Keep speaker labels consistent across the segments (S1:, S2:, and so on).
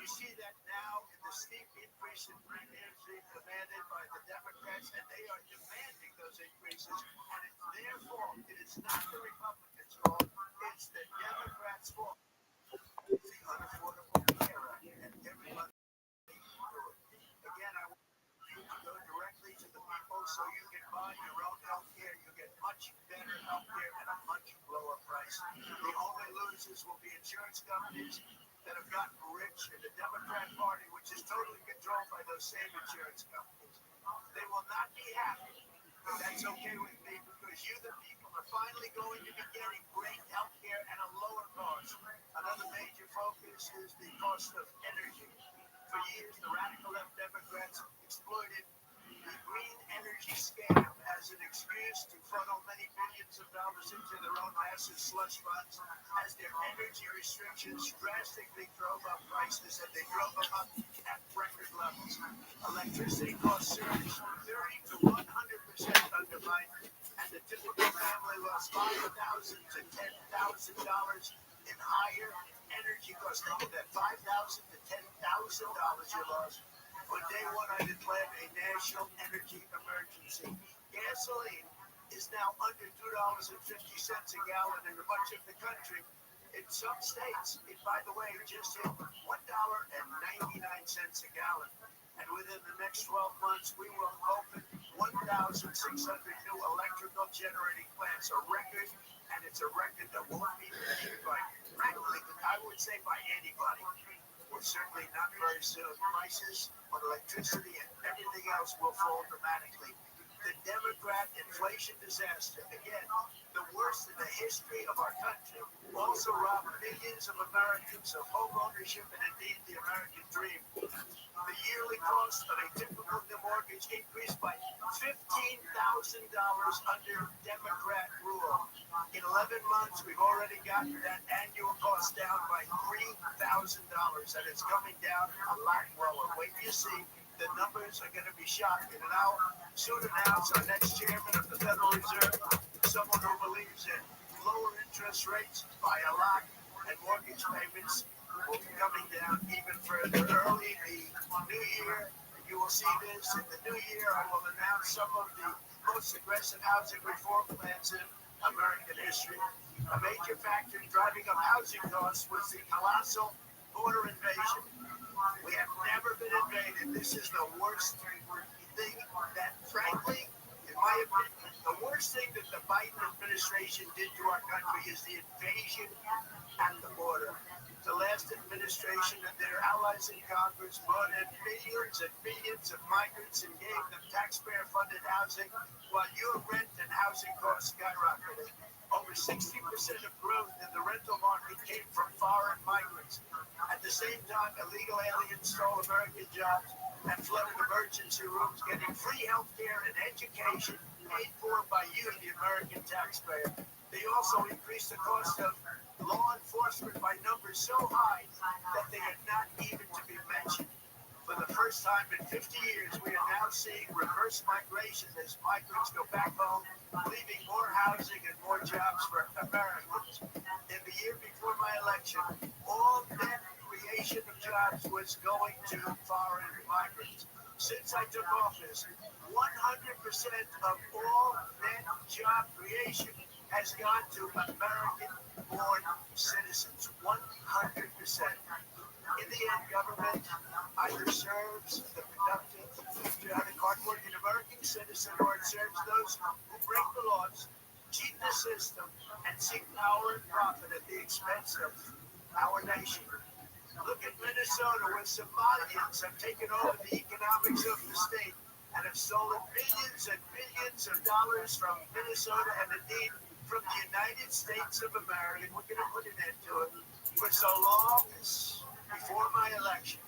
S1: We see that now in the steep increase in premiums being demanded by the Democrats, and they are demanding those increases, and it's their fault. It is not the Republicans' fault. It's the Democrats' fault. It's the Unaffordable Care Act, and everybody through it. Again, I want you to go directly to the people so you can buy your own health care. You get much better health care at a much lower price. The only losers will be insurance companies that have gotten rich in the Democrat Party, which is totally controlled by those same insurance companies. They will not be happy, but that's okay with me because you, the people, are finally going to be getting great health care at a lower cost. Another major focus is the cost of energy. For years, the radical left Democrats exploited the green energy scam as an excuse to funnel many billions of dollars into their own massive slush funds as their energy restrictions drastically drove up prices, and they drove them up at record levels. Electricity costs surged from 30 to 100% under Biden, and the typical family lost $5,000 to $10,000 in higher energy costs. Think of that, $5,000 to $10,000 you lost. On day one, I declared a national energy emergency. Gasoline is now under $2.50 a gallon in much of the country. In some states, it, by the way, just hit $1.99 a gallon. And within the next 12 months, we will open 1,600 new electrical generating plants, a record, and it's a record that won't be beaten by, frankly, I would say by anybody. Or certainly not very soon. Prices on electricity and everything else will fall dramatically. The Democrat inflation disaster, again, the worst in the history of our country, also robbed millions of Americans of home ownership and indeed the American dream. The yearly cost of a typical new mortgage increased by $15,000 under Democrat rule. In 11 months, we've already gotten that annual cost down by $3,000, and it's coming down a lot lower. Wait till you see. The numbers are going to be shocking. And I'll soon announce our next chairman of the Federal Reserve, someone who believes in lower interest rates by a lot, and mortgage payments will be coming down even further. Early in the new year, you will see this. In the new year, I will announce some of the most aggressive housing reform plans in American history. A major factor in driving up housing costs was the colossal border invasion. We have never been invaded. This is the worst thing that, frankly, in my opinion, the worst thing that the Biden administration did to our country is the invasion at the border. The last administration and their allies in Congress brought in millions and millions of migrants and gave them taxpayer-funded housing while your rent and housing costs skyrocketed. Over 60% of growth in the rental market came from foreign migrants. At the same time, illegal aliens stole American jobs and flooded emergency rooms, getting free health care and education paid for by you, the American taxpayer. They also increased the cost of law enforcement by numbers so high that they are not even to be mentioned. For the first time in 50 years, we are now seeing reverse migration as migrants go back home, leaving more housing and more jobs for Americans. In the year before my election, all net creation of jobs was going to foreign migrants. Since I took office, 100% of all net job creation has gone to American-born citizens. 100%. In the end, government either serves the productive, hardworking American citizen, or it serves those who break the laws, cheat the system, and seek power and profit at the expense of our nation. Look at Minnesota, where Somalians have taken over the economics of the state and have stolen billions and billions of dollars from Minnesota and indeed from the United States of America. We're going to put an end to it. For so long as before my election,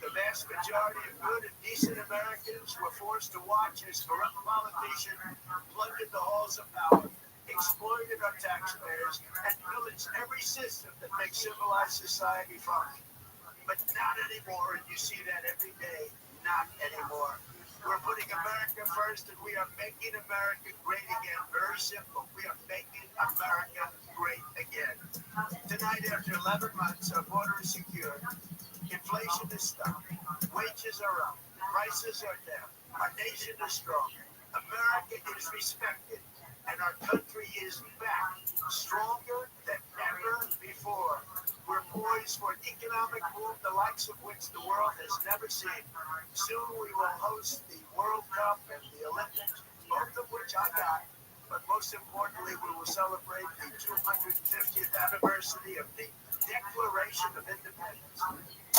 S1: the vast majority of good and decent Americans were forced to watch as corrupt politicians plundered the halls of power, exploited our taxpayers, and pillaged every system that makes civilized society function. But not anymore, and you see that every day. Not anymore. We're putting America first, and we are making America great again. Very simple. We are making America great again. Tonight, after 11 months, our border is secure. Inflation is stopping. Wages are up. Prices are down. Our nation is strong. America is respected. And our country is back, stronger than ever before. We're poised for an economic boom the likes of which the world has never seen. Soon we will host the World Cup and the Olympics, both of which I got. But most importantly, we will celebrate the 250th anniversary of the Declaration of Independence.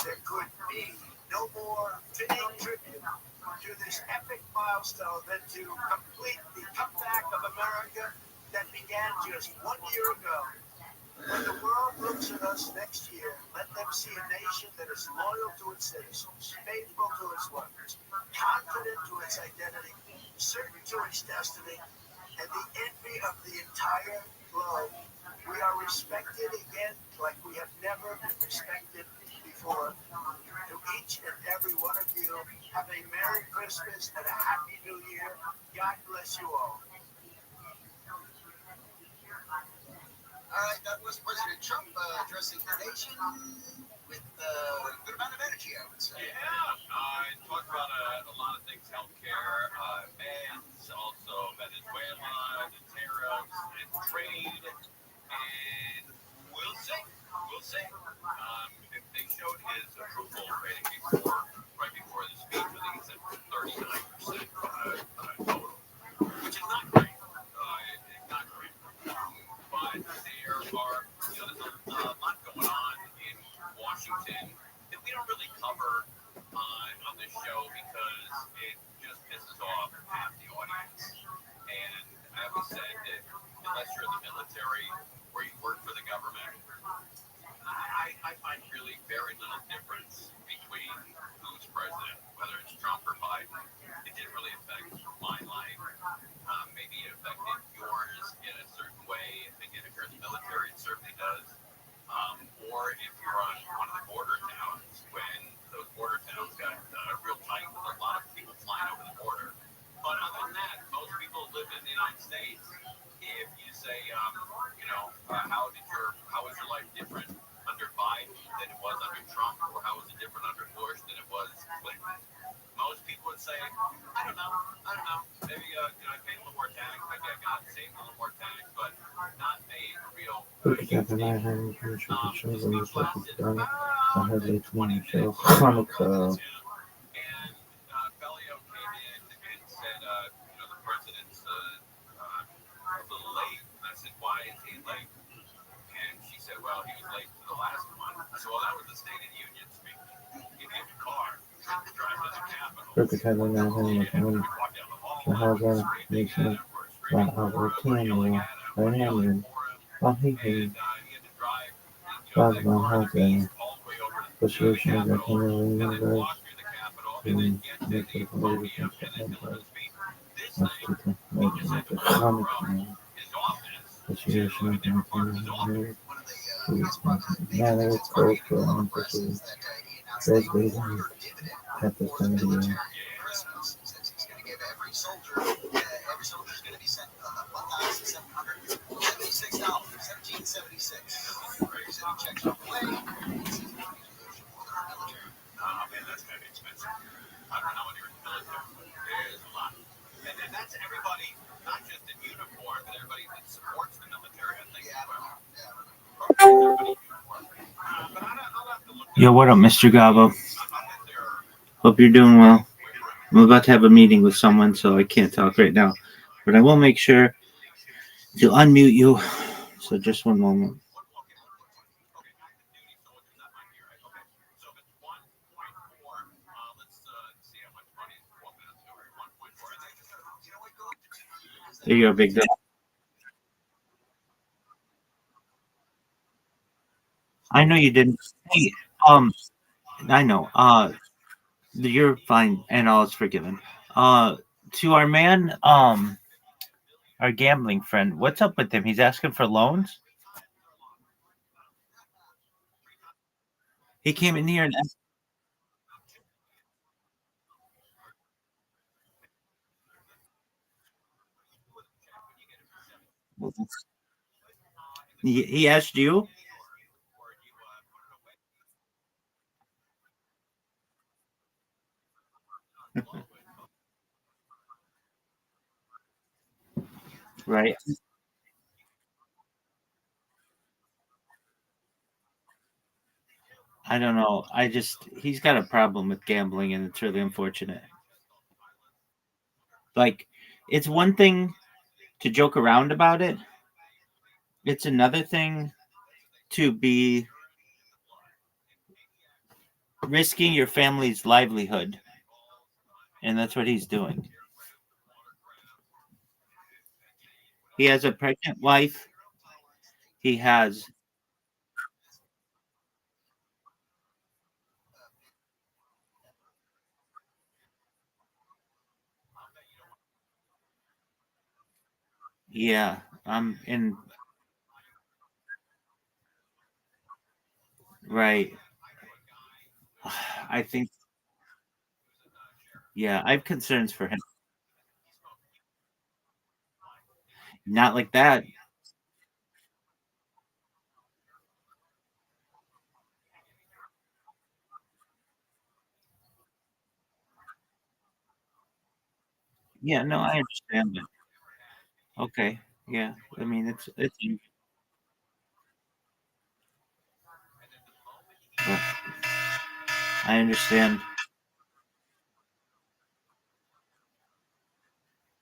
S1: There could be no more fitting tribute to this epic milestone than to complete the comeback of America that began just 1 year ago. When the world looks at us next year, let them see a nation that is loyal to its citizens, faithful to its workers, confident to its identity, certain to its destiny, and the envy of the entire globe. We are respected again like we have never been respected before. To each and every one of you, have a Merry Christmas and a Happy New Year. God bless you all. All right, that was President Trump addressing the nation with a good amount of energy, I would say.
S2: Yeah, I talked about a lot of things, healthcare, meds, also Venezuela, the tariffs, and trade, and we'll see. We'll see. If they showed his approval rating right before the speech, I think he said 39% total, which is not great. It's not great. But there are, there's a lot going on in Washington that we don't really cover on this show because it just pisses off half the audience. And I always said that unless you're in the military or you work for the government, I find really very little difference between who's president, whether it's Trump or Biden. It didn't really affect my life. Maybe it affected yours in a certain way. Again, if you're in the military, it certainly does. Or if you're on one of the border towns, when those border towns got real tight with a lot of people flying over the border. But other than that, most people live in the United States. If you say, how was your life different under Biden than it was under Trump, or how was it different under Bush than it was Clinton? Most people would say, I don't know. Maybe I paid a little more tax. Maybe I got saved a little more tax, but not made a real huge deal. The speech lasted about 20 minutes. And Bellio came in and said, the president's a little late. And I said, why is he late? And she said, well, he was late to the last one. I said, well, that was the State of the Union speech. He gave a car to drive to the Capitol. He didn't walk down the hall. Screaming at him or screaming for him or yelling at him or yelling for him. And he had to drive that car in the beast all the way over to the Capitol and then walk through the Capitol and then get to the podium and then deliver the speech. This thing, he just had to walk from his office to a different part of his office.
S1: One of the vice president makes presses that he announced they will hold your dividend for the military for Christmas. He says he's going to give every soldier's going to be sent $1,776, 1776. He said he checks on the way. He says he's for our military.
S2: Oh, man, that's going to be expensive. I don't know how many are in the military, but it is a lot. And that's everybody, not just in uniform, but everybody that supports the military, I think, as well. Everybody in uniform. But I'll have to look at
S3: Yo, what up, Mr. Gabo? Hope you're doing well. I'm about to have a meeting with someone, so I can't talk right now. But I will make sure to unmute you. So just one moment. There you go, big dog. I know you didn't. Hey, I know. You're fine, and all is forgiven. To our man, our gambling friend, what's up with him? He's asking for loans. He came in here and he asked you. Right. I don't know. He's got a problem with gambling, and it's really unfortunate. Like, it's one thing to joke around about it, it's another thing to be risking your family's livelihood. And that's what he's doing. He has a pregnant wife. He has, yeah, in, right. I think, yeah, I have concerns for him. Not like that. Yeah, no, I understand that. Okay. Yeah. I mean, it's, I understand.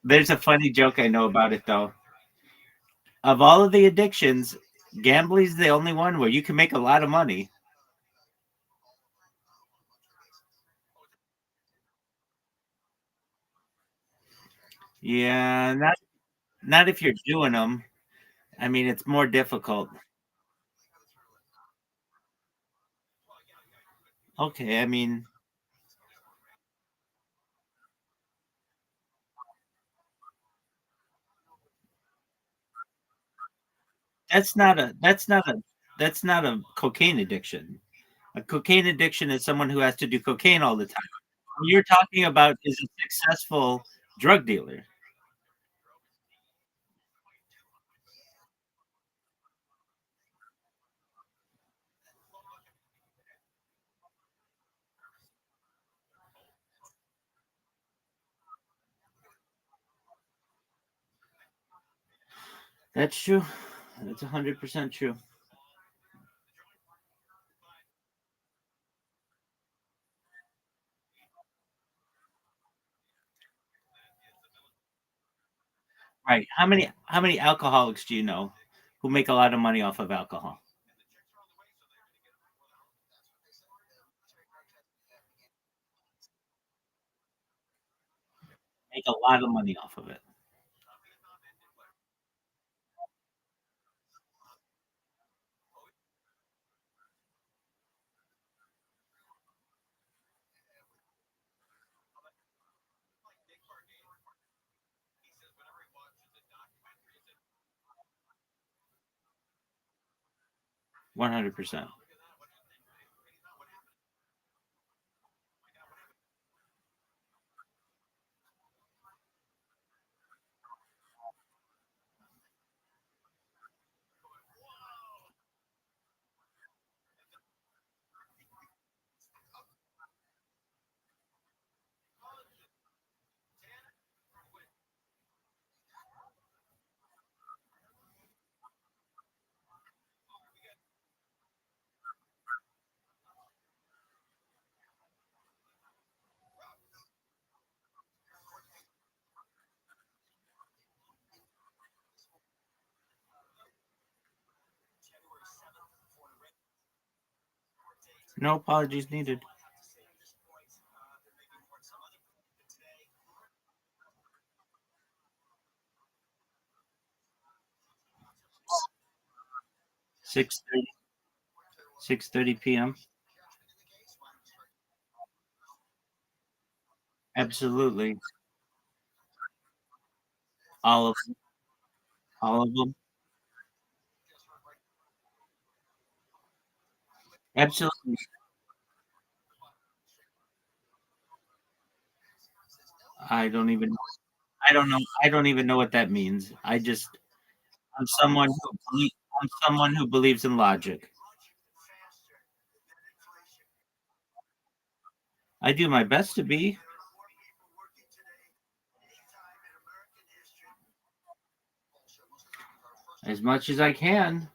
S3: There's a funny joke I know about it though. Of all of the addictions, gambling's the only one where you can make a lot of money. Yeah, not if you're doing them. I mean, it's more difficult. Okay, I mean, that's not a that's not a cocaine addiction. A cocaine addiction is someone who has to do cocaine all the time. What you're talking about is a successful drug dealer. That's true. That's 100% true. Right. How many alcoholics do you know who make a lot of money off of alcohol? Make a lot of money off of it. 100%. No apologies needed. 6:30 6:30 p.m. Absolutely. All of all of them. Absolutely. I don't even I don't even know what that means. I'm someone who I'm someone who believes in logic. I do my best to be. As much as I can.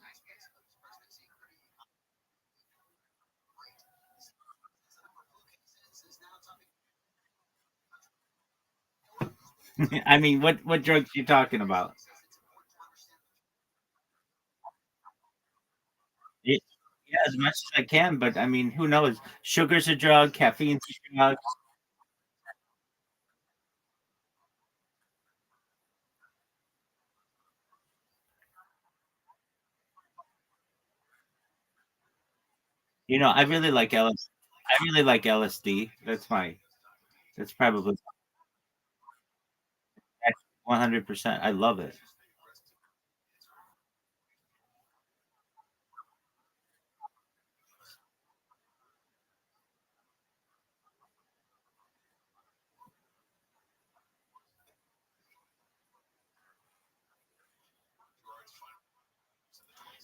S3: I mean, what drugs you talking about? It, yeah, as much as I can, but I mean, who knows? Sugar's a drug, caffeine's a drug. I really like LSD. I really like LSD. That's probably 100%. I love it.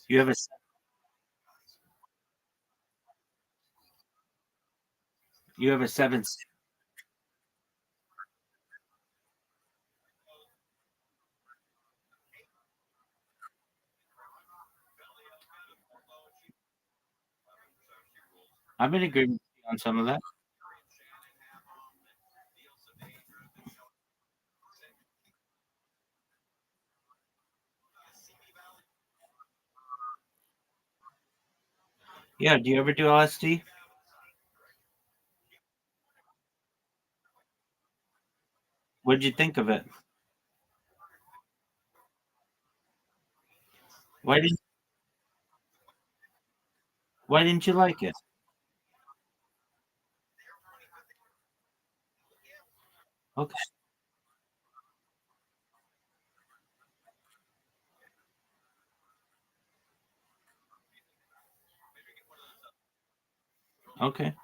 S3: You have a you have a seven. I'm in agreement with you on some of that. Yeah. Do you ever do LSD? What did you think of it? Why didn't Why didn't you like it? Okay. Okay.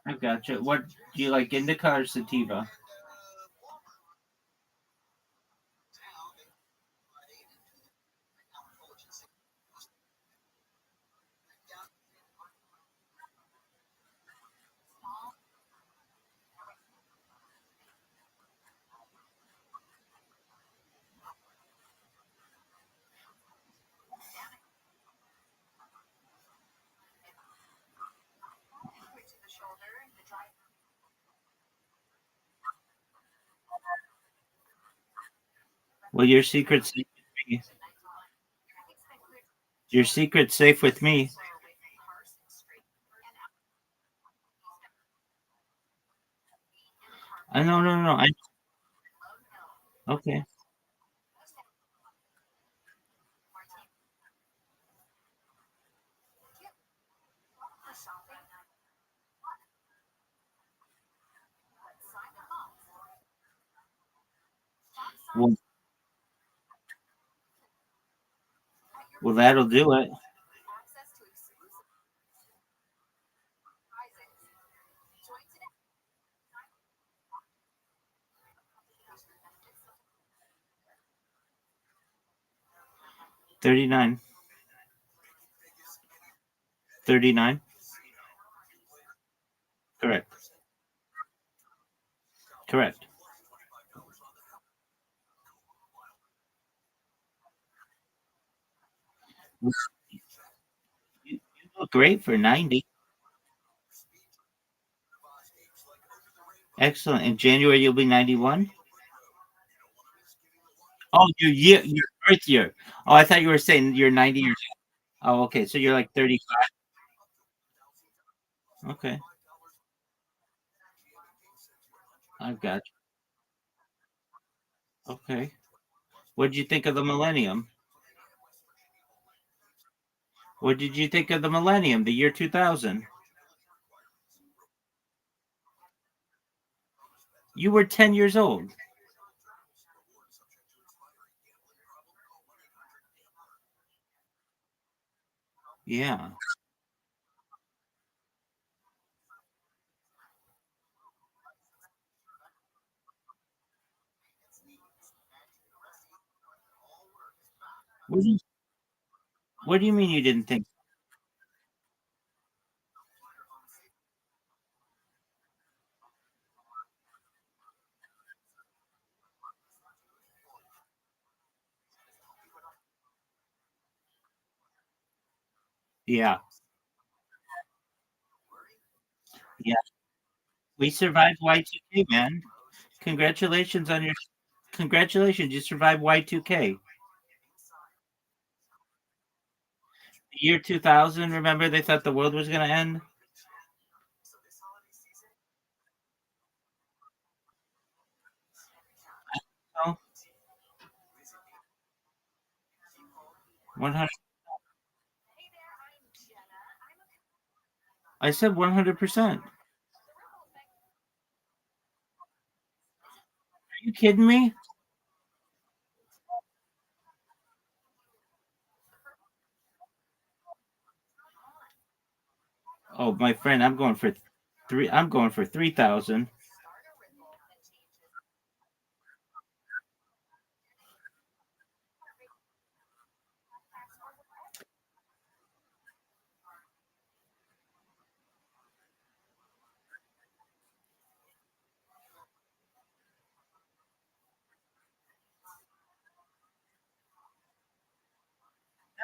S3: I gotcha. What do you like, indica or sativa? Well, your secret's safe with me. I no no no. I Okay. Well, that'll do it. 39. 39. Correct. Correct. You look great for 90. Excellent. In January, you'll be 91. Oh, your birth year. Oh, I thought you were saying you're 90 years. Oh, okay. So you're like 35. Okay. I've got you. Okay. What did you think of the millennium? What did you think of the millennium, the year 2000? You were 10 years old. Yeah. What do you, what do you mean you didn't think? Yeah. Yeah. We survived Y2K, man. Congratulations on your congratulations. You survived Y2K. The year 2000, remember they thought the world was going to end? No. 100 I said 100%. Are you kidding me? Oh, my friend, I'm going for 3,000.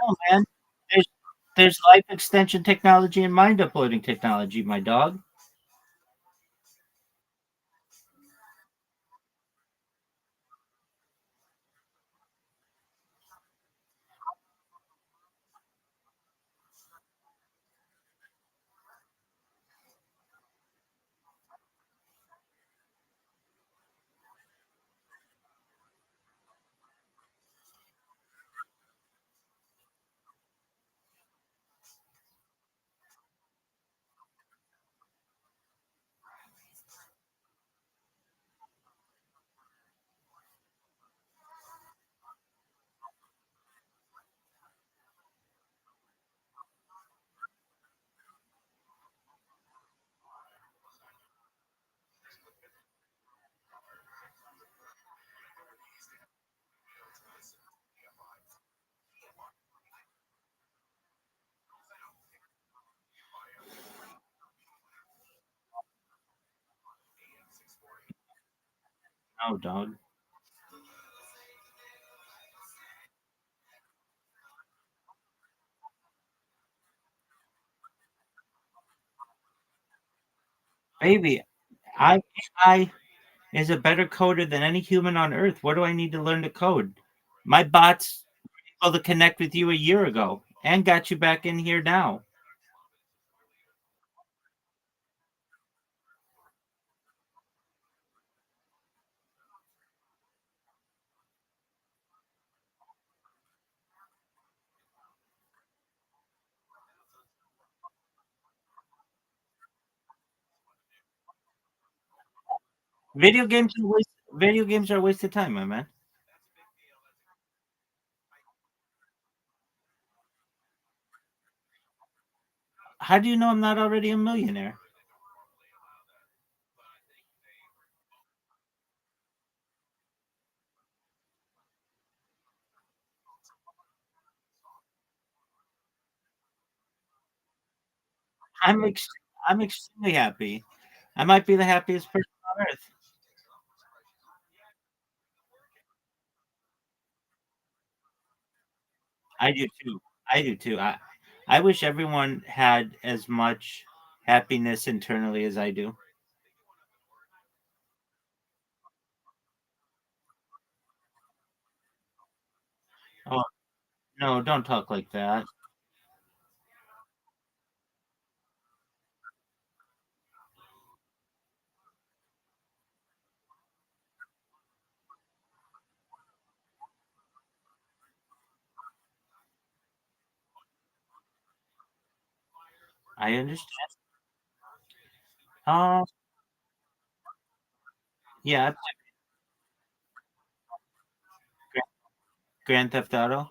S3: No, man. There's there's life extension technology and mind uploading technology, my dog. No, dog. Baby, I is a better coder than any human on earth. What do I need to learn to code? My bots were able to connect with you a year ago and got you back in here now. Video games are a waste of time, my man. How do you know I'm not already a millionaire? I'm ex- I'm extremely happy. I might be the happiest person on earth. I do too. I do too. I wish everyone had as much happiness internally as I do. Oh no, don't talk like that. I understand. Oh, yeah, Grand Theft Auto.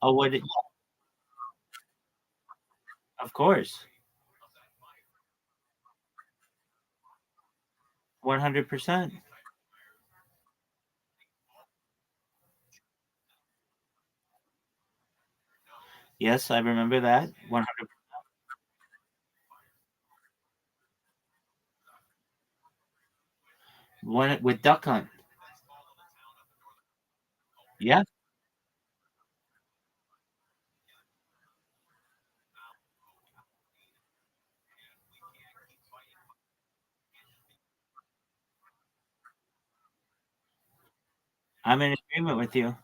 S3: Oh, what? Of course. 100%. Yes, I remember that. 100. One with Duck Hunt. Yeah, I'm in agreement with you.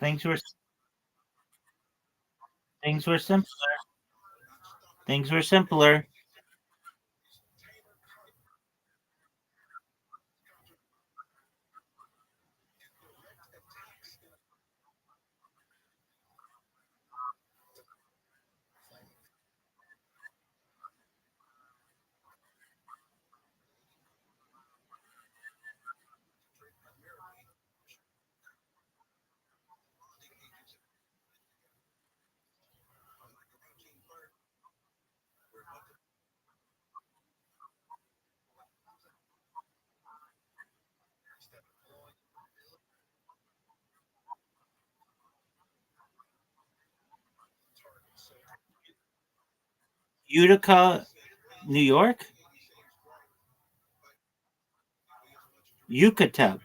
S3: Things were things were simpler. Things were simpler. Utica, New York, Yucatec.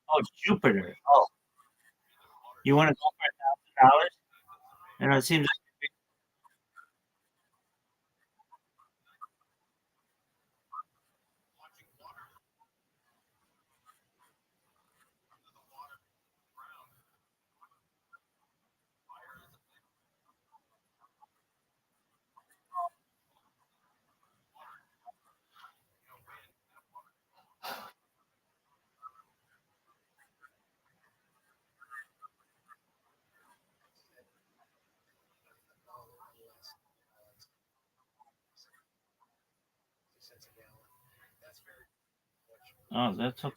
S3: Oh, Jupiter. Oh, you want to go for $1,000? And it seems oh, that's okay.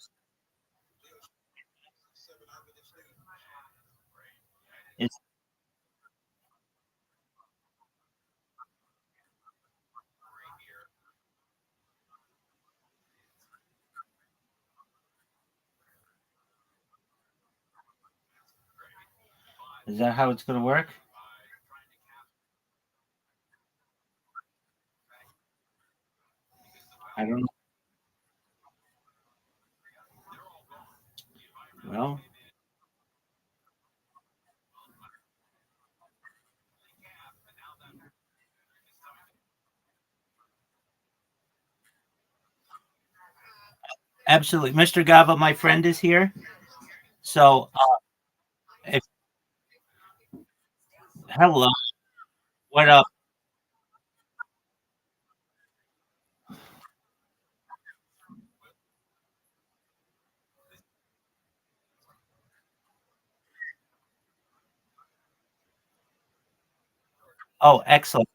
S3: Is that how it's going to work? I don't know. Well, absolutely. Mr. Gava, my friend is here. So, if hello, what up? Oh, excellent.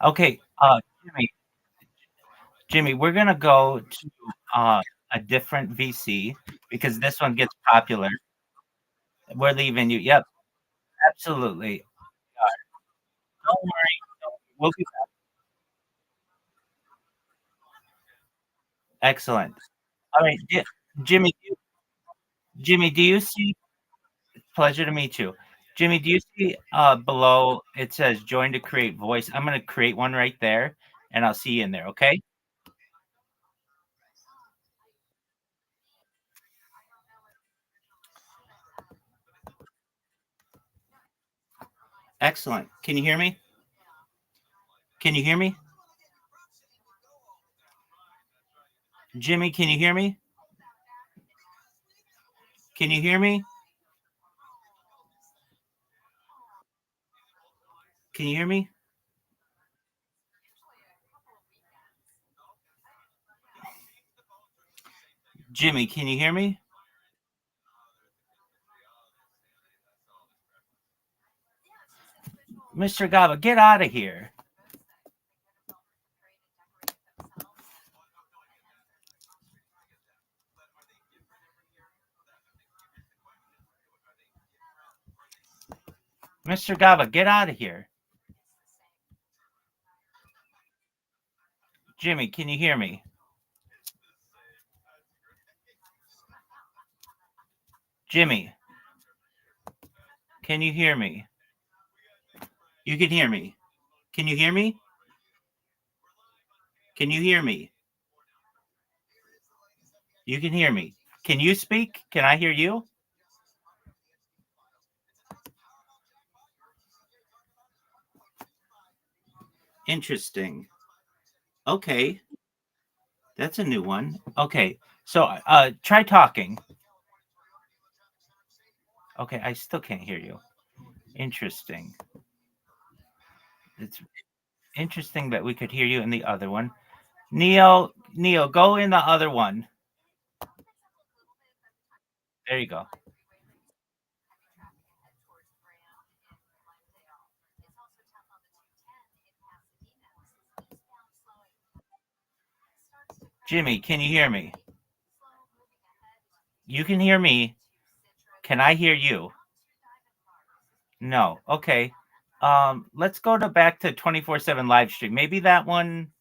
S3: Okay, Jimmy, we're gonna go to a different VC because this one gets popular. We're leaving you. Yep, absolutely. Don't worry. We'll be excellent. All right, Jimmy. Jimmy, do you see? Pleasure to meet you, Jimmy. Do you see below it says join to create voice? I'm gonna create one right there, and I'll see you in there. Okay. Excellent. Can you hear me? Can you hear me? Jimmy, can you hear me? Can you hear me? Can you hear me? Jimmy, can you hear me? Mr. Gaba, get out of here. Mr. Gaba, get out of here. Jimmy, can you hear me? Jimmy, can you hear me? You can hear me. Can you hear me? Can you hear me? You can hear me. Can you speak? Can I hear you? Interesting. Okay. That's a new one. Okay. So try talking. Okay, I still can't hear you. Interesting. It's interesting that we could hear you in the other one. Neil, go in the other one. There you go. Jimmy, can you hear me? You can hear me. Can I hear you? No. Okay. Let's go to back to 24/7 live stream. Maybe that one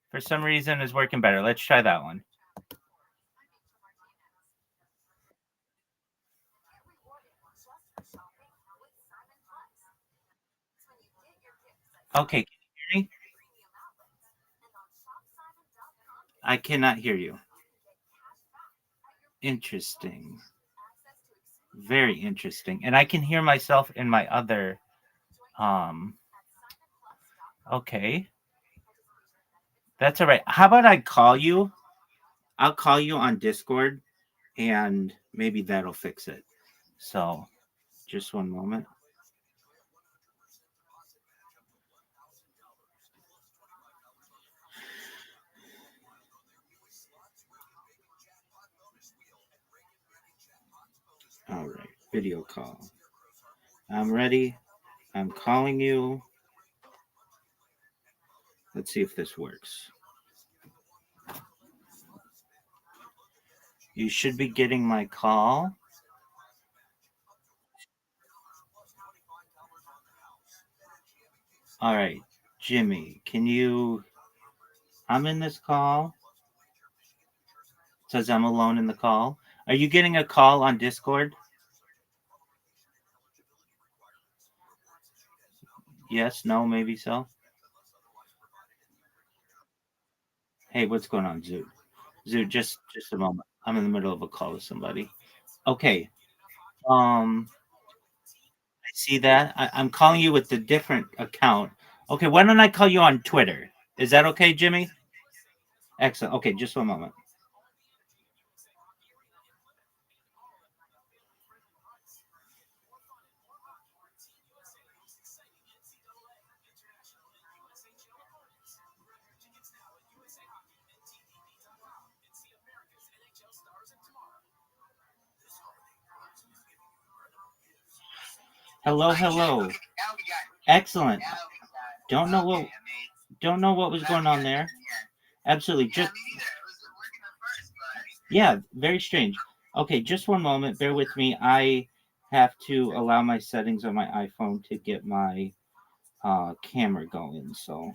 S3: for some reason is working better. Let's try that one. Okay, can you hear me? I cannot hear you. Interesting. Very interesting. And I can hear myself in my other okay. That's all right. How about I call you? I'll call you on Discord and maybe that'll fix it. So, just one moment. All right, video call. I'm ready. I'm calling you. Let's see if this works. You should be getting my call. All right, Jimmy, can you? I'm in this call. It says I'm alone in the call. Are you getting a call on Discord? Yes, no, maybe so. Hey, what's going on, Zoo? Zoo, just a moment. I'm in the middle of a call with somebody. Okay. I see that. I'm calling you with a different account. Okay, why don't I call you on Twitter? Is that okay, Jimmy? Excellent. Okay, just one moment. Hello, hello. Excellent. Don't know what was going on there. Absolutely. Just yeah, very strange. Okay, just one moment. Bear with me. I have to allow my settings on my iPhone to get my camera going. So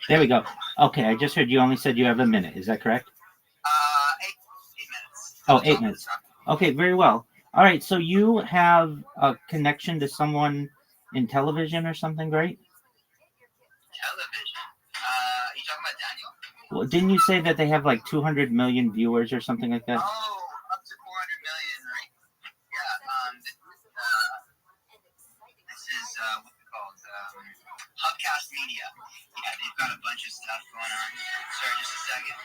S3: there we go. Okay, I just heard you only said you have a minute. Is that correct? Oh, 8 minutes. Okay, very well. All right, so you have a connection to someone in television or something, right?
S1: Television. You talking about Daniel?
S3: Well, didn't you say that they have like 200 million viewers or something like that?
S1: Oh, up to 400 million, right? Yeah. This is what's it called? Hubcast Media. Yeah, they've got a bunch of stuff going on. Sorry, just a second.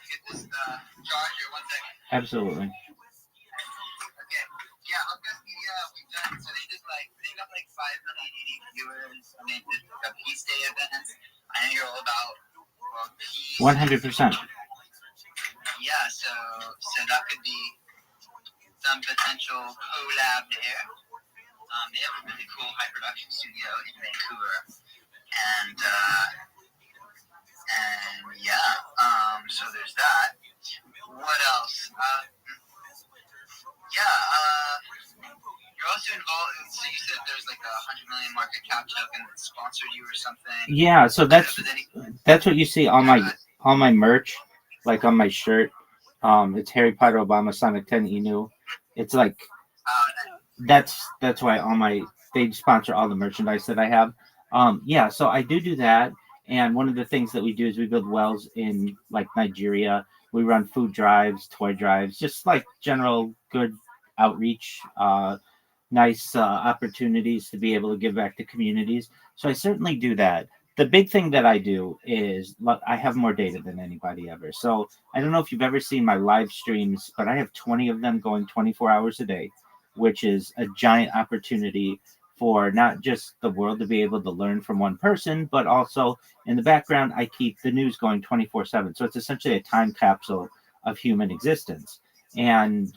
S1: Get this charger. One second.
S3: Absolutely.
S1: Okay. Yeah, Hubcast Media. We've done. So they got like 5 million unique viewers. I mean, the Peace Day event. I know you're all about peace.
S3: 100%.
S1: Yeah, so that could be some potential collab there. They have a really cool high production studio in Vancouver, and yeah, so there's that. What else? You're also involved. So you said there's like a 100 million market cap token that sponsored you or something.
S3: Yeah, so that's what you see on my merch, like on my shirt. It's Harry Potter Obama Sonic 10 Inu. It's like that's why on my they sponsor all the merchandise that I have. Yeah, so I do that, and one of the things that we do is we build wells in like Nigeria. We run food drives, toy drives, just like general good outreach. Nice opportunities to be able to give back to communities. So I certainly do that. The big thing that I do is I have more data than anybody ever. So I don't know if you've ever seen my live streams, but I have 20 of them going 24 hours a day, which is a giant opportunity for not just the world to be able to learn from one person, but also in the background, I keep the news going 24/7. So it's essentially a time capsule of human existence. And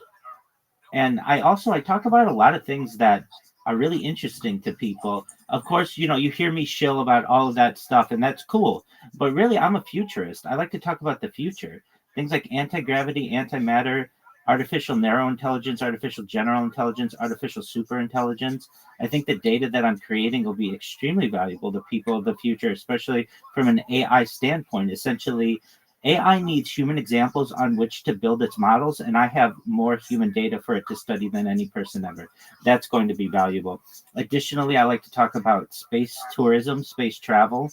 S3: I talk about a lot of things that are really interesting to people. Of course, you hear me shill about all of that stuff, and that's cool. But really, I'm a futurist. I like to talk about the future. Things like anti-gravity, antimatter, artificial narrow intelligence, artificial general intelligence, artificial super intelligence. I think the data that I'm creating will be extremely valuable to people of the future, especially from an AI standpoint. Essentially, AI needs human examples on which to build its models, and I have more human data for it to study than any person ever. That's going to be valuable. Additionally, I like to talk about space tourism, space travel,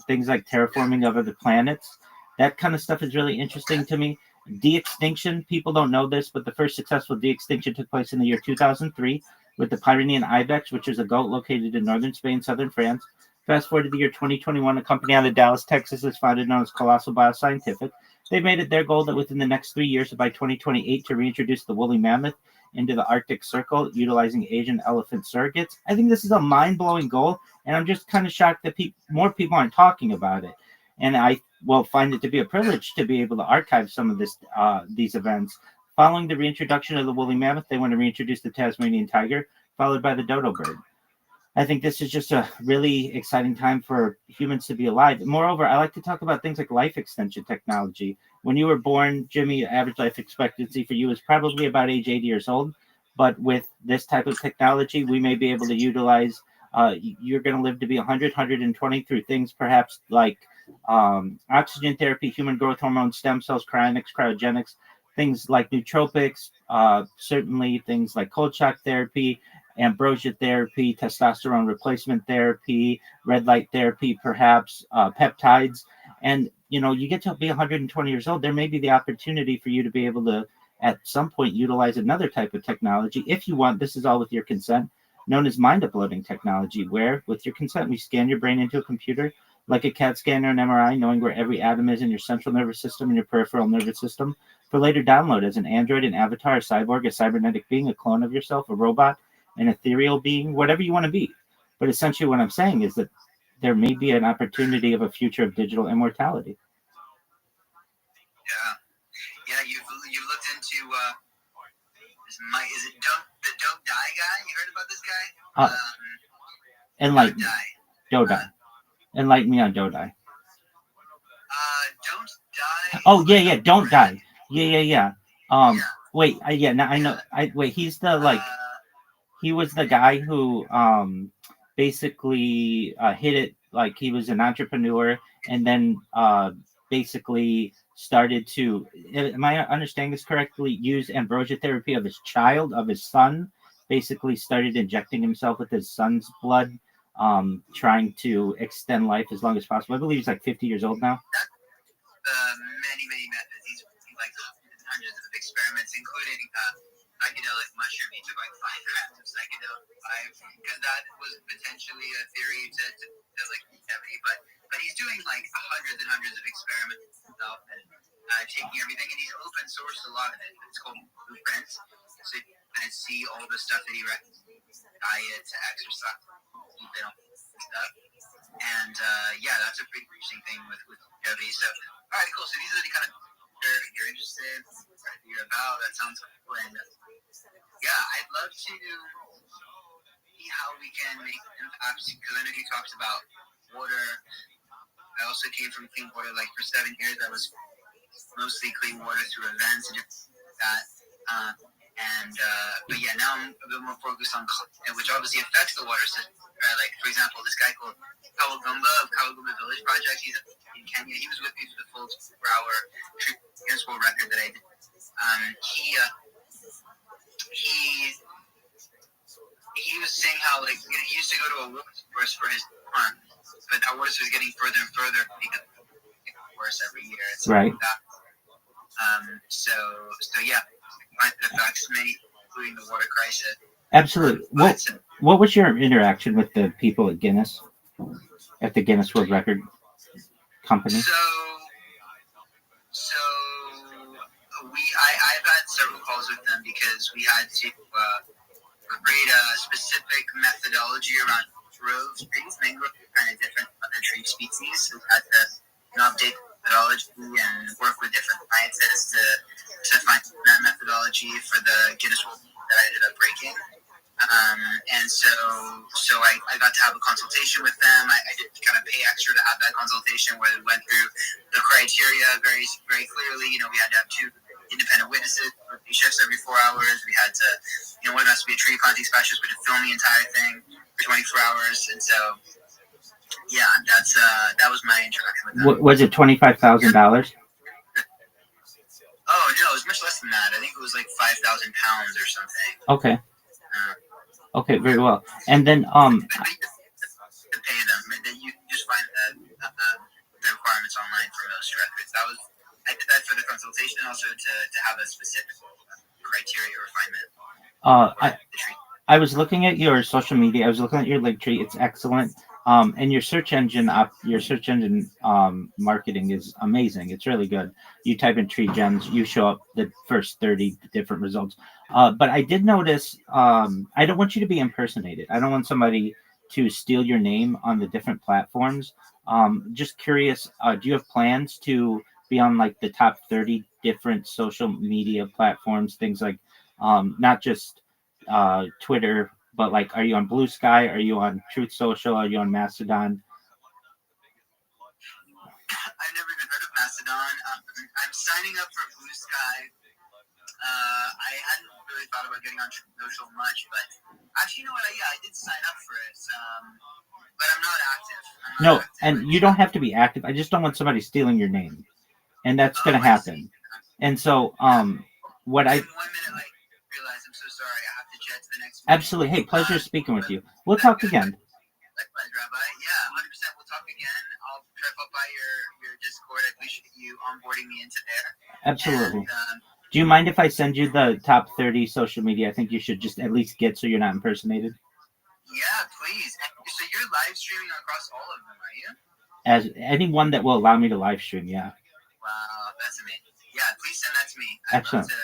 S3: things like terraforming of other planets. That kind of stuff is really interesting to me. De-extinction, people don't know this, but the first successful de-extinction took place in the year 2003 with the Pyrenean ibex, which is a goat located in northern Spain, southern France. Fast forward to the year 2021, a company out of Dallas, Texas, is founded known as Colossal Bioscientific. They've made it their goal that within the next 3 years, by 2028, to reintroduce the woolly mammoth into the Arctic Circle, utilizing Asian elephant surrogates. I think this is a mind-blowing goal, and I'm just kind of shocked that more people aren't talking about it. And I find it to be a privilege to be able to archive some of these events. Following the reintroduction of the woolly mammoth, they want to reintroduce the Tasmanian tiger, followed by the dodo bird. I think this is just a really exciting time for humans to be alive. Moreover, I like to talk about things like life extension technology. When you were born, Jimmy, average life expectancy for you is probably about age 80 years old. But with this type of technology, we may be able to utilize, you're going to live to be 100, 120 through things perhaps like oxygen therapy, human growth hormone, stem cells, cryonics, cryogenics, things like nootropics, certainly things like cold shock therapy, ambrosia therapy, testosterone replacement therapy, red light therapy, perhaps peptides. And, you get to be 120 years old, there may be the opportunity for you to be able to, at some point, utilize another type of technology. If you want, this is all with your consent, known as mind uploading technology, where, with your consent, we scan your brain into a computer like a CAT scan or an MRI, knowing where every atom is in your central nervous system and your peripheral nervous system, for later download as an android, an avatar, a cyborg, a cybernetic being, a clone of yourself, a robot, an ethereal being, whatever you want to be. But essentially what I'm saying is that there may be an opportunity of a future of digital immortality.
S1: Yeah, you've looked into is it the Don't Die guy? You heard about this guy?
S3: Enlighten me. Dodai. Enlighten me on Dodai.
S1: Don't Die.
S3: Oh yeah, Don't Die. Yeah. Wait, now I know. He's the he was the guy who basically hit it like he was an entrepreneur, and then basically started to, am I understanding this correctly, use ambrosia therapy of his child, of his son, basically started injecting himself with his son's blood, trying to extend life as long as possible. I believe he's like 50 years old now.
S1: Many methods. He's like hundreds of experiments, including psychedelic mushroom. He took like 5 grams of psychedelic because that was potentially a theory to like longevity. But he's doing like hundreds of experiments himself and taking everything, and he's open sourced a lot of it. It's called blueprints, so you can see all the stuff that he recommends: diet to exercise, keep it all stuff. And yeah, that's a pretty interesting thing with longevity. So all right, cool. So these are the kind of you're interested, you're about. That sounds cool. And yeah, I'd love to see how we can make impacts, because I know you talked about water. I also came from clean water. Like for 7 years, I was mostly clean water through events and just that. But yeah, now I'm a bit more focused on climate, which obviously affects the water system. Right? Like for example, this guy called Kawagumba of Kawagumba Village Project. He's in Kenya. He was with me for the full 4-hour Guinness World Record that I did. He was saying how like he used to go to a water source for his farm, but that water source was getting further and further because it gets worse every year. It's
S3: right.
S1: Like that. So yeah, it affects many, including the water crisis.
S3: Absolutely. What was your interaction with the people at Guinness, at the Guinness World Record company?
S1: So I've had several calls with them because we had to create a specific methodology around grove trees. Mangrove are kind of different from other tree species, so we had to update methodology and work with different scientists to find that methodology for the Guinness World that I ended up breaking. And so I got to have a consultation with them. I did kind of pay extra to have that consultation where we went through the criteria very, very clearly. You know, we had to have 2 independent witnesses, shifts every 4 hours. We had to, one of us to be a tree planting specialist. We had to film the entire thing for 24 hours. And so, yeah, that was my interaction with them.
S3: Was it $25,000?
S1: Oh, no, it was much less than that. I think it was like 5,000 pounds or something.
S3: Okay. Okay, very well. And then
S1: to pay them, then you just find the requirements online for most records. I did that for the consultation, also to have a specific criteria refinement.
S3: I was looking at your social media. I was looking at your Linktree. It's excellent. And your search engine marketing is amazing. It's really good. You type in tree gems, you show up the first 30 different results. But I did notice, I don't want you to be impersonated. I don't want somebody to steal your name on the different platforms. Just curious, do you have plans to be on like the top 30 different social media platforms, things like not just Twitter, but like, are you on Blue Sky? Are you on Truth Social? Are you on Mastodon?
S1: I've never even heard of Mastodon. I'm signing up for Blue Sky. I hadn't really thought about getting on Truth Social much, but actually, you know what? I did sign up for it, but I'm not active.
S3: And you don't have to be active. I just don't want somebody stealing your name, and that's going to happen. And so, what I.
S1: 1 minute, like, realize I'm so sorry. I have to jet to the next meeting.
S3: Absolutely. Hey, pleasure speaking with you. We'll talk again.
S1: Likewise, Rabbi. Yeah, 100%. We'll talk again. I'll try to pop by your Discord. I appreciate you onboarding me into there.
S3: Absolutely.
S1: And,
S3: do you mind if I send you the top 30 social media? I think you should just at least get so you're not impersonated.
S1: Yeah, please. So you're live streaming across all of them, are you?
S3: As anyone that will allow me to live stream, yeah.
S1: Wow, that's amazing. Yeah, please send that to me.
S3: Excellent.
S1: I'd love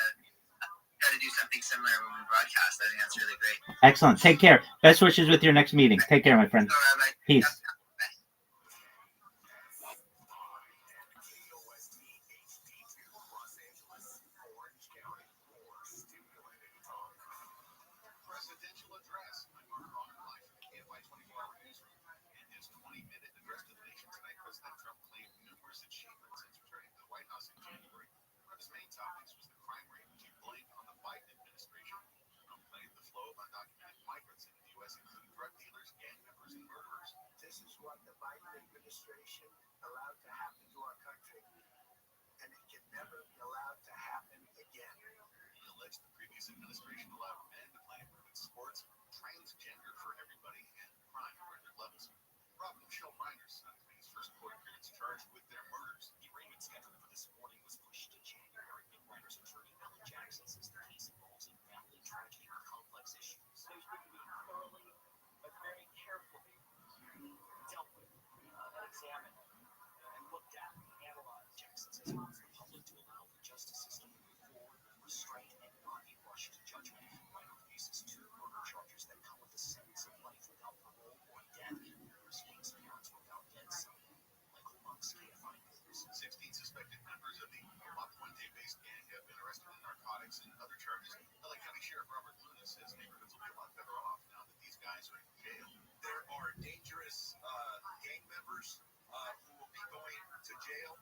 S1: to try to do something similar when we broadcast. I think that's really great.
S3: Excellent. Take care. Best wishes with your next meeting. Take care, my friend. Peace.
S2: and murderers.
S1: This is what the Biden administration allowed to happen to our country, and it can never be allowed to happen again.
S2: He alleged the previous administration allowed men to play in women's sports, transgender for everybody, and crime record levels. Rob Michelle Reiner's son made his first court appearance charged with their murders.
S4: The arraignment scheduled for this morning was pushed to January. Reiner's attorney, Ellen Jackson, says the case involves a family tragedy with complex issues.
S5: So it's going to be thoroughly, but very carefully dealt with, examined, and looked at, analyzed.
S4: Jackson says he wants the public to allow the justice system to move forward with restraint and not be rushed to judgment. Reiner faces 2 murder charges that come with a sentence of life without parole or death. Reiner's famous parents were found dead Sunday. Michael Monks, KFI News.
S2: 16 suspected members of the La Puente-based gang have been arrested on narcotics and other charges. LA County Sheriff Robert Luna says neighborhoods will be a lot better off now that these guys are in jail.
S1: There are dangerous gang members who will be going to jail,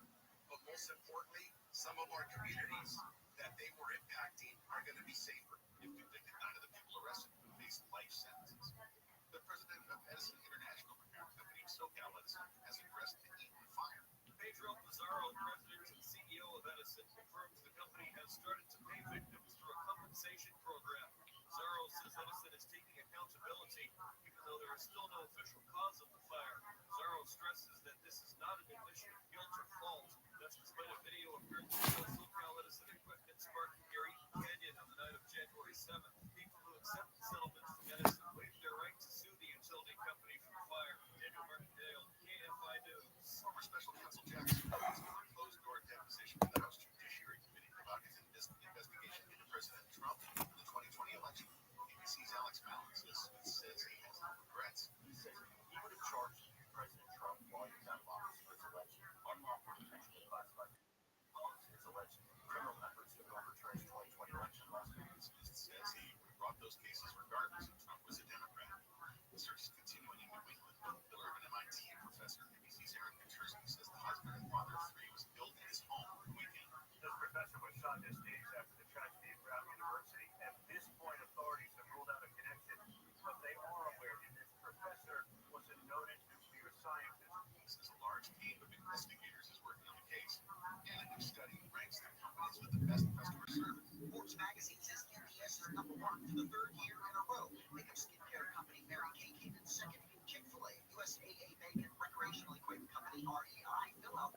S1: but most importantly, some of our communities that they were impacting are going to be safer.
S2: If convicted, 9 of the people arrested will face life sentences. The president of Edison International, the parent company of SoCal Edison, has addressed the Eaton fire.
S5: Pedro Pizarro, president and CEO of Edison, confirms the company has started to pay victims through a compensation program. Pizarro says Edison is taking accountability, even though there is still no official cause of the fire. Pizarro stresses that this is not an admission of guilt or fault. That's despite a video appearing to show SoCal Edison equipment sparking Gary Canyon on the night of January 7th. People who accepted settlements from Edison waived their right to sue the utility company for the fire. Daniel Martindale, KFI News.
S2: Former Special Counsel Jackson is given a closed-door deposition to the House Judiciary Committee about his investigation into President Trump in the 2020 election. ABC's Alex Malin says he has no regrets.
S4: He says he would have charged President Trump while he was out of office for his alleged unlawful detention of classified documents, his alleged criminal efforts to overturn his 2020 election last week.
S2: Smith says he would have brought those cases regardless if Trump was a Democrat. The search is continuing in New England. Bill Miller, an MIT professor, ABC's Aaron Kuchersky, says the husband and father of 3 was killed in his home over the weekend.
S1: This professor was shot this days after the tragedy at Brown University. At this point, authorities have ruled out a connection, but they are aware that this professor was a noted nuclear scientist.
S2: He says a large team of investigators is working on the case. And a new study ranks the companies with the best customer service.
S4: Forbes magazine says UPS is number 1 for the 3rd year in a row. Makeup skincare company Mary Kay came in 2nd. Chick-fil-A, USAA Bank, and recreational equipment company REI fill out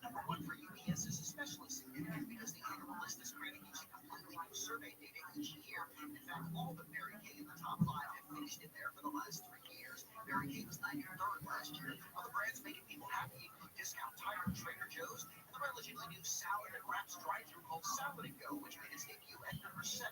S4: number 1 for UPS is especially significant because the annual list is created using completely new survey data each year. In fact, all but Mary Kay in the top 5 have finished in there for the last 3 years. Mary Kay was 93rd last year. Other brands making people happy include Discount Tire, Trader Joe's, and the relatively new salad and wraps drive-thru called Salad & Go, which made its debut at number 7.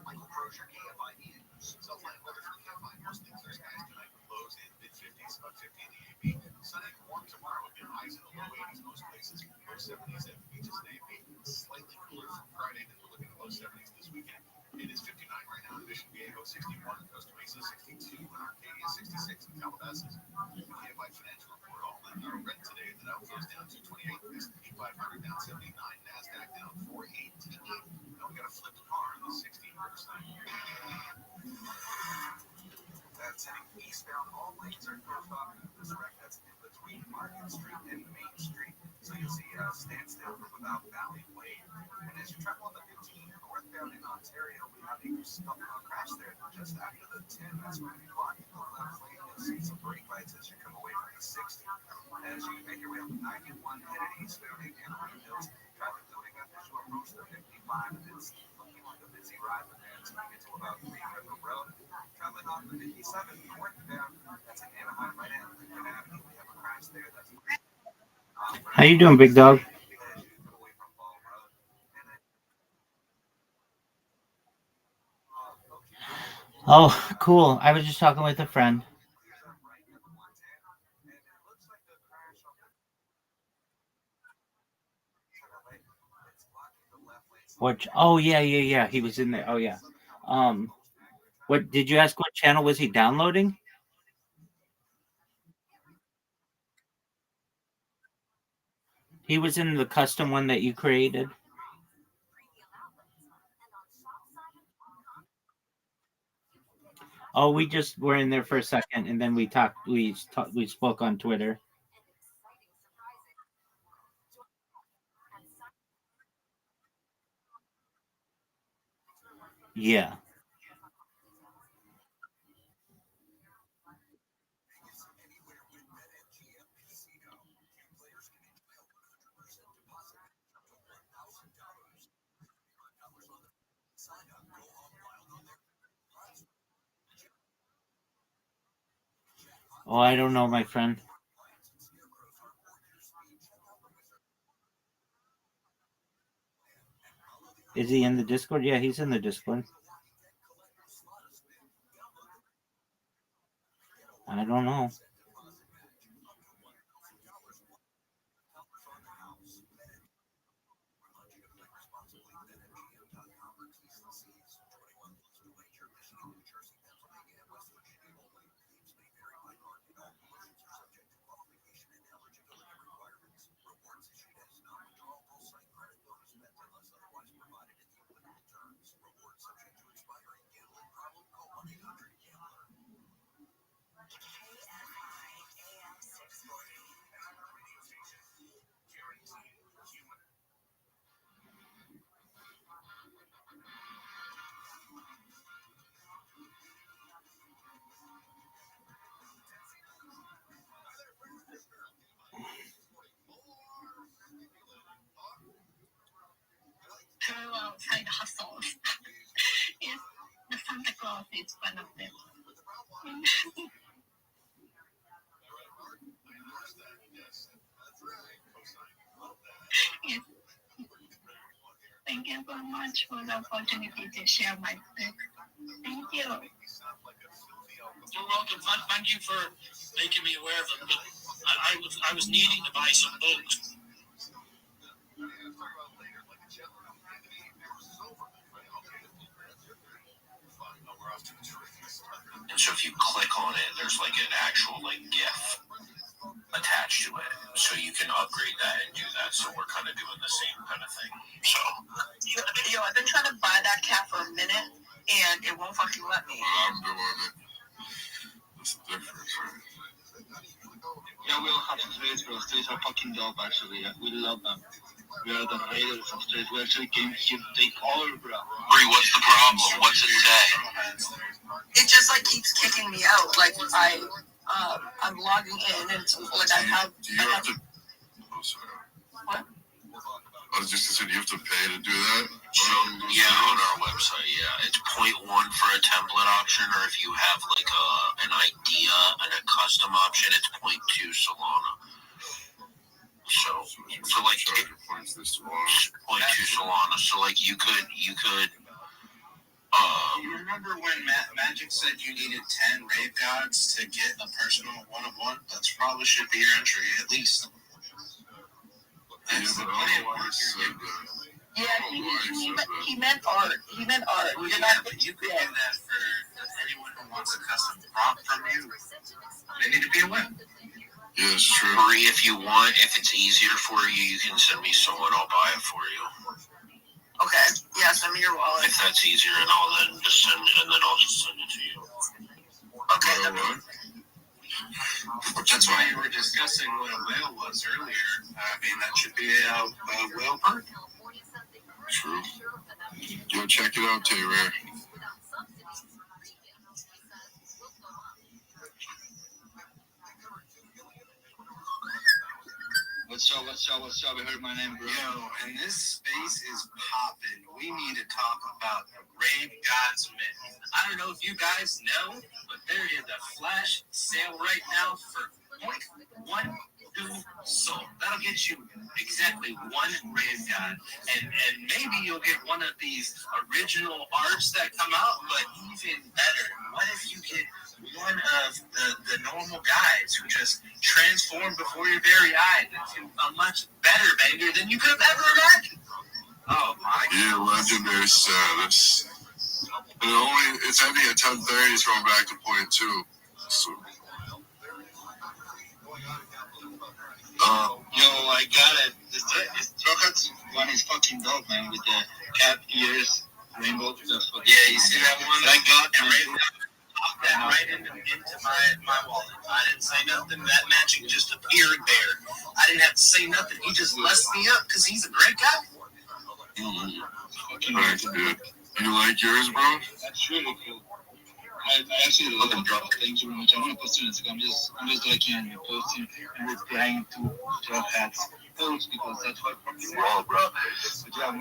S4: Michael Crozier, KFI News.
S2: Southland weather for KFI. Mostly clear skies tonight with lows in mid-50s, about 50 in the AP. Sunny and warm tomorrow again, highs in the low 80s most places. Low 70s at the beaches in AP. Slightly cooler for Friday, then we're looking at low 70s this weekend. It is 59 right now in Mission Viejo, 61 in Costa Mesa, 62 in Arcadia, 66 in Calabasas. The KFI Financial Report, all in our red today. The Dow goes down 228, S&P 500 down 79, NASDAQ down 418. Now we got a flipped car in the 16 Riverside.
S4: That's heading eastbound. All lanes are closed off in this wreck that's in between Market Street and Main Street. So you'll see a standstill from about Valley Way. And as you travel on the 15 northbound in Ontario, we have a crash there just after the 10. That's going to be blocking the left lane. You'll see some brake lights as you come away from the 60. As you make your way up 91 headed eastbound in Anaheim Hills, traffic building up as you approach the 55. And it's looking like a busy ride with that until you get to about Green River Road. Traveling on the 57 northbound, that's in Anaheim right at Lincoln Avenue. We have a crash there. That's
S3: How you doing, big dog? Oh, cool. I was just talking with a friend. What? Oh, yeah. He was in there. Oh, yeah. What did you ask? What channel was he downloading? He was in the custom one that you created. Oh, we just were in there for a second, and then we talked. We spoke on Twitter. Yeah. Oh, I don't know, my friend. Is he in the Discord? Yeah, he's in the Discord. I don't know.
S6: parallel side hustles. Yes, the Santa Claus is one of them. Yes. Thank you so much for the opportunity to share my book. Thank you.
S7: You're welcome. Thank you for making me aware of it. But I was needing to buy some books. And so if you click on it, there's like an actual like GIF attached to it, so you can upgrade that and do that. So we're kind of doing the same kind of thing. So
S6: I've been trying to buy that cat for a minute, and it won't fucking let me.
S8: I'm doing it. It's different, right?
S9: Yeah, we all have strays, bro. Strays are fucking dope, actually. Yeah, we love them. We are the raiders of strays. We actually came here to take over, bro.
S7: Bree, what's the problem? What's it say?
S6: It just like keeps kicking me out. Like I'm logging in, and it's like I have.
S8: Do you have to? Oh, sorry.
S6: What?
S8: I was just gonna say, do you have to pay to do that?
S7: So yeah, on our website, yeah, it's 0.1 for a template option, or if you have like an idea and a custom option, it's 0.2 Solana. So like
S8: charge your points this Solana.
S7: 0.2 Solana. So like you could.
S9: You remember when Magic said you needed 10 rave gods to get a personal one-on-one? That probably should be your entry, at least.
S8: Yeah, but otherwise said that.
S6: Yeah, he meant art. He meant art.
S9: Well, yeah, but you could do that for anyone who wants a custom prompt from you. They need to be a win.
S8: Yeah, it's true.
S7: Bree, if you want, if it's easier for you, you can send me someone. I'll buy it for you.
S6: Okay. Yeah, send me your wallet.
S7: If that's easier, and I'll then just send it to you.
S6: Okay.
S9: That's why you were discussing what a whale was earlier. I mean, that should be a whale perk.
S8: True. Yo, check it out, Tay-Rare.
S9: What's up? I heard my name, bro. Yo, and this space is popping. We need to talk about the Rave Gods Mint. I don't know if you guys know, but there is a flash sale right now for 0.12 soul. That'll get you exactly one Rave God. And maybe you'll get one of these original arts that come out, but even better, what if you get one of the normal guys who just transform before your very eyes into a much better banger than you could have ever imagined? Oh my God.
S8: Yeah, legendary status. And it's ending at 10:30, it's going back to 0.2. So.
S9: Yo, I got it. This Rockets one is fucking dope, man, with the cat ears, rainbow. Yeah, you see that one? I got and rainbow.
S7: and right into my wallet. I didn't say nothing. That magic just appeared there. I didn't have to say nothing. He just blessed me up because he's a great guy.
S8: Nice, dude. You like yours, bro?
S9: That's really cool. I actually love and drop. Thank you very much. I want to post it on Instagram. I'm just liking posting and replying to drop hats. Those because that's what
S7: Well, bro.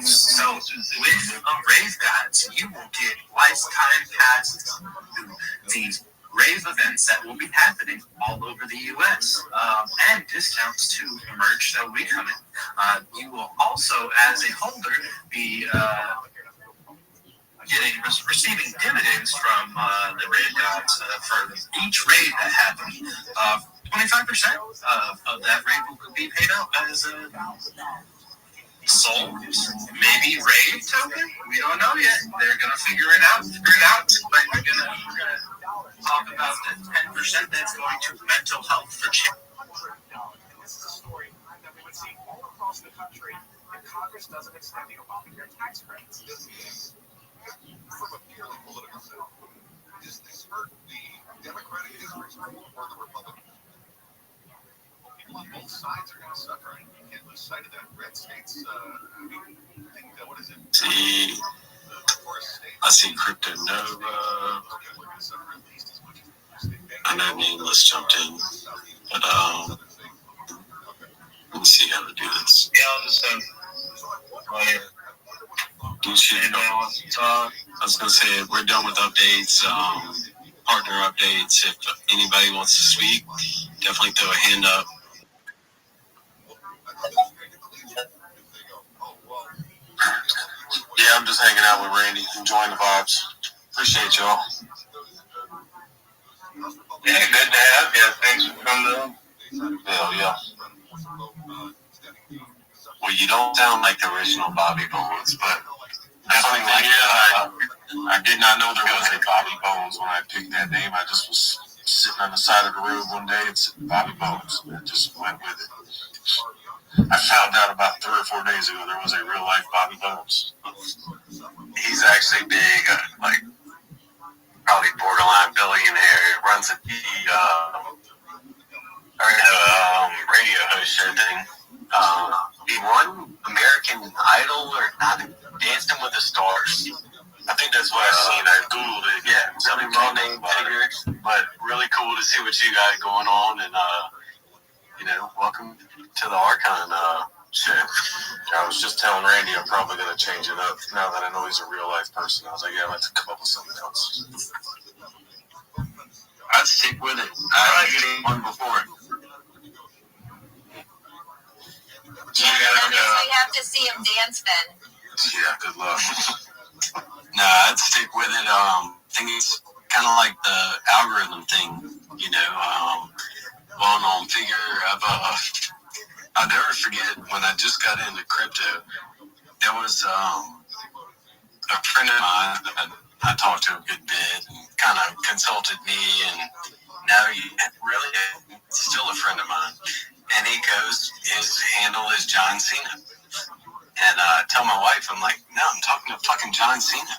S7: So with a rave pads, you will get lifetime passes to these rave events that will be happening all over the U.S. And discounts to merch that will be coming. You will also, as a holder, be receiving dividends from the raid gods for each raid that happens. 25% of that raid will be paid out as souls, maybe raid token. We don't know yet. They're gonna figure it out. But we're gonna talk about the 10% that's going to mental health for children.
S1: This is a story that we would see all across the country if Congress doesn't extend the Obamacare tax credits.
S5: From a purely political standpoint, does this hurt the Democratic districts or the Republican? People on both sides are going to suffer, and you can't lose sight of that. Red states, what is it?
S10: See, I see Crypto Nova. I know Nameless jumped in, but let me see how to do this.
S7: Yeah, I'll just
S10: I was gonna say we're done with updates, partner updates. If anybody wants to speak, definitely throw a hand up. Yeah, I'm just hanging out with Randy, enjoying the vibes. Appreciate y'all.
S7: Yeah, good to have you. Thanks for coming on.
S10: Hell yeah. Well, you don't sound like the original Bobby Bones, but definitely like I did not know there was a Bobby Bones when I picked that name. I just was sitting on the side of the road one day and said Bobby Bones. And I just went with it. I found out about 3 or 4 days ago there was a real life Bobby Bones. He's actually big, like probably borderline billionaire. Runs a radio host show thing. He won American Idol or not, Dancing with the Stars. I think that's what I've seen. I Googled it. Yeah, something wrong name figure. But really cool to see what you got going on. And, welcome to the Archon show. I was just telling Randy I'm probably going to change it up now that I know he's a real life person. I was like, yeah, let's come up with something else. I'd stick with it. I've seen one before.
S6: We have to see him dance then.
S10: Yeah, good luck. Nah, I'd stick with it. I think it's kind of like the algorithm thing, well-known figure. I'll never forget when I just got into crypto, there was a friend of mine that I talked to a good bit and kind of consulted me, and now he really still a friend of mine. And he goes, his handle is John Cena. And I tell my wife, I'm like, no, I'm talking to fucking John Cena.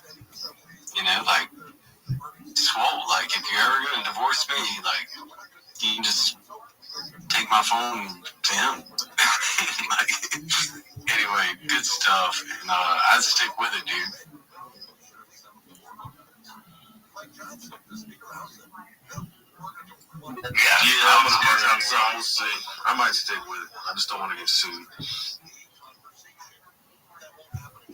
S10: Swole. Like, if you're ever going to divorce me, like, you can just take my phone to him. Anyway, good stuff. And I'd stick with it, dude. Yeah, I'm going to work out something. We'll see. I might stick with it. I just don't want to get sued.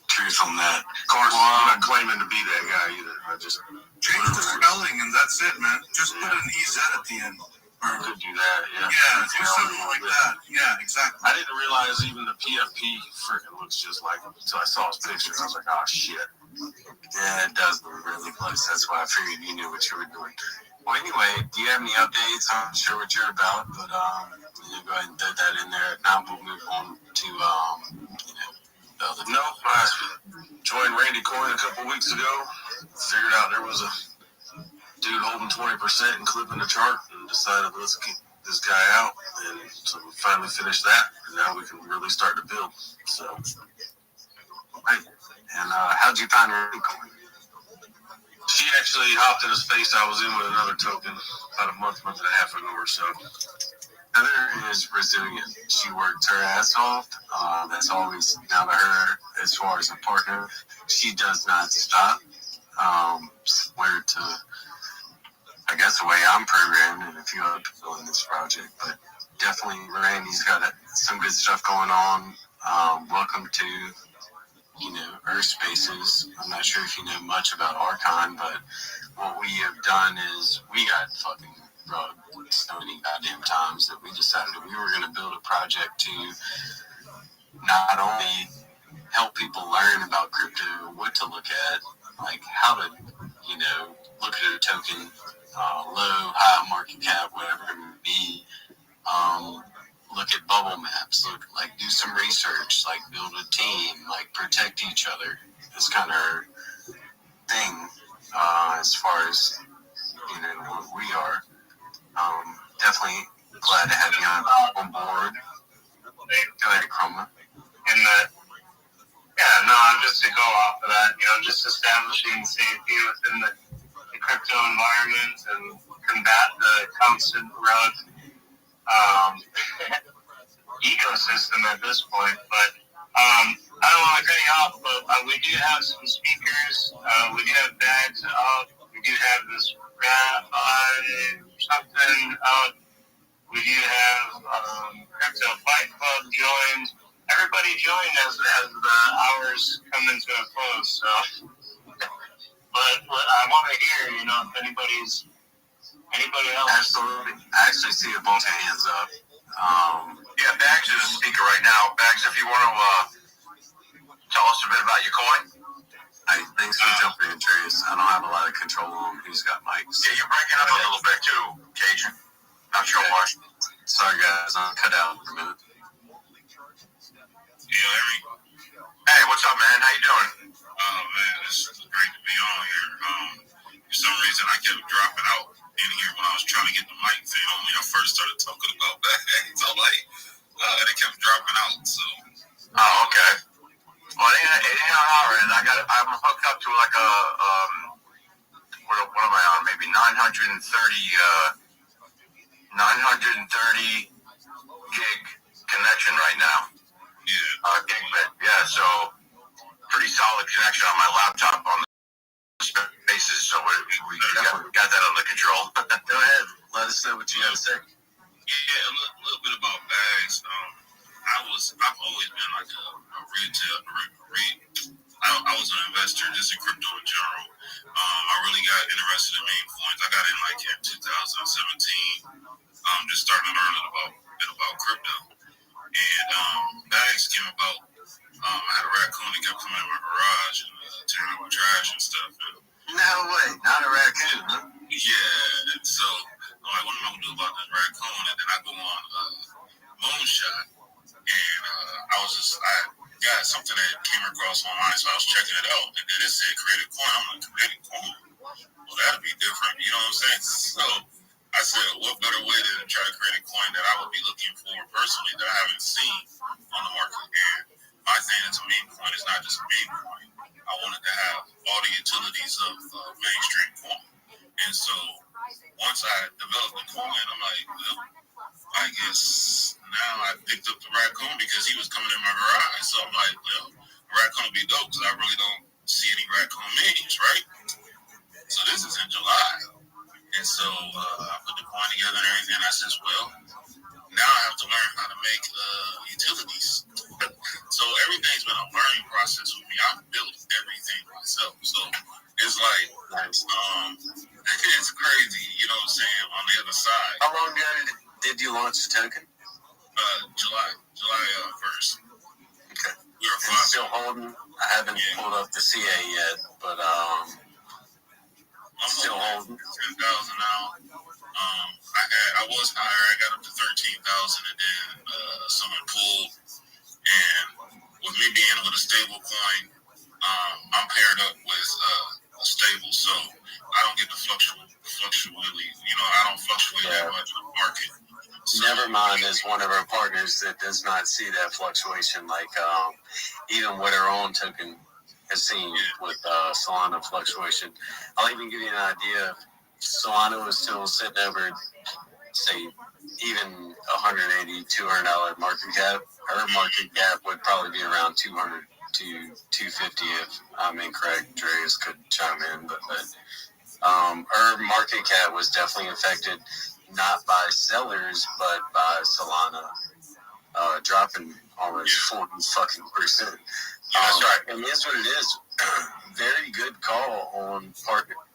S10: Truth on that. Of course, I'm not claiming to be that guy either. I just
S8: Change the spelling and that's it, man. Just put an EZ at the end.
S10: Or could do that, yeah.
S8: Yeah, do something like that. Yeah, exactly.
S10: I didn't realize even the PFP freaking looks just like him until I saw his picture. I was like, oh shit. Yeah, it does look really close. That's why I figured you knew what you were doing. Well, anyway, do you have any updates? I'm not sure what you're about, but you go ahead and throw that in there. Now we'll move on to the other.
S8: No, I joined Randy Coin a couple weeks ago. Figured out there was a dude holding 20% and clipping the chart, and decided let's keep this guy out. And so we finally finished that, and now we can really start to build. So,
S10: right. And how'd you find Randy Coin?
S8: she actually hopped in a space I was in with another token about a month and a half ago or so. Heather is resilient. She worked her ass off. That's always down to her as far as a partner. She does not stop. Similar to, I guess, the way I'm programmed and a few other people in this project. But definitely, Randy's got some good stuff going on. Welcome to, Earth Spaces. I'm not sure if you know much about Archon, but what we have done is we got fucking rugged so many goddamn times that we decided we were going to build a project to not only help people learn about crypto, what to look at, like how to, look at a token, low, high market cap, whatever it may be. Look at bubble maps, do some research, build a team, protect each other. It's kind of our thing as far as, what we are. Definitely glad to have you on board. Go ahead, Chroma.
S11: Just to go off of that, just establishing safety within the crypto environment and combat the constant rogue ecosystem at this point. But I don't want to cut you off, but we do have some speakers. We do have bags up. We do have this Rabbi something up. We do have Crypto Fight Club joined. Everybody join as the hours come into a close. So, but I want to hear, if anybody else.
S8: Absolutely. I actually see a bunch of hands up.
S10: Bags is a speaker right now. Bags, if you want to tell us a bit about your coin.
S8: Hey, thanks for jumping in, Trace. I don't have a lot of control on who's got mics.
S10: Yeah, you're breaking up a little bit too, Cajun. Not sure why.
S8: Sorry, guys. I'll cut out for a minute.
S10: Hey, what's up, man? How you doing?
S12: Oh, man, it's great to be on here. For some reason, I kept dropping out in here when I was trying to get the mic thing on when I first started talking about bags. I'm like, it kept dropping out, so.
S10: Oh, okay. Well, it ain't on our end. I'm hooked up to what am I on? Maybe 930 gig connection right now.
S12: Yeah.
S10: Gigabit. Yeah, so pretty solid connection on my laptop on the spaces, so we got that under control.
S8: Go ahead. Let us know what you got to say.
S12: Yeah, a little bit about bags. I've always been like a retail. I was an investor just in crypto in general. I really got interested in meme coins. I got in in 2017. Just starting to learn a bit about crypto. And bags came about. I had a raccoon that kept coming in my garage and tearing up trash and stuff.
S8: No way, not a raccoon, huh?
S12: Yeah, and so I'm like, what am I gonna do about this raccoon? And then I go on Moonshot, and I got something that came across my mind, so I was checking it out, and then it said create a coin. I'm like, create a coin? Well, that'd be different, you know what I'm saying? So I said, what better way than to try to create a coin that I would be looking for personally that I haven't seen on the market? And my thing is a meme coin is not just a meme coin. I wanted to have all the utilities of mainstream coin. And so once I developed the coin, I'm like, well, I guess now I picked up the raccoon because he was coming in my garage. So I'm like, well, the raccoon would be dope because I really don't see any raccoon memes, right? So this is in July. And so I put the coin together and everything. I says, well, now I have to learn how to make utilities. So everything's been a learning process with me. I've built everything myself. So it's like, it's crazy, you know what I'm saying, on the other side.
S8: How long ago did you launch the token?
S12: July 1st.
S8: Okay.
S12: We were
S8: still holding? I haven't pulled up the CA yet, but
S12: I'm
S8: still holding.
S12: 10,000 now. I was higher. I got up to 13,000, and then someone pulled. And with me being with a stable coin, I'm paired up with a stable, so I don't get the fluctuate. I don't fluctuate that much in the market. So,
S8: Nevermind is one of our partners that does not see that fluctuation, even with our own token.
S10: has seen with Solana fluctuation. I'll even give you an idea. If Solana was still sitting over, say, even $180, $200 market cap, her market cap would probably be around 200 to 250 if I'm incorrect. Dreas could chime in, but her market cap was definitely affected not by sellers, but by Solana dropping almost 40 fucking %. That's right. And that's what it is. Very good call on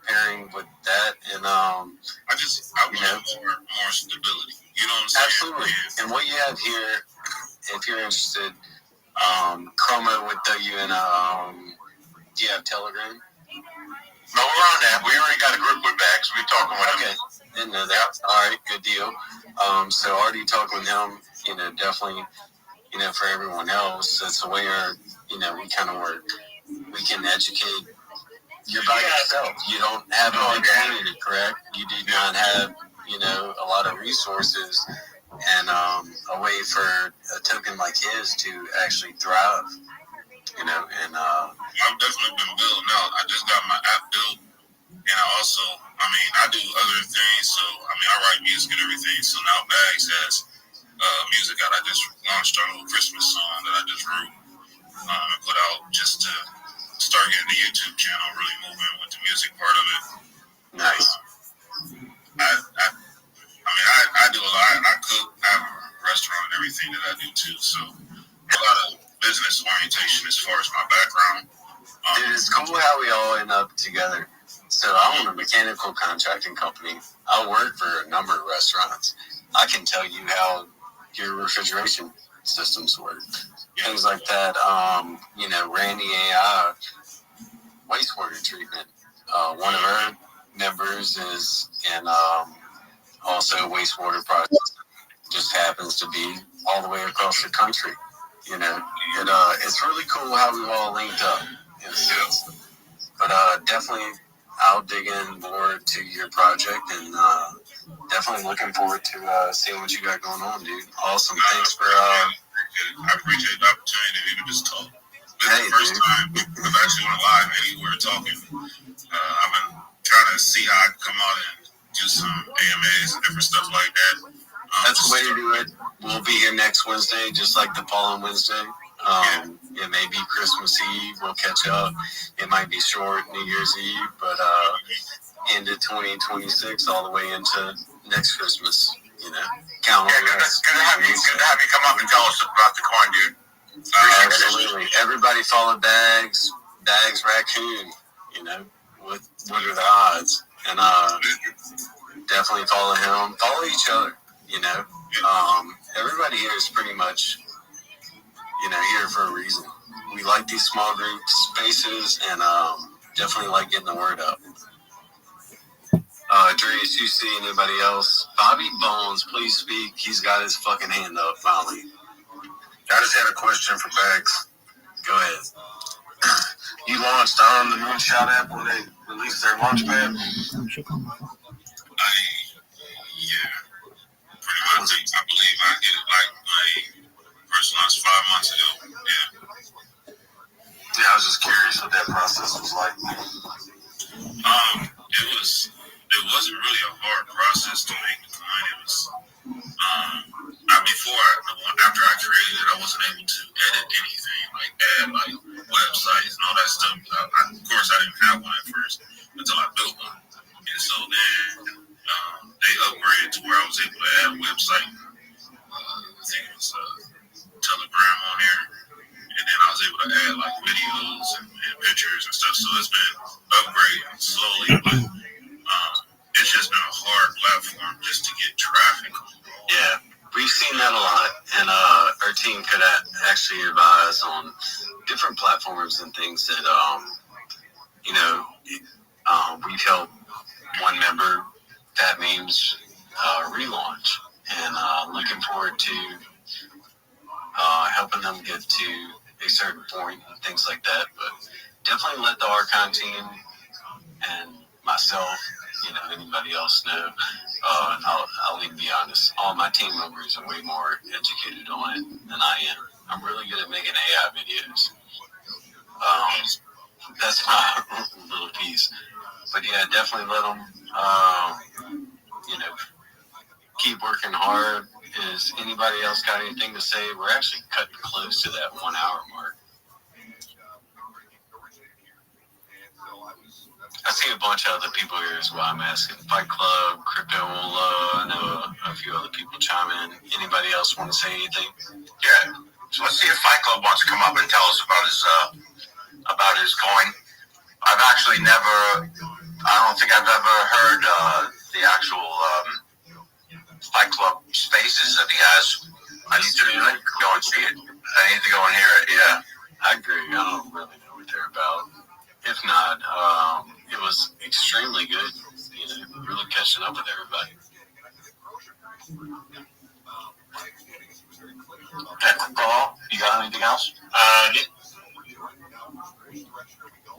S10: pairing with that, and
S12: I want more stability. You know what I'm saying?
S10: Absolutely. And what you have here, if you're interested, Chroma would throw you in a. Do you have Telegram?
S12: No, we're on that. We already got a group with Bags. We talking with him.
S10: Okay, didn't know that. All right, good deal. So already talking with him, definitely, for everyone else, it's a way we kind of work. We can educate. You're by yourself. You don't have a big community, correct? You do not have, a lot of resources and a way for a token like his to actually thrive, and
S12: I've definitely been building out. I just got my app built, and I do other things. So, I write music and everything. So now Bags has music out. I just launched our little Christmas song that I just wrote and put out just to start getting the YouTube channel really moving with the music part of it.
S10: Nice.
S12: I do a lot. I cook. I have a restaurant and everything that I do too. So a lot of business orientation as far as my background.
S10: It's cool how we all end up together. So I own a mechanical contracting company. I work for a number of restaurants. I can tell you how your refrigeration systems work. Things like that. Randy AI, wastewater treatment. One of our members is in also wastewater processing. Just happens to be all the way across the country. It's really cool how we've all linked up. But definitely, I'll dig in more to your project and definitely looking forward to seeing what you got going on, dude. Awesome. Thanks for.
S12: I appreciate the opportunity to even just talk. This is the first time I've actually went live anywhere talking. I've been trying to see how I can come out and do some AMAs and different stuff like that.
S10: That's the way to do it. We'll be here next Wednesday, just like the following Wednesday. It may be Christmas Eve. We'll catch up. It might be short New Year's Eve, but into 2026, all the way into next Christmas. Count on us.
S12: Good to have you come up and tell us about the coin, dude.
S10: Absolutely. Everybody follow Bags Raccoon. What are the odds? And definitely follow him. Follow each other. Everybody here is pretty much, here for a reason. We like these small group spaces and definitely like getting the word out. Dreas, you see anybody else? Bobby Bones, please speak. He's got his fucking hand up finally.
S8: I just had a question for Bags.
S10: Go ahead.
S8: You launched on the Moonshot app when they released their launch pad?
S12: Pretty much. I believe I did it like my first launch 5 months ago.
S8: Yeah, I was just curious what that process was like.
S12: It wasn't really a hard process to make the coin. It was after I created it, I wasn't able to edit anything, like add like websites and all that stuff. Of course, I didn't have one at first until I built one, and so then they upgraded to where I was able to add a website. I think it was Telegram on here, and then I was able to add like videos and pictures and stuff. So it's been upgrading slowly, but it's just been a hard platform just to get traffic.
S10: Yeah, we've seen that a lot, and our team could actually advise on different platforms and things that we've helped one member, Pat Memes, relaunch, and looking forward to helping them get to a certain point and things like that. But definitely let the Archon team and myself, anybody else know. And I'll even be honest, all my team members are way more educated on it than I am. I'm really good at making AI videos. That's my little piece. But yeah, definitely let them, keep working hard. Is anybody else got anything to say? We're actually cutting close to that 1 hour mark. I see a bunch of other people here as well. I'm asking Fight Club, Crypto Ola. I know a few other people chime in. Anybody else want to say anything?
S7: Yeah. So let's see if Fight Club wants to come up and tell us about his coin. I've actually never. I don't think I've ever heard the actual Fight Club spaces that he has. I need to go and see it. I need to go and hear it. Yeah.
S10: I agree. I don't really know what they're about. If not, it was extremely good. Really catching up with everybody.
S7: Paul, you got anything else?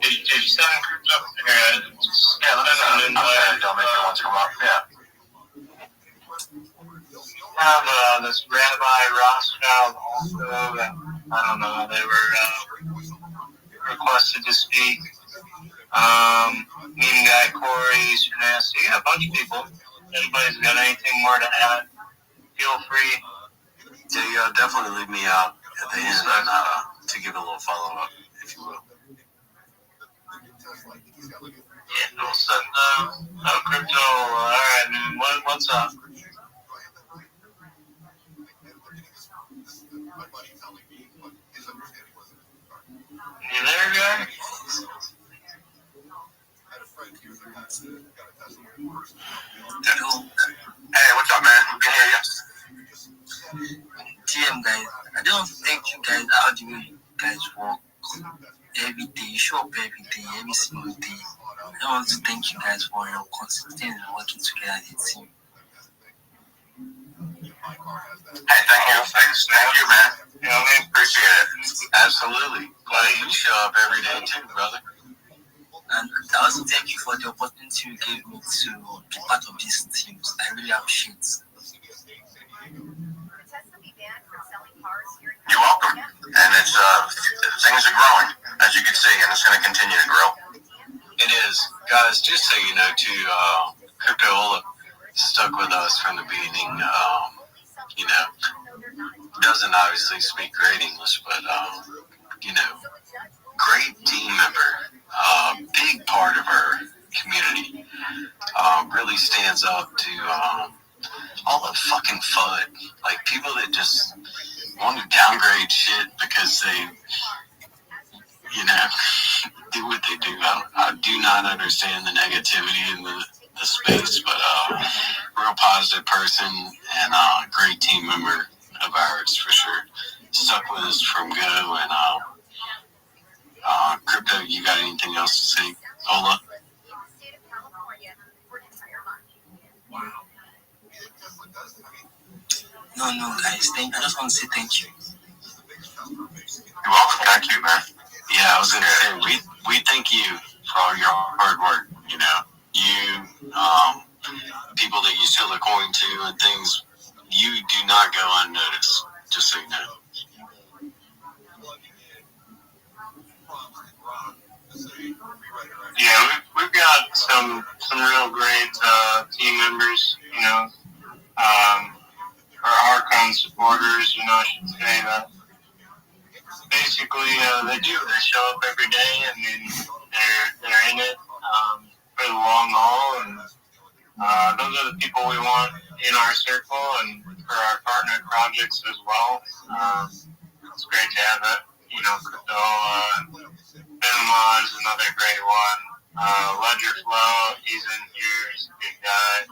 S11: Did you send crypto?
S7: Yeah, let me don't make it want to come up. Yeah.
S11: Have this Rabbi Rothschild also. I don't know. They were requested to speak. Mean Guy Corey, Nasty. Yeah, a bunch of people. If anybody's got anything more to add, feel free.
S10: Yeah, definitely leave me out at the end to give a little follow up, if you will.
S11: Yeah, we'll send crypto. All right, man. What's up? You there, guy?
S7: Hey, what's up, man? We can hear you.
S6: TM guys, I don't thank you guys how do you guys work every day, you show up every day, every single day. I want to thank you guys for your consistency working together as a team.
S7: Hey, thank you. Thank you, man.
S11: Yeah, we
S7: appreciate it.
S10: Absolutely. Glad you show up every day too, brother.
S6: And I also thank you for the opportunity you gave me to be part of this team. I really appreciate it.
S7: You're welcome. And it's things are growing, as you can see, and it's going to continue to grow.
S10: It is. Guys, just so you know, too, Crypto Ola stuck with us from the beginning. Doesn't obviously speak great English, but, great team member. Big part of our community. Really stands up to all the fucking FUD. Like, people that just want to downgrade shit because they, do what they do. I do not understand the negativity in the space, but real positive person and a great team member of ours for sure. Stuck with us from go. And Crypto, you got anything else to say, Ola?
S6: No, guys. I just want to say thank you.
S7: You're welcome. Thank you, man.
S10: Yeah, I was going to say, we thank you for all your hard work. You, people that you sell the coin to and things, you do not go unnoticed, just so you know.
S11: Yeah, we've got some real great team members, or Archon supporters, I should say that. Basically, they show up every day. I mean, they're in it for the long haul, and those are the people we want in our circle and for our partner projects as well. It's great to have that. Crypto, Benema is another great one. Ledger Flow, he's in here. He's a good guy.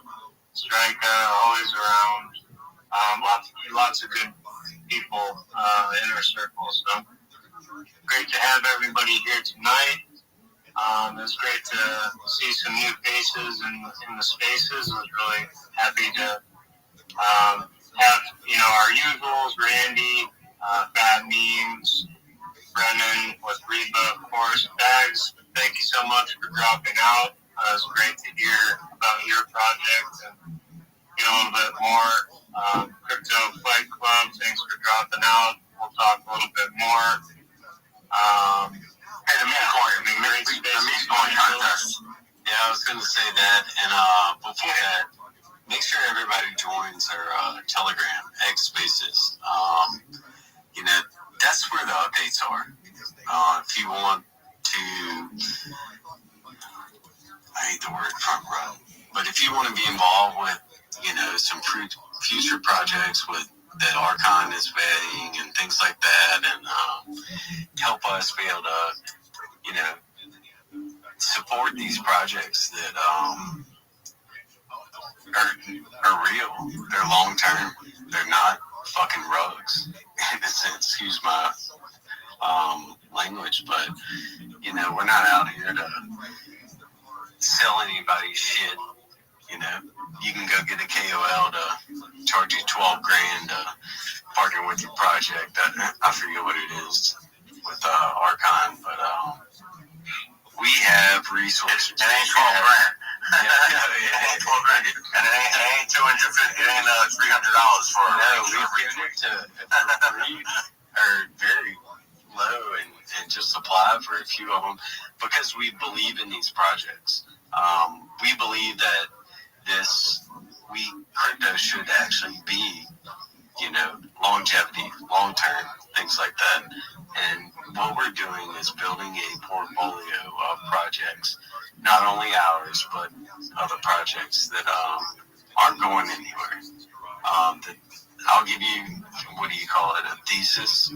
S11: Striker, always around. Lots of good people in our circle. So great to have everybody here tonight. It's great to see some new faces in the spaces. I was really happy to have our usuals, Randy, Fat Memes, Brennan with Reba, of course. Bags, thank you so much for dropping out. It was great to hear about your project and a little bit more. Crypto Fight Club, thanks for dropping out. We'll talk a little bit more.
S10: Hey, the meme coin contest. Yeah, I was going to say that. And before that, make sure everybody joins our Telegram, X Spaces. You know, that's where the updates are. If you want to, I hate the word front row, but if you want to be involved with, you know, some future projects with that Archon is vetting and things like that, and help us be able to, you know, support these projects that are real. They're long term. They're not fucking rugs. In a sense, excuse my language, but you know, we're not out here to sell anybody shit. You know, you can go get a KOL to charge you $12,000 to partner with your project. I forget what it is with Archon, but we have resources. It ain't $12,000. Yeah, it ain't $12,000, and it ain't $250. It ain't $300 for. No, we've given it to free or very low and just apply for a few of them because we believe in these projects. We believe that crypto should actually be, you know, longevity, long term, things like that. And what we're doing is building a portfolio of projects, not only ours, but other projects that aren't going anywhere. I'll give you, what do you call it, a thesis.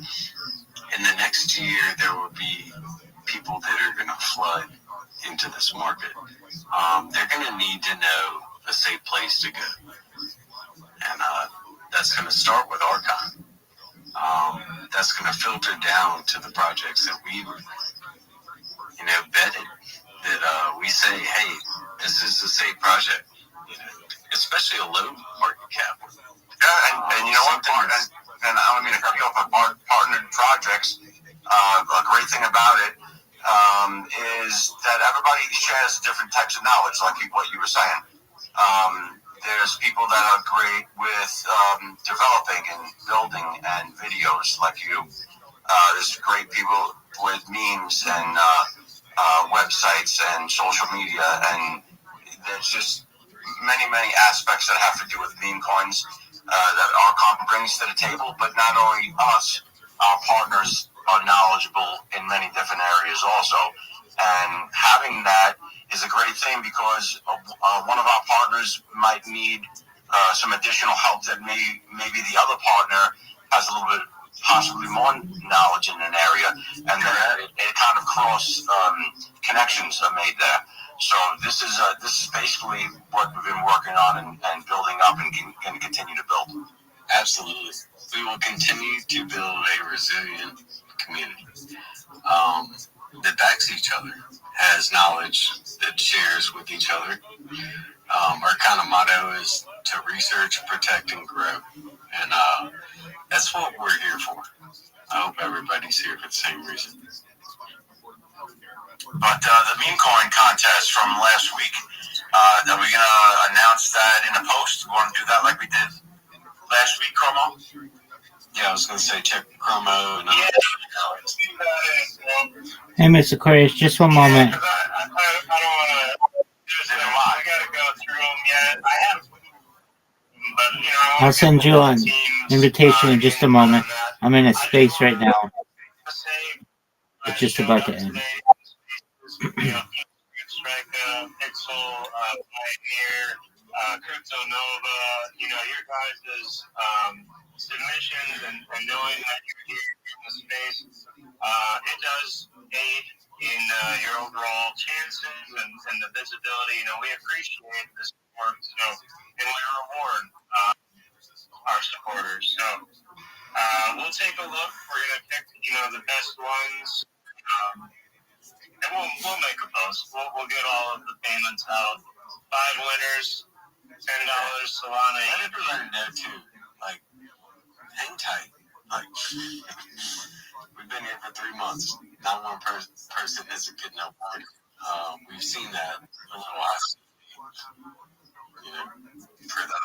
S10: In the next year, there will be people that are going to flood into this market. They're going to need to know a safe place to go. And that's going to start with Archon. That's going to filter down to the projects that we, you know, vetted. That we say, hey, this is a safe project. You know, especially a low market cap. Yeah, and you know what? And I don't mean to cut you off, but partnered projects. A great thing about it is that everybody shares different types of knowledge, like what you were saying. There's people that are great with developing and building and videos, like you. There's great people with memes and websites and social media, and there's just many aspects that have to do with meme coins that Archon brings to the table. But not only us, our partners are knowledgeable in many different areas also, and having that is a great thing because one of our partners might need some additional help that maybe the other partner has a little bit possibly more knowledge in an area, and then it kind of cross connections are made there. So this is basically what we've been working on and building up and going to continue to build. Absolutely. We will continue to build a resilient community that backs each other, has knowledge that shares with each other. Our kind of motto is to research, protect, and grow. And that's what we're here for. I hope everybody's here for the same reason. But the meme coin contest from last week, are we going to announce that in a post? We want to do that like we did last week, Chromo? Yeah, I was going to say check Chromo. And,
S3: Hey, Mr. Aquarius, just one moment.
S11: I don't want to use it a lot. I got to go through them yet. I have, but, you know,
S3: I'll send you an invitation in just a moment. I'm in a space right now. It's just about to end.
S11: Strike Pixel, Pioneer, Crypto Nova, you know, your guys' submissions and knowing that you're here in the space, it does aid in your overall chances and the visibility. You know, we appreciate the support, so, and we reward our supporters. So we'll take a look. We're going to pick, you know, the best ones. And we'll make a post. We'll get all of the payments out. 5 winners, $10 Solana.
S10: Let everybody know too. Like, hang tight. Like, we've been here for 3 months. Not one person isn't getting up. We've seen that a little while. You know, for the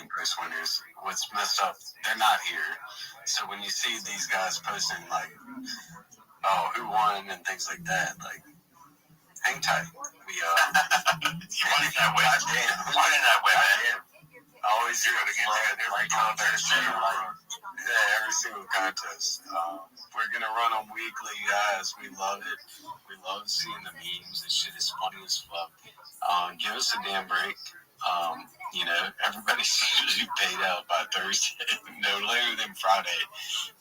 S10: Embrace winners, what's messed up? They're not here. So when you see these guys posting like oh, who won and things like that. Like, hang tight. We
S7: You want it that way. You want it that way, man.
S10: always here to get that every contest. Yeah, every single contest. We're gonna run them weekly, guys. We love it. We love seeing the memes. This shit is funny as fuck. Give us a damn break. Everybody should be paid out by Thursday. No later than Friday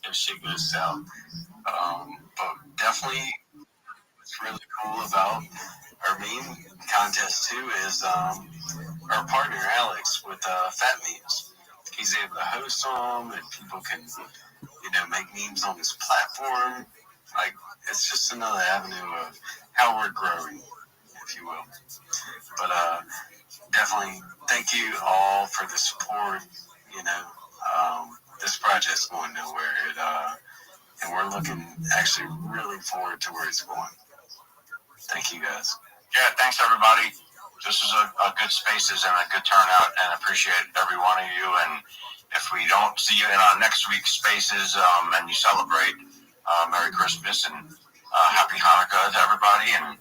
S10: if shit goes south. But definitely, what's really cool about our meme contest too is our partner Alex with Fat Memes. He's able to host them, and people can make memes on his platform. Like, it's just another avenue of how we're growing, if you will. But definitely thank you all for the support. This project's going nowhere, and we're looking actually really forward to where it's going. Thank you, guys.
S7: Yeah, thanks everybody. This is a good spaces and a good turnout, and appreciate every one of you. And if we don't see you in our next week's spaces, and you celebrate, Merry Christmas and Happy Hanukkah to everybody, and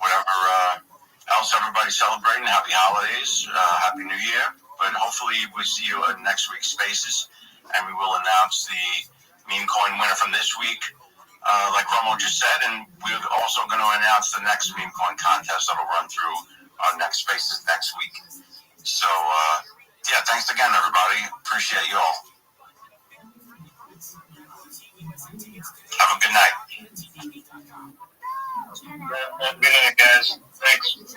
S7: whatever else everybody's celebrating. Happy holidays, Happy New Year. But hopefully we see you in next week's spaces, and we will announce the meme coin winner from this week. Like Romo just said, and we're also going to announce the next meme coin contest that'll run through our next spaces next week. So, yeah, thanks again, everybody. Appreciate you all. Have a good night.
S11: Good night, guys. Thanks.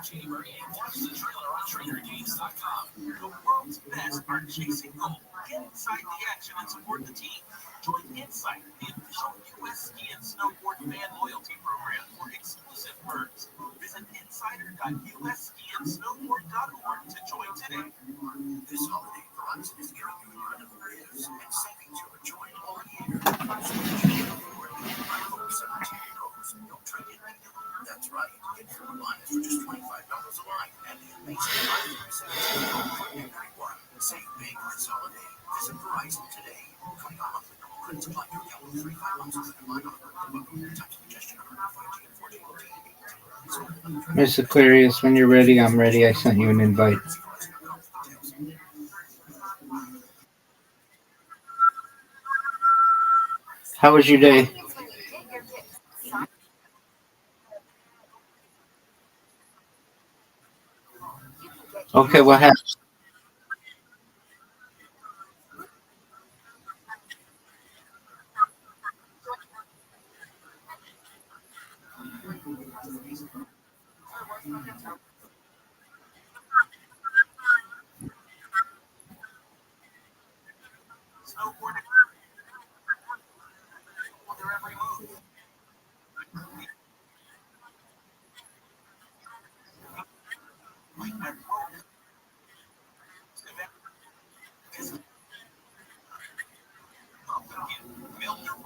S4: January and watch the trailer on TrainerGames.com. The world's best are chasing gold. Get inside the action and support the team. Join Insider, the official U.S. ski and snowboard fan loyalty program for exclusive perks. Visit insider.usskiandsnowboard.org to join today. This holiday, Verizon is giving you incredible gifts and savings you'll enjoy all year. Don't trade in anything. That's right. Get 4 lines for just $25 a line and the amazing 5% for everyone. Save big this holiday. Visit Verizon today. $20 monthly credits apply to account with 3 5 months of the line on the tax suggestion on 5G and 4G. Miss Aquarius, when you're ready, I'm ready. I sent you an invite. How was your day? Okay, what happened?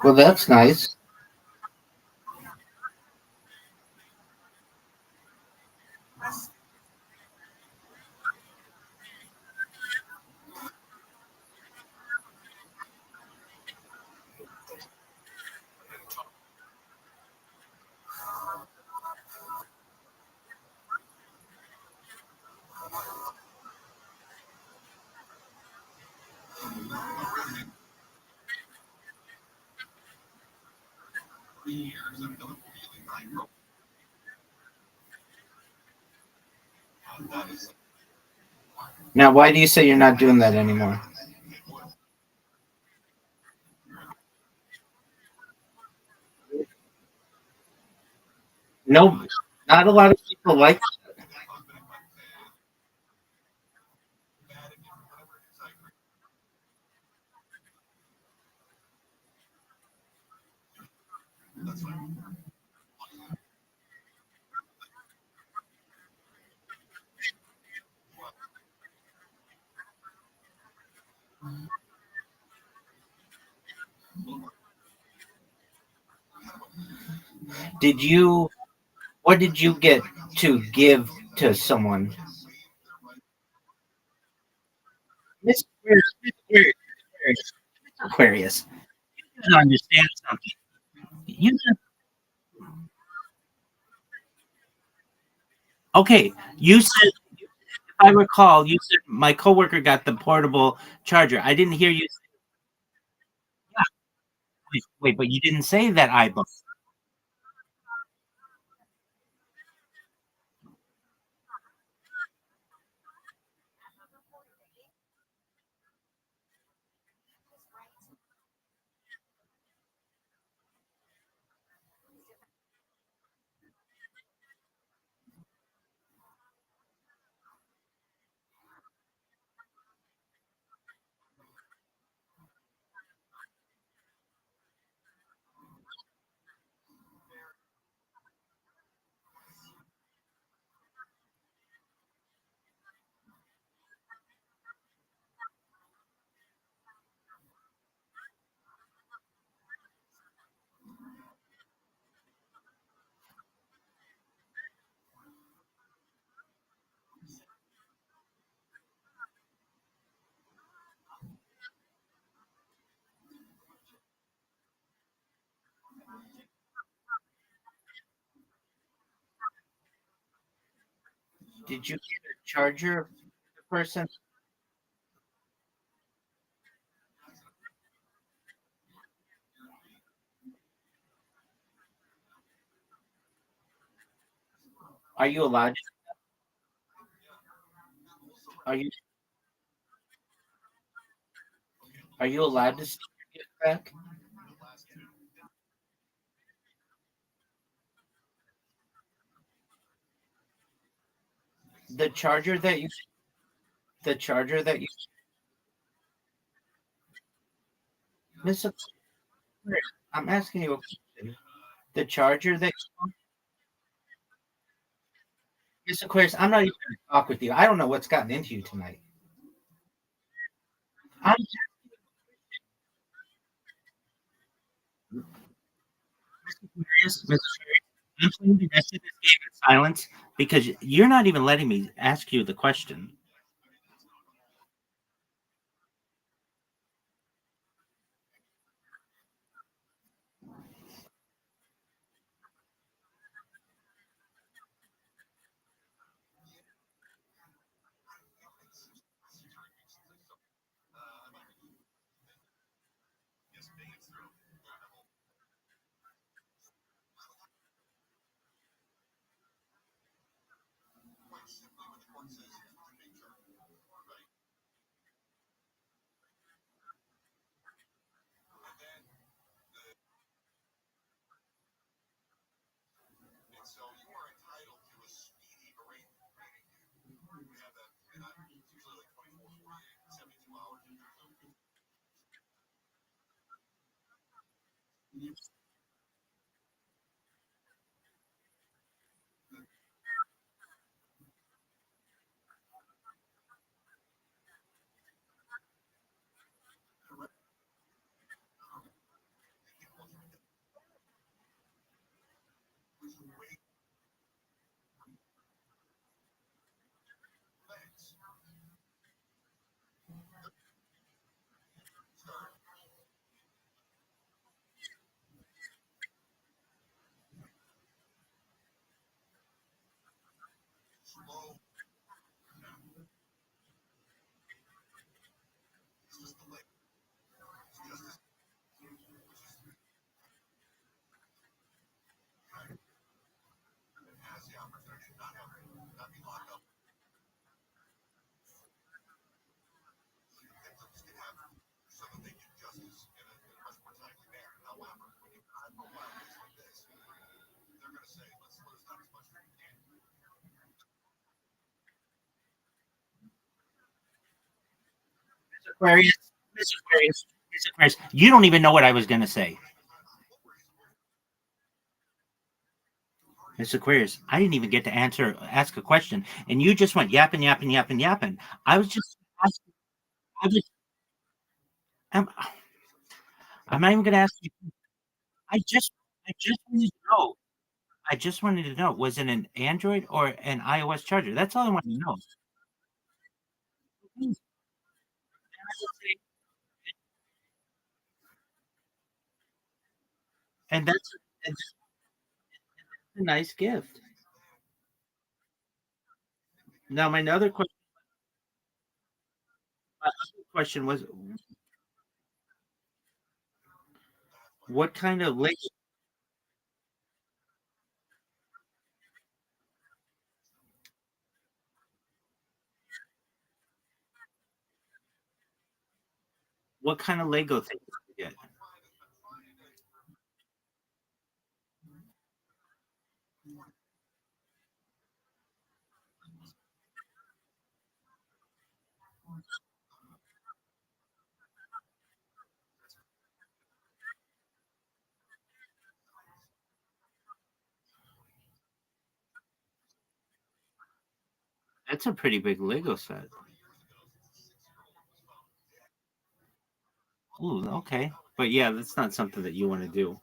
S4: Well, that's nice. Now, why do you say you're not doing that anymore? No, not a lot of people like.
S3: Did you? What did you get to give to someone? Miss Aquarius, Miss Aquarius, Miss Aquarius. You don't understand something. You okay? You said, if I recall, you said my coworker got the portable charger. I didn't hear you. Yeah, wait, but you didn't say that I bought. Did you get a charger, the person? Are you allowed? Are you are you allowed to steal your gift back? The charger that you the charger that you Miss Aquarius, I'm asking you a question. The charger that Miss Aquarius, I'm not even gonna talk with you. I don't know what's gotten into you tonight. I'm Aquarius, Miss Aquarius. I'm playing the rest of this game in silence because you're not even letting me ask you the question. Aquarius, Miss Aquarius, Miss Aquarius. You don't even know what I was gonna say. Miss Aquarius, I didn't even get to ask a question, and you just went yapping, yapping, yapping, yapping. I was just asking. I was, I'm, I'm not even gonna ask you. I just wanted to know. I just wanted to know, was it an Android or an iOS charger? That's all I wanted to know. And that's a nice gift. Now, my other question was, what kind of Lego thing did you get? That's a pretty big Lego set. Ooh, okay. But yeah, that's not something that you want to do.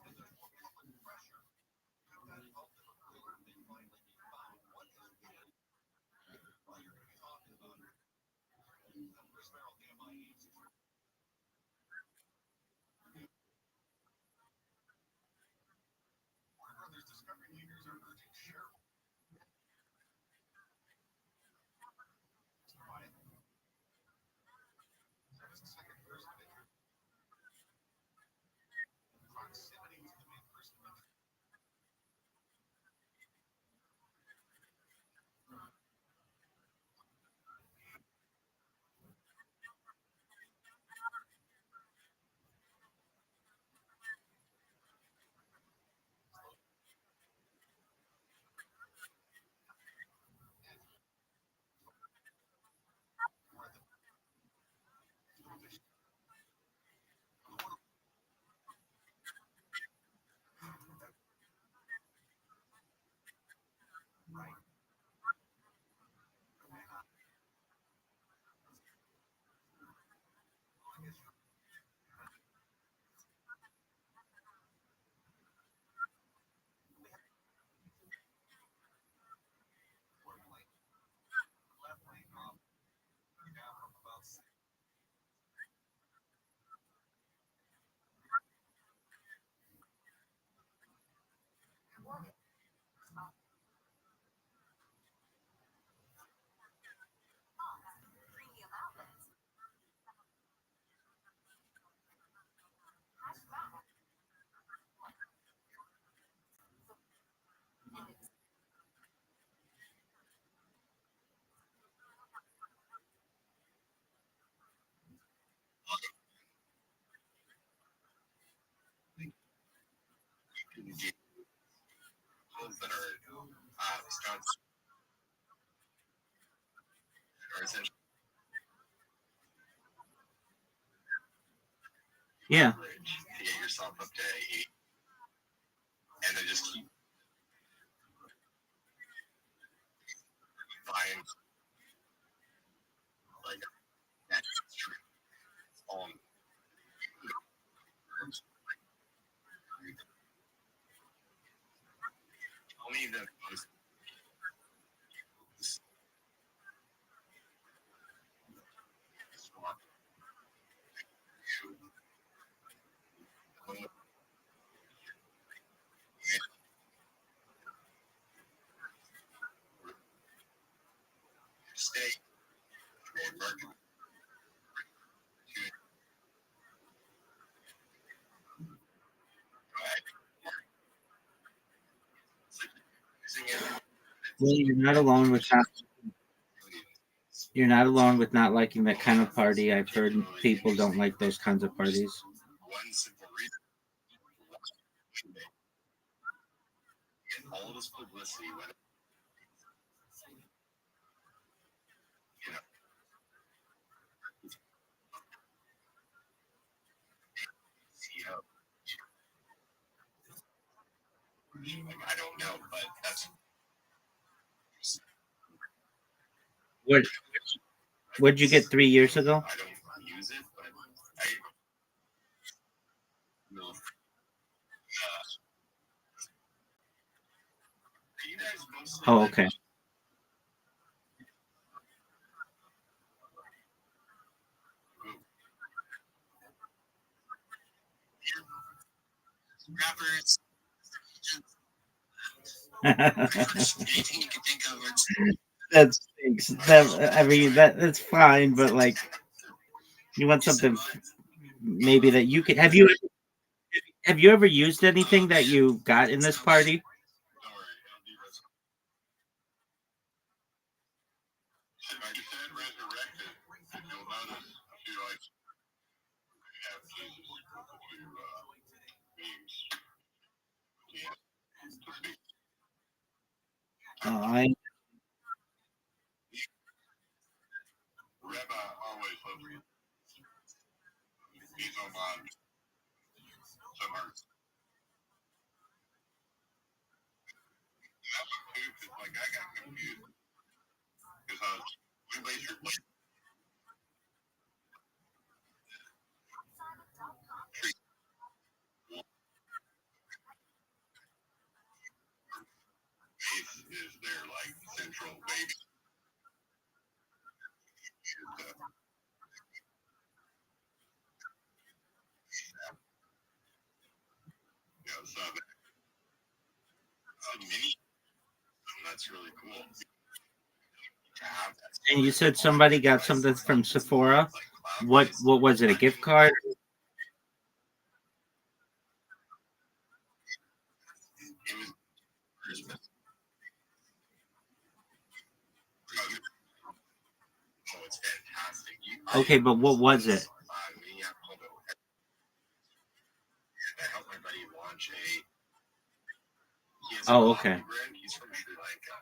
S3: Yeah. Well, you're not alone with not liking that kind of party. I've heard people don't like those kinds of parties. What What'd you get 3 years ago? Oh, okay.
S6: Rappers, anything you can think of.
S3: That stinks. That, I mean, that's fine, but like, you want something maybe that you could. Have you ever used anything that you got in this party? I
S12: Rabbi always loves me. He's on my summer. Like I got confused because we basically is their like central baby. So mini, that's really cool.
S3: and you said somebody got something from Sephora. What was it? A gift card?
S12: Oh, it's fantastic.
S3: Okay, but what was it?
S12: I helped my buddy launch
S3: Oh, okay.
S12: He's from Sri Lanka.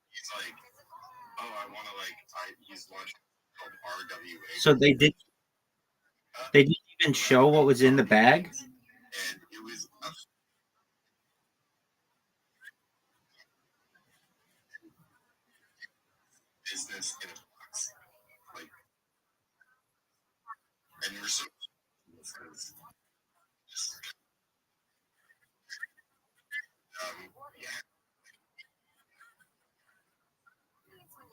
S12: He's like, oh, I want to he's launched called RWA.
S3: So they didn't even show what was in the bag?
S12: And it was a business in a box. Like, and you're so yeah.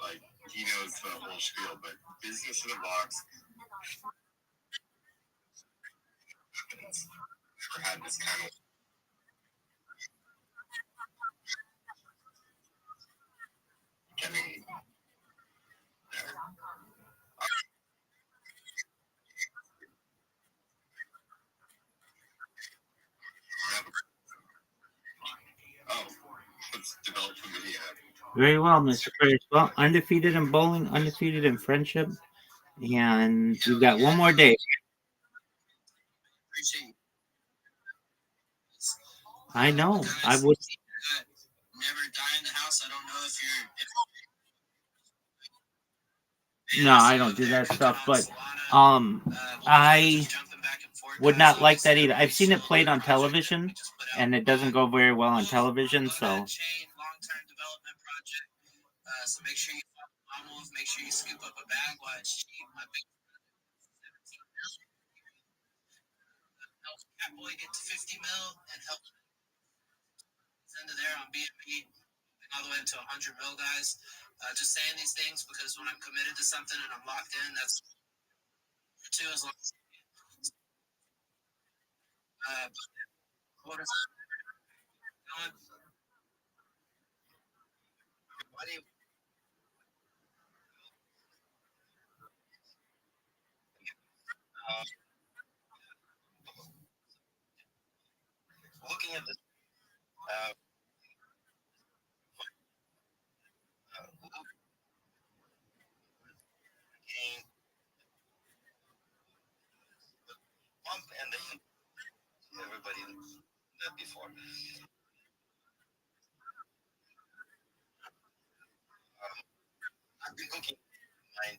S12: Like he knows the whole spiel, but business in a box. Never had this kind of getting there. Oh, let's develop a video.
S3: Very well, Mr. Curtis. Well, undefeated in bowling, undefeated in friendship, and you've got one more day. I know. I would.
S6: Never die in the house. I don't know if you're.
S3: No, I don't do that stuff. But I would not like that either. I've seen it played on television, and it doesn't go very well on television. So
S6: Long-term development project. So make sure you follow move. Make sure you scoop up a bag while it's cheap. My big help Catboy get to 50 mil and help send it there on BNB all the way up to 100 mil, guys. Just saying these things because when I'm committed to something and I'm locked in, that's two as long as what is going? Why do you looking at this game pump and the everybody that before. I've been looking at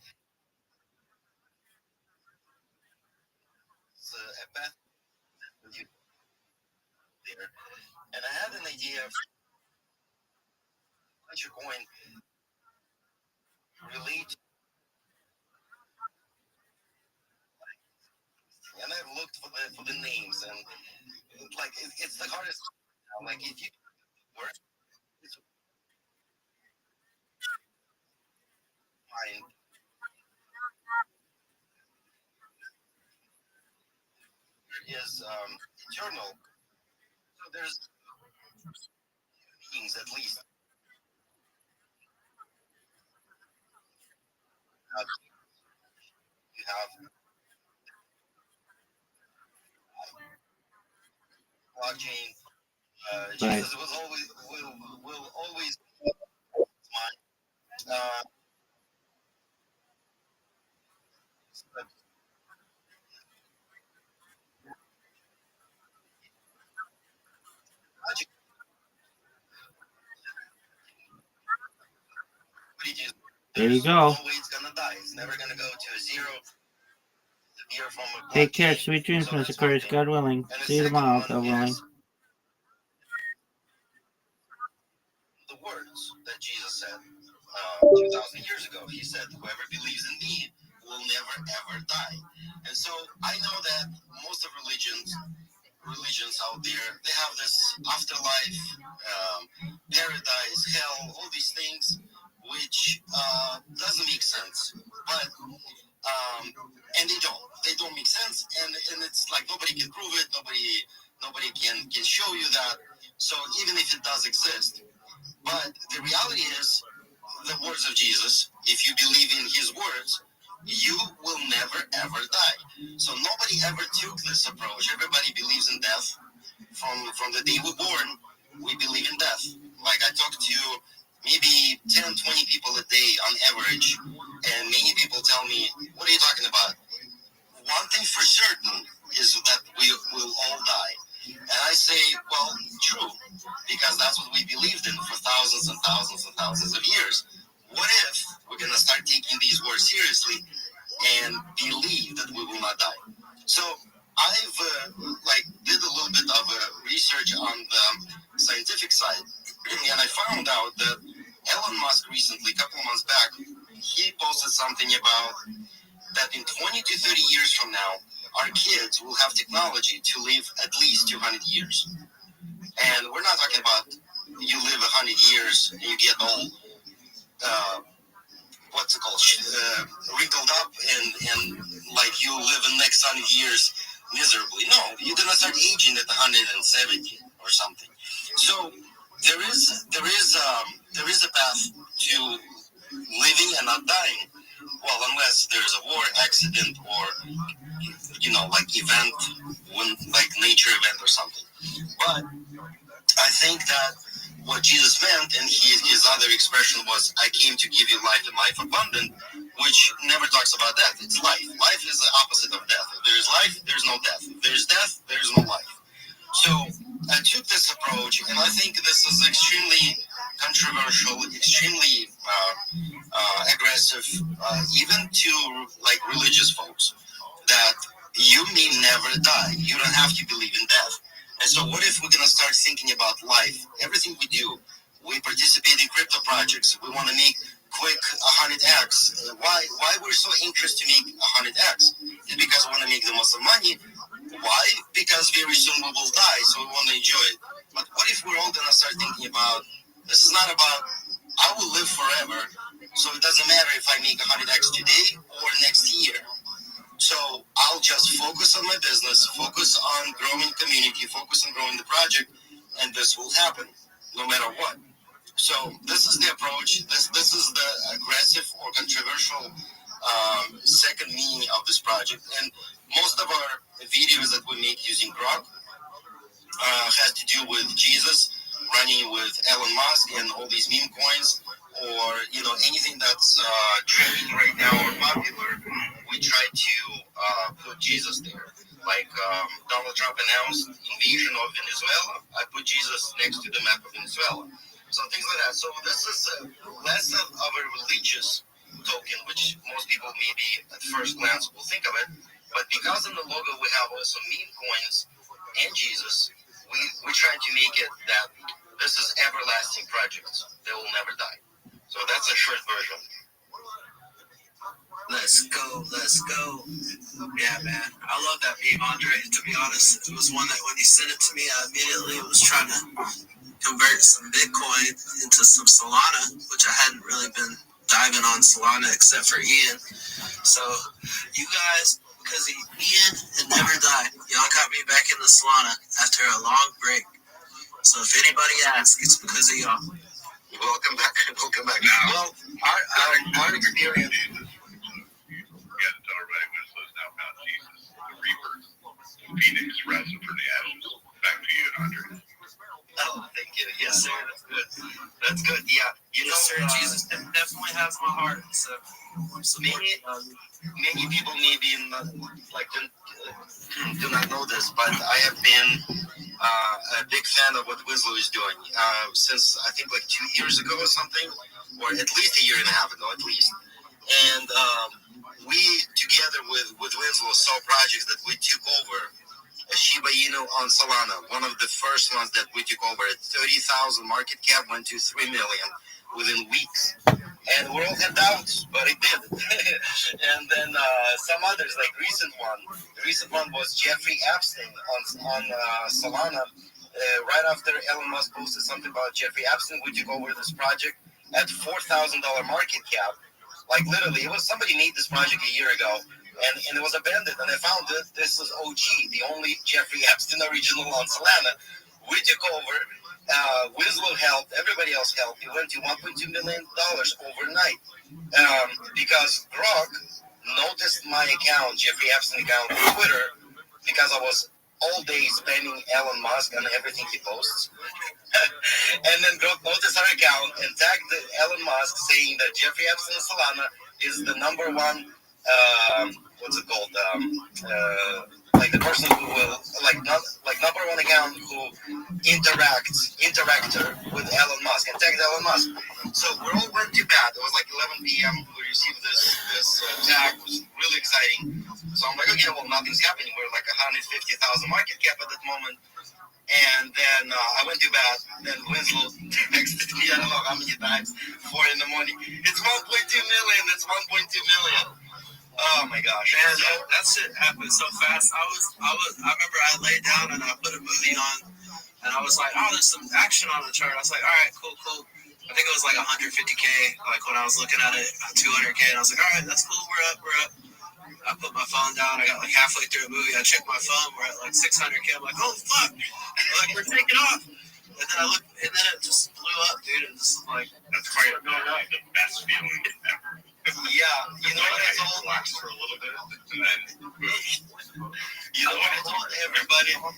S6: at best there, and I had an idea of what you're going relate. And I've looked for the names, and it's the hardest. Like if you work, it's fine. There is eternal. So there's beings at least. You have blockchain. Jesus was always will always mine.
S3: There you go.
S6: Always gonna die. It's never gonna go to zero.
S3: Take care. Sweet dreams, Mr. Curtis. God willing. See you tomorrow, God willing.
S6: The words that Jesus said 2,000 years ago. He said, "Whoever believes in me will never ever die." And so I know that most of religions out there, they have this afterlife, paradise, hell, all these things, which doesn't make sense. But and they don't make sense, and it's like nobody can prove it, nobody can show you that. So even if it does exist, but the reality is the words of Jesus, if you believe in his words, you will never ever die. So nobody ever took this approach. Everybody believes in death. From the day we're born, we believe in death. Like I talk to maybe 10, 20 people a day on average, and many people tell me, "What are you talking about?" One thing for certain is that we will all die. And I say, well, true, because that's what we believed in for thousands and thousands and thousands of years. What if we're going to start taking these words seriously and believe that we will not die? So I've did a little bit of research on the scientific side, and I found out that Elon Musk recently, a couple of months back, he posted something about that in 20 to 30 years from now, our kids will have technology to live at least 200 years. And we're not talking about you live 100 years and you get all, wrinkled up and like you live the next 100 years miserably. No, you're going to start aging at 170 or something. So there is a path to living and not dying. Well, unless there's a war, accident, or event, like nature event or something. But I think that what Jesus meant, and his other expression was, "I came to give you life and life abundant," which never talks about death. It's life. Life is the opposite of death. If there's life, there's no death. If there's death, there's no life. So I took this approach, and I think this is extremely controversial, extremely aggressive, even to like religious folks, that you may never die. You don't have to believe in death. And so what if we're going to start thinking about life? Everything we do, we participate in crypto projects. We want to make quick 100x. Why we're so interested to make 100x? It's because we want to make the most of money. Why? Because very soon we will die, so we want to enjoy it. But what if we're all going to start thinking about, this is not about, I will live forever, so it doesn't matter if I make 100x today or next year. So I'll just focus on my business, focus on growing community, focus on growing the project, and this will happen no matter what. So this is the approach. This is the aggressive or controversial second meaning of this project. And most of our videos that we make using Grok has to do with Jesus running with Elon Musk and all these meme coins, or anything that's trending right now or popular. We try to put Jesus there. Like Donald Trump announced invasion of Venezuela, I put Jesus next to the map of Venezuela. So things like that. So this is less of a religious token, which most people maybe at first glance will think of it. But because in the logo we have also meme coins and Jesus, we try to make it that this is everlasting projects. They will never die. So that's a short version.
S9: Let's go, let's go. Yeah, man. I love that meme, Andre. To be honest, it was one that when you sent it to me, I immediately was trying to convert some Bitcoin into some Solana, which I hadn't really been diving on Solana except for Ian. So you guys, because Ian had never died, y'all got me back into Solana after a long break. So if anybody asks, it's because of y'all.
S10: Welcome back. Welcome back.
S11: Well,
S10: Our experience.
S12: You got to tell everybody Winslow's now found Jesus, the Reaper, Phoenix, rising from the ashes. Back to you, Andre.
S9: Oh, thank you. Yes, sir. That's good. That's good. Yeah. You know, sir, Jesus definitely has my heart. So
S10: Many people maybe do not know this, but I have been a big fan of what Winslow is doing since I think like 2 years ago or something, or at least a year and a half ago at least. And we together with Winslow saw projects that we took over. Shiba Inu on Solana, one of the first ones that we took over at 30,000 market cap, went to 3 million within weeks. And we all had doubts, but it did. And then some others, like recent one. The recent one was Jeffrey Epstein on Solana. Right after Elon Musk posted something about Jeffrey Epstein, we took over this project at $4,000 market cap. Like literally, it was somebody made this project a year ago, and it was abandoned. And I found that this was OG, the only Jeffrey Epstein original on Solana. We took over. Winslow helped. Everybody else helped. It went to $1.2 million overnight because Grok noticed my account, Jeffrey Epstein account, on Twitter, because I was all day spamming Elon Musk on everything he posts. And then Grok noticed our account and tagged Elon Musk saying that Jeffrey Epstein Solana is the number one, what's it called? Like the person who will, number one account who interactor with Elon Musk and tagged Elon Musk. So we all went to bed. It was like 11 p.m. We received this tag. It was really exciting. So I'm like, okay, well, nothing's happening. We're like 150,000 market cap at that moment. And then I went to bed. Then Winslow texted me, I don't know how many times, 4 in the morning. It's 1.2 million. It's 1.2 million. Oh my gosh.
S9: Man, that shit happened so fast. I remember I laid down and I put a movie on and I was like, oh, there's some action on the chart. I was like, all right, cool. I think it was like 150K, like when I was looking at it, 200K, and I was like, all right, that's cool, we're up. I put my phone down, I got like halfway through a movie, I checked my phone, we're at like 600K, I'm like, oh fuck, like we're taking off. And then I looked, and then it just blew up, dude, and just like,
S12: That's probably like the best feeling ever.
S10: Yeah, you know what I told
S12: Relax for a little bit, and then
S10: You know what I told everybody on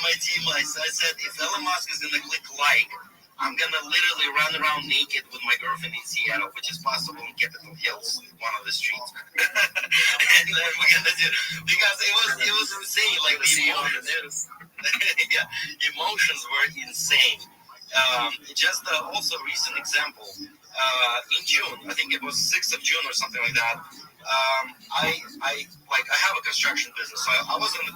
S10: my team? I said, if Elon Musk is gonna click like, I'm gonna literally run around naked with my girlfriend in Seattle, which is possible in Capitol Hills, one of the streets. And then we're gonna do, because it was insane. Like the emotions, yeah, emotions were insane. Just also recent example. In June, I think it was 6th of June or something like that. I have a construction business, so I was on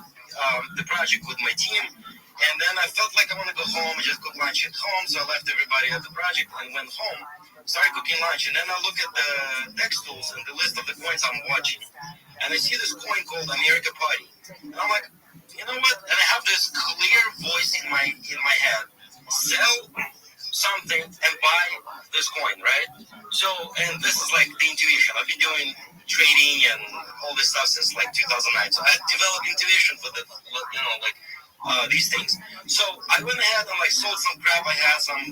S10: the project with my team, and then I felt like I want to go home and just cook lunch at home, so I left everybody at the project and went home, started cooking lunch, and then I look at the text tools and the list of the coins I'm watching, and I see this coin called America Party, and I'm like, you know what? And I have this clear voice in my head: sell something and buy this coin, right? So, and this is like the intuition. I've been doing trading and all this stuff since like 2009. So I developed intuition for the, these things. So I went ahead and like sold some crap. I had some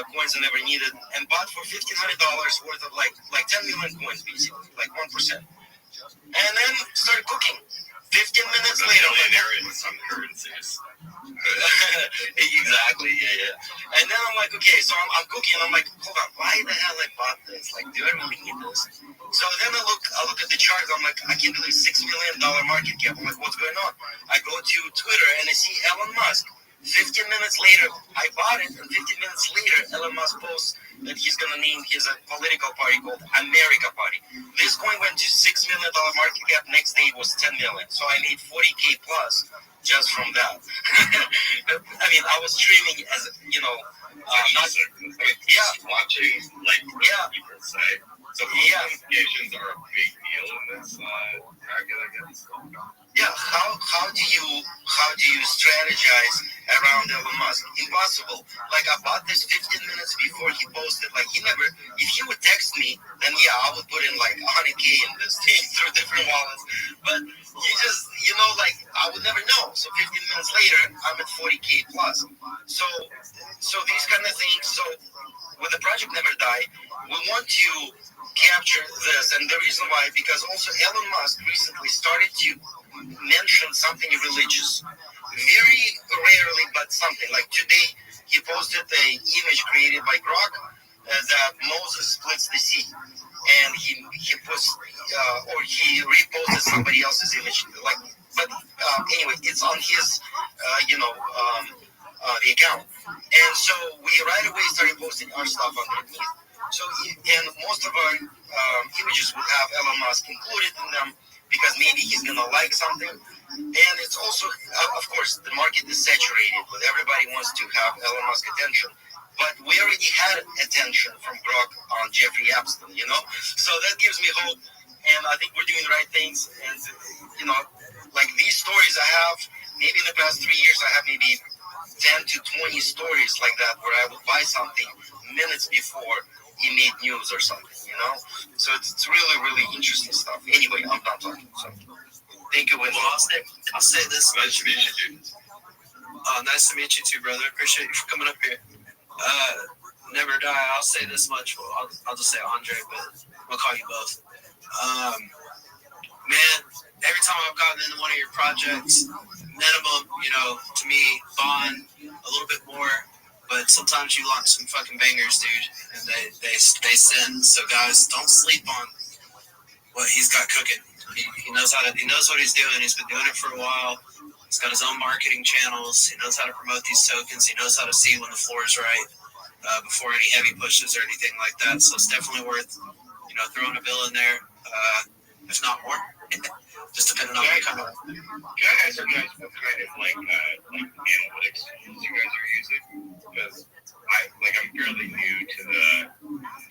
S10: coins I never needed and bought for $1,500 worth of like 10 million coins, basically, like 1%. And then started cooking. 15 minutes later,
S12: in some currencies.
S10: Exactly, yeah. And then I'm like, okay, so I'm cooking, and I'm like, hold on, why the hell I bought this? Like, do I really need this? So then I look at the chart, I'm like, I can do $6 million market cap. I'm like, what's going on? I go to Twitter and I see Elon Musk. 15 minutes later, I bought it, and 15 minutes later, Elon Musk posts that he's going to name his political party called America Party. This coin went to $6 million market cap. Next day it was 10 million. So I made 40K plus just from that. I mean, I was streaming as,
S12: Watching, like, people say.
S11: So notifications are a big deal in this bracket, I guess.
S9: Yeah, how do you strategize around Elon Musk? Impossible. Like, I bought this 15 minutes before he posted. Like, he never. If he would text me, then yeah, I would put in like 100K in this thing through different wallets. But you just, like, I would never know. So 15 minutes later, I'm at 40K plus. So these kind of things. So with the project Never Die, we want to capture this, and the reason why, because also Elon Musk recently started to mention something religious, very rarely, but something. Like today, he posted an image created by Grok that Moses splits the sea, and he puts or he reposted somebody else's image. Like, but anyway, it's on his the account, and so we right away started posting our stuff underneath. So, and most of our images will have Elon Musk included in them because maybe he's gonna like something. And it's also, of course, the market is saturated, but everybody wants to have Elon Musk attention. But we already had attention from Grok on Jeffrey Epstein, So that gives me hope, and I think we're doing the right things. And like these stories I have, maybe in the past 3 years, I have maybe 10 to 20 stories like that where I would buy something minutes before he made news or something, So it's really, really interesting stuff. Anyway, I'm done talking. So thank you, Will.
S13: I'll say this.
S11: Nice to meet you, dude.
S13: Nice to meet you too, brother. Appreciate you for coming up here. Never Die. I'll say this much. Well, I'll just say Andre, but I'll call you both. Man, every time I've gotten into one of your projects, minimum, to me, Bond, a little bit more, but sometimes you launch some fucking bangers, dude, and they send. So guys, don't sleep on what he's got cooking. He knows he knows what he's doing. He's been doing it for a while. He's got his own marketing channels. He knows how to promote these tokens. He knows how to see when the floor is right before any heavy pushes or anything like that. So it's definitely worth, throwing a bill in there, if not more. Just depending on what kind of.
S11: Can I ask you guys what kind of like analytics tools you guys are using? Because I'm fairly new to the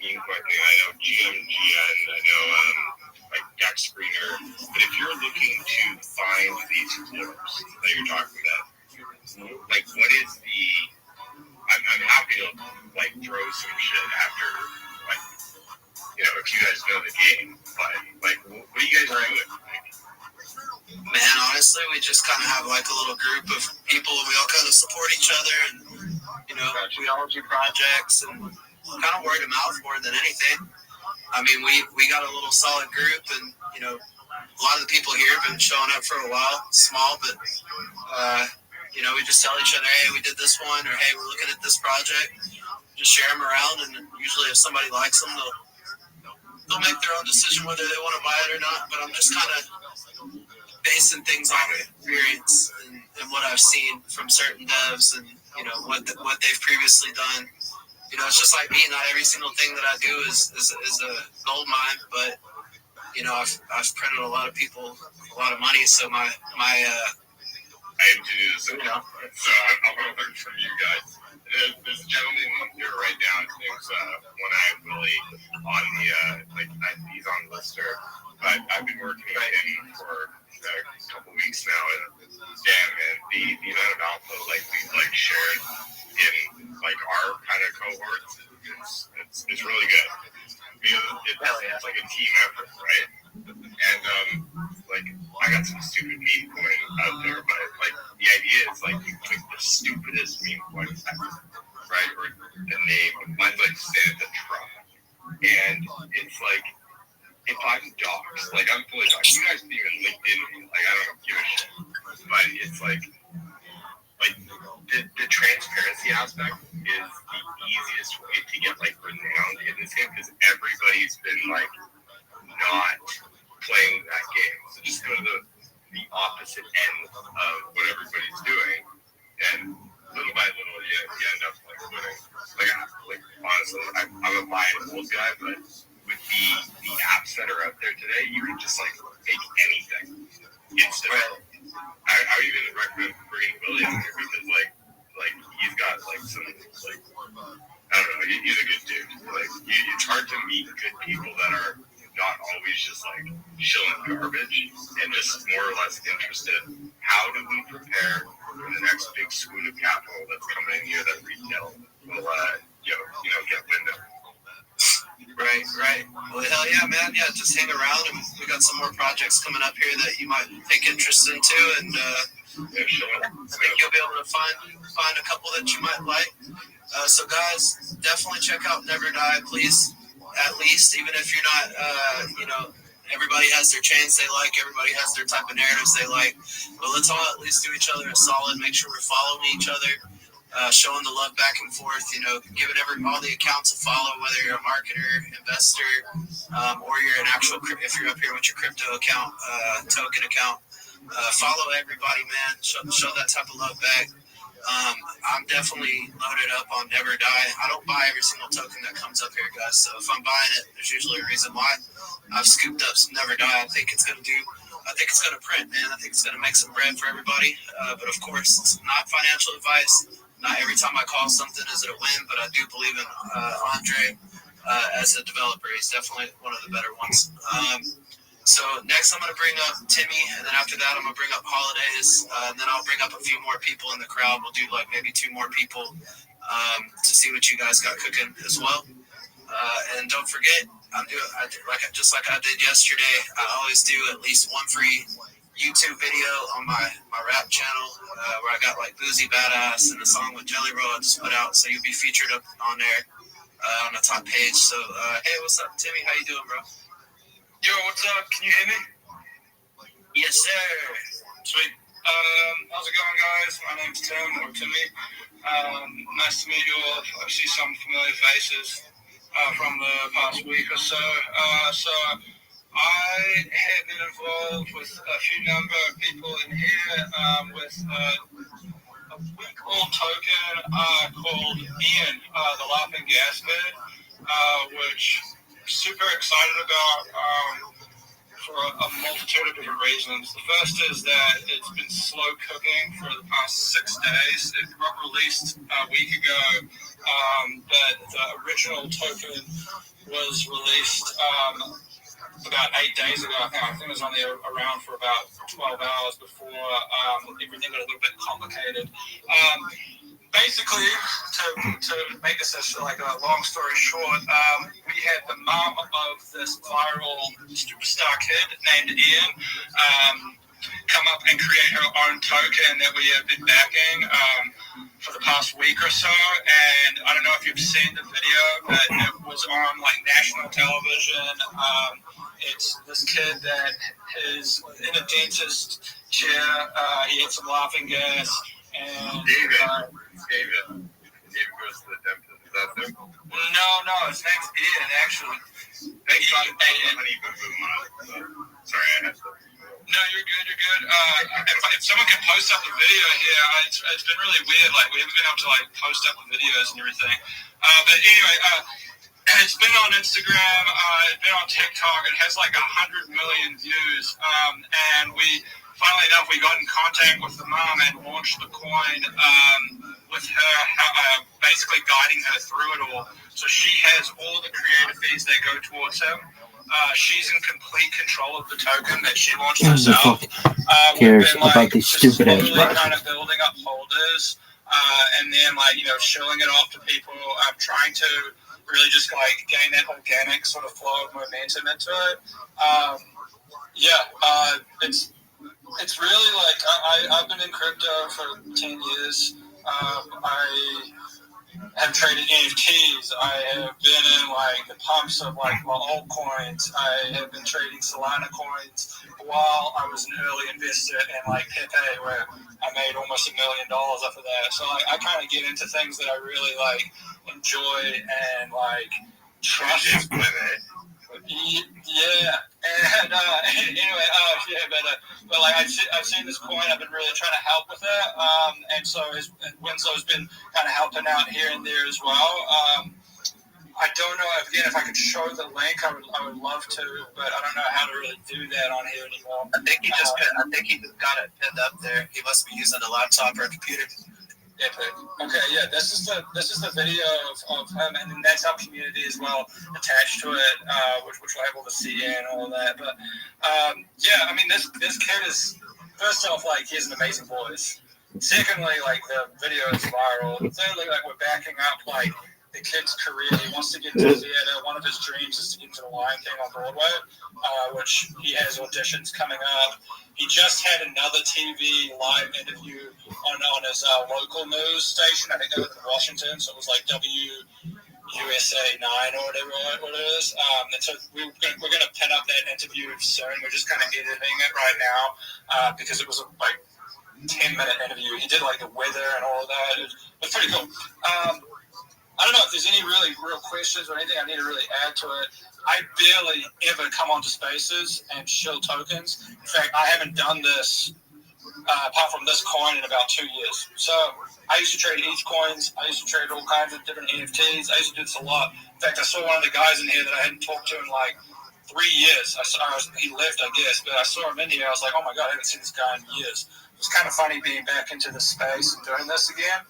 S11: meme coin thing. I know GMGN, I know Dex Screener, but if you're looking to find these floors that you're talking about, what is the? I'm happy to throw some shit after if you guys know the game, but what are you guys doing?
S13: Man, honestly, we just kind of have a little group of people, and we all kind of support each other, and we all do projects and kind of word of mouth more than anything. I mean, we got a little solid group, and a lot of the people here have been showing up for a while, small, but we just tell each other, hey, we did this one, or hey, we're looking at this project. Just share them around, and usually if somebody likes them, they'll make their own decision whether they want to buy it or not. But I'm just kind of basing things on experience and what I've seen from certain devs, and what they've previously done. It's just like me. Not every single thing that I do is a gold mine, but I've printed a lot of people a lot of money, so my
S11: I aim to do the same. So I want to learn from you guys. There's a gentleman here right now. His name's One Eye Willie on the he's on Lister. But I've been working with him for a couple weeks now, and damn, man, the amount of alpha we've shared in our kind of cohorts, it's really good. It's like a team effort, right? And I got some stupid meme coin out there, but the idea is you pick the stupidest meme coin ever, right? Or the name, mine's Santa Trump, and it's if I'm doxxed, I'm fully doxxed. You guys can even LinkedIn me, I don't give a shit, but it's the transparency aspect is the easiest way to get renowned in this game, because everybody's been not playing that game. So just go to the opposite end of what everybody's doing, and little by little you end up winning. Honestly, I'm a buy and hold guy, but with the apps that are out there today, you can just make anything instantly. I would even recommend bringing Willie on here because he's got some I don't know, he's a good dude. It's hard to meet
S14: good people that are not always just like shilling garbage and just more or less interested. How do we prepare for the next big swoon of capital that's coming in here that retail will, get wind of?
S13: Right. Well, hell yeah, man. Yeah, just hang around, and we got some more projects coming up here that you might take interest into, and I think you'll be able to find a couple that you might like. So guys, definitely check out Never Die, please. At least, even if you're not, everybody has their chains they like, everybody has their type of narratives they like, but let's all at least do each other a solid, make sure we're following each other, showing the love back and forth, giving all the accounts a follow, whether you're a marketer, investor, or you're an actual, if you're up here with your crypto account, token account, follow everybody, man, show that type of love back. I'm definitely loaded up on Never Die. I don't buy every single token that comes up here, guys. So if I'm buying it, there's usually a reason why. I've scooped up some Never Die. I think it's going to print, man. I think it's going to make some bread for everybody. But of course, it's not financial advice. Not every time I call something is it a win, but I do believe in Andre as a developer. He's definitely one of the better ones. So next I'm going to bring up Timmy, and then after that I'm going to bring up Holidays, and then I'll bring up a few more people in the crowd. We'll do like maybe 2 more people to see what you guys got cooking as well. And don't forget, just like I did yesterday, I always do at least one free YouTube video on my rap channel where I got like Boozy Badass and a song with Jelly Roll I just put out, so you'll be featured up on there on the top page. So hey, what's up, Timmy? How you doing, bro?
S15: Yo, what's up? Can you hear me?
S13: Yes, sir.
S15: Sweet. How's it going, guys? My name's Tim, or Timmy. Nice to meet you all. I see some familiar faces from the past week or so. So I have been involved with a few number of people in here with a week-old token called Ian, the Laughing Gas Man, which super excited about for a multitude of different reasons. The first is that it's been slow cooking for the past 6 days. It got released a week ago, but the original token was released about 8 days ago. I think it was only around for about 12 hours before everything got a little bit complicated. Basically, to make this a long story short, we had the mom of this viral superstar kid named Ian come up and create her own token that we have been backing for the past week or so. And I don't know if you've seen the video, but it was on national television. It's this kid that is in a dentist chair. He had some laughing gas. And
S14: David goes to the dentist. Is that there?
S15: No, his name's Ian, actually.
S14: Sorry, I had to.
S15: No, you're good. If someone can post up the video here, it's been really weird. We haven't been able to post up the videos and everything. But anyway, it's been on Instagram. It's been on TikTok. It has 100 million views. And funnily enough, we got in contact with the mom and launched the coin with her, basically guiding her through it all. So she has all the creative fees that go towards him. She's in complete control of the token that she launched herself.
S3: Cares about these stupid ass
S15: products. Kind of building up holders, and then showing it off to people. I'm trying to really just gain that organic sort of flow of momentum into it. It's really I've been in crypto for 10 years. I have traded NFTs. I have been in the pumps of my altcoins. I have been trading Solana coins while I was an early investor in Pepe, where I made almost $1 million off of that. So I kind of get into things that I really enjoy and trust. Yeah, and anyway, but I've seen this coin. I've been really trying to help with it, and so Winslow's been kind of helping out here and there as well. I don't know if I could show the link. I would love to, but I don't know how to really do that on here anymore.
S13: I think he just got it pinned up there. He must be using a laptop or a computer.
S15: Epic. Okay, yeah, this is the video of him, and then that's our community as well attached to it, which we're able to see and all of that. But yeah, I mean, this kid is, first off, like, he has an amazing voice. Secondly, like, the video is viral. Thirdly, like, we're backing up, like, the kid's career. He wants to get into theater. One of his dreams is to get into the Lion King on Broadway, which he has auditions coming up. He just had another TV live interview on his local news station. I think they were in Washington, so it was like WUSA 9 or whatever it is. And so we're going to pin up that interview soon. We're just kind of editing it right now because it was a 10-minute interview. He did like the weather and all of that. It was pretty cool. I don't know if there's any really real questions or anything I need to really add to it. I barely ever come onto Spaces and shill tokens. In fact, I haven't done this apart from this coin in about 2 years. So I used to trade ETH coins. I used to trade all kinds of different NFTs. I used to do this a lot. In fact, I saw one of the guys in here that I hadn't talked to in like 3 years. He left, I guess, but I saw him in here. I was like, oh my God, I haven't seen this guy in years. It was kind of funny being back into the space and doing this again.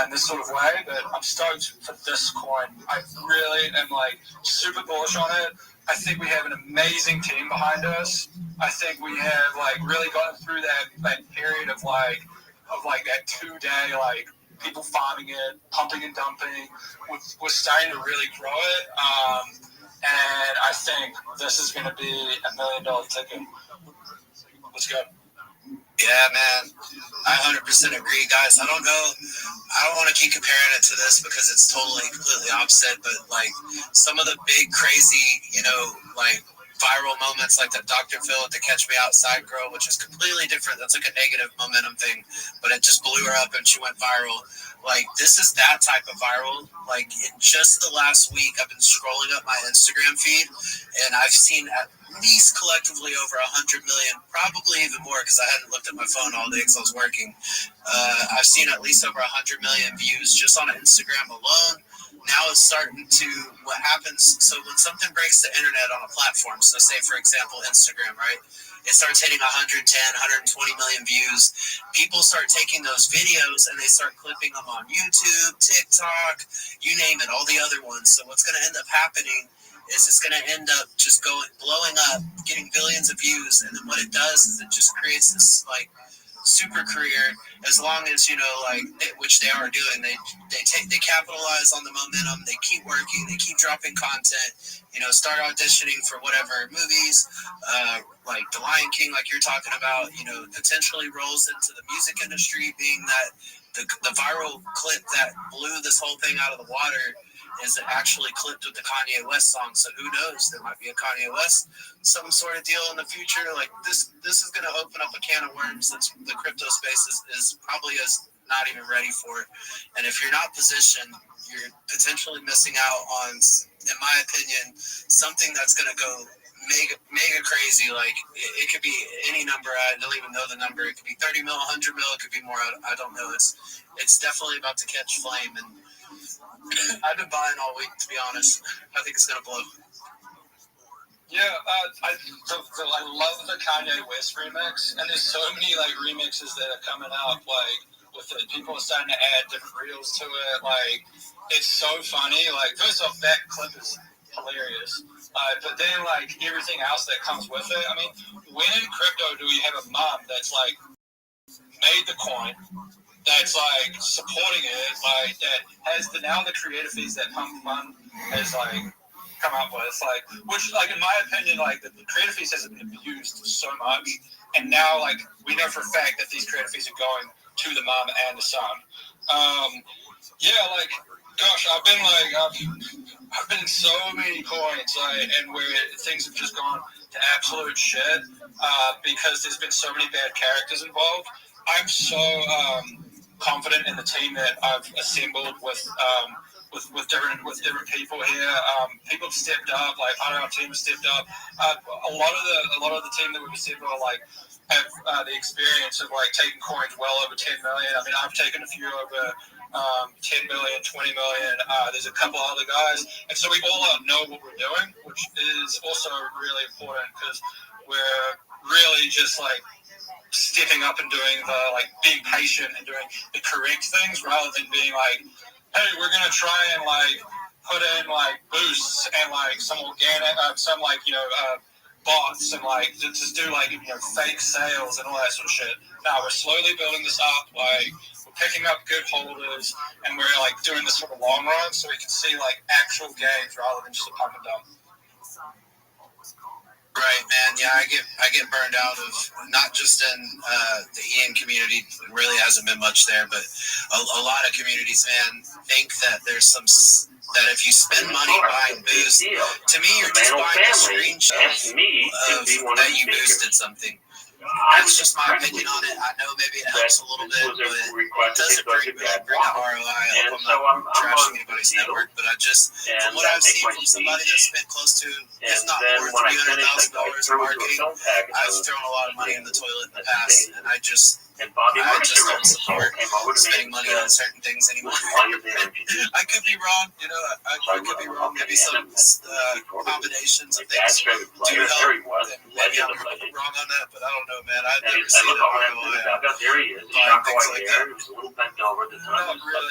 S15: In this sort of way, but I'm stoked for this coin. I really am like super bullish on it. I think we have an amazing team behind us. I think we have like really gotten through that period of that 2-day like people farming it, pumping and dumping. We're starting to really grow it, and I think this is going to be $1 million ticket. Let's go.
S13: Yeah, man, I 100% agree, guys. I don't want to keep comparing it to this because it's totally, completely opposite, but, like, some of the big, crazy, like, viral moments, like the Dr. Phil with the Catch Me Outside girl, which is completely different. That's like a negative momentum thing, but it just blew her up and she went viral. Like, this is that type of viral. Like, in just the last week, I've been scrolling up my Instagram feed, and I've seen at least collectively over 100 million, probably even more because I hadn't looked at my phone all day because I was working. I've seen at least over 100 million views just on Instagram alone. Now it's starting to, what happens, so when something breaks the internet on a platform, so say, for example, Instagram, right? It starts hitting 110, 120 million views. People start taking those videos and they start clipping them on YouTube, TikTok, you name it, all the other ones. So what's going to end up happening is it's going to end up just blowing up, getting billions of views. And then what it does is it just creates this, like, super career, as long as which they are doing. They capitalize on the momentum. They keep working. They keep dropping content. Start auditioning for whatever movies, like The Lion King, like you're talking about. Potentially rolls into the music industry, being that the viral clip that blew this whole thing out of the water is actually clipped with the Kanye West song. So who knows? There might be a Kanye West some sort of deal in the future. Like this is going to open up a can of worms that the crypto space is probably not even ready for. And if you're not positioned, you're potentially missing out on, in my opinion, something that's going to go mega crazy. Like it could be any number. I don't even know the number. It could be 30 mil, 100 mil. It could be more. I don't know. It's definitely about to catch flame, and I've been buying all week, to be honest. I think it's going to blow.
S15: Yeah, I love the Kanye West remix, and there's so many like remixes that are coming out. Like with it, people are starting to add different reels to it. Like it's so funny. Like first off, that clip is hilarious. But then like everything else that comes with it. I mean, when in crypto do we have a mom that's like made the coin, that's like supporting it, like that has the creative fees that Pump Fund has like come up with, like which like in my opinion, like the creative fees hasn't been used so much, and now like we know for a fact that these creative fees are going to the mom and the son. Like gosh, I've been in so many coins, like, and where things have just gone to absolute shit because there's been so many bad characters involved. I'm so confident in the team that I've assembled with different people here. People have stepped up, like part of our team has stepped up. A lot of the team that we've assembled are like have the experience of like taking coins well over 10 million. I mean, I've taken a few over 10 million, 20 million. There's a couple other guys, and so we all know what we're doing, which is also really important because we're really just like stepping up and doing the, like, being patient and doing the correct things rather than being like, hey, we're going to try and, like, put in, like, boosts and, like, some organic, bots and, like, just do, like, fake sales and all that sort of shit. Now, we're slowly building this up, like, we're picking up good holders, and we're, like, doing this for the long run so we can see, like, actual gains rather than just a pump and dump.
S13: Right, man. Yeah, I get burned out of not just in the Ian community. It really hasn't been much there, but a lot of communities, man, think that there's that if you spend money buying boost, to me, you're just buying a screenshot of that you boosted something. That's just my opinion on it. I know maybe it helps a little bit, but it doesn't bring the ROI. I hope I'm not trashing anybody's network, but from what I've seen from somebody that spent close to, if not more, $300,000 in marketing, I've thrown a lot of money in the toilet in the past, and I just don't support spending money on certain things anymore. I could be wrong, I could be wrong. Maybe some combinations of things do help. Maybe I'm wrong on that, but I don't know, man. I've never seen it buying things like that. Not really.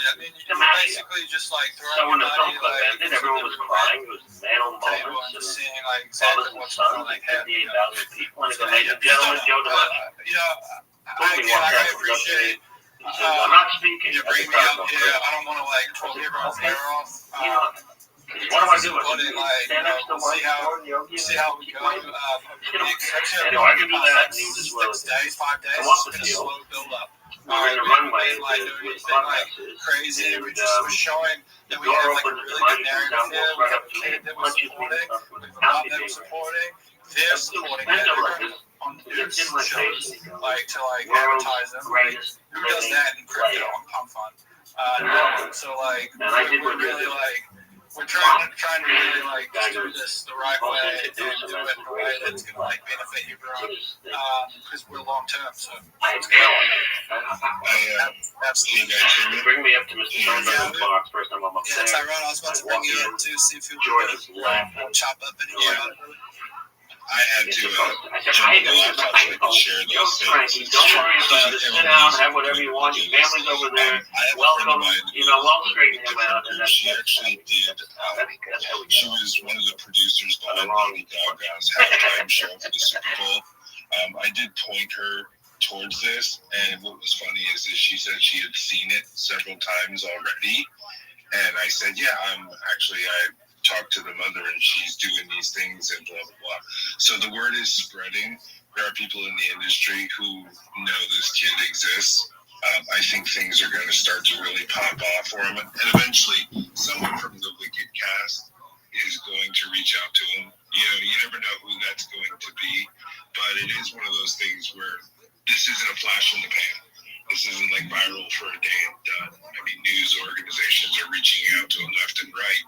S13: I mean, you basically just like throwing your money, like, everyone was crying. It was man on the table and just seeing like exactly what's going on, like, 58,000 people. And ladies and gentlemen, Joe I appreciate I'm not speaking. You bring me up here. I don't want to like pull everyone's hair off. What do I do? See how we go. I can do that. 6 days, 5 days. It's a slow build up. We're in the runway, like doing anything like crazy. We're showing that we have like a really good narrative here. We have a kid that we're supporting. We have a mom that we're supporting. They're supporting it. On news shows, like to like advertise them. Like, who does that in crypto on Pump Fund? So like we're really like we're trying to really like do this the right way and do it in a way that's gonna like benefit everyone because we're long term. So absolutely. Bring me up to Mr. Jones box first time I'm up there. Yeah, Tyrone, I was about to bring you up too, see if you would chop up any
S12: I had to jump on the laptop so I could share those things.
S13: Don't worry about it. Sit down, have whatever you want. Your family's over there. Welcome. We'll straighten him out. And
S12: she actually did. She was one of the producers behind Lady Gaga's halftime show for the Super Bowl. I did point her towards this, and what was funny is that she said she had seen it several times already, and I said, yeah, I talked to the mother and she's doing these things and blah, blah, blah. So the word is spreading. There are people in the industry who know this kid exists. I think things are going to start to really pop off for him. And eventually, someone from the Wicked cast is going to reach out to him. You never know who that's going to be. But it is one of those things where this isn't a flash in the pan. This isn't like viral for a day and done. I mean, news organizations are reaching out to him left and right.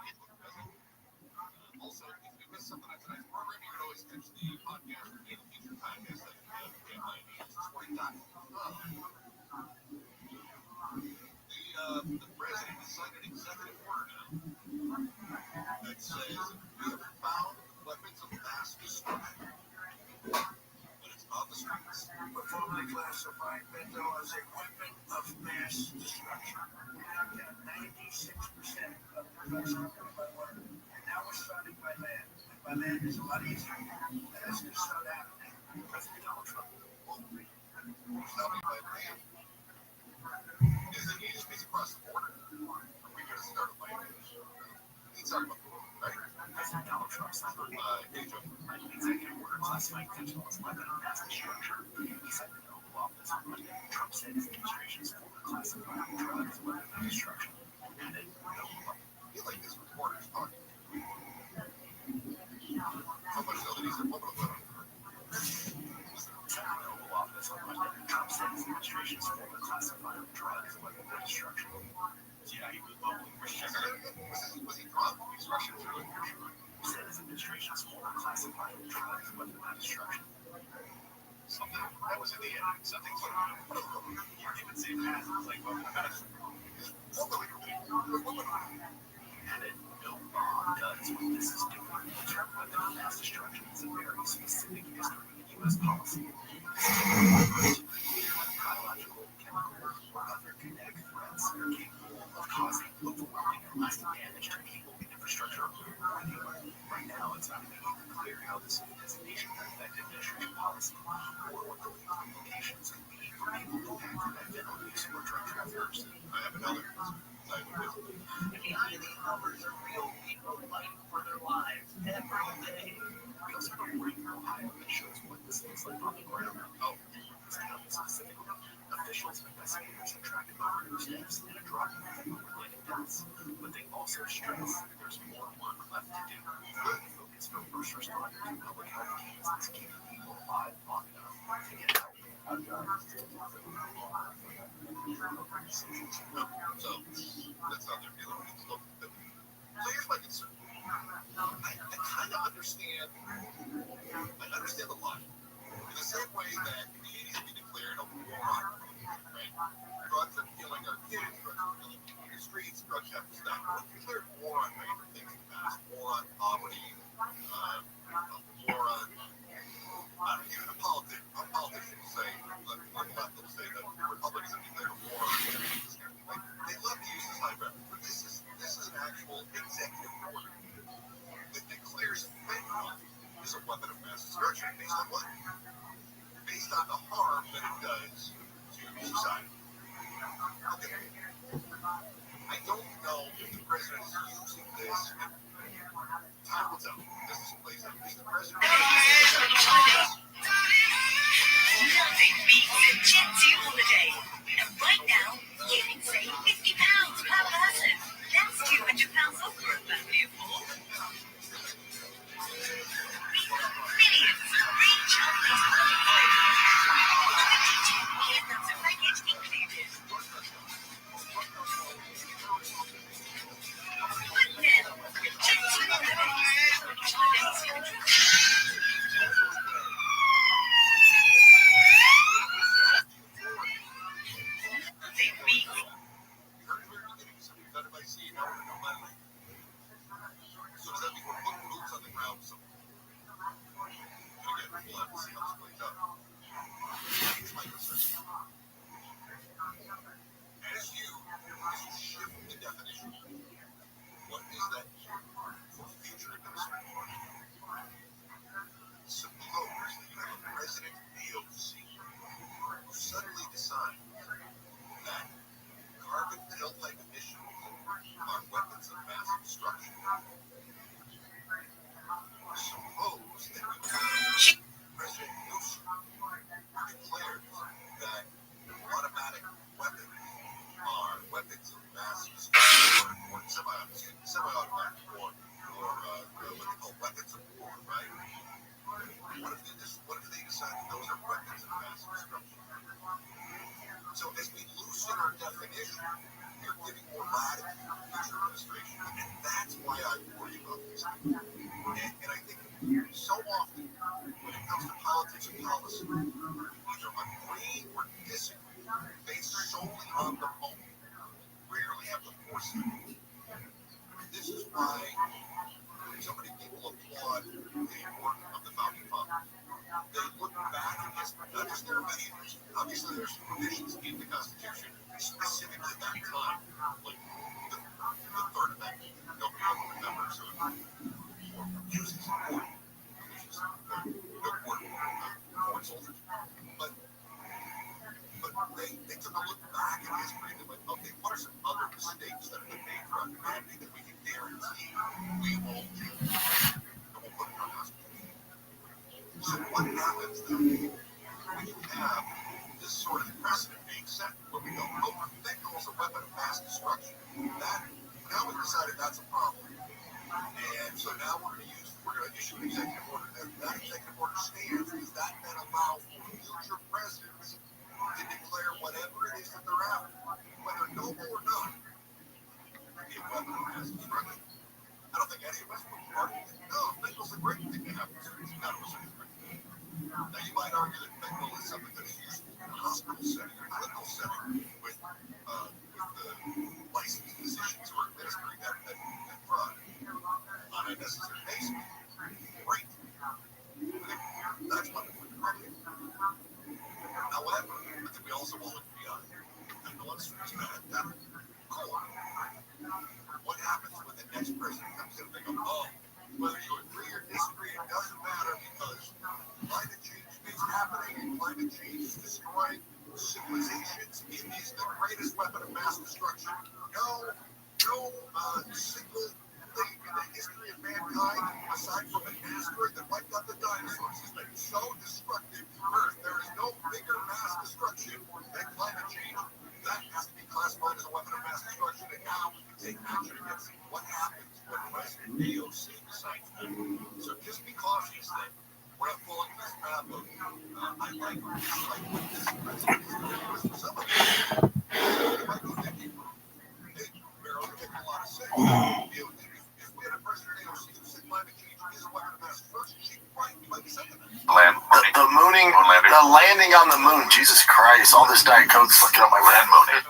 S1: The president has signed an executive order now that says we have found weapons of mass destruction. But it's on the streets. We're formally classifying fentanyl as a weapon of mass destruction. We knocked down 96% of production by water. And now we're starting by land. And by land is a lot easier. That has to start happening. President Donald Trump won't be. Starting by land. Is it easy to cross the border? Are we going to start a land? He's talking about the border, right? President Donald Trump signed an executive order classifying fentanyl as a weapon of mass destruction. He said in the Oval Office on Monday. Trump said his administration's classifying drugs as a weapon of destruction. And it feel like this reporter's talking. Somebody said that he's a woman of the Oval Office on Monday. Trump said his administration's classifying drugs as a weapon of destruction. Yeah, he was bubbling. Was he drunk? He's Russian too. He said his administration's classifying drugs as a weapon of destruction. Something that was in the end. Something sort of. You can't even say that. It's like weapon of medicine. And it does what this is doing. The term weapon of mass destruction is a very specific history in U.S. policy.
S4: biological, chemical, or other kinetic threats that are capable of causing overwhelming and lasting damage to people, infrastructure, or the environment. Right now, it's not immediately clear how this new designation could affect administration policy, or what the legal implications could be for people impacted by fentanyl use or drug traffickers.
S1: I have another type of business.
S4: Behind these numbers are real people fighting for their lives every day. We also have a report from Ohio that shows what this looks like on the ground. Oh, this county specifically. Officials and investigators have tracked overdose deaths and a drop in fentanyl-related deaths, but they also stress there's more work left to do. Focus from first responders to public health teams is keeping people alive long enough to get help.
S1: So that's how they're dealing with stuff. So here's my concern. I kind of understand. I understand the logic. In the same way that Canadians be declared a war on drugs, right? Drugs are killing our kids, drugs are killing people in the streets, drugs have to stop. We've declared war on major things in the past. War on poverty, war on, even a politician will say, let them say that Republicans have declared a war on drugs. They love to use this hyperbole, but this is an actual executive order that declares fentanyl is a weapon of mass destruction based on what? Based on the harm that it does to society. Okay. I don't know if the president is using this. Time will tell. This is plays out. Is the president
S16: Nothing beats a Jet 2 holiday. And right now, you can save £50 per person. That's £200 off for a family of 4. Millions of recharge that's a package included. But now, with Jet 2 holidays,
S1: So does that mean we're putting boots on the ground somewhere? And again, we'll have to see how this plays out. Here's my concern. As you shift the definition, what is that for future administration? Suppose that you have a president AOC who suddenly decides that carbon tailpipe emissions are weapons of mass destruction. Suppose that President Bush declared that automatic weapons are weapons of mass destruction, or semi-automatic war, or what they call weapons of war, right? What if they decide that those are weapons of mass destruction? So as we loosen our definition, you're giving more latitude to future administration, and that's why I worry about this. And I think so often, when it comes to politics and policy, either agree or disagree based solely on the moment, rarely have the foresight. This is why so many people applaud the work of the founding fathers. They look back at history, not just their opinions. Obviously, there's provisions in the Constitution specifically at that time, like the Third Amendment. Nobody ever remembers or uses for foreign soldiers. But they took a look back at history and they went, okay, what are some other mistakes that have been made throughout humanity that we can guarantee we won't do? And we'll put it in our Constitution. So what happens then when you have this sort of precedent being set where we go, oh, fentanyl take action against what happens when President AOC decides to move. So just be cautious that we're not falling in this trap of, I like what this president is doing. For some of you, you might go thinking, hey, Meryl, it makes a lot of sense. If we had a president AOC who said climate change isn't what it is first, she might be saying that.
S10: The mooning, the landing on the moon. Jesus Christ! All this Diet Coke's looking up my land mooning.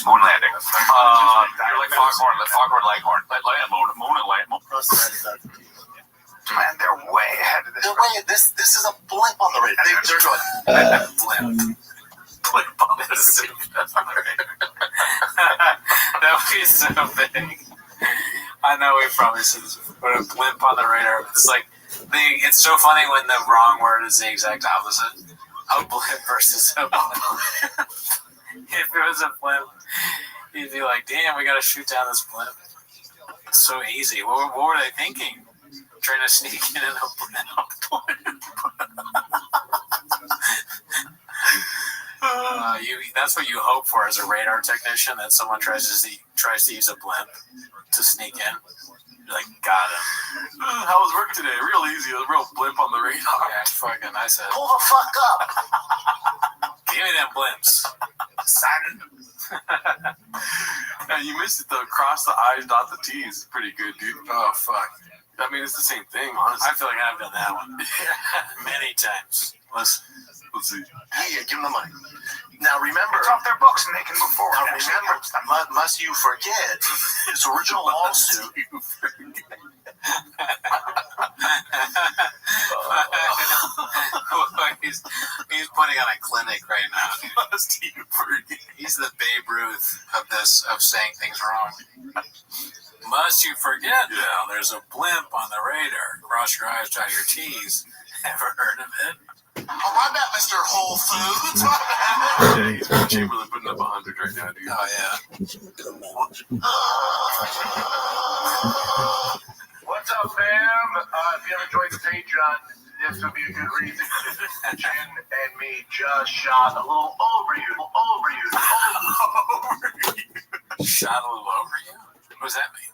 S2: Moon landing. You're like Foghorn Leghorn. Moon and land.
S10: Man, they're way ahead of this. This is a blip on the radar. They're going blip on this.
S9: That would be so big. I know we probably said this before, but a blimp on the radar. It's like it's so funny when the wrong word is the exact opposite. A blimp versus a blimp. If it was a blimp, you'd be like, "Damn, we got to shoot down this blimp." It's so easy. What were they thinking? Trying to sneak in a blimp. That's what you hope for as a radar technician, that someone tries to use a blimp to sneak in. You're like, got him.
S8: How was work today? Real easy. A real blimp on the radar.
S9: Yeah, fucking, I said,
S10: pull the fuck up.
S9: give me them blimps.
S8: Yeah, you missed it though. Cross the I's, dot the T's. Pretty good, dude.
S9: Oh, fuck.
S8: I mean, it's the same thing, honestly.
S9: I feel like I've done that one many times.
S8: Let's see.
S10: Yeah, give them the money. Now remember,
S4: It's off their books and they can move forward.
S10: Now remember, must you forget his original lawsuit.
S9: He's putting on a clinic right now. He's the Babe Ruth of saying things wrong. Must you forget now? There's a blimp on the radar. Cross your I's, dot your T's. Ever heard of it?
S10: Oh, I bet Mr. Whole Foods.
S8: Yeah, he's Chamberlain putting up 100 right now, dude.
S9: Oh, yeah.
S11: What's up, fam? If you haven't joined the Patreon, this would be a good reason. Jen and me just shot a little over you.
S9: Shot a little over you? What does that mean?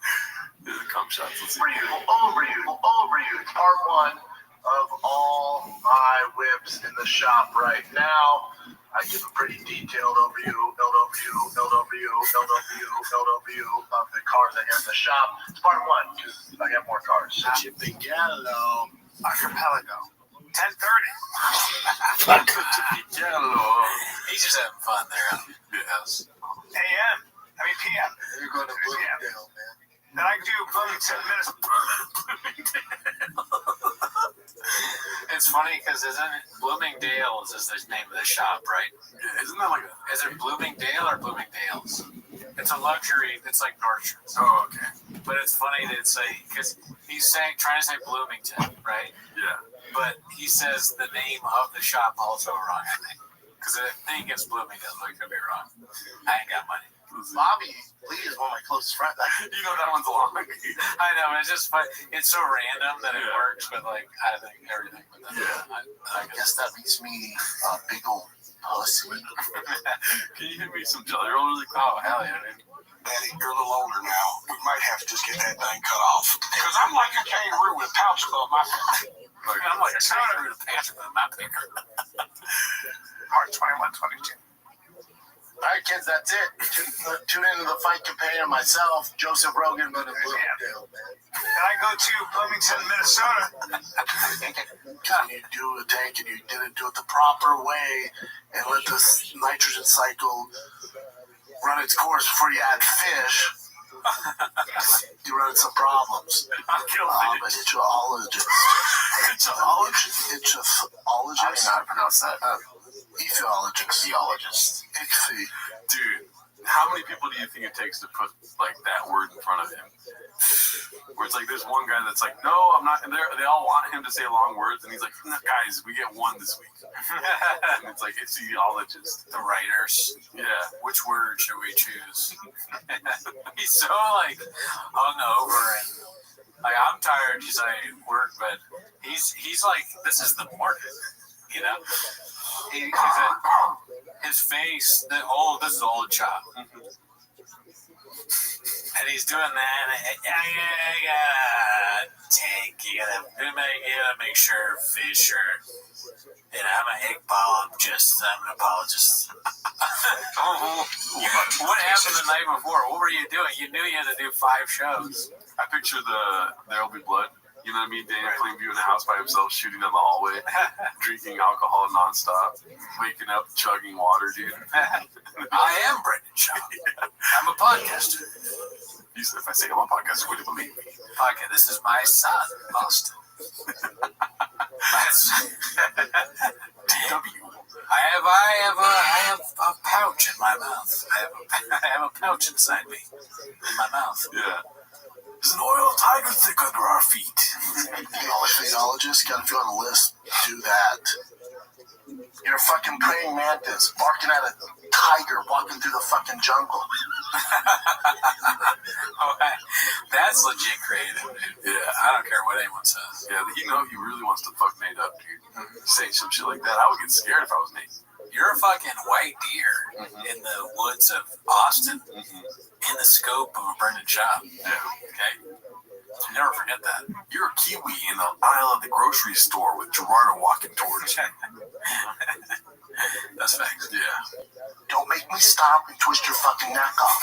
S8: There's a cum shot. Let's see.
S11: Over you. It's part one of all my whips in the shop right now. I give a pretty detailed overview of the cars I have in the shop. It's part one, because I got more cars.
S10: Chipigalo. Archipelago.
S4: 10:30.
S9: He's just having fun there. Yes.
S4: A.M. PM.
S10: You're going to Bloomingdale, man.
S4: Then I do Bloomington, Minnesota.
S9: It's funny because Bloomingdale's is the name of the shop, right?
S8: Isn't that like
S9: Is it Bloomingdale or Bloomingdale's? It's a luxury. It's like Nordstrom's.
S8: Oh, okay.
S9: But it's funny to say because he's trying to say Bloomington, right?
S8: Yeah.
S9: But he says the name of the shop also wrong, I think. Because I think it's Bloomingdale. I could be wrong. I ain't got money.
S10: Bobby Lee is one of my closest friends.
S8: You know that one's long.
S9: I know, but it's just fun. It's so random that it works, but like I think everything with that.
S10: Yeah. I guess that makes me a big old pussy.
S8: Can you hit me some jelly roll really quick?
S9: Oh, hell yeah, dude.
S4: Daddy, you're a little older now. We might have to just get that thing cut off. Because I'm like a kangaroo with a pouch club.
S9: I'm like a kangaroo with a pouch club. My picker.
S4: Part 21, 22.
S10: All right, kids, that's it. Tune into the Fight Companion myself, Joseph Rogan, but in Bloomingdale, man.
S4: Then I go to Bloomington, Minnesota.
S10: Can you do a tank and you didn't do it the proper way and let this nitrogen cycle run its course before you add fish, you run into some problems. An ichthyologist. I don't know how to pronounce that. Ichthyologist.
S8: Dude, how many people do you think it takes to put like that word in front of him? Where it's like there's one guy that's like, no, I'm not. And they all want him to say long words, and he's like, no, guys, we get one this week. And it's like ichthyologist.
S9: The writers.
S8: Yeah.
S9: Which word should we choose? He's so like hungover and like I'm tired. He's like work, but he's like this is the morning, you know. His face. This is old chop. And he's doing that. You gotta make sure fish are. I'm an egg ball. I'm an apologist. What happened the night before? What were you doing? You knew you had to do 5 shows.
S8: I picture There'll Be Blood. You know what I mean? Daniel Plainview in the house by himself, shooting down the hallway, drinking alcohol nonstop, waking up, chugging water, dude.
S9: I am Brendan Shaw. I'm a podcaster.
S8: If I say I'm a podcaster, would you believe me?
S9: Podcast. This is my son, Austin. I have a pouch in my mouth. I have a pouch inside me, in my mouth.
S8: Yeah. There's an oil tiger thick under our feet.
S17: All the phenologists got to be on the list. Do that. You're a fucking praying mantis barking at a tiger walking through the fucking jungle.
S9: That's legit creative, dude.
S8: Yeah.
S9: I don't care what anyone says.
S8: Yeah, he really wants to fuck Nate up, dude. Say some shit like that. I would get scared if I was Nate.
S9: You're a fucking white deer in the woods of Austin, in the scope of a Brendan Shaw.
S8: Yeah.
S9: Okay? You never forget that.
S8: You're a kiwi in the aisle of the grocery store with Gerardo walking towards you.
S9: That's facts.
S8: Yeah.
S17: Don't make me stop and twist your fucking neck off.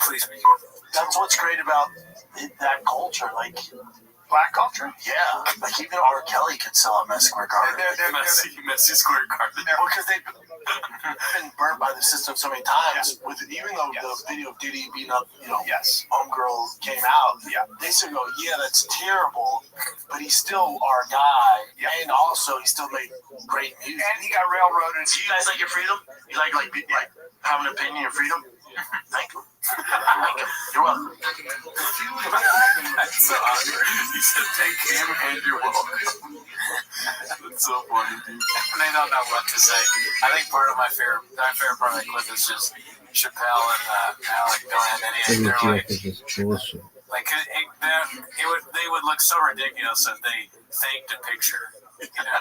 S9: Please be.
S17: That's what's great about that culture. Like,
S1: Black culture?
S17: yeah. Like, even R. Kelly could sell a mess square garden.
S8: Messy square garden.
S17: Well, because they've been burnt by the system so many times. With even though the video of Diddy beating up, homegirl came out, they still go, yeah, that's terrible, but he's still our guy, and also he still made great music.
S1: And he got railroaded.
S17: Do you guys like your freedom? You like have an opinion of freedom? Thank you. Thank you. You're welcome.
S8: That's so awesome. He said, thank him and you're welcome. That's so funny, dude.
S9: They don't know what to say. I think part of my favorite part of the clip is just Chappelle and Alec don't have any idea. They would look so ridiculous if they faked a picture. You know?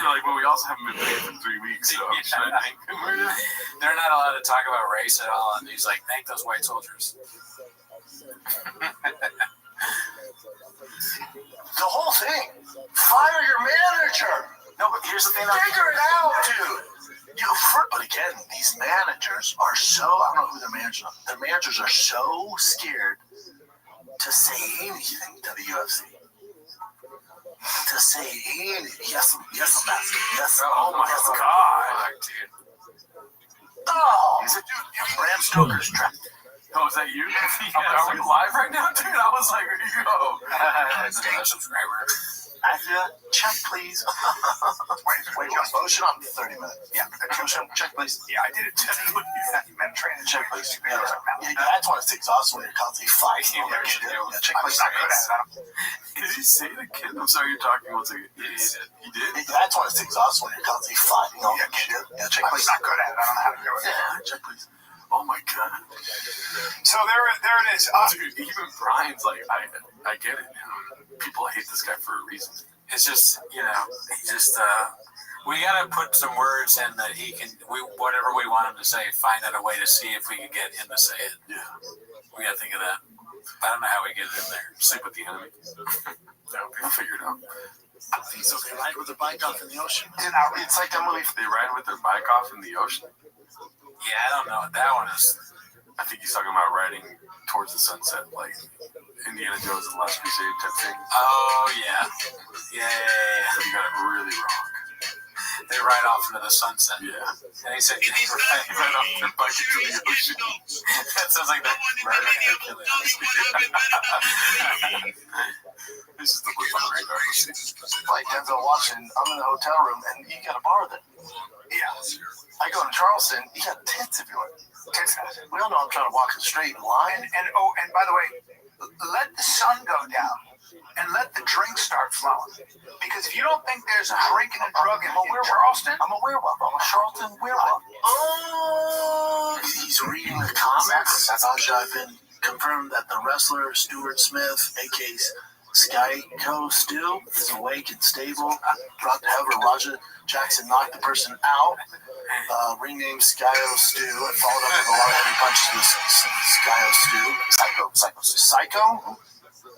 S8: You're like, well, we also haven't been paid for 3 weeks, so should I thank them?
S9: They're not allowed to talk about race at all, and he's like, thank those white soldiers.
S17: The whole thing. Fire your manager. No, but here's the thing. Figure it out, dude. But again, these managers are so, I don't know who their managers are. Their managers are so scared to say anything to the UFC. To say anything. Yes, I'm asking. Yes.
S9: Oh my God, dude.
S17: Oh, is it Bram Stoker's trap?
S8: Oh, is that you? Are we live right now, dude? I was like, where you go?
S9: Subscriber.
S17: Check, please. Wait, motion on 30 minutes. Yeah, motion, check, please.
S1: Yeah, I did it too.
S17: Check, please. Yeah, that's when it's exhausting when you're constantly fighting. Yeah, check, please.
S8: Did he say the kid? I'm sorry, you're talking. One second. He did?
S17: That's when it's exhausting when you're constantly fighting. Yeah, check, please.
S1: I'm not good at it. I don't know how to do it.
S17: Yeah, check, please.
S8: Oh my God.
S1: So there it is.
S8: Dude, even Brian's like, I get it now. People hate this guy for a reason.
S9: It's just, we gotta put some words in that he can, whatever we want him to say, find out a way to see if we can get him to say it.
S8: Yeah.
S9: We gotta think of that. I don't know how we get it in there.
S8: Sleep with the enemy. We'll figure it out.
S17: So they ride with their bike off in the ocean.
S8: It's like that movie. They ride with their bike off in the ocean.
S9: Yeah, I don't know what that one is.
S8: I think he's talking about riding towards the sunset, like Indiana Jones and the Last Crusade type thing.
S9: Oh, yeah. Yeah.
S8: You got it really wrong.
S9: They ride off into the sunset.
S8: Yeah.
S9: And he said, right off their bike into the ocean. That sounds like that.
S8: This is the
S17: Like Denzel Washington, I'm in the hotel room, and you got a bar there. Yeah. I go to Charleston, you got tits everywhere. We all know I'm trying to walk a straight line.
S1: And by the way, let the sun go down and let the drink start flowing. Because if you don't think there's a drink and a drug in Charleston,
S17: I'm a werewolf. I'm a Charleston werewolf. Oh, he's reading the comments. That's all I've been confirmed that the wrestler Stuart Smith, aka Skyco still is awake and stable. However, Raja Jackson knocked the person out. Renamed Skyo Stew and followed up with a lot of heavy punches with Skyo Stew. Psycho?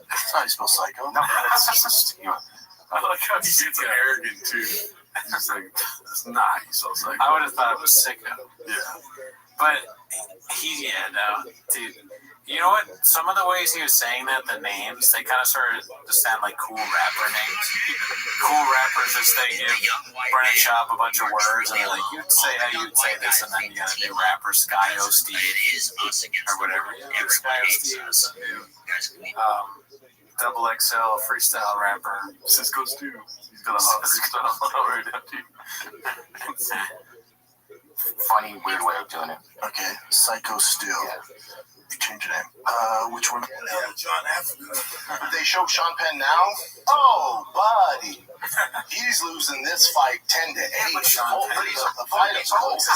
S17: That's how you spell psycho. No, that's just a stew.
S8: I like how he gets arrogant too. It's like, that's not how you spell psycho.
S18: I would have thought it was sicko.
S8: Yeah.
S18: But no, dude. You know what? Some of the ways he was saying that, the names, they kind of started to sound like cool rapper names. Cool rappers just they give branch up a bunch of words and they're like, you'd say how you'd say this, and then you got a new rapper, Skyo Steve, or whatever. Yeah, Skyo Steve is a new double XL freestyle rapper.
S8: Cisco Stew. He's got a hot freestyle right now, dude.
S17: Funny, weird way of doing it. Okay, Psycho Stew. Yeah. Change your name. Which one? Yeah, John Africa. They show Sean Penn now? Oh, buddy. He's losing this fight 10-8. The fight of Colts is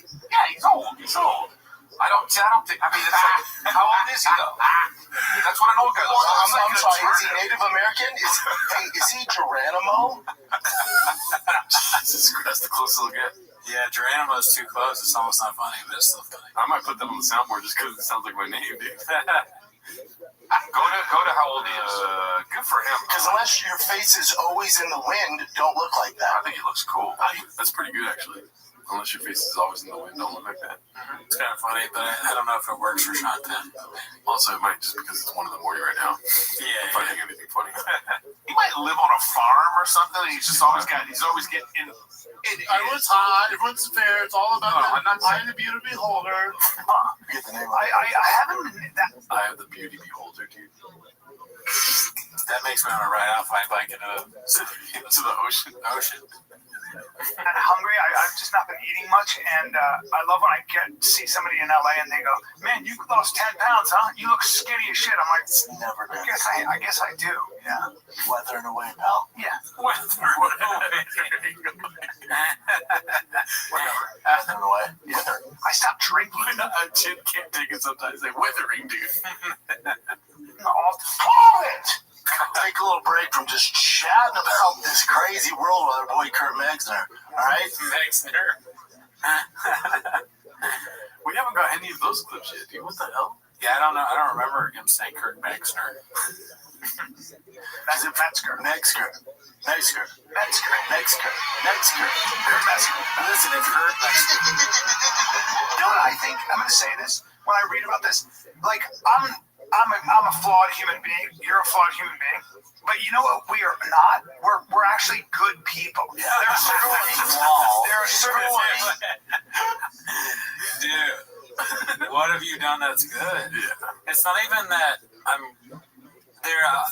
S17: 10-8.
S9: Yeah, he's old. I don't think. I mean, it's like, how old is he though? That's what an old guy looks like.
S17: I'm sorry. Is he Native American? Is he Geronimo?
S8: Jesus Christ, the closer look at.
S18: Yeah, Geronimo's too close. It's almost not funny, but it's still funny.
S8: I might put that on the soundboard just because it sounds like my name, dude.
S9: Go to how old he is.
S8: Good for him.
S17: Because unless your face is always in the wind, don't look like that.
S8: I think he looks cool. That's pretty good, actually. Unless your face is always in the wind, don't look like that.
S18: Mm-hmm. It's kind of funny, but I don't know if it works for Sean Penn.
S8: Also, it might just because it's 1 in the morning right now.
S18: Yeah.
S8: If I think anything funny.
S9: He might live on a farm or something. And he's always getting in.
S17: Everyone's hot. Everyone's fair. It's all about I am the beauty beholder. Get the name.
S9: I haven't been that.
S8: I have the beauty beholder, dude.
S18: That makes me want to ride off my bike into
S8: the ocean.
S15: And hungry. I've just not been eating much, and I love when I see somebody in LA and they go, "Man, you lost 10 pounds, huh? You look skinny as shit." I'm like,
S17: never.
S15: I guess I do. Yeah.
S17: Weathering away, pal.
S15: Yeah.
S17: Weathering away. Yeah.
S15: I stopped drinking.
S8: A chin can't take it sometimes. Like withering, dude.
S17: Call it. Take a little break from just chatting about this crazy world with our boy Kurt Megsner. All right,
S18: Megsner.
S8: We haven't got any of those clips yet, dude. What the hell?
S18: Yeah, I don't know. I don't remember him saying Kurt Megsner.
S15: That's a Metzger.
S17: Metzger.
S15: Listen,
S17: if Kurt Megsner.
S15: You know what I think? I'm going to say this. When I read about this, like, I'm a flawed human being. You're a flawed human being. But you know what? We are not. We're actually good people. Yeah, there are certain ways.
S18: Dude, what have you done that's good?
S8: Yeah.
S18: It's not even that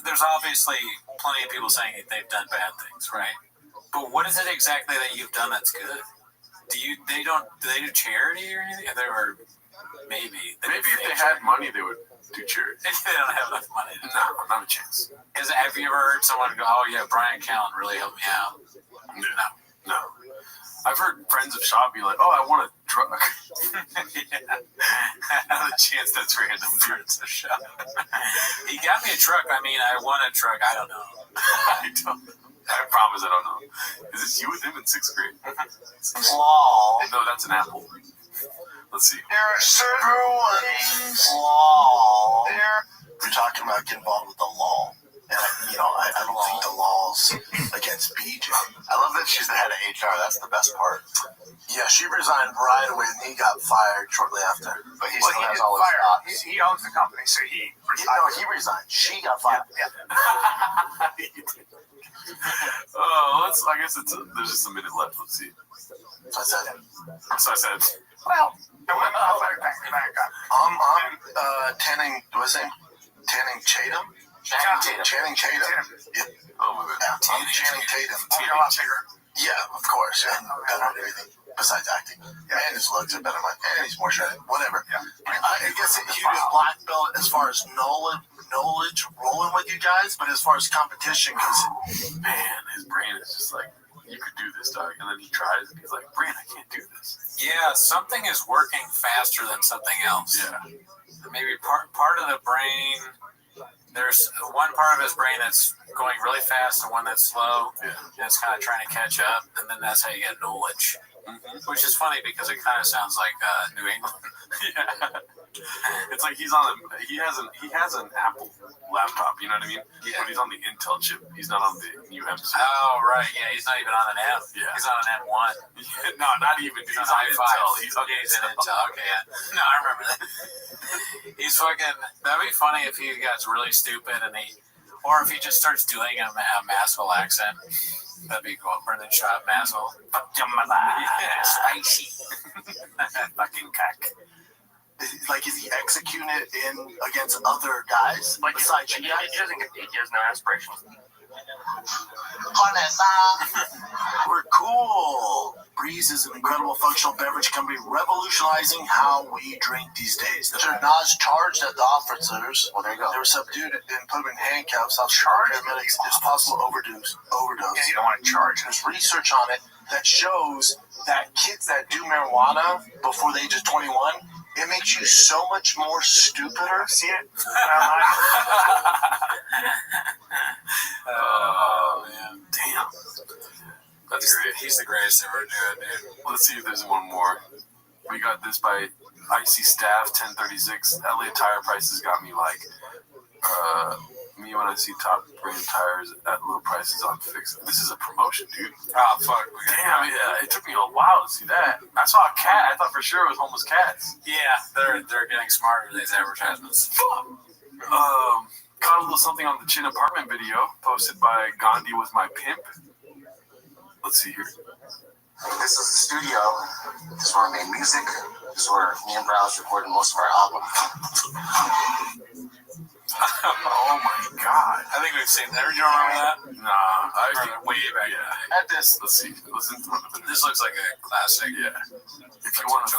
S18: there's obviously plenty of people saying they've done bad things, right? But what is it exactly that you've done that's good? Do they do charity or anything? Or maybe if they had
S8: money, they would do charity.
S18: If they don't have enough money.
S8: No, not a chance.
S18: Have you ever heard someone go, "Oh yeah, Brian Callen really helped me out"?
S8: No. I've heard friends of Shop be like, "Oh, I want a truck."
S18: Yeah. Not a chance. That's random. Friends of Shop. He got me a truck. I mean, I want a truck. I don't know.
S8: I promise I don't know. Is this you with him in 6th grade?
S17: Law.
S8: No, that's an apple. Let's see.
S15: There are certain things.
S17: Law. You're talking about getting involved with the law. And, I don't think the law's against BJ. I love that she's the head of HR. That's the best part. Yeah, she resigned right away and he got fired shortly after. But he still has all his thoughts.
S15: He owns the company, so he resigned.
S17: No, he resigned. She got fired.
S15: Yeah.
S8: I guess there's just a minute left. Let's see.
S17: So I said.
S15: Well,
S17: I'm Tanning. What's his name? Channing Tatum. Channing Tatum. Yeah.
S8: Oh my God.
S17: I'm Channing Tatum. Yeah, of course. And better at everything besides acting. And his looks are better than mine. And he's more shredded. Whatever. Yeah. I guess he would black belt as far as knowledge rolling with you guys, but as far as competition goes,
S8: man, his brain is just like, you could do this, dog. And then he tries and he's like, Brian, I can't do this.
S18: Yeah, something is working faster than something else.
S8: Yeah.
S18: Maybe part of the brain There's one part of his brain that's going really fast and one that's slow.
S19: Yeah.
S18: And it's kind of trying to catch up, and then that's how you get knowledge. Which is funny because it kind of sounds like New England.
S19: Yeah. It's like he has an Apple laptop, you know what I mean?
S18: Yeah.
S19: But he's on the Intel chip. He's not on the UMC.
S18: Oh, right. Yeah, he's not even on an M.
S19: Yeah.
S18: He's on an M1.
S19: No, not even. He's on
S18: i5.
S19: Intel. He's on
S18: Intel. Okay, yeah. No, I remember that. He's fucking. That'd be funny if he gets really stupid or if he just starts doing a Massville accent. That'd be cool. Brendan Schaub, Massville. Yeah, spicy. Fucking cock.
S17: Like, is he executing it against other guys?
S10: Like,
S17: besides you guys?
S10: He has no aspirations.
S17: We're cool. Breeze is an incredible functional beverage company revolutionizing how we drink these days. They're not charged at the officers. Well, there you go. They were subdued and put them in handcuffs. I'll charge paramedics. There's possible overdose.
S10: Yeah, you don't want to charge.
S17: There's research on it that shows that kids that do marijuana before the age of 21, it makes you so much more stupider. See it?
S18: Oh, man.
S19: Damn. That's great.
S18: He's the greatest ever do it, dude.
S19: Let's see if there's one more. We got this by Icy Staff 1036. LA tire prices got me like, me when I see top brand tires at low prices on fixed. This is a promotion, dude.
S18: Oh, fuck.
S19: Damn, yeah. It took me a while to see that. I saw a cat. I thought for sure it was homeless cats.
S18: Yeah, they're getting smarter, these advertisements.
S19: Got a little something on the Chin Apartment video posted by Gandhi Was My Pimp. Let's see here.
S6: This is the studio. This is where I made music. This is where me and Browse recorded most of our album.
S19: Oh my god.
S18: I think we've seen that. You don't remember that?
S19: Nah. I
S18: think way back.
S19: Yeah. At this, let's see. Listen to it.
S18: This looks like a classic.
S19: Yeah. If you want to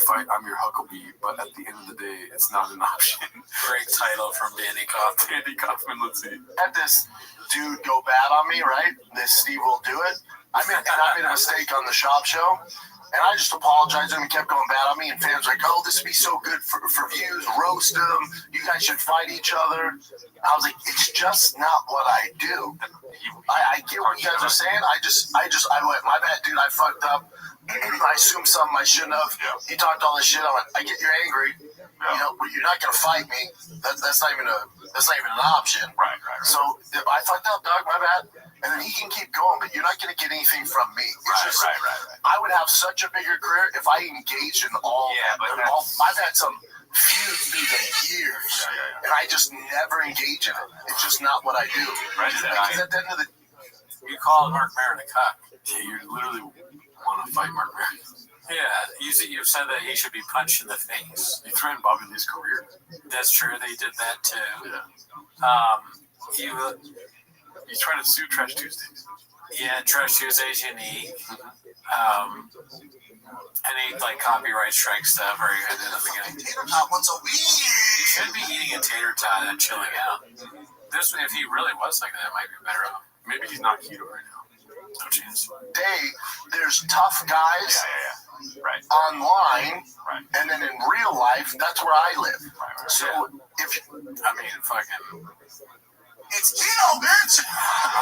S19: fight, I'm your Huckabee, but at the end of the day, it's not an option.
S18: Great title from Danny Kaufman.
S19: Danny Kaufman, let's see.
S17: Had this dude go bad on me, right? This Steve will do it. I made a mistake on the shop show, and I just apologized to him and kept going bad on me, and fans were like, oh, this would be so good for views, roast them, you guys should fight each other. I was like, it's just not what I do. I get what you guys are saying. I went, my bad, dude, I fucked up. I assumed something I shouldn't have. He talked all this shit. I went, I get you're angry. You know, but you're not gonna fight me. That's not even an option.
S19: Right.
S17: So I fucked up, dog. My bad. And then he can keep going, but you're not gonna get anything from me. It's
S19: Right.
S17: I would have such a bigger career if I engaged in all.
S19: Yeah, but
S17: I've had some feuds through the years, and I just never engage in it. It's just not what I do.
S19: Right.
S17: Because at the end of the
S18: You called Mark Maron a cuck.
S19: Yeah, you literally want to fight Mark Maron.
S18: Yeah, you've said that he should be punched in the face.
S19: You threatened Bobby Lee's career.
S18: That's true. They did that too.
S19: Yeah. You tried to sue Trash Tuesdays.
S18: Yeah, Trash Tuesdays unique. Any like copyright strike stuff or you had in the beginning.
S17: tater tot once a week.
S18: You should be eating a tater tot and chilling out. This, if he really was like that, might be better off.
S19: Maybe he's not keto right now.
S18: No chance.
S17: There's tough guys
S19: Right.
S17: online, and then in real life, that's where I live.
S19: Right.
S17: So
S18: fucking.
S17: It's keto, bitch.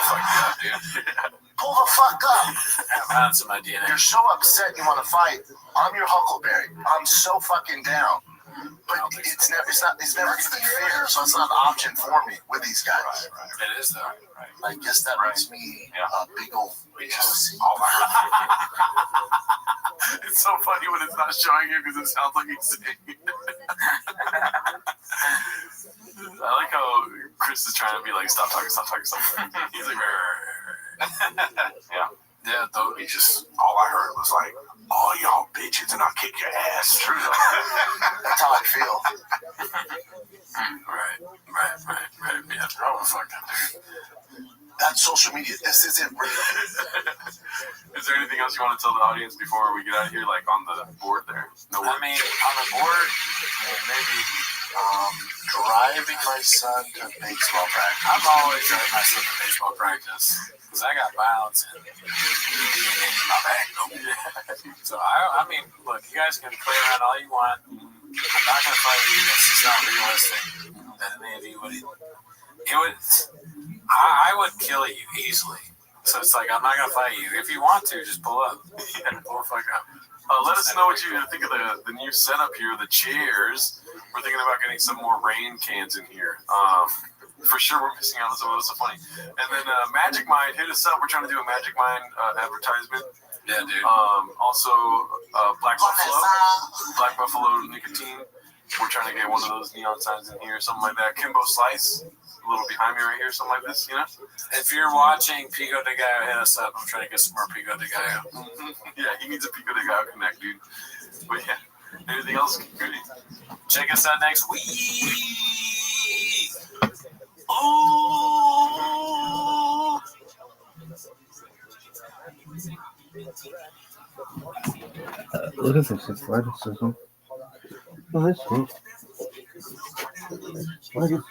S18: Fuck yeah, dude.
S17: Pull the fuck up.
S18: I found some idea.
S17: You're so upset you want to fight. I'm your Huckleberry. I'm so fucking down. But it's never going to be fair, so it's not an option for me with these guys.
S18: It is, though.
S17: I guess that makes me a big old pussy.
S19: It's so funny when it's not showing you because it sounds like he's saying. I like how Chris is trying to be like, stop talking. He's like,
S17: yeah. Though he just, all I heard was like, all y'all bitches and I'll kick your ass. True. That's how I feel.
S19: Right. Yeah.
S17: Oh, fucking dude. That's social media. This isn't real.
S19: Is there anything else you want to tell the audience before we get out of here, like on the board there? No
S18: I mean, on the board, maybe
S17: driving my son to baseball practice.
S18: I'm always driving my son to baseball practice because I got violence in my back. So, I mean, look, you guys can play around all you want. I'm not going to fight you. It's just not realistic that any of you would I would kill you easily. So it's like, I'm not going to fight you. If you want to, just pull up. Yeah, pull the fuck up.
S19: Let us know what you think of the new setup here, the chairs. We're thinking about getting some more rain cans in here. For sure, we're missing out on some of those. So funny. And then Magic Mind, hit us up. We're trying to do a Magic Mind advertisement.
S18: Yeah, dude.
S19: Also, Black Buffalo Nicotine. We're trying to get one of those neon signs in here, something like that. Kimbo Slice, a little behind me right here, something like this, you know?
S18: If you're watching Pico de Gallo, hit us up. I'm trying to get some more Pico de Gallo.
S19: Yeah, he needs a Pico de Gallo connect, dude. But yeah, anything else?
S18: Check us out next week.
S19: Oh!
S20: Look at this athleticism. Oh, that's neat. What is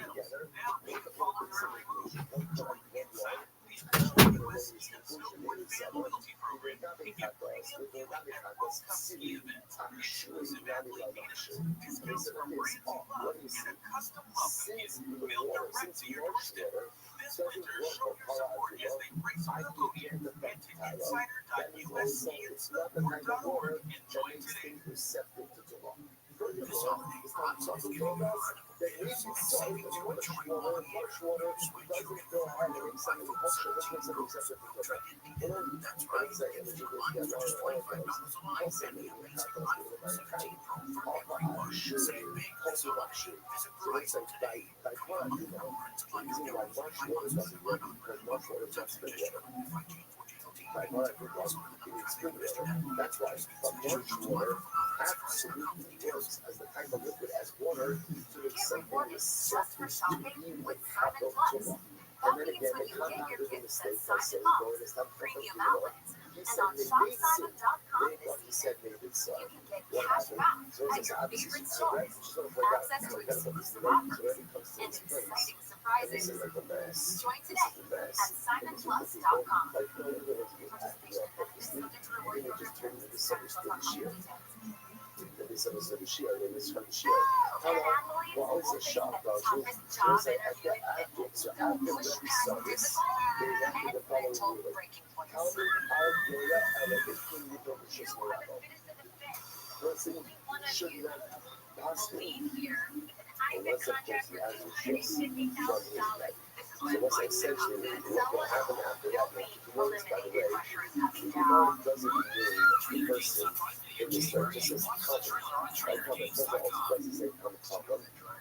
S16: Premium outlets. And on shopsimon.com this season, you can get cash back at your favorite stores, access to exclusive offers, and exciting surprises. Join today at simonplus.com. Participation is subject to reward your terms and service details.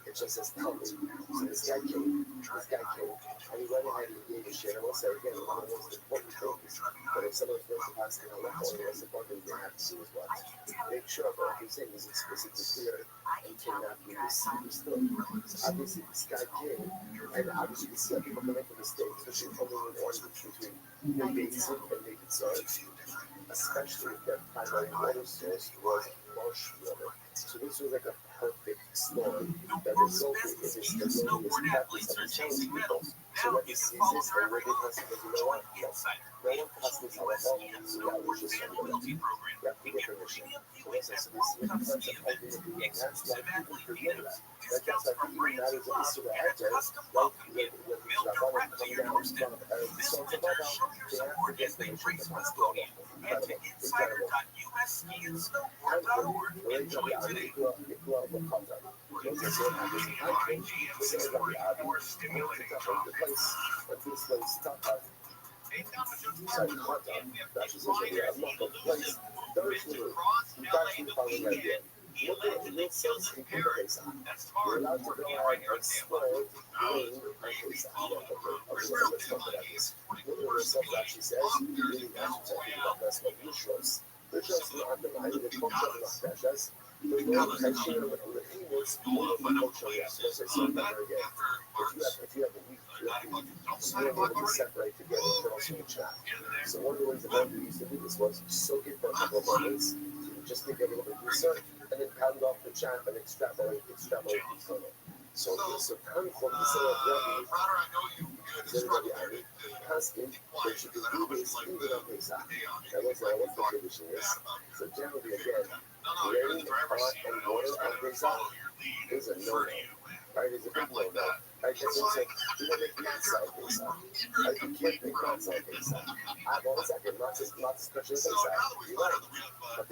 S17: It just says come. So this guy came, and he went ahead and gave a shit. I will say again, one of the most important things, but if someone's going to pass me on the phone, the most important thing they have to do is what? Make sure that what he's saying is explicitly clear and cannot be misunderstood. So obviously this guy came, and obviously you see how people can make a mistake, especially from the order between basic and naked source, especially if their primary water source was marsh water. So this was like a perfect storm that resulted in this erroneous practice of telling people. So what this is and where they constantly, you know what? No one constantly tells us, so that was just something. You have to get permission. So this is the concept of identity, and that's why people forget that. That's why people matters of Israel out there, like when Rabbi come down in front of the sons of Rabbi, they have to get permission to pass the law. Incredible. Separate together, but also in chat. So one of the ways the Rabbi used to do this was soak it for a couple of moments, just make it a little bit looser, and then pound off the chaff and extrapolate from it. So coming from the same Rabbi, constant, they should do this even on Pesach. That was what the tradition is. So generally, again, rain, hot, and water on Pesach is a no-no. Right? It's a big no-no.
S20: Right? That's what I'm saying. You don't make math side things up. Right? You can't make math side things up. I've always said that lots of questions face out. You're right. But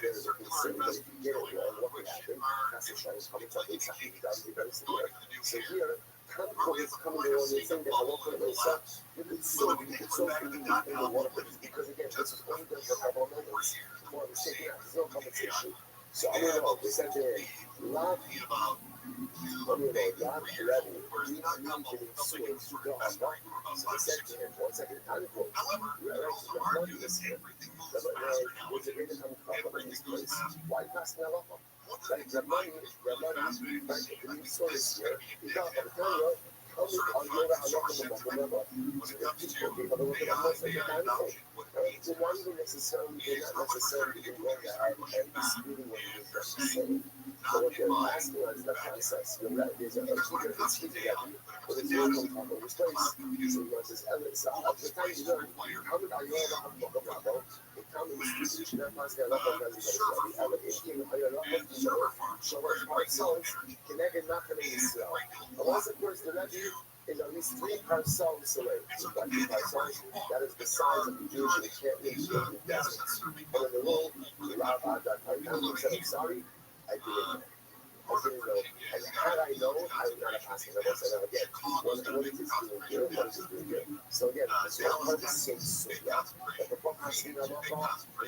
S20: there's a concern that if you get it wrong, what could happen? That's the shine is coming to face out. You got to be very severe. So here, Concord is coming there on the same day. I won't put it myself. You can still in the water because again, this is only good for a couple of moments. Before I'm taking out, there's no competition. So I don't know. They said there, love. Why pass me along? Like the money, like the stories here, you can't have a tell how many are you ever unlockable? So not even necessarily, they're not necessarily going to have and disputing what it is that you're saying. So what they're asking us is the process. There's a difference between but it's not on top of his place. So he wants his evidence. The time you learn, how many are you ever unlockable? The common institution that must get up on the evidence. So what part cells can I get nothing in this cell? Unless of course the Rabbi is at least 3 parcels away. So by 3 parcels, that is the size of the Jewish encampment in the deserts. And in the rule, the Rabbi said, I'm sorry, I didn't know. And had I known, I would not have asked him. I said, again, what is this doing here? What is it doing here? So again, it's one part of the same suya. But the book has been on the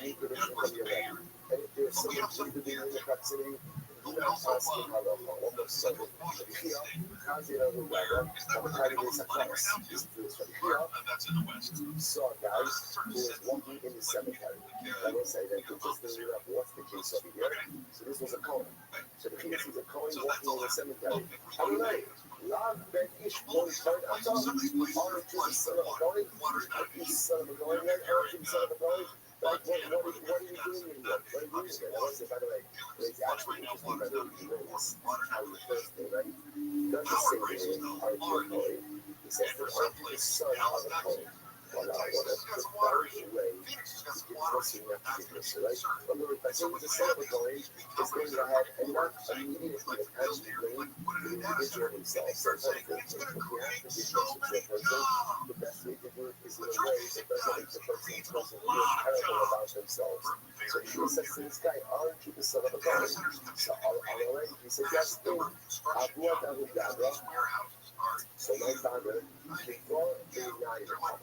S20: need to listen from your Rabbi. And if there's someone who could be in the proximity, do not ask him how long, almost sudden. But here, because you know who Rabbi, I'm trying to get some class. This is from here. Saw a guy who was walking in the cemetery. I will say that to just figure out what's the case over here. So this was a Cohen. So the case is a Cohen walking in the cemetery. I don't know. Love Ben Ish one turn. I thought Orange is the son of a Cohen. He's the son of a Cohen. Then Orange is the son of a Cohen. Like, what are you doing in here? What are you doing here? I want to say, by the way, it's actually interesting by the way you know this on the first day, right? He doesn't say the name Orange is a Cohen. He says that Orange is the son of a Cohen. Well, I want to put very way what's in that particular, right? But when I say the son of a Cohen, it's going to have a not immediately attached to the individual himself. So if you have to be close to the person, the best way to do it is in a way that doesn't make the person feel terrible about themselves. So if you say to this guy, aren't you the son of a Cohen? So alright, he says, yes, so my father, before being naive, I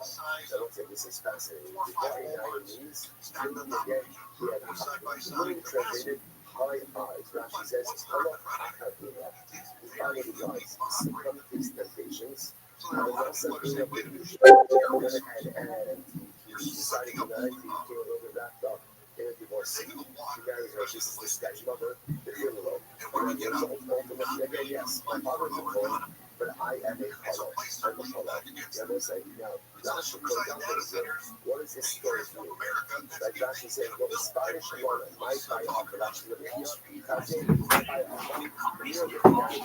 S20: don't think this is fascinating. Before being naive means, again, he had literally translated high eyes. Rashi says, he finally dies, succumb to his temptations, and was also being a British. And he decided to marry, he became a little bit wrapped up in a divorce. She marries her, this is this guy's mother, the funeral. And he was ultimately, again, yes, my father's a Cohen, but I am a fellow. I'm a fellow. And they say, now, Rashi goes down to the what is this story for you? Like Rashi says, well, the Spanish woman might buy off the Rashi with here, because they buy off the near the guy,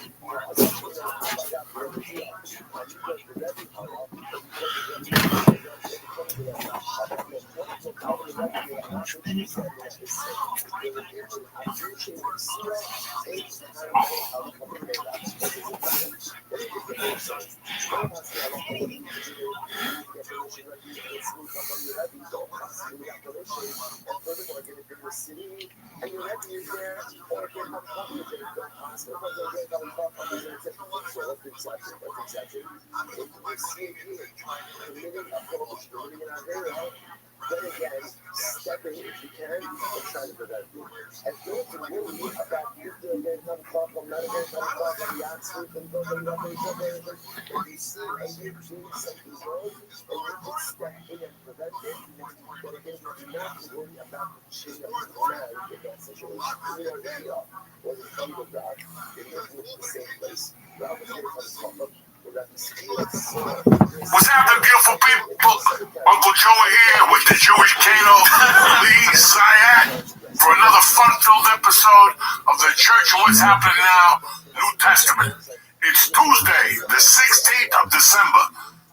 S20: and your Rabbi is there, or if they have coffee, they don't pass it, but they don't coffee, they don't take it. So what's exactly? If we see it here, committing a prohibition, committing an area, then again, step in if you can, and try to prevent it. And don't worry about if they're going to come from, not going to come from the accident, and don't know what they're doing. If you see and you're doing something wrong, and you can step in and prevent it, then again, you do not worry about the chain of command in that situation. You are here, or the come of God, if you're in the same place, rather than come from
S21: What's happening, beautiful people? Uncle Joe here with the Jewish Kano, Lee Zayat, for another fun-filled episode of the Church of What's Happening Now, New Testament. It's Tuesday, the 16th of December.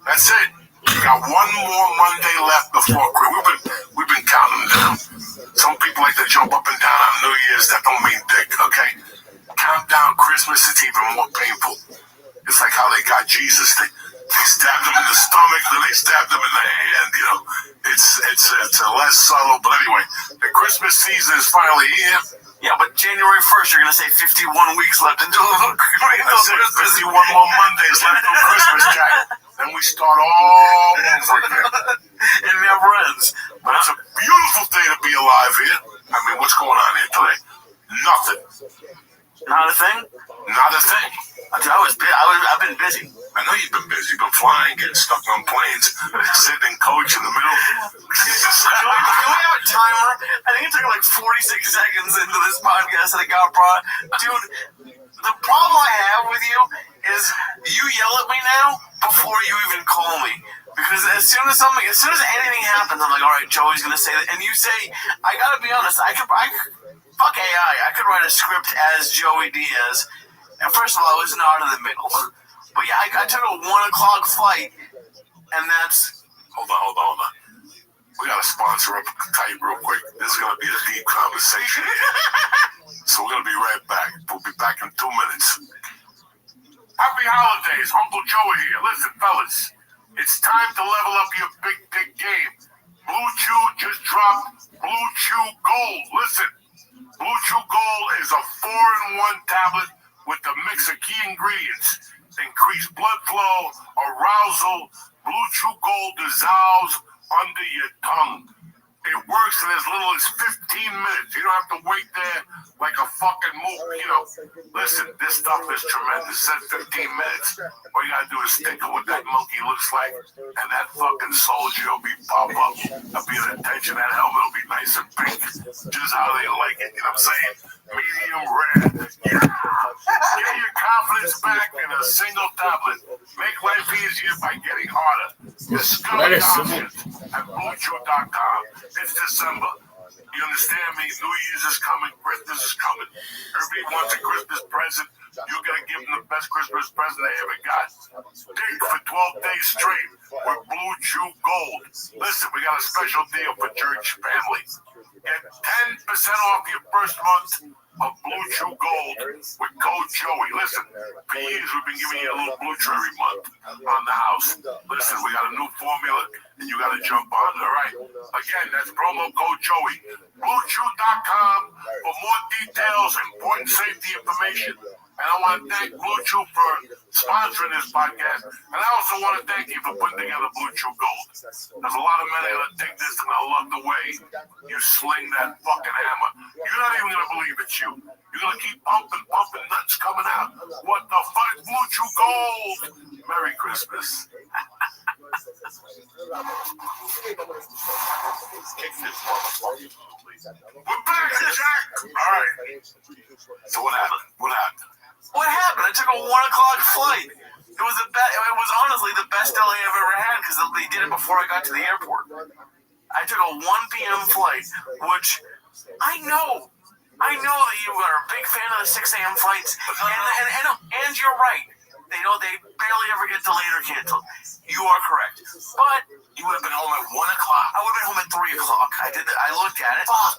S21: That's it. We got one more Monday left before we've been counting down. Some people like to jump up and down on New Year's. That don't mean dick, okay? Count down Christmas, it's even more painful. It's like how they got God, Jesus, they stabbed him in the stomach, then they stabbed him in the hand, you know. It's less subtle, but anyway, the Christmas season is finally here.
S17: Yeah, but January 1st, you're going to say 51 weeks left until
S21: That's it, 51 more Mondays left till Christmas, Jack. Then we start all over again.
S17: It never ends.
S21: But it's a beautiful day to be alive here. I mean, what's going on here today? Nothing.
S17: Not a thing?
S21: Not a thing.
S17: I've been busy.
S21: I know you've been busy. You've been flying, getting stuck on planes, sitting in coach in the middle.
S17: Do we have a timer? I think it took like 46 seconds into this podcast that it got brought. Dude, the problem I have with you is you yell at me now before you even call me. Because as soon as anything happens, I'm like, all right, Joey's gonna say that, and you say, I gotta be honest, fuck AI, I could write a script as Joey Diaz. And first of all, I was not in the middle. But yeah, I took a 1 o'clock flight, and that's...
S21: Hold on. We got to sponsor up tight real quick. This is going to be a deep conversation. So we're going to be right back. We'll be back in 2 minutes. Happy holidays. Uncle Joey here. Listen, fellas, it's time to level up your big dick game. Blue Chew just dropped Blue Chew Gold. Listen, Blue Chew Gold is a 4-in-1 tablet with a mix of key ingredients. Increase blood flow, arousal. Blue Chew Gold dissolves under your tongue. It works in as little as 15 minutes. You don't have to wait there like a fucking movie. You know, listen, this stuff is tremendous. It says 15 minutes. All you gotta do is think of what that monkey looks like, and that fucking soldier will be pop up. I'll be at attention. That helmet will be nice and pink, just how they like it. You know what I'm saying? Medium rare. Yeah. Get your confidence back in a single tablet. Make life easier by getting harder. Discover your options at BlueChew.com. It's December. You understand me? New Year's is coming. Christmas is coming. Everybody wants a Christmas present. You're going to give them the best Christmas present they ever got. Dig for 12 days straight with Blue Chew Gold. Listen, we got a special deal for church families. Get 10% off your first month of Blue Chew Gold with code Joey. Listen, for years we've been giving you a little Blue Chew every month on the house. Listen, we got a new formula and you got to jump on, all right? Again, that's promo code Joey. BlueChew.com for more details, important safety information. And I want to thank Blue Chew for sponsoring this podcast. And I also want to thank you for putting together Blue Chew Gold. There's a lot of men that are going to take this and I love the way you sling that fucking hammer. You're not even going to believe it's you. You're going to keep pumping, nuts coming out. What the fuck? Blue Chew Gold. Merry Christmas. We're back, Jack. All right. So what happened?
S17: What happened? I took a 1 o'clock flight. It was honestly the best LA I've ever had because they did it before I got to the airport. I took a 1 p.m. flight, which I know that you are a big fan of the 6 a.m. flights, and you're right. They barely ever get delayed or canceled. You are correct. But
S21: you would have been home at 1 o'clock.
S17: I would have been home at 3 o'clock. I looked at it. Fuck.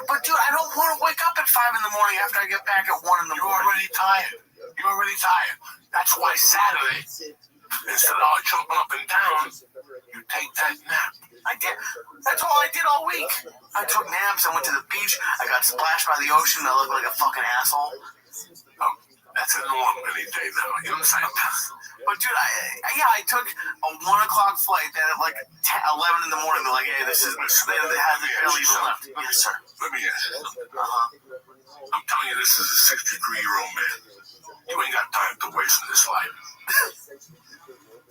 S17: But dude, I don't want to wake up at 5 in the morning after I get back at 1 in the morning.
S21: You're already tired. That's why Saturday, instead of jumping up and down, you take that nap.
S17: I did. That's all I did all week. I took naps. I went to the beach. I got splashed by the ocean. I looked like a fucking asshole.
S21: That's a norm any day now. You know what I'm saying?
S17: But dude, I took a 1 o'clock flight. Then at like 11 in the morning, they're like, "Hey, this is they hasn't barely even left." Yes, sir.
S21: Let me ask you something. I'm telling you, this is a 63-year-old man. You ain't got time to waste in this life.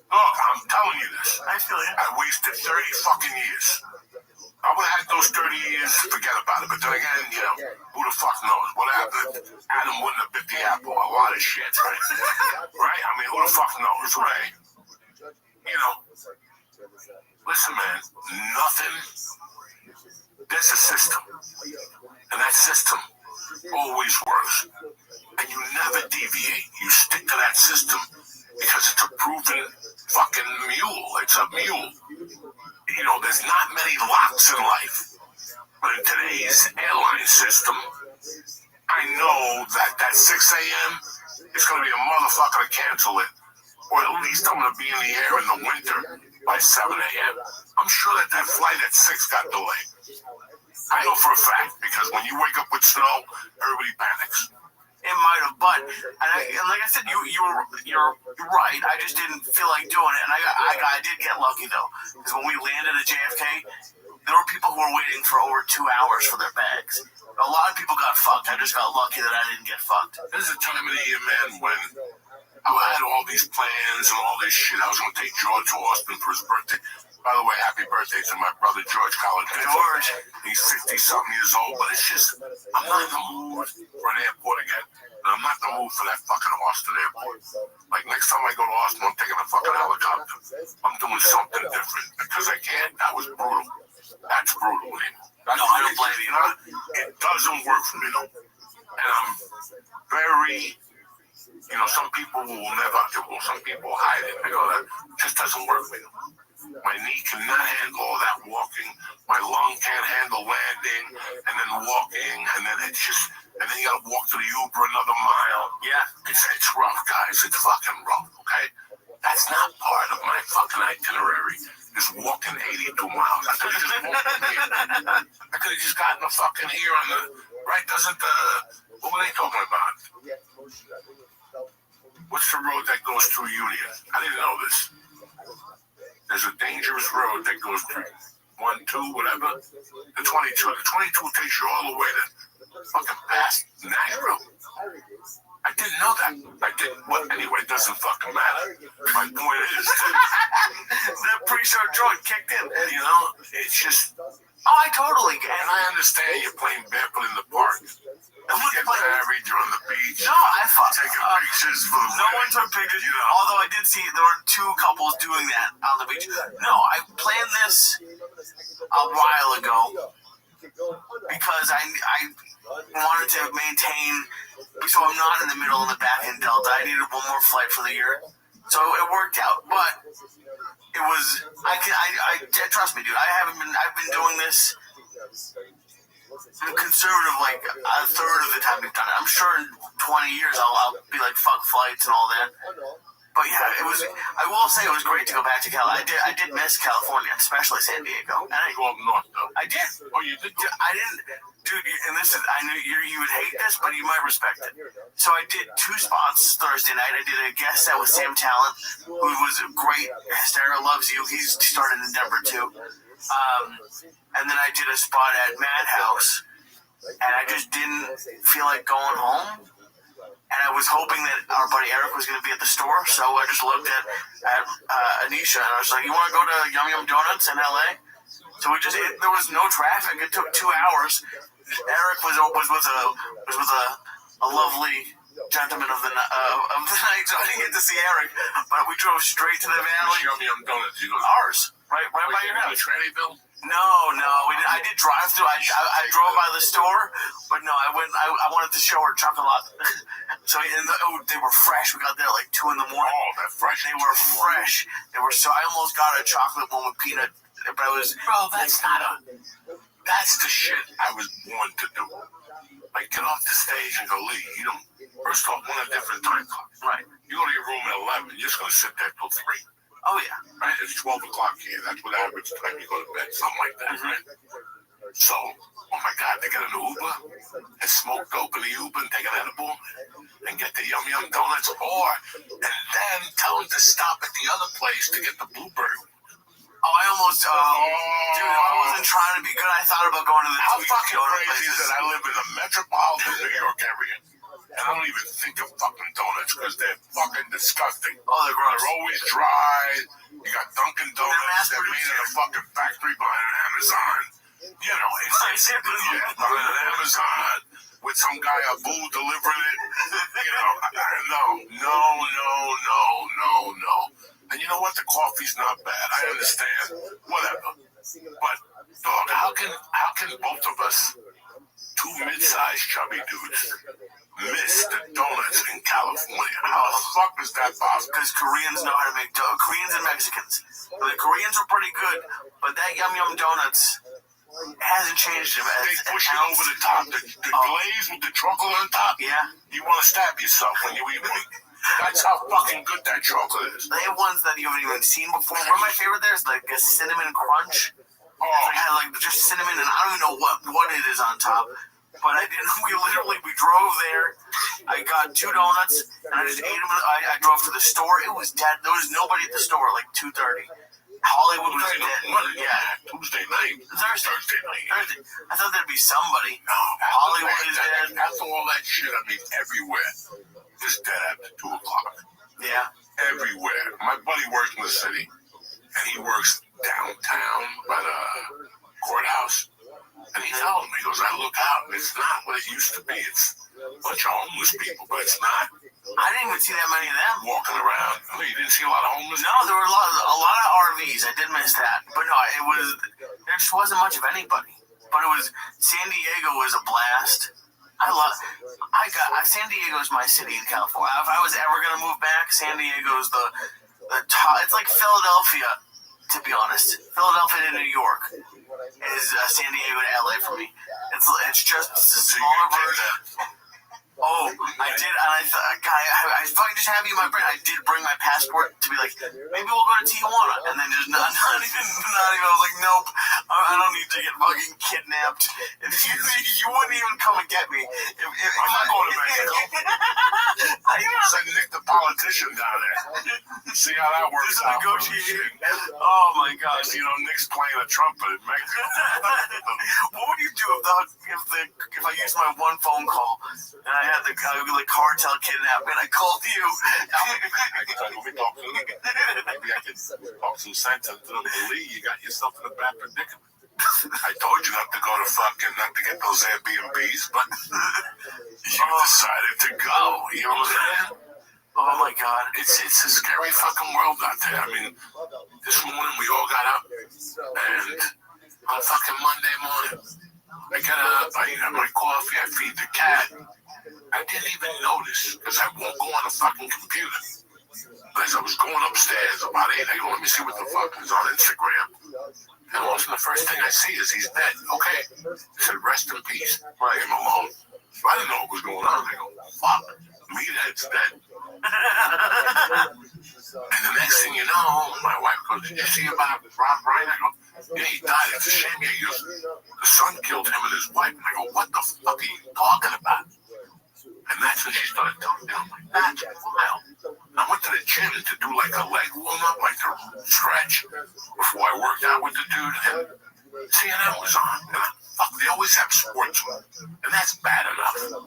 S21: Look, I'm telling you this.
S17: I feel you.
S21: I wasted 30 fucking years. I would have had those 30 years to forget about it. But then again, you know, who the fuck knows? What happened? Adam wouldn't have bit the apple. A lot of shit, right? Right? I mean, who the fuck knows, right? You know, listen, man, nothing. There's a system. And that system always works. And you never deviate. You stick to that system because it's a proven fucking mule. It's a mule. You know, there's not many locks in life. But in today's airline system, I know that 6 a.m. is going to be a motherfucker to cancel it. or at least I'm going to be in the air in the winter by 7 a.m. I'm sure that flight at 6 got delayed. I know for a fact, because when you wake up with snow, everybody panics.
S5: It might have, but and like I said, you're right. I just didn't feel like doing it, and I did get lucky though, because when we landed at JFK, there were people who were waiting for over 2 hours for their bags. A lot of people got fucked. I just got lucky that I didn't get fucked.
S21: There's a time of the year, man, when I had all these plans and all this shit. I was going to take George to Austin for his birthday. By the way, happy birthday to my brother George Collins.
S5: George.
S21: He's 50-something years old, but it's just, I'm not in the mood for an airport again. And I'm not in the mood for that fucking Austin airport. Like, next time I go to Austin, I'm taking a fucking helicopter. I'm doing something different because I can't. That was brutal. That's brutal, man.
S5: No, I don't blame you.
S21: It doesn't work for me, though. And I'm very, some people will never, some people hide it. I go, that just doesn't work for me. My knee cannot handle all that walking. My lung can't handle landing and then walking, and then you gotta walk to the Uber another mile.
S5: Yeah.
S21: It's rough, guys. It's fucking rough, okay? That's not part of my fucking itinerary. Is walking 82 miles. I could have just walked here. I could have just gotten the fucking here on the right. What were they talking about? What's the road that goes through Union? I didn't know this. There's a dangerous road that goes through 1, 2, whatever. The 22. The 22 takes you all the way to fucking past Nashville. I didn't know that. I didn't. Well, anyway, it doesn't fucking matter. My point is,
S5: that pretty short joint kicked in.
S21: It's just.
S5: Oh, I totally get it.
S21: And I understand you're playing barefoot in the park. You get married, you're on the beach.
S5: No, I fucked.
S21: Taking pictures for the
S5: No one took pictures. Although I did see there were 2 couples doing that on the beach. No, I planned this a while ago because I wanted to maintain, so I'm not in the middle of the back end delta. I needed one more flight for the year, so it worked out. But it was, trust me, dude. I've been doing this conservative like a third of the time we've done it. I'm sure in 20 years I'll be like fuck flights and all that. But yeah, I will say it was great to go back to California. I did miss California, especially San Diego. And I
S21: go up north though.
S5: I did.
S21: Oh, you did?
S5: I didn't, dude. And this is, I knew you would hate this, but you might respect it. So I did 2 spots Thursday night. I did a guest set with Sam Talent, who was great. Hysterical loves you. He's started in Denver too. And then I did a spot at Madhouse, and I just didn't feel like going home. And I was hoping that our buddy Eric was going to be at the store, so I just looked at Anisha, and I was like, "You want to go to Yum Yum Donuts in LA?" So there was no traffic. It took 2 hours. Eric was with a lovely gentleman of the night, so I didn't get to see Eric. But we drove straight to the valley.
S21: Yum Yum Donuts. You go
S5: ours, right by your house.
S21: Trannyville?
S5: No. I did drive through. I drove by the store, but no, I went. I wanted to show her chocolate. So they were fresh. We got there like 2 in the morning.
S21: Oh, they're fresh.
S5: They were fresh. They were so. I almost got a chocolate one with peanut, but I was.
S21: Bro, that's the shit I was born to do. Like, get off the stage and go, Lee, first off, we're on a different time clock.
S5: Right.
S21: You go to your room at 11, you're just going to sit there till 3.
S5: Oh, yeah.
S21: Right? It's 12 o'clock here. That's what average time you go to bed. Something like that, right? So, oh my God, they get an Uber and smoke dope in the Uber and take an edible and get the Yum Yum Donuts, and then tell them to stop at the other place to get the blueberry.
S5: Oh, I almost, dude, I wasn't trying to be good. I thought about going to the
S21: How fucking crazy is that I live in the metropolitan New York area? I don't even think of fucking donuts because they're fucking disgusting.
S5: Oh, they're gross.
S21: They're always dry. You got Dunkin' Donuts. They're made in a fucking factory behind an Amazon. It's behind an Amazon with some guy Abu delivering it. No. And you know what? The coffee's not bad. I understand. Whatever. But dog, how can both of us, 2 mid-sized chubby dudes, miss the donuts in California? How the fuck is that possible?
S5: Because Koreans know how to make Koreans and Mexicans. The Koreans are pretty good, but that Yum Yum Donuts hasn't changed.
S21: They push it over the top. The glaze with the chocolate on top.
S5: Yeah.
S21: You want to stab yourself when you eat one. That's how fucking good that chocolate is.
S5: They have ones that you haven't even seen before. One of my favorite there is like a cinnamon crunch.
S21: Oh,
S5: I had like just cinnamon, and I don't even know what it is on top. But I didn't. We drove there. I got 2 donuts, and I just ate them. I drove to the store. It was dead. There was nobody at the store. Like 2:30. Hollywood was dead.
S21: Yeah, Tuesday night. Thursday night.
S5: I thought there'd be somebody.
S21: No,
S5: Hollywood is dead.
S21: After all that shit, I mean, everywhere is dead after 2 o'clock.
S5: Yeah.
S21: Everywhere. My buddy works in the city, and he works downtown by the courthouse. And he told me, he goes, I look out, and it's not what it used to be. It's a bunch of homeless people, but it's not.
S5: I didn't even see that many of them
S21: walking around. I mean, you didn't see a lot of homeless.
S5: No, there were a lot of RVs. I did miss that, but no, there just wasn't much of anybody. But it was San Diego was a blast. San Diego is my city in California. If I was ever gonna move back, San Diego is the top. It's like Philadelphia, to be honest. Philadelphia to New York is San Diego to LA for me. It's just a smaller version. Oh, I did, and I thought, God, I fucking just have you in my brain. I did bring my passport to be like, maybe we'll go to Tijuana, and then just not even. I was like, nope, I don't need to get fucking kidnapped. You wouldn't even come and get me.
S21: I'm not going to Mexico. Send Nick the politician down there. See how that works out.
S5: Negotiating. Oh my gosh.
S21: You know, Nick's playing a trumpet in Mexico.
S5: What would you do if I used my one phone call and I had the cartel kidnap me and I called you?
S21: Maybe I could talk some sense into them. Believe you got yourself in a bad predicament. I told you not to get those Airbnbs, but you decided to go. You know what I'm saying?
S5: Oh my God.
S21: It's a scary fucking world out there. I mean, this morning we all got up, and on fucking Monday morning, I get up, I have my coffee, I feed the cat. I didn't even notice, because I won't go on the fucking computer. As I was going upstairs about 8, I go, let me see what the fuck is on Instagram. And all of a sudden, the first thing I see is he's dead. Okay. He said, rest in peace. Leave him alone. So I didn't know what was going on. I go, fuck, Meathead's dead. And the next thing you know, my wife goes, did you see about Rob Ryan? I go, yeah, he died. It's a shame. He goes, the son killed him and his wife. And I go, what the fuck are you talking about? And that's when she started telling me, I'm like, that's wild. I went to the gym to do like a leg warm-up, like a stretch, before I worked out with the dude. And CNN was on. And fuck, they always have sports on. And that's bad enough.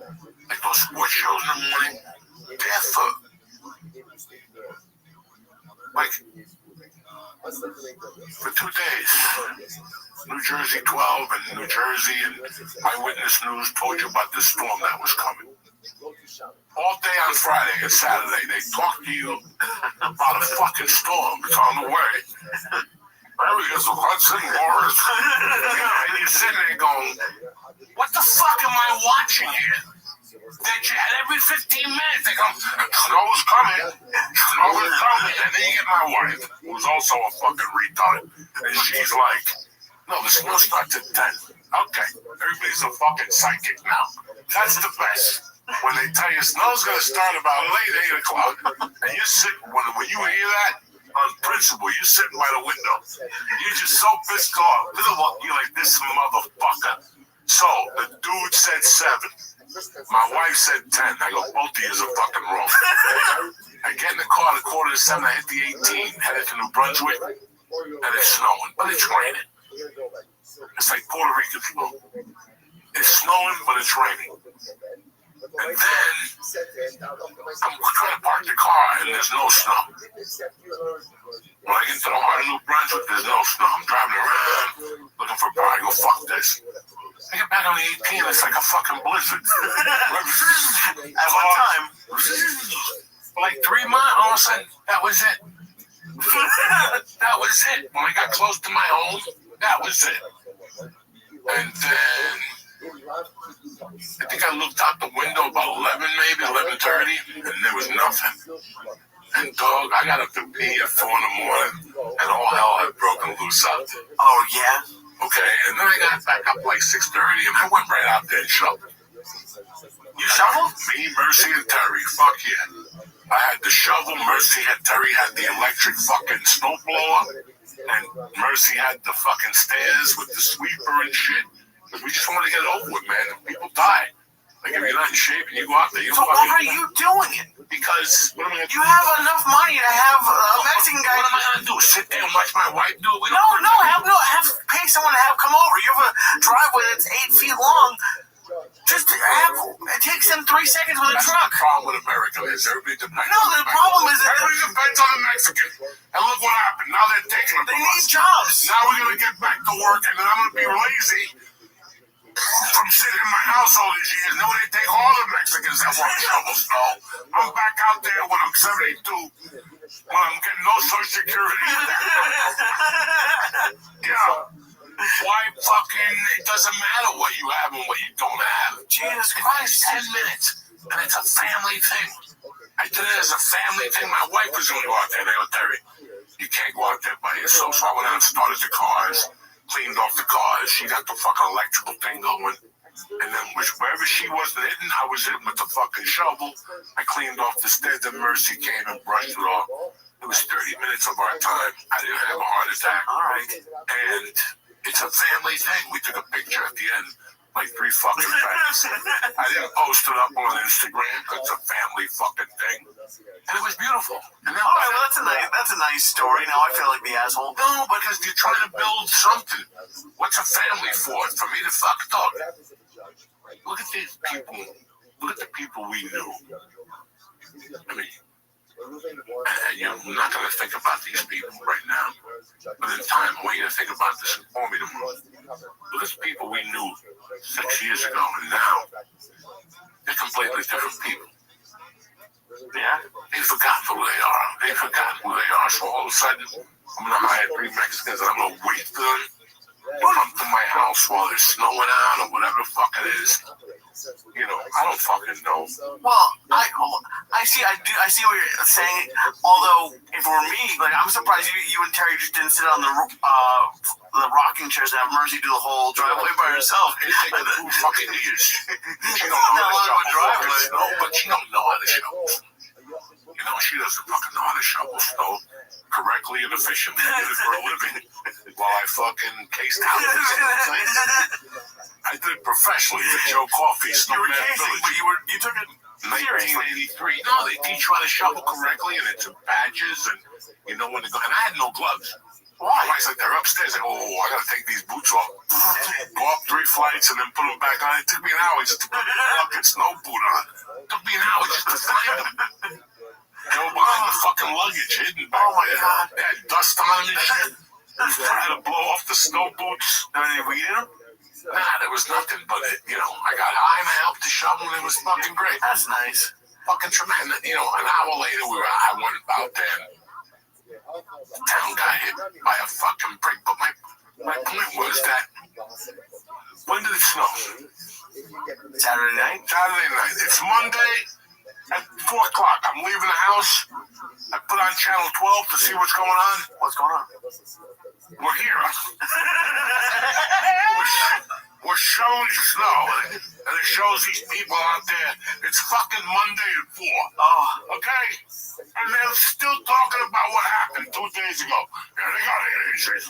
S21: Like those sports shows in the morning, they're for 2 days. New Jersey 12 and New Jersey and Eyewitness News told you about the storm that was coming. All day on Friday and Saturday, they talk to you about a fucking storm. It's on the way. Areas of Hudson, Morris. And you're sitting there going, what the fuck am I watching here? Every 15 minutes they go, snow is coming. Snow is coming. And then you get my wife, who's also a fucking retard. And she's like, no, the snow starts at 10. Okay, everybody's a fucking psychic now. That's the best. When they tell you snow's going to start about late 8 o'clock, and you sit, when you hear that, on principle, you're sitting by the window. You're just so pissed off. You're like, this motherfucker. So, the dude said 7. My wife said 10. I go, both of you are fucking wrong. I get in the car at 6:45, I hit the 18, headed to New Brunswick, and it's snowing, but it's raining. It's like Puerto Rican snow. It's snowing, but it's raining. And then I'm trying to park the car, and there's no snow. When I get to the heart of New Brunswick, there's no snow. I'm driving around, looking for a car. I go, fuck this. I get back on the 18, it's like a fucking blizzard.
S5: At one time,
S21: for like 3 miles, all of a sudden, that was it. That was it. When I got close to my home, that was it. And then I think I looked out the window about 11, maybe 11:30, and there was nothing. And dog, I got up to pee at 4 in the morning, and all hell had broken loose out there.
S5: Oh yeah.
S21: Okay, and then I got back up like 6:30, and I went right out there and shoveled.
S5: You shoveled?
S21: Me, Mercy, and Terry. Fuck yeah. I had the shovel, Mercy had Terry had the electric fucking snowblower, and Mercy had the fucking stairs with the sweeper and shit. Because we just wanted to get it over with, man. People die. Like, if you're not in shape and you go out there, you
S5: So
S21: fucking...
S5: why are you doing it?
S21: Because, what am I gonna do?
S5: You have enough money to have a Mexican guy.
S21: What am I gonna do? Sit there and watch my wife do it?
S5: Pay someone to have come over. You have a driveway that's 8 feet long. Just it takes them 3 seconds with a truck.
S21: The problem with America is everybody depends.
S5: No, the problem is that
S21: everybody depends on the Mexican. And look what happened. Now they're taking them.
S5: They need jobs.
S21: Now we're gonna get back to work, and then I'm gonna be lazy from sitting in my house all these years. No, they take all the Mexicans that want to shovel snow. I'm back out there when I'm 72, when I'm getting no Social Security. Yeah. Why fucking, it doesn't matter what you have and what you don't have.
S5: Jesus Christ.
S21: 10 minutes. And it's a family thing. I did it as a family thing. My wife was going to go out there and I go, Terry, you can't go out there by yourself. So I went out and started the cars, cleaned off the cars. She got the fucking electrical thing going. And then wherever she wasn't hitting, I was hitting with the fucking shovel. I cleaned off the stairs and Mercy came and brushed it off. It was 30 minutes of our time. I didn't have a heart attack.
S5: All right.
S21: And it's a family thing. We took a picture at the end, like 3 fucking friends. I didn't post it up on Instagram. It's a family fucking thing. And it was beautiful. And
S5: all right, well, that's a nice story. Now I feel like the asshole.
S21: No, because you're trying to build something. What's a family for? For me to fuck talk. Look at these people. Look at the people we knew. I mean, and you're not going to think about these people right now. But in time, I want you to think about this and inform me tomorrow. Look at the people we knew 6 years ago, and now they're completely different people.
S5: Yeah?
S21: They've forgotten who they are. They've forgotten who they are. So all of a sudden, I'm going to hire 3 Mexicans and I'm going to wait for them to come to my house while they're snowing out or whatever the fuck it is. You know, I don't fucking know.
S5: Well, I see what you're saying. Although, if it were me, like, I'm surprised you and Terry just didn't sit on the rocking chairs and have Mercy do the whole driveway by herself.
S21: It's taken 2 fucking years. She don't know how to shovel snow, but she don't know how to shovel. You know, she doesn't fucking know how to shovel snow correctly and efficiently. I did it for a living while I fucking cased houses. I did it professionally for Joe Coffee, Snowman Village.
S5: But you took it
S21: 1983. No, they teach you how to shovel correctly, and it's badges, and you know when to go. And I had no gloves. Why? I was like, they're upstairs. I go, I gotta take these boots off. Go up 3 flights and then put them back on. It took me an hour just to put the fucking snow boot on. It took me an hour just to find them. Go behind the fucking luggage hidden back there. God. They had dust on them and shit. I had to blow off the snow boots.
S5: Did they weed them?
S21: Nah, there was nothing but it. You know, I got high and I helped the shovel and it was fucking great.
S5: That's nice.
S21: Fucking tremendous. You know, an hour later I went out there and the town got hit by a fucking brick. But my point was that when did it snow?
S5: Saturday night.
S21: It's Monday at 4 o'clock. I'm leaving the house. I put on channel 12 to see what's going on.
S5: What's going on?
S21: We're here. We're showing snow, and it shows these people out there. It's fucking Monday at 4.
S5: Oh.
S21: Okay? And they're still talking about what happened 2 days ago. Yeah, they got 8 inches.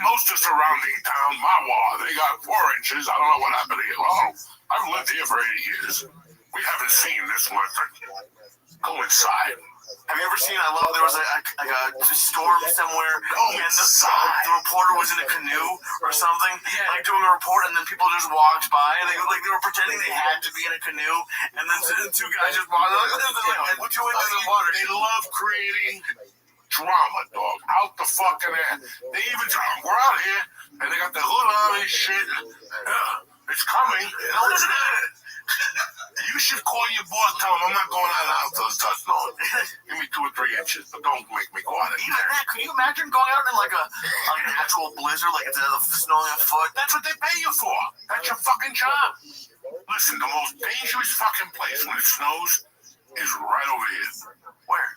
S21: Most of surrounding town, Mawa, they got 4 inches. I don't know what happened here. Well, I've lived here for 80 years. We haven't seen this much. Go inside.
S5: Have you ever seen, there was a storm somewhere, and the reporter was in a canoe or something, like doing a report, and then people just walked by, and they were pretending they had to be in a canoe, and then 2 guys just walked, like 2 inches of water.
S21: They love creating drama, dog, out the fucking air. They even tell them, we're out here, and they got the hood on and shit. It's coming. You should call your boss, tell him I'm not going out of the house till it starts snowing. Give me 2 or 3 inches, but don't make me go out of
S5: Even that, could you imagine going out in like an actual blizzard, like it's snowing a foot?
S21: That's what they pay you for. That's your fucking job. Listen, the most dangerous fucking place when it snows is right over here.
S5: Where?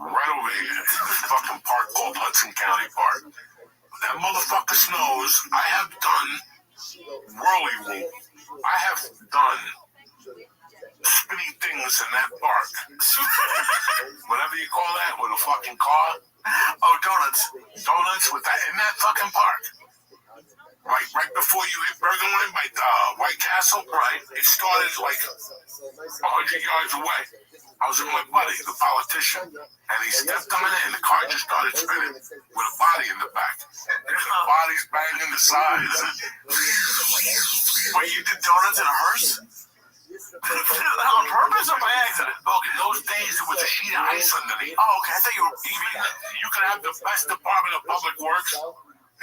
S21: Right over here. This fucking park called Hudson County Park. That motherfucker snows. I have done whirly-woo. I have done spinning things in that park. Whatever you call that, with a fucking car.
S5: Oh, donuts.
S21: Donuts with that in that fucking park. Right before you hit Burgerland by White Castle. Right. It started like 100 yards away. I was with my buddy, the politician, and he stepped on it, and the car just started spinning with a body in the back. There's the bodies banging the sides.
S5: Wait, you did donuts in a hearse? On purpose or by accident?
S21: Look, in those days, it was a sheet of ice underneath.
S5: Oh, okay. I thought you were
S21: even. You could have the best Department of Public Works,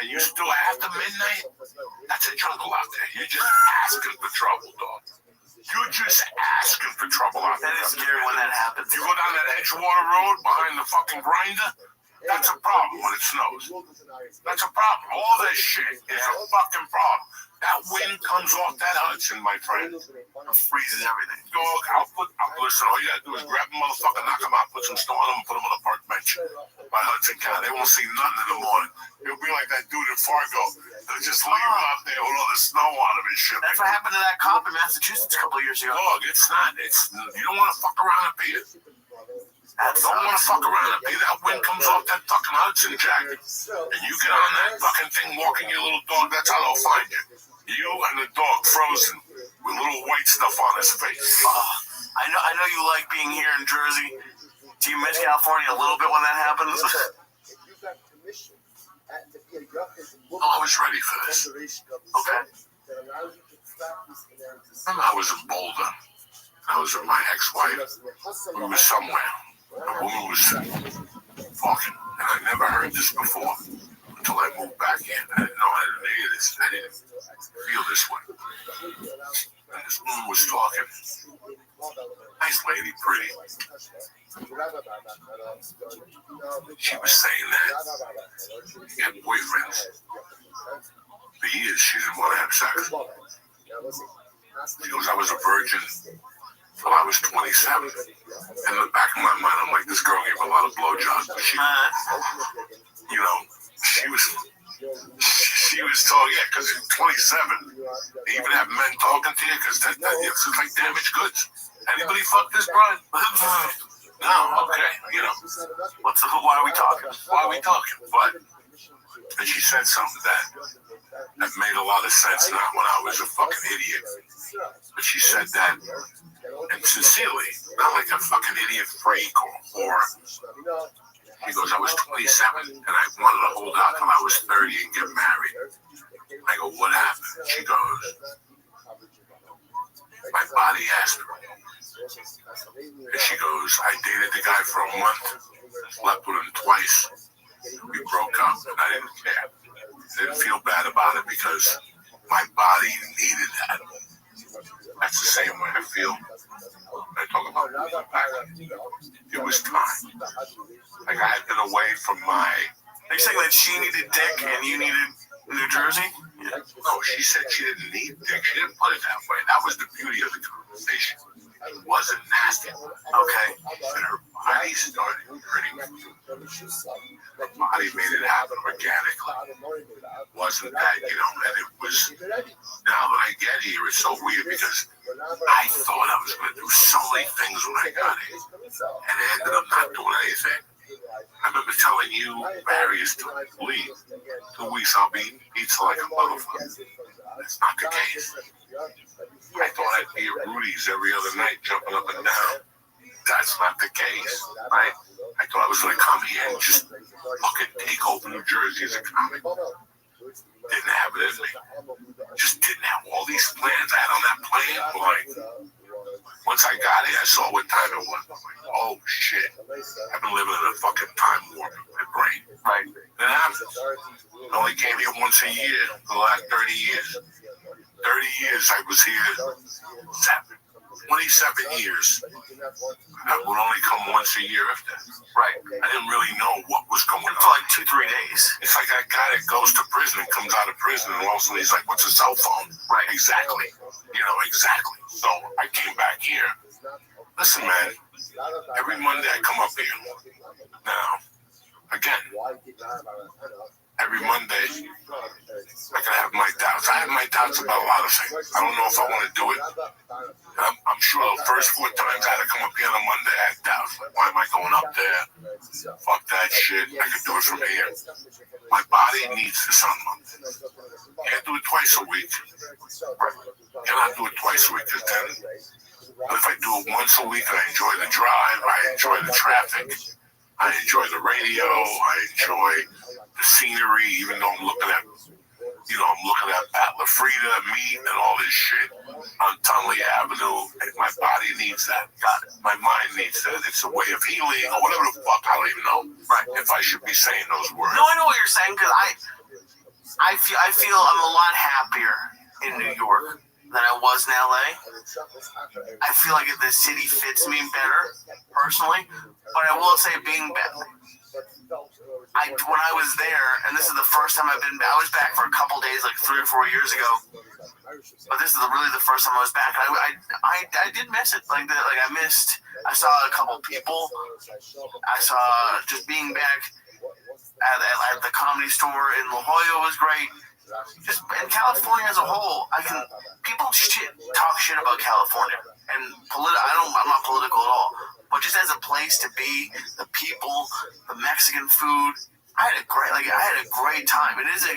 S21: and you still after midnight. That's a jungle out there. You're just asking for trouble, dog. You're just asking for trouble out there.
S5: That is scary when that happens.
S21: You go down that Edgewater Road behind the fucking grinder, that's a problem when it snows. That's a problem. All that shit is a fucking problem. That wind comes off that Hudson, my friend. It freezes everything. Dog, listen, all you gotta do is grab a motherfucker, knock him out, put some snow on him, and put him on a park bench by Hudson County. They won't see nothing in the morning. It'll be like that dude in Fargo. They'll just leave him out there with all the snow on him and shit.
S5: That's what happened to that cop in Massachusetts a couple of years ago.
S21: Dog, you don't want to fuck around up here. Don't want to fuck around up here. That wind comes off that fucking Hudson jacket. And you get on that fucking thing walking your little dog, that's how they'll find you. You and the dog frozen with little white stuff on his face.
S5: I know you like being here in Jersey. Do you miss California a little bit when that happens?
S21: I was ready for this.
S5: Okay.
S21: When I was in Boulder, I was with my ex-wife. We were somewhere. A woman was talking, and I never heard this before until I moved back in. I didn't hear this. I didn't feel this way. And this woman was talking. Nice lady, pretty. She was saying that she had boyfriends. For years, she didn't want to have sex. She goes, I was a virgin till I was 27. In the back of my mind, I'm like, this girl gave a lot of blowjobs. But she, she was talking, because at 27, they even have men talking to you, because it's like damaged goods. Anybody fuck this bride? No, okay,
S5: why are we talking?
S21: Why are we talking? But, and she said something that made a lot of sense, not when I was a fucking idiot. But she said that, and sincerely, not like a fucking idiot freak or whore. She goes, I was 27, and I wanted to hold out till I was 30 and get married. I go, what happened? She goes, my body asked me. And she goes, I dated the guy for a month, slept with him twice. We broke up, and I didn't care. I didn't feel bad about it because my body needed that. That's the same way I feel when I talk about moving back. It was time. Like I had been away from my...
S5: Are you saying that she needed dick and you needed New Jersey?
S21: Yeah. No, she said she didn't need dick. She didn't put it that way. That was the beauty of the conversation. It wasn't nasty.
S5: Okay.
S21: But her body started hurting. Her body made it happen organically. It wasn't that, and it was, now that I get here, it's so weird because I thought I was going to do so many things when I got here, and I ended up not doing anything. I remember telling you various times, leave. 2 weeks I'll be eating pizza like a motherfucker. That's not the case. I thought I'd be at Rudy's every other night jumping up and down. That's not the case, right? I thought I was going to come here and just fucking take over New Jersey as a comic. Didn't have it in me. Just didn't have all these plans I had on that plan. But like, once I got here, I saw what time it was. I'm like, oh shit. I've been living in a fucking time warp in my brain.
S5: Right.
S21: It happens. I only came here once a year for the last 30 years. 30 years I was here. 27 years. I would only come once a year if that.
S5: Right.
S21: I didn't really know what was going on.
S5: For like 2-3 days.
S21: It's like that guy that goes to prison and comes out of prison and all of a sudden he's like, what's a cell phone?
S5: Right.
S21: Exactly. Exactly. So I came back here. Listen, man, every Monday I come up here. Now, again, every Monday I can have my doubts. I have my doubts about a lot of things. I don't know if I want to do it. I'm I'm sure the first 4 times I had to come up here on a Monday, I doubt. Why am I going up there? Fuck that shit. I can do it from here. My body needs this on Monday. Can't do it twice a week. Cannot do it twice a week, because then, but if I do it once a week, I enjoy the drive, I enjoy the traffic, I enjoy the radio, I enjoy the scenery, even though I'm looking at Pat LaFrida meat and all this shit on Tunley Avenue. My body needs that. My mind needs that. It's a way of healing or whatever the fuck. I don't even know if I should be saying those words.
S5: No, I know what you're saying, because I feel I'm a lot happier in New York than I was in LA. I feel like the city fits me better, personally. But I will say, being back, when I was there, and this is the first time I was back for a couple days, like 3 or 4 years ago. But this is really the first time I was back. I did miss it. I saw a couple people. I saw just being back at the Comedy Store in La Jolla was great. Just in California as a whole, people talk shit about California, and I'm not political at all. But just as a place to be, the people, the Mexican food, I had a great time. There's a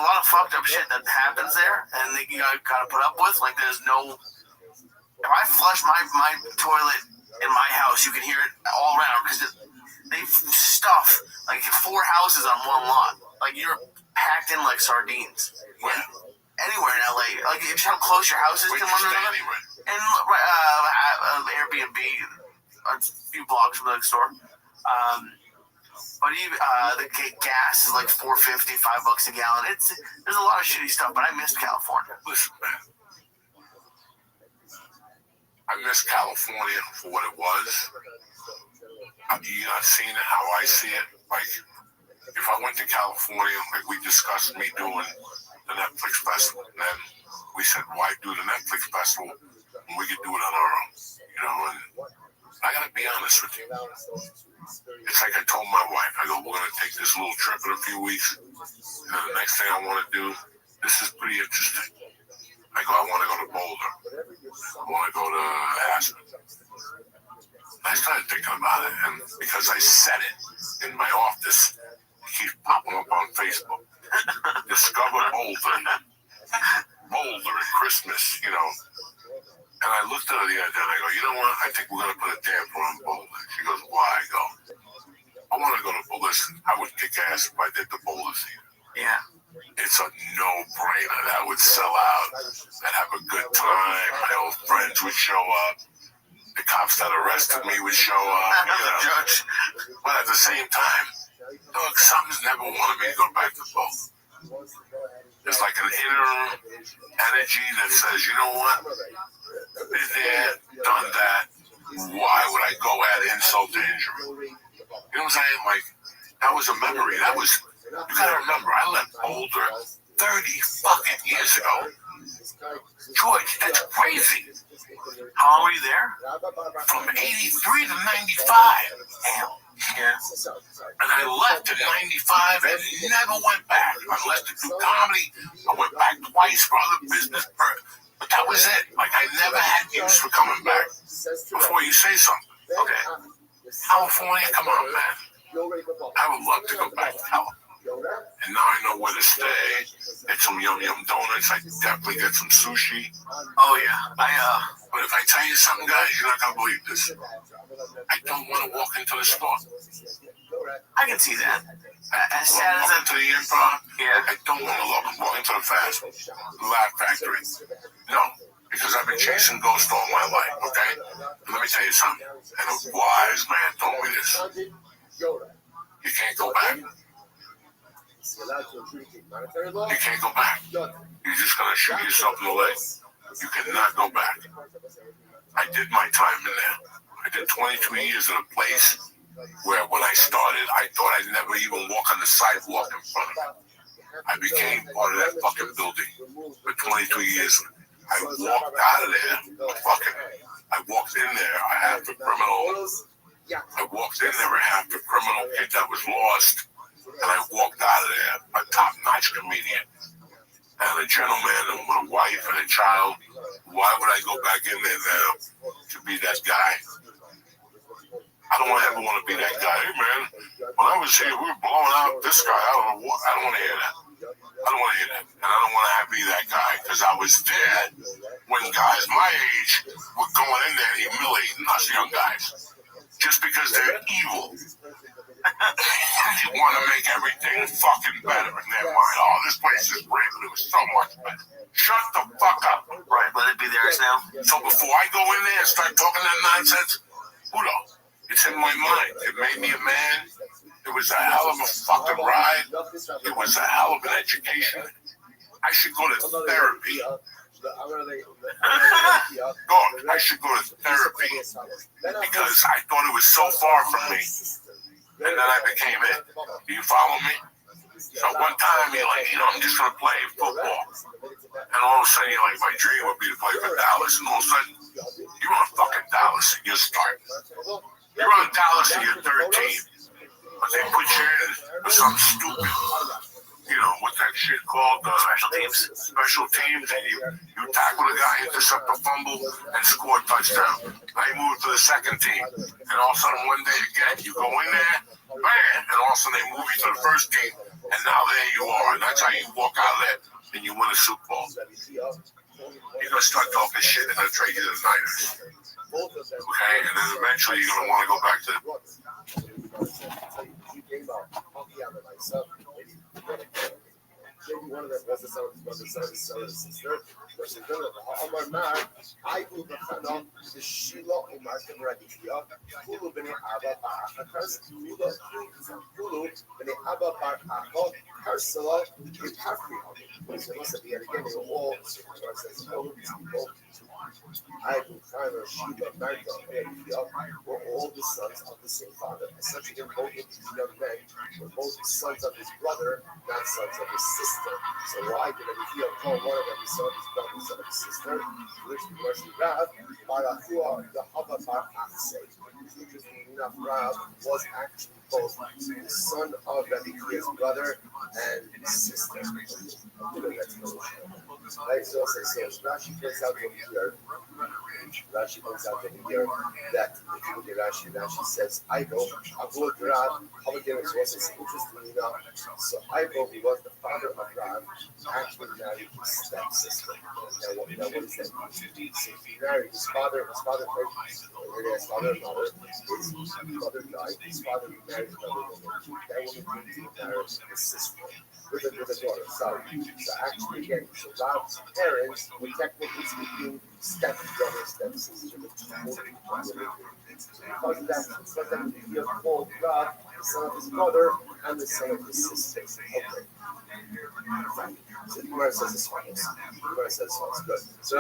S5: lot of fucked up shit that happens there, and you gotta put up with. Like, if I flush my toilet in my house, you can hear it all around, because they stuff like 4 houses on one lot. Like, you're packed in like sardines. Yeah. Anywhere in LA, like, it's how close your houses to one another. And Airbnb, a few blocks from the store. But even the gas is like $4.50, $5 a gallon. There's a lot of shitty stuff, but I missed California.
S21: Listen, man, I miss California for what it was. You not seeing it how I see it. Like, if I went to California, like we discussed me doing the Netflix festival, and then we said, why do the Netflix festival when we could do it on our own? And I gotta be honest with you. It's like I told my wife, I go, we're gonna take this little trip in a few weeks, and then the next thing I want to do, this is pretty interesting. I go, I want to go to Boulder. I want to go to Aspen. I started thinking about it, and because I said it in my office, it keeps popping up on Facebook. Discover Boulder. Boulder at Christmas, And I looked at her the other day and I go, you know what? I think we're going to put a damper on Boulder. She goes, why? I go, I want to go to Boulder. Listen, I would kick ass if I did the Boulder scene. Yeah. It's a no-brainer. That would sell out. I'd have a good time. My old friends would show up. The cops that arrested me would show up. Judge. But at the same time, look, something's never wanted me to go back to Boulder. There's like an inner energy that says, you know what? Been there, done that. Why would I go at insult to injury? You know what I'm saying? Like, that was a memory. You gotta remember, I left Boulder 30 fucking years ago. George, that's crazy. How long were you there? From 83 to 95. Damn. Yeah. And I left in 95 and never went back. Unless to do comedy, I went back twice for other business. But that was it. Like, I never had use for coming back. Before you say something. Okay. California, come on, man. I would love to go back to California. And now I know where to stay. Get some Yum Yum donuts. I definitely get some sushi. Oh, yeah. But if I tell you something, guys, you're not going to believe this. I don't want to walk into the store. I can see that. As sad as that. To the Improv? Yeah. I don't want to walk into the fast Laugh Factory. No. Because I've been chasing ghosts all my life, okay? And let me tell you something. And a wise man told me this. You can't go back. You can't go back. You're just going to shoot yourself in the leg. You cannot go back. I did my time in there. I did 22 years in a place where when I started, I thought I'd never even walk on the sidewalk in front of it. I became part of that fucking building for 22 years. I walked out of there. I walked in there. I walked in there a half the criminal kid that was lost. And I walked out of there a top-notch comedian. and a gentleman and with a wife and a child. Why would I go back in there now to be that guy? I don't ever want to be that guy. Hey, man, when I was here, we were blowing out this guy. I don't know what. I don't want to hear that. I don't want to hear that. And I don't want to be that guy because I was there when guys my age were going in there and humiliating us young guys just because they're evil. They want to make everything fucking better in their mind. Oh, this place is great, but it was so much better. Shut the fuck up.
S5: Right, let it be theirs now.
S21: So before I go in there and start talking that nonsense, who knows? It's in my mind. It made me a man. It was a hell of a fucking ride. It was a hell of an education. I should go to therapy. God, I should go to therapy because I thought it was so far from me. And then I became it. Do you follow me? So one time you're like, I'm just going to play football. And all of a sudden you're like, my dream would be to play for Dallas. And all of a sudden, you're on fucking Dallas and you're starting. You're on Dallas and you're 13. But they put you in for something stupid. What's that shit called? Special teams. And you tackle the guy, intercept the fumble, and score a touchdown. Now you move to the second team. And all of a sudden, one day again, you go in there, bam, and all of a sudden they move you to the first team. And now there you are. And that's how you walk out of there and you win a Super Bowl. You're going to start talking shit and they're going to trade you to the Niners. Okay? And then eventually you're going to want to go back to
S20: maybe one of them was the son of his sister. Omar Mar, I will be Hana, the Shila Omar Kemradikia, Hulu Bene Abba Barakas, Hulu Bene Abba Barakot, Karsala, Ipakri. So once again, they were all people. I will kind of Shiva Martha were all the sons of the same father. Essentially, both of these young men were both sons of his brother, not sons of his sister. So why did he call one of them the son of his brother, son of his sister? Which the version Rav, Barachua, the Hava Bar Achse. Interestingly enough, Rav was actually both the son of Rabbi Kia's brother and sister. Right, so Rashi points out over here. Rashi points out over here that if you look at Rashi says, Ivo, Avod Rav, Havadim is also interestingly enough. So Ivo, who was the father of Rav, actually married his stepsister. Now what is that? So he married his father and mother. His mother died. His father remarried another woman. That woman married his sister with a daughter. So actually, again, so Rav's parents were technically speaking stepbrother, stepsister. Because of that, he called Rav the son of his brother and the son of his sister. Okay. So the Gemara says this one. Good. So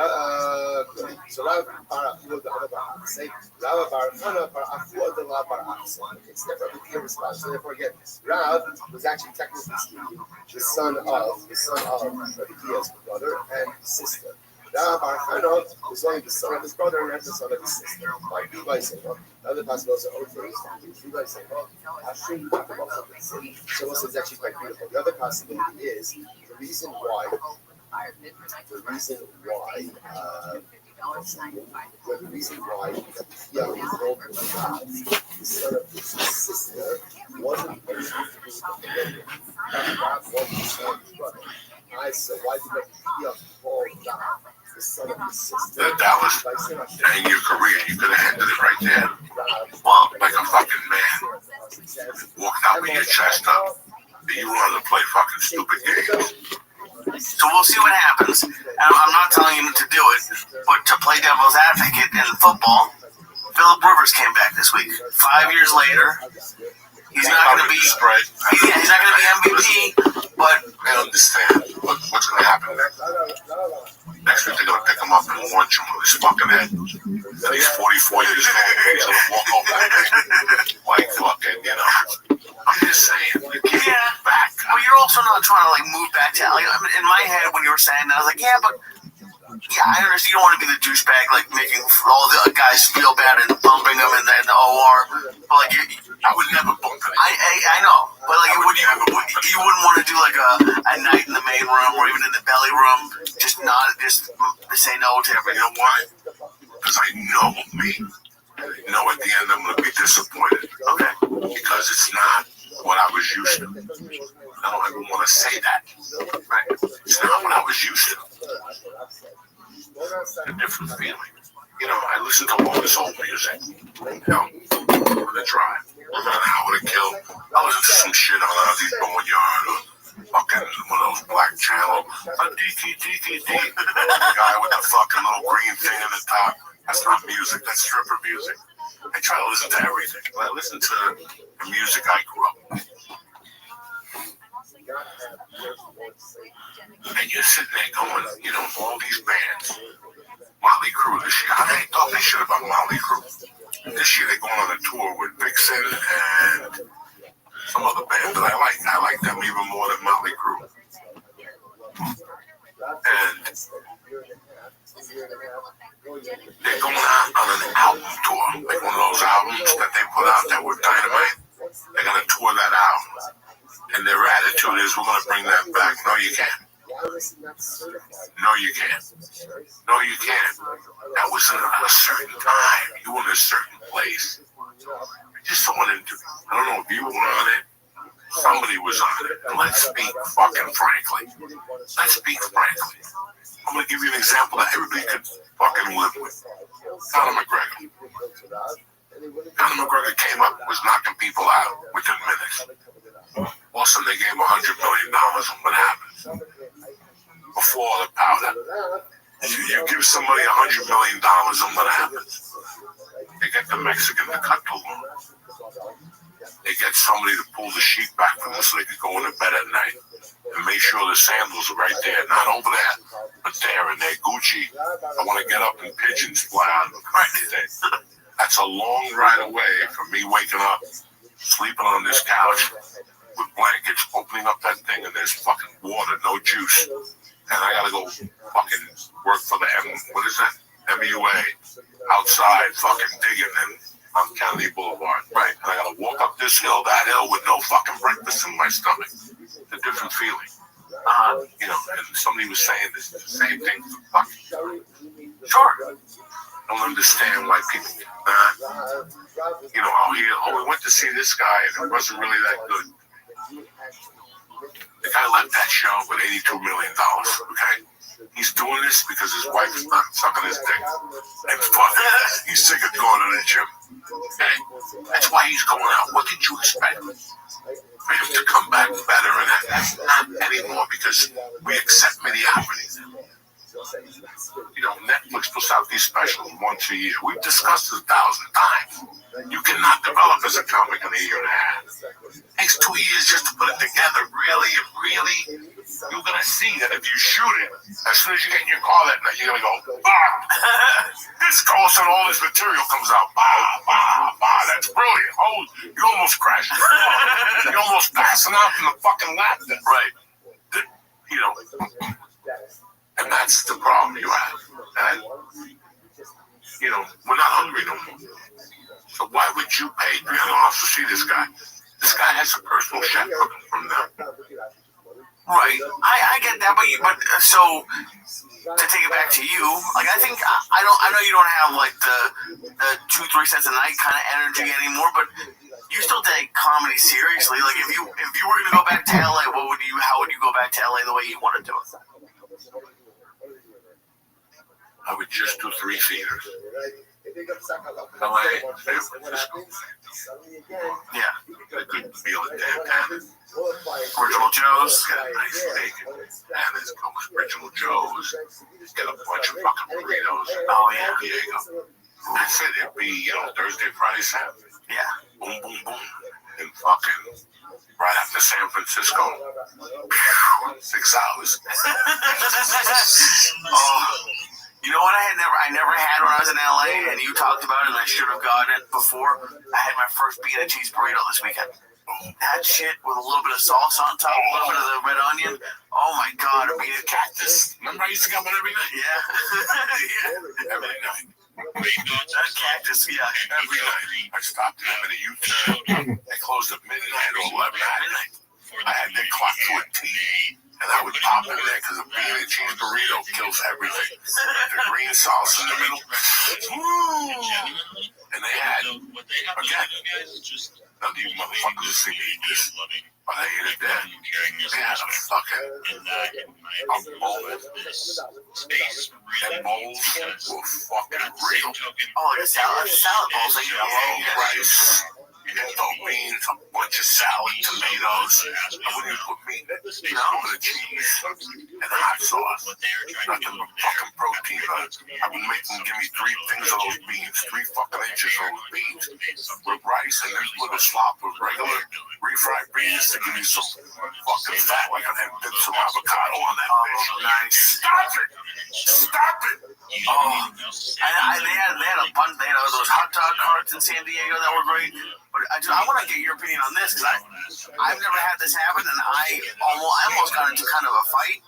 S20: Rav Bar Achua the Hava Bar Achse, Rav Bar Hana Bar Achua the La Bar Achse. It's never a clear response. So therefore, again, Rav was actually technically speaking the son of Rabbi Kia's brother and sister. Rav Bar Hana was only the son of his brother and the son of his sister. Like Levi saying, the other possibilities are okay. Levi saying, Hashem talked about something. So this is actually quite beautiful. The other possibility is the reason why Rabbi Kia called Rav the son of his sister wasn't anything to do with the familiar. Rav was the son of his brother. So why did Rabbi Kia call Rav the son of his sister?
S21: That was in your career. You could have ended it right there. Well, like a fucking man. Walking out with your chest up. You wanted to play fucking stupid games.
S5: So we'll see what happens. I'm not telling you to do it, but to play devil's advocate in football, Phillip Rivers came back this week. 5 years later, he's not going to be MVP, but
S21: I understand what's going to happen next. Next week they're going to pick him up and launch him with his fucking head. And he's 44 years old. He's going to walk over like fucking, I'm just saying, you can't get back.
S5: But you're also not trying to move back to. In my head, when you were saying that, I was like, yeah, but Yeah, I understand. You don't want to be the douchebag, like making all the guys feel bad and bumping them in the OR. But like,
S21: I would never bump it.
S5: I know, but like, you wouldn't want to do like a night in the main room or even in the belly room. Just say no to everything.
S21: You know why? Because I know me. I know at the end I'm going to be disappointed.
S5: Okay.
S21: Because it's not what I was used to. I don't ever want to say that.
S5: Right.
S21: It's not what I was used to. A different feeling. You know, I listen to all this old music. You know, on the drive. On How to Kill. I listen to some shit on Ozzy Boneyard or fucking one of those black channel. The guy with the fucking little green thing in the top. That's not music, that's stripper music. I try to listen to everything. But I listen to the music I grew up with. And you're sitting there going, you know, all these bands. Motley Crue this year. I thought they should have been Motley Crue. This year they're going on a tour with Vixen and some other band that I like. I like them even more than Motley Crue. And they're going out on an album tour. Like one of those albums that they put out that were dynamite. They're going to tour that out. And their attitude is, we're going to bring that back. No, you can't. No, you can't. No, you can't. That was at a certain time. You were in a certain place. I just wanted to, I don't know if you were on it. Somebody was on it. And let's speak fucking frankly. Let's speak frankly. I'm going to give you an example that everybody could fucking live with. Conor McGregor. Conor McGregor came up and was knocking people out within minutes. All of a sudden they gave him $100 million and what happened? Before all the powder. You give somebody $100 million and what happens? They get the Mexican to cut the lawn. They get somebody to pull the sheet back from them so they could go into bed at night and make sure the sandals are right there, not over there, but there, and they're Gucci. I want to get up and pigeons fly out of them right there. That's a long ride away from me waking up, sleeping on this couch with blankets, opening up that thing, and there's fucking water, no juice. And I gotta go fucking work for the MUA outside, fucking digging on Kennedy Boulevard. Right. And I gotta walk up this hill, that hill, with no fucking breakfast in my stomach. It's a different feeling. You know, and somebody was saying this, the same thing for fucking. Sure. I don't understand why people, you know, we went to see this guy and it wasn't really that good. The guy left that show with $82 million, okay? He's doing this because his wife is not sucking his dick. And he's sick of going to the gym. Okay? That's why he's going out. What did you expect? For him to come back better, and that's not anymore because we accept mediocrity. You know, Netflix puts out these specials once a year. We've discussed it 1,000 times. You cannot develop as a comic in a year and a half. It takes 2 years just to put it together. Really, you're going to see that if you shoot it, as soon as you get in your car that night, you're going to go, bah! This goes and all this material comes out. Bah, bah, bah. That's brilliant. Oh, you almost crashed. You're almost passing out from the fucking laughter. Right. You know, and that's the problem you have. And, you know, we're not hungry no more. So why would you pay $300 to see this guy? This guy has a personal chef cooking from them. Right. I get that, but so to take it back to you, like I think I know you don't have like the 2-3 cents a night kind of energy anymore, but you still take comedy seriously. Like if you were gonna go back to LA, how would you go back to LA the way you want to do it? I would just do 3 theaters. LA, San Francisco. Yeah. A good meal at downtown. Original Joe's. Get a nice steak. And it's Original Joe's. Get a bunch of fucking burritos. Oh, yeah. Diego. That's it. It'd be, you know, Thursday, Friday, Saturday. Yeah. Boom, boom, boom. And fucking right after San Francisco. 6 hours. Oh. You know what I never had when I was in LA, and you talked about it, and I should have gotten it before. I had my first bean and cheese burrito this weekend. That shit with a little bit of sauce on top, a little bit of the red onion. Oh my god, a bean and cactus. Remember I I used to get one every night.
S5: Yeah.
S21: Every night.
S5: That cactus, yeah.
S21: Every night. I stopped them at a U-turn. They closed at midnight or 11 at night. I had their clock to a T. And I would pop in there because a bean and cheese burrito kills everything. The green sauce in the middle. Woo! And they had, again, none of you motherfuckers have seen me eat this. But I ate it there. They had a fucking bowl. Them bowls were fucking real.
S5: Oh, the salad bowls that you
S21: Yellow rice. Pinto beans, a bunch of salad, tomatoes. I wouldn't even put meat. No, the cheese and hot sauce. Nothing but fucking protein. I would make them give me 3 things of those beans, 3 fucking inches of those beans with rice and then little slop with regular refried beans to give me some fucking fat. Like I had did some avocado on that fish.
S5: Nice.
S21: Stop it! Stop it!
S5: Oh, they had a bunch. They had those hot dog carts in San Diego that were great. But I want to get your opinion on this because I've never had this happen, and I almost got into kind of a fight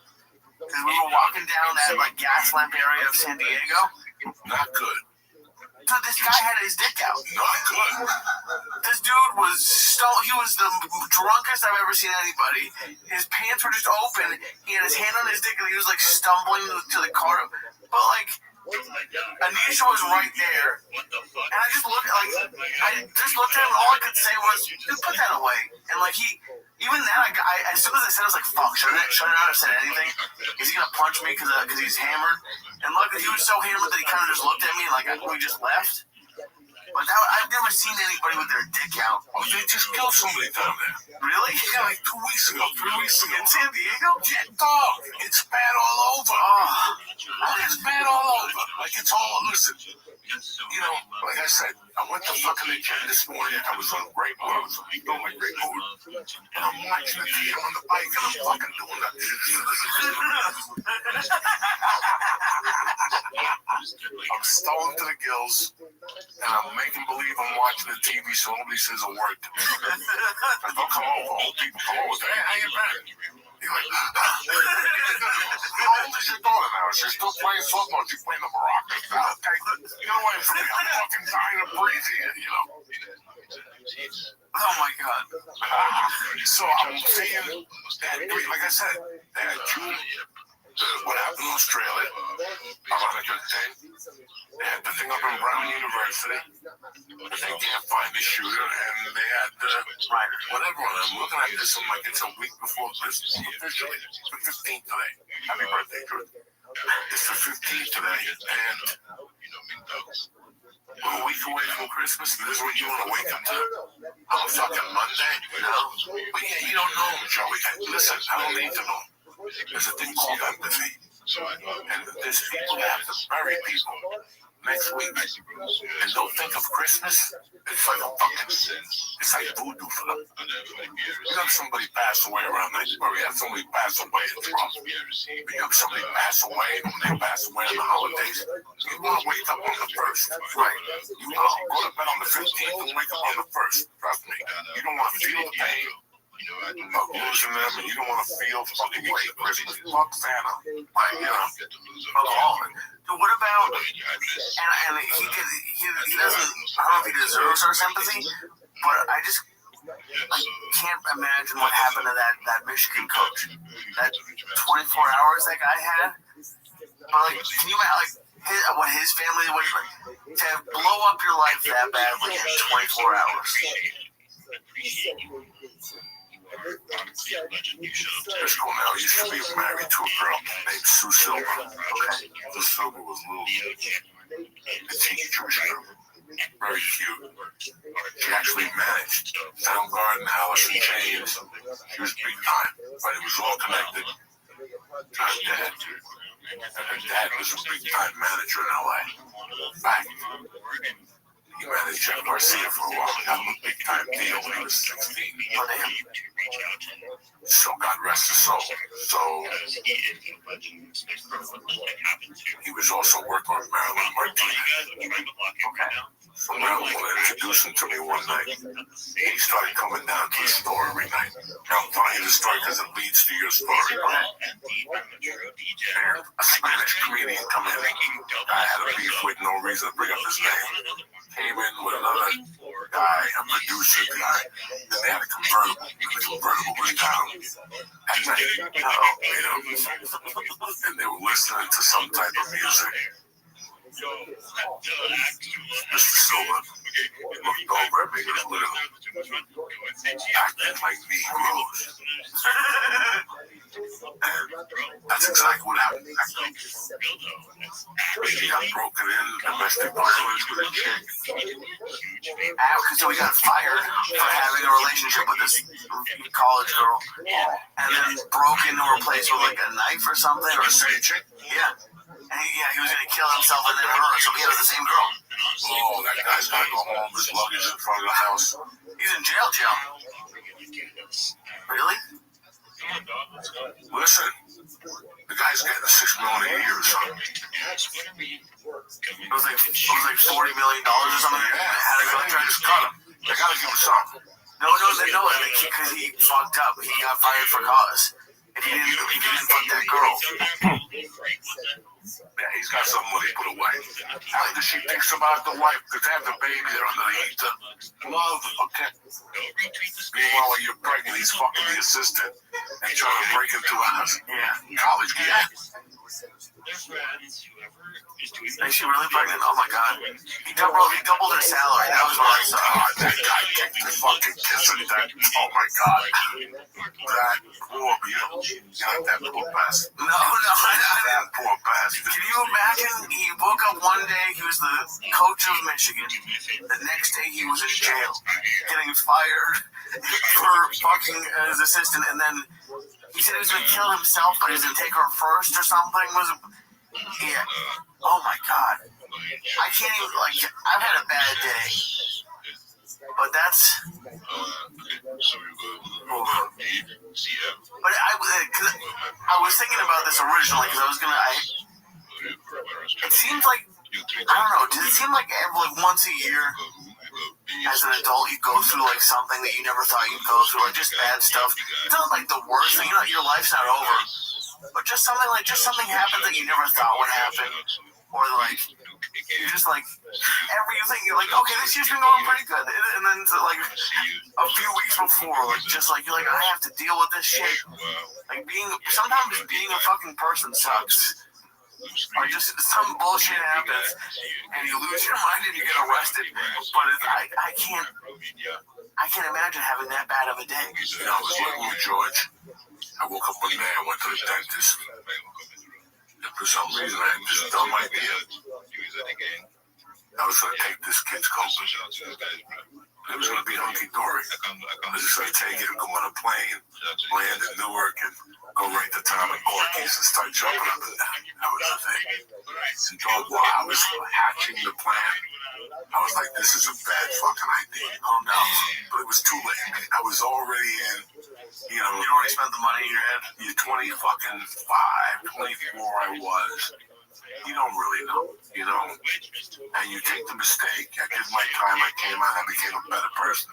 S5: because we were walking down that like gas lamp area of San Diego.
S21: Not good.
S5: Dude, this guy had his dick out.
S21: Not good.
S5: This dude was he was the drunkest I've ever seen anybody. His pants were just open. He had his hand on his dick and he was like stumbling to the car. But like, Anisha was right there. And I just looked at him and all I could say was, dude, put that away. And like even then, as soon as I said it, I was like, fuck, should I not have said anything? Is he going to punch me because he's hammered? And luckily, he was so hammered that he kind of just looked at me like we just left. But I've never seen anybody with their dick out.
S21: Oh, they just killed somebody down there.
S5: Really?
S21: Yeah, like 2 weeks ago, 3 weeks ago.
S5: In San Diego?
S21: Yeah, dog. It's bad all over. It's bad all over. Like it's all, listen, you know, like I said, I went to fucking the gym this morning. I was on great mood. I was feeling like great mood. And I'm watching the TV on the bike and I'm fucking doing that. I'm stoned to the gills and I'm making believe I'm watching the TV so nobody says a word to me. Like, don't come over. Old people come over. Hey, how you been? You're like, how old is your daughter now? Is she still playing something or is she playing the maracas? Okay, get away from me. I'm fucking dying to breathe here, you know.
S5: Oh my God.
S21: So I'm seeing that, like I said, they had June, what happened in Australia. I'm on a good thing. They had the thing up in Brown University. They can't find the shooter, and they had whatever. And I'm looking at this, I'm like, it's a week before Christmas. Officially, it's the 15th today. Happy birthday, Drew. It's the 15th today, and we're a week away from Christmas, and this is what you want to wake up to on a fucking Monday? No. But yeah, you don't know him, Joey. Listen, I don't need to know. There's a thing called empathy. And there's people that have to bury people next week. And don't think of Christmas. It's like a fucking sin. It's like voodoo for them. You have somebody pass away around Thanksgiving. You have somebody pass away in Trump. You have somebody pass away when they pass away on the holidays. You want to wake up on the 1st. Right. You want to go to bed on the 15th and wake up on the 1st. Trust me. You don't want to feel the pain of losing them, and you don't want to feel fucking late Christmas. Fuck Santa. Like, you know.
S5: Dude, what about, and he doesn't, I don't know if he deserves our sympathy, but I can't imagine what happened to that Michigan coach. That 24 hours that guy had. But like, can you imagine what his family would, to blow up your life that badly in 24 hours?
S21: This girl now used to be married to a girl named Sue Silver. Okay. Sue Silver was a little petite Jewish girl. Very cute. She actually managed Soundgarden, Alice in Chains. She was big time, but it was all connected to her dad. And her dad was a big time manager in LA. In fact, he managed Jeff Garcia for a while. He got a big time deal when he was 16. So God rest his soul. So he was also working with Marilyn Martinez. Okay. So my uncle introduced him to me one night. He started coming down to the store every night. I'm telling you the story because it leads to your story. And a Spanish comedian come in. I had a beef with no reason to bring up his name. Came in with another guy, a producer guy. Then they had a convertible. The convertible was down at night. And they were listening to some type of music. Mr. Silver looked over at me and was acting like Negroes. And that's exactly what happened. He got broken in, domestic violence with a chick.
S5: So he got fired for having a relationship with this college girl. And then broke into her place with like a knife or something. Or a chick? Yeah. And he was going to kill himself and then her, so he had the same girl.
S21: Oh, that guy's got to go home. His luggage in front of the house.
S5: He's in jail. Really?
S21: Listen, the guy's getting $6 million a year or something.
S5: It was like $40 million or something. Had a contract, just cut him.
S21: They got to give him something.
S5: No, because he fucked up. He got fired for cause. And he didn't fuck that girl.
S21: Yeah, he's got some money put away. After she thinks about the wife, because they have the baby there underneath the glove, okay? Meanwhile, when you're pregnant, he's fucking the assistant and trying to break into a house.
S5: Yeah.
S21: College kid.
S5: Is she really pregnant? Oh my god. He doubled her salary. That was what I saw.
S21: God, that guy kicked the fucking kiss and that. Oh my god. That poor, that poor bastard.
S5: No.
S21: That poor bastard.
S5: Can you imagine? He woke up one day, he was the coach of Michigan. The next day he was in jail, getting fired for fucking his assistant, and then he said he was going to kill himself, but he was going to take her first or something. Yeah. Oh my god. I can't even, I've had a bad day. But that's... But I was thinking about this originally, because I was going to... It seems like... I don't know. Does it seem like once a year, as an adult, you go through something that you never thought you'd go through, just bad stuff? It's not the worst thing. Your life's not over. But just something happens that you never thought would happen. Or you're just everything, you're okay, this year's been going pretty good. And then a few weeks before, you're I have to deal with this shit. Sometimes being a fucking person sucks. Or just some bullshit happens and you lose your mind and you get arrested. But I can't imagine having that bad of a day.
S21: I was living with George. I woke up one day, I went to the dentist. And for some reason, I had this dumb idea. I was going to take this kid's coat. It was going to be hunky-dory. I was just going to take it and go on a plane, land in Newark, and go right to Tom and Corky's and start jumping up and down. That was the thing. And while I was hatching the plan, I was like, this is a bad fucking idea.
S5: Oh no.
S21: But it was too late. I was already in,
S5: you already spent the money in your head?
S21: You're 25, 24 I was. You don't really know, and you take the mistake. I did my time, I came out, I became a better person.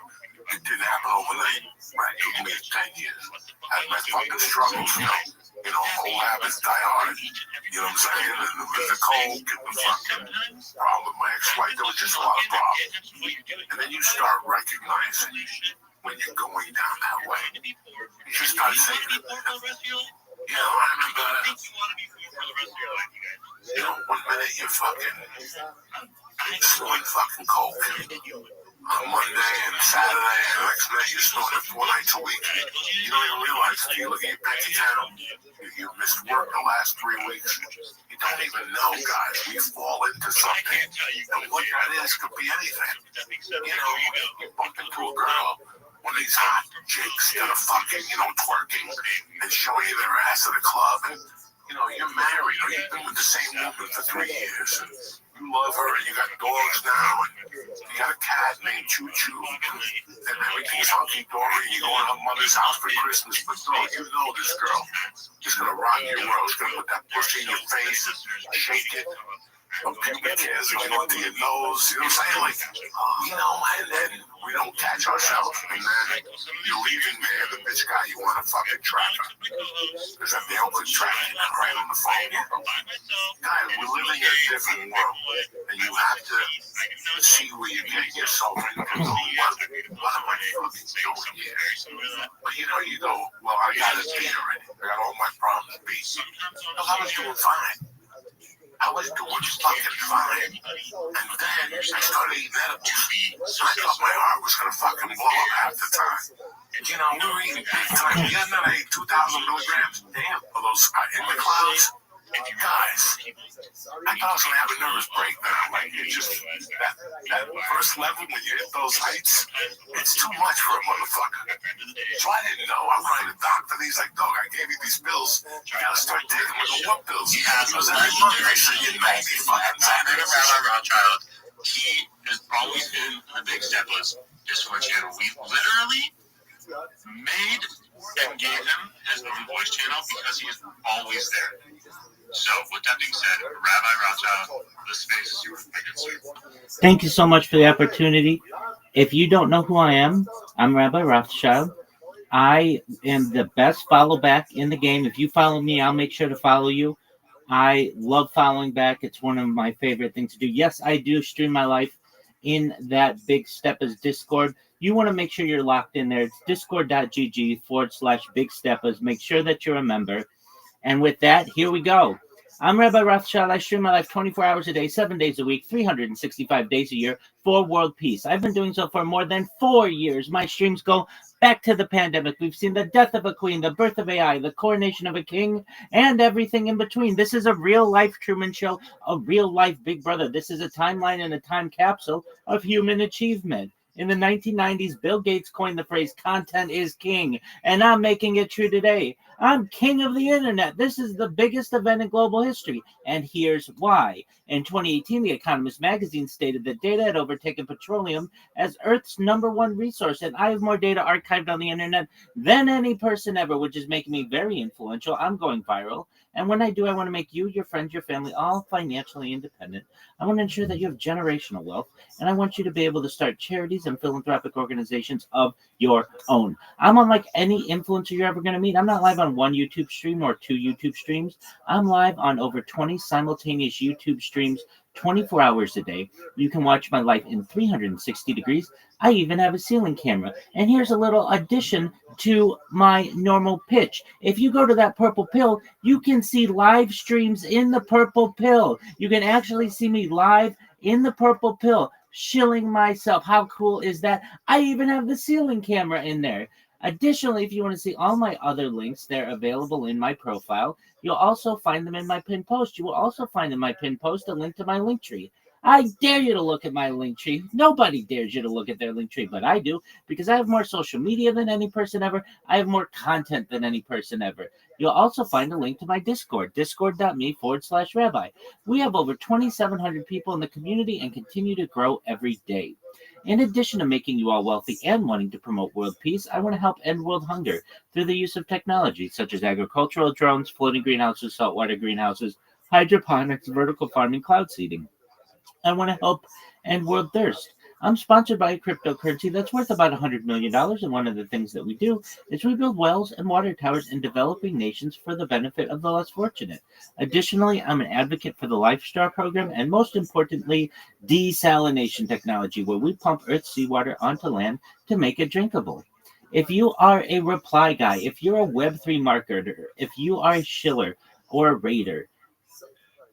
S21: It didn't happen overnight, right? It took me 10 years. I had my fucking struggles, old habits die hard, you know what I'm saying? And the coke and the fucking problem with my ex-wife, there was just a lot of problems. And then you start recognizing when you're going down that way. You just start saying, I remember that. One minute you're fucking snorting fucking coke on Monday and Saturday, and the next minute you're snorting it 4 nights a week. You don't even realize it. You look at your bank account, you missed work the last 3 weeks. You don't even know, guys. We fall into something, and what that is could be anything. You bump into a girl, one of these hot chicks that are fucking, twerking and showing you their ass at a club, and you're married, or you've been with the same woman for 3 years, and you love her, and you got dogs now, and you got a cat named Choo Choo, and everything's hunky-dory, and you go to her mother's house for Christmas, but this girl is gonna rock your world. She's gonna put that pussy in your face and shake it, pubic hairs going up to your nose. You know what I'm saying? Like, and then we don't catch ourselves. And then you're leaving there, the bitch guy, you want to fucking track her. Because if they don't put tracking right on the phone, guys, we're living in a different world. And you have to see where you're getting yourself into. What am I fucking doing here? But you go, well, I got it beat already. I got all my problems beat. Well, I was doing fine. I was doing fucking fine. And then I started eating edibles. I thought my heart was going to fucking blow up half the time. We were eating big time. Yeah, then I ate 2,000 milligrams of those in the clouds. Guys, I thought I was going to have a nervous breakdown. Like, it's just that first level when you hit those heights, it's too much for a motherfucker. So I didn't know. I went to the doctor, and he's like, dog, I gave you these pills. You got to start taking them. I go, what pills? Because every month I should get 90 fucking times.
S10: Rabbi Rothschild, he has always been a big Stepless Discord channel. We literally made and gave him his own voice channel because he is always there. So, with that being said, Rabbi Rothschild, the space is yours.
S3: Thank you so much for the opportunity. If you don't know who I am, I'm Rabbi Rothschild. I am the best follow back in the game. If you follow me, I'll make sure to follow you. I love following back. It's one of my favorite things to do. Yes, I do stream my life in that Big Steppas Discord. You want to make sure you're locked in there. It's discord.gg/Big Steppas. Make sure that you're a member. And with that, here we go. I'm Rabbi Rothschild. I stream my life 24 hours a day, 7 days a week, 365 days a year for world peace. I've been doing so for more than 4 years. My streams go back to the pandemic. We've seen the death of a queen, the birth of AI, the coronation of a king, and everything in between. This is a real-life Truman Show, a real-life Big Brother. This is a timeline and a time capsule of human achievement. In the 1990s, Bill Gates coined the phrase, content is king, and I'm making it true today. I'm king of the internet. This is the biggest event in global history, and here's why. In 2018, The Economist magazine stated that data had overtaken petroleum as Earth's #1 resource, and I have more data archived on the internet than any person ever, which is making me very influential. I'm going viral, and when I do, I want to make you, your friends, your family, all financially independent. I want to ensure that you have generational wealth, and I want you to be able to start charities and philanthropic organizations of your own. I'm unlike any influencer you're ever going to meet. I'm not live on one YouTube stream or 2 YouTube streams. I'm live on over 20 simultaneous YouTube streams 24 hours a day. You can watch my life in 360 degrees. I even have a ceiling camera. And here's a little addition to my normal pitch. If you go to that purple pill, you can see live streams in the purple pill. You can actually see me live in the purple pill, shilling myself. How cool is that? I even have the ceiling camera in there. Additionally, if you want to see all my other links, they're available in my profile. You'll also find them in my pinned post. You will also find in my pinned post a link to my link tree. I dare you to look at my link tree. Nobody dares you to look at their link tree, but I do, because I have more social media than any person ever. I have more content than any person ever. You'll also find a link to my Discord, discord.me/rabbi. We have over 2,700 people in the community and continue to grow every day. In addition to making you all wealthy and wanting to promote world peace, I want to help end world hunger through the use of technology such as agricultural drones, floating greenhouses, saltwater greenhouses, hydroponics, vertical farming, cloud seeding. I want to help end world thirst. I'm sponsored by a cryptocurrency that's worth about $100 million, and one of the things that we do is we build wells and water towers in developing nations for the benefit of the less fortunate. Additionally, I'm an advocate for the Life Straw program, and most importantly, desalination technology, where we pump Earth's seawater onto land to make it drinkable. If you are a reply guy, if you're a Web3 marketer, if you are a shiller or a raider,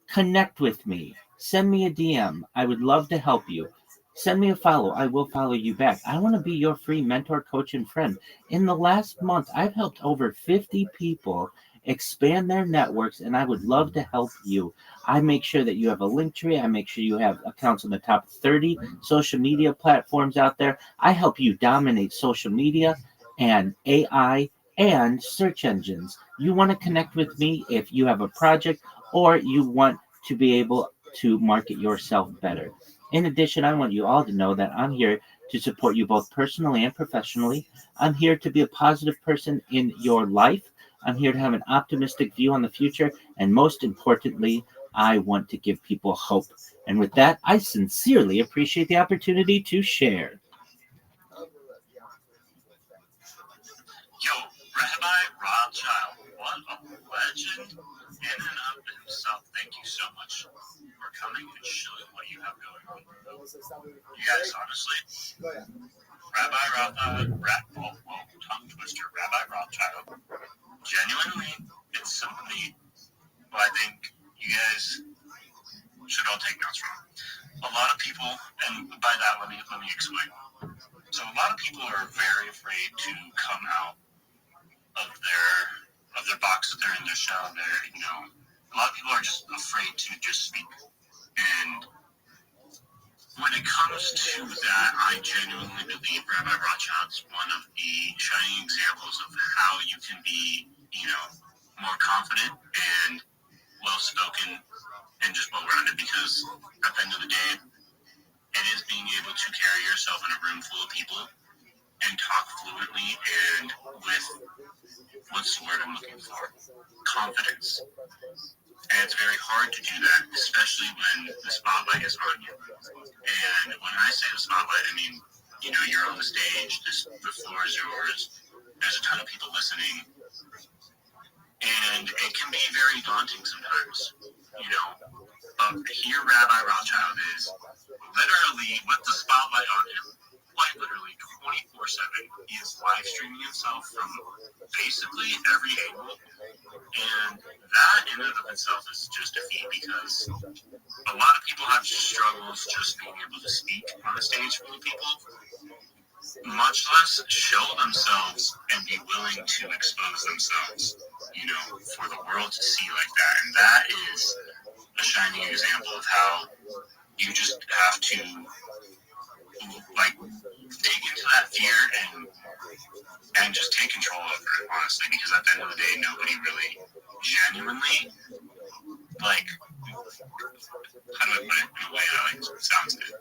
S3: connect with me. Send me a DM. I would love to help you. Send me a follow. I will follow you back. I want to be your free mentor, coach, and friend. In the last month, I've helped over 50 people expand their networks, and I would love to help you. I make sure that you have a link tree. I make sure you have accounts on the top 30 social media platforms out there. I help you dominate social media and AI and search engines. You want to connect with me if you have a project or you want to be able to market yourself better. In addition, I want you all to know that I'm here to support you both personally and professionally. I'm here to be a positive person in your life. I'm here to have an optimistic view on the future. And most importantly, I want to give people hope. And with that, I sincerely appreciate the opportunity to share.
S10: Yo, Rabbi Rothschild, what a legend in and of himself. Thank you so much for coming and showing what you have going on. You guys, honestly, Rabbi Rothschild, tongue twister, Rabbi Rothschild, genuinely, it's somebody who I think you guys should all take notes from. A lot of people, and by that, let me explain. So a lot of people are very afraid to come out of their box that they're in, their shell. A lot of people are just afraid to just speak. And when it comes to that, I genuinely believe Rabbi Rothschild is one of the shining examples of how you can be, more confident and well-spoken and just well-rounded, because at the end of the day, it is being able to carry yourself in a room full of people and talk fluently and with, what's the word I'm looking for? Confidence. And it's very hard to do that, especially when the spotlight is on you. And when I say the spotlight, I mean, you're on the stage, the floor is yours, there's a ton of people listening, and it can be very daunting sometimes, But here Rabbi Rothschild is literally with the spotlight on him, quite literally 24/7. He is live streaming himself from basically every angle, and that in and of itself is just a feat, because a lot of people have struggles just being able to speak on a stage full of people, much less show themselves and be willing to expose themselves, for the world to see like that. And that is a shining example of how you just have to dig into that fear and just take control over it, honestly, because at the end of the day, nobody really genuinely, how do I put it in a way that sounds good?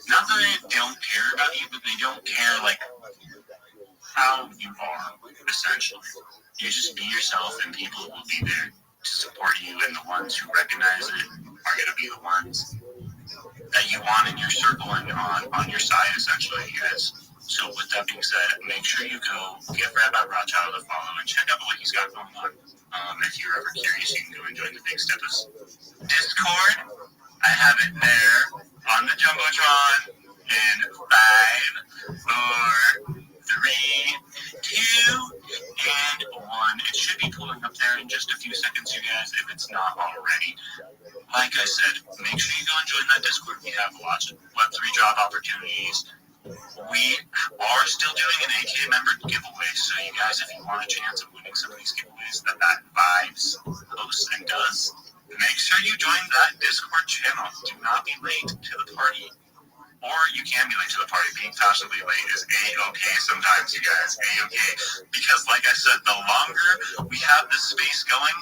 S10: Not that they don't care about you, but they don't care how you are, essentially. You just be yourself, and people will be there to support you, and the ones who recognize it are going to be the ones that you want in your circle and on your side, essentially, you guys. So with that being said, make sure you go give Rabbi Rothschild a follow and check out what he's got going on. If you're ever curious, you can go and join the Big Steppers Discord. I have it there on the Jumbotron in 5, 4, 3, 2, and 1. It should be pulling up there in just a few seconds, you guys, if it's not already. Like I said, make sure you go and join that Discord. We have lots of Web3 job opportunities. We are still doing an AK member giveaway, so you guys, if you want a chance of winning some of these giveaways that Vibes hosts and does, make sure you join that Discord channel. Do not be late to the party. Or you can be late to the party. Being fashionably late is A-okay sometimes, you guys. A-okay. Because, like I said, the longer we have this space going,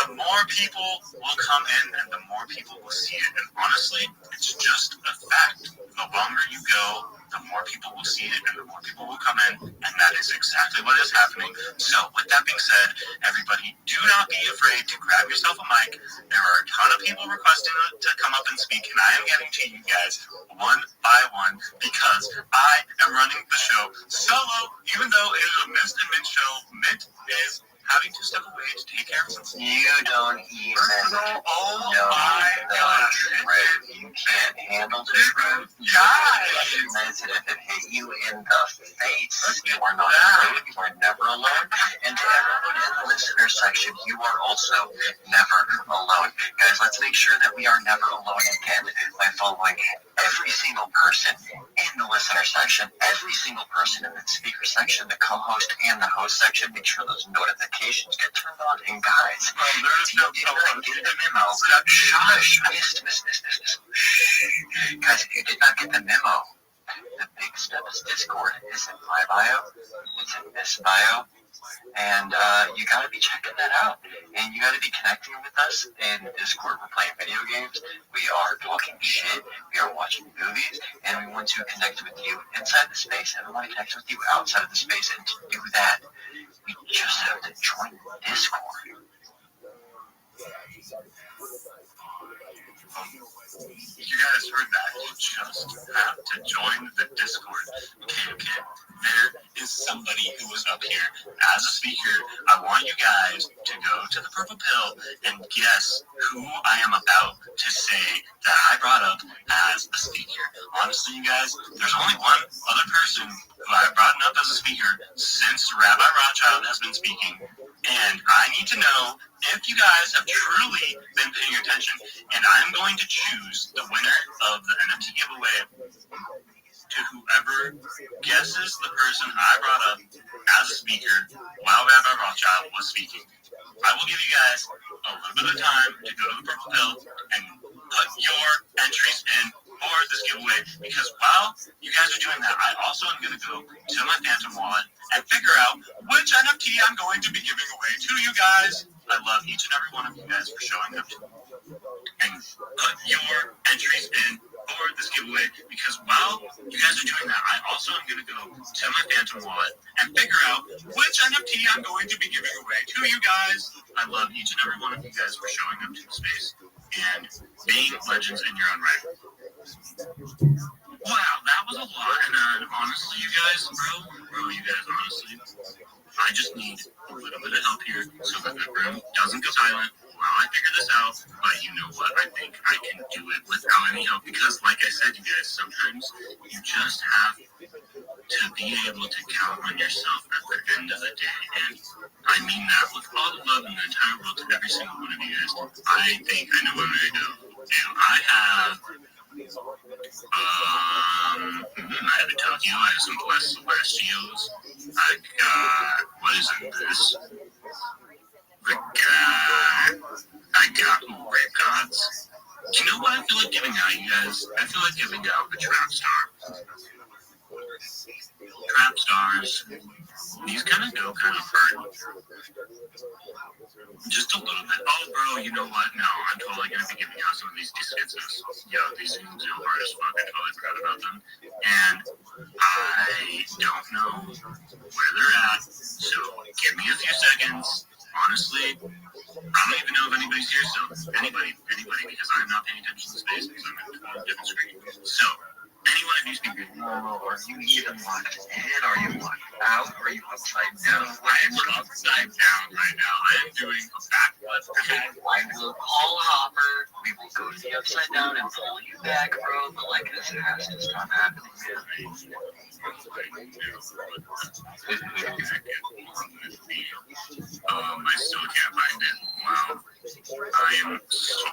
S10: the more people will come in and the more people will see it. And honestly, it's just a fact. The longer you go, the more people will see it and the more people will come in. And that is exactly what is happening. So, with that being said, everybody, do not be afraid to grab yourself a mic. There are a ton of people requesting to come up and speak, and I am getting to you guys one by one, because I am running the show solo, even though it is a Mist and Mint show. Mint is having to step away to take care of something.
S6: You don't even know the truth. You can't handle the truth. Imagine if it hit you in the face. You are not afraid. You are never alone. And to everyone in the listener section, you are also never alone. Guys, let's make sure that we are never alone again by following every single person in the listener section, every single person in the speaker section, the co-host and the host section. Make sure those notifications get turned on. And guys, if you did not get the memo, shush, miss. Guys, if you did not get the memo, the Big Steps Discord is in my bio. It's in this bio. And you got to be checking that out. And you got to be connecting with us in Discord. We're playing video games. We are talking shit. We are watching movies. And we want to connect with you inside the space. And we want to connect with you outside of the space. And to do that, you just have to join Discord.
S10: You guys heard that. You just have to join the Discord. Okay. There is somebody who is up here as a speaker. I want you guys to go to the Purple Pill and guess who I am about to say that I brought up as a speaker. Honestly, you guys, there's only one other person who I've brought up as a speaker since Rabbi Rothschild has been speaking. And I need to know if you guys have truly been paying attention. And I'm going to choose the winner of the NFT giveaway to whoever guesses the person I brought up as a speaker while Rabbi Rothschild was speaking. I will give you guys a little bit of time to go to the Purple Pill and put your entries in for this giveaway, because while you guys are doing that, I also am going to go to my Phantom wallet and figure out which NFT I'm going to be giving away to you guys. I love each and every one of you guys for showing up and put your entries in for this giveaway, because while you guys are doing that, I also am going to go to my Phantom wallet and figure out which NFT I'm going to be giving away to you guys. I love each and every one of you guys for showing up to the space and being legends in your own right. Wow, that was a lot, and honestly, you guys, honestly, I just need a little bit of help here so that the room doesn't go silent while I figure this out. But you know what? I think I can do it without any help, because, like I said, you guys, sometimes you just have to be able to count on yourself at the end of the day. And I mean that with all the love in the entire world to every single one of you guys. I think I know where I'm going to go. And I have I have a Tokyo, I have some Celestials, I got, what is in this? I got Red Gods. You know what I feel like giving out, you guys? I feel like giving out the Trap Star. Trap Stars. These kind of go kind of hard. Just a little bit. Oh, bro, you know what? No, I'm totally going to be giving out some of these dispenses. Yo, these things are hard as fuck. I totally forgot about them. And I don't know where they're at, so give me a few seconds. Honestly, I don't even know if anybody's here, so anybody, because I'm not paying attention to the space because I'm in a different screen. So, anyone of you speaking?
S6: Are you even locked in? Are you locked out? Are you upside down?
S10: I am upside down right now. I am doing a backflip.
S6: I will call Hopper. We will go to the upside down and pull you back, bro. But like this has to stop happening.
S10: I still can't find it. Wow. I am so...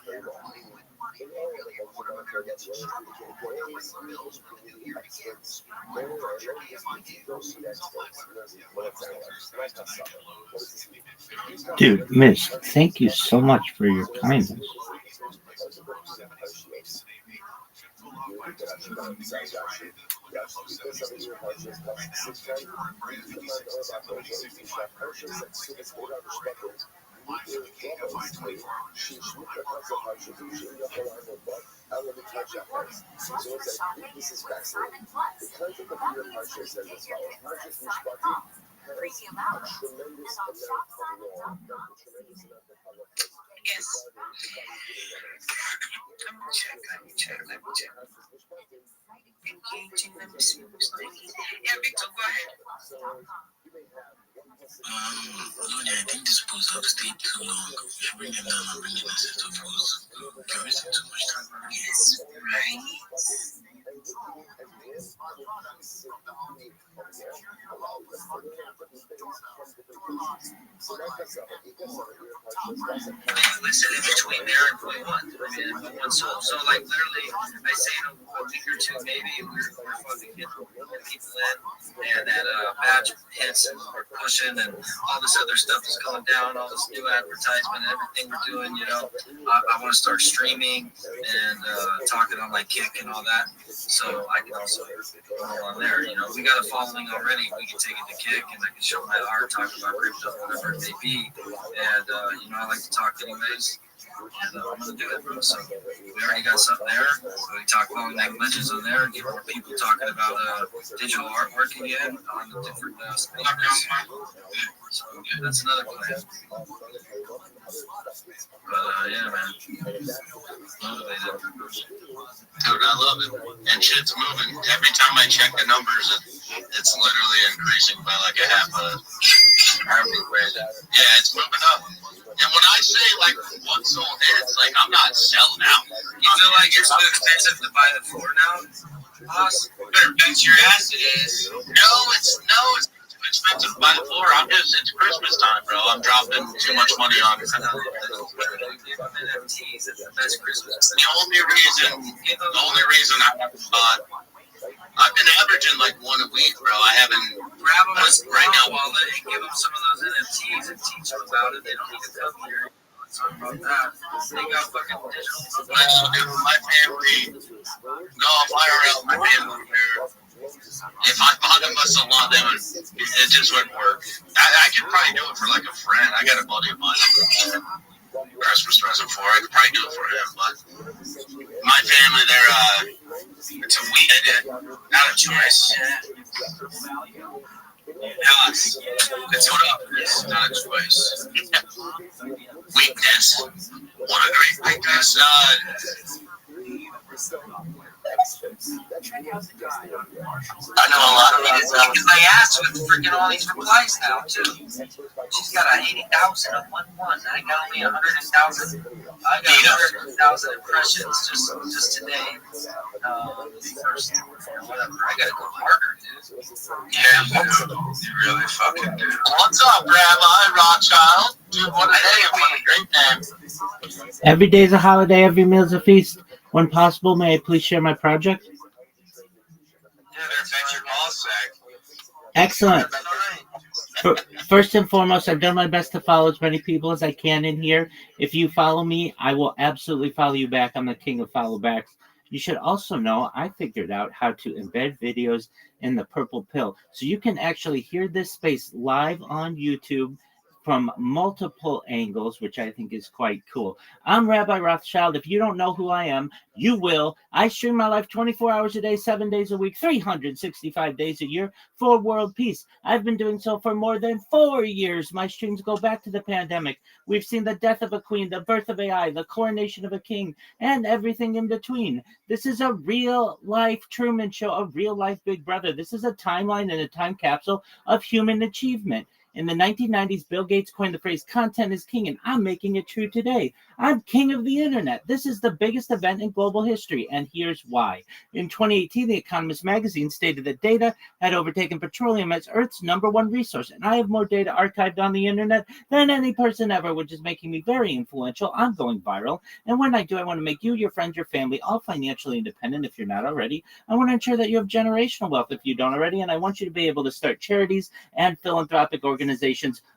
S3: Dude, Miss, thank you so much for your kindness.
S6: Yes. Let me check. Engaging, let me see who's thinking. Yeah, Victor, go ahead.
S10: I think this post up stayed too long. We should bring them down and bring in a set of rules. You're wasting too much time.
S6: Yes, right. Listen, in between there and point one. So like literally, I say in a week or two, maybe we're fucking getting people in, and that batch hits, and we're pushing, and all this other stuff is going down, all this new advertisement, and everything we're doing. You know, I want to start streaming and talking on like Kick and all that, so I can also go on there. You know, we got a following already. We can take it to Kick, and I can show my art, talk about crypto, whatever it may be. And you know, I like to talk anyways. I'm gonna do it, bro. So we already got something there. We talk about making legends on there, get more people talking about digital artwork again on the different speakers. So that's another plan. But yeah, man, motivated.
S10: Dude, I love it. And shit's moving. Every time I check the numbers, it's literally increasing by like a half a crazy. Yeah, it's moving up. And when I say like one sold hits, like I'm not selling out.
S6: You feel like it's too expensive to buy the floor now? Boss?
S10: Better bet your ass it is. No, it's too expensive to buy the floor. It's Christmas time, bro. I'm dropping too much money on it.
S6: NFTs, it's the best Christmas.
S10: The only reason I've been averaging like one a week, bro. I haven't.
S6: Grab them with
S10: right now.
S6: wallet and give them some of those NFTs and teach them about it. They don't need to come here. Talk about that. They got fucking digital.
S10: My family. No, IRL, my family here. If I bought them a salon, it just wouldn't work. I could probably do it for like a friend. I got a buddy of mine. Christmas present for. I could probably do it for him, but my family, it's a weekend, not a choice. Alex, it's what up. It's not a choice. Weakness. What a great weakness.
S6: I know a lot of these because they asked with freaking all these replies now too. She's got 80,000 on 1-1. I got only 100,000. I got 100,000 impressions just today. First, whatever. I gotta go harder, dude.
S10: Yeah, you really fucking do. What's up, Rabbi Rothschild? Dude, what a great name.
S3: Every day is a holiday, every meal is a feast. When possible, may I please share my project?
S10: Yeah, that's your ball sack.
S3: Excellent. First and foremost, I've done my best to follow as many people as I can in here. If you follow me, I will absolutely follow you back. I'm the king of follow backs. You should also know I figured out how to embed videos in the purple pill. So you can actually hear this space live on YouTube from multiple angles, which I think is quite cool. I'm Rabbi Rothschild. If you don't know who I am, you will. I stream my life 24 hours a day, 7 days a week, 365 days a year for world peace. I've been doing so for more than 4 years. My streams go back to the pandemic. We've seen the death of a queen, the birth of AI, the coronation of a king, and everything in between. This is a real-life Truman Show, a real-life Big Brother. This is a timeline and a time capsule of human achievement. In the 1990s, Bill Gates coined the phrase content is king, and I'm making it true today. I'm king of the internet. This is the biggest event in global history, and here's why. In 2018, The Economist magazine stated that data had overtaken petroleum as Earth's #1 resource, and I have more data archived on the internet than any person ever, which is making me very influential. I'm going viral, and when I do, I want to make you, your friends, your family, all financially independent if you're not already. I want to ensure that you have generational wealth if you don't already, and I want you to be able to start charities and philanthropic organizations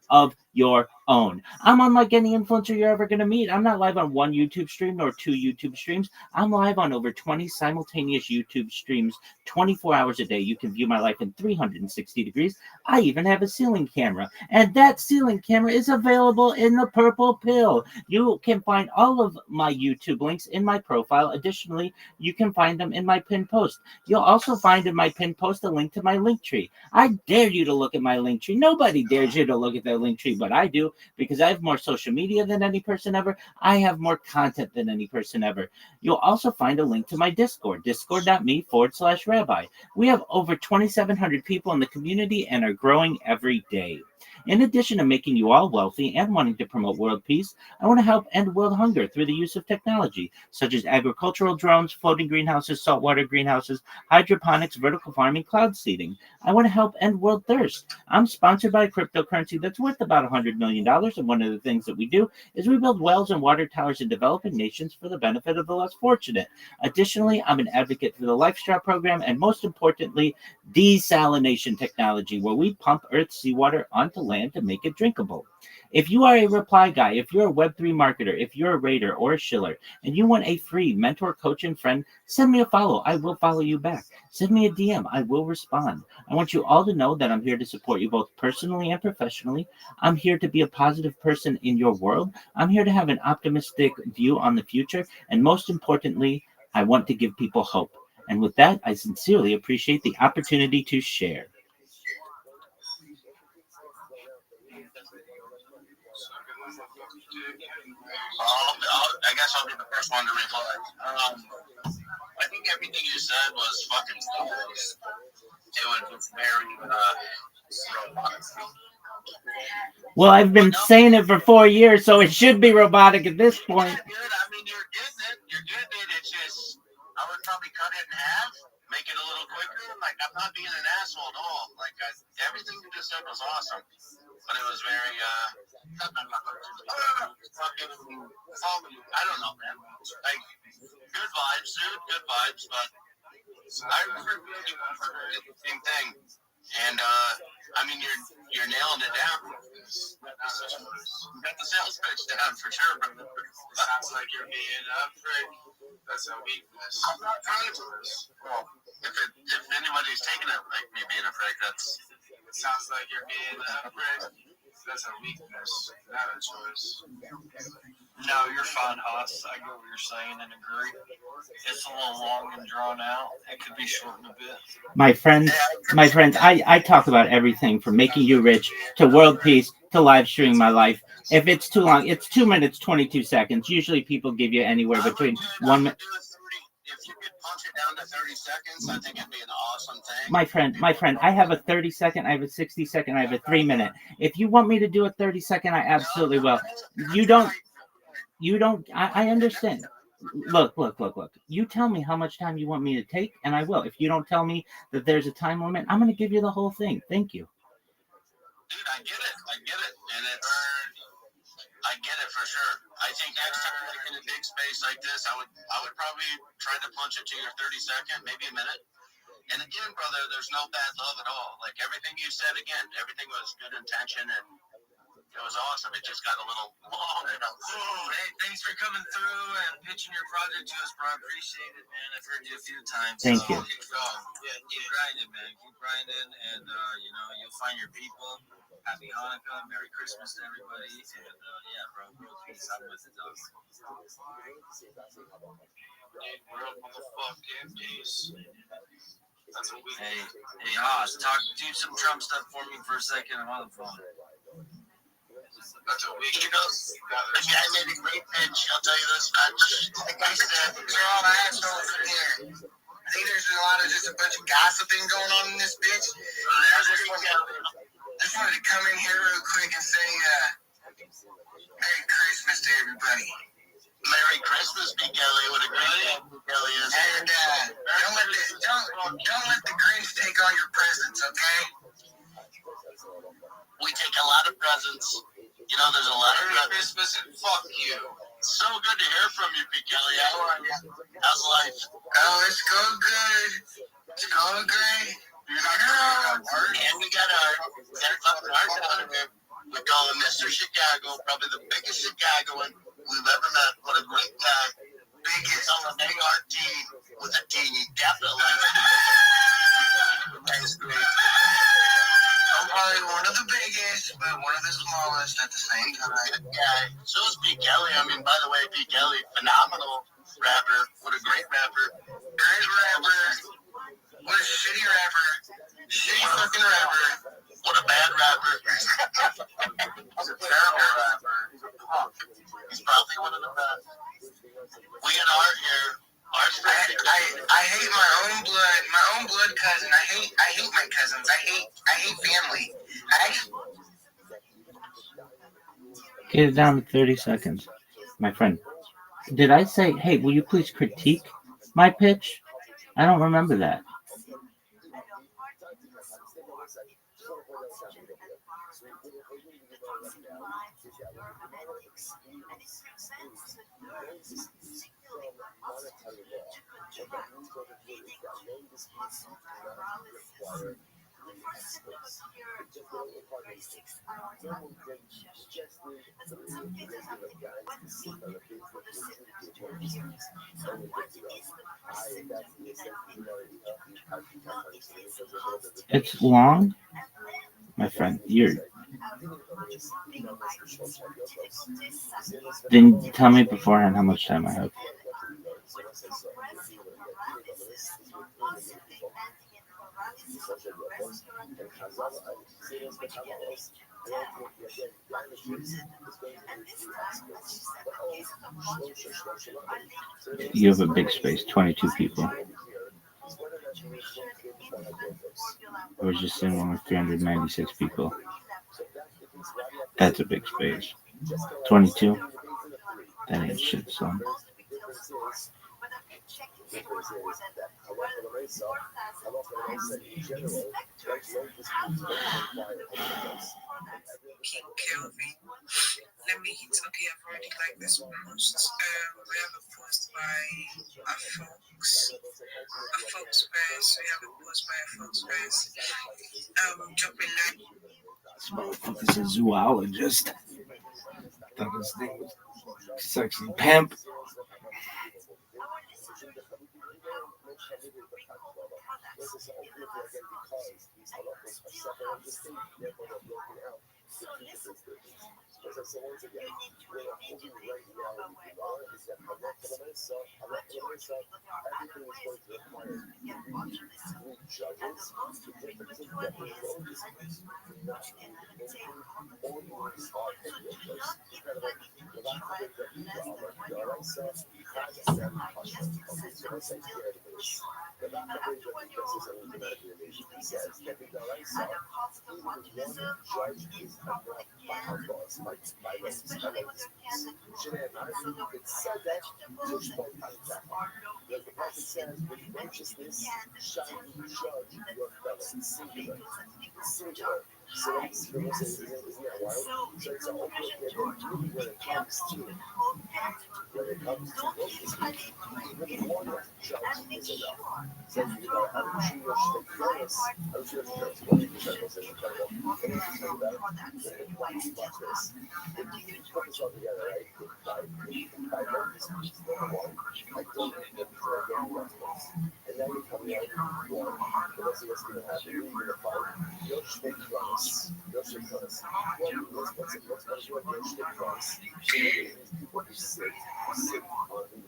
S3: of your own. I'm unlike any influencer you're ever going to meet. I'm not live on one YouTube stream nor 2 YouTube streams. I'm live on over 20 simultaneous YouTube streams 24 hours a day. You can view my life in 360 degrees. I even have a ceiling camera, and that ceiling camera is available in the purple pill. You can find all of my YouTube links in my profile. Additionally, you can find them in my pinned post. You'll also find in my pinned post a link to my link tree. I dare you to look at my link tree. Nobody dares you to look at that link tree, but I do, because I have more social media than any person ever. I have more content than any person ever. You'll also find a link to my Discord, discord.me/rabbi. We have over 2,700 people in the community and are growing every day. In addition to making you all wealthy and wanting to promote world peace, I want to help end world hunger through the use of technology, such as agricultural drones, floating greenhouses, saltwater greenhouses, hydroponics, vertical farming, cloud seeding. I want to help end world thirst. I'm sponsored by a cryptocurrency that's worth about $100 million, and one of the things that we do is we build wells and water towers in developing nations for the benefit of the less fortunate. Additionally, I'm an advocate for the LifeStraw program, and most importantly, desalination technology, where we pump Earth's seawater onto land to make it drinkable. If you are a reply guy, if you're a Web3 marketer, if you're a raider or a shiller, and you want a free mentor, coach, and friend, send me a follow. I will follow you back. Send me a DM. I will respond. I want you all to know that I'm here to support you both personally and professionally. I'm here to be a positive person in your world. I'm here to have an optimistic view on the future. And most importantly, I want to give people hope. And with that, I sincerely appreciate the opportunity to share.
S10: I guess I'll be the first one to reply. I think everything you said was fucking flawless. It was very robotic.
S3: Well, I've been saying it for 4 years, so it should be robotic at this point.
S10: Yeah, dude, I mean, you're getting it. You're getting it. It's just, I would probably cut it in half, make it a little quicker. Like, I'm not being an asshole at all. Like, everything you just said was awesome. But it was very, fucking, I don't know, man. Like, good vibes, dude. Good vibes, but I remember really the same thing. And, I mean, you're nailing it down. You got the sales pitch down for sure, brother.
S9: Sounds like you're being a prick. That's a weakness.
S10: I'm not trying to. Well, if anybody's taking it like me being a prick, that's.
S9: It sounds like you're being a prick. That's a weakness, not a choice.
S7: No, you're fine, Haas. I get what you're saying and agree. It's a little long and drawn out. It could be shortened a bit.
S3: My friends, I talk about everything from making you rich to world peace to live streaming my life. If it's too long, it's 2 minutes, 22 seconds. Usually people give you anywhere between 1 minute.
S10: If you could punch it down to 30 seconds, I think it'd be an awesome thing.
S3: My friend, I have a 30-second, I have a 60-second, I have a 3-minute. If you want me to do a 30-second, I absolutely will. You don't, I understand. Look. You tell me how much time you want me to take, and I will. If you don't tell me that there's a time limit, I'm going to give you the whole thing. Thank you.
S10: Dude, I get it. And I get it for sure. I think next time, like in a big space like this, I would probably try to punch it to your 30-second, maybe a minute. And again, brother, there's no bad love at all. Like everything you said, again, everything was good intention and it was awesome. It just got a little long.
S6: Hey, thanks for coming through and pitching your project to us, bro. I appreciate it, man. I've heard you a few times.
S3: Thank you.
S6: Keep going. Yeah, keep grinding, man. Keep grinding, and you'll find your people. Happy Hanukkah, Merry Christmas to everybody, and yeah, bro, world peace. I'm with it, dog.
S9: World motherfucking peace. That's a weak.
S6: Hey, Oz, do some Trump stuff for me for a second. I'm on the phone.
S10: That's a week. You know, the guy made a great pitch. I'll tell you this much. Like I said,
S13: They're all assholes in here. I think there's a lot of just a bunch of gossiping going on in this bitch. I just wanted to come in here real quick and say, Merry Christmas to everybody.
S10: Merry Christmas, P. Kelly. What a great day P. Kelly is.
S13: And don't let the Grinch take all your presents, okay?
S10: We take a lot of presents. You know, there's a lot of
S9: Merry Christmas and fuck you.
S10: So good to hear from you, P. Kelly. How are you? How's life?
S13: Oh, it's going good. It's going great.
S10: And we got our down here. We call him Mr. Chicago, probably the biggest Chicagoan we've ever met. What a great guy. Biggest on an ART with a T. Definitely. That's great.
S13: I'm probably one of the biggest, but one of the smallest at the same time.
S10: Yeah, so is P. Kelly. I mean, by the way, P. Kelly, phenomenal rapper. What a great rapper.
S13: Great rapper. What a shitty rapper. Shitty fucking rapper.
S10: What a bad rapper.
S13: He's a terrible rapper. He's a punk.
S10: He's probably one of the best. We got Art here.
S13: I hate my own blood cousin. I hate my cousins. I hate family.
S3: Get it down to 30 seconds. My friend, did I say, hey, will you please critique my pitch? I don't remember that. It's long, my friend. Then tell me beforehand how much time I have. You have a big space, 22 people. I was just in one with 396 people. That's a big space. 22? That ain't shit, son.
S14: Kelvin. Let me hit. Okay, I've already liked this post. We have a post by a Fox. A Fox Press. We have a post by a Fox Press. Drop a like.
S3: This motherfucker's a zoologist. Thought his name was Sexy Pimp.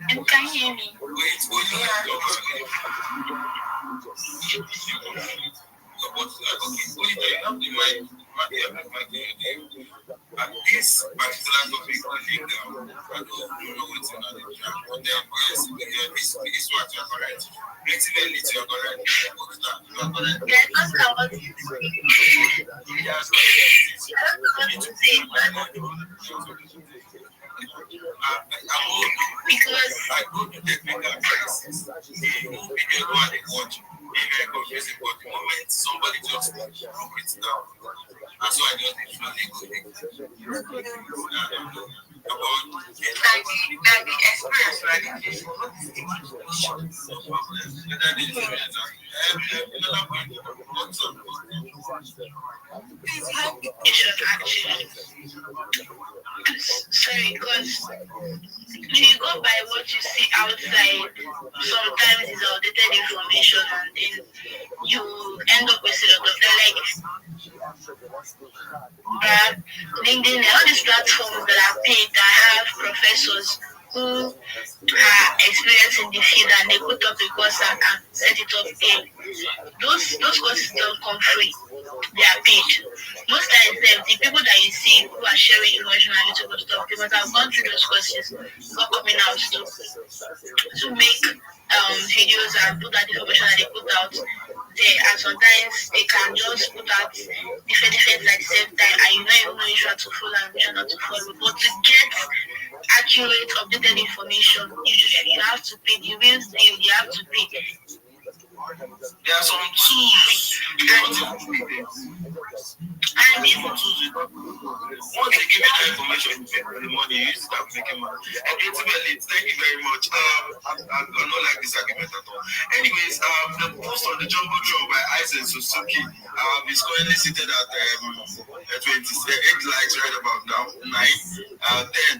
S14: And can you hear me?
S12: At this particular topic, I think I don't know what's in the job, but then this one you're correct. Excellently, you're correct. Because I go to technical crisis, the video one they watch, very confusing, but the moment somebody just broke it down, and so I just literally go
S14: sorry, because when you go by what you see outside, sometimes it's outdated information, and then you end up with a lot of LinkedIn, all these platforms that are paid that have professors who are experienced in the field, and they put up a course and set it up paid. Those courses don't come free. They are paid. Most times, the people that you see who are sharing information and little good stuff, they must have gone through those courses before coming out to make videos and put out information that they put out there. And sometimes they can just put out different at the same time, and you don't even know which one to follow and which one not to follow. But to get accurate, updated information, you have to pay. The real deal, you have to pay. There are some tools And if
S11: once they give you that information, you pay the money, you start making money. And ultimately, thank you very much. I don't like this argument at all. Anyways, the post on the Jumbotron by Isaac Suzuki is currently seated at 28 likes right about now, 9,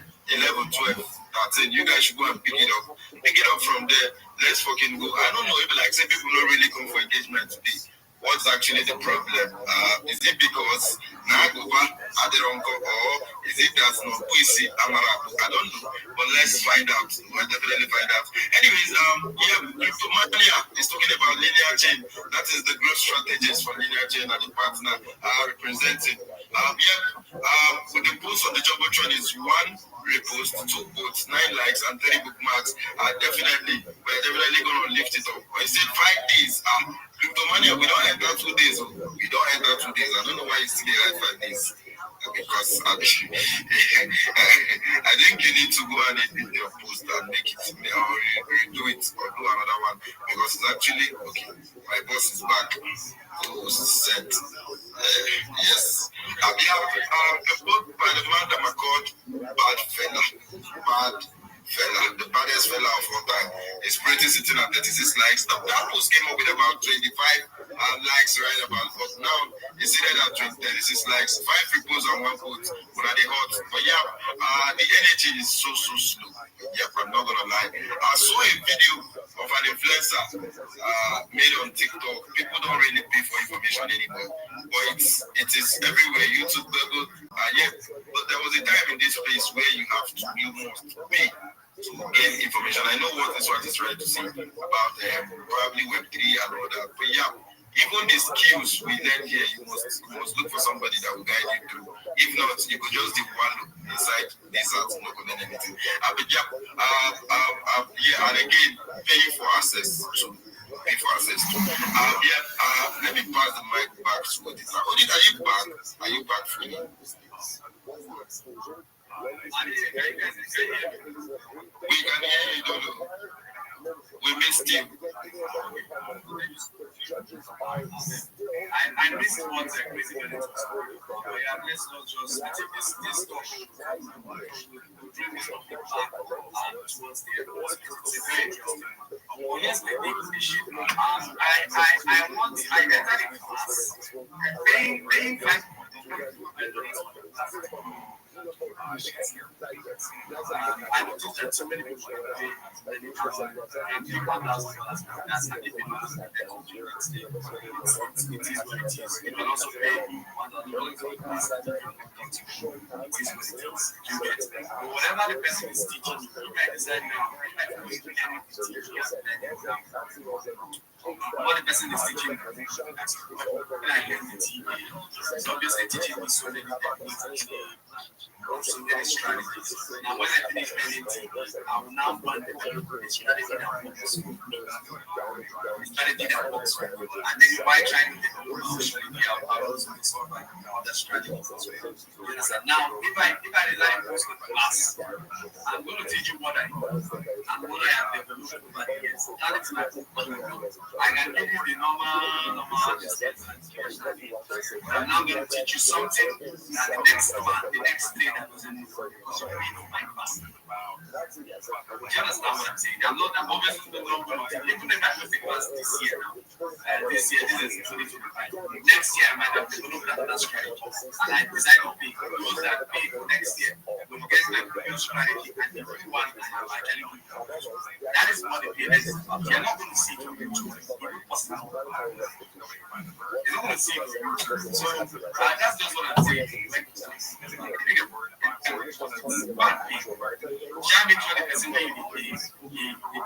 S11: 10, 11, 12, 13. You guys should go and pick it up. Pick it up from there. Let's fucking go. I don't know if like say people don't really come for engagement today. What's actually the problem? Is it because Nagoba had the wrong or is it that no Puisi Amara? I don't know, but let's find out. We'll definitely find out. Anyways, Cryptomania is talking about linear chain. That is the growth strategies for linear chain and the partner representing. With the post on the Jumbotron is 1 repost, 2 posts, 9 likes, and 30 bookmarks. We're definitely going to lift it up. I said 5 days. Cryptomania, we don't enter 2 days. We don't enter 2 days. I don't know why you still like 5 days. Because I think you need to go and edit your post and make it or redo it or do another one. Because it's actually okay. My boss is back. Post sent. Yes. The book by the man that I called Bad Fella. The baddest fella of all time. His rating sitting at 36 likes. That post came up with about 25 likes right about, but now it's seated at 36 likes. 5 reposts and 1 post. But at the hot. But yeah, the energy is so slow. Yep, I'm not gonna lie. I saw a video of an influencer made on TikTok. People don't really pay for information anymore. But it is everywhere. YouTube, Google, but there was a time in this place where you must pay to get information. I know what is trying to say about probably Web3 and all that. But yeah, even the skills we learn here, you must look for somebody that will guide you through. If not, you could just wallow inside this out, not learn anything. And again, paying for access to. Let me pass the mic back to Odita. Odita, are you back for me? We can hear you, Dodo. We missed you.
S2: I missed what the crazy minutes was. Let's not just take this talk. Bring this up towards the end. It's very interesting. Here's the big issue. I entered a class paying 5 I noticed that so many people are paying you can also pay whatever the person is teaching, you can decide what the person is teaching. So obviously teaching me so many techniques. Also, there is strategies. Now, when I finish anything, I will now run the strategy that works. Strategy that works. And then by trying to get the whole strategy out, I also discover other strategies as well. Now, if I design most of the class, I'm going to teach you what I know. And what I have developed over the years. That is my book. I can give you the normal I'm now going to teach you something that the next day that was in the because you know my class. Do you understand what I'm saying? I'm not obviously not going to even if I was the class this year now. This year, this is 2025. Next year, I might have developed another strategy. And I decide to pick those that pay next year. When you get the new strategy and everyone I have actually good. That is what the PNS is about. You're not going to see your future. You're not going to see your future. So that's just what I'm saying. Jamming to the person where you believe, the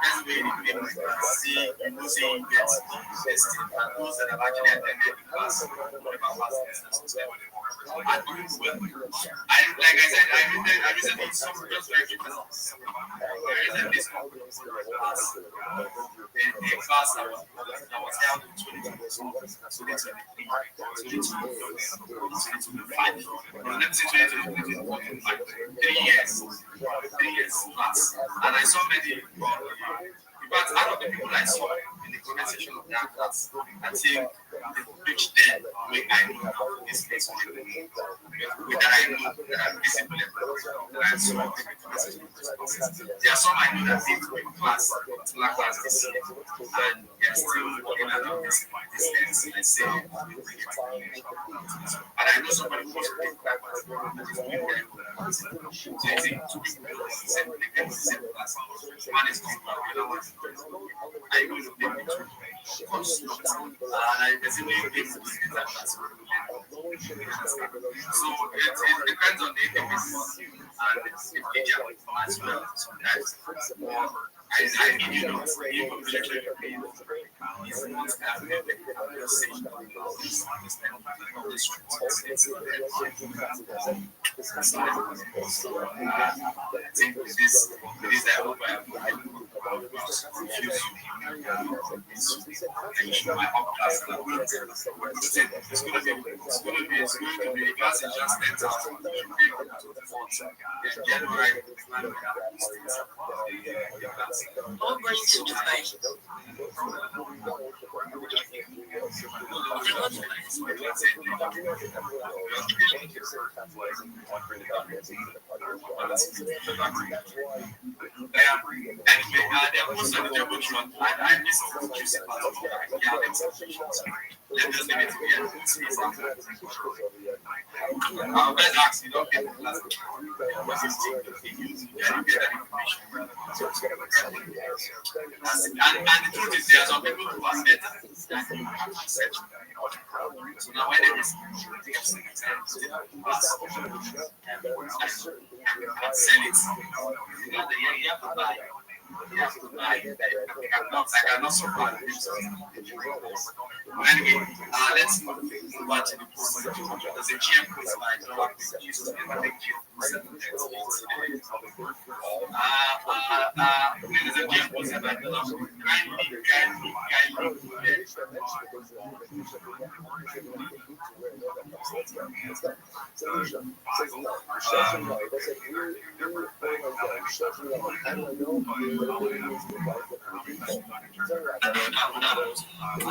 S2: person where you believe, see, you know, say you get invested, and those that have actually attended the class, whatever class is, I'm doing well. Like I said, I recently some just like you know, I recently saw a class that was held in 2023, let me say 2025, 3 years class, and I saw many but out of the people I saw in the comment section of that class, I think the which then we I know now this place will be that I know that I'm visible and so there are some I know that did class, particular classes, and they are still working around this ends, let's say, and I know somebody who was working that was two people in the same class. One is going to the other one. I know the people too. And I basically think that class. So it depends on the APs and it's media as well sometimes. I give you notes, even literally it's not that they just say so I think with this I hope I have confused you. My up class it's going to be class is just 10,000. January.
S14: All going to Dubai.
S2: I miss the juicy part of let us leave it here. Let's ask you, don't get the class. What is and the truth is, there are some people who are better than you have research. So now when there is and sell it, you have to buy. I cannot survive. Anyway, let's move on to the post. There's a GM post by Rabbi. There's a GM post by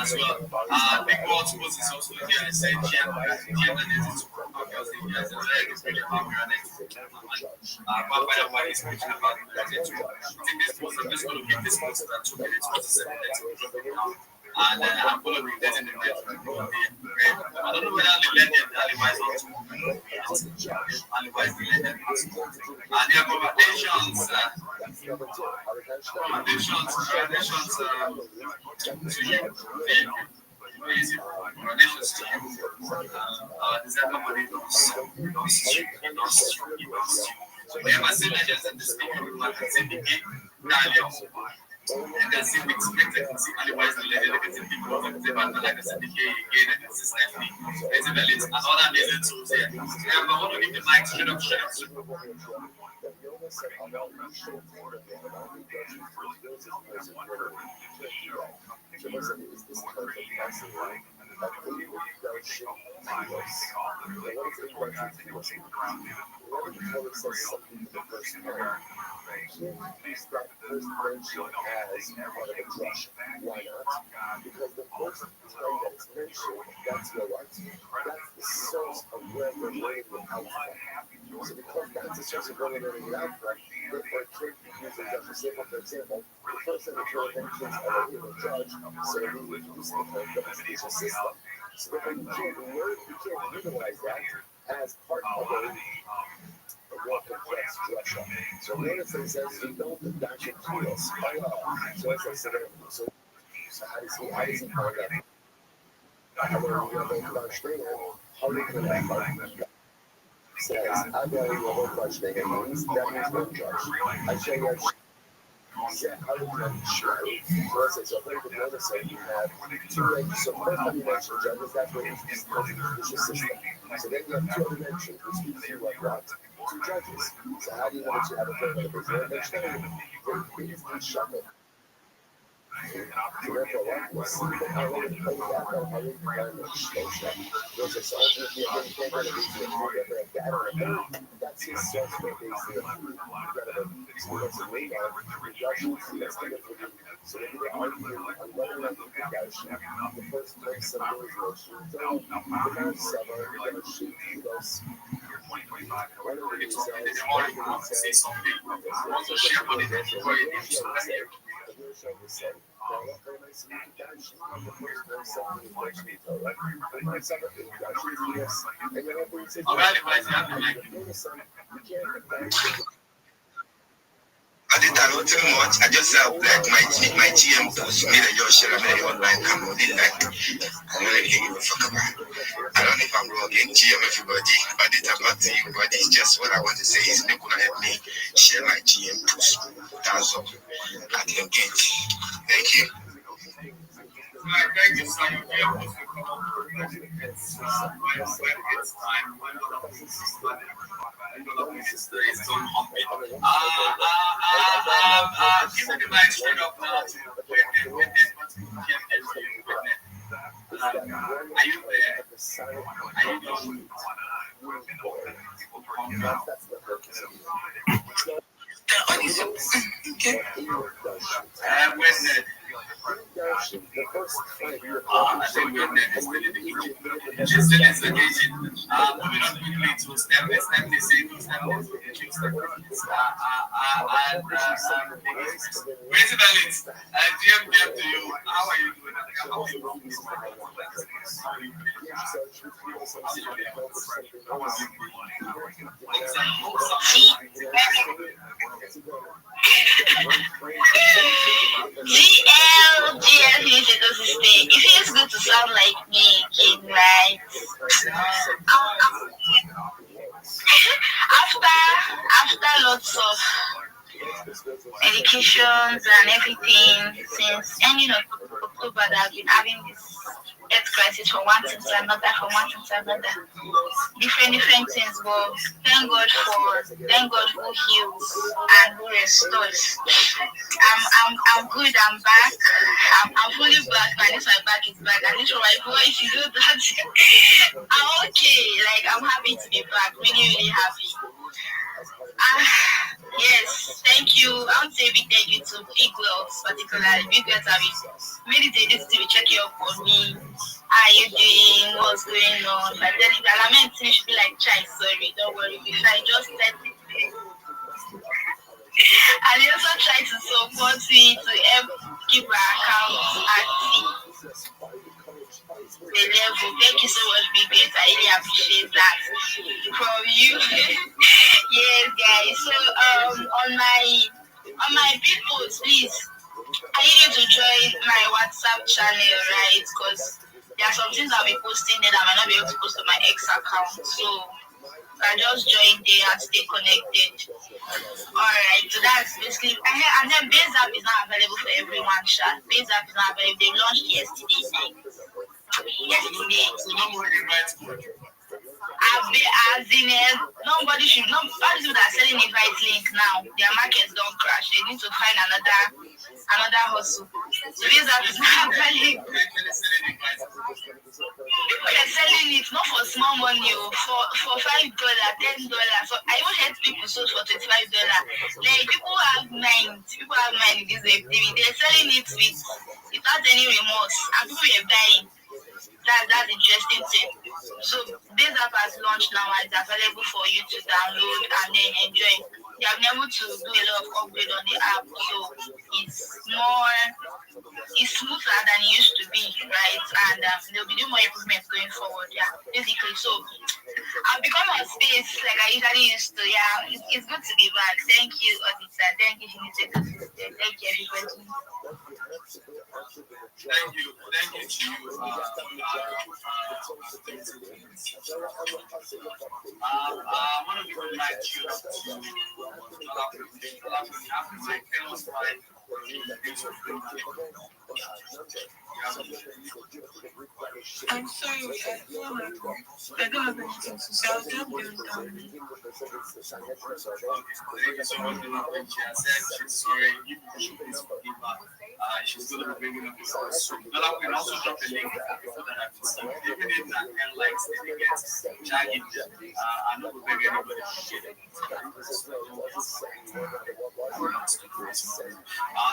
S2: as well. Big Waltz is also here. I said, and I'm going to be letting them I don't know whether the legend Alibi is not Alibi is the legend. And their recommendations to you. Recommendations to you. December money whenever say legends and the speaker will not say the game, and then see we expected to see otherwise the legend against the people of the band like I said again and consistently. Basically, another amazing tools here. I want to give the mic straight up.
S20: Why not? Because the first time that it's mentioned, that's your right. That's the source of where the wave will come from. So because that's the source of where we're going to get out from, therefore it can't be used as justification. For example, the first time that you're mentioned of a judge, so we would use the justification system. So therefore you can't utilize that as part of a more complex structure. So notice it says you don't dash it to us. So it says so how does he call that? How do you call that? Says, I'm going to a whole question again. That means one judge. I show you how to run sure. So according to the other side, you have two ranges. So first time you mention judges, that's what it's the system. So then you have two other mentions, which gives you like what? Two judges. So how do you want to have a third of the mention? Please do shuffle. So therefore, what? See that I want to play that, or I want to very much slow stuff. There's a song that you have to get a data. That's his source for basically. So that's a way of the judges. That's the So when you were arguing on whether or not you could get shoot, the first place that there was no shoot, the man summer, you're going to shoot, he goes, one of the reasons say something, also share money that you're going to say, but you're showing the same. Now, what very nice of you to get shoot, the first place that there was no shoot, right? The man summer, you got shoot, yes, and then everybody says, you can't
S4: I didn't know too much. I just have like my GM post, made a your share, made a online camera, didn't like I don't really give a fuck about. I don't know if I'm wrong in GM everybody, but it's about to you, but it's just what I want to say is they're gonna help me share my GM post. That's all. At your gate. Thank you.
S2: Thank you, son. It's time. Give me the mic straight up now to are you there? Are you done? When
S20: the first time you're
S2: I think we're next. Just investigation. Moving on quickly to step the same President, GM to you. How are you doing? How are you doing?
S14: It feels good to sound like me again, right? After lots of medications and everything, since ending of October, that I've been having this health crisis from one thing to another, different things. But thank God who heals and who restores. I'm good. I'm back. I'm fully back. At least my back is back. At least for my voice, you know that I'm okay. Like I'm happy to be back. Really happy. Yes, thank you. I want to say a big thank you to Big Wells, particularly Big Wells. Have made it a to be checking up on me. How are you doing? What's going on? But then if I lament, you should be like, "Chai, sorry, don't worry." If I just said it. And he also tried to support me to help keep my account active. The level. Thank you so much, Big Wells. I really appreciate that from you. Yes, guys. So on my people, please, I need you to join my WhatsApp channel, right? Because there are some things I'll be posting that I might not be able to post on my ex account. So I just join there and stay connected. Alright, so that's basically, and then Base app is not available for everyone, Sha. Base app is not available. They launched yesterday night.
S2: So no more invite.
S14: Nobody should. All these people that are selling invite link now, their markets don't crash. They need to find another hustle. So this app is not available. People are selling it not for small money, for $5, $10. So I even heard people sold for $25. Like people have mind in this activity. They're selling it without any remorse, and people are buying. That's interesting thing. So this app has launched now and it's available for you to download and then enjoy. They have been able to do a lot of upgrade on the app, so it's smoother than it used to be, right? And there'll be more improvements going forward. Yeah, basically. So I've become a space like I usually used to. Yeah, it's good to be back. Thank you, Odita. Thank you, Shinite. Thank you, everybody.
S2: Thank you to you. I want to give a mic to
S22: I'm sorry, I don't have anything to say. I'll jump in.
S2: she's going to be bringing up his own stream. But I can also drop a link for that I can see. Even if that and likes the tickets, charging I know we're bringing anybody shit.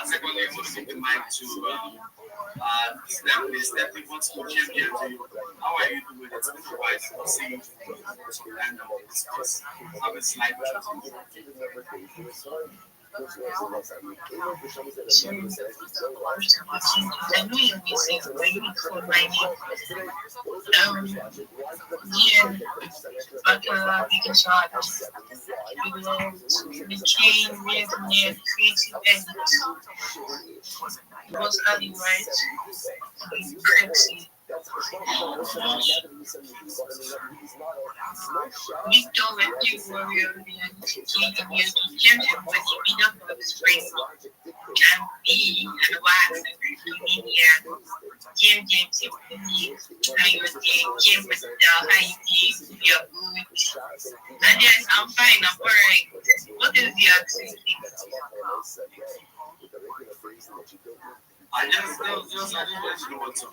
S2: Secondly, I'm going to give the mic to Stephanie. Stephanie wants to jam here to you. How are you doing? It's been a while. I'll see you and discuss how it's like.
S22: I know you're missing when you call my name. Yeah, but because you belong to the chain near creative elements. Was having right currency. Victor went to warrior reality champion, but he beat up on the spring. Can be and wax media. James, how you Jim with how you your good. And yes, I'm fine, I'm alright. What is the accent?
S2: I just I didn't let you know what's up.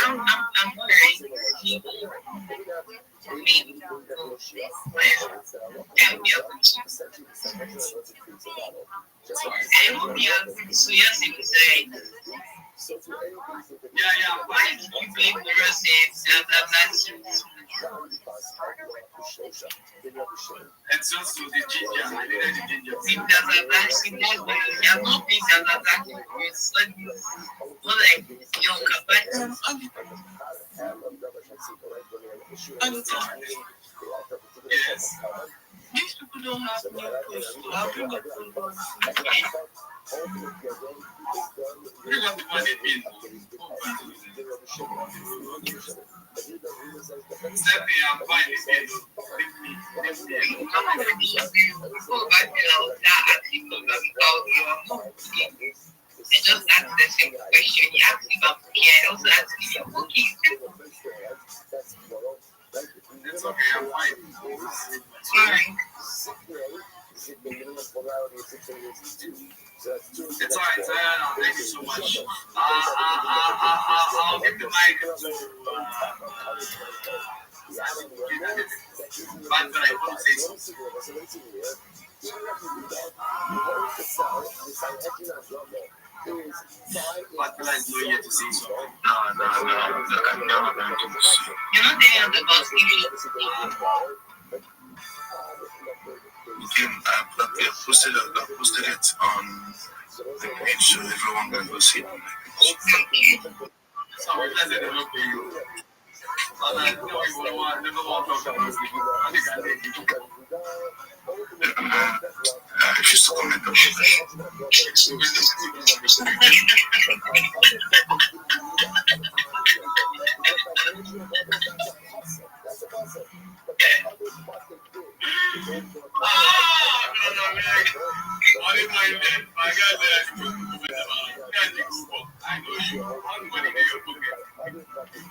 S22: I'm very maybe so yes, you could say yeah, why did you blame the rest of
S2: and so the ginger, I didn't the ginger.
S22: If there's a vaccine that way, you have no things that are vaccine like young
S2: yes.
S22: These people don't have no post. How can they put on?
S2: You got the money in. Stephanie, I'm fine.
S22: I just asked the same question. You asked me about cookie. I also asked me about cookies.
S2: It's okay, I'm fine.
S22: Sorry.
S2: It's alright, thank you so much. I'll give the mic to but I want to say something. But I know you to say something.
S22: No. You're not there on the bus.
S21: I posted it on the page so everyone can go see it.
S2: Sorry, that's it. Okay, you.
S21: If you still comment on
S2: I know you. Money in your pocket.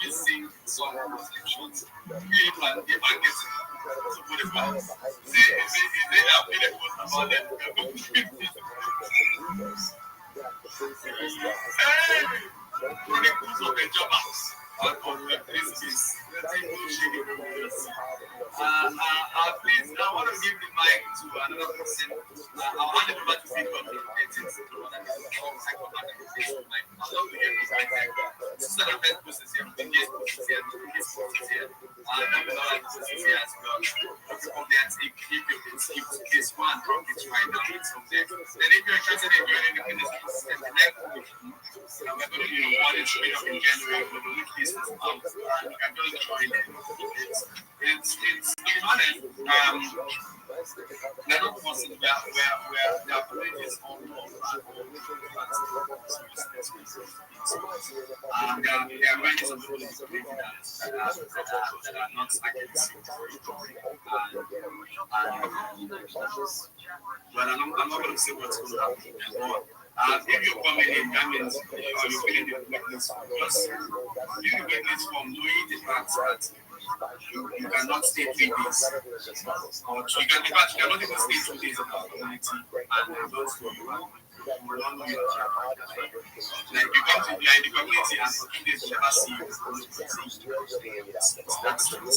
S2: You sing songs. You can get it. So put it back. They have been about that. Please, I want to give the mic to another person. I'll hand it over to people. This is the first person here. The guest person here. The guest person here. And I'm not like this here as well. If you can skip to case one, drop it right now. It's from there. Then if you're interested in joining the ministry system, the next week, we're going to be awarded straight up in January for the week this is out. And you can just join it. It's honest. They're not possible where the approach is on they are going to some people that are not against it. But I'm not going to say what's going to happen. If you're coming in, that means or you're filling the witness form. Just fill the witness form, knowing the fact that you cannot stay 3 days. Or you cannot even stay 2 days in our community and not go back. you don't know your job. Like you come to in the community and for 2 days you never see you. It's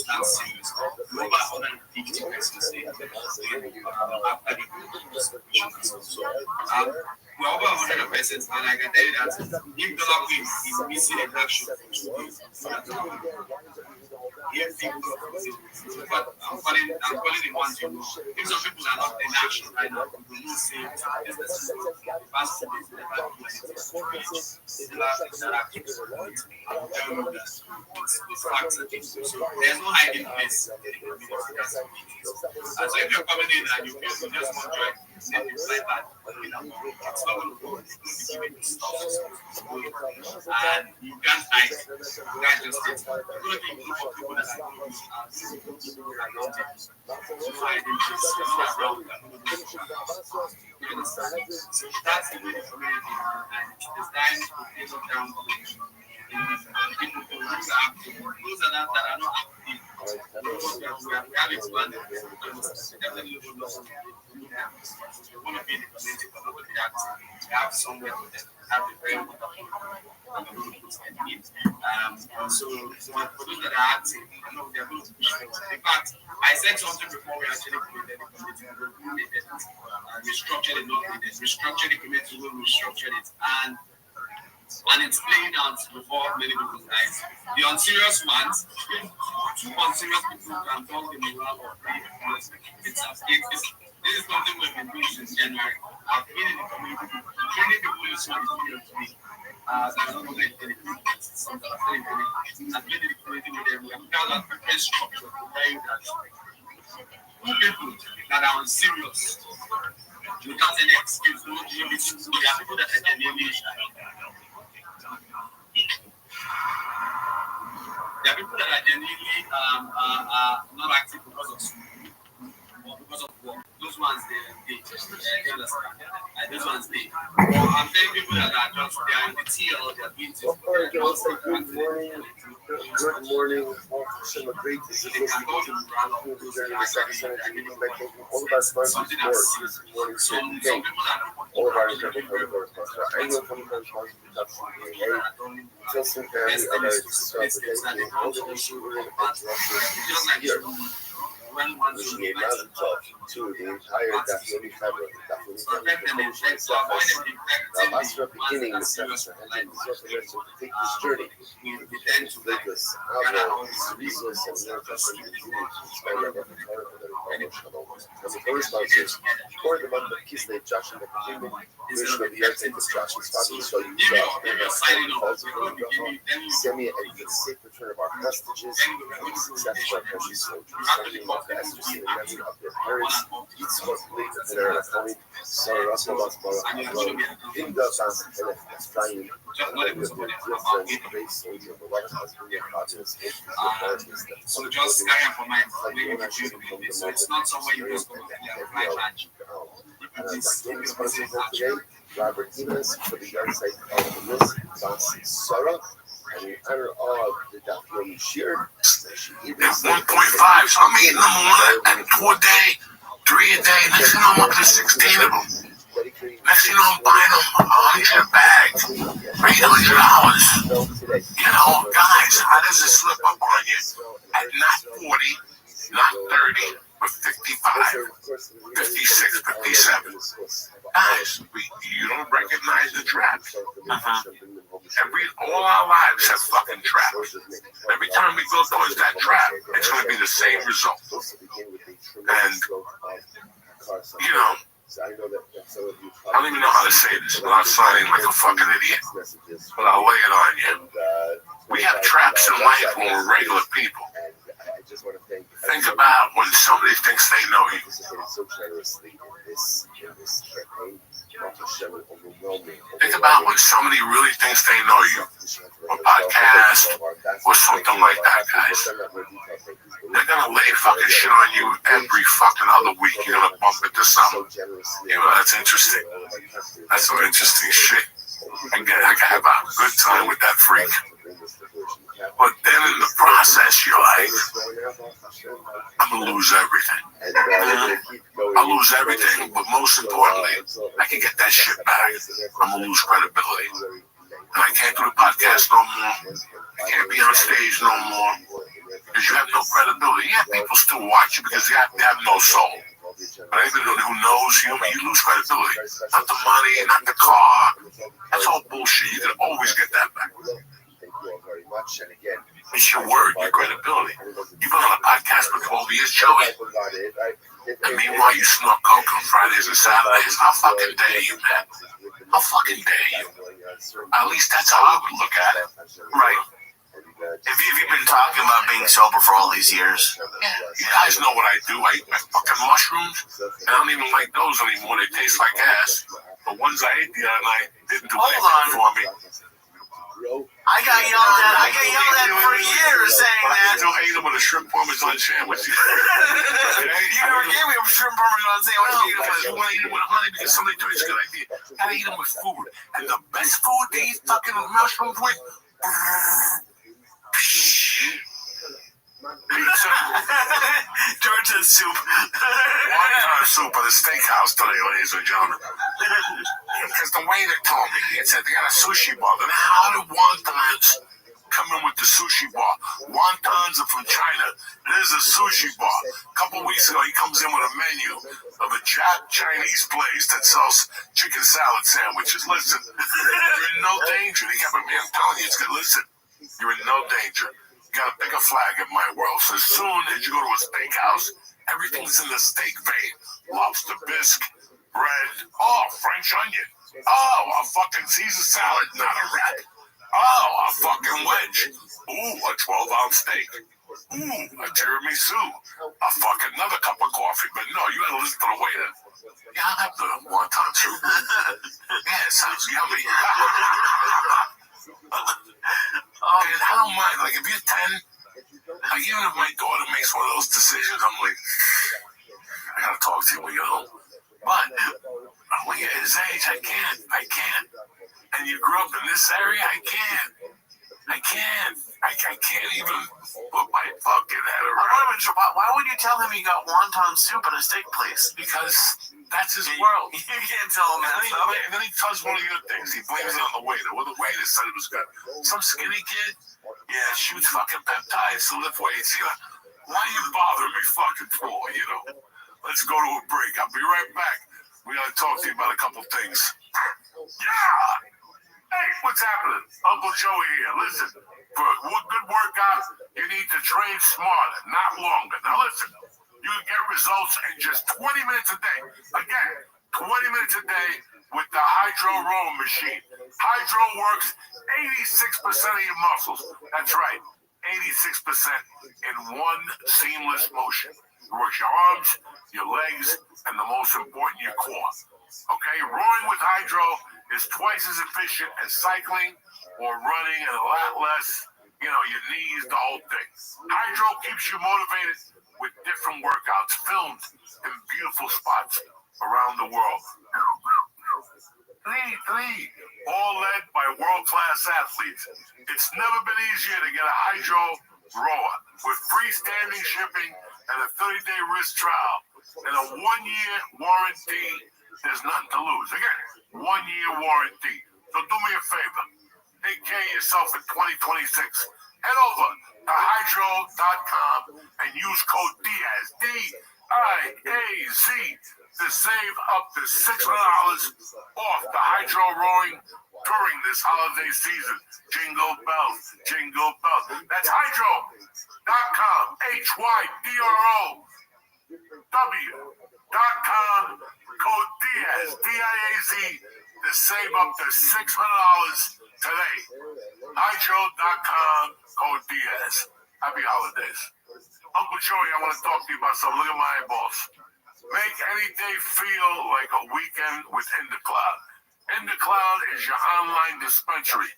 S2: not serious. Over 150 persons after the graduation. So we're over 100 persons, and I can tell you that if dollar wins is missing in action for 2 days. Yes, but I'm calling the ones you know. If some people are not in action right now, we will say business the past 2 days never do anything. I will tell you that it's facts and things. So there's no hiding place in the community. And so if you're coming in and you feel you just want to say things like that, it's not going to go. It's going to be giving you stuff and you can't hide. You can't just say it's going to be good for people that are going to use so that's the way the community and it's time to take up down connection. Those are that are not active. We have expanded. Definitely we want to be in the community, but nobody active. We have somewhere with them. Have a very good so for those that are active, I know they're going to push forward. In fact, I said something before we actually created the community. We structured it, not created. We structured the community, we restructured it, and it's playing out before many people's eyes. The unserious ones, two unserious people can talk the morale or play. This is something we've been doing since January. I've been in the community, training people in so many to me. I don't know like something I've been in the community with them. We have found out different structure to tell you that two people that are unserious without any excuse, no limits. So there are people that are genuinely there are people that are genuinely not active because of school or because of work. Those ones they understand. And those ones they. I'm telling people that are just they are in the TL, they are being good morning. Good morning. Celebrate this is all of our sponsors this morning. Some people all of our incredible I know from the sponsors Tilson family and our self-protecting all the issues we're in the here. Wishing a massive talk to the entire Daphne family now, as we're beginning the semester, and to take this journey to Lagos, this resource and learn and the sponsors for the month of Kislev, Josh and the Kingdom, wish for the earth and destructions, family, so you send me a safe return of our hostages, and success for our country's soldiers. As you see the memory of their parents, each was believed that they are coming, so Rothschild in the fast and flying, and then with their dear friends, brave soldier, the White House, and their fathers, so just carry on for my so it's not somewhere you just go to today, Robert Evans for the yard site of the Miss Boss Sarah. And in honor of the Dr. shared,
S21: that's 1.5, so I'm eating them one and 2 a day, 3 a day. Next thing you know, I'm up to 16 of them. Next thing you know, I'm buying them 100 bags, $300. You know, guys, how does it slip up on you at not 40, not 30, but 55, 56, 57? Guys, you don't recognize the traps. All our lives have fucking traps. Every time we go towards that trap, it's going to be the same result. And, you know, I don't even know how to say this without sounding like a fucking idiot. But I'll lay it on you. We have traps in life when we're regular people. Think about when somebody thinks they know you. Think about when somebody really thinks they know you. A podcast or something like that, guys. They're gonna lay fucking shit on you every fucking other week. You're gonna bump into something. You know, that's interesting. That's some interesting shit. I can have a good time with that freak. But then in the process, you're like, I'm gonna lose everything. I lose everything, but most importantly, I can get that shit back. I'm gonna lose credibility. And I can't do the podcast no more. I can't be on stage no more. Because you have no credibility. Yeah, people still watch you because they have no soul. But anybody who knows you, you lose credibility. Not the money, not the car. That's all bullshit. You can always get that back. It's your word, your credibility. You've been on a podcast for 12 years, Joey. And meanwhile, you snort coke on Fridays and Saturdays. How fucking dare you, man? How fucking dare you? At least that's how I would look at it.
S5: Right. Have you been talking about being sober for all these years?
S21: Yeah, you guys know what I do. I eat my fucking mushrooms, and I don't even like those anymore. They taste like ass. The ones I ate the other night didn't do anything for me.
S5: I got yelled at for years saying
S21: but
S5: that.
S21: I still ate them with a shrimp parmesan sandwich.
S5: You never gave me a shrimp parmesan sandwich.
S21: Because you want to eat them with honey because somebody told you it's a good idea. You gotta eat them with food. And the best food to eat fucking mushrooms with? Pizza.
S5: Georgia's soup.
S21: Wonton soup at the steakhouse today, ladies and gentlemen. Because the waiter told me, he said they got a sushi bar. Then how do wontons come in with the sushi bar? Wontons are from China. There's a sushi bar. A couple weeks ago, he comes in with a menu of a Chinese place that sells chicken salad sandwiches. Listen, you're in no danger. They kept me, I'm telling you, it's good. Listen, you're in no danger. You gotta pick a flag in my world. So as soon as you go to a steakhouse, everything's in the steak vein. Lobster bisque, bread, French onion. A fucking Caesar salad, not a wrap. A fucking wedge. Ooh, a 12-ounce steak. Ooh, a tiramisu. A fucking another cup of coffee. But no, you gotta listen to the waiter. Yeah, I'll have the wonton soup. Yeah, it sounds yummy. And I don't mind, like if you're 10, like even if my daughter makes one of those decisions, I'm like, I gotta talk to you when you're home. But when you're his age, I can't. And you grew up in this area, I can't even put my fucking head around.
S5: Why would you tell him you got wonton soup at a steak place?
S21: Because that's his world.
S5: You can't tell him that.
S21: And then he tells one of your things. He blames it on the waiter. Well, the waiter said it was good. Some skinny kid, shoots fucking peptides to lift weights. Why are you bothering me fucking for, Let's go to a break. I'll be right back. We gotta talk to you about a couple things. Yeah! Hey, what's happening? Uncle Joey here. Listen, for a good workout, you need to train smarter, not longer. Now listen, you can get results in just 20 minutes a day. Again, 20 minutes a day with the Hydro Rowing Machine. Hydro works 86% of your muscles. That's right, 86% in one seamless motion. It works your arms, your legs, and the most important, your core. Okay, rowing with Hydro is twice as efficient as cycling or running, and a lot less, your knees, the whole thing. Hydro keeps you motivated with different workouts filmed in beautiful spots around the world. All led by world-class athletes. It's never been easier to get a Hydro rower with free standing shipping and a 30-day risk trial and a 1-year warranty. There's nothing to lose. Again, 1-year warranty. So do me a favor. Take care of yourself in 2026. Head over to hydro.com and use code DIAZ, D-I-A-Z, to save up to $600 off the Hydro rowing during this holiday season. Jingle bells, jingle bells. That's hydro.com, HYDROW.com, code DIAZ, D-I-A-Z, to save up to $600 today. Hydro.com, code DIAZ. Happy holidays. Uncle Joey, I want to talk to you about something. Look at my eyeballs. Make any day feel like a weekend with IndaCloud. IndaCloud is your online dispensary.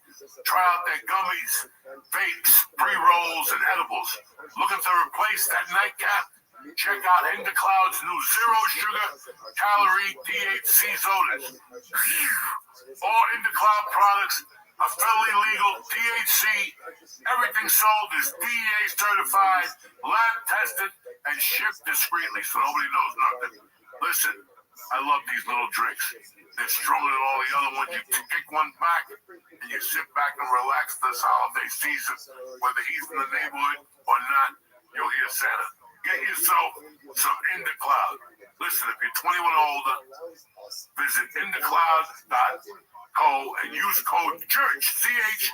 S21: Try out their gummies, vapes, pre-rolls, and edibles. Looking to replace that nightcap? Check out IndaCloud's new zero sugar, calorie, THC sodas. All IndaCloud products are federally legal, THC. Everything sold is DEA certified, lab tested, and shipped discreetly so nobody knows nothing. Listen, I love these little drinks. They're stronger than all the other ones. You kick one back, and you sit back and relax this holiday season. Whether he's in the neighborhood or not, you'll hear Santa. Get yourself some In the Cloud. Listen, if you're 21 or older, visit InTheCloud.co and use code CHURCH, CHURCH,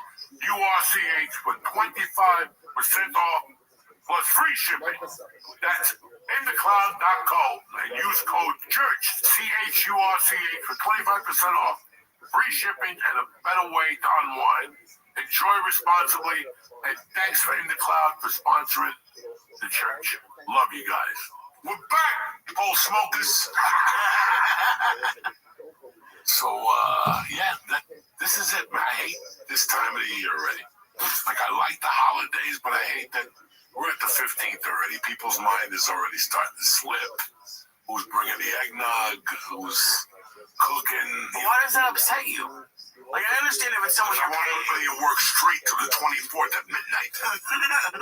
S21: for 25% off plus free shipping. That's InTheCloud.co and use code CHURCH, CHURCH, for 25% off, free shipping, and a better way to unwind. Enjoy responsibly, and thanks for In the Cloud for sponsoring the church. Love you guys. We're back, pole smokers. So, this is it, man. I hate this time of the year already. Like, I like the holidays, but I hate that we're at the 15th already. People's mind is already starting to slip. Who's bringing the eggnog? Who's cooking?
S5: Why does that upset you? Like, I understand if it's someone
S21: I want everybody to work straight to the 24th at midnight.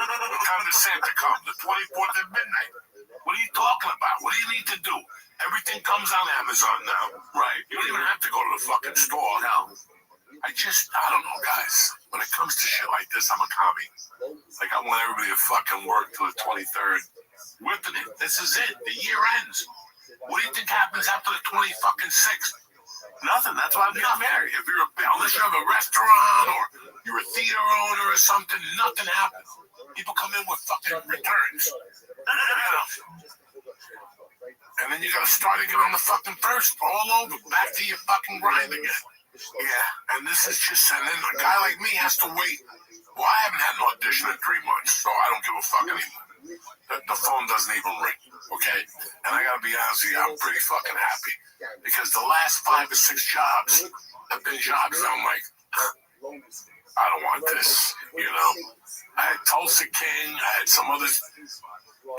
S21: What time does Santa come? The 24th at midnight. What are you talking about? What do you need to do? Everything comes on Amazon now. Right. You don't even have to go to the fucking store. No. I don't know, guys. When it comes to shit like this, I'm a commie. Like, I want everybody to fucking work till the 23rd. Whipping it. This is it. The year ends. What do you think happens after the 26th? Nothing. That's why I'm not married. Unless you have a restaurant or you're a theater owner or something, nothing happens. People come in with fucking returns. And then you gotta start again on the fucking first, all over, back to your fucking grind again. Yeah, and this is just, and then a guy like me has to wait. Well, I haven't had an audition in 3 months, so I don't give a fuck anymore. The phone doesn't even ring, okay? And I gotta be honest with you, I'm pretty fucking happy. Because the last 5 or 6 jobs have been jobs that I'm like, I don't want this, you know? I had Tulsa King, I had some other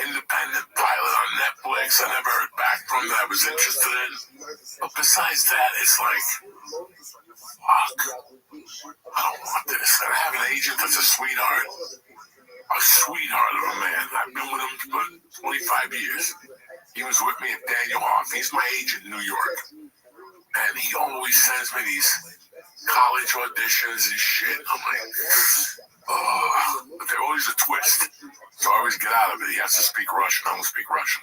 S21: independent pilot on Netflix I never heard back from that I was interested in. But besides that, it's like, fuck, I don't want this. And I have an agent that's a sweetheart of a man. I've been with him for 25 years. He was with me at Daniel Hoff. He's my agent in New York. And he always sends me these college auditions and shit. I'm like, but they're always a twist. So I always get out of it. He has to speak Russian. I don't speak Russian.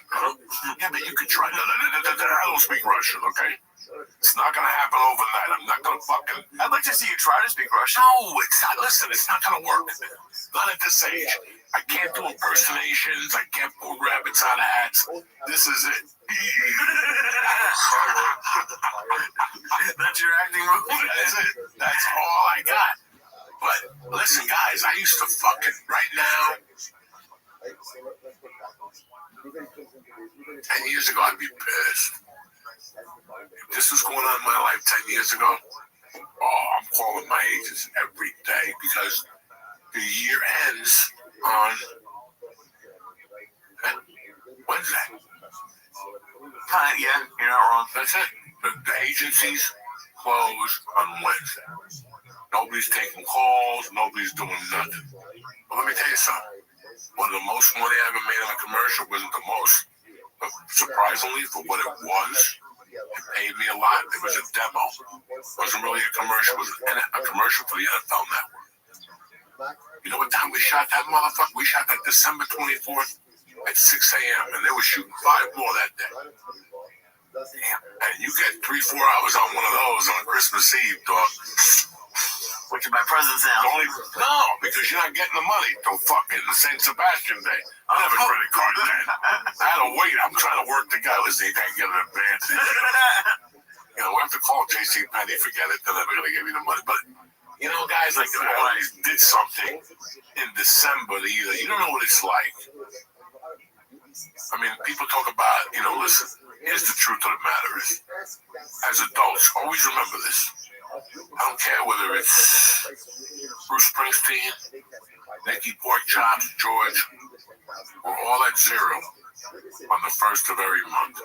S21: Yeah, but you can try. No, I don't speak Russian, okay? It's not going to happen overnight. I'm not going to fucking...
S5: I'd like to see you try to speak Russian.
S21: No, it's not. Listen, it's not going to work. Not at this age. I can't do impersonations. I can't pull rabbits out of hats. This is it.
S5: That's your acting move?
S21: That's it. That's all I got. But listen, guys, I used to fucking... Right now... 10 years ago, I'd be pissed. If this was going on in my life 10 years ago, I'm calling my agents every day because the year ends on Wednesday.
S5: Yeah, you're not wrong.
S21: That's it. The agencies close on Wednesday. Nobody's taking calls. Nobody's doing nothing. But let me tell you something. One of the most money I ever made on a commercial wasn't the most. But surprisingly, for what it was, it paid me a lot. It was a demo. It wasn't really a commercial. It was a commercial for the NFL Network. You know what time we shot that motherfucker? We shot that December 24th at 6 a.m. And they were shooting 5 more that day. Damn. And you get 3-4 hours on one of those on Christmas Eve, dog.
S5: What can my presents now?
S21: No, because you're not getting the money till fucking St. Sebastian Day. I have a credit card then. I had to wait. I'm trying to work the guy. Listen, he can't get an advance. You know, we have to call J.C. Penney, forget it. They're never going to give you the money. But, you know, guys, like, I always did something in December. You don't know what it's like. I mean, people talk about, you know, listen, here's the truth of the matter is, as adults, always remember this. I don't care whether it's Bruce Springsteen, Nicky Pork Chops, George, we're all at zero on the first of every month.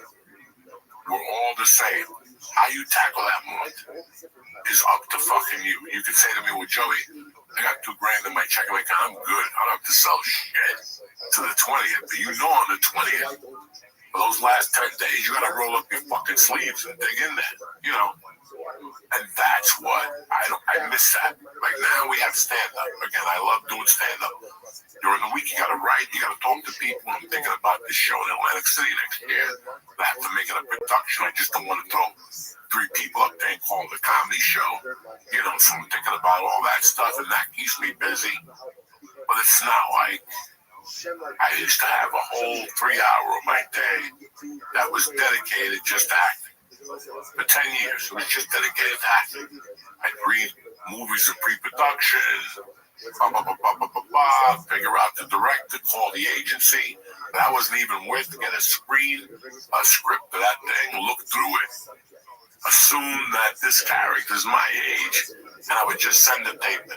S21: We're all the same. How you tackle that month is up to fucking you. You could say to me, well, Joey, I got $2,000 in my checking account. I'm good. I don't have to sell shit to the 20th. But you know on the 20th, For those last 10 days, you gotta roll up your fucking sleeves and dig in there, you know. And that's what I miss that. Like now we have stand up. Again, I love doing stand up. During the week, you gotta write, you gotta talk to people. I'm thinking about this show in Atlantic City next year. I have to make it a production. I just don't want to throw 3 people up there and call it a comedy show. You know, so I'm thinking about all that stuff, and that keeps me busy. But it's not like I used to have a whole 3-hour of my day that was dedicated just to acting. For 10 years, it was just dedicated to acting. I'd read movies in pre-production, figure out the director, call the agency. That wasn't even with, get a script of that thing, look through it, assume that this character's my age, and I would just send the tape in,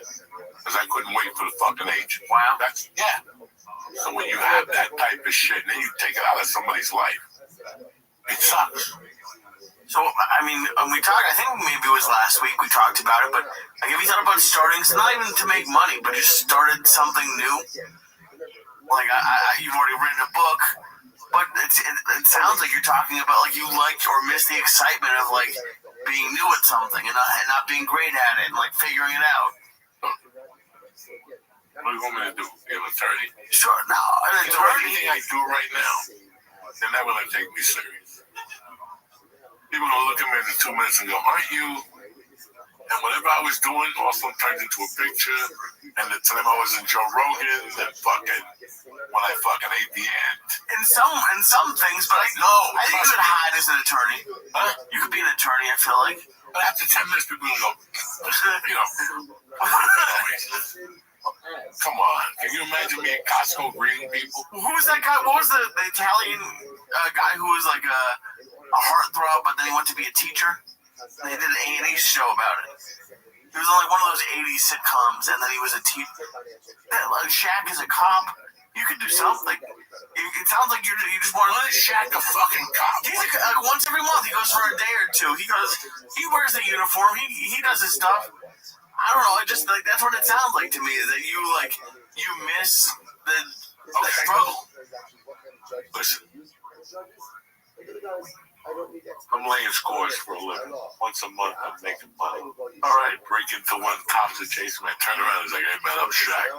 S21: because I couldn't wait for the fucking agent. Wow. Yeah. So when you have that type of shit, and then you take it out of somebody's life, it sucks.
S5: So, I mean, we talked, I think maybe it was last week we talked about it, but like, have you thought about starting, not even to make money, but just started something new? Like, you've already written a book, but it sounds like you're talking about, like, you like or miss the excitement of, like, being new at something and not being great at it and, like, figuring it out.
S21: What do you want me to do? Be an attorney?
S5: Sure, no.
S21: Anything I do right now, they're never going to take me serious. People gonna look at me in 2 minutes and go, aren't you? And whatever I was doing also turned into a picture. And the time I was in Joe Rogan, and fucking when I fucking ate the ant.
S5: In some things, but I think you could hide as an attorney. Huh? You could be an attorney, I feel like.
S21: But after 10 minutes, people will go, you know. Come on, can you imagine me at Costco greeting people?
S5: Who was that guy? What was the Italian guy who was like a heartthrob, but then he went to be a teacher? They did an A&E show about it. He was on like one of those 80s sitcoms, and then he was a teacher. Like Shaq is a cop. You could do something. It sounds like you just want to let
S21: Shaq a fucking cop.
S5: He's once every month. He goes for a day or two. He wears the uniform. He does his stuff. I don't know. I just like that's what it sounds like to me. Is that you miss the struggle.
S21: Listen, I'm laying scores for a living. Once a month, I'm making money. All right, break into one cops are chasing me. I turn around and he's like, hey man, I'm Shaq.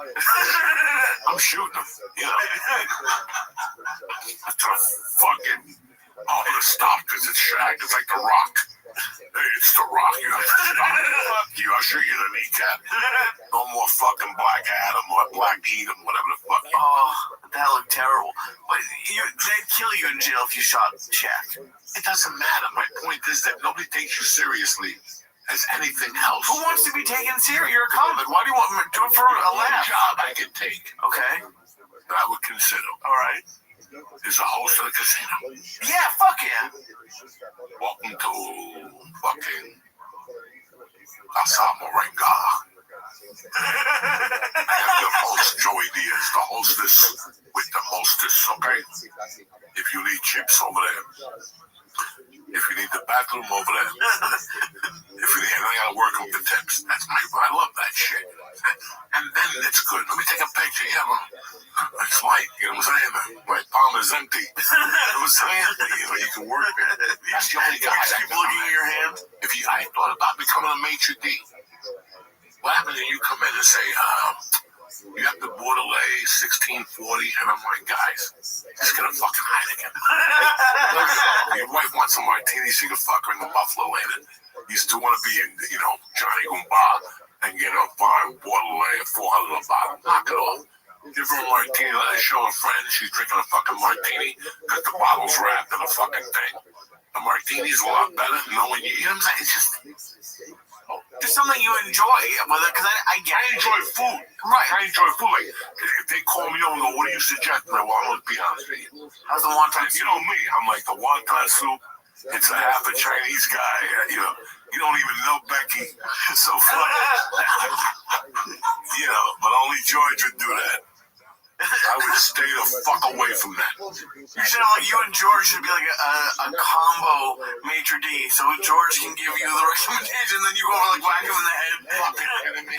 S21: I'm shooting him. You know. I'm trying to fucking. I'm gonna stop because it's Shaq. It's like The Rock. Hey, it's The Rock. You have to stop. Fuck you. I'll shoot you in the kneecap. No more fucking Black Adam or Black Edom, whatever the fuck.
S5: Oh, that looked terrible. But they'd kill you in jail if you shot Shaq.
S21: It doesn't matter. My point is that nobody takes you seriously as anything else.
S5: Who wants to be taken seriously? You're a comic. Why do you want me to do it for a laugh?
S21: One job I can take.
S5: Okay.
S21: That I would consider.
S5: All right.
S21: Is a host of the casino.
S5: Yeah, fuck yeah.
S21: Welcome to fucking Casa Moringa. I am your host, Joey Diaz, the hostess with the mostest, okay? If you need chips over there. If you need the bathroom over there. If you need, and I gotta work on the tips. I love that shit. And then it's good. Let me take a picture. Yeah, man. It's light. You know what I'm saying? My palm is empty. You know what I'm saying? You can work it. That's the only guy.
S5: Keep looking at your hand.
S21: I thought about becoming a maitre d'. What happens if you come in and say, you have the Bordelais 1640, and I'm like, guys, just get a fucking Heineken. Your wife wants some martinis, you can fuck her in the Buffalo later. You still want to be in, Johnny Goomba and get a fine Bordelais at $400 a bottle. Knock it off. Give her a martini, let her show her friends she's drinking a fucking martini because the bottle's wrapped in a fucking thing. The martini's a lot better knowing you know what I'm saying? It's just...
S5: There's something you enjoy, because I
S21: enjoy food.
S5: Right.
S21: I enjoy food. Like, if they call me over and go, what do you suggest? Well, let's be honest with you.
S5: How's the wonton soup?
S21: You know me. I'm like, the wonton soup, it's a half a Chinese guy. You don't even know Becky. It's so funny. But only George would do that. I would stay the fuck away from that.
S5: You should have, you and George should be like a combo maitre d', so George can give you the recommendation, then you go over whack him in the head.
S21: Fucking kidding me?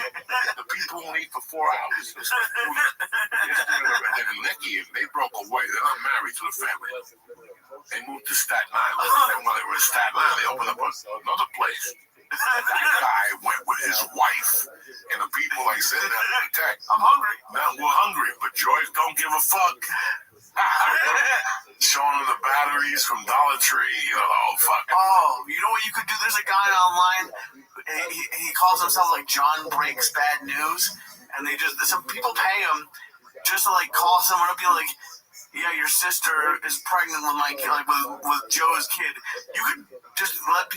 S21: The people won't eat for 4 hours. And Nikki, they broke away. They're not married to the family. They moved to Staten Island. And when they were in Staten Island, they opened up another place. That guy went with his wife and the people like said, I'm hungry. Now we're hungry, but George don't give a fuck. Showing them the batteries from Dollar Tree, you know, oh fuck.
S5: Oh, you know what you could do? There's a guy online. He calls himself like John Breaks Bad News, and some people pay him just to like call someone up, be like, yeah, your sister is pregnant with my kid, like with Joe's kid. You could just let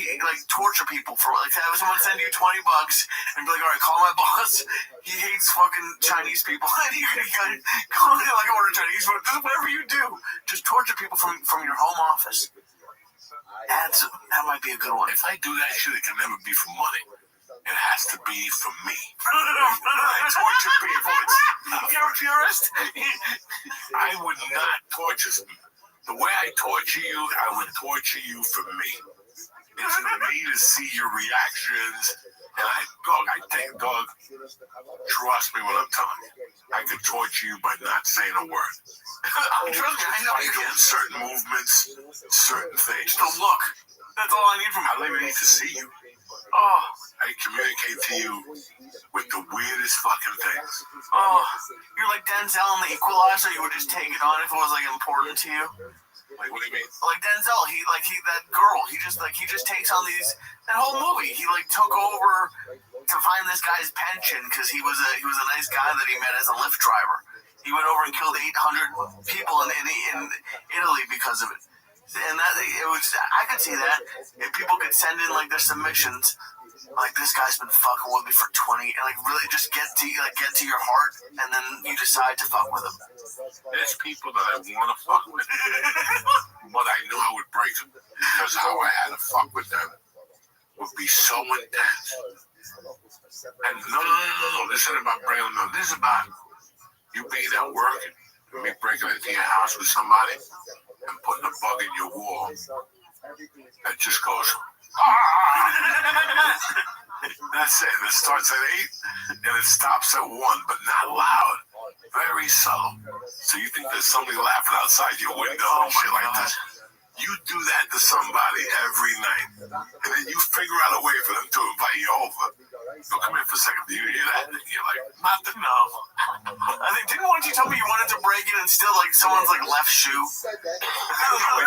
S5: torture people for like have someone send you $20 and be like, all right, call my boss. He hates fucking Chinese people. And you can call him like order Chinese food. Just whatever you do, just torture people from your home office. That might be a good one.
S21: If I do that shit, it can never be for money. It has to be for me. I torture people.
S5: You're a purist?
S21: I would not torture them. The way I torture you, I would torture you for me. It's for me to see your reactions. And dog, trust me when I'm telling you. I could torture you by not saying a word.
S5: Trust me, I know you can.
S21: Certain movements, certain things.
S5: Just a look. That's all I need from you.
S21: I don't even need to see you.
S5: Oh.
S21: I communicate to you with the weirdest fucking things.
S5: Oh, you're like Denzel in The Equalizer. You would just take it on if it was like important to you.
S21: Like what do you mean?
S5: Like Denzel, that girl. He just takes on that whole movie. He like took over to find this guy's pension because he was a nice guy that he met as a Lyft driver. He went over and killed 800 people in Italy because of it. And I could see that if people could send in like their submissions. Like, this guy's been fucking with me for 20, and like really just get to your heart, and then you decide to fuck with him.
S21: There's people that I want to fuck with, but I knew I would break them because how I had to fuck with them would be so intense. And no, this isn't about bringing them. This is about you being at work and me breaking into your house with somebody and putting a bug in your wall that just goes. That's it. It starts at 8 and it stops at 1, but not loud. Very subtle. So you think there's somebody laughing outside your window and shit like that. You do that to somebody every night, and then you figure out a way for them to invite you over. So come here for a second. Do you hear that? And you're like, nothing. No.
S5: I think didn't one you tell me you wanted to break in and steal like someone's like left shoe?
S21: I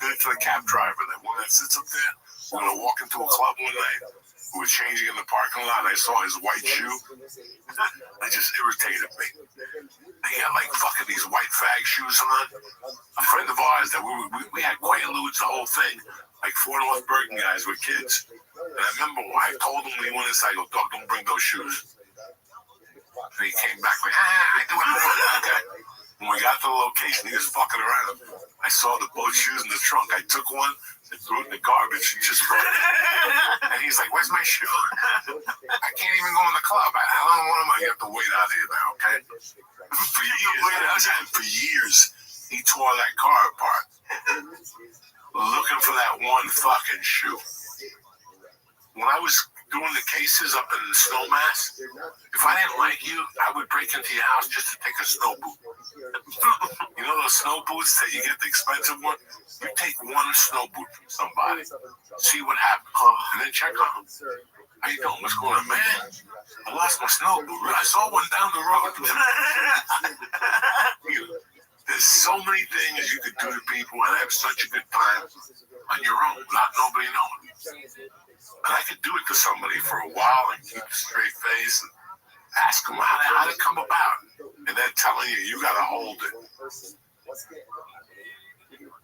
S21: did it to the cab driver. That one that sits up there. We're gonna walk into a club one night. We were changing in the parking lot. And I saw his white shoe. It just irritated me. They got like fucking these white fag shoes on. A friend of ours that we had Quaaludes, the whole thing, like 4 North Bergen guys with kids. And I remember I told him when he went inside, I go, dog, don't bring those shoes. And he came back like, I do it. Okay. When we got to the location, he was fucking around. I saw both shoes in the trunk. I took one and threw it in the garbage and just brought it. And he's like, where's my shoe? I can't even go in the club. I don't want him. You have to wait out here now, okay? For years, he tore that car apart looking for that one fucking shoe. When I was doing the cases up in Snowmass, if I didn't like you, I would break into your house just to take a snow boot. You know those snow boots that you get the expensive one? You take one snow boot from somebody, see what happens, and then check on them. How you doing? What's going on, man? I lost my snow boot. I saw one down the road. There's so many things you could do to people and have such a good time on your own, not nobody knowing. And I could do it to somebody for a while and keep a straight face and ask them how it come about. And then telling you got to hold it.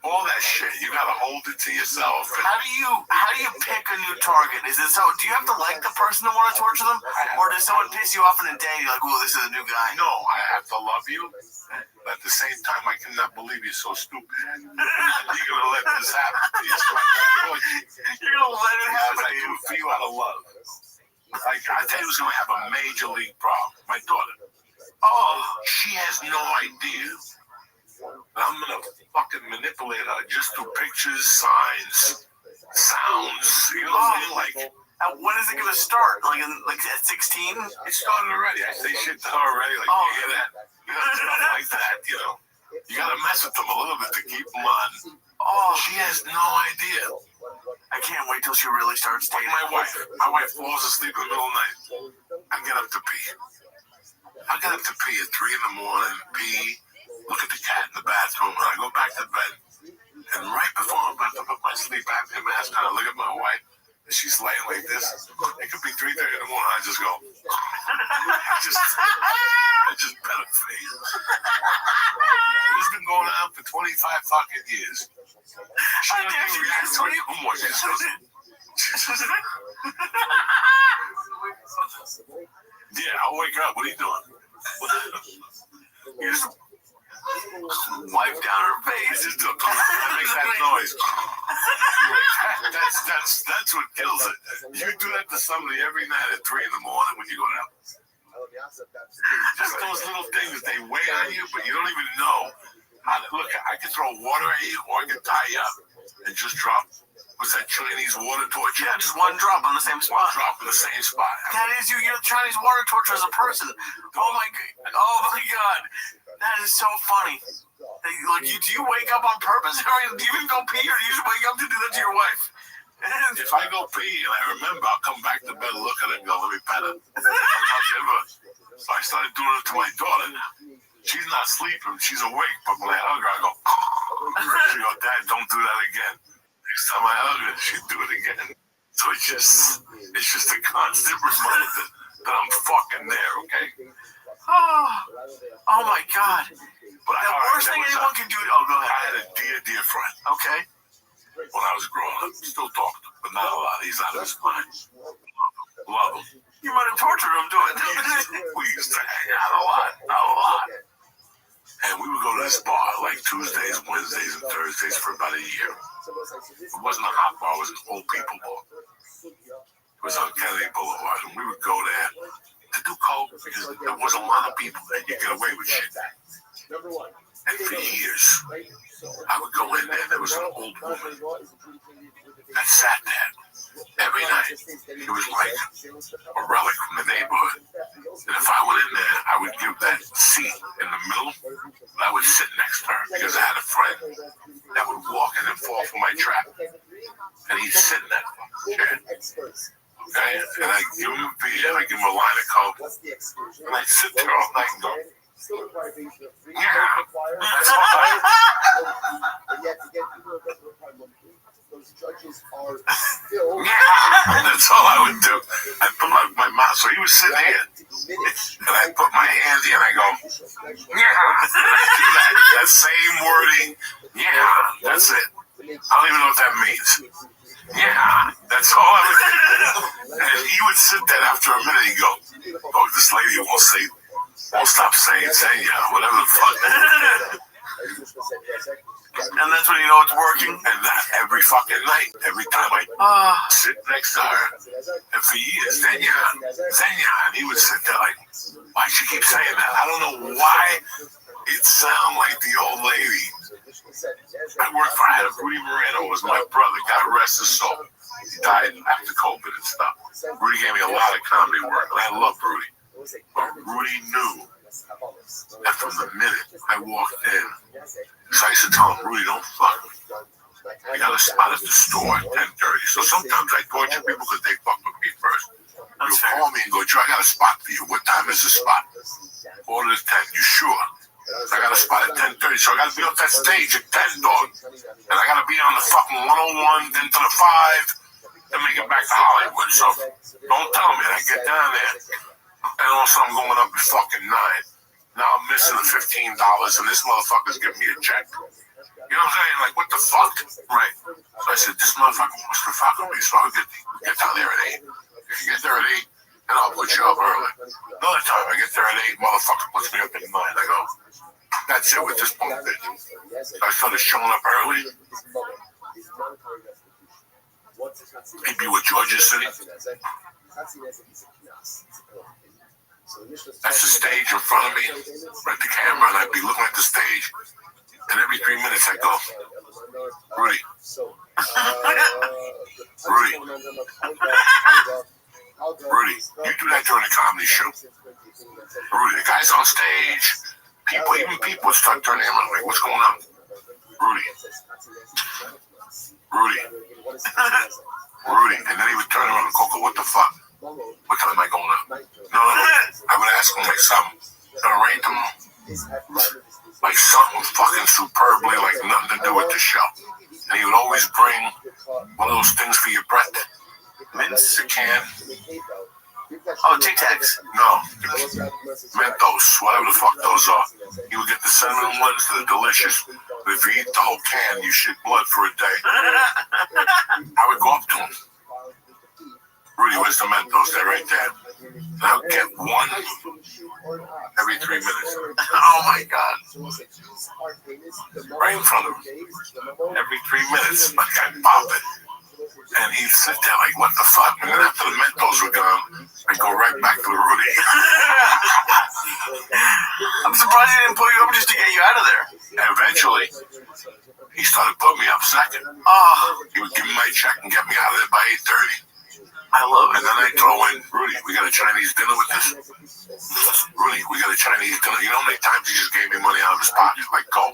S21: All that shit, you got to hold it to yourself.
S5: How do you pick a new target? Is it so? Do you have to like the person to want to torture them, or does someone piss you off in a day? And you're like, "Oh, this is a new guy."
S21: No, I have to love you, but at the same time, I cannot believe you're so stupid. You're gonna let this happen to you.
S5: You're gonna let it happen to you.
S21: For you out of love. Like, I tell you who's gonna have a major league problem. My daughter. Oh, she has no idea. I'm gonna fucking manipulate her just through pictures, signs, sounds. You know what I mean? Like,
S5: when is it gonna start? Like at 16?
S21: It started already. I say shit to her already. Like, you hear that? Stuff like that, you know. You gotta mess with them a little bit to keep them on.
S5: Oh,
S21: She has no idea.
S5: I can't wait till she really starts
S21: Like
S5: dating.
S21: my wife falls asleep in the middle of the night. I get up to pee. I get up to pee at 3 in the morning, pee, look at the cat in the bathroom, and I go back to bed. And right before I'm about to put my sleep apnea mask on, I look at my wife, and she's laying like this. It could be 3:30 in the morning. I just go, I just pet her face. This has been going on for 25 fucking years. She doesn't even react to it no more. She just goes, yeah, I'll wake up. What are you doing? You just wipe down her face. Just that makes that noise. That's what kills it. You do that to somebody every night at 3 in the morning when you go down. Just those little things, they weigh on you, but you don't even know how to look. I can throw water at you, or I can tie you up and just drop. What's that Chinese water torch?
S5: Yeah, just one drop on the same spot.
S21: One drop in the same spot.
S5: That is you. You're the Chinese water torture as a person. Oh my god. That is so funny. Like, do you wake up on purpose? Do you even go pee, or do you just wake up to do that to your wife?
S21: If I go pee and I remember, I'll come back to bed, look at it, and go, let me pet her. I'll give her. So I started doing it to my daughter now. She's not sleeping. She's awake, but when I hug her, I go, she goes, Dad, don't do that again. Next time I hug her, she'd do it again. So it's just a constant reminder that I'm fucking there, okay?
S5: Oh my god.
S21: But
S5: the worst thing anyone can do. Oh, go ahead.
S21: I had a dear friend.
S5: Okay.
S21: When I was growing up, still talk to him, but not a lot. He's out of his mind. Love him.
S5: You might have tortured him doing it.
S21: We used to hang out a lot. And we would go to this bar like Tuesdays, Wednesdays, and Thursdays for about a year. It wasn't a hot bar, it was an old people bar. It was on Kennedy Boulevard, and we would go there to do coke because there wasn't a lot of people and you get away with shit. And for years, I would go in there, there was an old woman that sat there every night. It was like a relic from the neighborhood. And if I went in there, I would give that seat in the middle, and I would sit next to her because I had a friend that would walk in and fall for my trap. And he'd sit in that chair. Okay? And I'd give him a beer, I'd give him a line of coke, and I'd sit there all night and go, yeah, that's all that's all I would do. I'd put my mouth, so he was sitting here, and I'd put my hand in, and I go, yeah, that same wording, yeah, that's it. I don't even know what that means. Yeah, that's all I would do. And he would sit there after a minute, he'd go, oh, this lady won't stop saying, yeah, whatever the fuck.
S5: And that's when you know it's working.
S21: And that every fucking night, every time I sit next to her. And for years, Zenya, and he would sit there like, why'd she keep saying that? I don't know why it sounded like the old lady. I worked for Rudy Moreno, was my brother, God rest his soul. He died after COVID and stuff. Rudy gave me a lot of comedy work, and I love Rudy. But Rudy knew that from the minute I walked in, so I used to tell him, Rudy, don't fuck me. I got a spot at the store at 10:30. So sometimes I torture people because they fuck with me first. You call me and go, Joe, I got a spot for you. What time is the spot? Order is 10. You sure? I got a spot at 10:30, so I got to be off that stage at 10, dog. And I got to be on the fucking 101, then to the 5, then make it back to Hollywood. So don't tell me. I get down there. And also I'm going up at fucking 9. Now I'm missing the $15 and this motherfucker's giving me a check. You know what I'm saying? Like, what the fuck? Right. So I said, this motherfucker wants to fuck with me, so I'll get down there at 8. If you get there at 8, then I'll put you up early. Another time I get there at 8, motherfucker puts me up at 9. I go, that's it with this punk bitch. So I started showing up early. Maybe with Georgia City. That's the stage in front of me, right the camera, and I'd be looking at the stage, and every 3 minutes I go, Rudy, you do that during a comedy show. Rudy, the guy's on stage, People would start turning him on, like, what's going on? Rudy. And then he would turn around and Coco, what the fuck? What time am I going up? No. I would ask him like something. Rate them like something fucking superbly, like nothing to do with the show. And he would always bring one of those things for your breath. Mints, a can.
S5: Oh, Tic Tacs.
S21: No. Mentos, whatever the fuck those are. He would get the cinnamon ones that are delicious. But if you eat the whole can, you shit blood for a day. I would go up to him. Rudy, where's the Mentos? They're right there. And I would get one every 3 minutes. Oh my God. Right in front of him. Every 3 minutes, like I'd pop it. And he'd sit there like, what the fuck? And then after the Mentos were gone, I'd go right back to the Rudy.
S5: I'm surprised he didn't put you up just to get you out of there.
S21: And eventually, he started putting me up second. He would give me my check and get me out of there by 8:30.
S5: I love it.
S21: And then I'd throw in, Rudy, we got a Chinese dinner with this? Rudy, we got a Chinese dinner. You know how many times he just gave me money out of his pocket? Like, go.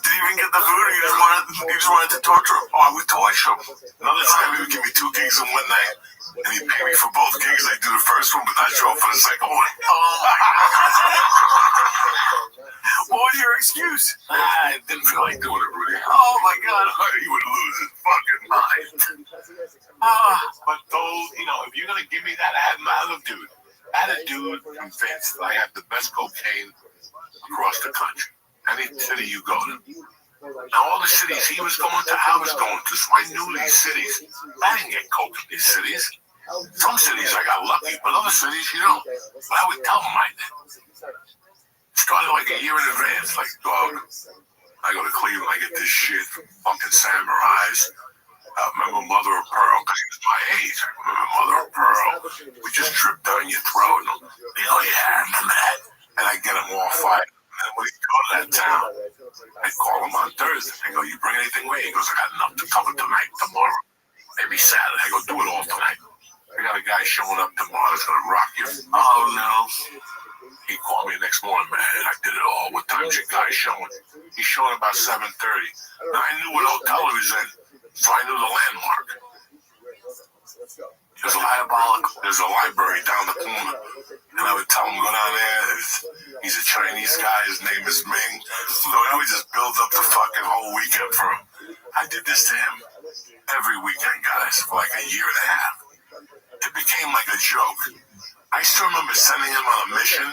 S5: Did he even get the food, or you just wanted to torture him?
S21: Oh, I would torture him. Another time he would give me 2 gigs in one night, and he'd pay me for both gigs. I'd do the first one, but not show up for the second one.
S5: Oh my God. What was your excuse?
S21: I didn't feel like doing it, Rudy.
S5: Oh my God.
S21: He would lose his fucking mind. But those, if you're going to give me that, I had a dude convinced that I had the best cocaine across the country. Any city you go to. Now, all the cities he was going to, I was going to. So I knew these cities. I didn't get coke in these cities. Some cities I got lucky, but other cities you don't. But I would tell them I did. Started like a year in advance. Like, dog, I go to Cleveland, I get this shit from fucking Samurais. Remember Mother of Pearl? Because he was my age. I remember Mother of Pearl. We just drip down your throat. And, yeah, I remember that. And I get them all fired. And when he go to that town, I call him on Thursday. I go, you bring anything with you? He goes, I got enough to cover tonight, tomorrow, maybe Saturday. I go, do it all tonight. I got a guy showing up tomorrow that's going to rock you. Oh, no. He called me the next morning, man. I did it all. What time's your guy showing? He's showing about 7:30. Now, I knew what hotel he was in, so I knew the landmark. There's a library down the corner. And I would tell him, go down there. He's a Chinese guy. His name is Ming. So I would just build up the fucking whole weekend for him. I did this to him every weekend, guys, for like a year and a half. It became like a joke. I still remember sending him on a mission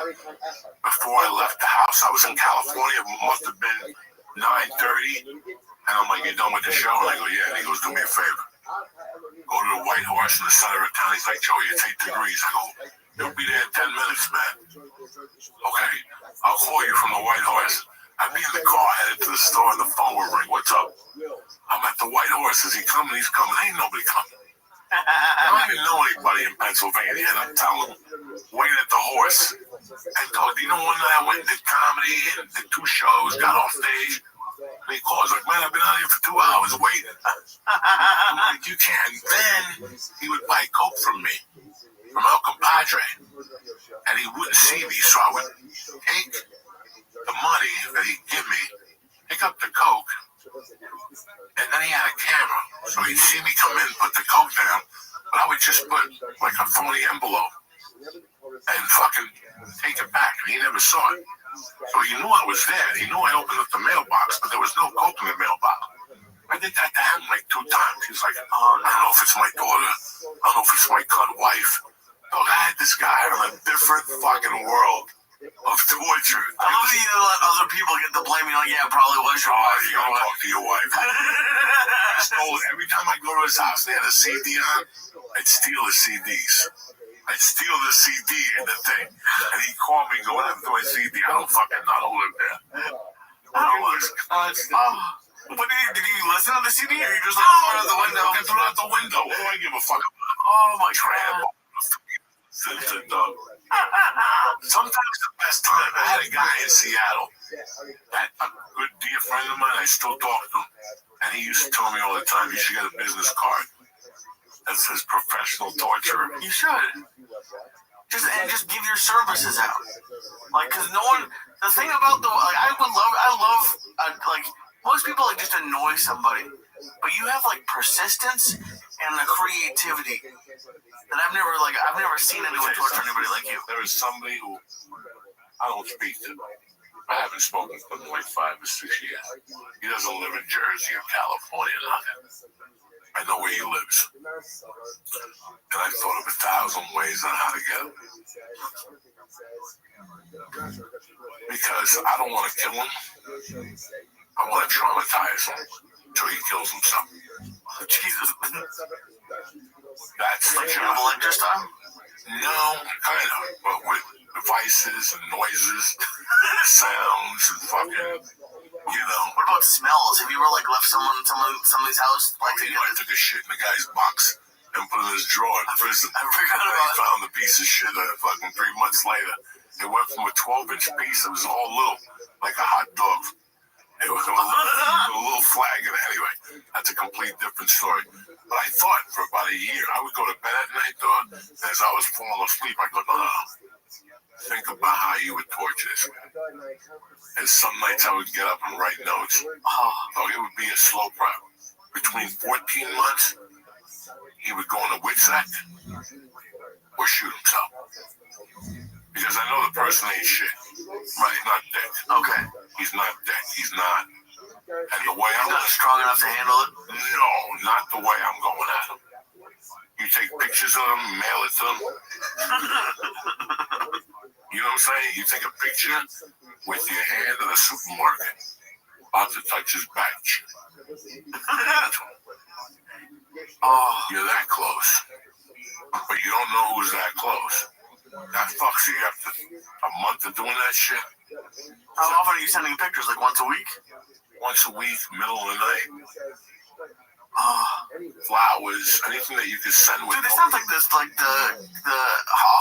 S21: before I left the house. I was in California. It must have been 9:30. And I'm like, you done with the show? And I go, yeah. And he goes, do me a favor. Go to the White Horse in the center of town. He's like, Joey, it's 8 degrees. I go, you'll be there in 10 minutes, man. Okay, I'll call you from the White Horse. I'd be in the car headed to the store and the phone would ring. What's up? I'm at the White Horse. Is he coming? He's coming. Ain't nobody coming. I don't even know anybody in Pennsylvania. And I'm telling him, wait at the horse. And told, you know, one night I went and did comedy and did 2 shows, got off stage. And he calls like, man, I've been out here for 2 hours waiting. I'm like, you can't. Then he would buy coke from me, from El Compadre. And he wouldn't see me, so I would take the money that he'd give me, pick up the coke, and then he had a camera. So he'd see me come in, put the coke down, but I would just put like a phony envelope and fucking take it back. And he never saw it. So he knew I was there. He knew I opened up the mailbox, but there was no coke in the mailbox. I did that to him like 2 times. He's like, oh, I don't know if it's my daughter. I don't know if it's my cunt wife. Dog, I had this guy on a different fucking world of torture.
S5: I love that you let other people get the blame. You're like, yeah, it probably was your wife.
S21: You gotta talk to your wife. I stole it. Every time I go to his house, they had a CD on. I'd steal the CDs. I'd steal the CD in the thing. And he'd call me and go, what happened to my CD? I don't fucking know. I don't live there.
S5: I don't was constant. But did you listen to the CD or you just like throw it out the window?
S21: I threw it out the window. What do I give a fuck about?
S5: Oh my God.
S21: Sometimes the best time, I had a guy in Seattle, that a good dear friend of mine, I still talk to him, and he used to tell me all the time, you should get a business card that says professional torturer.
S5: You should. Just give your services out. Like, cause no one. The thing about I love like most people like just annoy somebody, but you have like persistence and the creativity that I've never seen anyone torture anybody like you.
S21: There is somebody who I don't speak to. I haven't spoken to him in like 5 or 6 years. He doesn't live in Jersey or California, nothing. I know where he lives. And I thought of 1,000 ways on how to get him. Because I don't want to kill him. I want to traumatize him until he kills himself.
S5: Oh, Jesus.
S21: That's the job.
S5: Electric style?
S21: No, kind of. But with devices and noises, sounds, and fucking, you know.
S5: What about smells? Have you ever like left somebody's house?
S21: Like, I took a shit in the guy's box and put it in his drawer in prison.
S5: I forgot about it.
S21: I found the piece of shit fucking 3 months later. It went from a 12-inch piece, it was all little, like a hot dog. It was a little flag, and anyway, that's a complete different story. But I thought for about a year, I would go to bed at night, though, and as I was falling asleep, I go, no. Think about how you would torture this man. And some nights I would get up and write notes. So it would be a slow prep. Between 14 months, he would go on a witch act or shoot himself. Because I know the person ain't shit. Right, he's not dead.
S5: Okay.
S21: He's not dead. He's not. And the way I'm
S5: not strong enough to handle it?
S21: No, not the way I'm going at him. You take pictures of him, mail it to him. You know what I'm saying? You take a picture with your hand in the supermarket, about to touch his badge. Oh, you're that close. But you don't know who's that close. That fucks you after a month of doing that shit.
S5: How often are you sending pictures? Like once a week?
S21: Once a week, middle of the night. Flowers, anything that you can send with.
S5: Dude, it sounds like this, like the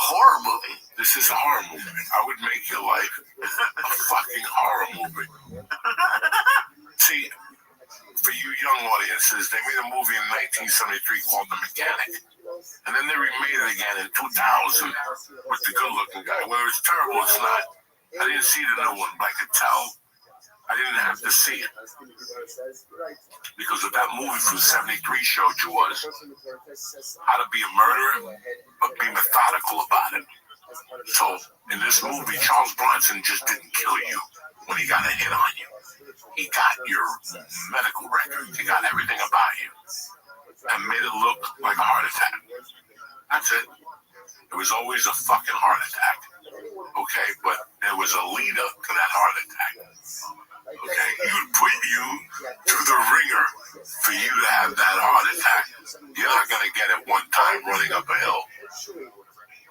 S5: horror movie.
S21: This is a horror movie. I would make your life a fucking horror movie. See, for you young audiences, they made a movie in 1973 called The Mechanic. And then they remade it again in 2000 with the good-looking guy. Whether it's terrible, it's not. I didn't see the new one, but I could tell I didn't have to see it. Because what that movie from 73 showed you was how to be a murderer, but be methodical about it. So, in this movie, Charles Bronson just didn't kill you when he got a hit on you. He got your medical records. He got everything about you and made it look like a heart attack. That's it. It was always a fucking heart attack. Okay? But there was a lead up to that heart attack. Okay? He would put you through the ringer for you to have that heart attack. You're not going to get it one time running up a hill.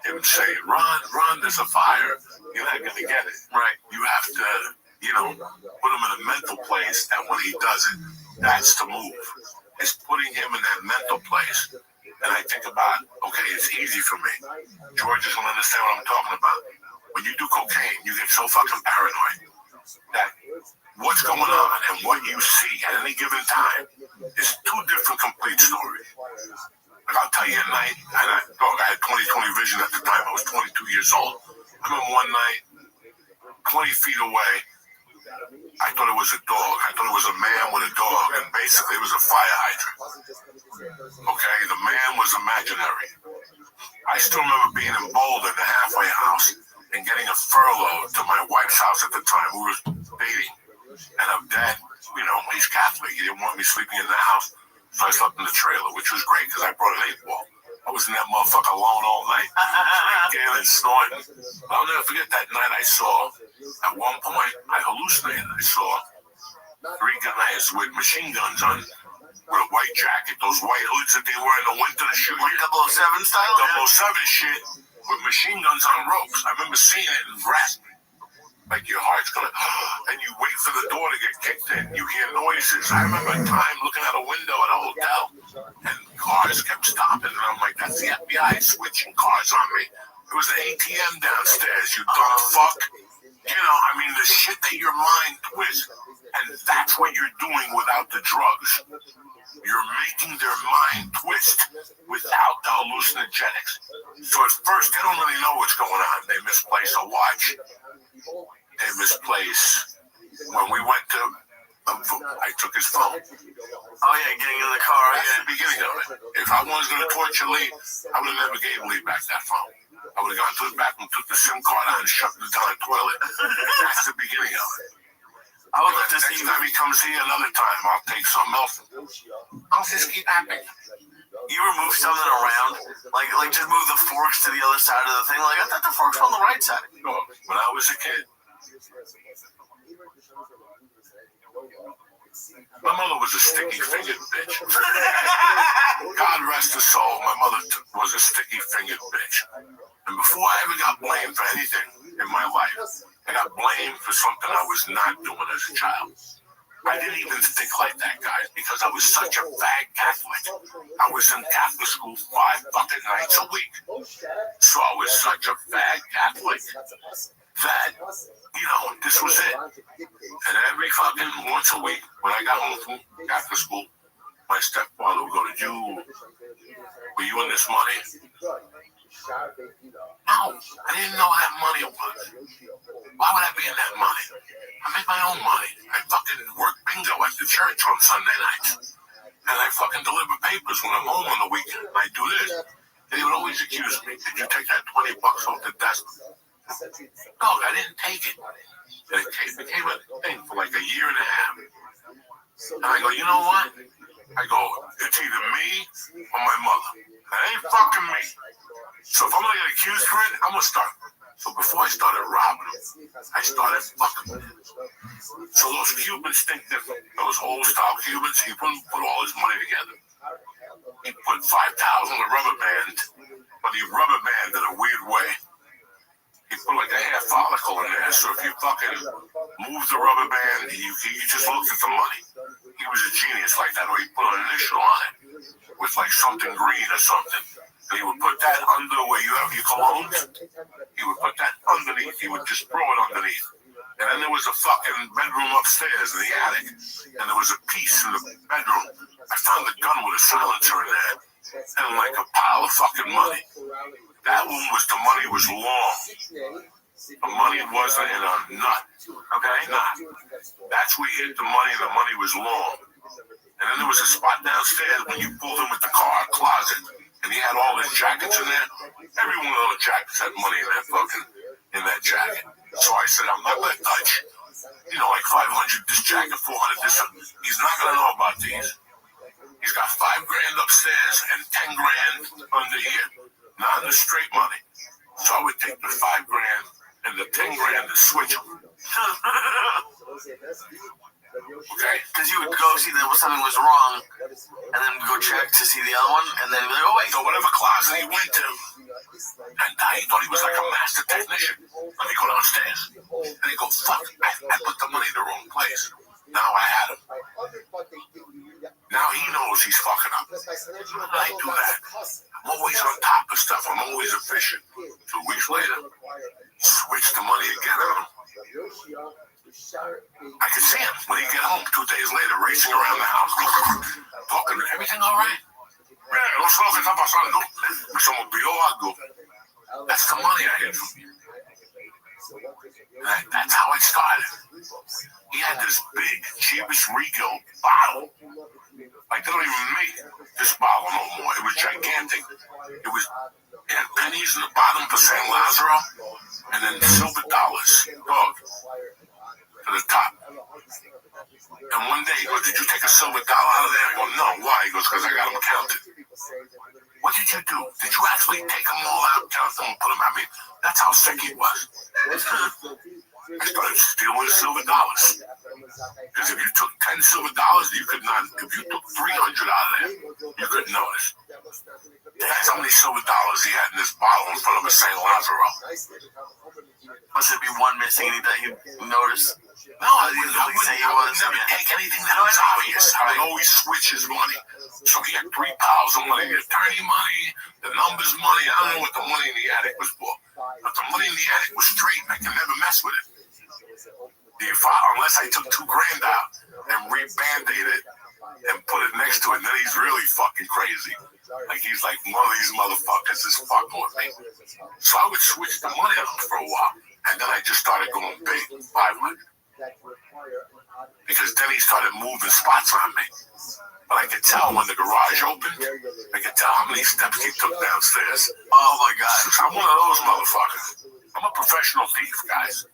S21: He would say, run, there's a fire. You're not going to get it. Right. You have to, put him in a mental place that when he does it, that's the move. It's putting him in that mental place. And I think about, okay, it's easy for me. George is going to understand what I'm talking about. When you do cocaine, you get so fucking paranoid that what's going on and what you see at any given time is two different complete stories. Like I'll tell you at night, I had 20/20 vision at the time. I was 22 years old. I remember one night, 20 feet away, I thought it was a dog. I thought it was a man with a dog, and basically it was a fire hydrant. Okay, the man was imaginary. I still remember being in Boulder, the halfway house, and getting a furlough to my wife's house at the time, who was dating. And her dad, he's Catholic. He didn't want me sleeping in the house, so I slept in the trailer, which was great because I brought an 8-ball. I was in that motherfucker alone all night, drinking and snorting. I'll never forget that night I saw, at one point, I hallucinated. I saw 3 guys with machine guns on, with a white jacket, those white hoods that they wear in the winter to shoot you.
S5: 007 style?
S21: 007 shit with machine guns on ropes. I remember seeing it and grasping. Like your heart's gonna, and you wait for the door to get kicked in. You hear noises. I remember a time looking out a window at a hotel, and cars kept stopping, and I'm like, that's the FBI switching cars on me. There was an ATM downstairs, you dumb fuck. The shit that your mind twists, and that's what you're doing without the drugs. You're making their mind twist without the hallucinogenics. So at first, they don't really know what's going on. They misplace a watch. They misplace when we went to. I took his phone.
S5: Oh yeah, getting in the car.
S21: That's the beginning of it. If I was going to torture Lee, I would have never gave Lee back that phone. I would have gone to the bathroom, took the SIM card out, and shoved it down the toilet. That's the beginning of it.
S5: I would love to see.
S21: Next time he comes here, another time, I'll take something else. I'll just keep happening.
S5: You remove something around, like just move the forks to the other side of the thing. Like I thought the forks were on the right side.
S21: No, when I was a kid, my mother was a sticky-fingered bitch. God rest her soul, my mother was a sticky-fingered bitch. And before I ever got blamed for anything in my life, I got blamed for something I was not doing as a child. I didn't even think like that, guys, because I was such a fag Catholic. I was in Catholic school 5 fucking nights a week. So I was such a fag Catholic that, you know, this was it. And every fucking once a week, when I got home from Catholic school, my stepfather would go, were you in this money? No, I didn't know that money was. Why would I be in that money? I make my own money. I fucking work bingo at the church on Sunday nights. And I fucking deliver papers when I'm home on the weekend. I do this. And he would always accuse me, did you take that $20 off the desk? No, I didn't take it. And it became a thing for like a year and a half. And I go, you know what? I go, it's either me or my mother. It ain't fucking me. So if I'm gonna get accused for it, I'm gonna start. So before I started robbing them, I started fucking them. So those Cubans think different. Those old style Cubans, he wouldn't put all his money together. He put 5,000 in a rubber band, but he rubber banded a weird way. He put like a hair follicle in there, so if you fucking move the rubber band, you just looked at the money. He was a genius like that, or he put an initial on it with like something green or something. And he would put that under where you have your colognes. He would put that underneath. He would just throw it underneath. And then there was a fucking bedroom upstairs in the attic, and there was a piece in the bedroom. I found a gun with a silencer in there, and like a pile of fucking money. That one was, the money was long. The money wasn't in a nut. Okay, nut. That's where you hit the money, and the money was long. And then there was a spot downstairs when you pulled in with the car closet, and he had all his jackets in there. Every one of those jackets had money in that jacket. So I said, I'm not letting touch. You know, like 500 this jacket, 400 this. He's not gonna know about these. He's got $5 grand upstairs and 10 grand under here. Not in the straight money. So I would take the 5 grand and the 10 grand and switch them. Okay?
S5: Because you would go see that something was wrong, and then go check to see the other one, and then be like, oh wait.
S21: So whatever closet he went to, and he thought he was like a master technician. Let me go downstairs. And he go, fuck, I put the money in the wrong place. Now I had him. Now he knows he's fucking up. I do that. I'm always on top of stuff. I'm always efficient. 2 weeks later, switch the money again on him. I could see him when he get home 2 days later, racing around the house, talking. Everything all right? No sé lo que está pasando. Se me olvidó algo. That's the money I hid from you. That's how it started. He had this big Chivas Regal bottle. Like, they don't even make this bottle no more. It was gigantic. It had pennies in the bottom for St. Lazaro, and then silver dollars, dog, to the top. And one day he goes, did you take a silver dollar out of there? I go, no, why? He goes, because I got them counted. What did you do? Did you actually take them all out, count them, and put them? I mean, that's how sick he was. I started stealing silver dollars. Because if you took 10 silver dollars, you could not. If you took 300 out of there, you couldn't notice. That's how many silver dollars he had in this bottle in front of a St. Lazaro.
S5: Must there be one missing that you noticed?
S21: No, I would never take anything that was obvious. I would always switch his money. So he had 3 piles of money: the attorney money, the numbers money. I don't know what the money in the attic was for, but the money in the attic was straight. I could never mess with it. Unless I took $2 grand out and re-band-aided it and put it next to it, So I would switch the money up for a while, and then I just started going big, 500. Because then he started moving spots on me. But I could tell when the garage opened, I could tell how many steps he took downstairs. Oh my God. I'm one of those motherfuckers. I'm a professional thief, guys.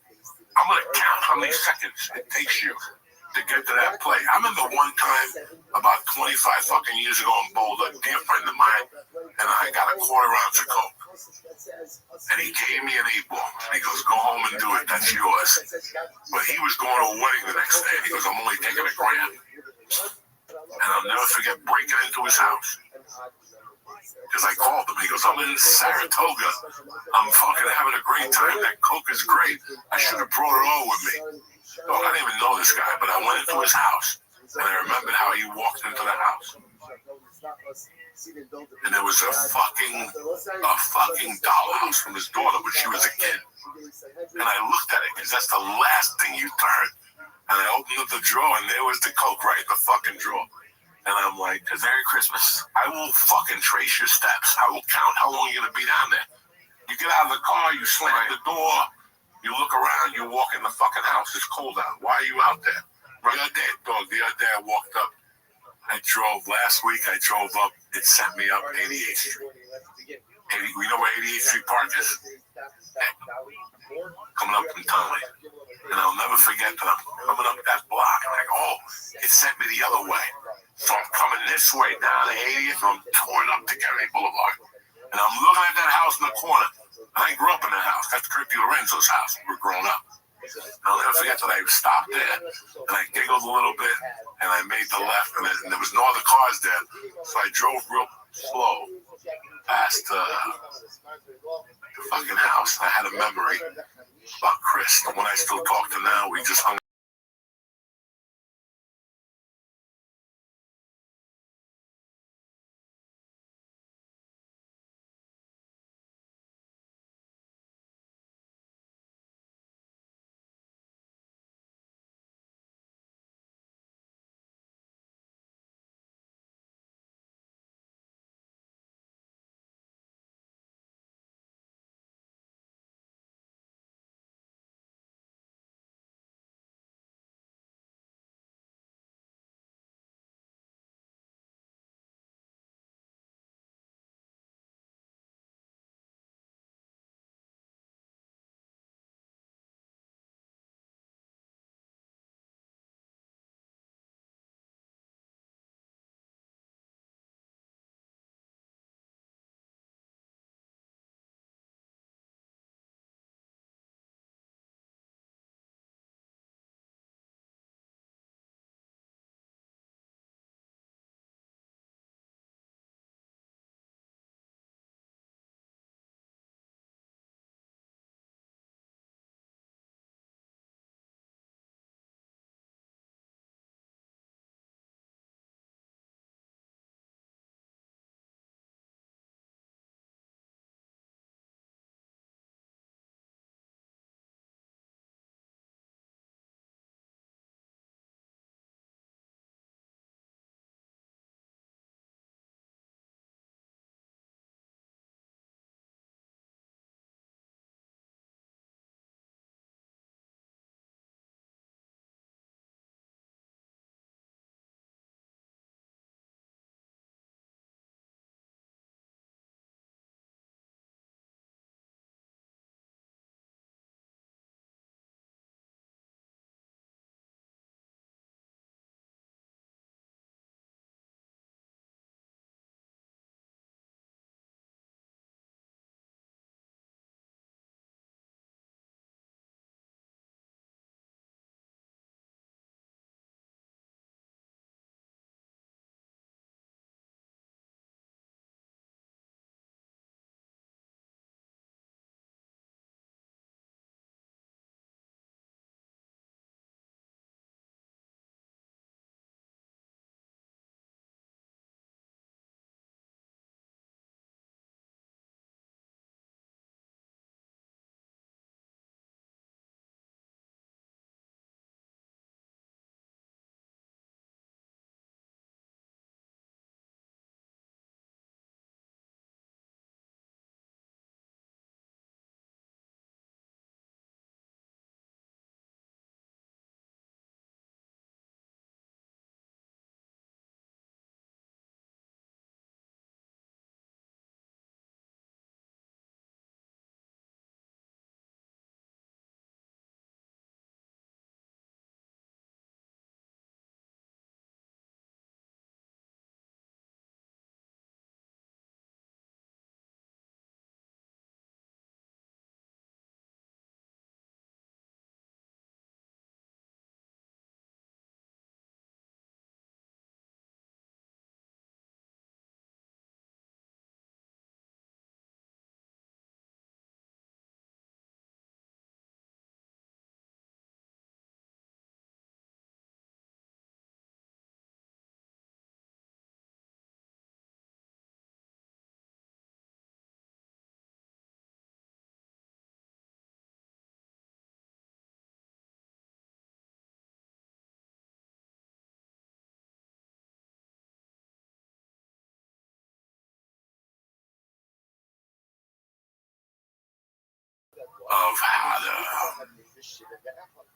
S21: I'm going to count how many seconds it takes you to get to that play. I remember one time, about 25 fucking years ago in Boulder, a dear friend of mine, and I got a quarter-ounce of coke. And he gave me an 8 ball. And he goes, go home and do it. That's yours. But he was going to a wedding the next day. And he goes, I'm only taking $1,000. And I'll never forget breaking into his house. Because I called him. He goes, I'm in Saratoga. I'm fucking having a great time. That coke is great. I should have brought it all with me. Dog, I didn't even know this guy, but I went into his house. And I remembered how he walked into the house. And there was a fucking dollhouse from his daughter when she was a kid. And I looked at it because that's the last thing you turn. And I opened up the drawer and there was the coke right in the fucking drawer. And I'm like, Merry Christmas. I will fucking trace your steps. I will count how long you're going to be down there. You get out of the car, you slam the door, you look around, you walk in the fucking house. It's cold out. Why are you out there? The other day I walked up. Last week I drove up, it sent me up 88th Street. We know where 88th Street Park is? Coming up from Tunley. And I'll never forget that I'm coming up that block. And I go, oh, it sent me the other way. So I'm coming this way down the 80th, and I'm touring up to Kennedy Boulevard. And I'm looking at that house in the corner. I grew up in that house. That's Kirby Lorenzo's house. We were growing up. I'll never forget that I stopped there, and I giggled a little bit, and I made the left, and there was no other cars there. So I drove real slow past the fucking house. I had a memory about Chris. And when I still talk to now, we just hung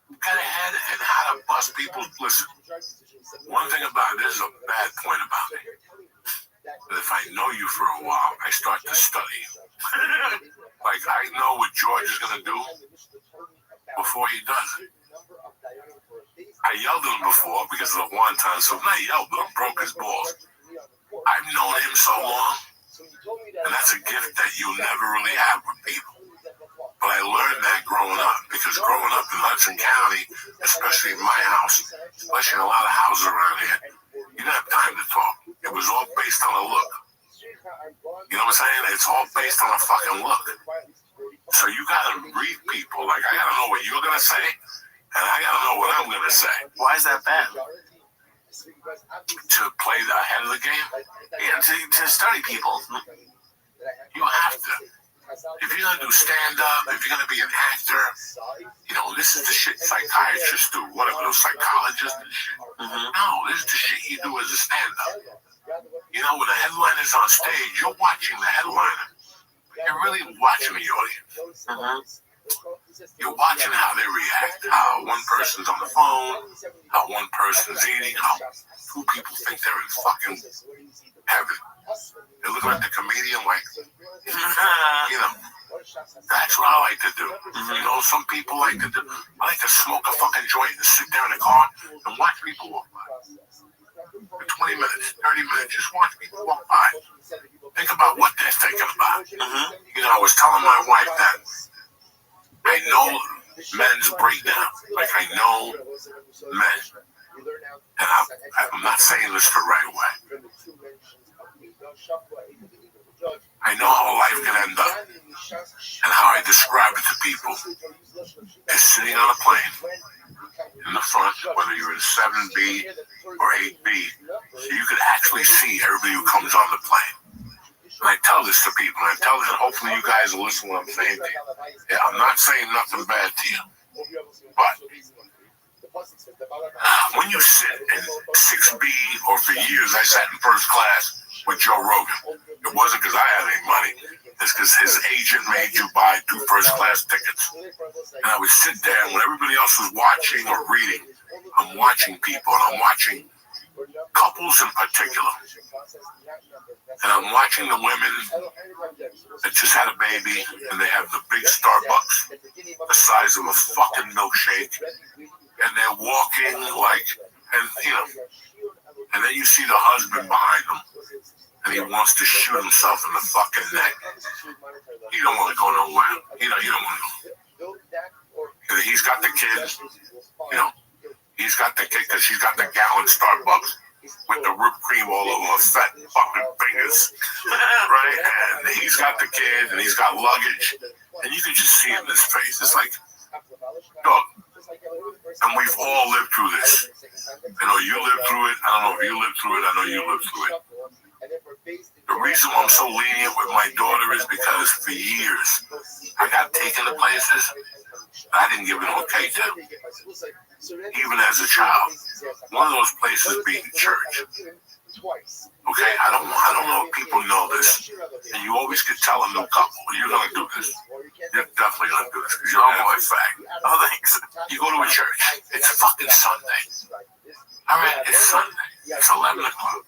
S21: Get ahead and how to bust people. Listen, one thing about it, this is a bad point about me. That if I know you for a while, I start to study you. Like, I know what George is going to do before he does it. I yelled at him before because of the wonton, so not yelled at him, broke his balls. I've known him so long, and that's a gift that you never really have with people. But I learned that growing up, because growing up in Hudson County, especially in my house, especially in a lot of houses around here, you didn't have time to talk. It was all based on a look. You know what I'm saying? It's all based on a fucking look. So you gotta read people. Like, I gotta know what you're gonna say, and I gotta know what I'm gonna say.
S5: Why is that bad?
S21: To play the head of the game?
S5: Yeah, to study people.
S21: You have to. If you're gonna do stand-up, if you're gonna be an actor, you know, this is the shit psychiatrists do. Whatever, those psychologists and shit. No, this is the shit you do as a stand-up. You know, when the headliner's on stage, you're watching the headliner. You're really watching the audience. You're watching how they react, how one person's on the phone, how one person's eating, how two people think they're in fucking heaven. They're looking at the comedian like, you know, that's what I like to do. You know, some people like to do, I like to smoke a fucking joint and sit there in the car and watch people walk by. For 20 minutes, 30 minutes, just watch people walk by. Think about what they're thinking about. You know, I was telling my wife that I know men's breakdown. Like, I know men. And I'm not saying this the right way. I know how life can end up. And how I describe it to people is sitting on a plane in the front, whether you're in 7B or 8B, so you can actually see everybody who comes on the plane. And I tell this to people, and I tell this, and hopefully you guys will listen to what I'm saying to you. Yeah, I'm not saying nothing bad to you, but when you sit in 6B, or for years I sat in first class with Joe Rogan, it wasn't because I had any money, it's because his agent made you buy 2 first class tickets. And I would sit there, and when everybody else was watching or reading, I'm watching people, and I'm watching couples in particular. And I'm watching the women that just had a baby, and they have the big Starbucks, the size of a fucking milkshake, and they're walking like, and you know, and then you see the husband behind them, and he wants to shoot himself in the fucking neck. You don't want to go nowhere. You know, you don't want to go. He's got the kids, you know, he's got the kid because she's got the gallon Starbucks with the whipped cream all over her fat fucking fingers, right? And he's got the kid, and he's got luggage, and you can just see in his face. It's like, dog. And we've all lived through this. I know you lived through it. I don't know if you lived through it. I know you lived through it. The reason why I'm so lenient with my daughter is because for years I got taken to places I didn't give an okay to, even as a child. One of those places being church. Okay, I don't know if people know this, and you always could tell a new couple, you're gonna do this. You're definitely gonna do this because you're a fact. Oh, thanks. You go to a church. It's fucking Sunday. All right, it's Sunday. It's 11 o'clock.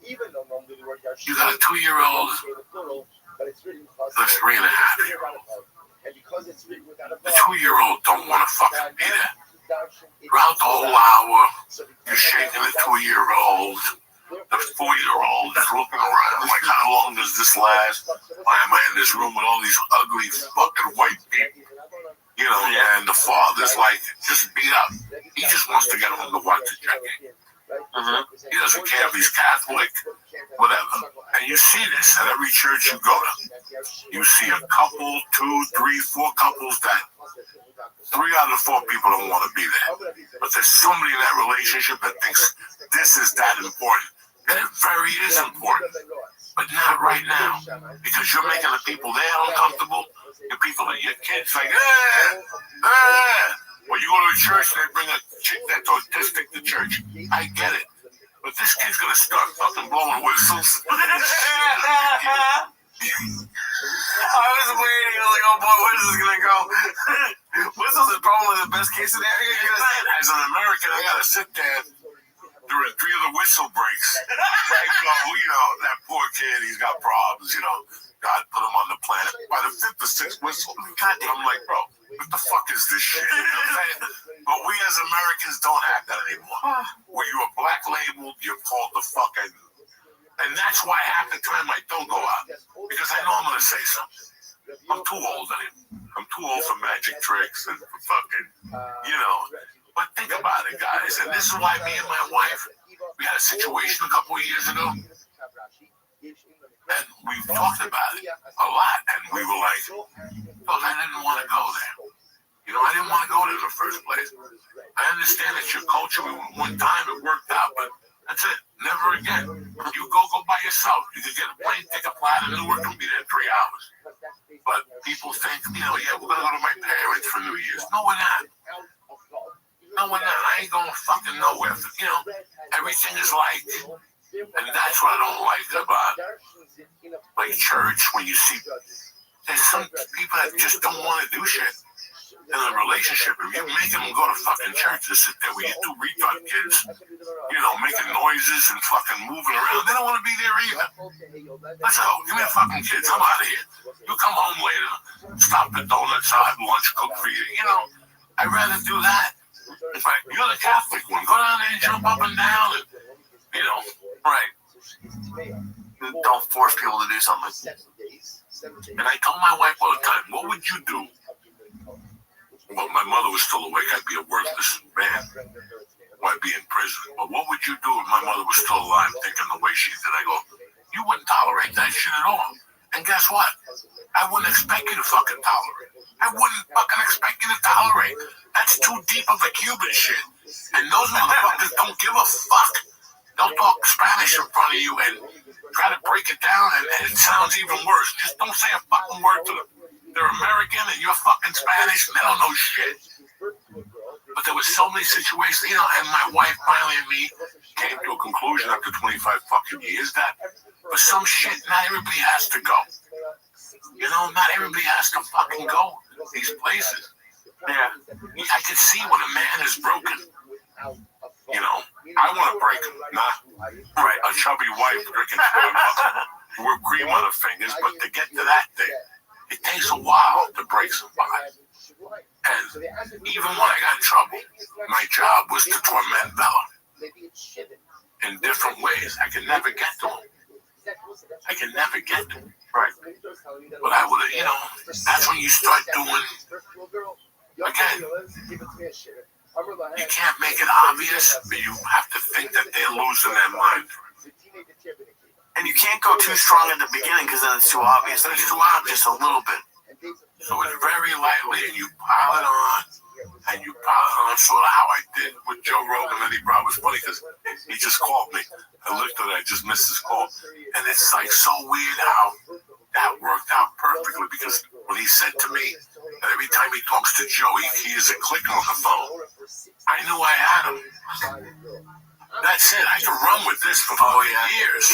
S21: You got a 2-year-old, a 3.5-year-old. The 2-year-old don't want to fucking be there. Throughout the whole hour, you're shaking the 2-year-old. The 4-year-old is looking around like, how long does this last? Why am I in this room with all these ugly fucking white people? You know, and the father's like, just beat up. He just wants to get home to watch the check-in. He doesn't care if he's Catholic, whatever. And you see this at every church you go to. You see a couple, 2, 3, 4 couples that 3 out of 4 people don't want to be there. But there's somebody in that relationship that thinks this is that important. And it very is important. But not right now. Because you're making the people there uncomfortable. The people that your kids like, Well, you go to a church and they bring a chick that's autistic to church. I get it. But this kid's going to start fucking blowing whistles.
S5: I was waiting. I was like, oh oh boy, where is this gonna go? Whistles is probably the best case scenario.
S21: As an American, I gotta sit there during 3 of the whistle breaks. That poor kid, he's got problems, God put him on the planet. By the 5th or 6th whistle, I'm like, bro, what the fuck is this shit? You know what I'm saying? But we as Americans don't have that anymore. When you're black labeled, you're called the fuck out. And that's why half the time I don't go out. Because I know I'm going to say something. I'm too old anymore. I'm too old for magic tricks and for fucking, But think about it, guys. And this is why me and my wife, we had a situation a couple of years ago. And we talked about it a lot. And we were like, look, I didn't want to go there. I didn't want to go there in the first place. I understand it's your culture. One time it worked out, but that's it. Never again. You go by yourself. You can get a plane ticket, fly to Newark, and be there in 3 hours. But people think, we're going to go to my parents for New Year's. No, we're not. No, we're not. I ain't going fucking nowhere. Everything is like, and that's what I don't like about church, when you see there's some people that just don't want to do shit in a relationship. If you make them go to fucking church to sit there with you 2 retard kids, making noises and fucking moving around, they don't want to be there either. Let's go. Give me the fucking kids. I'm out of here. You come home later, stop the donuts, I'll have lunch cooked for you. I'd rather do that. But you're the Catholic one. Go down there and jump up and down and, right. Don't force people to do something. And I told my wife all the time, what would you do? Well, my mother was still awake. I'd be a worthless man. I'd be in prison. But what would you do if my mother was still alive, thinking the way she did? I go, you wouldn't tolerate that shit at all. And guess what? I wouldn't expect you to fucking tolerate. I wouldn't fucking expect you to tolerate. That's too deep of a Cuban shit. And those motherfuckers don't give a fuck. They'll talk Spanish in front of you and try to break it down, and it sounds even worse. Just don't say a fucking word to them. They're American and you're fucking Spanish and they don't know shit. But there was so many situations, and my wife finally and me came to a conclusion after 25 fucking years that for some shit, not everybody has to go. Not everybody has to fucking go to these places. Yeah. I can see when a man is broken. I want to break him, not a chubby wife drinking whipped cream on her fingers, but to get to that thing, it takes a while to break somebody. And even when I got in trouble, my job was to torment Bella in different ways. I could never get to him. Right. But I would have, that's when you start doing, again, you can't make it obvious, but you have to think that they're losing their mind.
S5: And you can't go too strong at the beginning because then it's too obvious.
S21: It's too obvious.
S5: Just a little bit.
S21: So it's very lightly, and you pile it on, sort of how I did with Joe Rogan. And he brought was funny because he just called me. I looked at it, I just missed his call. And it's like so weird how that worked out perfectly, because when he said to me that every time he talks to Joe, he hears a click on the phone, I knew I had him. That's it. I could run with this for years.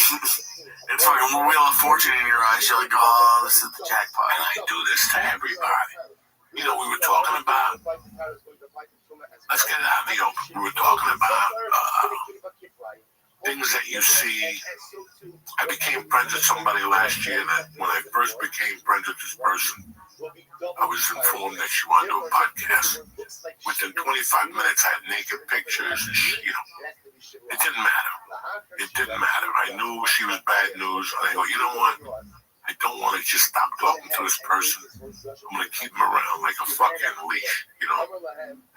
S5: It's like a wheel of fortune in your eyes. You're like, oh, this is the jackpot.
S21: And I do this to everybody. We were talking about, let's get it out of the open. We were talking about things that you see. I became friends with somebody last year that when I first became friends with this person, I was informed that she wanted to do a podcast. Within 25 minutes, I had naked pictures. It didn't matter. I knew she was bad news. And I go, you know what? I don't want to just stop talking to this person. I'm going to keep him around like a fucking leash,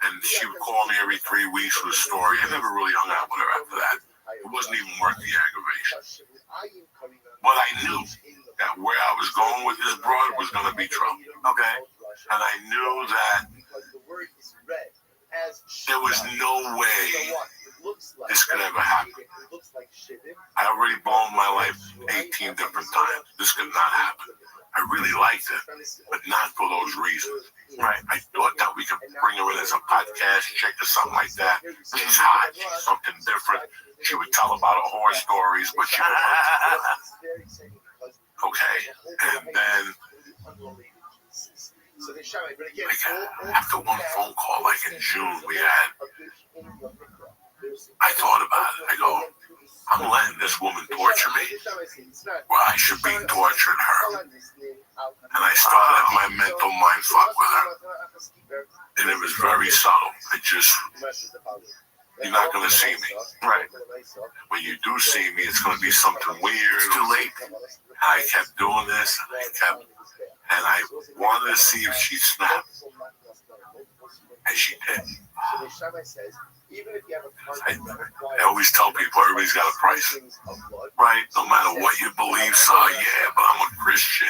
S21: And she would call me every 3 weeks with a story. I never really hung out with her after that. It wasn't even worth the aggravation. But I knew that where I was going with this broad was going to be trouble. Okay? And I knew that there was no way this could ever happen. I already blown my life 18 different times. This could not happen. I really liked it, but not for those reasons. Right? I thought that we could bring her in as a podcast chick or something like that. She's hot. She's something different. She would tell about her horror stories, but she would. Okay. And then Like after one phone call, like in June, I thought about it. I go, I'm letting this woman torture me. Well, I should be torturing her. And I started my mental mind fuck with her. And it was very subtle. You're not going to see me. Right. When you do see me, it's going to be something weird. It's too late. And I kept doing this, and I wanted to see if she'd snap. And she did. I always tell people everybody's got a price. Right? No matter what your beliefs are, yeah, but I'm a Christian.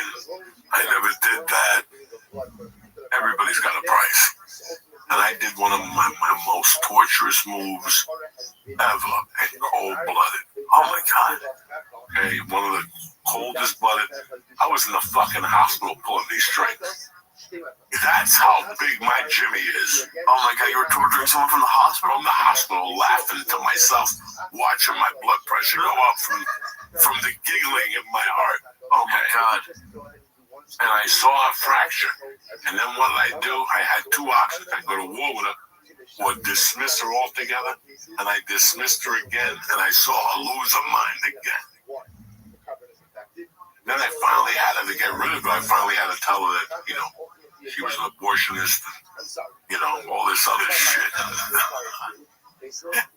S21: I never did that. Everybody's got a price. And I did one of my most torturous moves ever, and cold-blooded. Oh my God. Okay, one of the coldest blooded. I was in the fucking hospital pulling these strings. That's how big my Jimmy is. Oh my God, you were torturing someone from the hospital? From the hospital, laughing to myself, watching my blood pressure go up from the giggling in my heart. Oh my God. And I saw a fracture. And then what did I do? I had two options. I go to war with her, or dismiss her altogether. And I dismissed her again, and I saw her lose her mind again. Then I finally had to get rid of her. I finally had to tell her that, she was an abortionist, and, all this other shit.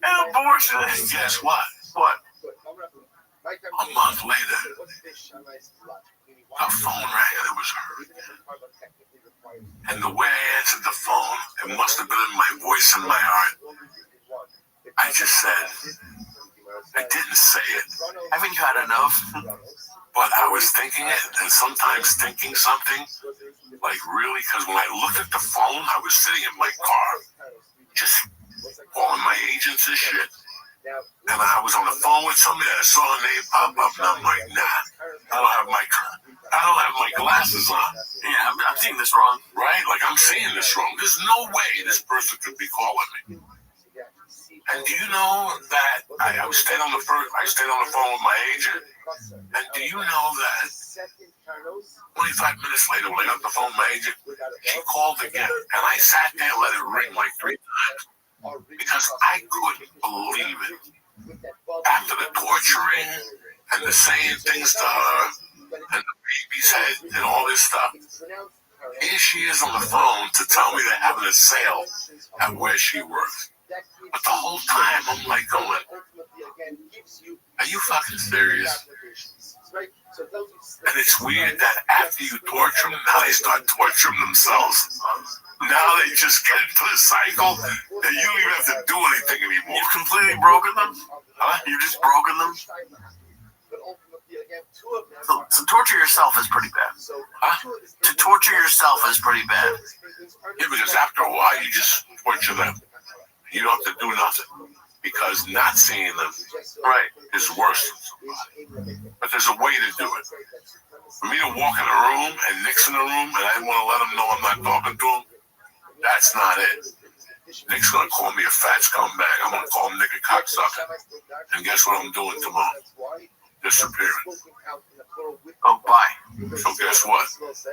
S21: An abortionist. Guess what? What? A month later, the phone rang, and it was her. And the way I answered the phone, it must have been in my voice and my heart. I just said, I didn't say it. Haven't you had enough? But I was thinking it, and sometimes thinking something, like really, because when I looked at the phone, I was sitting in my car, just calling my agents and shit. And I was on the phone with somebody, and I saw her name pop up, and I'm like, nah, I don't have my glasses on. Yeah, I'm seeing this wrong. Right? Like, I'm seeing this wrong. There's no way this person could be calling me. And do you know that I stayed on the phone with my agent? And do you know that 25 minutes later, when I got the phone with my agent, she called again, and I sat there and let it ring like 3 times because I couldn't believe it. After the torturing and the saying things to her and the baby's head and all this stuff, here she is on the phone to tell me they're having a sale at where she works. But the whole time I'm like going, are you fucking serious? And it's weird that after you torture them, now they start torturing themselves. Now they just get into the cycle that you don't even have to do anything anymore. You've completely broken them? Huh? You just broken them? So torture yourself is pretty bad. Huh? To torture yourself is pretty bad. Yeah, because after a while you just torture them. You don't have to do nothing. Because not seeing them, right, is worse. But there's a way to do it. For me to walk in a room and Nick's in the room and I want to let him know I'm not talking to him, that's not it. Nick's going to call me a fat scumbag. I'm going to call him Nick a cocksucker. And guess what I'm doing tomorrow? Disappearing. Oh, bye. So guess what?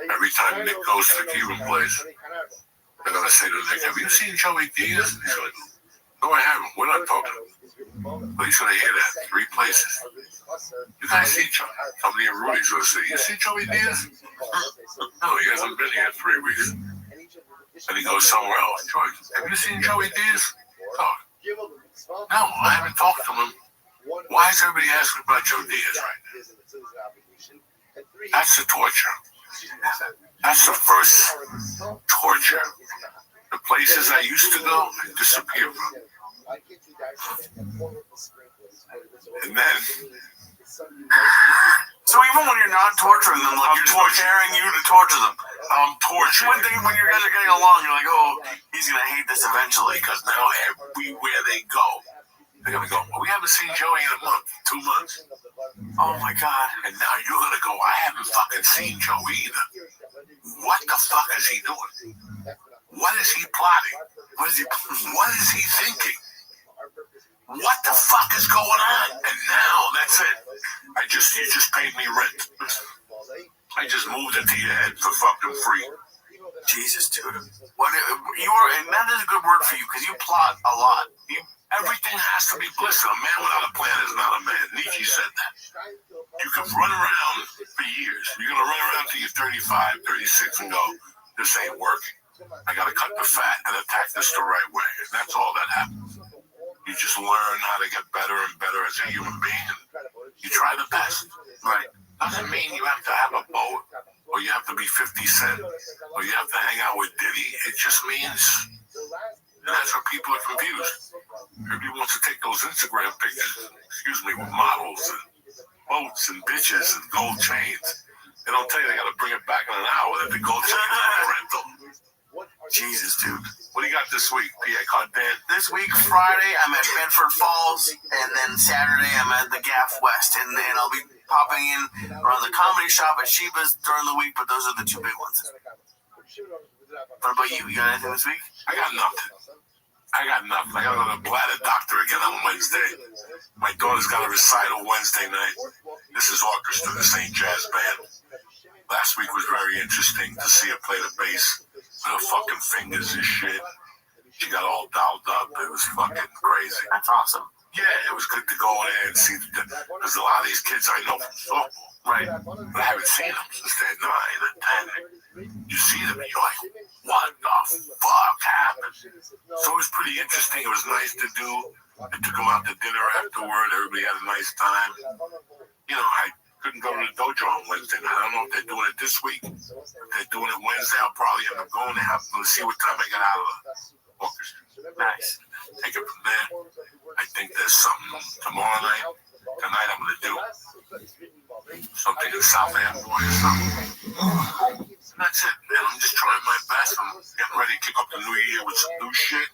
S21: Every time Nick goes to the Cuban place, they're going to say to Nick, have you seen Joey Diaz? And he's like, no, I haven't. We're not talking. But he's going to hear that 3 places. You guys see Joey? Somebody in Rudy's going to say, you see Joey Diaz? No, he hasn't been here 3 weeks. And he goes somewhere else. Joey, have you seen Joey Diaz? Talk. No, I haven't talked to him. Why is everybody asking about Joe Diaz right now? That's the torture. That's the first torture. The places I used to go, I disappear from. And then, so even when you're not torturing them, like you're just preparing you to torture them. I'm torturing. One thing when you guys are getting along, you're like, oh, he's gonna hate this eventually, because now everywhere they go, they're gonna go, well, we haven't seen Joey in a month, 2 months. Oh my God. And now you're gonna go, I haven't fucking seen Joey either. What the fuck is he doing? What is he plotting? What is he thinking? What the fuck is going on? And now that's it. You just paid me rent. I just moved into your head for fucking free.
S5: Jesus, dude. What you are, and that is a good word for you because you plot a lot.
S21: Everything has to be listen. A man without a plan is not a man. Nietzsche said that. You can run around for years. You're gonna run around till you're 35, 36, and go, "This ain't working. I gotta cut the fat and attack this the right way." And that's all that happens. You just learn how to get better and better as a human being, and you try the best. Right? Doesn't mean you have to have a boat, or you have to be 50 Cent, or you have to hang out with Diddy. It just means, and that's where people are confused. Everybody wants to take those Instagram pictures, with models and boats and bitches and gold chains. They don't tell you they got to bring it back in an hour. That the gold chain is a rental.
S5: Jesus, dude.
S21: What do you got this week, P.A. Cardan?
S5: This week, Friday, I'm at Bedford Falls, and then Saturday, I'm at the Gaff West, and I'll be popping in around the comedy shop at Sheba's during the week, but those are the two big ones. What about you? You got anything this week?
S21: I got nothing. I got to go to the bladder doctor again on Wednesday. My daughter's got a recital Wednesday night. This is orchestra. This ain't jazz band. Last week was very interesting to see her play the bass with her fucking fingers and shit. She got all dolled up. It was fucking crazy.
S5: That's awesome.
S21: Yeah, it was good to go in there and see, because a lot of these kids I know from softball.
S5: Right.
S21: But I haven't seen them since they're 9 or 10. You see them and you're like, what the fuck happened? So it was pretty interesting. It was nice to do. I took them out to dinner afterward. Everybody had a nice time. I couldn't go to the dojo on Wednesday night. I don't know if they're doing it this week. If they're doing it Wednesday, I'll probably end up going there. I'm going to see what time I get out of the orchestra.
S5: Nice.
S21: Take it from there. I think there's something tomorrow night. Tonight I'm going to do something in South Amboy or something. And that's it, man. I'm just trying my best. I'm getting ready to kick up the new year with some new shit.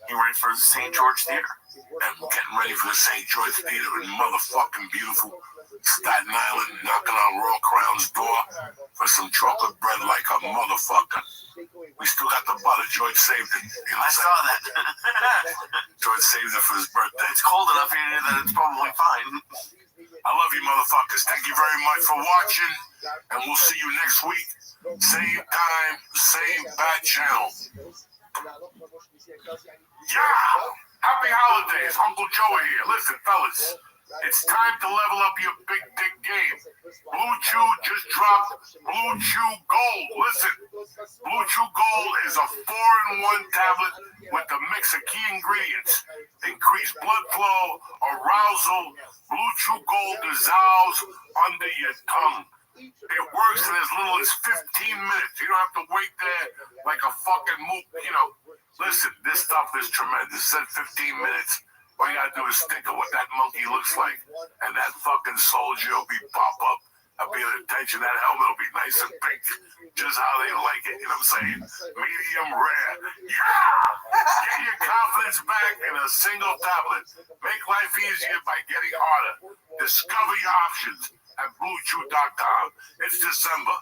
S5: You ready for the St. George Theater?
S21: And we're getting ready for the St. George Theater in motherfucking beautiful Staten Island, knocking on Royal Crown's door for some chocolate bread like a motherfucker. We still got the butter. George saved it.
S5: I saw that.
S21: George saved it for his birthday.
S5: It's cold enough here that it's probably fine.
S21: I love you, motherfuckers. Thank you very much for watching, and we'll see you next week. Same time, same bad channel. Yeah! Happy holidays. Uncle Joey here. Listen, fellas. It's time to level up your big dick game. Blue Chew just dropped Blue Chew Gold. Listen, Blue Chew Gold is a 4-in-1 tablet with a mix of key ingredients. Increased blood flow, arousal. Blue Chew Gold dissolves under your tongue. It works in as little as 15 minutes. You don't have to wait there like a fucking Listen, this stuff is tremendous. It said 15 minutes. All you gotta do is think of what that monkey looks like, and that fucking soldier will be pop up. I'll be at attention. That helmet will be nice and pink, just how they like it. You know what I'm saying? Medium rare. Yeah! Get your confidence back in a single tablet. Make life easier by getting harder. Discover your options at BlueChew.com. It's December.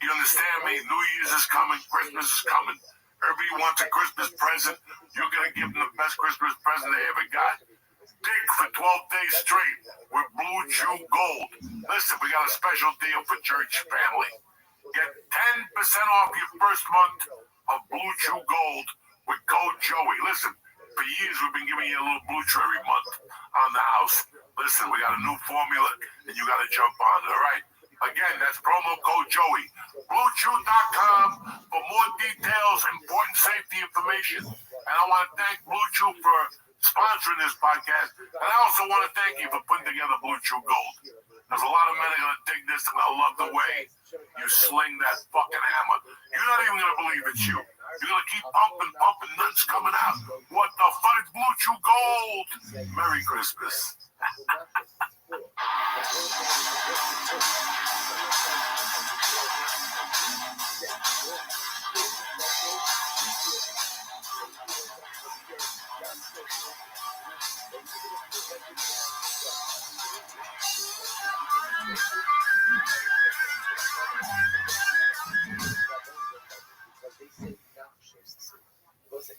S21: You understand me? New Year's is coming. Christmas is coming. Everybody wants a Christmas present. You're going to give them the best Christmas present they ever got. Dig for 12 days straight with Blue Chew Gold. Listen, we got a special deal for church family. Get 10% off your first month of Blue Chew Gold with code Joey. Listen, for years we've been giving you a little Blue Chew every month on the house. Listen, we got a new formula, and you got to jump on it, all right? Again, that's promo code Joey. BlueChew.com for more details, important safety information. And I want to thank Blue Chew for sponsoring this podcast. And I also want to thank you for putting together Blue Chew Gold. There's a lot of men are going to dig this, and I love the way you sling that fucking hammer. You're not even going to believe it's you. You're going to keep pumping, nuts coming out. What the fuck is Blue Chew Gold? Merry Christmas.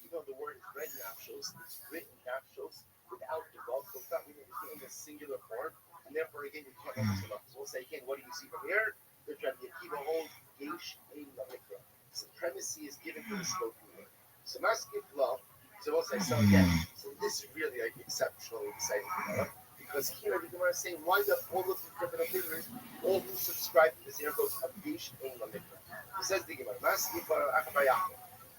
S20: Even the word is red nachos, it's written nachos without the bulk. So it's not really in a singular form. And therefore, again, you can't mess it up. So we'll say, again, what do you see from here? They're trying to keep a whole gauge in the micro.
S2: supremacy is given to the spoken word. So Maskif law, so also so again, so this is really like exceptionally exciting because here the Gemara is saying why the all of the different opinions, all who subscribe to the zero goes of Yish in Lamikra. It says the Gemara, Maskif Akbayach.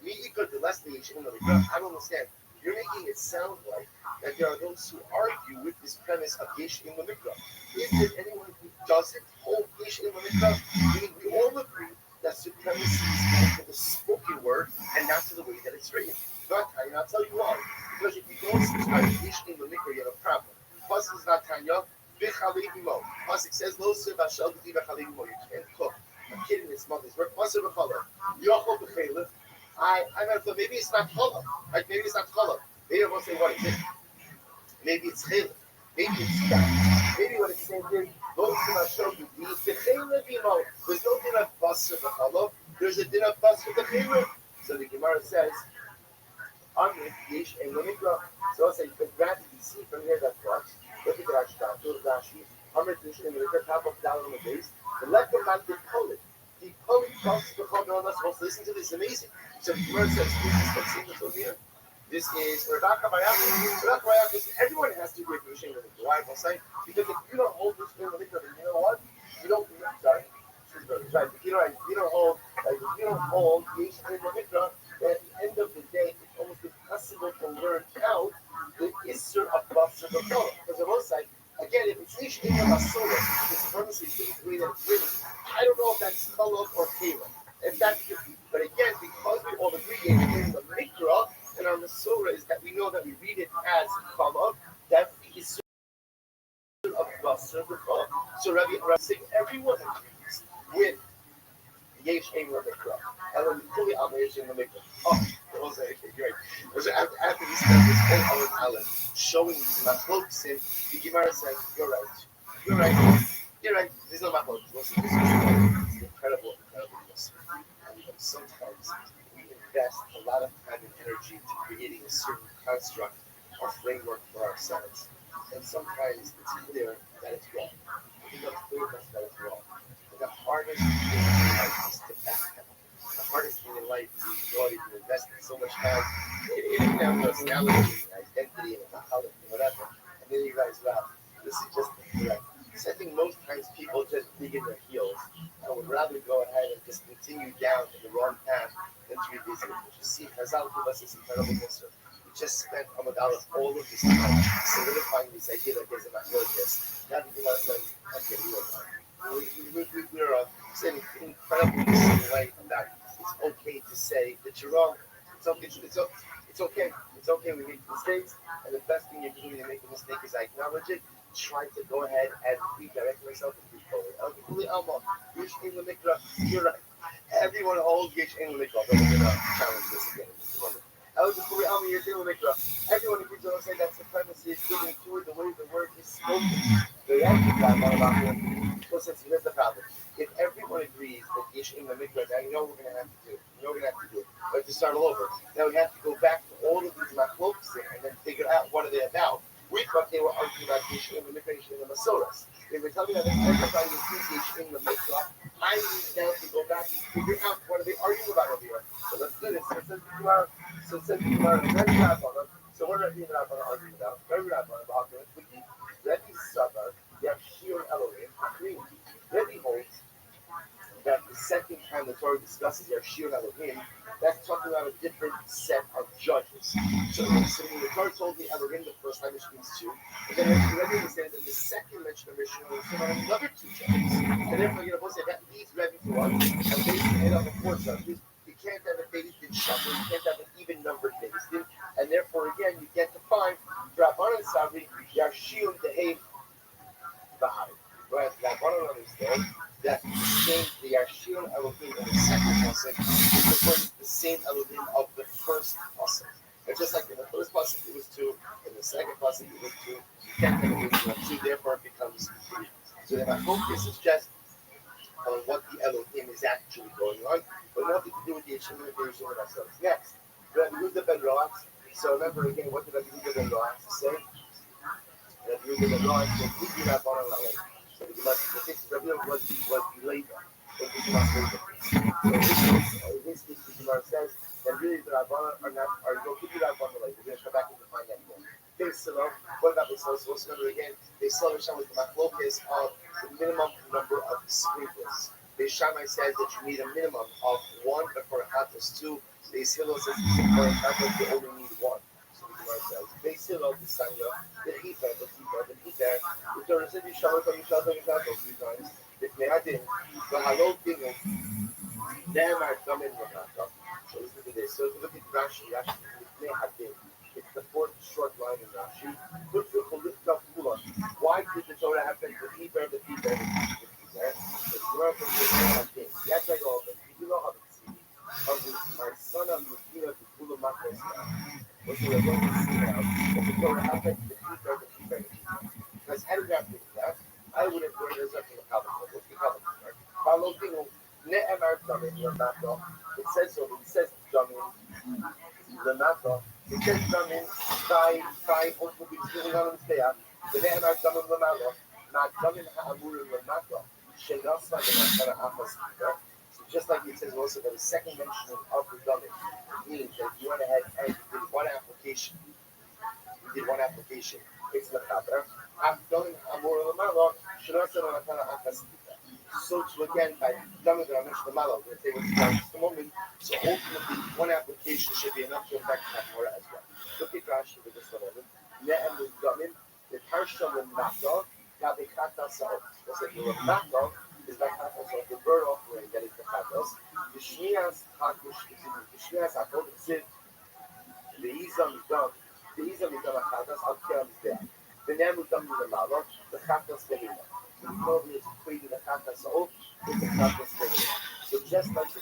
S2: Me equal the less than Yish in Lamikra. I don't understand. You're making it sound like that there are those who argue with this premise of Yish in Lamikra. Is there anyone who doesn't hold Yish in Lamikra? Meaning we all agree that supremacy is given to the spoken word and not to the way that it's written. Not Tanya, I'll tell you why. Because if you don't subscribe to Yish in Lamikra, you have a problem. Pasuk is not Tanya. B'chalevimo. Pasuk says, "Lo sebashal b'di b'chalevimo." You can't cook a kid in his mother's work. Pasuk b'chalov. Yochel b'chalev. I'm not. Maybe it's not challah. Like maybe it's not challah. Maybe I won't say what it is. Maybe it's chalev. Maybe it's that. Maybe what it's saying is, "Lo sebashal b'di b'chalevimo." There's no din of pasuk b'chalov. There's a din of pasuk b'chalev. So the Gemara says, "Amrit yesh en lamikra." So I say, but rather you see from here that what? Look at the Rashi. Amrit yesh en lamikra. Top of down on the base. And let them not get colored. The colored pasuk b'chalav. Not supposed to listen to this. Amazing. So the Gemara says, "This is here. This is everyone has to agree with Yesh en lamikra. Why? I'll say because if you don't hold Yesh en lamikra, then you know what? You don't. Sorry. Right. If you don't hold, like if you don't hold Yesh en lamikra, at the end of the day, it's almost impossible to learn out the Isser of Basar B'Kol. Because on one side, again, if it's Ish in the Masorah, the supremacy is the way that it's written, I don't know if that's Cholov or Kala. If that's but again, because we all agree in the Mikra and our Masorah is that we know that we read it as Cholov, that's the Isser of Basar B'Kol. So Rabbi saying everyone agrees with Yesh en lamikra. And then fully Yesh en lamikra. Oh, it was okay, great. So after we spent this whole hour showing these machloksim, the Gemara says, "You're right. There's no machloksim. It's incredible. And sometimes we invest a lot of time and energy into creating a certain construct or framework for ourselves, and sometimes it's clear that it's wrong. It becomes clear that it's wrong. The hardest thing in life is to back up. The hardest thing in life is the ability to invest so much time in personality, identity, and whatever. And then you guys, wow, this is just incorrect. So I think most times people just dig in their heels and would rather go ahead and just continue down in the wrong path than to revisit it. You see, Chazal gave us this incredible answer. We just spent Amadalas all of this time solidifying this idea that there's a machlokes. Now the Gemara says, okay, we're saying incredibly interesting way that it's okay to say that you're wrong. It's okay. It's okay. We make mistakes, and the best thing you can do when you make a mistake is I acknowledge it. Try to go ahead and redirect myself and move forward. You're right. Everyone holds Yesh en lamikra. But we're gonna challenge this again. Everyone agrees on saying that supremacy is given to the way the word is spoken. So since here's the problem. If everyone agrees that Yesh en lamikra, now you know what we're going to have to do. We have to start all over. Now we have to go back to all of these machlokes and then figure out what are they about. We thought they were arguing about Yesh en lamikra, Yesh en Masoras. They were telling me that everybody agrees Yesh en lamikra. I need now to go back and figure out what are they arguing about over here. So let's do this. So what are Rabbi and Rabbi arguing about? Rabbi would be Rabbi Sabar, Yashir Elohim, Green. Rabbi holds that the second time the Torah discusses Yashir Elohim, that's talking about a different set of judges. So when the Torah told the Elohim the first time, which means two, and then Rabbi was saying that the second mention of Rishon was about another two judges. And therefore, you know, say that leads Rabbi to us, and basically made up of four judges. You can't have a Beis Din Shabbat, you can't have an even numbered Beis Din, and therefore, again, you get to find Rabban and Sabri, Yashir Deheim Bahai. Whereas Rabban understands that the Yashir Elohim in the second pasuk is referring to the same Elohim of the first pasuk. And just like in the first pasuk it was two, in the second pasuk it was two, you can't have an Elohim of two, therefore it becomes three. So the focus is just on what the Elohim is actually going on, but nothing to do with the Yeshua of ourselves. Next, Rabbi Yehuda ben Roach. So remember again, what did Rabbi Yehuda ben Roach say? Rabbi Yehuda ben Roach said, "Who not born on So the Rabbi was the labor. So in are go keep it out on the lake. We're gonna come back and find that again. What about this? So what's going to do again? They saw the with the machlokes of the minimum number of sprinklers. The Shammai says that you need a minimum of one, but for a chatos two. The Hillel says for a chatos you only need one. So the Gemara says they Hillel the Sanya, the Hefer, the Torah said you shall three times. If they had in the halal dinner, them are coming with that. So listen to this. So if you look at Rashi, it's the fourth short line in Rashi. Why did the Torah have to keep the Hefer? Yes, I go, but you know how to see. My son of Mukina to Kulu Makos now. What we're going to see now, if the Torah happened to keep the because had it not been that, I would have learned there's nothing about it. What's the common part? Follow thing, Ne'emar Damin, Lamato. It says so, it says Damin, Lamato. It says Damin, Sai, ultimately, still on the Steya. The Ne'emar Damin, Lamato. Not Damin Ha'amur, Lamato. Shenasa, the Makara Amas. So just like it says also that the second mention of the Damin means that you went ahead and you did one application. It's the Chatra. So to again by Damin that I mentioned the Malo, that they were just a moment. So ultimately, one application should be enough to affect Chatra as well. Look at Rashi with this one. Ne'em is Damin, the Tarsham and Mato, got the Chatra Sa'ot. What's it? The Mato is like Chatra Sa'ot, the bird offering that is the Chatras. The Shmias HaKosh, the Izam Dam. The Izam is the Chatas, Al-Kiram is there. The Namu Dam is the Malo, the Chatas Behima. The Novi is equating the Chatas Sa'ot with the Chatas Behima. So just like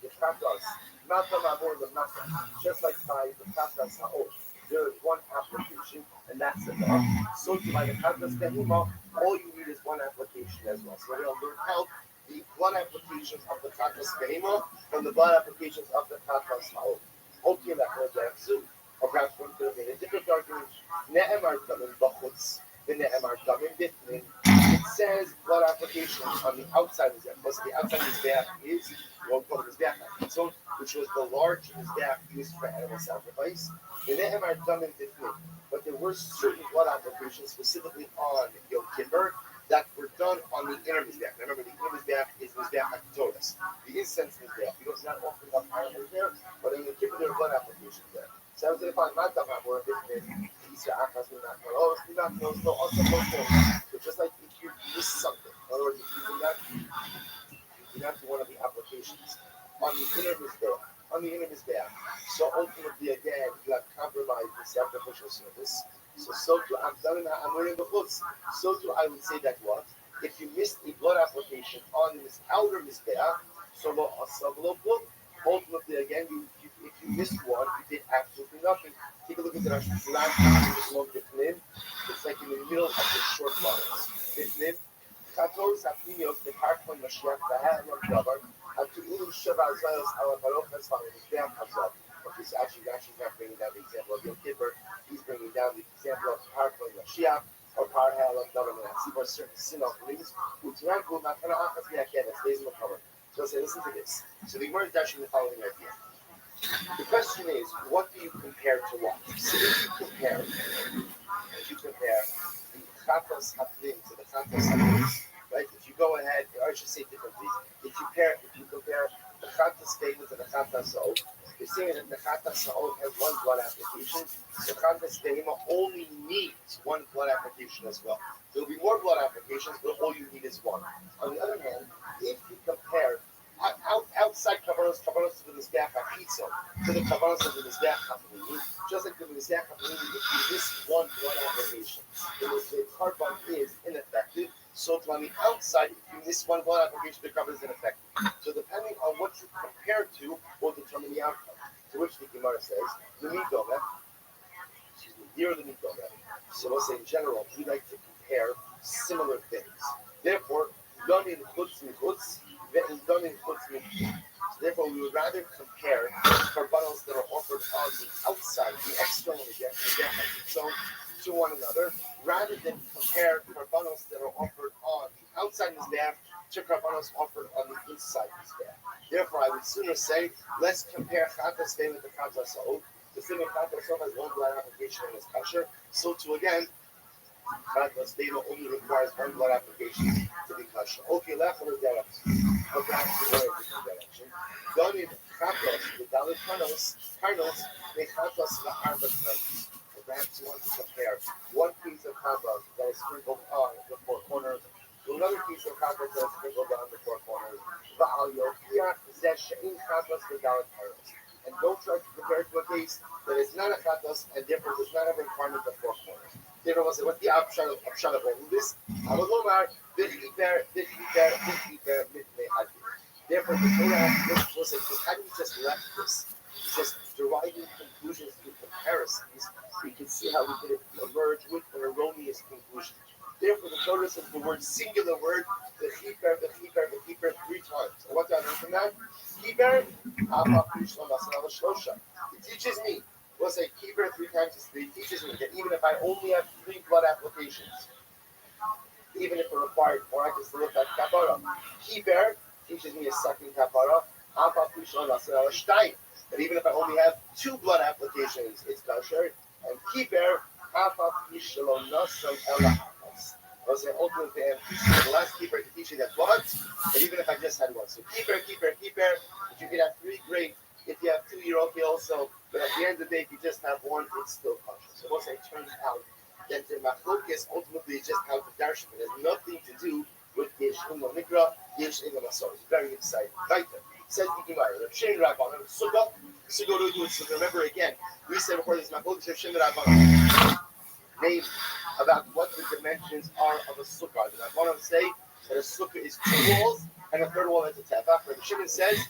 S2: the Chatas, Mata Mamor the Mata, just like by the Chatas Sa'ot, there is one application, and that's enough. So to by the Chatas Behima, all you need is one application as well. So we're going to learn how the blood applications of the Chatas Behima from the blood applications of the Chatas Sa'ot. Okay, that was that soon. Or perhaps one could have made a different argument. Ne'emar Damin Bachutz, the Ne'emar Damin Bithnin. It says blood application on the outside of the Mizbeach. Because the outside of the Mizbeach is, we won't call it Mizbeach, which was the large Mizbeach used for animal sacrifice. The Ne'emar Damin Bithnin. But there were certain blood applications, specifically on Yom Kippur, that were done on the inner Mizbeach. Remember, the inner Mizbeach is Mizbeach HaKtoros. The incense Mizbeach, because it's not offering up animals there, but in the Kippur there are blood applications there. So I was going to find my Tamar more of it than Isa Akas, we're not close, no, also close. So just like if you miss something, in other words, if you do not do one of the applications on the inner Mizbeach, so ultimately again, you have compromised the sacrificial service. So too, I'm done I'm wearing the chutz. So too, I would say that what? If you missed a blood application on this outer Mizbeach, so ultimately again, if you missed one, you did absolutely nothing. Take a look at the Rashi. It's like in the middle of the short lines. Bifnim, Chatos Hafnimios, the Parkman Mashiach, the Ha'alam Davar, Hatu'ulim Sheva Zayos, Alavarok, that's fine, it's down Hazab. Okay, so actually, Rashi's not bringing down the example of Yom Kippur, he's bringing down the example of Parkman Mashiach, or Par Ha'alam Davar, and I see what certain sin offerings, Utiranku, Makana Achas Yakev, it stays in the cover. So I'll say, listen to this. So the Gemara is dashing the following idea. The question is, what do you compare to what? So if you compare the Chatos Haflim to the Chatos Haflim, right? If you go ahead, or I should say differently, if you compare the Chatos Behima to the Chatos Sa'ot, you're saying that the Chatos Sa'ot has one blood application, the Chatos Behima only needs one blood application as well. There will be more blood applications, but all you need is one. On the other hand, if you compare outside Kavanos to the Mizbeach HaPizzo to the Kavanos of the Mizbeach HaPolini, just like the Mizbeach HaPolini, if you miss one blood application, the carbon is ineffective. So on the outside, if you miss one blood application, the carbon is ineffective. So depending on what you compare to, will determine the outcome. To which the Gemara says, the Midome, here the Midome. So we'll say in general, we like to compare similar things. Therefore, done in chutz and chutz, done in chutz and therefore, we would rather compare karbanos that are offered on the outside, the external Mizbeach, to one another, rather than compare karbanos that are offered on the outside Mizbeach to karbanos offered on the inside Mizbeach. Therefore, I would sooner say, let's compare chatas vein with the chatas ha'od. The thing of chatas ha'od has one blood application and is kosher. So too again, chatas vein only requires one blood application to be kosher. Okay, left on the direction. But back to the direction. Done in chatas, the dalit karnos, they chatas la'arba karnos. Perhaps you want to compare one piece of chatas that is sprinkled on the four corners to another piece of chatas that is sprinkled on the four corners. And don't try to compare it to a case that is not a chatos and therefore does not have a requirement of four corners. Therefore, we'll say, what's the upshot of all of this? Therefore, the Torah will say, how do you just left this? Just deriving conclusions through comparisons, we can see how we could emerge with an erroneous conclusion. Therefore, the Torah says the word singular word, the chiper, three times. And what do I learn from that? Chiper, it teaches me. We'll say chiper 3 times is 3. It teaches me that even if I only have 3 blood applications, even if it required 4, I can still look at kapara. Chiper teaches me a second kapara. But even if I only have 2 blood applications, it's kosher. And kiper, ultimately, the last keeper can teach you that once, but even if I just had 1. So keeper, if you can have 3, great. If you have 2, you're okay also. But at the end of the day, if you just have 1, it's still kosher. So once it turns out that the machlokes ultimately is just how the darshan. It has nothing to do with Yesh Imla Mikra, Yesh Imla Masor. It's very exciting. Right there. Says the Gemara, Rav Shimon Rabbanan, Sukkah to do it. So remember again, we said before this machlokes Rav Shimon Rabbanan name about what the dimensions are of a sukkah. And I want to say that a sukkah is 2 walls and a third wall is a tefach. Rav Shimon says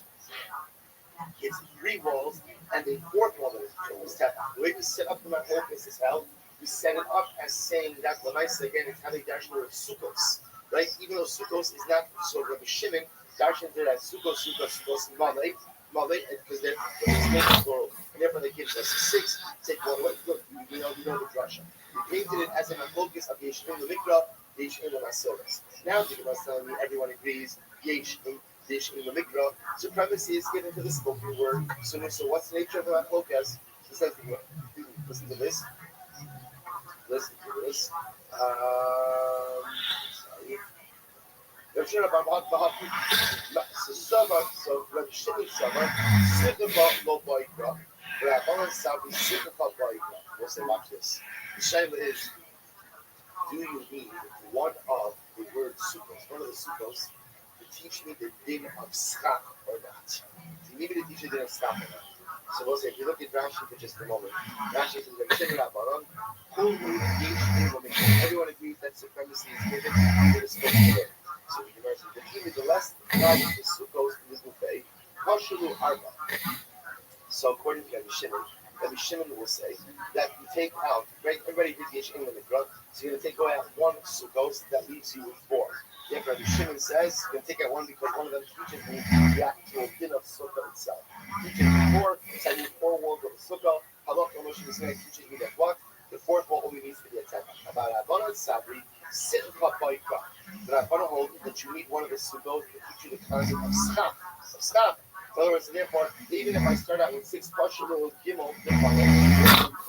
S2: it's 3 walls and a 4th wall that is tefach. The way we set up the machlokes is how we set it up as saying that the nice again is having darshan of sukkos, right? Even though sukkos is not so Rabbi Shimon darshan did as sukkos, malay, because they're plural, and therefore they give us 6. Take 1. Look, you know the drasha. We painted it as a machlokes of Yesh Imla Mikra, Yesh Imla Masoros. Now the Gemara is telling me everyone agrees Yesh Imla Mikra. Supremacy is given to the spoken word. So what's the nature of the machlokes? Listen to this. Listen to this. Sorry. So Rabbi Shimon Summer, Siddha Lo Boikra, Rabbanan Sabi Siddha Boikra. We'll say, watch this. The Shaila is, do you need one of the word sukkos, one of the sukkos, to teach me the din of schach or not? Do you need me to teach you the din of schach or not? So we'll say, if you look at Rashi for just a moment, Rashi says, everyone agrees that supremacy is given to the spoken word. So the Gemara says, the less value of the sukkos in the buffet, Kashalu Arba. So according to Rabbi Shimon will say that you take out, right? Everybody agrees Yesh Imla Mikra, so you're going to take away 1 sukkos, that leaves you with 4. Yet Rabbi Shimon says you're going to take out 1 because one of them teaches me the actual din of sukkah itself. Teaches me 4, so I need 4 walls of a sukkah. Halakha Moshe Messiah teaches me that what? The 4th wall only needs to be a tefach. About Rabbanan Sabri, Simcha Boikra. But Rabbanan hold that you need one of the sukkot to teach you the concept of schach. In other words, therefore, even if I start out with 6 Pashalul Gimel,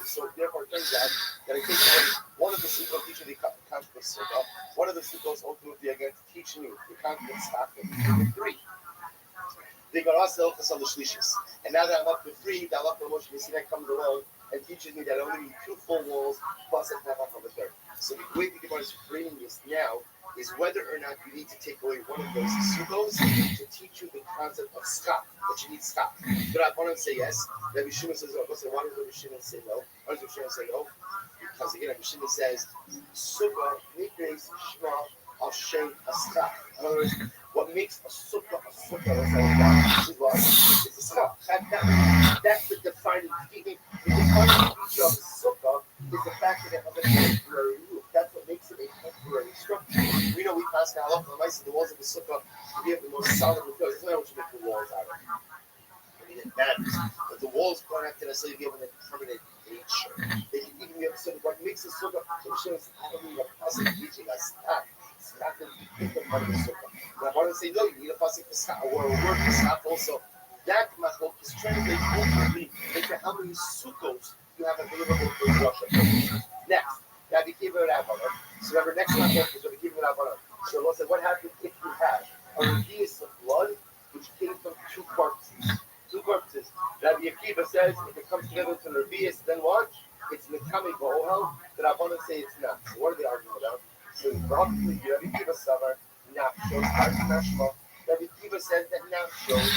S2: so therefore it turns out that I take away one of the sukkot teaching the concept of sukkah, one of the sukkot ultimately again to teach me the concept of schach, and 3. And now that I'm up to 3, the Halakha Moshe Messiah comes along and teaches me that I only need 2 full walls plus a tefach on the third. So the way the Gemara is framing this now is whether or not you need to take away one of those sukkos to teach you the concept of schach, that you need schach. But I want to say yes. Rabbi Shimon says, why does Rabbi Shimon say no? Why does Rabbi Shimon say no? Because again, Rabbi Shimon says, sukkah nikres shma al shem schach. In other words, what makes a sukkah is a schach. That's the defining feature. The defining feature of a sukkah is the fact that it has a temporary roof. That's what makes it a temporary structure. We know we pass now up on the walls of the sukkah to be the most solid because it's not what you make the walls out of. I mean, it matters. But the walls don't have to necessarily be able to permanent nature. They can even be able to, what makes a sukkah, so I don't need a puzzle teaching us that. It's not going to be the part of the sukkah. Rabbanan say, no, you need a pasuk or a word for also. That machlok is translated ultimately into how many sukkos you have a deliverable for Russia. Next, Rabbi Kiva and Rabbanan. So remember, next machlok is Rabbi Kiva and Rabbanan. So Allah said, what happens if you have a revius of blood which came from two corpses? Two corpses. Rabbi Akiva says, if it comes together to an revius, then what? It's Mikami Bo'ohel. The Rabbanan say it's not. So what are they arguing about? So Rabbi Akiva Savar. Nafshos, Nashma. Rabbi Kiva says that Nafshos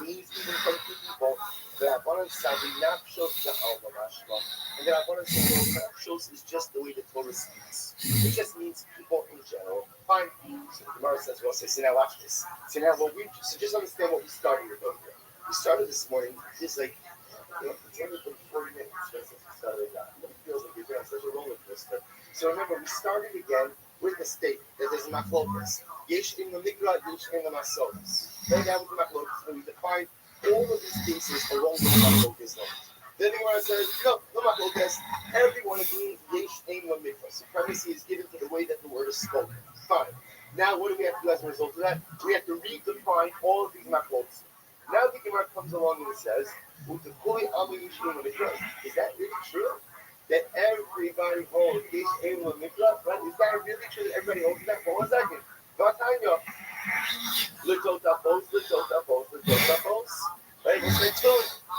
S2: means even from two people. The Rabbanan said Nafshos Ja'alma Nashma. And the Rabbanan said, no, Nafshos is just the way the Torah speaks. It just means people in general. Fine. So the Gemara says, well, so now watch this. So now so just understand what we started with over here. We started this morning, just like, it's only been 40 minutes since we started that. It feels like we've been on such a roller coaster. So remember, we started again with the state that there's a machlokas. Yesh in the mikra, yesh in the masolas. Then down with the machlokas, and we define all of these cases along with the machlokas. Then the Gemara says, no machlokas. Everyone agrees yesh in the mikra. Supremacy is given to the way that the word is spoken. Fine. Now, what do we have to do as a result of that? We have to redefine all of these machlokas. Now the Gemara comes along and it says, is that really true? That everybody holds Yesh Ein Mikra? Right? Is that really true that everybody holds that? For 1 second. Vatanya. L'totapos. Right?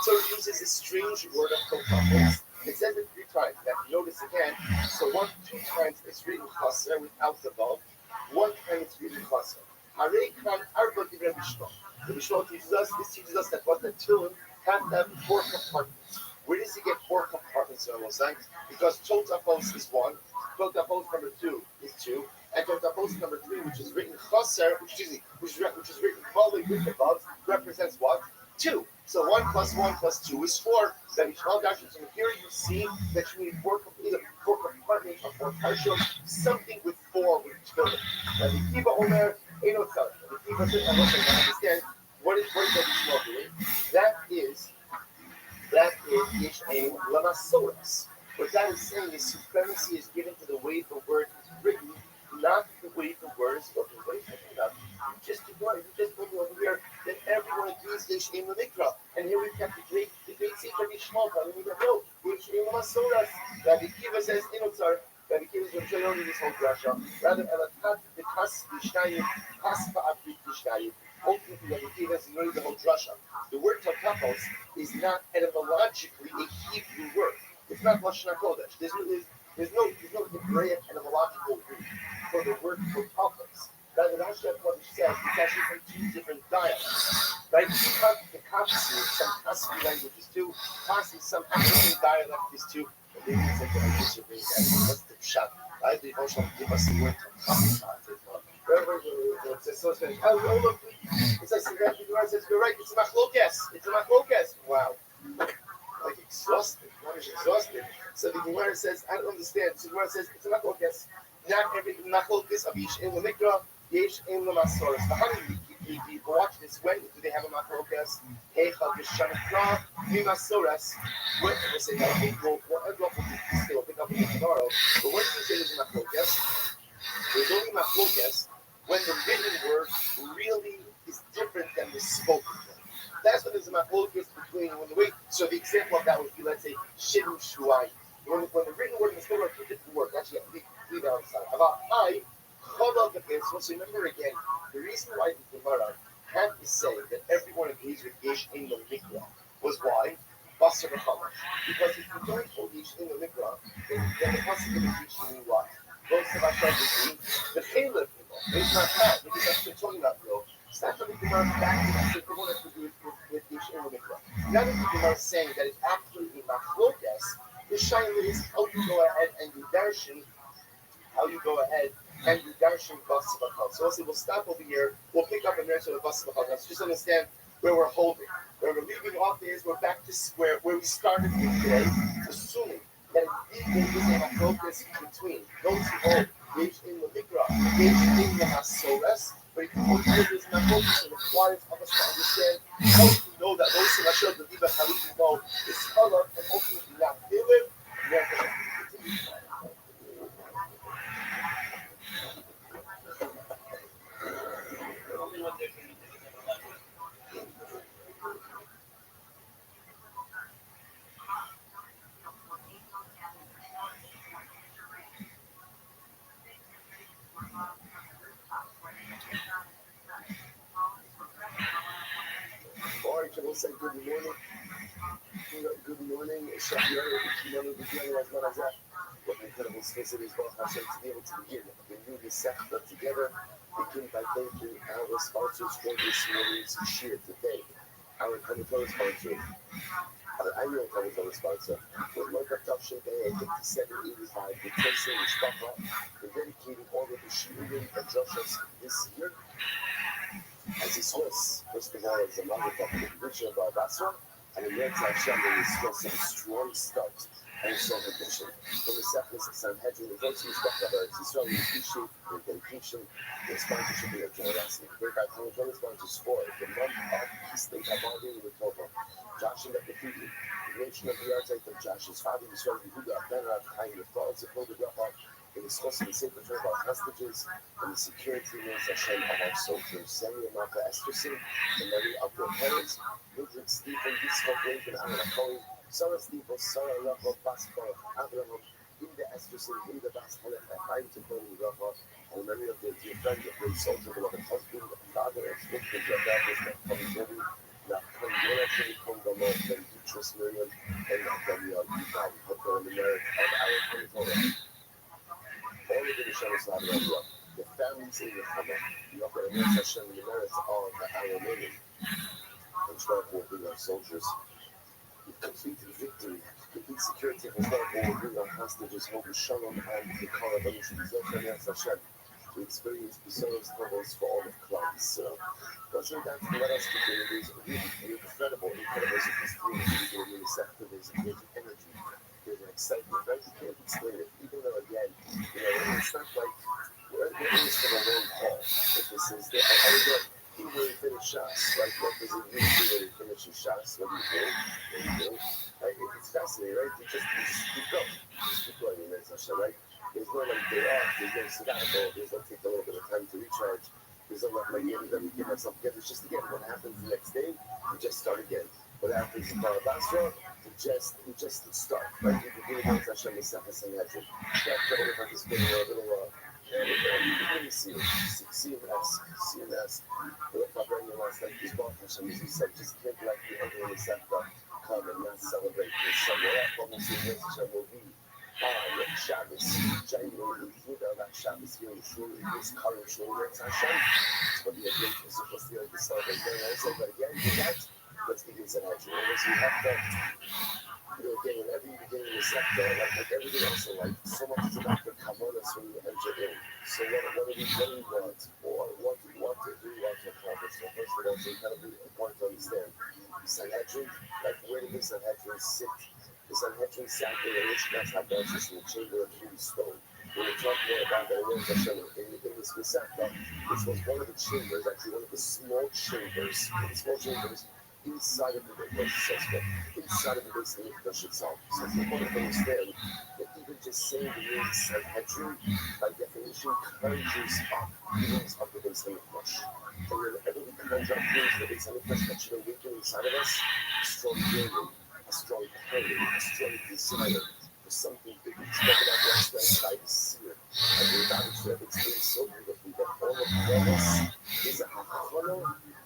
S2: So it uses a strange word of totapos. It says it 3 times. Now, if you notice again, so 2 times it's written chaser without the vav. 1 time it's written chaser. Harei kan arba divrei Mishpah. The Mishnah teaches us that what the tune have to have 4 compartments. Where does he get 4 compartments on those things? Because totapos is 1, totapos number 2 is 2, and totapos number 3, which is written chaser, which is written probably with the above, represents what? 2. So 1 plus 1 plus 2 is 4. That is all dashes. So here you see that you need 4 compartments of 4 partials, something with 4 with children. Now the Kiva Omer ain't no touch. The Kiva says, I understand what is that Yishmael doing? That is Yesh Ein Lamasoras. What that is saying is supremacy is given to the way the word is written, not the way the word is spoken. What are you talking about? You just told me over here that everyone agrees Yesh Ein Lamikra. And here we've got the great Sefer Yishmael telling me that no, Yesh Ein Lamasoras. Rabbi Kiva says, Inotzar. Rabbi Kiva says, I'm showing you this whole drasha. Rather, Elatat the Kas Vishnayim, Kaspa Abrit Vishnayim. Ultimately, Rabbi Kiva says, you know the whole drasha. The word totapos is not etymologically a Hebrew word. It's not Lashon HaKodesh. There's no Hebraic etymological root for the word totapos. Rather, Lashon HaKodesh says it's actually from 2 different dialects. Right? The Kapsi, some Kaspi languages too. Kasi, some African dialect is too. But maybe it's like what's the pshat? Right? The emotional give us the word totapos. So it's like, it's like the says, you're right, it's a machlokas. Wow. Like exhausted. One is exhausted. So the Gemara says, I don't understand. So the Gemara says, it's a machlokas. Not every machlokas of Yesh Ein Lamikra, Yesh Ein Lamasoras. How do you watch this? When do they have a machlokas? Eichad Yishanakra, Mimasoras. What they say that we'll pick up tomorrow. But what do you say there's a machlokas? There's only machlokas when the written word really is different than the spoken word. That's when there's a machlokas between so the example of that would be, let's say, Shinu Shuai. When the written word and the spoken word are 2 different words, actually, leave that on the side. About I, Cholav the Pencil. So remember again, the reason why the Gemara had to say that everyone agrees with Yesh Ein Mikra was why? Basar B'Chalav. Because if you don't hold Yesh Ein Mikra, then the possibility is teaching you what? Most of us agree. The Caleb people, it's not bad, because that's what we're talking about, though. It's not that the Gemara back to the one that we do with Yesh Ein Mikra. Now that the Gemara is saying that it's actually a machlokas, the shaila is how you go ahead and you darshan Basar B'Chalav. So we'll stop over here. We'll pick up and answer the Basar B'Chalav. Let's just understand where we're holding. Where we're leaving off is we're back to square where we started with today, assuming that there is a machlokas between those who hold Yesh Ein Lamikra, Yesh Ein Lamasoras, but if you hold here, there's a machlokas, it requires of us to understand how to know that those who are sure believe that how we know is color and ultimately not live.
S20: say good morning. Good morning. What an incredible space it is, Baruch Hashem, to be able to begin the new Masechta together. Begin by thanking our sponsors for this morning's shir today. Our Kanatola sponsor, our annual Kanatola sponsor, with Mark Tavshin Day 5785, the Tesla Mishpacha, for dedicating all of the shiurim and drushas this year. As it was, first of all, it's a matter of the condition of our Basra, and in Yom Hashem, there is still some strong start and strong condition. From the Sefnis of Sanhedrin, the Rothschild Israel, we appreciate their dedication, their sponsorship, and their generosity. Thank our Kanatola sponsors for the month of Kislev Havardi with Tova, Josh and Epifidi, the nation of the archetype of Josh's father, Israel, Yehuda, Ben Rav Chaim, the fathers of Hoda Rafa, in discussing the sacred of our hostages and the security of Hashem of our soldiers, Samuel Malka Esterson, the Mary of their parents, Ludwig Stephen, Yitzchak Lincoln, Anna Cohen, Sarah Stephen, Sarah Rafa, Baskar, Abraham, Hilda Esterson, Hilda Baskar, Ephraim Tikkun, Rafa, and the Mary of their dear friend, the great soldier, beloved husband, father, and victim, their daughters, Naftali Devi, Naftali Yonashi, Kongamo, and Beatrice Miriam, and Naftali Al-Yivam, put them in the merit of our Kanatola. All of the Nishanas Ladradia, the families in the Chama, the Yokar and Hashem, the merits of our women, and strive for being our soldiers. With completed victory, complete security, and strive for being our hostages, hope, shalom, and the Kara Baruch, Hashem, to experience the sorrows, troubles for all of clans. God's way down to let us begin. It is really incredible experience to begin in the sector. There's a great energy. There's an excitement, right? You can't explain it. Even though, again, it's not like we're in this for the long haul. If this is the, I don't know, even when you finish shots, right? What does it mean when you finish your shots? What do you do? Right? It's fascinating, right? You just keep going. Just keep going, right? There's no like day off, there's no sabbatical, there's no take a little bit of time to recharge. There's no like let me give myself together. It's just again, what happens the next day, we just start again. What happens in Basra, we just start, right? You can do it Hashem is Sanhedrin. That's the only participating a little CMS. But if I bring you last night, this Baruch Hashem, as you said, just can't let the other Masechta come and not celebrate this somewhere else. What we'll see in Hashem will be Shabbos, January, that Shabbos here in Shul, this current Shul, it's Hashem. It's going to be a great supposed to be the celebrate very also, but again, with that, let's begin Sanhedrin. We have to, again, every beginning of the sector, like everything else in life, so much is about the kavanas when you enter in. So what do we want, or what do we want to do, what to accomplish? So first of all, it's incredibly important to understand Sanhedrin, like where did the Sanhedrin sit? The Sanhedrin sat in the Rishkas HaDasis in the chamber of human stone. When we talk more about that in this Masechta, this was one of the chambers, actually one of the small chambers inside of the inside of the base of the Mikdash itself. So it's important to understand that even just saying the name Sanhedrin, by definition, conjures up feelings of the base of the Mikdash. And whenever we conjure up feelings of the base of the Mikdash that should awaken inside of us, a strong yearning, a strong pain, a strong desire for something big. We spoke about last night by the seer. And the Rabbi Rebbe explained so beautifully that all of this is a hachana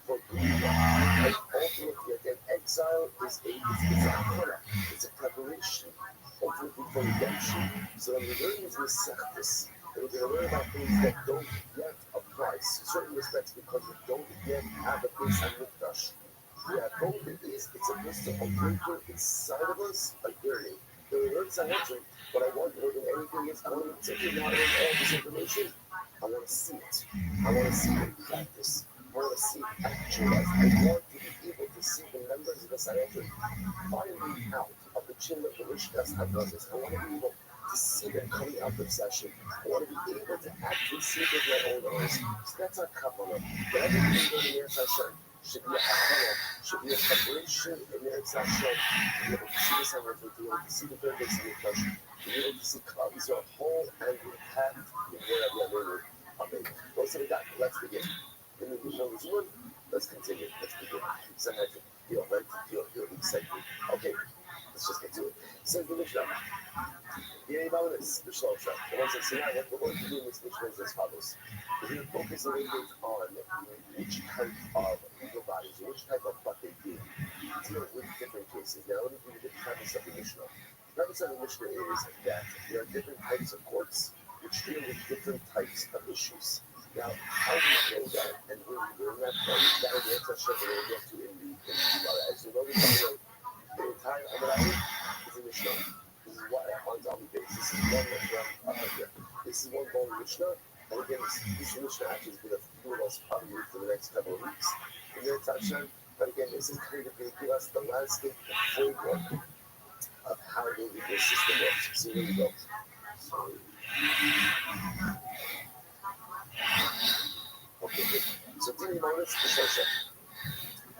S20: for Gula. And ultimately, again, exile is a hachana. It's a preparation, ultimately for redemption. So when we learn these Masechtas, and we're going to learn about things that don't yet apply, in certain respects, because we don't yet have a base on Mikdash. Yeah, both it is. It's a crystal awakening inside of us, a yearning. When we learn Sanhedrin, what I want more than anything is I want to take it out of all this information. I want to see it. I want to see it in practice. I want to see it actualized. I want to be able to see the members of the Sanhedrin finally out of the chamber of the Rishkas HaDasis. I want to be able to see them coming out of session. I want to be able to actually see it with my own eyes. So that's our kavanah. Whatever we do in the Hashem should be a hachana, should be a preparation in the Hashem to be able to see the Sanhedrin, to be able to see the third base of the Mikdash, to be able to see Klal Yisrael whole and intact in wherever Amen. Let's say that. Let's begin. In the Yisrael is one. Let's continue. Let's begin. Sanhedrin. Feel right? Feel excited. Okay. Let's just get to it. Says the Mishnah. The ones that say, what we're going to do in this Mishnah is as follows. We're going to focus a little bit on which type of legal bodies, which type of what they do. deal with different cases. Now, let me give you the premise of the Mishnah. The premise of the Mishnah is that there are different types of courts which deal with different types of issues. Now, how do you know that? And we're not that in the answer we're going to get to in the Gemara. As you know, the entire Amarayim is in Mishnah. This is what on a daily basis. This is one long Mishnah. And again, this Mishnah actually is going to fuel us probably for the next couple of weeks. In the Tashan, but again, this is kind of going to give us the landscape, the framework of how the legal system works. So here we go. Okay, good. So Dini Monis, the Shosha.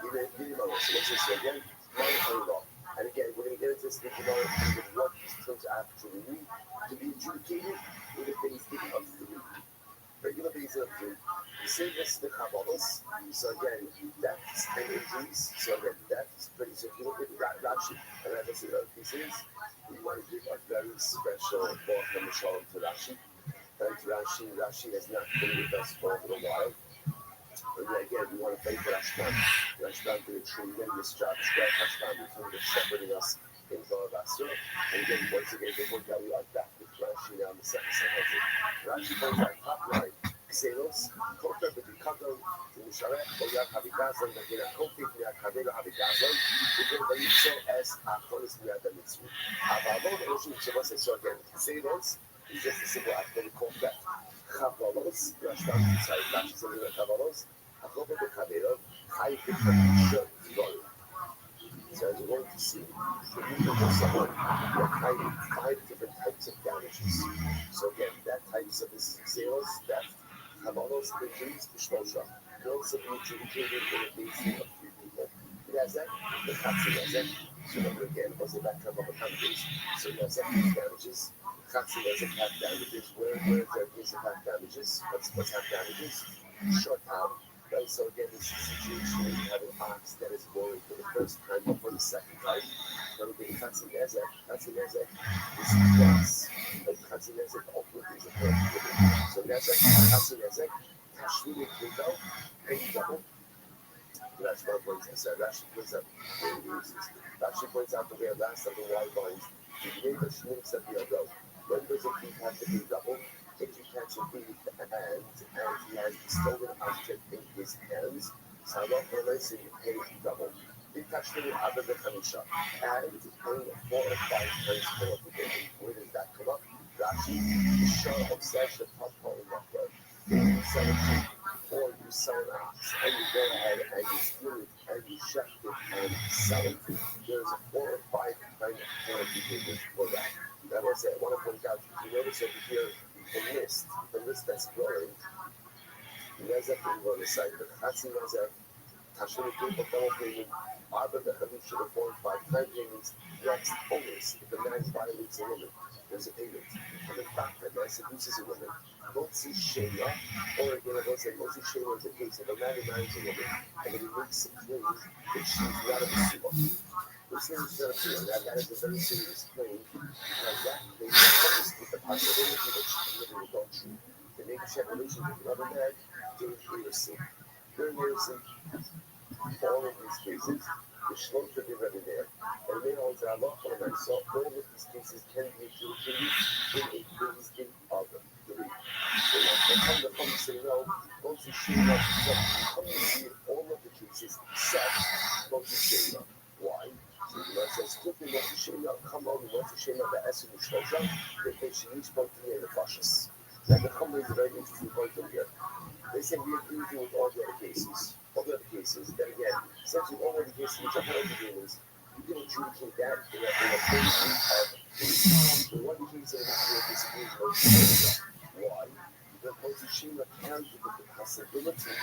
S20: Dini Monis. So let's just say again, monetary law. And again, we're going to get into this tomorrow with what these terms actually mean to be adjudicated with a base of 3. Regular base of 3. The same as the Kabbalahs. So again, deaths and injuries. So again, deaths. But so if you look at Rashi, and as I said, other pieces, we want to give a very special thought from the Shalom to Rashi. And Rashi has not been with us for a little while. But again, we want to thank Rashman. Rashman did a tremendous job. Rashman in terms of shepherding us in Varavasra. And again, once again, the word that we are back with Rashi now in the second sentence. Rashi points out top line. Xenos, Koka, the Bikadon, the Musharet, Oyak Habitazon, the Girakoki, the Akadela Habitazon, the Girakoki, as Akonis Miata Mitsu. Avalo, the Ocean Chavas, so again, Xenos is just a simple act of combat. Chavalos, Rashman, Rashi says that Chavalos, Akoba the Kadera, High Picture, Vol. So as you're going to see, the movement of someone, there are 5 different types of damages. So again, that types of this is Xenos, death. Chavalos, injuries, Shmosha. Can also be adjudicated in a basis of 3 people. Yazek, the Chatzi Yazek. So remember again, was it that come up with damages? So Yazek has damages. Chatzi Yazek have damages. Where is there a case of half damages? What's half damages? Short time. Right, so again, this is a situation where you have an ox that is born for the first time or for the second time. So again, Chatzi Yazek is deaths. But Chatzi Yazek ultimately is a third. So Chatzi Yazek, Tashvili Klido, pay double. Rashi points out many reasons. Rashi points out the way last of the wide lines. The neighbor shrinks at the other. When does a thief have to be double? If he catches a thief and he has the stolen object in his hands, so you pay double. He touched it out of the Hamisha and paying 4 or 5 times more of the day. Where does that come up? Rashi, the show of such a top calling up there. If you sell a thief or you sell an ox and you go ahead and you steal it and you shecht it and sell it, there's a 4 or 5 times penalty payment for that. That was it. I want to point out, you notice over here, the list that's growing, Nezek didn't go on the site, but Chatzi Nezek, Tashvili Klido, double payment, Abba the Hamisha, the 4 and 5 time payments, next bonus, if the man violates a woman, there's a payment. And the fact that man seduces a woman, Motzi Shema, or again, I don't say Motzi Shema is the case of a man who marries a woman, and then he makes a claim that she's not a Mesiba. This is not a claim, that is a very serious claim, because that claim comes with the possibility that she committed adultery. They make a relations with another man, during heresy. During heresy, all of these cases, the Shlom should be ready there. And they also have a lot of them. So all of these cases can be adjudicated in a jurisdiction of the three. So when the come say no, once you show up, come to see all of the cases except once you show up. Why? So the Lord says, quickly once you show up, come on, once you show up, the essence of Shloshah, they should each point to the fascists. Now the Chumra is a very interesting point over here. They say we agree with you with all the other cases. All the other cases. Then again, since you already cases which are penalty payments, you can adjudicate that in a basis of the one case that we disagree with. Why? Because Motushima carries with the possibility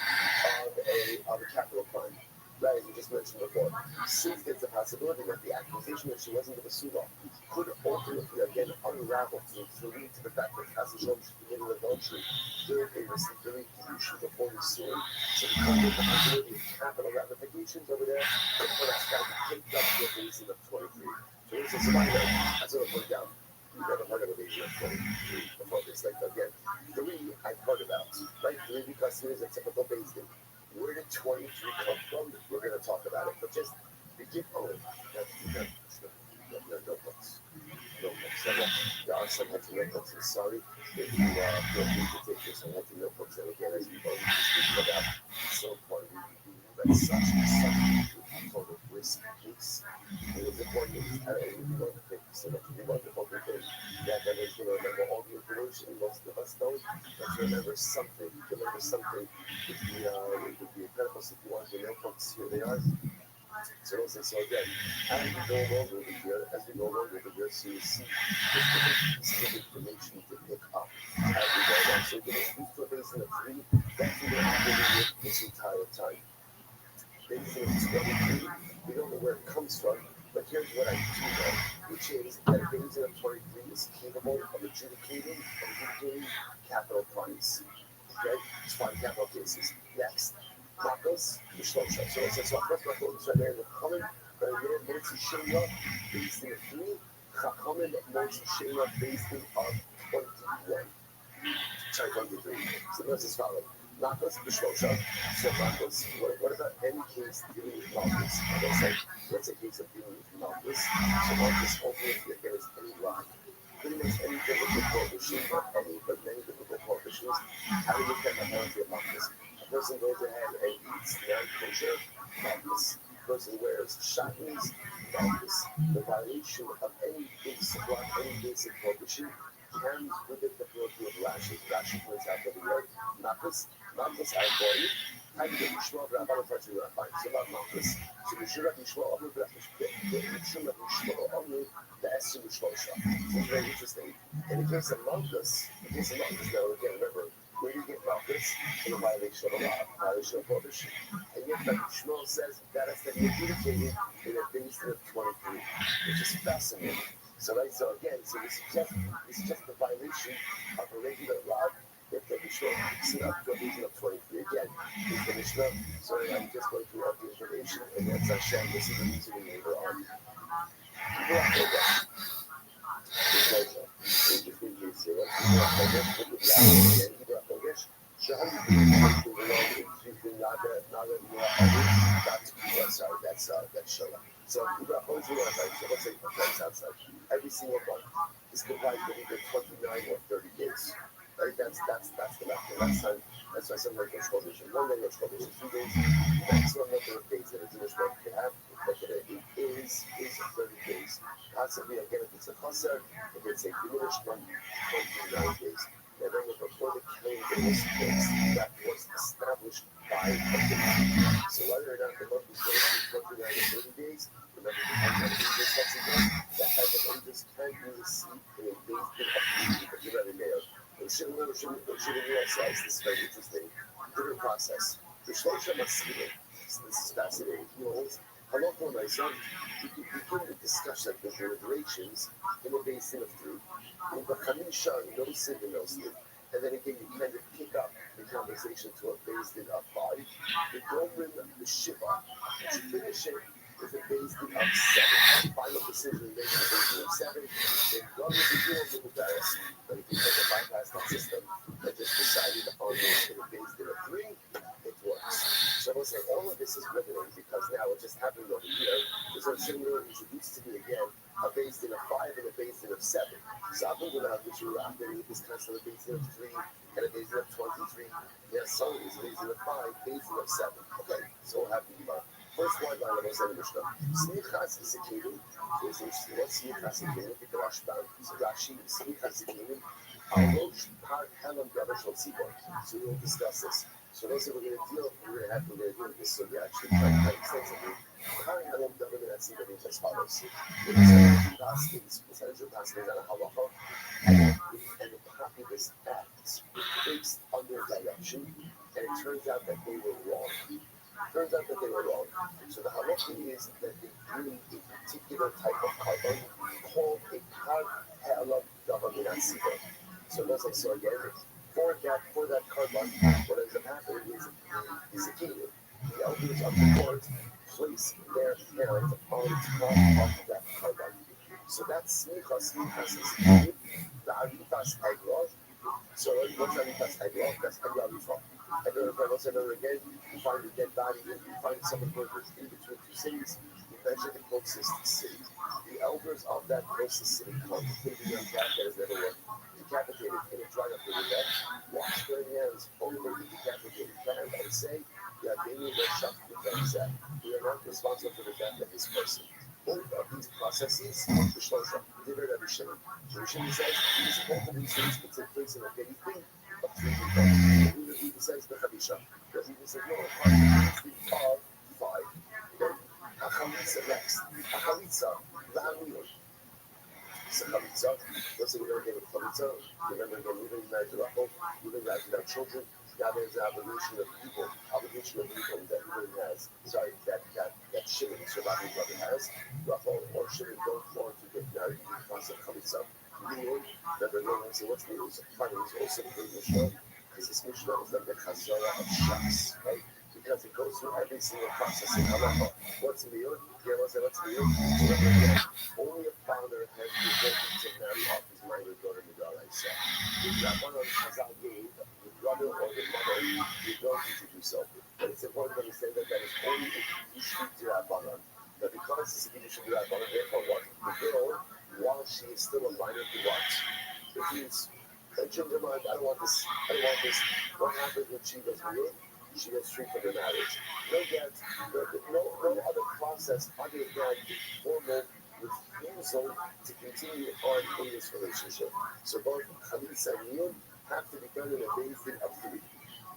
S20: of a capital crime. Right, as we just mentioned before, since there's a possibility that the accusation that she wasn't the Basula could ultimately again unravel to lead to the fact that Chazal she committed adultery during a receiving pollution before we sued. So because of the possibility of capital ramifications over there, the court has got to take up the evasion of 23. So this is somebody that, as I point out, we've never heard of evasion of 23 before this. Like again, 3 I've heard about, right? 3 because it is a typical Beis Din. Where did 23 come from? We're going to talk about it. But just begin a notebooks. I'm sorry if you feel free to take this and let your notebooks. And again, as we've already speaking about, it's so important we move at such a total risk case. And it's important that we want to think so much. We want the focus thing that everyone's going to remember all the information. Most of us don't. Let's remember something. Remember something. It would be incredible. So if you want your notebooks, here they are. So again, as we go along over here, so you see different pieces of information to pick up as we go along. So again, these two things in the three, that's what we're operating with this entire time. Things in the 23, we don't know where it comes from, but here's what I do know, which is that a things in the 23 is capable of adjudicating capital crimes. Okay? It's fine, capital cases. Next. Marcos, the Shlosha. So it says, Marcos, right there in the comment, but again, Motzi Shema, based in 3, Chachamim, Motzi Shema, based in 21. Sorry, 23. So let's just follow. Marcos, the Shlosha. So Marcos, what about any case dealing with Marcos? Like I said, what's a case of dealing with Marcos? So Marcos, ultimately, again, is any lie. Pretty much any biblical prohibition, not any, but many biblical prohibitions. How do you look at the penalty of Marcos? Person goes ahead and eats non-kosher, Marcus. Person wears shackles, Marcus. The violation of any basic law, any basic prohibition carries with it the penalty of lashes. Rashi points out that the word Marcus, our body, had to be Mishma, Rabbi, Rabbi, so about Marcus. So the Shura Mishma, the Essu Mishma. So it's very interesting. In the case of Marcus, now again, remember, where you get Marcus in a violation of a law, violation of prohibition. And yet, like Shmuel says, that has to be adjudicated in a base of 23, which is fascinating. So, right, so again, so this is just the violation of a regular law. If the Mishnah is up to a base of 23 again, is the Mishnah. So I'm just going through all the information, and that's Hashem. This is the reasoning later on. That's Shola. So every single month is comprised of either 29 or 30 days. Right? That's the math. That's why some regular prohibition, 1 regular prohibition, 2 days, maximum number of days that a Jewish man can have. Is 30 days. Possibly, again, if it's a chaser, if it's a diminished number, 29 days. And then before the calendar was fixed, that was established by a committee. So whether or not the month is going to be 29 or 30 days, remember that type of interest can be received in a base bid of the very mayor. We shouldn't realize this is very interesting. Different process. The Shlosha Masilim. This is fascinating. You know, Halakha, my son, you can discuss that the deliberations in a basin of 3. In the Chamisha, no sin and no sin. And then again, you kind of pick up the conversation to a basin of 5. The Gomrim, the Shiva, to finish it with a basin of 7. Final decision made in a basin of 7. Then Gomrim, the Gomrim, embarrassed. But if you take a bypass that system and just decided on this in a basin of 3, it works. So I will say all of this is riveting because now it just happened over here. There's a similar introduced to me again, a basin of 5 and a basin of 7. So I'm going to have to operating this concept of a basin of 3 and a basin of 23. Yes, so it is a basin of 5, basin of 7. Okay, so we'll have the first one line of the Mishnah. Smichas is a kingdom. What's Smichas a kingdom? Pick the Rashban. So Rashi, Smichas a kingdom. Alosh par helam davar shel tzibor. So we will discuss this. So those that we're going to deal with this. So we actually quite extensively. Par helam davar that tzibor is as follows. The percentage of passings on a halacha and the populace acts based on their direction, and it turns out that they were wrong. So the halacha is that they bring a particular type of carbon called a par helam davar tzibor. So that's like, so again, for that carbon, what ends up happening is a kingdom. The elders of the court place their hand on top of that carbon. So that's smichas is the arifas haglov. So what's arifas haglov? That's haglov. And then if I once another again, you find a dead body, you find someone who's in between 2 cities, you Imagine the closest city. The elders of that closest city come, including the young cat that has never worked, decapitated in a dry up the river, wash their hands over the decapitated cat and say, Yadini Reshach Yudamzeh. We are not responsible for the death of this person. Both of these processes, the Shlosha, Divrei Rabbi Shimon. Rabbi Shimon says, both of these things can take place in a day thing of 3 people. He says, the Chavisha. Because he says, no, of 5. Okay? Achalitza next. Achalitza, La'amiyot. So Chalitza, let's say we don't get a Chalitza. Remember, we're living married to Rachel, living married to our children. Now there's an obligation of evil that Reuben has. Sorry, that Shimon, surviving brother has. Rachel or Shimon don't want to get married in the process of Chalitza. Meaning that the Lord says, what's the news? Finally, it's also the great Mishnah, because this Mishnah is like the Chazorah of Shas, right? Because it goes through every single process in halacha. What's the yud? What's the yud? Only a father has the ability to marry off his minor daughter Midaraisa. The Rabbanon Chazal gave the brother or the mother the ability to do so. But it's important to understand that that is only if you should do Rabbanon. But because it's a should do Rabbanon, therefore what? The girl, while she is still a minor, to what? If he's a gentleman, I don't want this. What happens when she does yud? She gets free from the marriage. No get, no other process other than the formal refusal to continue on in this relationship. So both Chalitza and Yud have to be done in a basin of 3.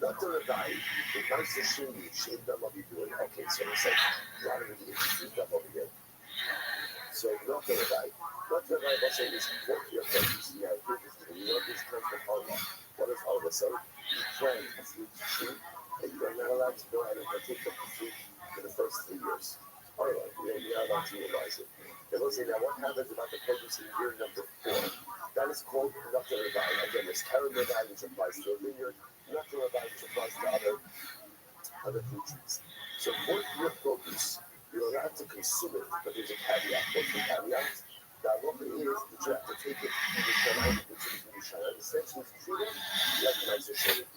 S20: Not to Rabbi, the nice to shave them up, you do it. Okay, so let's say, a lot of the interesting stuff over here. So not to Rabbi, let's say this 4th-year pregnancy, yeah, this comes from Allah. What is Allah? So you pray a fruit. And you are not allowed to go ahead and partake of the fruit for the first 3 years. All right, you're not allowed to utilize it. Then we'll say, now what happens about the produce in year number 4? That is called Nata Rabbi. Again, there's Karen Rabbi, which applies to a vineyard, Nata Rabbi, which applies to other fruit trees. So 4th-year produce, you're allowed to consume it, but there's a caveat. What's the caveat? That what it is that you have to take it to the Shanai, which is the Shanai. Essentially, treat it like a nicer shade.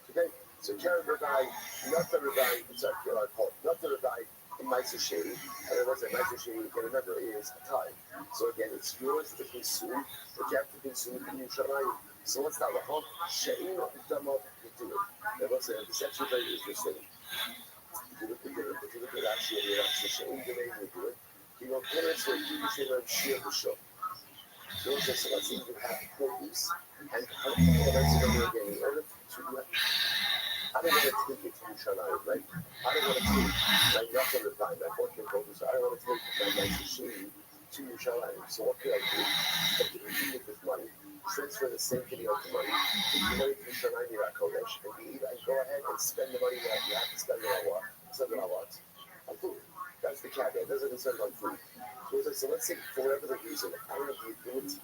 S20: Okay? So Karen Rabbi, not the Rabbi, sorry, not the Rabbi in Meiser Shady, and then what's a Meiser Shady, you can remember, is a time. So again, it's yours to consume, but you have to consume it in Yerushalayim. So what's that? Lahom, She'in, Damot, you do it. And what's the actually very interesting. If you look at actually, She'in, you do it. You know, parents will do this in a Shia B'Shom. So let's say you have produce, and how do you remember again, in order to I don't want to take it to Yerushalayim, right? I don't want to take my Nata Rabbi, my 4th-year produce, I don't want to take my Meiser Shady to Yerushalayim. So what can I do? I can redeem it with money, transfer the same amount of money, take the money to Yerushalayim, Yirakodesh, and go ahead and spend the money that you have to spend it on what? Spend it on what? On food. That's the caveat. It doesn't spend on food. So let's say, for whatever the reason, I don't have the ability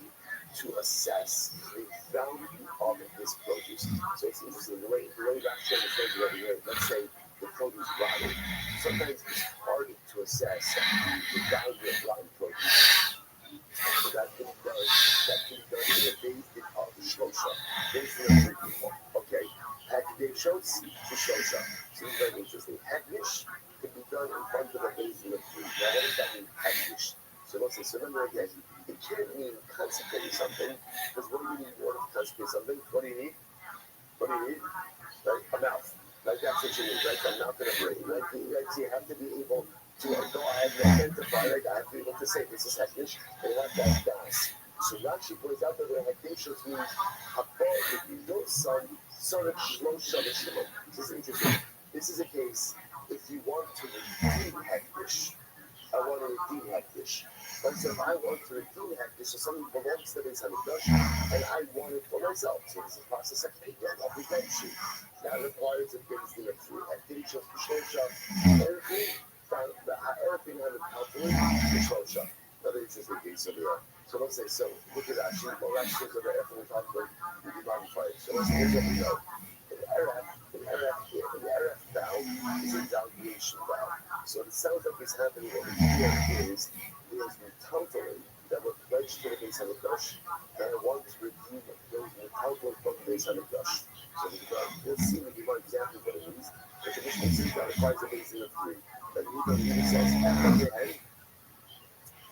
S20: to assess the value of this produce. So it's interesting, the way Rashi understands it over here, let's say the produce rotted. Sometimes it's hard to assess the value of rotten produce. So that can be done in a basin of the Shlosha, basin of 3 people. Okay, Hakdish shows the Shlosha. So it's very interesting. Hakdish can be done in front of a basin of 3. Now what does that mean, Hakdish? So let's say, so remember again, it can't mean consecrating something, because what do you need in order to consecrate something? What do you need? Right? A mouth. Like that's what you need, right? A mouth and a brain, right? So you have to be able to go ahead and identify, like I have to be able to say, this is Hekdesh, and what that does. So Rashi points out that the Hekdesh means, if you don't son of Shlosha Shimon. This is interesting. This is a case, if you want to redeem Hekdesh, I want to redeem Hekdesh. But so if I want to redeem Hekdesh, so something belongs to this Hamikdash, and I want it for myself. So it's a process of payment of redemption. That requires a basin of 3. Hekdesh of Shlosha, everything had a calculate the Shlosha. Another interesting case over here. So let's say, so look at that. Rashi says over after we talk about the modifier. So let's say, here's what we know. An Arab vow is a valuation vow. So it sounds like it's happening over here is metaltalin that were pledged to the Beis Hamikdash, and I want to redeem those metaltalin from the Beis Hamikdash. So we'll see in the Gemara example what it means. But the Mishnah says that requires a basin of 3. And he says, after the end,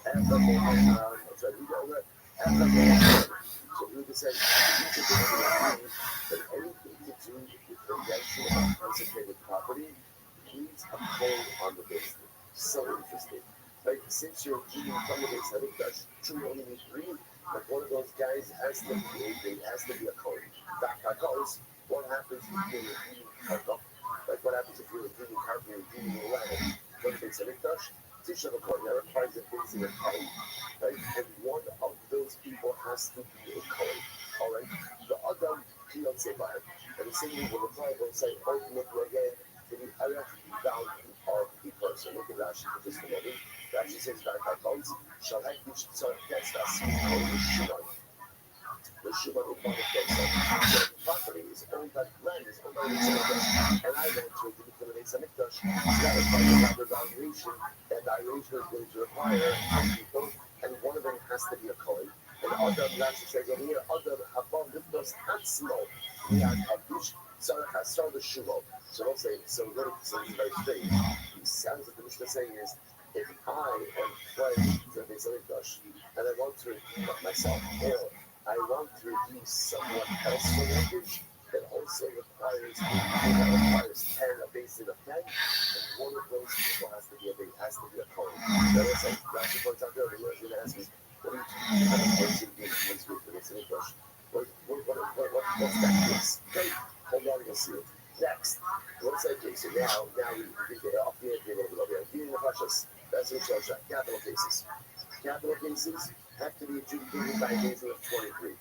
S20: after the end, so Rudy said, each of them will agree that anything to do with the redemption of consecrated property needs a code on the basement. So interesting. Like, since you're eating from the base, I think that's true only need three. Like, one of those guys has to be a code. Back I goes, what happens if you're eating carpet? Like, what happens if you're eating carpet and you're eating land? What if it's a mikdash? Teach them a code. That requires a basic account. Right? And one of those people has to be a code. All right? The other, he don't say bad. And the same will reply, will say, ultimately again, to the other value of the person. Look at Rashi for just a moment. Rashi says, "Back our bones shall have each son against us on the Shimon." The Shimon will come against us. So the property is owned by land, is owned by the Mikdash, and I want to do the Mikdash. So that requires a proper valuation, and the valuation is going to require 10 people, and one of them has to be a Kohen. And Adam, Rashi says over here, Adam above Mikdash Hatzmo, we are Kadush. So I saw the Shimon. So don't say, so very strange. It sounds like the Mishnah saying is, if I am pledged to the Mikdash and I want to redeem myself, or I want to redeem someone else for mortgage, that also requires 10, a basin of 10, and one of those people has to be a Kohen. So let's say, Rashi points out there, the Lord is going to ask me, what do you have a person in the Mikdash? What's that case? Okay, hold on, you'll see it. Next, what's that case? So now we get off here, dealing the Pashas. That's what it shows. Capital cases. Capital cases have to be adjudicated by a basin of 23.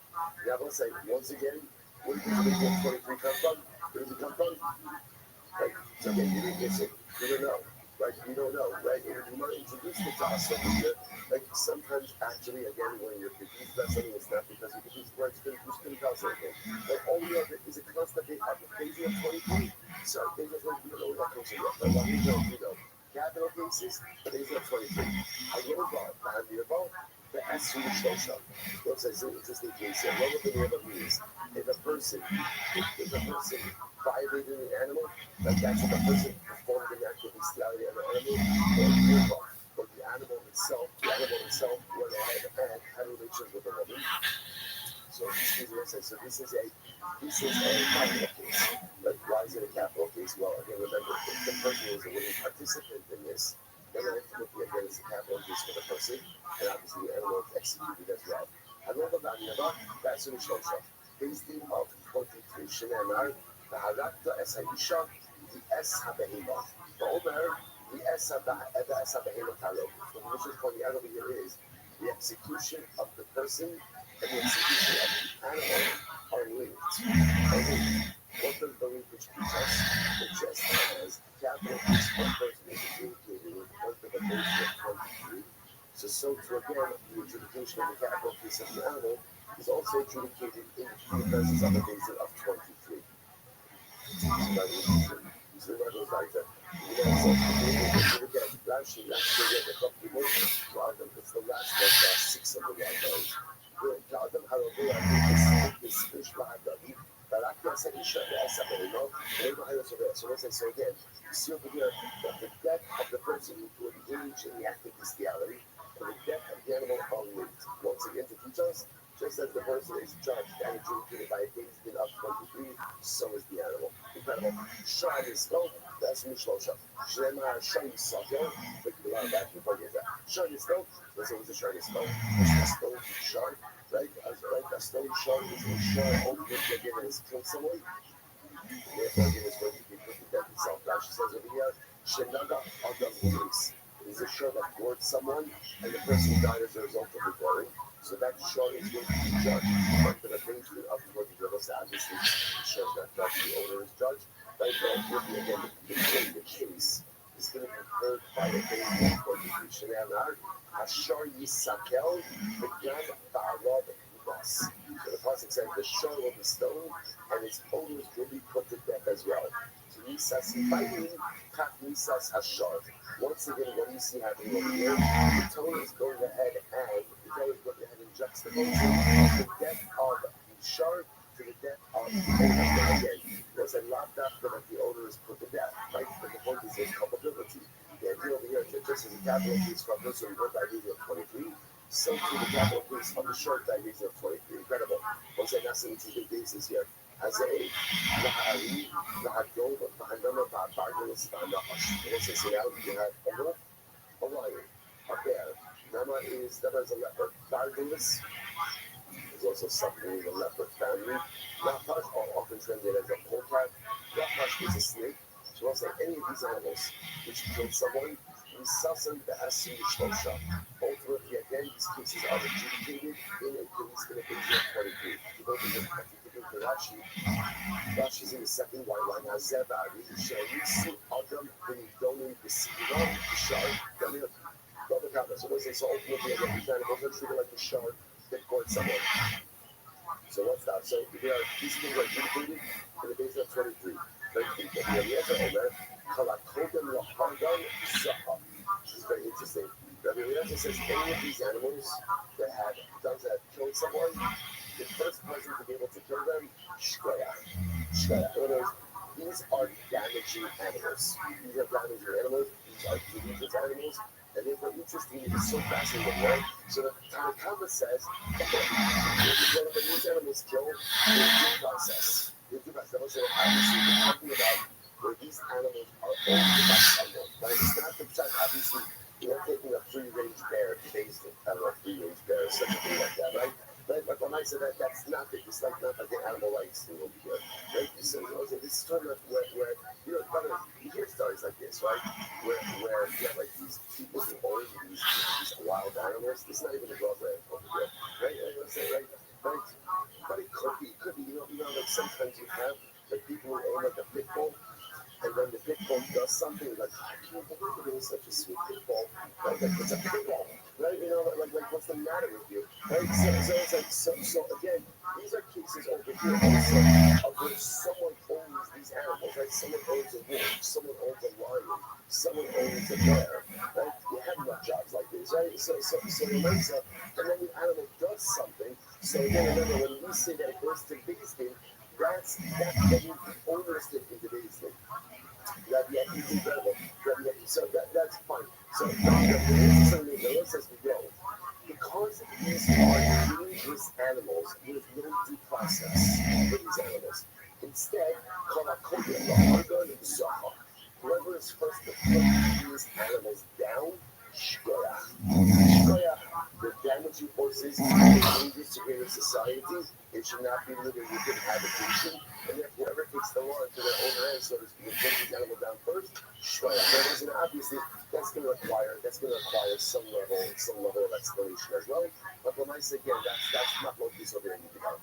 S20: Now, let's say, once again, where does the basin of 23 come from? Where does it come from? Right? So again, you didn't get it. You don't know. Right? You don't know. Right? And you might introduce it to us over here. Like, sometimes, actually, again, when you're confused about something, it's not because you're confused, right? It's going to tell us anything. But all we have is a constant basin of 23. So, basin of 23, you don't know where that comes from yet. But what you know. Capital cases, basin of 23. I get involved. I have the involved. The S from the Shosha. What's an interesting case here? What would the name of means? If a person violated an animal, like that's what the person performed an act of bestiality on the animal, or the animal itself went ahead and had relations with a woman. So this is a capital case. Like, why is it a capital case? Well, again, remember, if the person is a willing participant in this, then ultimately, again, it's a capital case for the person, and obviously the animal is executed as well. Another value, that's in the Shosha. Based of 23, Shenemar, the Harakta es Haisha, the Es HaBehema. The Omer, the Es HaBehema Taro. So the mission point out over here is the execution of the person and the execution of the animal are linked. What does the linkage teach us? It just as capital case one person is adjudicated with one for the basis of 23. So to again, the adjudication of the capital case of the animal is also adjudicated in the presence of the basis of 23. So that goes like that. So again, Rashi, the company, it's the last of 6 of the one. Adam Harabeh is fish Rabbi. But I can't say Isha, so let's say, so again, you see over here that the death of the person who engaged in the act of bestiality and the death of the animal are linked. Once again, to teach us, just as the person is judged and adjudicated by a basin of 23, so is the animal. Incredible. Shah Yisrael, that's Mishlosha. Shema Shah Yisrael, but the lot of that before you get that. Shah Yisrael, let's say it was a Shah Yisrael. It's a stone shard. Right? A stone shard is a shard ultimately again is killed someone. Therefore, again, is going to be put to death itself. Rashi says over here, Shenaga Adam Ulis. It is a shard that gored someone, and the person died as a result of the goring. So that shard is going to be judged under the basement of 20 levels. Obviously, it shows that the owner is judged. Right? But again, the case is going to be heard by the basement of 23. Shenaga Ashar Yisakel, the Gam Ba'arab Bas. So the Pasuk said the shore will be stoned and its owners will be put to death as well. So Nisas fighting, Kak Nisas Ashar. Once again, what do you see happening over here? The Torah is going ahead and juxtaposing the death of the shar to the death of the owner. Again, there's a lot after that the owner is put to death, right? But the point is there's culpability. The idea over here is that just as the capital case for a person with diabetes of 23, so too the capital case of the short diabetes of 23. Incredible. Once again, that's the interesting basis here. As a Lahari, Lahadol, Lahadama, Bargalis, What's this? You have a wolf, a lion, a bear. Nama is a leopard. Bargalis is also something in the leopard family. Lapash are often translated as a polecat. Lapash is a snake. So I'll say any of these animals which killed someone, we suffer the Asim Shlosha. Ultimately, again, these cases are adjudicated in a case in a case of 23. If you go to Rashi, Rashi's in the second white line. Hazebari, Sharisu, Adam, Benidonim, Besiram, Bishar, Damir. So they say, so ultimately, again, these animals are treated like the shark that caught someone. So what's that? So these things are adjudicated in the base of 23. Which is very interesting. Rabbi Eliezer says any of these animals that have killed someone, the first person to be able to kill them, shkoyach. In other words, these are damaging animals. These are damaging animals. These are dangerous animals. And therefore, interesting, it's so fascinating, right? So the Tanakh says, okay, when these animals killed, there's due process. There's due process. So obviously, we're talking about where these animals are owned by someone, right? It's not the fact, obviously, you're not taking a free-range bear to base it. I don't know, free-range bear or such a thing like that, right? But when I said that, that's not it. It's like not like the animal rights thing over here, right? So this is talking about where you know, you hear stories like this, right? Where you have like these people who own these wild animals. It's not even a girlfriend over here, right? You know what I'm saying, right? But it could be, you know, like sometimes you have like people who own like a pit bull. And when the pit bull does something, like, I can't believe it was such a sweet pit bull. Like it's a pit bull, right? You know, like what's the matter with you? Right? So it's like, so again, these are cases over here also of where someone owns these animals, right? Someone owns a wolf, someone owns a lion, someone owns a bear, right? You have nut jobs like this, right? So it makes up, and then the animal does something. So again, remember, when we say that it goes to Bezdin, that's getting the ownership in the Bezdin. Rabbi is incredible. So that's fine. So the Lord says to go. Because these are dangerous animals, there's no due process for these animals. Instead, whoever is first to put these animals down, shkoyach. They're damaging horses, they're dangerous to greater society. It should not be living within habitation. And if whoever takes the law into their own hands, so to speak, and takes the animal down first, shkoyach. And obviously, that's going to require some level of explanation as well. But when I say again, that's not what this over here need to go.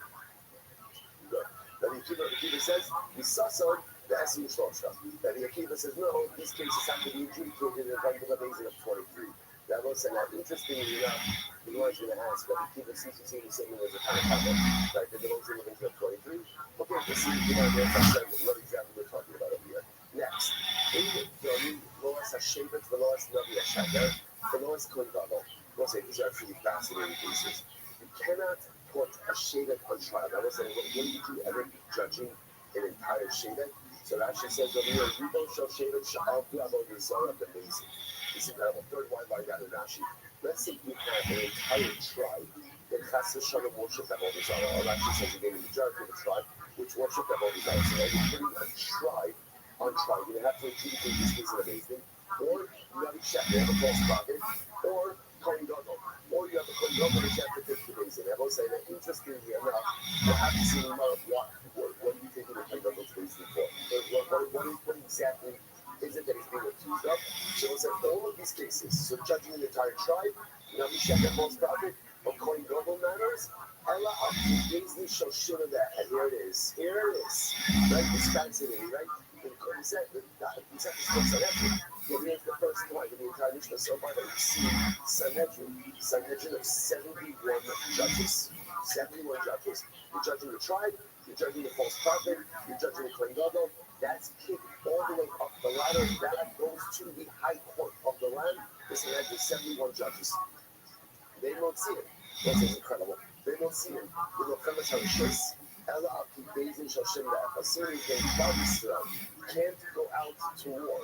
S20: Good. Rabbi Akiva says, we saw some the Esim Shlosha. Rabbi Akiva says, no, these cases have to be adjudicated in front of the Bezdin of 23. That was interestingly enough, the Lord's going to ask, Rabbi Akiva seems to say the same as a kind of comment, right? That the Lord's in the Bezdin of 23. Okay, let's see what exactly we're talking about over here. Next, in the Loas HaShevet, the Loas Navi HaShagar, the Loas Kondavo. We'll say these are actually fascinating cases. You cannot put a shevet on trial. I was saying, when did you ever be judging an entire shevet? So it actually says over here, you both shall shevet sha'al pi'avod yizorah b'mezid. This is incredible. Third one by God in Rashi. Let's say you have an entire tribe that has to shalom worship Avodah Zarah, or actually says again, the majority of the tribe, which worship Avodah Zarah. So now you're putting a tribe on trial. You have to adjudicate this case in a Bezdin, or Navi Shepher, a false prophet, or Kohen Gadol, or you have a Kohen Gadol which have to take the Bezdin. I will say that interestingly enough, you have to see what do you think of the Kohen Gadol's Bezdin for? What exactly is it that he's being accused of? So it's like all of these cases, so judging the entire tribe, Navi Shepher, false prophet, or Kohen Gadol matters, Allah Bezdin shall show that, and here it is. Right? It's fascinating, right? He said this Sanhedrin. Here's the first one in the entire Mishnah so far that we've seen Sanhedrin of 71 judges. 71 judges. You're judging the tribe, you're judging the false prophet, you're judging the Kohen Gadol. That's kicked all the way up the ladder. That goes to the high court of the land. The Sanhedrin 71 judges. They don't see it. This is incredible. They don't see it. The Milchemes HaRishos, Ella Bezin Shoshem Assuming that Klal Yisrael can't go out to war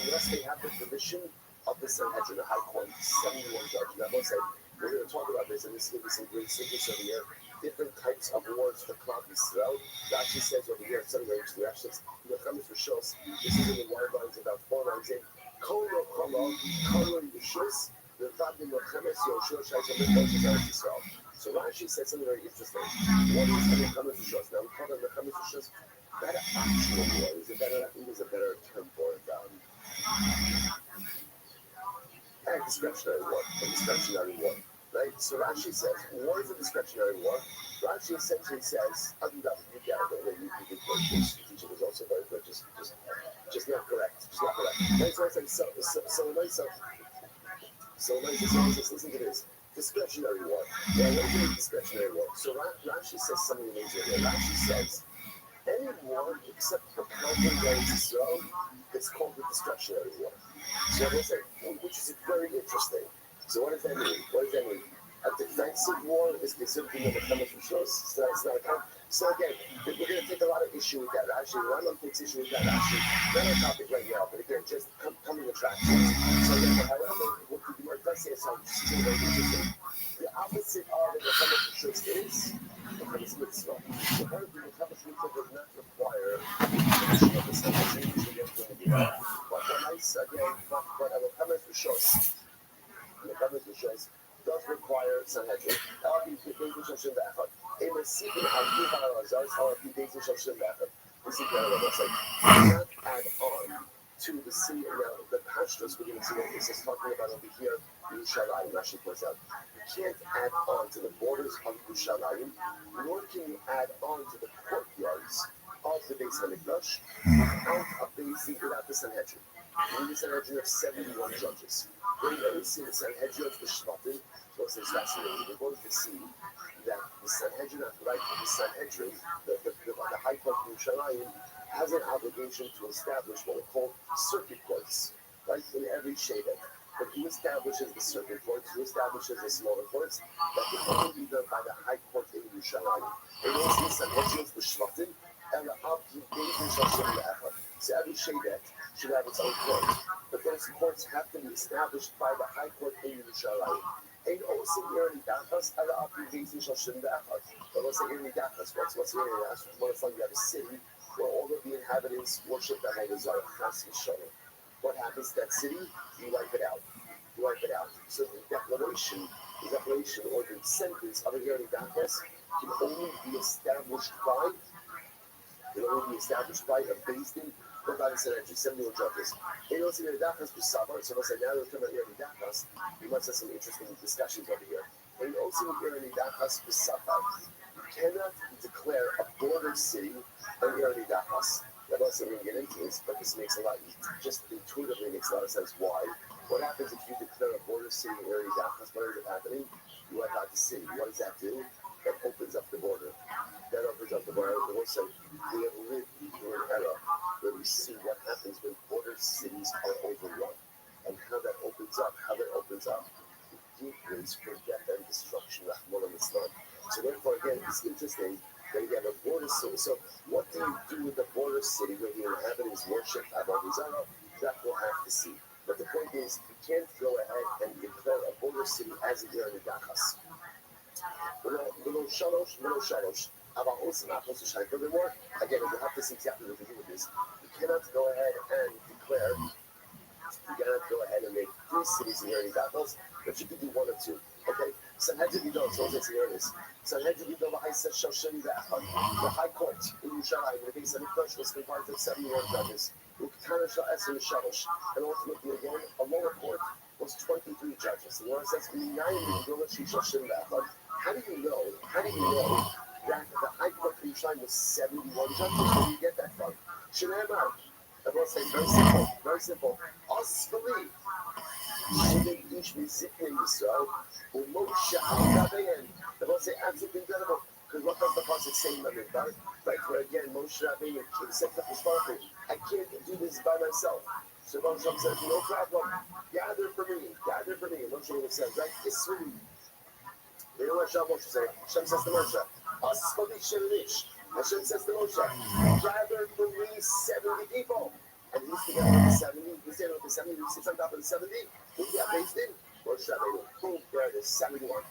S20: unless they have the permission of the Sanhedrin, the High Court, 71 judges. Now, we're going to talk about this, and this will be some great secrets over here. Different types of wars for Klal Yisrael. Rashi says over here, some of the Rashi says, Milchemes Rishos. This is in the wide lines about 4 lines in. Kol Yishos. The fact that Milchemes Yoshua Shai's on the Moses Eretz Yisrael. So Rashi said something very interesting. What is the Milchemes Rishos? Now we call them Milchemes Rishos. Better actual war. I think there's a better term for it. Discretionary war. Discretionary war. Right? So Rashi says, war is a discretionary war. Rashi essentially says, other than that, you get it. You did work. This teacher was also very good. Just not correct. Just not correct. Right? So I said, listen to this. Discretionary war. Yeah, what is a discretionary war? So Rashi says something amazing here. Rashi says, any war except for conquering Eretz Yisrael is called a discretionary war. So I say, which is very interesting. So what does that mean? A defensive war is considered to be a Milchemes Rishos. So it's not a count. So again, we're going to take a lot of issue with that. Actually, Rambam takes issue with that. Actually, not on topic right now, but again, just coming attractions. So again, what the Gemara does say is something very interesting. The opposite of the Milchemes Rishos is Milchemes Mitzvah. The Milchemes Mitzvah does not require the permission of the Sanhedrin to get to the Gemara. But a Milchemes Rishos, does require Sanhedrin. This is what I will say. Not add on to the city. Now, the pastors, we're going to see what this is talking about over here. Yerushalayim, Rashi points out. You can't add on to the borders of Yerushalayim, nor can you add on to the courtyards of the Beis Hamikdash without the Sanhedrin. We need a Sanhedrin of 71 judges. When you see the Sanhedrin of the Shvatim, it's fascinating. We're going to see that the Sanhedrin, the High Court of Yerushalayim, has an obligation to establish what we call circuit courts, right, in every shebet. But who establishes the circuit courts? Who establishes the smaller courts? That can only be done by the High Court in Yerushalayim. And also the Sanhedrin of the Shvatim, and the so every shebet should have its own court. But those courts have to be established by the High Court in Yerushalayim. And also Irani Dachas, and the Abri Shoshin Dachas. But what's the Irani Dachas? What's the Irani Dachas? It's like you have a city where all of the inhabitants worship the Avodah Zarah, Chas V'Shalom. What happens to that city? You wipe it out. So the declaration or the sentence of a Irani Dachas can only be established by a based in by the Sanhedrin, 71 judges. And also the Dachas B'Savar, so let's say now we're talking about Irani Dachas, we must have some interesting discussions over here. And also Irani Dachas B'Savar, you cannot declare a border city an Irani Dachas. I'm not saying we're going to get into this, but this makes just intuitively makes a lot of sense. Why? What happens if you declare a border city an Irani Dachas? What ends up happening? You wipe out the city. What does that do? That opens up the border. We have lived through an era where we see what happens when border cities are overrun and how that opens up. The decrease for death and destruction. So therefore, again, it's interesting that you have a border city. So what do you do with the border city where the inhabitants worship Avodah Zarah? That we'll have to see. But the point is, you can't go ahead and declare a border city as a Irani Dachas. Furthermore, again, we have to see exactly what to do with this. You cannot go ahead and declare, make 3 cities in Irani Dachas, but you can do 1 or 2. Okay? Sanhedrin Bidol, so it's Iranis. Sanhedrin Bidol, the High Court in Yerushalayim, the Beis Hamikdash was comprised of 71 judges. And ultimately, again, a lower court was 23 judges. The Lord says, how do you know that the High Court in Yerushalayim was 71 judges? Where do you get that from? Shneimar. I will say very simple. Us believe. I will say absolutely incredible. Because what does the pasuk say in the Midbar? Right, where again Moshe Rabbeinu said to Mishpachim, I can't do this by myself. So Moshe says, no problem. Gather for me. And Moshe Rabbeinu says, right, it's sweet. You know what Moshe says? Hashem says to Moshe, Asfali Sheminish. Hashem says to Moshe, gather for me 70 people. And he's together with the 70. He's standing with the 70. He sits on top of the 70. Who got based in? Moshe Rabbeinu. Boom, there it is, 71.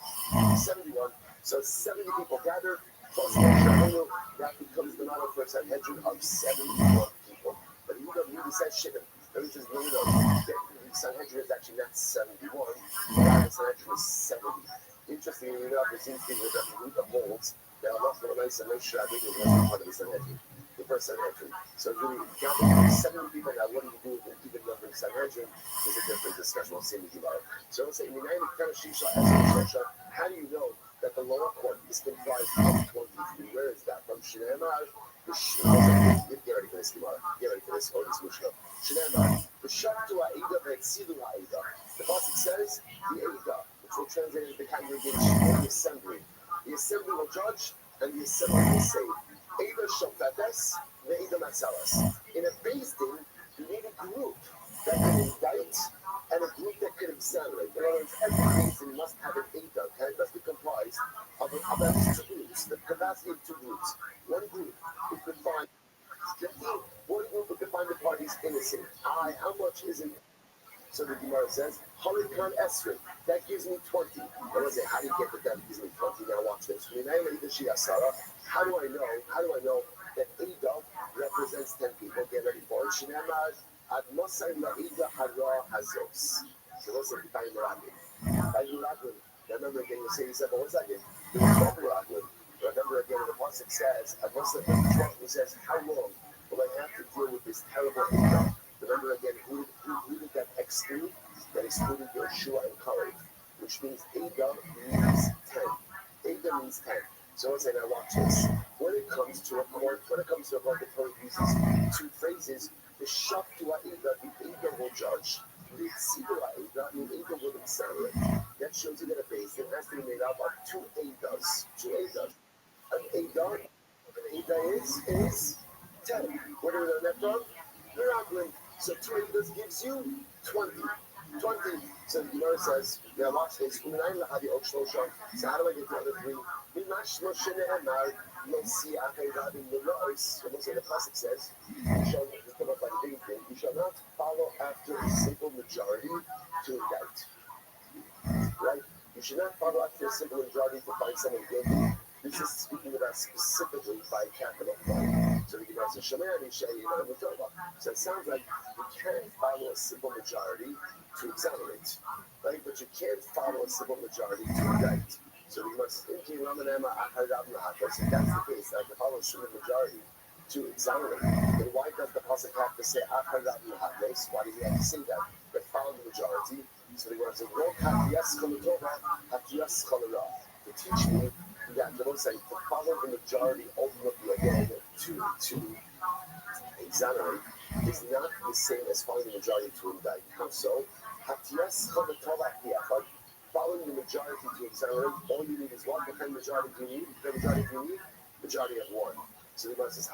S20: 71. So 70 people gathered. Plus Moshe Rabbeinu, that becomes the model for a Sanhedrin of 71 people. But you don't really say Shimon. Let me just bring it up. The Sanhedrin is actually not 71. The Sanhedrin is 70. Interestingly enough, it seems to be that the root of holds that Allah for the nice and Moshe Rabbeinu was part of the Sanhedrin. The first Sanhedrin. So if you gather 70 people now, what do you do with an even number of Sanhedrin? Is a different discussion. We'll see in the Gemara. So let's say, how do you know that the lower court is comprised of 23? Where is that? From Shinemar. Get ready for this Gemara. Get ready for this. Oh, this Mishnah. Shinemar. The Shaktu Ha'ida Ve'etzilu Ha'ida. The Pasuk says the Eida, which will translate as the congregation or the assembly. The assembly will judge and the assembly will save. Eida Shofates, Ve'ida Matzalas. In a Beis Din, you need a group that can indict and a group that can exonerate. In other words, every Beis Din must have an Eida, okay? It must be comprised of at least two groups, the capacity of two groups. One group who could find guilty, one group who could find the parties innocent. How much is it? So the Gemara says, Halikan Esrin, that gives me 20. I was say, how do you get that gives me 20? Now watch this. How do I know that Eida represents 10 people? Get ready for it. Shinemar, Ad Mosai La'ida Hara Hazos. So let's say, Vayu remember again, you say, well, what's that again? It was 12 Meraglim. Remember again, the Pasuk says, Ad Mosai La'ida, he says, how long will I have to deal with this terrible Eida? Remember again, who did that exclude? That excluded Yeshua and Caleb, which means Eida means 10. Eida means 10. So let's say, now watch this. When it comes to a court, the Torah uses two phrases. The Shaktu Ha'ida, the Eida will judge. The Tzilu Ha'ida, the Eida will exonerate. That shows you that a base that has to be made up of two Eidas. An Eida is 10. Where do we learn that from? Meraglim. So 2 Eidas gives you 20. So the Gemara says, now watch this. So how do I get the other three? So the Pasuk says, you shall not follow after a simple majority to indict. Right? You should not follow after a simple majority to find someone guilty. This is speaking about specifically by capital crime. So the Gemara says, so it sounds like you can follow a simple majority to exonerate, right? But you can't follow a simple majority to indict. So the Gemara says, if that's the case, I can follow a simple majority to exonerate. Then why does the Pasuk have to say Why do you have to say that? But follow the majority. So the Gemara says, to teach me that the Lord said to follow the majority ultimately again to exonerate is not the same as following the majority to indict. How so? Following the majority to exonerate, all you need is what? What kind of majority do you need? The majority do you need? Majority of one. So the Gemara says,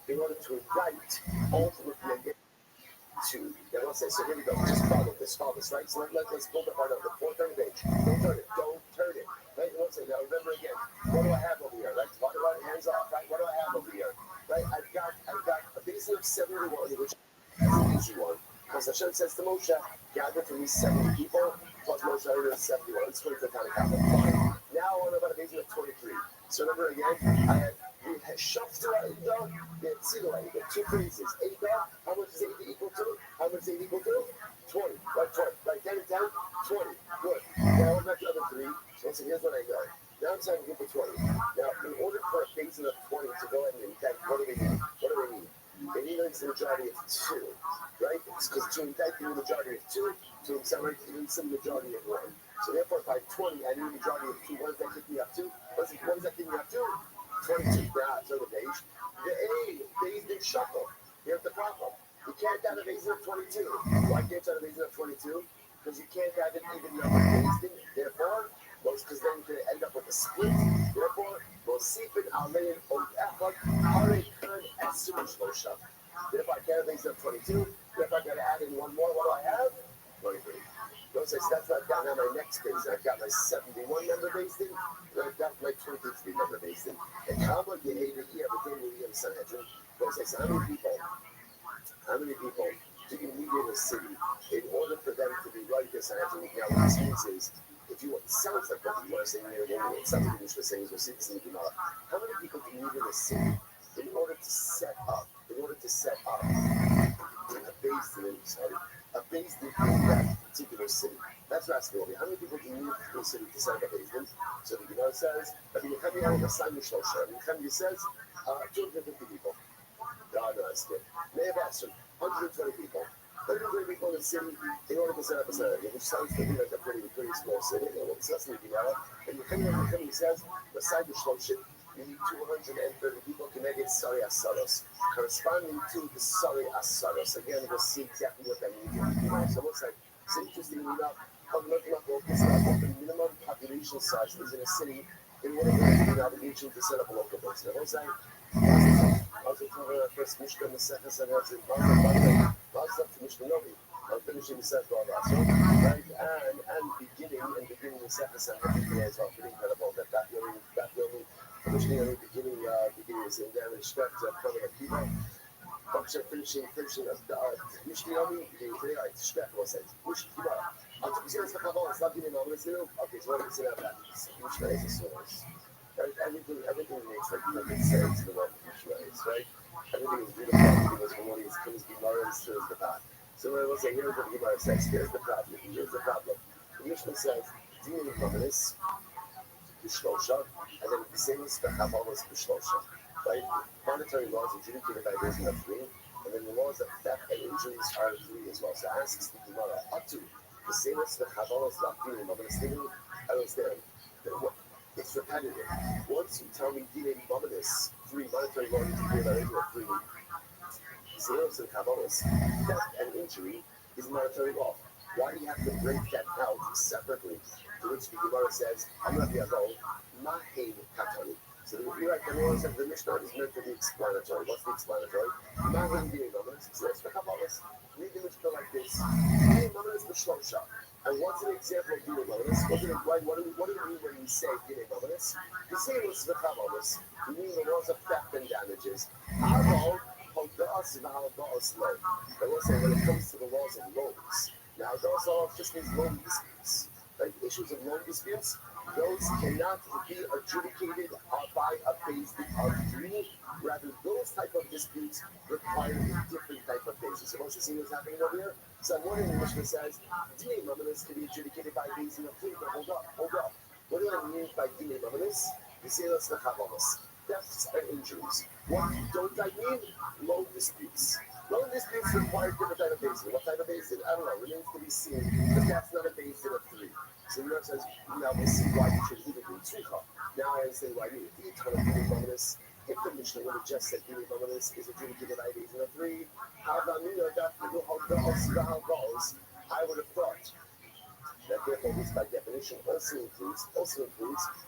S20: in order to indict, ultimately again, two. Then let's say, so here we go. Just follow this, right? So let's pull the part of the fourth page. Don't turn it. Right? Let's say, now remember again, what do I have over here? Right? What do I hands off? Right? What do I have over here? Right? I've got a basin of 71, which is an easy one. Because Hashem says to Moshe, gather for me 70 people, plus Moshe already has 71. Let's go to the kind of capital. Fine. Now I want about a basin of 23. So remember again, I had Shaftu Eida, the Tzilu Eida, two phrases. Eida, how much is Eida equal to? How much is Eida equal to? 20. Right, 20. Right, get it down? 20. Good. Now what about the other three? So here's what I know. Now I'm saying group of 20. Now, in order for a basin of 20 to go ahead and indict, what do they need? They need a majority of 2, right? Because to indict, you need a majority of 2. To exonerate, you need some majority of 1. So therefore, if I have 20, I need a majority of 2. What does that kick me up to? What does that kick me up to? 22. Now, so the page. The A, they shuffle. Here's the problem. You can't have a basin of 22. Why can't you have a basin of 22? Because you can't have an even number basin. Therefore, because then you're going to end up with a split. Therefore, Mosifin Alein Od Echad Hare Kan Esur Shlosha. Therefore, I can't have a basin of 22. Therefore, I got to add in one more. What do I have? 23. Once I start to got now my next base, I've got my 71 member based in, and I've got my 23 member based in. And how about you here within the Sanhedrin? Once I said, how many people do you need in a city in order for them to be right this Sanhedrin? Now what this means is, if you it sounds like what you are saying here, it sounds like what you're saying is we'll see this in the Gemara. How many people do you need in a city in order to set up a base in that particular city? That's what I'm asking. How many people do you need in a city to set up a base in? So the Gemara says, Rabbi says, 250 people. God, no, that's good. May have asked him, 120 people. 120 people in the city in order to set up a city, which sounds to me like a pretty small city. So that's the Gemara. And he says, beside the Shloshim, you need 230 people to make it Sari Asaros, corresponding to the Sari Asaros. Again, we'll see exactly what that means. So it looks like it's interesting enough. The minimum population size is in a city in order for there to be an obligation to set up a local base. Now, what's that? First Mishnah, the second Sanhedrin, Mazda to Mishnah Novi. I'm finishing the second right? And beginning the second Sanhedrin as well. Pretty incredible that building, finishing beginning is in there and stretch permanent people. Function finishing Mishnah Novi, beginning today, right? Stretch, we'll say. Mishnah okay, so what is it about? Mishnah is a source. Everything makes like sense in the world of Mishnah is, right? Everything is beautiful, everything is harmonious, comes Gemara and stirs the pot. So when I will say, here's what Gemara says, here's the problem. The Mishnah says, Dinin Komenis, B'Shlosha, and then the same as B'Chabalos B'Shlosha, right? Monetary laws adjudicated by reason of 3, and then the laws of theft and injuries are 3 as well. So asks the Gemara, Atu, the same as B'Chabalos B'Dinim, I'm going to say, I don't understand. It's repetitive. Once you tell me Dine Mominus, 3 monetary laws adjudicated by reason of 3, Zeros and Kabbalas, theft and injury is monetary law. Why do you have to break that out separately? To which the Gemara says, I'm not the adult, Mahein Katani. So you're right, the Mishnah is meant to be explanatory. What's the explanatory? Mahein Dine Mominus, Zeros and Kabbalas. Read the Mishnah like this. Dine Mominus B'Shlosha. And what's an example of Dine Mominus? What do you mean when you say Dine Mominus? You say it was the Kabbalas. You mean the laws of theft and damages. I will say when it comes to the laws of loans, now those laws just means loan disputes. Like issues of loan disputes, those cannot be adjudicated by a base of 3. Rather, those type of disputes require a different type of basis. So once you see what's happening over here, so one in the Mishnah says, Dine Mominus can be adjudicated by a base of 3. But hold up. What do I mean by Dine Mominus? You say that's the Chavalos. Thefts and injuries. What don't I mean? Loan disputes. Loan disputes require different type of basin. What type of basin? I don't know. Remains to be seen. But that's not a basin of 3. So the Lord says, now we'll see why you should even do tzricha. Now I understand why you need to Dine Mominus. If the Mishnah would have just said Dine Mominus is adjudicated by a basin of 3, how about me? I would have thought that therefore this by definition also includes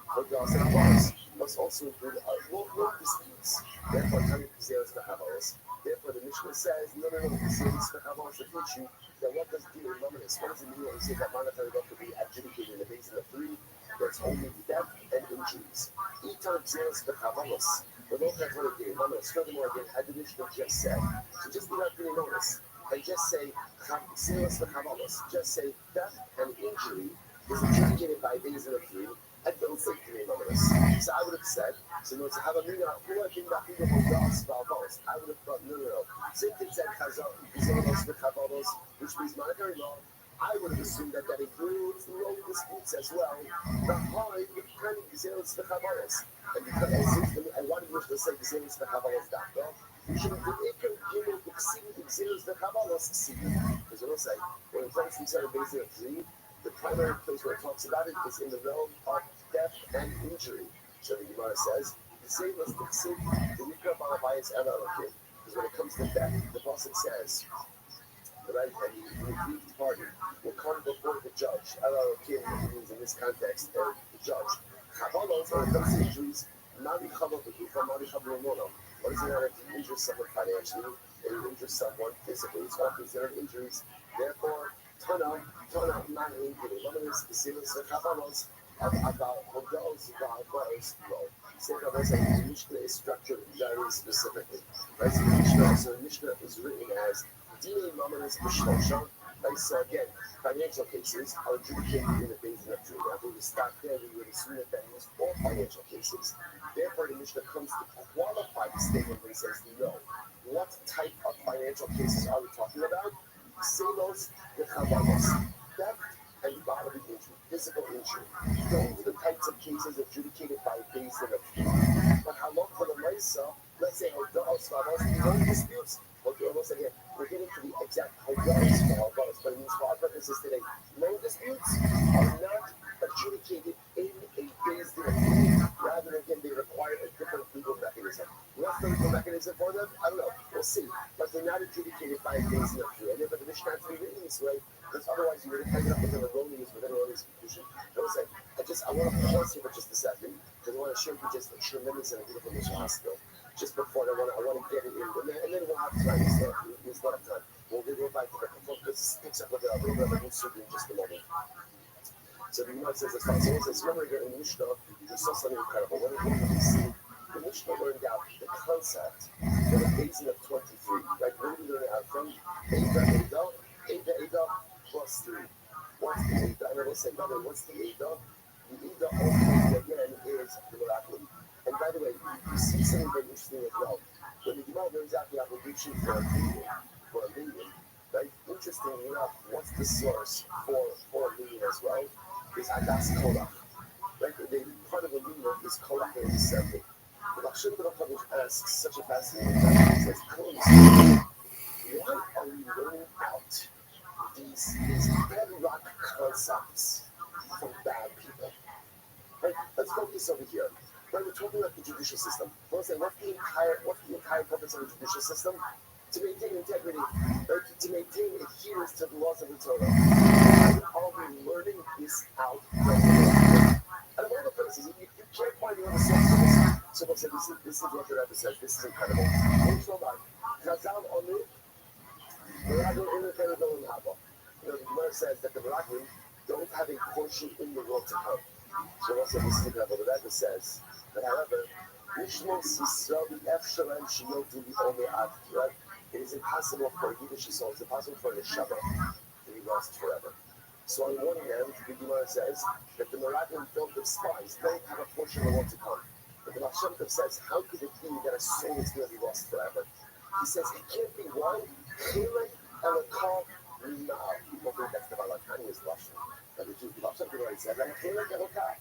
S20: Hodas and Abbas. Must also include loan disputes. Therefore, Tani Pizeros Bechabaros. Therefore, the Mishnah says, no, Pizeros Bechabaros to teach you that what does Dine Mominus? What does it mean when we say that monetary law could be adjudicated in the basin of 3? There's only theft and injuries. Itan Pizeros Bechabaros. The law that's what Dine Mominus. Furthermore, again, had the Mishnah just said. So just without Dine Mominus, and just say Pizeros Bechabaros. Just say theft and injury is adjudicated by a basin of 3. I don't say Dine Mominus. So I would have said, so no, to have a meaning of who I think that people will dance about those. I would have thought, no. Since it said Chazaros, which means monetary law, I would have assumed that includes loan disputes as well. The high, the kind of Zeros the Chabaros. And because I wanted to say Zeros the Chabaros that, well, you should have been able to see the Zeros the Chabaros, because it'll say, when it comes to certain basis of 3, the primary place where it talks about it is in the realm of death and injury. So the Gemara says, the same as the same, the Nikra Balabayas Elohim. Because when it comes to death, the Pasuk says, right, and the aggrieved party will come before the judge. Elohim means in this context, the judge. Chabalos, when it comes to injuries, Mari Chabot Bekifa, Mari Chabomono. What is it that if you injure someone financially, and you injure someone physically? It's all considered injuries. Therefore, Tana, Mani, Lamanis, Basilis, the Kabanos, about Hogos, Barbars, Seka was a Mishnah is structured very specifically. Right? So the Mishnah is written as Dine Lamanis Mishnah. Right? So again, financial cases are adjudicated in the basin of Judah. If we would stop there, we would assume that that means all financial cases. Therefore, the Mishnah comes to qualify the statement when it says no. What type of financial cases are we talking about? Selos, the Chavalos, theft and bodily injury, physical injury. Those are the types of cases adjudicated by a basin of Judah. But how long for the Maisa? Let's say Hodaos, no disputes. Okay, once again, we're getting to the exact Hodaos for Hodaos, but it means for our purposes today, no disputes are not adjudicated in a basin of Judah. Rather, again, they require a different legal mechanism. What's the legal mechanism for them? I don't know. We'll see. But they're not adjudicated by a basin of Judah. And if the Mishnah has to be written this way, because otherwise you would have ended up with an erroneous conclusion. I want to pause here for just a second, because I want to show you just a tremendous and a beautiful Mishnah still. Just before I want to get it in, and then we'll have time. There's not time. We'll go back to the before, because this picks up with a little bit of a new surgery in just a moment. So the Gemara says, it says, remember here in Mishnah, we saw something incredible. What did we see? The Mishnah learned out the concept for the basin of 23. Right? Where did we learn it out from? Ada plus 3. What's the Ada? And I will say, brother, what's the Ada? The Ada ultimately, again, is the miracle. And by the way, you see something very interesting as well. When the Gemara learns out the obligation for a million, right? Interestingly enough, what's the source for a million as well? Is Adas Kolach. Right? Part of the million is Kolach and assembly. The Rothschild asks such a fascinating question. He says, why are we learning out these bedrock concepts from bad people? Right? Let's focus over here. Right? We're talking about the judicial system. What's the entire purpose of the judicial system? To maintain integrity, right? To maintain adherence to the laws of the Torah. Why are we learning this out from the Torah? And one of the places, you can't find the other source for this. So we'll say, this is what the Rabbi says. This is incredible. Chazal Onu, Meraglim independent of Haba. The Gemara says that the Meraglim don't have a portion in the world to come. So also this is incredible. The Rabbi says that, however, it is impossible for a Yiddish soul, it's impossible for a neshama to be lost forever. So on one hand, the Gemara says that the Meraglim don't despise, don't have a portion of the world to come. But the Rothschild says, how could it be that a soul is going to be lost forever? He says, it can't be one. Chilek elokah now. People think that's the Balakani is Russian. But the Rothschild already said, right? Chilek elokah.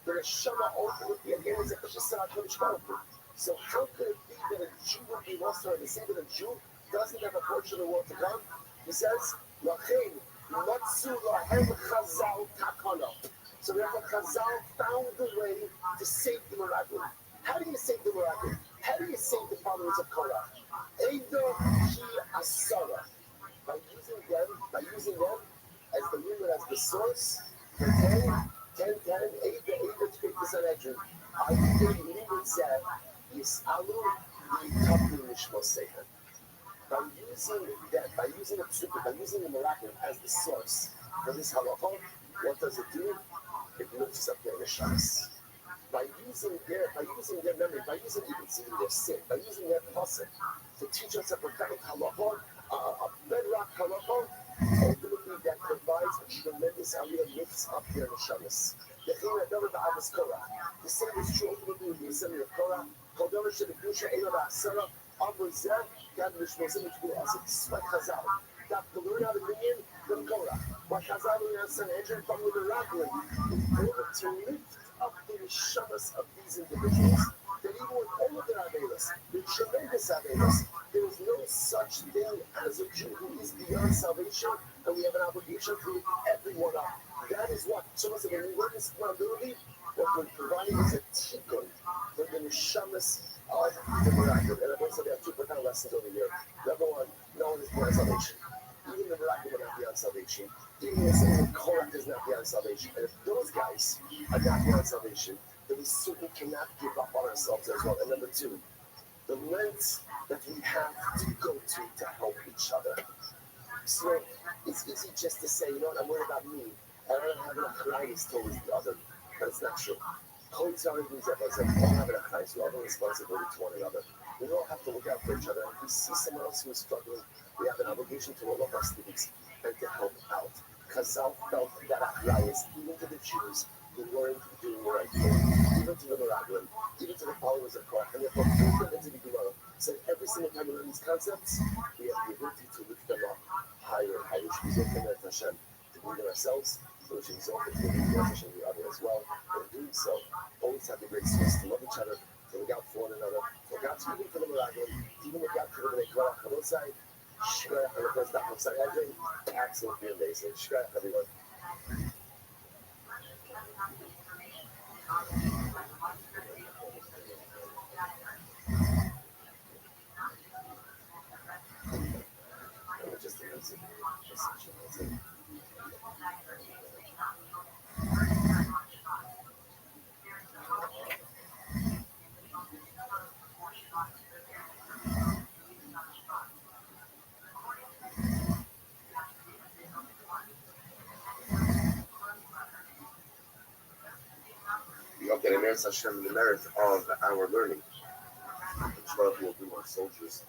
S20: The neshama ultimately, again, is a Kodesh Baruch Hu. So how could it be that a Jew would be lost forever? They say that a Jew doesn't have a portion of the world to come. He says, Lachin, Matsu lahem chazal takana. So therefore, Chazal found the way to save the Meraglim. How do you save the Meraglim? How do you save the followers of Korah? Eido ki asara. By using them as the ruler, as the source, for 10, Eido to make the Sanhedrin. I think Limud said, Yisalu v'yitaplu nishmoseihem. By using the Meraglim as the source for this halachah, what does it do? It lifts up their neshamas. By using their memory, by using their sin, by using their pasuk to teach us a prophetic halachah, a bedrock halachah, ultimately that provides a tremendous aliyah, lifts up their neshamas. The thing that never ba'avas Korah. The same is true ultimately with the assembly of Korah. Kol davar shebekdusha eino ba'asara, amru zeh, gad mishmozim t'bu asik. This is what Chazal. That to learn how to bring in from Korah. What Chazal learned out Sanhedrin from the Meraglim, in order to lift up the neshamas of these individuals, that even with all of their avelos, the tremendous avelos, there is no such thing as a Jew who is beyond salvation, and we have an obligation to lift everyone up. That is what. So when we learn this accountability, what we're providing is a tikkun for the neshamas of the Meraglim. And I've also got two profound lessons over here. Number one, no one is beyond salvation. Even the Meraglim are not beyond salvation. Even the sins of Korah is not beyond salvation. And if those guys are not beyond salvation, then we certainly cannot give up on ourselves as well. And number two, the lengths that we have to go to help each other. So It's easy just to say, you know what, I'm worried about me. I don't have an achrayus towards the other. But it's not true. All have an achrayus. We all have a responsibility to one another. We all have to look out for each other. If we see someone else who is struggling, we have an obligation to all of our students and to help out. Chazal felt that achrayus even to the Jews who weren't doing the right thing, even to the Meraglim, even to the followers of Korach, and therefore put them into the Gemara. So every single time we learn these concepts, we have the ability to lift them up higher and higher. We should be Hashem to believe in ourselves, so we should exalt the Hashem the other as well. And in doing so, always have the great source to love each other, to look out for one another, to look out even for the Meraglim, even look out for the Korach, absolutely amazing. Shkrach, everyone. Just amazing. We hope that Eretz Hashem, the merit of our learning, which will bring our soldiers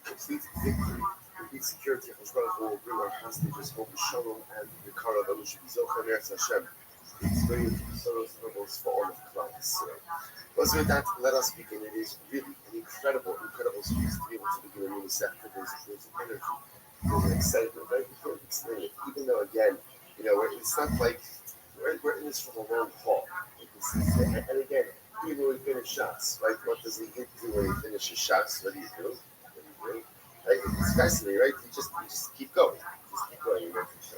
S20: complete victory, complete security. Which will bring our hostages home to Shalom and the Kara that we should be Zochar Eretz Hashem. It's very sorrows for all of class. Also with that, let us begin. It is really an incredible space to be able to begin a new sector. There's energy, there's an excitement, right? We can't explain it. Even though again, it's not like we're in this for a long haul. And again, even when we finish shots, right? What does the hit do when he finishes shots? What do you do? Right? It's fascinating, right? You just keep going.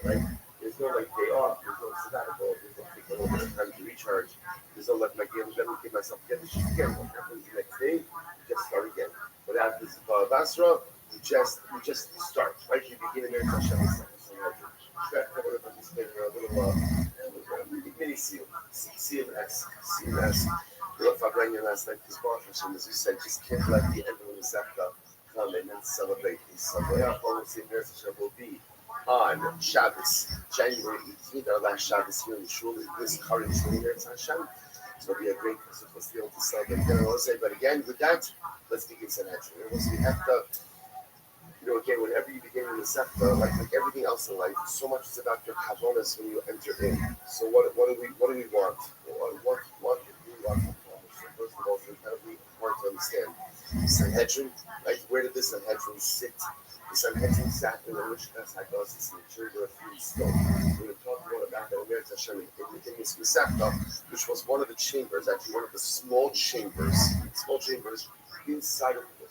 S20: Right? There's no like day off, there's no sabbatical, there's no take a little bit of time to recharge. There's no let me give myself get this shit again. What happens the next day? You just start again. But after this Basra, you just start, right? You begin in there to Hashem. Mini CMS. Fabrania last night, his bar as you said, just can't let the end of the Zakta come and then celebrate these Sunday. Our will be on Shabbos, January 18th, our last Shabbos here in the shul, this current shul in Eretz Hashem. So it'll be a great Christmas to celebrate Generosity. But again, with that, let's begin Sanhedrin. We have to, again, whenever you begin in the sector, like everything else in life, so much is about your kavonas when you enter in. So what do we want? What do we want? So first of all, it's incredibly important to understand Sanhedrin, right? Where did this Sanhedrin sit? The Sanhedrin sat in the Rishkas Hagazis in the church of Stone. We're going to talk more about that in Hashem in this Masechta, which was one of the chambers, actually one of the small chambers inside of the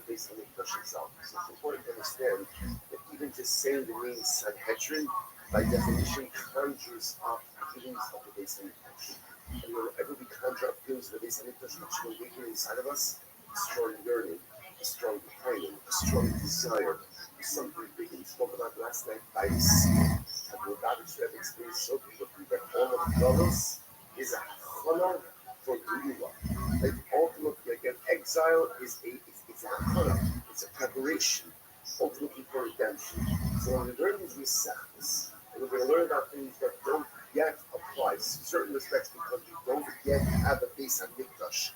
S20: base of the Mikdash itself. So it's important to understand that even just saying the name Sanhedrin, by definition, conjures up feelings of the base of the Mikdash. And whenever we conjure up feelings of the base of the Mikdash, which will awaken inside of us, a strong yearning, a strong praying, a strong desire, something big. We spoke about last night by the sea. And the Rabbi experienced so beautifully that all of those is a chana for Geulah. Like ultimately, again, exile is it's a chana, it's a preparation, ultimately for redemption. So when we learn these Masechtas, and we're going to learn about things that don't yet apply, in certain respects, because we don't yet have a base on Mikdash.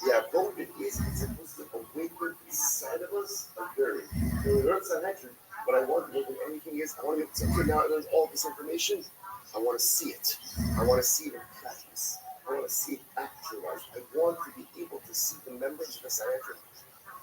S20: The avodah is supposed to awaken inside of us a yearning. We learn Sanhedrin, but I want more than anything is, I want to get something now. I learned all this information. I want to see it. I want to see it in practice. I want to see it actualized. I want to be able to see the members of the Sanhedrin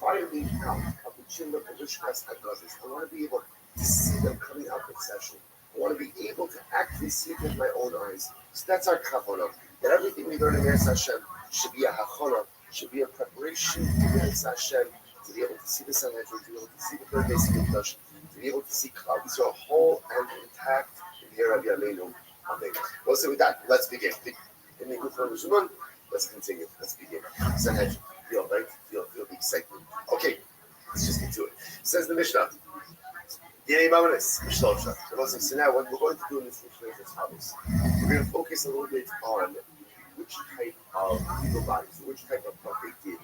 S20: firing out of the chamber of the Rishkas Hagazis. I want to be able to see them coming out of session. I want to be able to actually see it with my own eyes. So that's our kavanah. That everything we learn in Eretz Hashem should be a hachana, should be a preparation to Eretz Hashem, to be able to see the Sanhedrin, to be able to see the third base of Mikdash, to be able to see Klal Yisrael whole and intact in here Rabbi Aleinu. Amen. Well, so with that, let's begin. In the Gufran Zuman, let's continue. Let's begin. Sanhedrin, feel the excitement. Okay, let's just get to it. Says the Mishnah. So now what we're going to do in this Mishnah is as follows. We're going to focus a little bit on which type of legal bodies, which type of what they did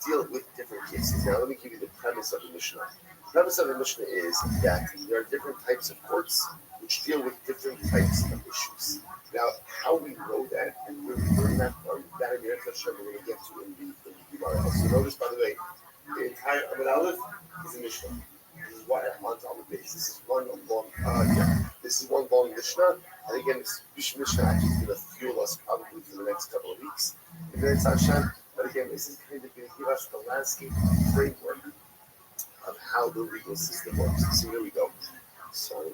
S2: deal with different cases. Now, let me give you the premise of the Mishnah. The premise of the Mishnah is that there are different types of courts which deal with different types of issues. Now, how we know that and where we learn that from, that in the Hashem we're going to get to in the Gemara. So notice, by the way, the entire Amud Aleph is a Mishnah. This is why I'm on Amud Base. This is one long Mishnah. And again, this Mishnah actually is going to fuel us probably for the next couple of weeks. And then it's Hashem. But again, this is kind of going to give us the landscape framework of how the legal system works. So here we go. So,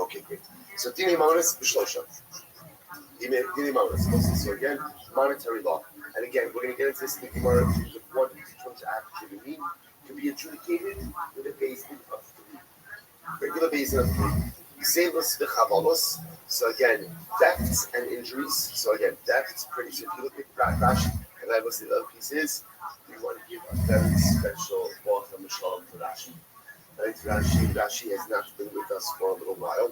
S2: okay, great. So, Dini Monis B'Shlosha. Dini Monis. So again, monetary law. And again, we're going to get into this in the Gemara in terms of what these terms actually mean. To be adjudicated with a basin of three. Regular basin of three. Xelos v'chavalos. So again, thefts and injuries. So again, thefts, pretty soon. If you look at Rashi, and I look at the other pieces, we want to give a very special Baruch Shalom to Rashi. Right? Rashi has not been with us for a little while.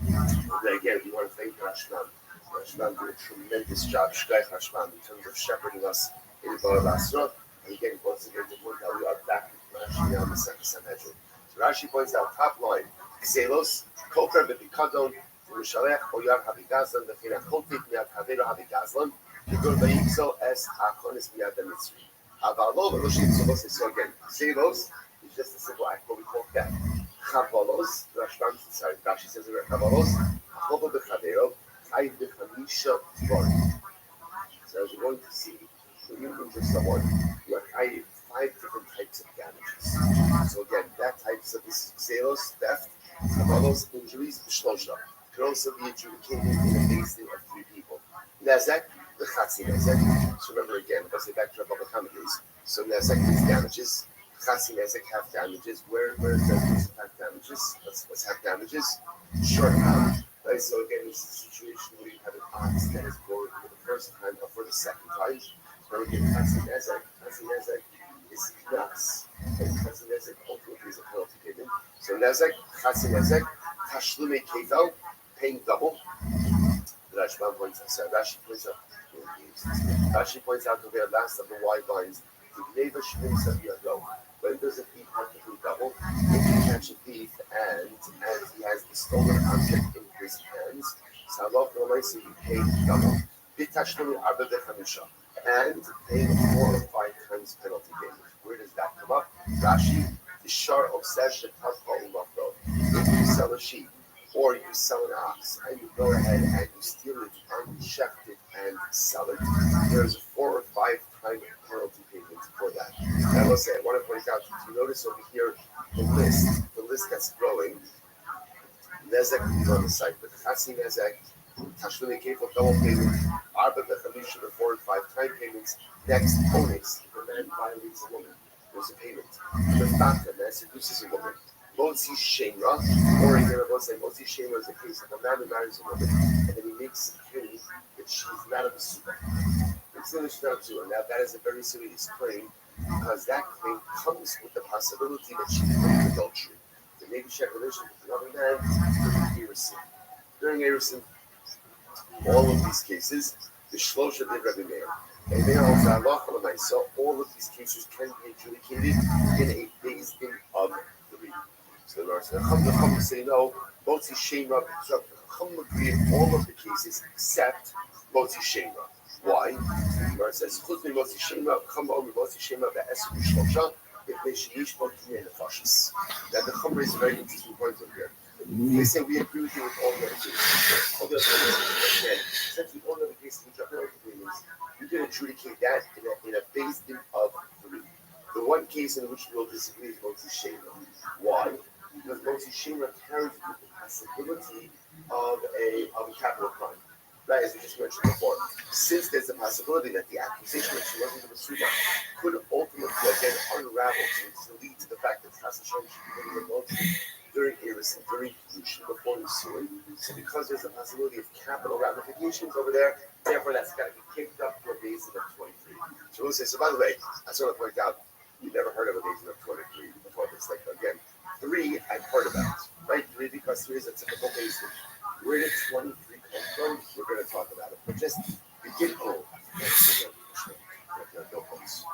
S2: And again, we want to thank Rashman. Rashman did a tremendous job, Shkaich Rashman, in terms of shepherding us in Bar Basra. And again, once again, to point out, we are back with Rashi now in the second Sanhedrin. So Rashi points out, top line, Xelos, Koker B'Pikadon, Mishalech, Oyar Habigazlan, the Fina Kotik, Miat Havera Habigazlan, Kigur Ba'Yipso, Es Achonis Miat the Mitzri. Avalo, Roshim Solos, so again, Xelos is just a simple act, what we call theft. Chavalos, Rashi says in Chavalos, Chava B'Chavero, Chai B'Chamisha Tvorim. So as you're going to see, when you injure someone, you are Chai 5 different types of damages. So again, that types of this Xelos, theft, Chavalos, injuries, B'Shlosha. Could also be adjudicated in a basin of 3 people. Nezek, the Chatzi Nezek. So remember again, let's say back to our public days. So Nezek means damages. Chatzi Nezek have damages. Where is that have damages? Let's have damages. Short out. Right? So again, this is a situation where you have an ox that is born for the first time or for the second time. So remember again, Chatzi Nezek is Knas. And Chatzi Nezek ultimately is a penalty payment. So Nezek, Chatzi Nezek, Tashlume Kevel, paying double. Rashi points out the last of the wide lines. When does a thief have to pay double? If you catch a thief and he has the stolen object in his hands, so you pay double. And paying 4 or 5 times penalty payment. Where does that come up? Rashi, the Shar of says if you sell a sheep, or you sell an ox and you go ahead and you steal it, unchecked it, and sell it, there's a 4 or 5 time penalty payment for that. Now, let's say I want to point out, if you notice over here, the list that's growing, Nezek is on the site, but Chatzi Nezek, Tashlume Kefil, double payment, Arba Bechamisha, the 4 and 5 time payments. Next, Ones, if a man violates a woman, there's a payment. The Fata, man seduces a woman. Motzi Shemra, or again, I will say Motzi Shemra is the case of a man who marries a woman and then he makes a claim that she's not a Basuba. It's not a Basuba. Now, that is a very serious claim because that claim comes with the possibility that she committed adultery. So maybe she had relations with another man during Erusin. During Erusin, all of these cases, the Shlosha did Rabbi Meir. And they also Allah, so all of these cases can be adjudicated in a basin of 3. So the Chum say no, Motzi Shemra, so Chum agree in all of the cases except Motzi Shemra. Why? The Gemara says, Chutz me Motzi Shemra, Chum over Motzi Shemra, Be'esu Shlosha, if they should each both be in the fascists. Now the Chum raises a very interesting point over here. They say we agree with you with all the other cases. All the other cases, again, essentially all the other cases which are penalty payments, you can adjudicate that in a basin of 3. The one case in which we will disagree is Motzi Shemra. Why? Because Motzi Shemra carries with the possibility of a capital crime. Right, as we just mentioned before. Since there's a possibility that the accusation that she wasn't a Basuba could ultimately again unravel to lead to the fact that Chas Hashem should be living adultery during Erusin, during Kedushin, before Nisuin. So because there's a possibility of capital ramifications over there, therefore that's got to be kicked up to a basin of 23. So we'll say, so by the way, I just want to point out, we never heard of a basin of 23 before this. Like, again, 3 I've heard about, right? 3 because 3 is a typical basin. Where did 23 come from? We're going to talk about it. But just begin, Notebooks.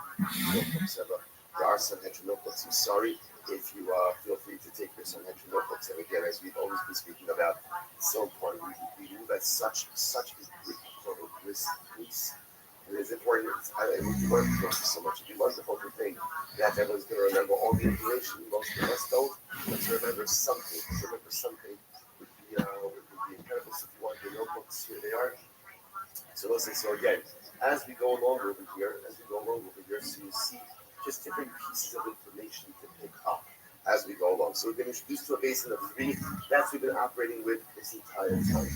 S2: There are Sanhedrin notebooks. I'm sorry if you feel free to take your Sanhedrin notebooks. And again, as we've always been speaking about, it's so important. We move at such a brisk pace. It is important. We learn from so much. It'd be wonderful to think that everyone's going to remember all the information. Most of us don't. But to remember something, would be incredible. So if you want your notebooks, here they are. So listen, so again, as we go along over here, so you see just different pieces of information to pick up as we go along. So we've been introduced to a basin of 3. That's what we've been operating with this entire time.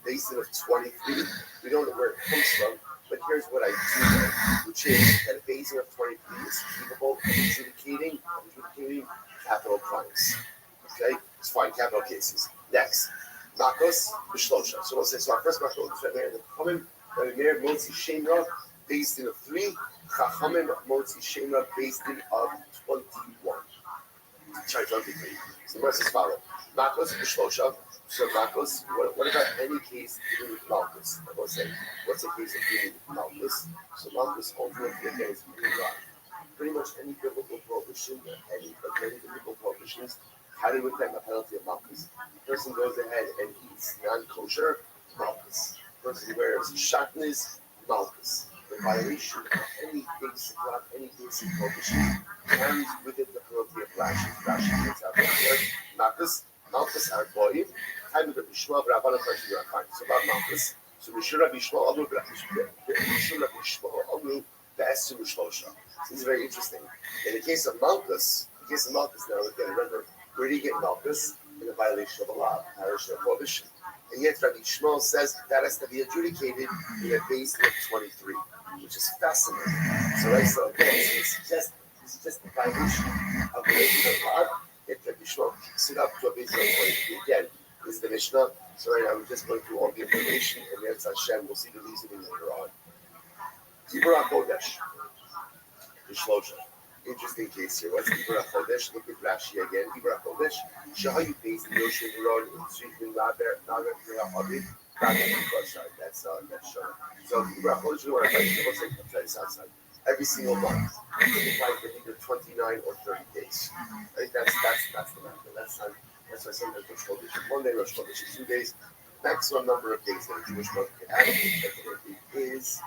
S2: Basin of 23, we don't know where it comes from, but here's what I do know, which is that a basin of 23 is capable of adjudicating capital crimes. Okay? It's fine, capital cases. Next. Makos Bishlosha. So we'll say, so our first Makos is right there in the Chachamim, Motzi Shemra, based in of 3, Chachamim Motzi Shemra, based in of 21. Sorry, 23. So the rest is followed. Makos Bishlosha. So Makos, what about any case dealing with Malchus? I will say, what's a case of dealing with Malchus? So Malchus ultimately again is pretty much any biblical prohibition, many biblical prohibitions, how do we claim the penalty of Malchus? The person goes ahead and eats non-kosher, Malchus. The person wears shatnez, Malchus. The violation of any basic law, any basic prohibition carries with it the penalty of lashes. Rashi points out there. Malchus are goyim. Time of the Bishma, Rabban, question you're fine. So about Malchus. So Rabbi Shmuel Amru, Rabbi Shmuel Amru, Be'esu Shlosha. This is very interesting. In the case of Malchus, now again, remember, where do you get Malchus? In a violation of a law, violation of prohibition. And yet Rabbi Shmuel says that has to be adjudicated in a basin of 23, which is fascinating. So right, so again, this is just the violation of the law. Yet Rabbi Shmuel kicks it up to a basin of 23. Again, this is the Mishnah. So right now we're just going through all the information, and Yetz Hashem, we'll see the reasoning later on. Tibur HaKodesh. Bishlosha. Interesting case here. What's Ibra Chodesh? Look at Rashi again. Ibra Chodesh. Shahayu based in Yoshin Road in Tzrikin Laber Nagar Abid. That's Shona. So Ibra Chodesh, what I like, looks like it's outside. Every single month. It's like for either 29 or 30 days. Right? That's the matter. That's why sometimes Rosh Chodesh. 1 day Rosh Chodesh, 2 days. Maximum number of days that a Jewish month can have is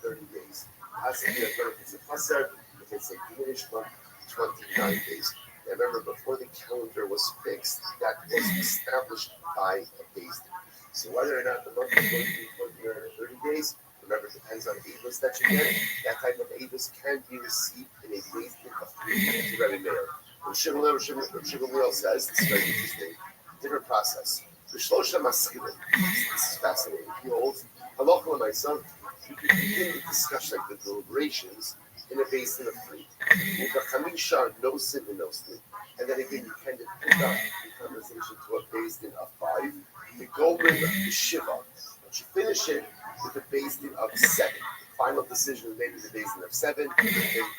S2: 30 days. Has to be a third. If it's a Passer, if it's a Jewish month, 29 days. Now remember, before the calendar was fixed, that was established by a Beis Din. So whether or not the month is going to be 29 or 30 days, remember, it depends on Avis that you get. That type of Avis can be received in a Beis Din of 3 Rabbi Meir. When Shimon says, this is very interesting, different process. This is fascinating. He holds halacha l'maisa. You can begin the discussion, like the deliberations, in a basin of 3. With a chamisha, no sin and no sin. And then again, you kind of pick up the conversation to a basin of 5. You go with the shiva, but you finish it with a basin of 7. The final decision is maybe the basin of 7. And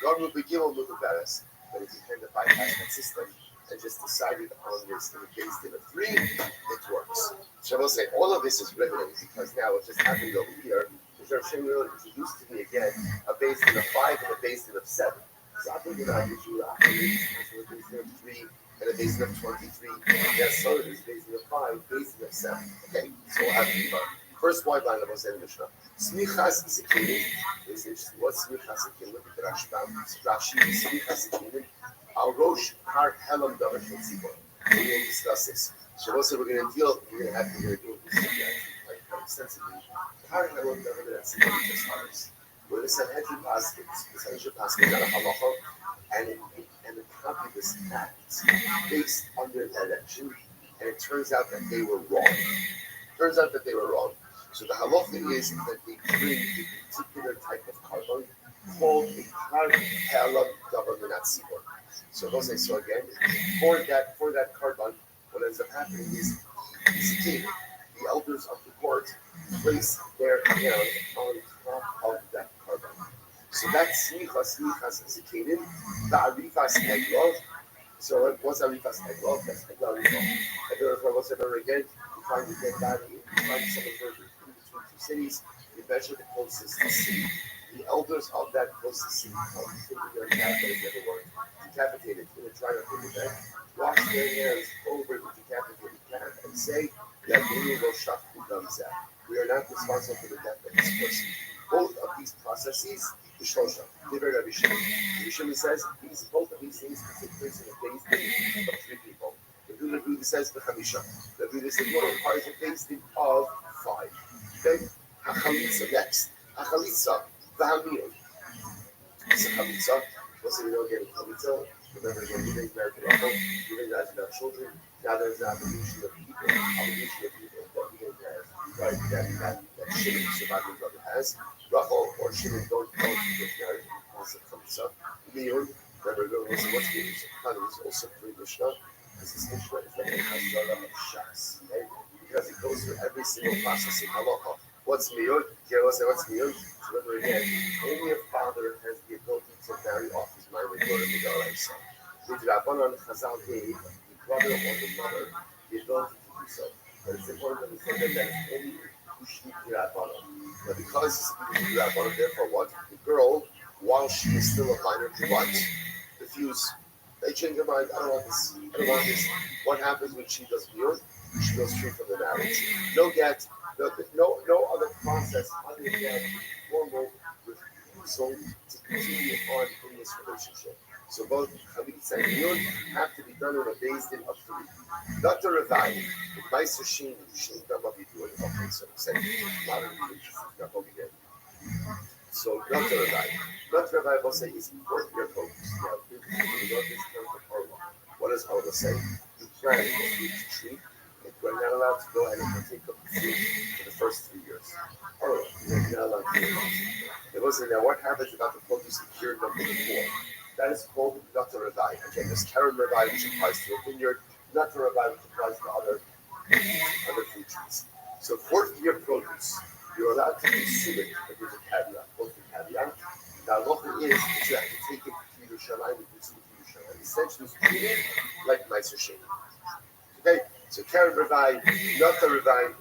S2: God will begin on the Baris. But if you kind of bypass that system and just decided on this in a basin of 3, it works. So I will say all of this is riveting because now it just happened over here. Rav Shem really introduced to me again a basin of 5 and a basin of 7. So I'm thinking about a basin of 3 and a basin of 23. Yes, so it is basin of 5, basin of 7. Okay, so we'll have the first white line of us in the Mishnah. Smichas Sekinin is interesting. What's Smichas Sekinin? Look at the Rashi. Smichas Sekinin. Al Rosh Har Helam Davar Tzibor. We will discuss this. So also we're going to do this quite extensively. Har Helam Davar Tzibor is ours. Where the Sanhedrin Paskins on a halacha, and the copy of this act based on their direction, and it turns out that they were wrong. So the halacha is that they bring a particular type of carbon called a Har Helam Davar Tzibor. So those so again, for that carbon, what ends up happening is the elders of the court place their hand on top of that carbon. So that's smichas zikanim, the arifas eglov. So what's arifas eglov? That's eglov. What's ever again? You find the dead body. You find someone in between 2 cities.
S20: you measure the closest city. The elders of that closest city come to the decapitated work, decapitated in a triumphant event, wash their hands over the decapitated cat and say, we are not responsible for the death of this person. Both of these processes, the Shosha, Divrei Rabbi Shimon. Rabbi Shimon says both of these things can take place in a base din of 3 people. The Rabbi says the Chamisha. The Rabbi says no, it requires a base din of 5. Okay? Hachalitza next. Hachalitza, Vahamir. It's a Chalitza. Let's say we don't get a Chalitza. Remember again, you make American Uncle, you make guys without children. Now there's an obligation of people that we didn't have. Right, that Shimon, surviving brother, has. Rachel or Shimon don't get married because of Chalitza. Leon, remember, what's meaning? So Khan is also pretty Mishnah. Because this Mishnah is like a Hazara of Shas, right? Because it goes through every single process in halacha. What's miyud? What's miyud? So remember again, only a father has the ability to marry off his mind with daughter Midaraisa. With Rabbanan Chazal gave the brother or the mother the ability to do so. But it's important to understand that it's only Kushni Rabbanan. But because it's Kushni Rabbanan, therefore what? The girl, while she is still a minor, to what? Refuse. They change her mind. I don't want this. I don't want this. What happens when she does miyud? She goes free from the marriage. No get, no other process other than formal refusal to continue on in this relationship. So both chalitza and miyud have to be done on a base din of 3. Not the Rabbi. With Meiser Shin, what we do. Okay, so I'm saying a lot of religions. So not the Rabbi. Not the Rabbi will say is 4th-year focus. What does Allah say? You plant a fruit tree, and you're not allowed to go ahead and partake of the fruit for the first 3 years. Or you're not allowed to do it. It wasn't now what happens about the produce of year number 4. That is called not the Rabbi. Again, there's Karen Rabbi, which applies to a vineyard, not the Rabbi, which applies to other fruit trees. So 4th-year produce, you're allowed to consume it, but there's a caveat. What's the caveat? The halacha is that you have to take it to Yerushalayim and consume it to Yerushalayim. Essentially, it's treated like Meiser Sheni. Okay, so Karen Rabbi, not the Rabbi,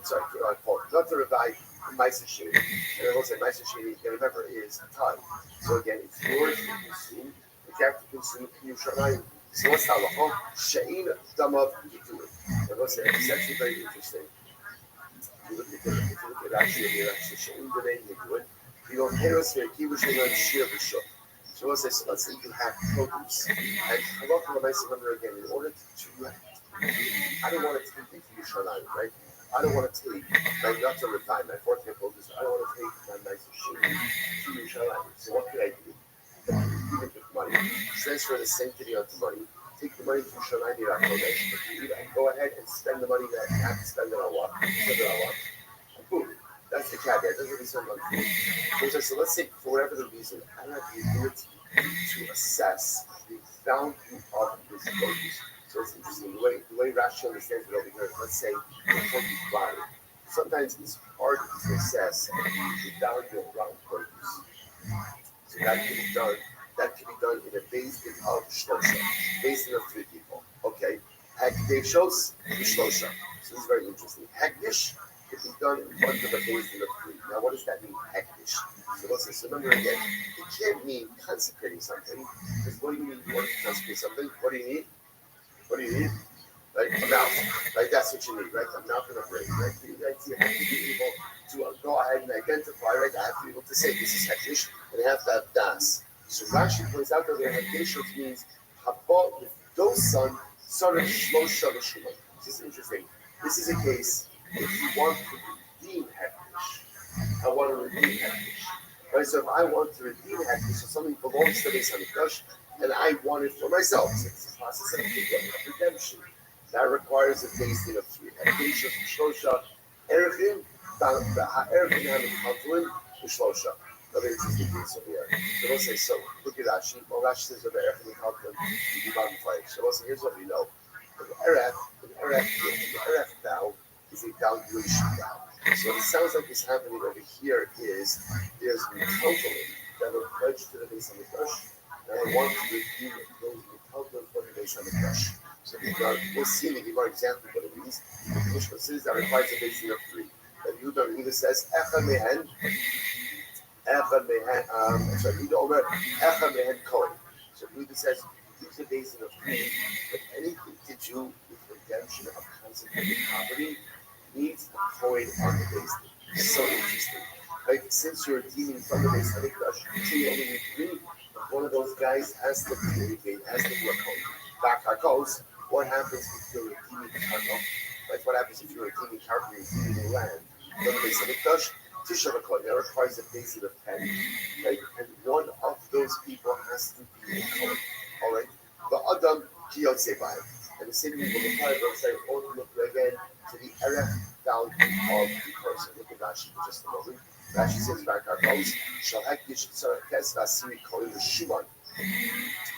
S20: not the Rabbi, Meiser Sheni. And I will say Meiser Sheni, you remember, is a time. So again, it's yours to consume, but you have to consume it to Yerushalayim. So what's the halacha? She'in damav yitur. And what's that? It's actually very interesting. You look at actually here, She'in damav yitur. You don't hear us here, Kibush and Shir Bishop. So let's say you have produce. And halacha l'maisa, remember again, in order to I don't want to take it to Yerushalayim, right? I don't want to take my nuts on the time, my 4th-year produce. I don't want to take my nice shit to Yerushalayim. So what can I do? Give it with money. Transfer the sanctity onto money. Take the money to Yerushalayim, and go ahead and spend the money that I have to spend it on what? Spend it on what? On food. That's the caveat. It doesn't really sound on food. So let's say, for whatever the reason, I don't have the ability to assess the value of this produce. So it's interesting, the way Rashi understands it over here, let's say the produce value. Sometimes it's hard to assess the value of round produce. So that can be done in a basin of shlosha, basin of 3 people. Okay. Hekdeshos shlosha. So this is very interesting. Hekdesh can be done in front of a basin of 3. Now what does that mean, hekdesh? So listen, so remember again, it can't mean consecrating something. Because what do you need in order to consecrate something? What do you need? What do you need? Like a mouth. Like that's what you need, right? A mouth and a brain, right? You have to be able to go ahead and identify, right? I have to be able to say this is hekdesh, and I have to have das. So Rashi points out that hekdesh means haba with those son of shlosha l'shuma. This is interesting. This is a case if you want to redeem hekdesh. I want to redeem hekdesh. Right? So if I want to redeem hekdesh, so something belongs to the Beis Hamikdash, and I want it for myself. So it's a process of redemption. That requires a tasting of 3. Hekdesh of shlosha erechim, ha'erechim ha'mikhaltuim b'shlosha. Another interesting piece over here. So we'll say, so look at Rashi. Well, Rashi says that erechim mikhaltuim be modified. So we'll say, here's what we know. The erech vow is a valuation vow. So what it sounds like is happening over here is there's mikhaltuim that are pledged to the Beis Hamikdash. And I want to redeem those mikhaltuim for the Beis Hamikdash. So we'll see in the Gemara exactly what it means. The Mishnah says that requires a basin of 3. That
S2: Yehuda says, Echad Mehen, Yehuda Omer, Echad Mehen Kohen. So Yehuda says, use the basin of three, but anything to do with redemption of consecrated property needs a coin on the basin. It's so interesting. Like, since you're redeeming from the base Hamikdash, you only need three. One of those guys has to be a coin. Back goes, what happens if you're redeeming cargo? Like, what happens if you're redeeming cargo, you're redeeming land? From the base Hamikdash, Tisha Coin. That requires a basin of 10. Right? And one of those people has to be a coin. All right? The Adam Kiyotsebai. And the same thing will apply, but say, look again to the Erech value of the person. Look at Rashi for just a moment. Rashi says, back our goes, shall hektish tzarkes vasiri koi l'shuman.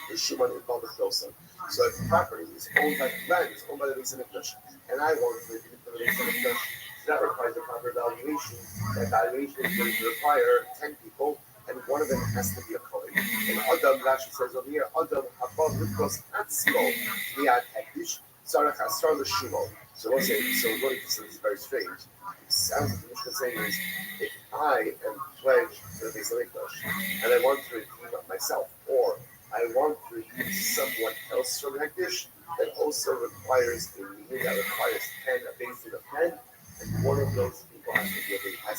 S2: The shuman involved with dosa. So if the property is owned by land, is owned by the Beis Hamikdash, and I want to redeem it from the Beis Hamikdash, so that requires a proper valuation. That valuation is going to require 10 people, and one of them has to be a kohen. And Adam, Rashi says over here, Adam above Rikos Atzmo Miyad Hektish Tzarech Asar l'Shumo. So we'll say, so what it is very strange. It sounds like the Mishnah saying is, if I am pledged to the Beis Hamikdash and I want to redeem it myself, or I want to redeem someone else from Hektish, that also requires a meeting that requires 10, a basin of 10, and one of those people has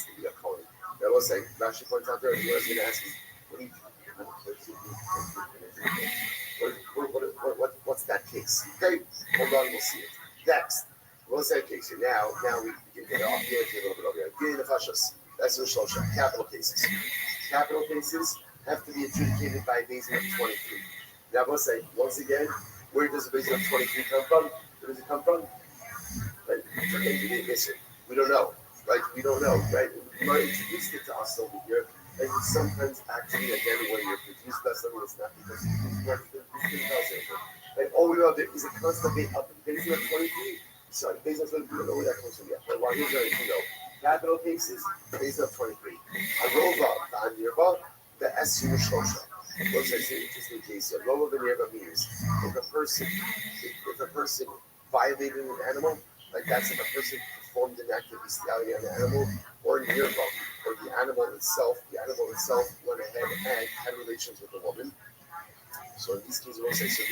S2: to be a kohen. Now we'll say, Rashi points out there, and what I was going to ask is, what do you what's that case? Okay, hold on, we'll see it. Next, what's that case here? Now we can get off here, get a little bit over here. Getting the fashas. That's the Shlosha. Capital cases. Capital cases have to be adjudicated by a basin of 23. Now we'll say, once again, where does the basin of 23 come from? Where does it come from? Right? Okay, we didn't miss it. We don't know. Right? We don't know. Right? You might introduce it to us over here. And sometimes actually, again, when you're produced by something, it's not because like, all we know there is a constant up basin of 23. Sorry, basin of 23, we don't know where that comes from yet. But while here's what you know, capital cases, basin of 23. Arova, the Anirba, the Esu Shosha. What's an interesting case here? Arova the Nirba means if a person violated an animal, like that's if a person performed an act of bestiality on the animal, or Nirba, or the animal itself went ahead and had relations with a woman. So in these cases, we'll say, so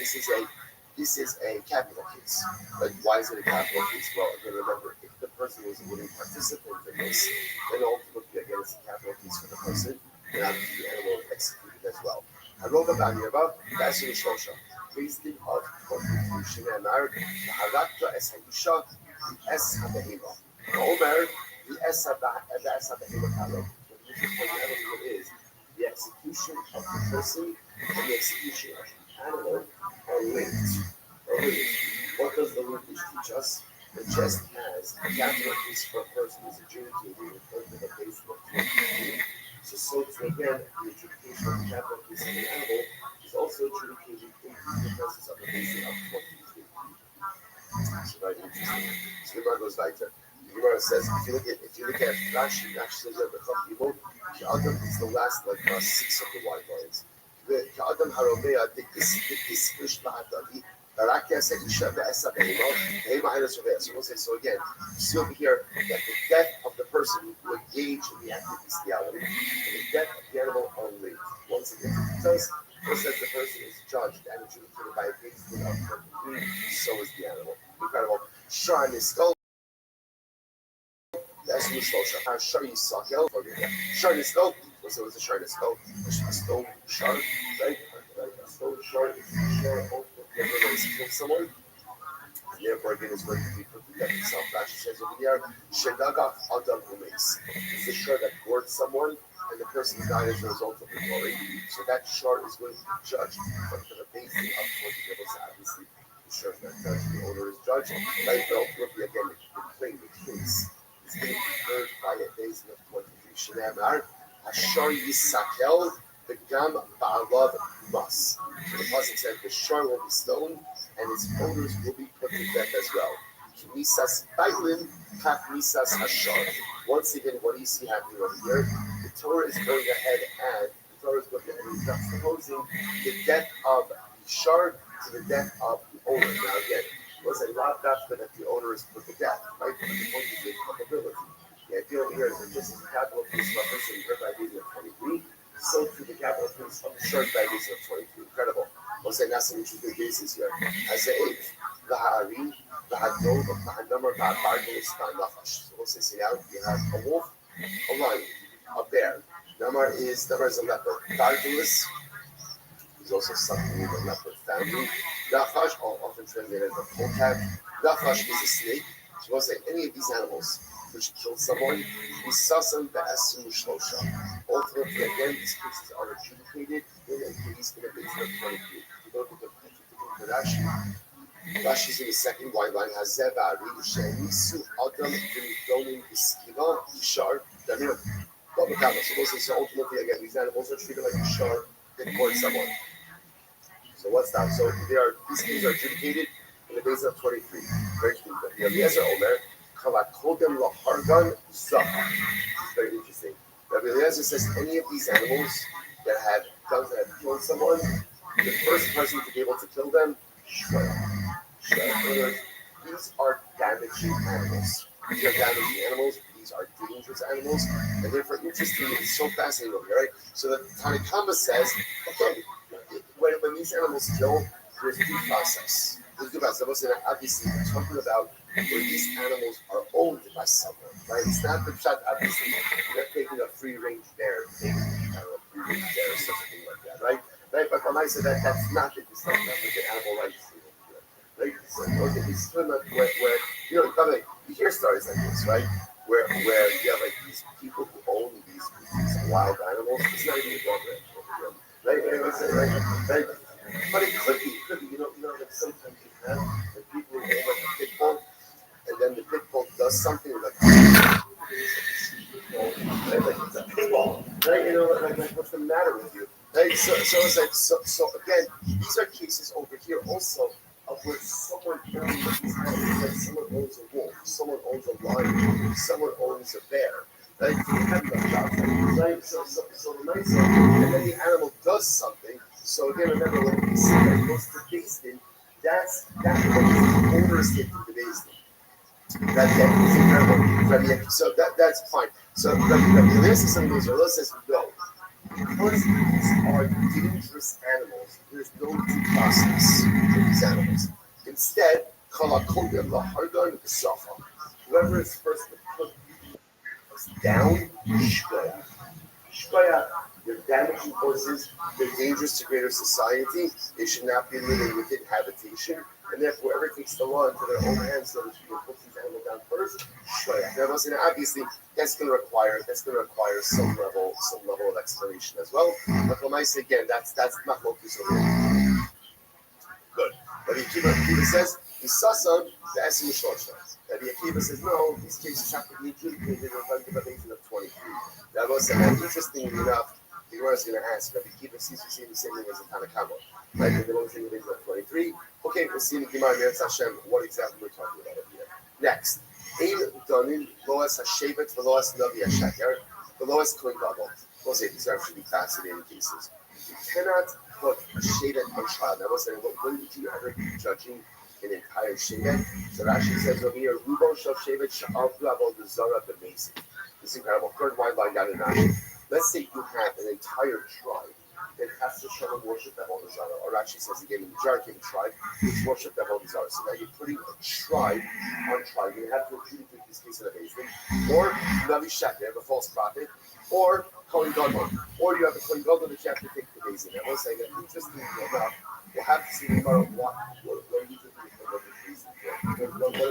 S2: this is a capital case. Like, why is it a capital case? Well, again, remember, if the person was a willing participant in this, then ultimately, again, it's a capital case for the person, and obviously the animal is executed as well. Arova Banyaba, that's in the Shosha. Based of contribution and marriage, the Harakta es Haisha, the Es Habahima. Omer, the Es Habahima Kalo. What is the execution of the person and the execution of the animal are linked. What does the linkage teach us? That just as a capital case for a person is adjudicated in front of a basin of 23, so too again, the adjudication of the capital case of the animal is also adjudicated in the presence of a basin of 23. It's very interesting. So the Gemara goes weiter. The Gemara says, if you look at Rashi says that the Chaf Adam is the last 6 of the wide lines. The Adam Harobea, the Isprish Ma'adavi, so we'll say, so again, you see over here that the death of the person who engaged in the act of bestiality and the death of the animal are linked. Once again, because says the person is judged and adjudicated by a basin of 23, so is the animal. Incredible. Shar Niskol. That's the Shosha. Shar Yisakel. Shar Niskol. So it was a Shar Niskol. A stone shard, right? A stone shard is a shard of someone. And therefore, again, is going to be put to death itself. Rashi says over here, Shedaga Adam Umes. It's the shard that gored someone, and the person died as a result of the goring. So that shard is going to be judged for the basin of 20 levels. Obviously, the shard is not judged, the owner is judged. Right? But ultimately, again, the claim, the case, is going to be heard by a basin of 23. Shenamar, Ashar Yisakel, the Gam Ba'alav Mas. So the Pasuk said the shard will be stoned, and its owners will be put to death as well. Misas Bailin, Kak Misas Hashar. Once again, what do you see happening over here? The Torah is going ahead and juxtaposing the death of the shard to the death of the owner. Now again, it was a lot after that the owner is put to death, right? But the point is the culpability. The idea over here is that just as the capital case reference in the Rabbi of 23, so to the capital case of the short Rabbi of 23. Incredible. We'll say that's some interesting cases here. As the eighth, the Ha'ari, the Hadov, the Hadamar, the Habargos, the Nachash. So we'll say now you have a wolf, a lion, a bear. Namar is a leopard. Bargos is also something in the leopard family. Nachash, often translated as a polecat. Nachash is a snake. So we'll say any of these animals which killed someone, Misasam Ba'asim Shlosha. Ultimately, again, these cases are adjudicated in a case in a base of 23. If you look at the Rashi, Rashi's in the second white line, Hazeba, Shemisu, Adam, Donin, Iskiva, Ishar, Damir, Babakama. So we'll say, so ultimately, again, these animals are treated like Ishar that killed someone. So what's that? So these cases are adjudicated in the base of 23. Very interesting. Eliezer Omer, Kalakodem Lahargan Zahar. Very interesting. Rabbi Eliezer says any of these animals that have killed someone, the first person to be able to kill them, Shwaya. These are damaging animals. These are damaging animals. These are dangerous animals. And therefore, interestingly, it's so fascinating over here, right? So the Tanakh says, okay, when these animals kill, there's due process. There's due process. Obviously, we're talking about where these animals are owned by someone, right? It's not the shot, obviously, they're taking a free-range bear, taking a free-range bear or something like that, right? Right? But when I say that, that's not it. It's not the animal rights. Right? So, okay, it's still not where you know, by the way, you hear stories like this, right? Where you have like these people who own these wild animals. It's not even a dog, right? But it could be, you know, like sometimes you have like people who own like a pit bull, and then the pit bull does something like, right? Like it's a pit bull, right? You know, like what's the matter with you? Right? So it's like, so again, these are cases over here also of where someone owns these animals, like someone owns a wolf, someone owns a lion, someone owns a bear. Right? So you have no job, right? So the nice one, and then the animal does something. So again, remember when we see that goes to Basin, that's the owners get to the Basin. That's incredible. So that's fine. So Rabbi Eliezer says no. Because these are dangerous animals, there's no due process for these animals. Instead, whoever is first to put down, Shkoya, they're damaging horses, they're dangerous to greater society, they should not be living within habitation, and therefore whoever takes the law into their own hands so that you can put these animals down first, Shkoya. Now, obviously, that's going to require some level of explanation as well. But when I say again, that's not focus over here. Good. Rabbi Akiva says, Isasam, the Esim Shloshah. Rabbi Akiva says, no, these cases have to be adjudicated in the basin of 23. That was interestingly enough, the Gemara is going to ask, Rabbi Akiva seems to say the same thing as the Tanakh. Right? And the one thing in the basin of 23. Okay, we'll see in the Gemara, Meretz Hashem, what exactly we're talking about over here. Next. Ein Donin, Loas HaShevet, Veloas Navi HaSheker, Veloas Kohen Gadol. We'll say these are actually fascinating cases. You cannot put a shevet on trial. That was saying, when did you ever be judging an entire shevet? So Rashi says over here, Rubo Shav Shevet Sha'avdu Avol Zara B'Mesi. This is incredible. Third wide line down in Rashi. Let's say you have an entire tribe that has to show and worship Avol Zara. Or Rashi says again, the majority of the tribe which worship Avol Zara. So now you're putting a tribe on trial. You have to adjudicate this case in a basement. Or Navi Sheker, the false prophet. Or Kohen Gadol, or you have a Kohen Gadol that you have to take the basin. I will say that interestingly enough, we'll have to see tomorrow what are you doing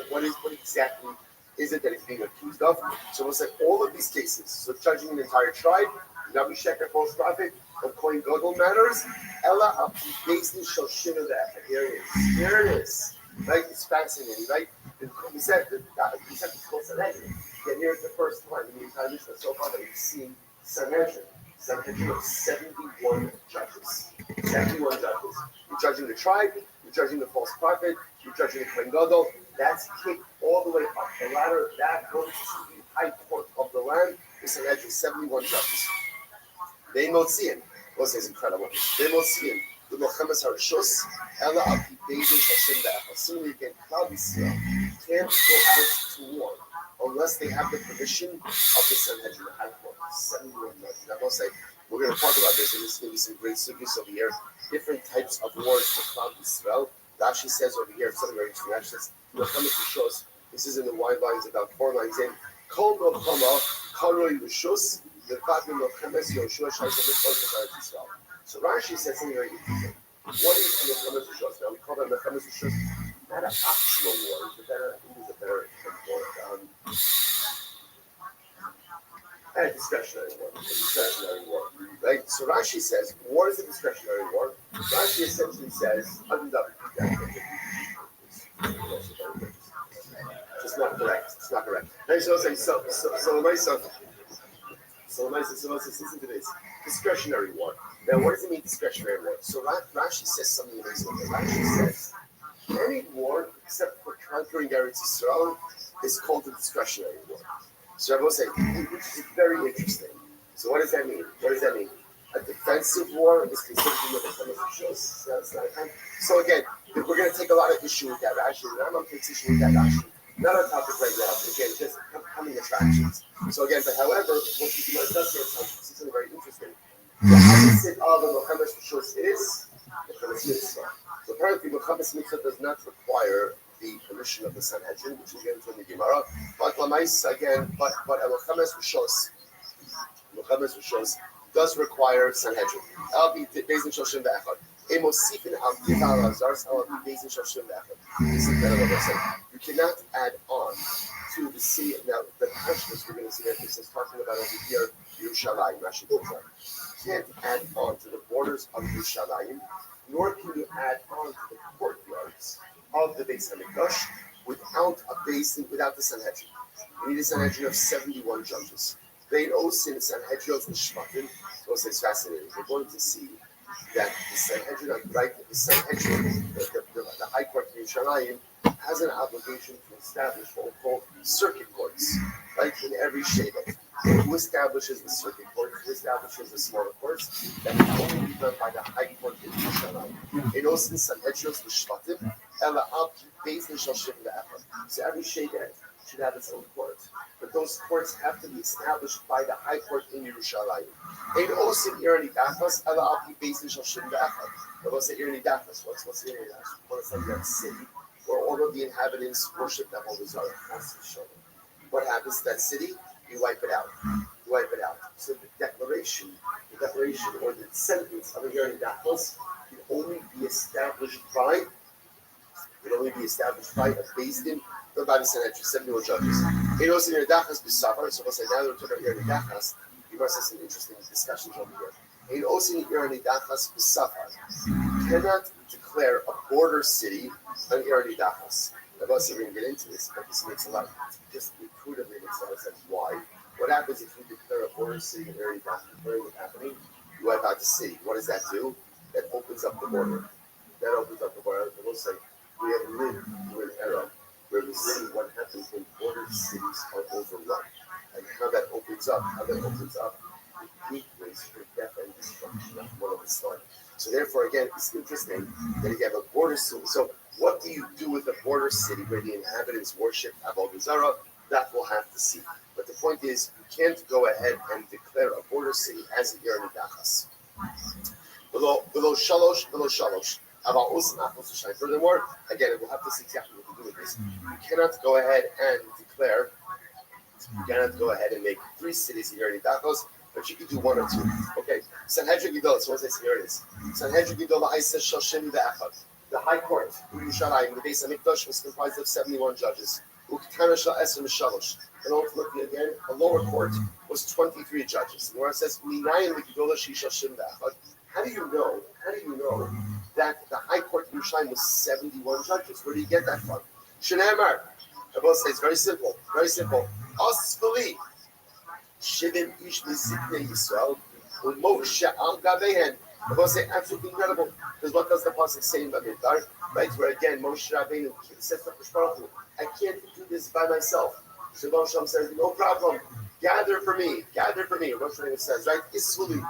S2: what exactly is it that he's being accused of. So we'll say all of these cases, so judging an entire tribe, Navi Sheker, false prophet, or Kohen Gadol matters, Ella up basin shall shiver that. Here it is. Right? It's fascinating, right? We said it's called Sanhedrin. Yet here's the first time in the entire Mishnah so far that we've seen Sanhedrin of 71 judges. 71 judges. You're judging the tribe, you're judging the false prophet, you're judging the Kohen Gadol. That's kicked all the way up the ladder. That goes to the high court of the land. The Sanhedrin, 71 judges. They don't see him. Well, it's incredible. They don't see him. The Mohammed Harshus, Ella Abdi Beijing Hashem Da'ach. Assuming you can probably see him. You can't go out to war unless they have the permission of the Sanhedrin, the High Court. 71 judges. I will say, we're going to talk about this, and there's going to be some great suggestions over here. Different types of wars for Klal Yisrael. Rashi says over here, something very interesting. Rashi says, this is in the wide lines, about 4 lines in. Kol Melchama, Karoi Rishus, the Fatim Melchemes Yoshua Shaisa Mitzvot Israel. So Rashi says something very interesting. What is Melchemes Rishus? Now we call that Melchemes Rishus not an optional war. It's a better, I think it's a better word. Discretionary war. Discretionary war. Right? So Rashi says, war is a discretionary war. Rashi essentially says, it's not correct. It's not correct. And so saying, so listen to this. Discretionary war. Now, what does it mean, discretionary war? So Rashi says something amazing. Rashi says, any war except for conquering Eretz Yisrael is called a discretionary war. So I will say, which is very interesting. So what does that mean? What does that mean? A defensive war is considered one of the shows. So again, we're going to take a lot of issue with that Rashi. And I'm going to take issue with that Rashi. Not on topic right now, but again, just coming attractions. So again, but however, what you does here is something very interesting. The opposite of the Melchemes Rishus is Melchemes Mitzvah. So apparently, Melchemes Mitzvah does not require the permission of the Sanhedrin, which we'll get into in the Gemara. But Lamais again, but Melchemes Rishus does require Sanhedrin. I'll be based in Shoshim Be'echad. Emosifin al Kival Azars, I'll be based in Shoshim Be'echad. This is kind of what I'm saying. You cannot add on to the city. Now, the Pashtus we're going to see that this is talking about over here, Yerushalayim, Rashi goes on. You can't add on to the borders of Yerushalayim, nor can you add on to the courtyards of the Beis Hamikdash without the Sanhedrin. You need a Sanhedrin of 71 judges. They also in the Sanhedrin of the Shvatim. So it's fascinating. We're going to see that the Sanhedrin, the Sanhedrin, the High Court in Yerushalayim, has an obligation to establish what we call circuit courts, right? In every sheva. Who establishes the circuit court? Who establishes the smaller courts? That can only be done by the High Court in Yerushalayim. In Osin Sanhedrin the Shvatim, Ela Al Beis Nishashim Le'echad. So every sheva should have its own court, but those courts have to be established by the High Court in Yerushalayim. In Osin Irani Dachas, Ela Al Beis Nishashim Le'echad. But what's the Irani Dachas? What's Irani Dachas? What's that city where all of the inhabitants worship the Holy Zara? What happens to that city? You wipe it out. So the declaration or the sentence of a Irani Dachas can only be established by a Beis Din, the body Sanhedrin, 71 judges. It also in Dachas B'Safar. So we'll say now that we're talking about Irani Dachas, you must have some interesting discussions over here. In also in Irani Dachas B'Safar, you cannot declare a border city an Irani Dachas. Now, we're going to get into this, but this makes a lot of just intuitively makes a lot of sense. Why? What happens if you declare a border city an Irani Dachas? What's happening? You wipe out the city. What does that do? That opens up the border. We'll say we have lived through an era where we see what happens when border cities are overrun, and how that opens up the gateways for death and destruction of one of the start. So therefore, again, it's interesting that you have a border city. So what do you do with a border city where the inhabitants worship Avodah Zarah? That we'll have to see. But the point is, you can't go ahead and declare a border city as a Irani Dachas. Below Shalosh. Furthermore, again, we'll have to see exactly what to do with this. You cannot go ahead and make 3 cities Irani Dachas, but you can do 1 or 2. Okay, Sanhedrin Gidol, so what's this? Here it is. Sanhedrin Gidol Ha'isa Shoshim Ve'echad. The High Court in Yerushalayim, the Beis Hamikdash, was comprised of 71 judges. Uktana Shal Esrim Shalosh. And ultimately, again, a lower court was 23 judges. And where it says Minayin Gidol Shoshim Ve'echad. How do you know that the High Court in Yerushalayim was 71 judges? Where do you get that from? Shneimar. I will say it's very simple. Asfali. Shivim Ish Mizikne Yisrael. Moshe Al Gavehen. I will say absolutely incredible. Because what does the pasuk say in Bamidbar? Right, where again Moshe Rabbeinu says to Baruch Hu, I can't do this by myself. So Moshe says, no problem. Gather for me. Moshe Rabbeinu says, right? Isfuli.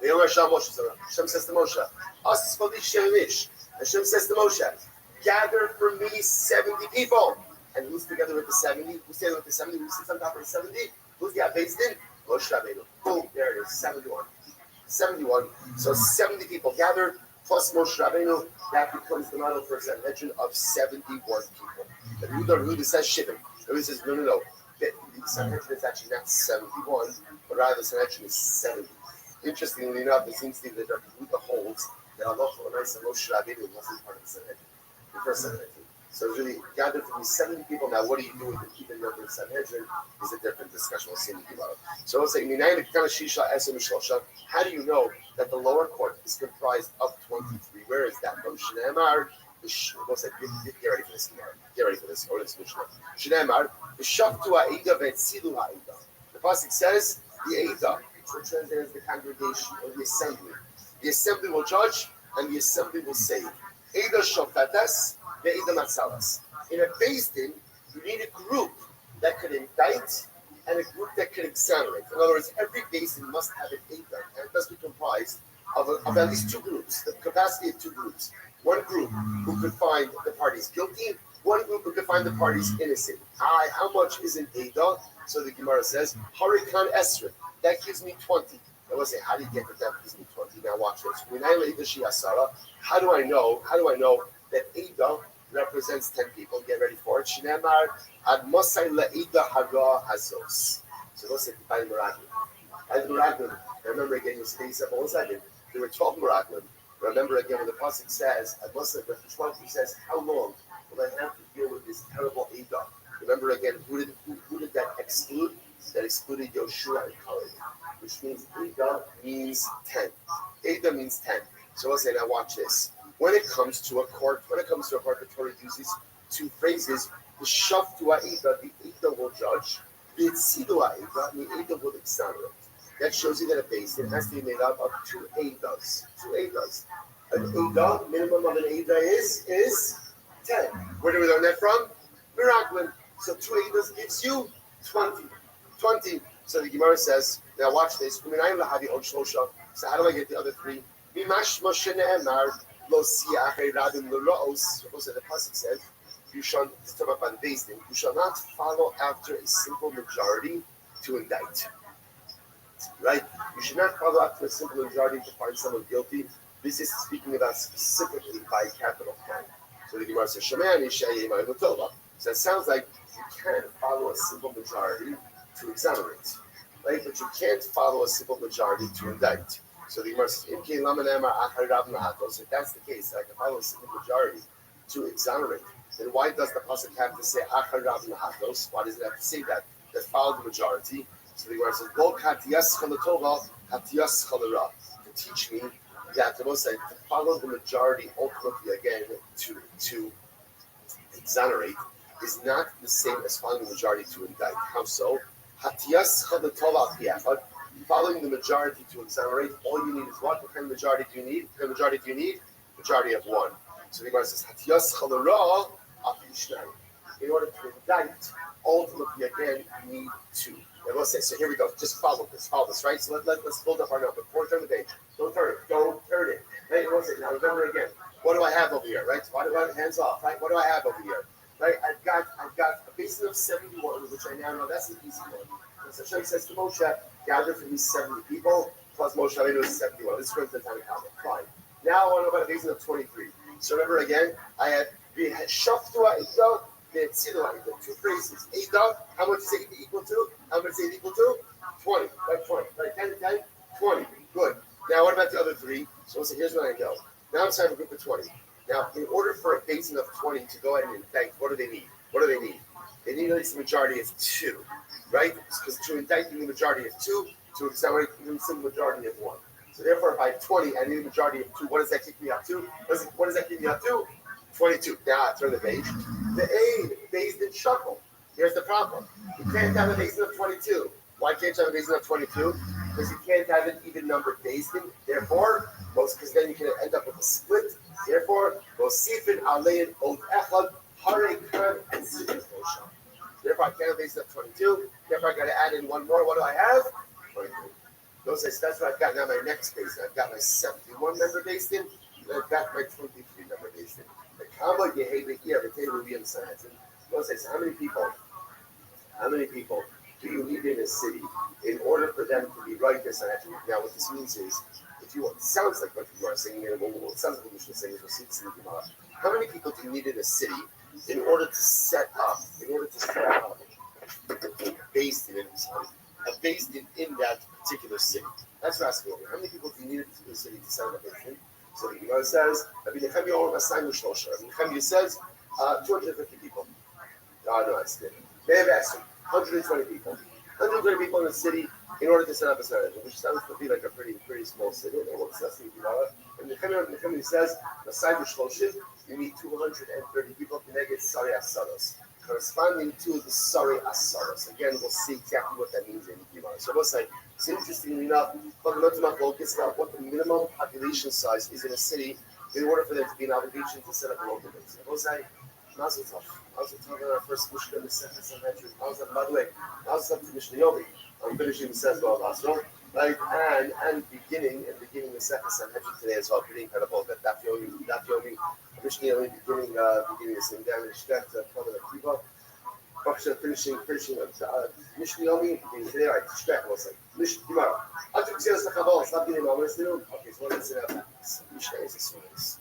S2: Hashem says to Moshe, Asfali Shemish. Hashem says to Moshe, gather for me 70 people. And who's together with the 70? Who's together with the 70? Who sits on top of the 70? Who's got based in? Moshe Rabbeinu. Boom, there it is, 71. 71. So 70 people gathered, plus Moshe Rabbeinu, that becomes the model for a Sanhedrin of 71 people. The Yehuda says Shivim. He says, no. The Sanhedrin is actually not 71, but rather the Sanhedrin is 70. Interestingly enough, it seems to be that Yehuda holds that Allah and Moshe Rabbeinu wasn't part of the Sanhedrin, the first Sanhedrin. So it's really gathered from these 70 people. Now, what do you do with the even number of Sanhedrin is a different discussion. We'll see in the Gemara. So we'll say, how do you know that the lower court is comprised of 23? Where is that? From Shneimar, we'll say, get ready for this Gemara. Get ready for this. Or this Mishnah. Shneimar, V'shaftu ha'ida v'etzilu ha'ida. The pasuk says, the Eida, which translates as the congregation or the assembly. The assembly will judge and the assembly will save. Eida shoftatas. In a Beis Din, you need a group that could indict and a group that could exonerate. In other words, every Beis Din must have an Eidah, and it must be comprised of at least two groups, the capacity of two groups. One group who could find the parties guilty, one group who could find the parties innocent. How much is an Eidah? So the Gemara says, Harikan Esrin, that gives me 20. I will say, how do you get that gives me 20? Now watch this. How do I know that Eidah represents 10 people? Get ready for it. Shneimar ad mosai le'ida hara hazos. So let's say by the Meraglim. Remember again, you space up 1 second. There were 12 Meraglim. Remember again when the pasuk says ad mosai, the 12 he says, how long will I have to deal with this terrible Eidah? Remember again, who did that exclude? That excluded Yoshua and Caleb, which means Eidah means 10. Eidah means 10. So let's say, now watch this. When it comes to a court, the Torah uses two phrases. The shaftu ha'ida, the Eidah will judge. The etzilu ha'ida, the Eidah will exonerate. That shows you that a Beis Din has to be made up of two Eidahs. An Eidah, minimum of an Eidah is 10. Where do we learn that from? Meraglim. So two Eidahs gives you 20. So the Gemara says, now watch this. So how do I get the other three? The pasuk says, you shall not follow after a simple majority to indict. Right? You should not follow after a simple majority to find someone guilty. This is speaking about specifically by capital crime. So the Gemara says, so it sounds like you can't follow a simple majority to exonerate, right? But you can't follow a simple majority to indict. So the Gemara says, so if that's the case, I can follow a simple majority to exonerate. Then why does the pasuk have to say achar Rav Nahatos? Why does it have to say that? That follow the majority. So the Gemara says, to teach me that to follow the majority ultimately again to exonerate is not the same as following the majority to indict. How so? Following the majority to exonerate, all you need is what? What kind of majority do you need? What kind of majority do you need? Majority of one. So the Gemara says, in order to indict, ultimately again, you need two. And we'll say, so here we go. Just follow this, right? So let's build up our number. Before turn the page. Don't turn it. Right? And we'll say, now remember again, what do I have over here, right? So hands off, right? What do I have over here? Right? I've got a basin of 71, which I now know that's an easy one. So Hashem says to Moshe, gather for these 70 people, plus Moshe Rabbeinu is 71. This is going to the time of Talmud. Fine. Now I want to know about a basin of 23. So remember again, I had Shaftu ha'ida, the Etzilu ha'ida. Two phrases. Eidah, how much is it equal to? How much is it equal to? 20. Right, 20. Right, 10, 20. Good. Now what about the other three? So we'll say, here's what I know. Now it's time for a group of 20. Now, in order for a basin of 20 to go ahead and indict, what do they need? They need at least a majority of 2, right? Because to indict, you need a majority of 2. To exonerate, you need a majority of 1. So therefore, by 20, I need a majority of 2. What does that kick me up to? What does that kick me up to? 22. Now, turn the page. The Beis Din shuffle. Here's the problem. You can't have a basin of 22. Why can't you have a basin of 22? Because you can't have an even numbered Beis Din. Therefore, because then you can end up with a split. Therefore, Mosifin Alein Od Echad Harekan and Sifin Osha. Therefore, I can't have a basin of 22. Therefore, I got to add in one more. What do I have? 23. Those are, that's what I've got now. My next basin. I've got my 71 member Beis Din, and I've got my 23 member Beis Din. The comma you hate here, the table we inside. say, so how many people do you need in a city in order for them to be righteous and actually? Now, what this means is, if you want, it sounds like what you are saying, it sounds like what you're saying, how many people do you need in a city in order to set up based in that particular city? That's what I'm asking over. How many people do you need in a particular city to set up a based? So the Gemara says, Rabbi says 250 people. No, it's good. They have asked 120 people. 120 people in the city in order to set up a synagogue, which sounds to be like a pretty small city. And the Nechemia says, you need 230 people to make it Sari Asaros, corresponding to the Sari Asaros. Again, we'll see exactly what that means in the Gemara. So we'll say, it's interesting enough, focus about what the minimum population size is in a city in order for there to be an obligation to set up a local base. We'll say, Mazel Tov. Mazel Tov on our first Mishnah in the second century. Mazel Tov, by the way, Mazel Tov to Mishnah Yomi. I'm finishing the says well, Mazel. Right, and beginning the second century today as well. Pretty incredible that Daf Yomi, Mishnah Yomi beginning the same day. Respect from the Kiva. Finishing Mishnah Yomi beginning today. Right, respect. We'll say Mishnah Gemara. I took serious the Kabbalah. Stop getting my Mishnah. Okay, so what is it about? Mishnah is a source.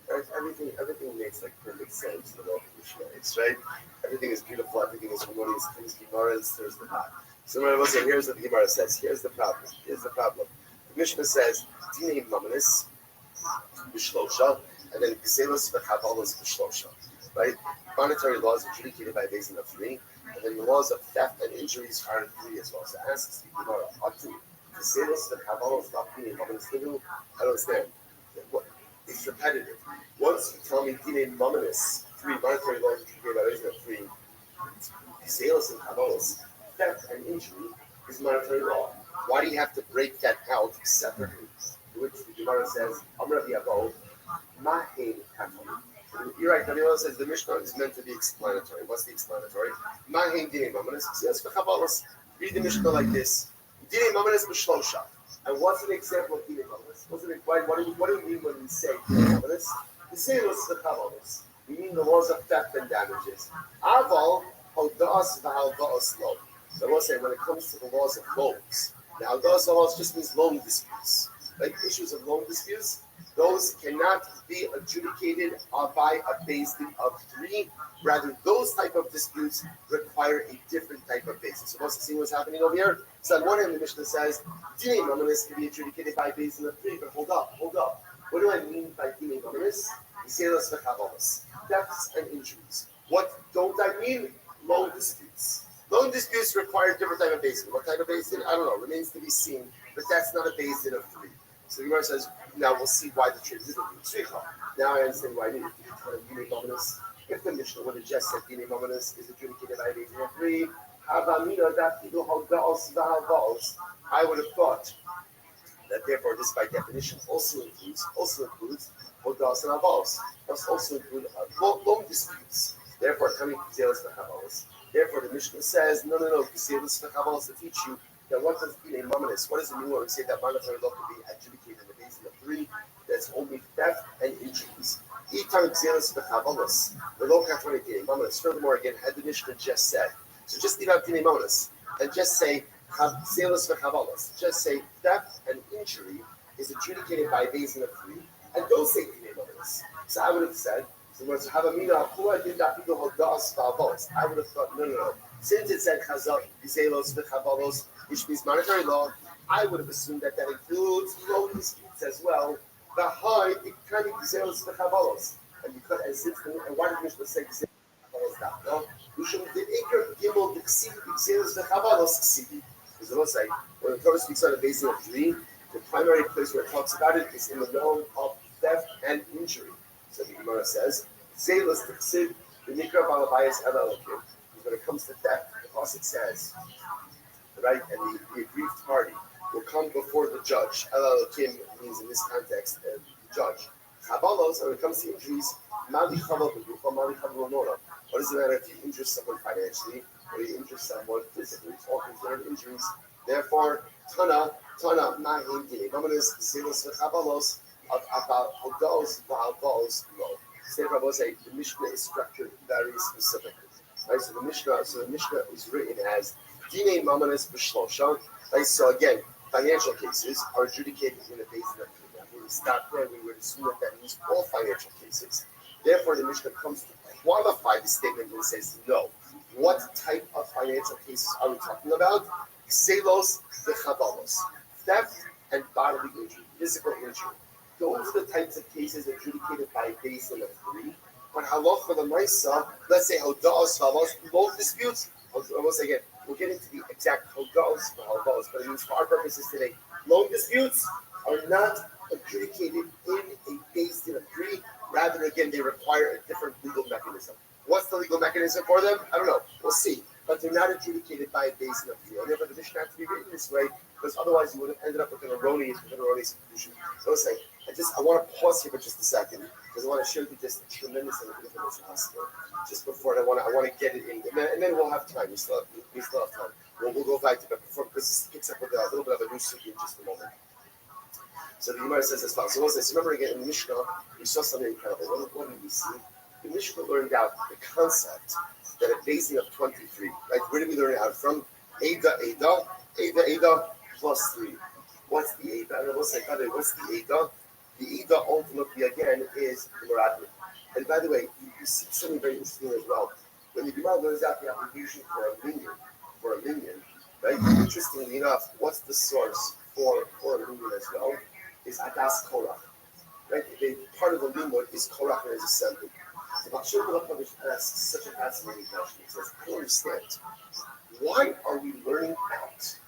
S2: Right? Everything makes like perfect sense in the world of Mishnah, right? Everything is beautiful, everything is harmonious, things Gemara's, there's the back. So when I will say, here's what the Gemara says, here's the problem. The Mishnah says, Dinei Mamanis B'Shlosha, and then Gzelos V'Chabalos B'Shlosha, right? Monetary laws are adjudicated by a basin of 3, and then the laws of theft and injuries are in 3 as well. So asks the Gemara, Gzelos V'Chabalos Dinei Mamanis Lidu, I don't understand. It's repetitive. Once you tell me Dinei Mamanis, 3 monetary laws adjudicated by a basin of 3, Gzelos and Chabalos, theft and injury is monetary law. Why do you have to break that out separately? To which the Gemara says, Amr Yavo, Mahin Kafam. You're right, Daniel says the Mishnah is meant to be explanatory. What's the explanatory? Mahin Dinei Mamanis, Gzelos v'Chabalos. Read the Mishnah like this. Dinei Mamanis b'Shlosha. And what's an example of Dinei Mamanis? What do we mean when we say Dinei Mamanis? Gzelos v'Chabalos. We mean the laws of theft and damages. Aval, Hodas v'Haldaos Lo. So I will say, when it comes to the laws of loans, the Haldaos laws just means loan disputes. Like issues of loan disputes, those cannot be adjudicated by a basin of 3. Rather, those type of disputes require a different type of basin. So let's see what's happening over here. So on one hand, the Mishnah says, Dinei Mamanis can be adjudicated by a basin of 3, but hold up. What do I mean by Dinei Mamanis? Gzelos v'Chabalos, thefts and injuries. What don't I mean? Loan disputes. Loan disputes require a different type of basin. What type of basin? I don't know. Remains to be seen. But that's not a basin of 3. So the Gemara says, now we'll see why the trade is Now I understand why I need it. If the Mishnah would have just said Dinei Mamanis is adjudicated by a basin of 3, I would have thought that therefore this by definition also includes Hodas and Avalos. Must also include loan disputes. Therefore, coming to Gzelos v'Chabalos. Therefore, the Mishnah says, no, Gzelos v'Chabalos to teach you that what does Dinei Mamanis? What does it mean when we say that monetary law can be adjudicated in the basin of 3? That's only theft and injuries. Itam Gzelos v'Chabalos. The law can't really Dinei Mamanis. Furthermore, again, had the Mishnah just said. So just leave out Dinei Mamanis and just say Gzelos v'Chabalos. Just say theft and injury is adjudicated by a basin of 3, and don't say Dinei Mamanis. So I would have said, so once you have a mina, I would have thought, no. Since it said Gzelos v'Chabalos, which means monetary law, I would have assumed that includes loan disputes as well. The high, it can be Gzelos v'Chabalos. And why did Mishnah say Gzelos v'Chabalos? No, we should the Iker Gimel Gzelos v'Chabalos Ksivi. Because it will say, when the Torah speaks on a basin of 3, the primary place where it talks about it is in the realm of theft and injury. So the Gemara says, Zelos Tiksiv, the Nikra Balabayas Elalokim. When it comes to theft, the Pasuk says, right, and the aggrieved party will come before the judge. Elalokim means in this context, the judge. Chabalos, when it comes to injuries, Mali Chaval B'Gufa, Mali Chaval Nora. What does it matter if you injure someone financially or you injure someone physically? It's all considered injuries. Therefore, Tana, Mahim Dinei Mamanis, Zelos v'Chabalos, about Hodos v'Haldaos Lo. Say, Rabbi, the Mishnah is structured very specifically. Right? So the Mishnah is written as Dine Mamanis B'Shlosha. Right? So again, financial cases are adjudicated in a basin of Kina. We would stop there. We would assume that means all financial cases. Therefore, the Mishnah comes to qualify the statement and says, no. What type of financial cases are we talking about? Selos v'chavalos, theft and bodily injury, physical injury. Those are the types of cases adjudicated by a basin of three. But halacha the Maisa, let's say hoda'os halos, loan disputes. Once again, we'll get into the exact hoda'os for halos, but it means for our purposes today, loan disputes are not adjudicated in a basin of three. Rather, again, they require a different legal mechanism. What's the legal mechanism for them? I don't know. We'll see. But they're not adjudicated by a basin of three. And therefore, the Mishnah has to be written this way, because otherwise you would have ended up with an erroneous conclusion. So I'll say, I want to pause here for just a second, because I want to show you just a tremendous amount of information just before, and I want to get it in, and then we'll have time. We still have time. We'll go back to it before, because this picks up with a little bit of a new sugi in just a moment. So the Gemara says as follows. So let's remember again in the Mishnah, we saw something incredible. What did we see? The Mishnah learned out the concept that a basin of 23, right? Where did we learn it out from? Ada plus 3. What's the Ada? And we'll say, what's the Ada? The Ada ultimately again is the Meraglim. And by the way, you see something very interesting as well. When the Gemara learns out the application for a minion, right? Interestingly enough, what's the source for a minion as well? Is Adas Korach. Right? Part of the limud is Korach and his assembly. So Bachshir Balakovic asks such a fascinating question. He says, I don't understand. Why are we learning out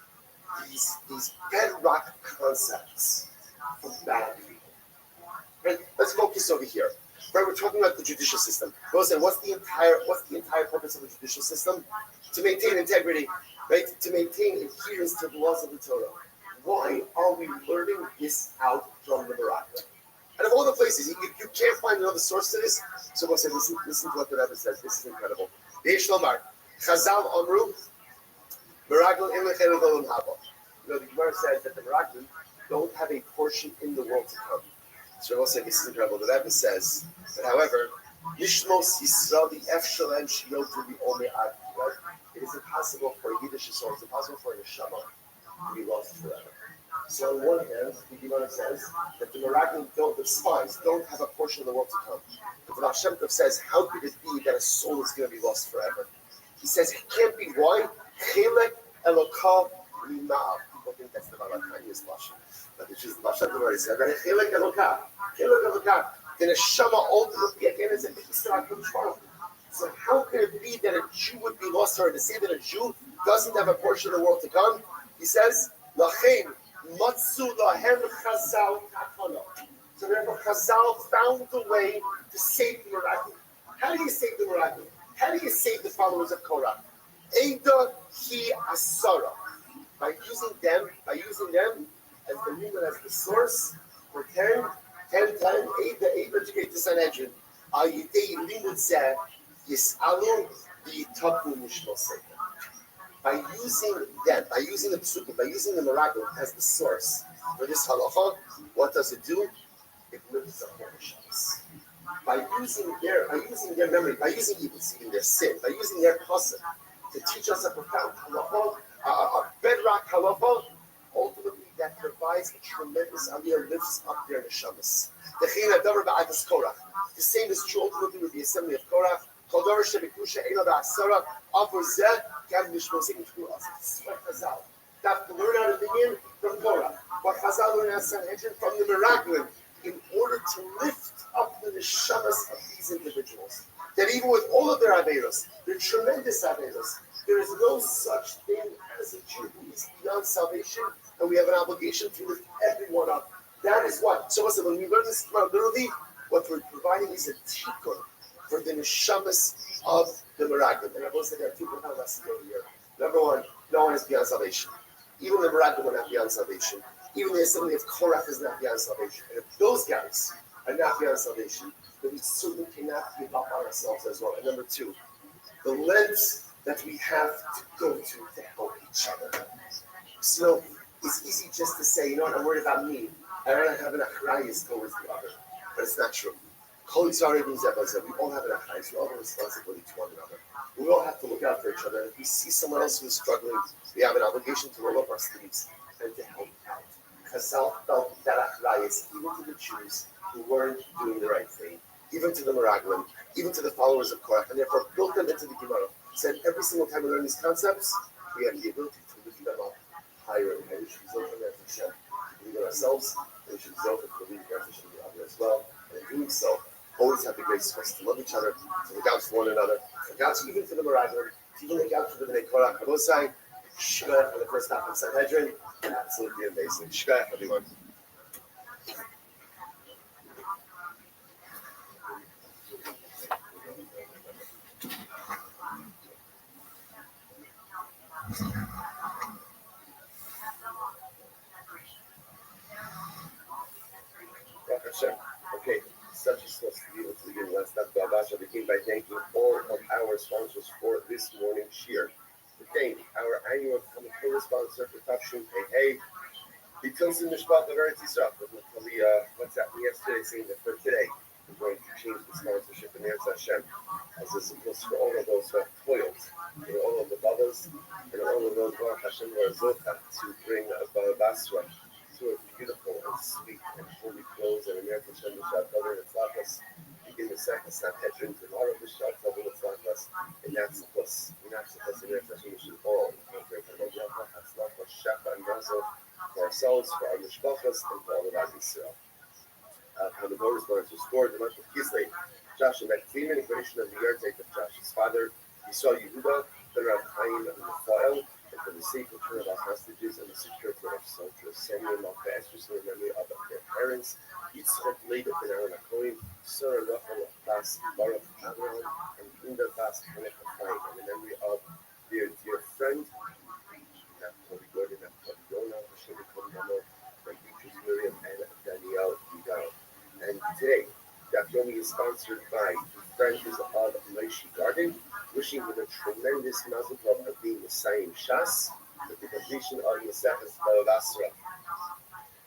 S2: these bedrock concepts from bad people? Right? Let's focus over here. Right? We're talking about the judicial system. What's the entire purpose of the judicial system? To maintain integrity, right? To maintain adherence to the laws of the Torah. Why are we learning this out from the Meraglim? And of all the places, you can't find another source to this. So we'll say, listen to what the Rabbi says. This is incredible. Chazal Amru, Meraglim in the Haba. The Gemara says that the Meraglim don't have a portion in the world to come. So we'll say, this is incredible. The Rabbi says that, however, Nishmos Yisrael the F Shalem Shiyotu the Ome Ad. It is impossible for a Yiddish soul, it's impossible for a neshama to be lost forever. So on one hand, the Gemara says that the Meraglim the spies don't have a portion of the world to come. But the Baal Shem Tov says, how could it be that a soul is going to be lost forever? He says it can't be. Why? Chelek Elokah Lima'av. People think that's the Balakani's Lashon. But it's just the Baal Shem Tov already said that Chelek Elokah. The neshama ultimately again is a piece of HaKadosh. So how could it be that a Jew would be lost forever? To say that a Jew doesn't have a portion of the world to come, he says, Lachein Matzu Lahem Chazal Takana. So therefore, Chazal found the way to save the Meraglim. How do you save the Meraglim? How do you save the followers of Korah? Eida Hi Asara. By using them as the limit, as the source for 10 times Eida to get the Sanhedrin. Ayidei Limud Zeh Yisalu Yitapu Mishmos Sefer. By using them, by using the psukim, by using the Meraglim as the source for this halacha, what does it do? It lifts up their Shabbos. By using their memory, by using even their sin, by using their pasuk to teach us a profound halacha, a bedrock halacha, ultimately that provides a tremendous aliyah, lifts up their neshamas. The same is true ultimately with the assembly of Korah. What Chazal? That learn out of the yin from Torah. What Chazal learned out of Sanhedrin from the Meraglim, in order to lift up the neshamas of these individuals. That even with all of their averos, their tremendous averos, there is no such thing as a Jew who is beyond salvation, and we have an obligation to lift everyone up. That is what. So when we learn this literally, what we're providing is a tikkun for the neshamas of the Meraglim. And I will say there are two profound lessons over here. Number one, no one is beyond salvation. Even the Meraglim are not beyond salvation. Even the assembly of Korah is not beyond salvation. And if those guys are not beyond salvation, then we certainly cannot give up on ourselves as well. And number two, the lengths that we have to go to help each other. So it's easy just to say, you know what, I'm worried about me. I don't have an achrayus towards the other. But it's not true. Kol Yitzhak means that we all have an achayus, we all have a responsibility to one another. We all have to look out for each other. And if we see someone else who's struggling, we have an obligation to roll up our sleeves and to help out. Chazal felt that achrayus even to the Jews who weren't doing the right thing, even to the Meraglim, even to the followers of Korach, and therefore built them into the Gemara. Said every single time we learn these concepts, we have the ability to lift them up higher and higher. We should result from that to Hashem. We believe in ourselves, and we should result in believing in Hashem and other as well. And in doing so, always have the grace for us to love each other, to look out for one another, to look out even for the Meraglim, to even look out for the Bnei Korach. Rabosai, Shkaya for the first half of Sanhedrin, absolutely amazing. Shkaya, everyone. Okay, such is supposed to be able to begin. Let's not go about. I begin by thanking all of our sponsors for this morning's shir. We thank our annual Kamikula sponsor for Tafshin Hey. He tells in the Mishpat of Eretz Yisrael. What's that? Yesterday saying that for today we're going to change the sponsorship in Eretz Hashem as a support for all of those who have toiled, all of the brothers, and all of those Baruch Hashem who are Zocha to bring a Basra to a beautiful and sweet and holy clothes and American Shem Mishat Tov and Tzlachas. Begin the second Sanhedrin tomorrow, Mishat Tov and Tzlachas, and that's the plus. And that's the plus in American Shem Mishat all. Tzlachas, Shacha, and Mazel for ourselves, for our Mishpachas, and for all of our Yisrael. How the voters wanted to score the month of Kislev. Josh and McClean, creation of the year, take of Josh's father, Yisrael Yehuda, the Rav Chaim and Raphael. And for the safe return of our hostages and the security of our soldiers, Samuel Malchus, in memory of their parents, Yitzchak Leib ben Aaron HaKohen, Sarah Rachel Bas Baruch Abraham, and Linda Bas Hanech HaChaim, in memory of their dear friend, Naphtali Gordon, Naphtali Yonah, Hashem Yikom Damo, and Beatrice Miriam, and Danielle Vidal. And today, Daf Yomi is sponsored by the Friends of Moshe Garden, wishing him a tremendous mazel tov of being the Messiah Shas with the completion of Yosef's Balavasra.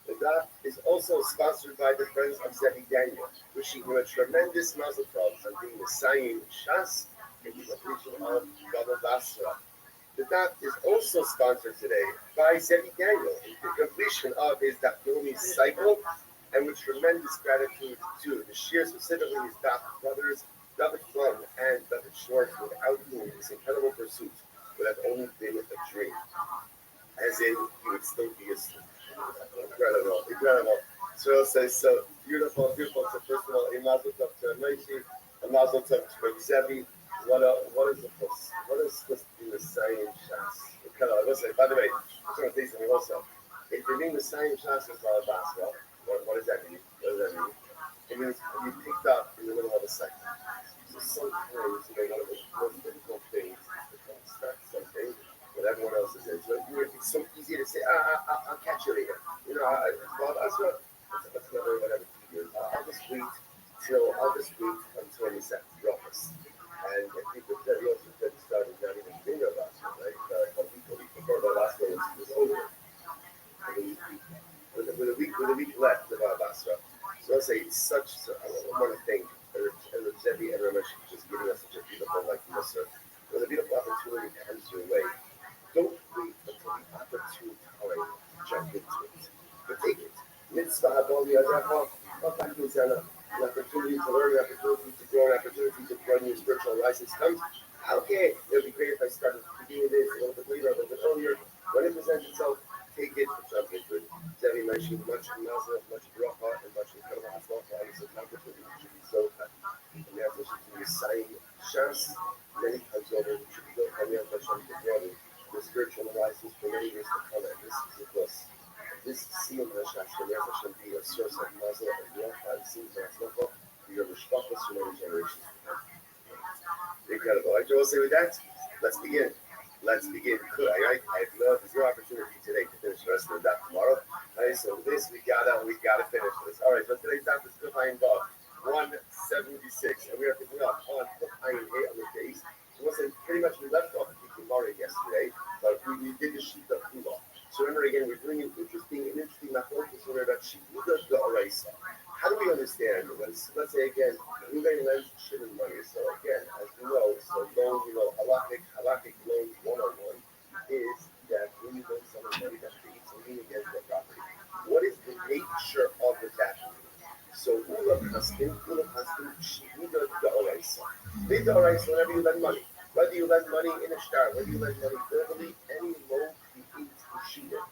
S2: The Daf is also sponsored by the Friends of Zevi Daniel, wishing him a tremendous mazel tov of being the Messiah Shas with the completion of Balavasra. The Daf is also sponsored today by Zevi Daniel in the completion of his Daf Yomi cycle, and with tremendous gratitude to the Shir, specifically his Daf brothers, David Flum and David Schwartz, without whom this incredible pursuit would have only been a dream. As in, he would still be asleep. Incredible, incredible. So says, so beautiful, beautiful. So first of all, a mazel tov to Moshe, a mazel tov to Zevi. What is the plus? What is supposed to be the Messiah Shas? I will say, by the way, I'm going to say something also. If you're being the Messiah Shas is Balavasra, what does that mean? What does that mean? It means you picked up in the middle of a cycle. So sometimes, one of the most difficult things is to start something that everyone else is in. So it's so easy to say, I'll catch you later. That's another whatever 2 years. I'll just wait until we set Rothschild. And I think the very also said started not even being a last one, right? A couple weeks before the last one was over. With a week left of our Basra. So I'll say such one thing, and Zevi and Ramesh just giving us such a beautiful Musar. When a beautiful opportunity comes your way, don't wait until the opportune time to jump into it. But take it. Mitzvah Aboli Adracha, an opportunity to learn, an opportunity to grow, an opportunity to run your spiritual license comes. Okay, it would be great if I started to do this a little bit later, a little bit earlier. When it presents itself, take it and jump into it. Zevi mentioned much mazel, much bracha, and much incredible hatzlacha on this accomplishment. We should be so happy. And therefore, should be reciting Shas many times over. We should be going to Hashem to grow the spiritual license for many years to come. And this is the plus. This Siyum HaShas should Hashem be a source of mazel and bracha and siyum hatzlacha for your mishpachos for many generations to come. Incredible. I will say with that, let's begin. Let's begin. There's no opportunity today to finish the rest of the daf tomorrow. Right, so this we gotta finish this. All right, so today's daf is Kuf Ayin Vav 176, and we are picking up on Kuf Ayin Hey on the days. So pretty much we left off the Gemara yesterday, but we did the sheet of Kula. So remember again, we're doing an interesting machlokes about Shibuda the Oraisa. How do we understand? Let's say again,
S20: Okay, so again, as you know, so loan, halakhic loan 101 is that when you loan someone money that creates a lien against their property. What is the nature of that lien? So Ula Paskin, Shihida Da'oraisa. Mida Oraisa, whenever you lend money, whether you lend money in a star, whether you lend money verbally, any loan creates Shihida.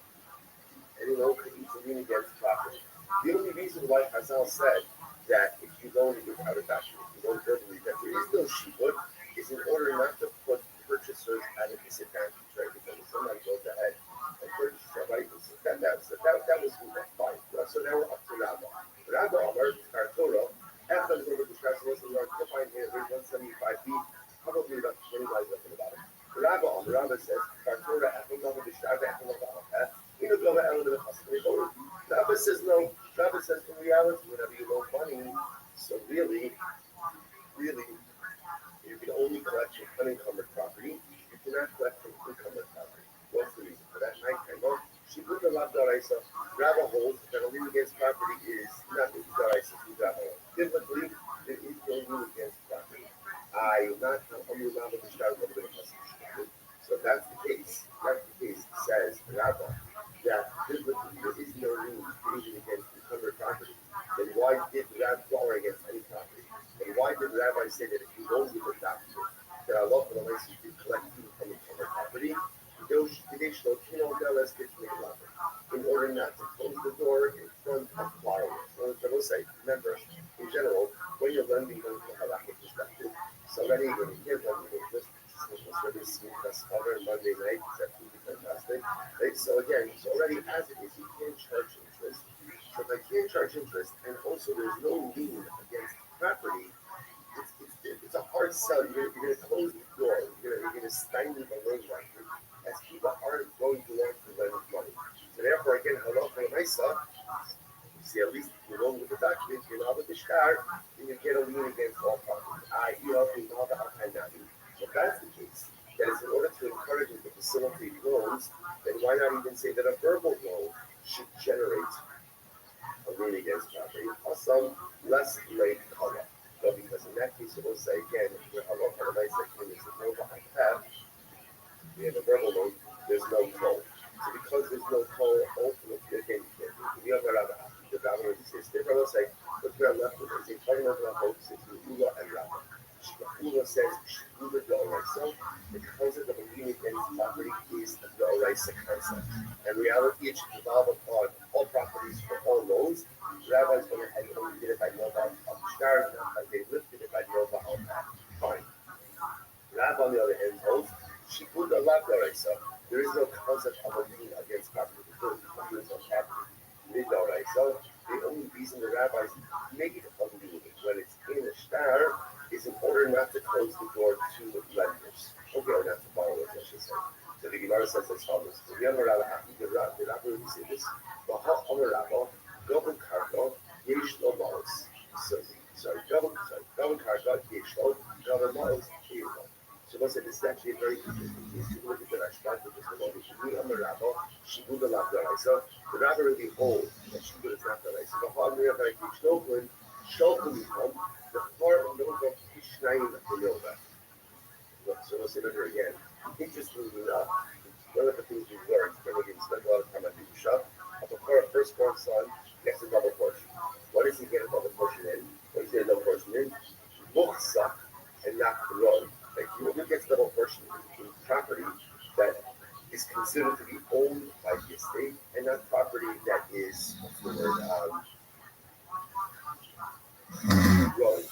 S20: Any loan creates a lien against property. The only reason why Hazal said that if you loan without a document, if you loan verbally, that there is no shibud, is in order not to put purchasers at a disadvantage, right? Because if somebody goes ahead and purchases a right, that was fine. So now we're up to Rabbi. Rabbi Amar, our Torah, after the Torah describes the lesson, we're defined here, there's 175 feet, probably about 20 lines up in the bottom. Rabbi says, our Torah, after the describes, after the Rabbi says no. Rabbi says in reality, whenever you loan money, so really, you can only collect from unencumbered property. You cannot collect from encumbered property. What's the reason for that? Well, she put the lab daraisa. Rabbi holds that a lien against property is not the daraisa. Biblically, there is no lien against property. Not only allowed to start with a custom. So if that's the case, says Rabbi, that biblically there is no lien against encumbered property. Then why did Rabbi war against any property? And why did the Rabbi say that if you loan with a document that Allah for the license to collect people from encumbered property, in order not to close the door in front of borrowers? So I will say, remember, in general, when you're lending from a halakhic perspective, so already when you give them this really sweet cover Monday night, it's absolutely fantastic. Right? So again, so already as it is, you can't charge interest. So if I can't charge interest, and also there's no lien against property, it's a hard sell. You're going to close the door. You're going to stymie the loan market, as people aren't going to want to lend money. So therefore, again, halacha l'maisa, you see, at least if you loan with the document, you're not with the shtar, then you get a lien against all property. So if that's the case, that is in order to encourage and to facilitate loans, then why not even say that a verbal loan should generate a lien against property? Some less late color. Well, because in that case, it will say again, where Allah Paradise is no behind path, we have a verbal loan, there's no toll. So because there's no toll, ultimately, again, we have the Rabbi already says, the Rabbi say, look where I'm left with, it's a final Rabbi, it's Ula and Rabbi. Ula says, Ula Doraisa, the concept of a lien against property is the Doraisa concept. And reality, it should develop upon all properties for all loans. Rabbis went ahead and only did it by Nova of Stars, they lifted it by Nova of Fine. Rabbi, on the other hand, holds Shikud Allah Doraisa. There is no concept of a lien against property. There is no property. Midoraisa. The only reason the rabbis make it a lien when it's in a star is in order not to close the door to the lenders. Okay, or not to borrowers, I should say. So the Gemara says as follows. The Rabbi will say this. Double cargo, yesh lo malos. Double cargo, yesh lo, double malos, yesh lo. So let's say this is actually a very interesting case. You look at the Rashbad, which is the one which we on the Rabbi, Shibud the Labdarai. So the Rabbi really holds that Shibud is not the right. So the Hard Rabbi Kishnokun, Shokun Yom, the part of Nova Kishnayim Nova. So we'll say that here again. Interestingly enough, one of the things we learned, when we spend a lot of time on Yusha, of a firstborn son gets a double portion. What does he get a double portion in? What does he get a double portion in? Muchsak and not Ron. Like he gets a double portion in property that is considered to be owned by the estate and not property that is, what's the word,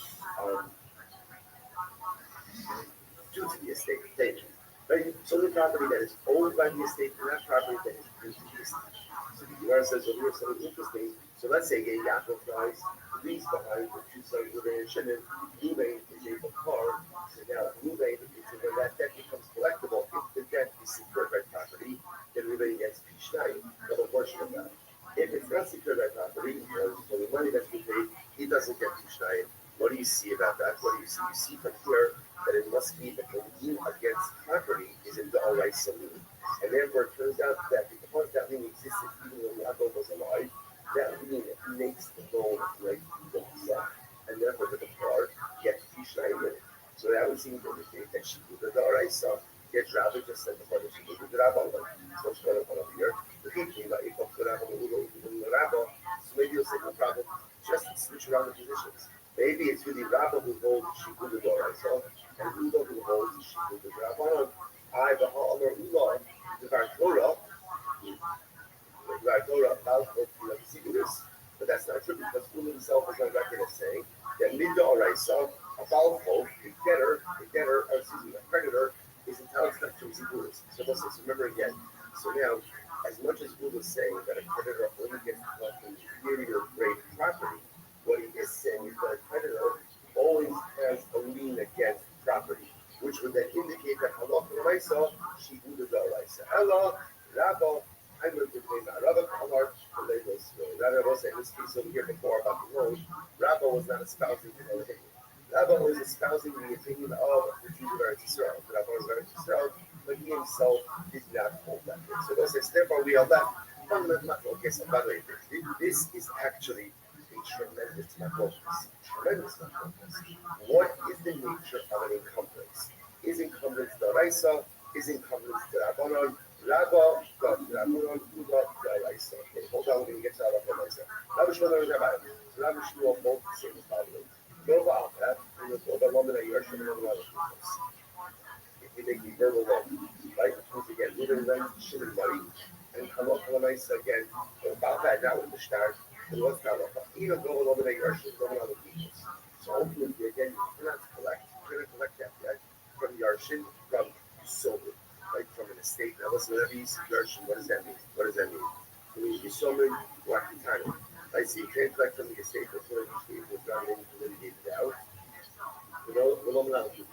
S20: due to the estate. Thank you. Right? So the property that is owned by the estate and not property that is due to the estate. So the Gemara says over here something interesting. So let's say Yaakov dies, leaves behind the two sons of Reuben and Shimon. Reuben is a bakar. So now Reuben, when that debt becomes collectible, if the debt is secured by property, then Reuben gets Pishnai, double portion of that. If it's not secured by property, so the money that's been paid, he doesn't get Pishnai. What do you see about that? What do you see? You see from here that it must be that the lien against property is in the Oraisa lien. And therefore, it turns out that because that lien existed even when Yaakov was alive, that lien makes the loan like the and therefore the Bakar gets Pishnai with it.
S2: So that would seem to indicate that she would the Oraisa gets Rabbi just said before that she would the Rabbi. So it's going to come up here. The thinking about if the Rabbi will go to the Rabbi, so maybe you'll say no problem. Just switch around the positions. Maybe it's really Rabbi who holds she would the Oraisa, and Udo who holds she would the Rabbi. I the Ha'amar Ulo, the Torah. But that's not true because Ula himself is on record as saying that Midda Oraisa, a Balfo, a predator, is entitled to two Ziburis. So listen, so remember again. So now, as much as Ula is saying that a predator only gets to collect inferior grade property, what he is saying is that a predator always has a lien against property, which would then indicate that Halach Oraisa, she Ula Oraisa. Ella, Rabba, I'm going to name that. Rabbi Kamar, Rabbi was in this piece over here before about the road. Rabbi was not espousing the opinion. Rabbi was espousing the opinion of the Jews of Eretz Yisrael. Rabbi was Eretz Yisrael, but he himself did not hold that. So those say, therefore we are left. Okay, so by the way, this is actually a tremendous focus. Tremendous focus. What is the nature of an encumbrance? Is encumbrance the Raisa? Is encumbrance the Rabbanon? Rabba, Rabbanon, Uda, Raisa. Okay, hold on, we're going to get to that one later. Rabbi Shmuel, Rabbi Shmuel, both the same, by the way. Nova Alpha, and the woman that you're showing on the other peoples. If you make the verbal law, right? Once again, moving lens, shimmer money, and come up with a nice again. About that now with the start, and what's that about? Even though the woman that you're showing on other peoples. So ultimately, again, you're not collect. You're going to collect that, right? From Yarshin, from Sober. Like from an estate. Now listen, whatever you see Yarshin, what does that mean? What does that mean? It means you summon Wakitano. I see you can't collect from the estate before the estate was done and litigated out. You know, the woman out of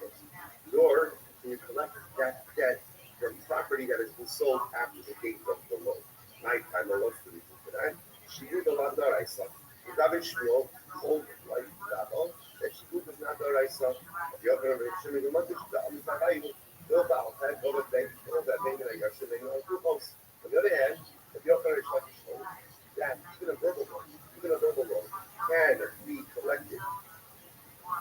S2: nor can you collect that debt from property that has been sold after the date of the loan. My time, what's the reason for that? She did the Ladar I saw. The David Shmuel told like Rabbi that she was not the Raisa. The other Shimon Mother, the Amitabay, no about that, no that thing that I got sitting on two posts. On the other hand, if the other is like that, even a verbal loan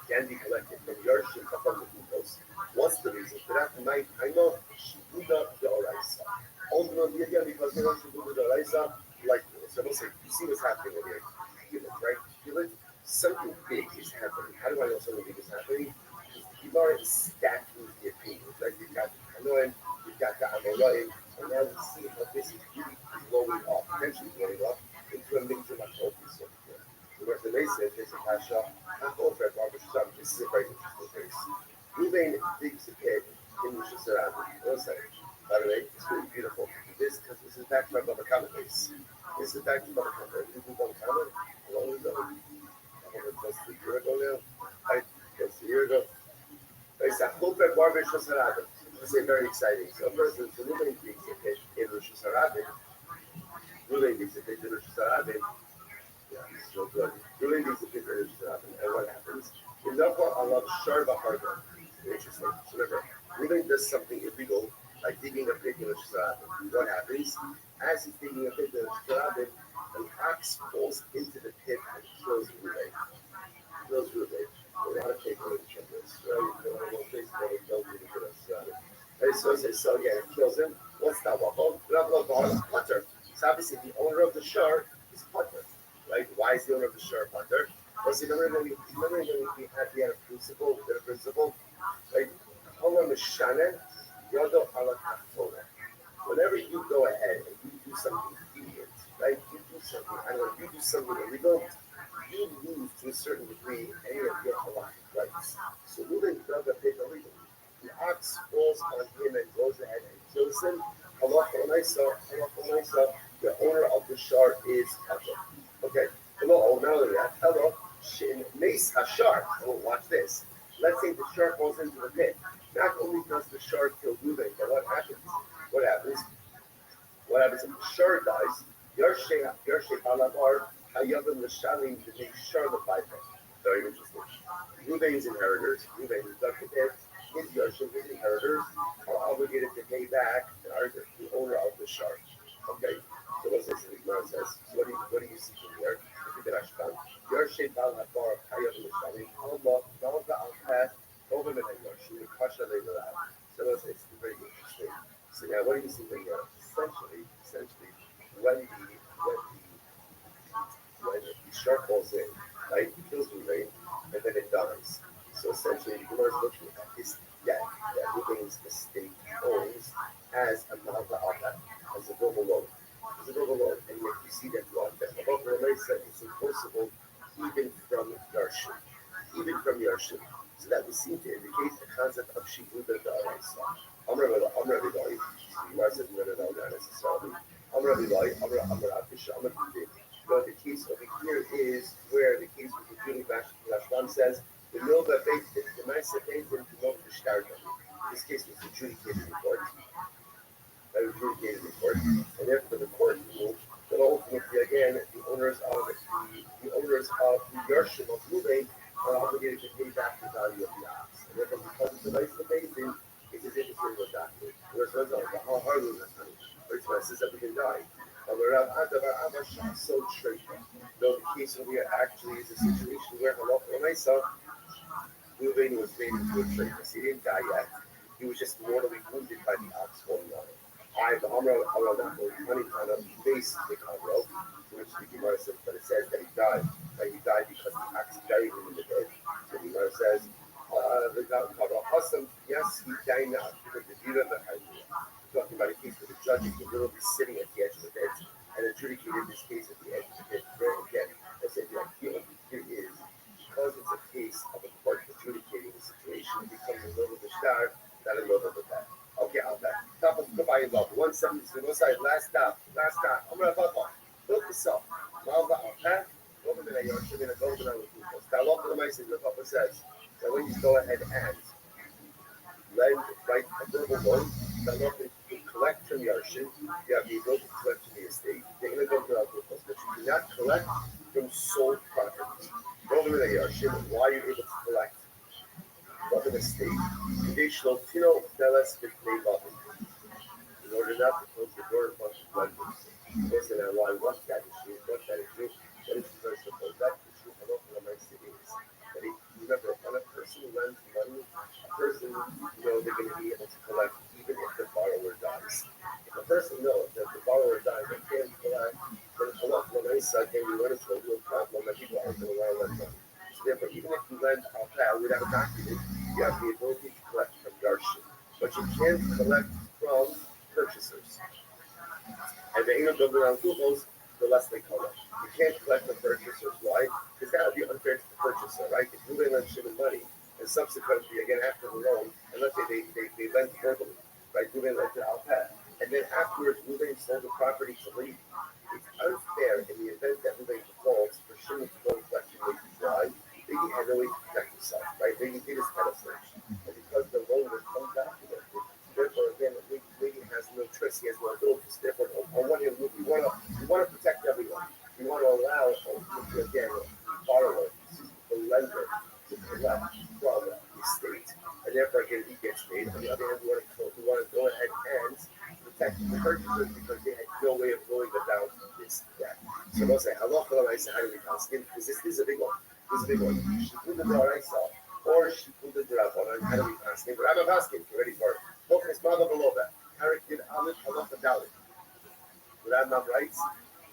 S2: can be collected from Yarshim upon the Kutos. What's the reason for that? Tonight, I know Shibuda the Oraisa. Ultimately, again, because they don't Shibuda the Oraisa, like, so we'll say, you see what's happening over here. Feel it, right? Feel it? Something big is happening. How do I know something big is happening? Because the Gemara is stacking the opinions, right? You've got the Kanoan, you've got the Amorai, and now we see how this is really blowing up, potentially blowing up into a major Makotis over here. The rest of the says, there's a Pasha, this is a very interesting case. Ruvain digs a pit in Rosh Hashanah. One second. By the way, it's really beautiful. This is back to my Baba Kama case. This is back to Baba Kama. You do Baba Kama? How long ago? I think it was a year ago now. Right? Yes, a year ago. It's a whole bit more Rosh Hashanah. This is very exciting. So first, the Ruvain digs a pit in Rosh Hashanah. Ruvain digs a pit in Rosh Hashanah. Yeah, it's so good. Ruvain digs a pit in Rosh Hashanah. And what happens? In Napa, I love Sharba Harga. Interesting. So remember, Ruben does something illegal, like digging a pit in a Shtarabim. What happens? As he's digging a pit in a Shtarabim, an ox falls into the pit and kills Ruben. They want to take away the this, right? They want to basically don't do the Shtarabim. Right, so yeah, it kills him. What's that? Hunter. So obviously the owner of the shore is Hunter. Right? Why is the owner of the shore Hunter? Well, see, remember when we had a principle, like, whenever you go ahead and you do something deviant, right? You do something, I don't know, you do something illegal, you lose to a certain degree any of your halachic rights. So moving dug a pit illegally. The ox falls on him and goes ahead and kills him. The owner of the shard is Hashar. Okay. Hello, not only that, hello, Mace Hashar. Oh, watch this. Let's say the shark falls into the pit. Not only does the shark kill Ruben, but what happens? What happens if the shark dies? Yarshe Balabar, Hayavim Lashalim, the shark the piper. Very interesting. Ruben's inheritors, Ruben is dug the pit, his Yarshe, his inheritors are obligated to pay back the owner of the shark. Okay. So what's this? What says? So what do you see from here? Yarshe Balabar, Hayavim Lashalim, Allah, Nalga Al-Pat, over women and Yoshi, the Kasha they will have. So it's very interesting. So yeah, what do you see here? Essentially, when the shark falls in, right, it kills Ruvain, and then it dies. So essentially, the Gemara is looking at this death that Ruvain's estate owns as a malva alta, as a verbal loan. As a verbal loan, and yet you see that throughout that. About Ramesa, it's enforceable even from Yarshim. Even from Yarshim. So that would seem to indicate the concept of Shibuda Da'arasa. Amr Rabbi, the Gemara says we don't know that necessarily. Amr Rabbi, Amr Afish, Amr Rabbi. But the case over here is where the case with the Judy Bashlam says the Nova Beit, the Maisa Beit, and the Nova Shtarga. This case was adjudicated in court. And therefore the court ruled that ultimately again the owners of the Yarshim of Ruvain are obligated to pay back the value of the ox. And therefore because it's a Maisa Beit, it's as if it's really what that means. Whereas how hard was that? Which says that we can die. So true. No, the case over here actually is a situation where Halacha Ruvain was made into a traitor. He didn't die yet. He was just mortally wounded by the ox falling on him. The Amra money on a base the Amra, which the Gemara says, but it says that he died. That he died because the ox buried him in the bed. So the Gemara says, yes, he died now because the Dira talking about a case where the judge is literally sitting at the edge of the bed and adjudicated this case at the edge of the bed. Again, I said the idea of here is because it's a case of a court adjudicating the situation, it becomes a little bit star, not a little bit that. Okay, I'll back. Top of the buying level. 170 no side, last stop. I'm gonna bubble. Look this up. Malva Alpha, over the York, you're gonna go to the people. Now look at the mice the Papa says. So when you go ahead and lend, write a verbal loan, that look to collect from Yarshin, you have the ability to collect from the estate. They're going to go to the people, but you do not collect from sold properties. Go to the Yarshin, why are you able to collect from an estate? Conditional Tino Delas Bitney Bubble. In order not to close the door in front of lenders. Of course, and why what that issue, that is first of all, that issue, I don't know what my city is. That remember, when a person lends money, they're going to be able to collect even if the borrower dies. If a person knows that the borrower dies, they can't collect, then when I say, can you run into a real problem that people aren't going to want to lend money. So therefore, even if you lend out without a document, you have the ability to collect from Yarshim. But you can't collect from purchasers. And the English of the Googles, the less they collect. You can't collect from purchasers. Why? Because that would be unfair to the purchaser, right? If you lend Shimon money, and subsequently, again, after the loan, and let's say they lent verbally, right? Ruvain lent to Alpha. And then afterwards, Ruvain sold the property to Levi. It's unfair in the event that Ruvain defaults for Shimon to go and collect from Levi. Why? Levi had no way to protect himself, right? Levi did his pedestage. And because the loan was undocumented, therefore, again, Levi has no choice. He has no abilities. Therefore, on one hand, we want to protect everyone. We want to allow, again, the borrower, the lender, to collect from the estate, and therefore again he gets paid. On the other hand, we want to go ahead and protect the purchasers because they had no way of going about this debt. So they'll say, "Halacha l'maisa how do we paskin?" Because this is a big one. This is a big one. Shipuda d'oraisa or shipuda d'rabbanan. How do we paskin? But I'm a paskin. Get ready for it. Focus, mother below that. Harik did alit halacha dalit. Rambam writes,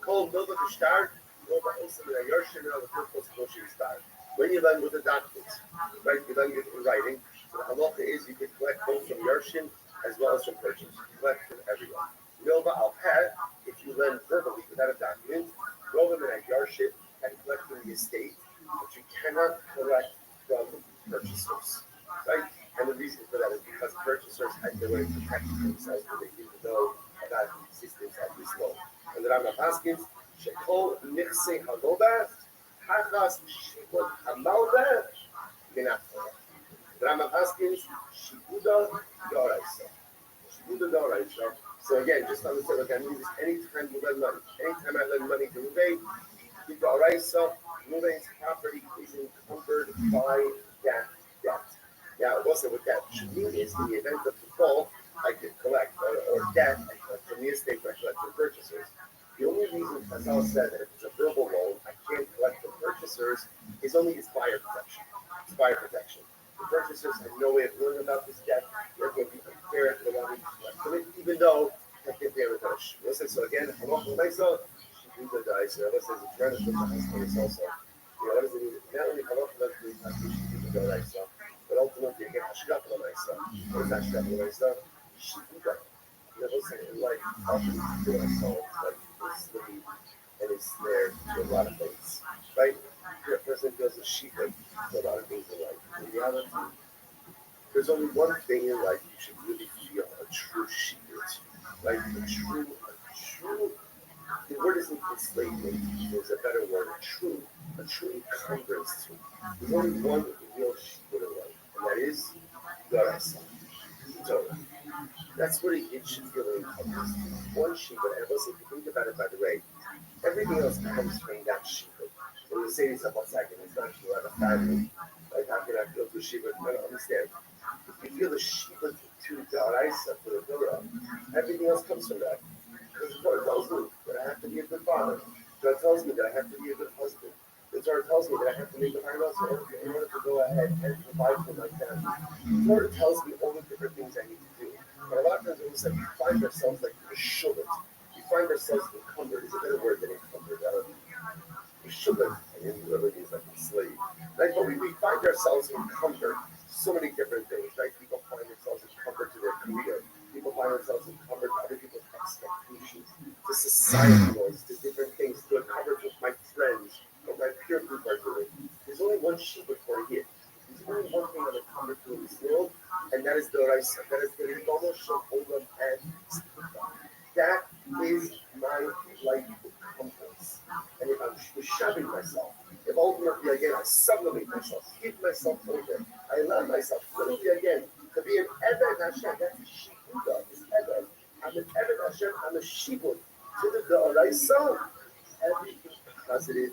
S2: "Kol nova b'shtar, nova also in a yarshim and other purpose kosher star." When you lend with the documents, right? You lend it in writing. So the halacha is you can collect both from Yarshin as well as from purchase. You collect from everyone. Milva al pad, if you lend verbally without a document, go them in a Yarshin and collect from the estate, but you cannot collect from purchasers, right? And the reason for that is because purchasers had no way to protect themselves when they didn't know about the existence of this loan. And the Rambam Haskins, Shekol Nichse Hagoba, Hachas Shibud Hamalda, Minachora. The Rambam Haskins, Shibuda Doraisa. Shibuda Doraisa. So again, just understand what I mean is anytime you lend money, anytime I lend money to Ruvain, Doraisa, Ruvain's property is encumbered by that debt. Now, also with that, Shabbat is in the event of default, I could collect, or debt, I collect from the estate, I collect from purchasers. The only reason Chazal said that if it's a verbal loan, I can't collect from purchasers, is only its buyer protection. It's buyer protection. The purchasers had no way of knowing about this get. Therefore, we compare it to the Rabbi to it, even though I compare it to Rosh. Listen, so again, Halach L'Maisa, Shibud L'Dais. Rabbi says it's tremendous for the husband also. What does it mean? Not only Halach L'Maisa, Shibud L'Daisa, but ultimately again, Hashgach L'Maisa. What is Hashgach L'Maisa? Shibud. Listen, like talking to ourselves, like we're slave and it's there to a lot of things, right? A person feels a shepherd to a lot of things in life. In reality, there's only one thing in life you should really feel a true shepherd, right? A true. The word isn't enslavement. There's a better word. A true encumbrance to. There's only one real shepherd in life, and that is God Himself. So that's what it should feel encompassed. One shepherd, and listen, if you think about it, by the way, everything else comes from that shepherd. When you say to yourself, 1 second, it's not you have a family. Like, how can I feel to a shepherd? I don't understand. If you feel the shepherd to the Araisa, to the Torah, everything else comes from that. Because the Torah tells me that I have to be a good father. The Torah tells me that I have to be a good husband. The Torah tells me that I have to make a parallel in order to go ahead and provide for my family. The Torah tells me all the different things I need to do. But a lot of times when we say we find ourselves like a shullet, we find ourselves encumbered. Is a better word than encumbered. Shullet, and really is like a slave. Like, but we find ourselves encumbered so many different things, right? People find themselves encumbered to their career. People find themselves encumbered to other people's expectations, to society norms, to different things, to encumbered with my friends, what my peer group are doing. There's only one shepherd for here. There's only one thing I'm encumbered to in this world, and that is the Raisa. That is the Ribono Shel Olam and that is my life compass. And if I'm shoving myself, if ultimately again I sublimate myself, give myself over, I allow myself literally again to be an Eved Hashem. That's a Shibuda. It's Eved. I'm an Eved Hashem. I'm a Shibud. To the Doraisa, everything positive,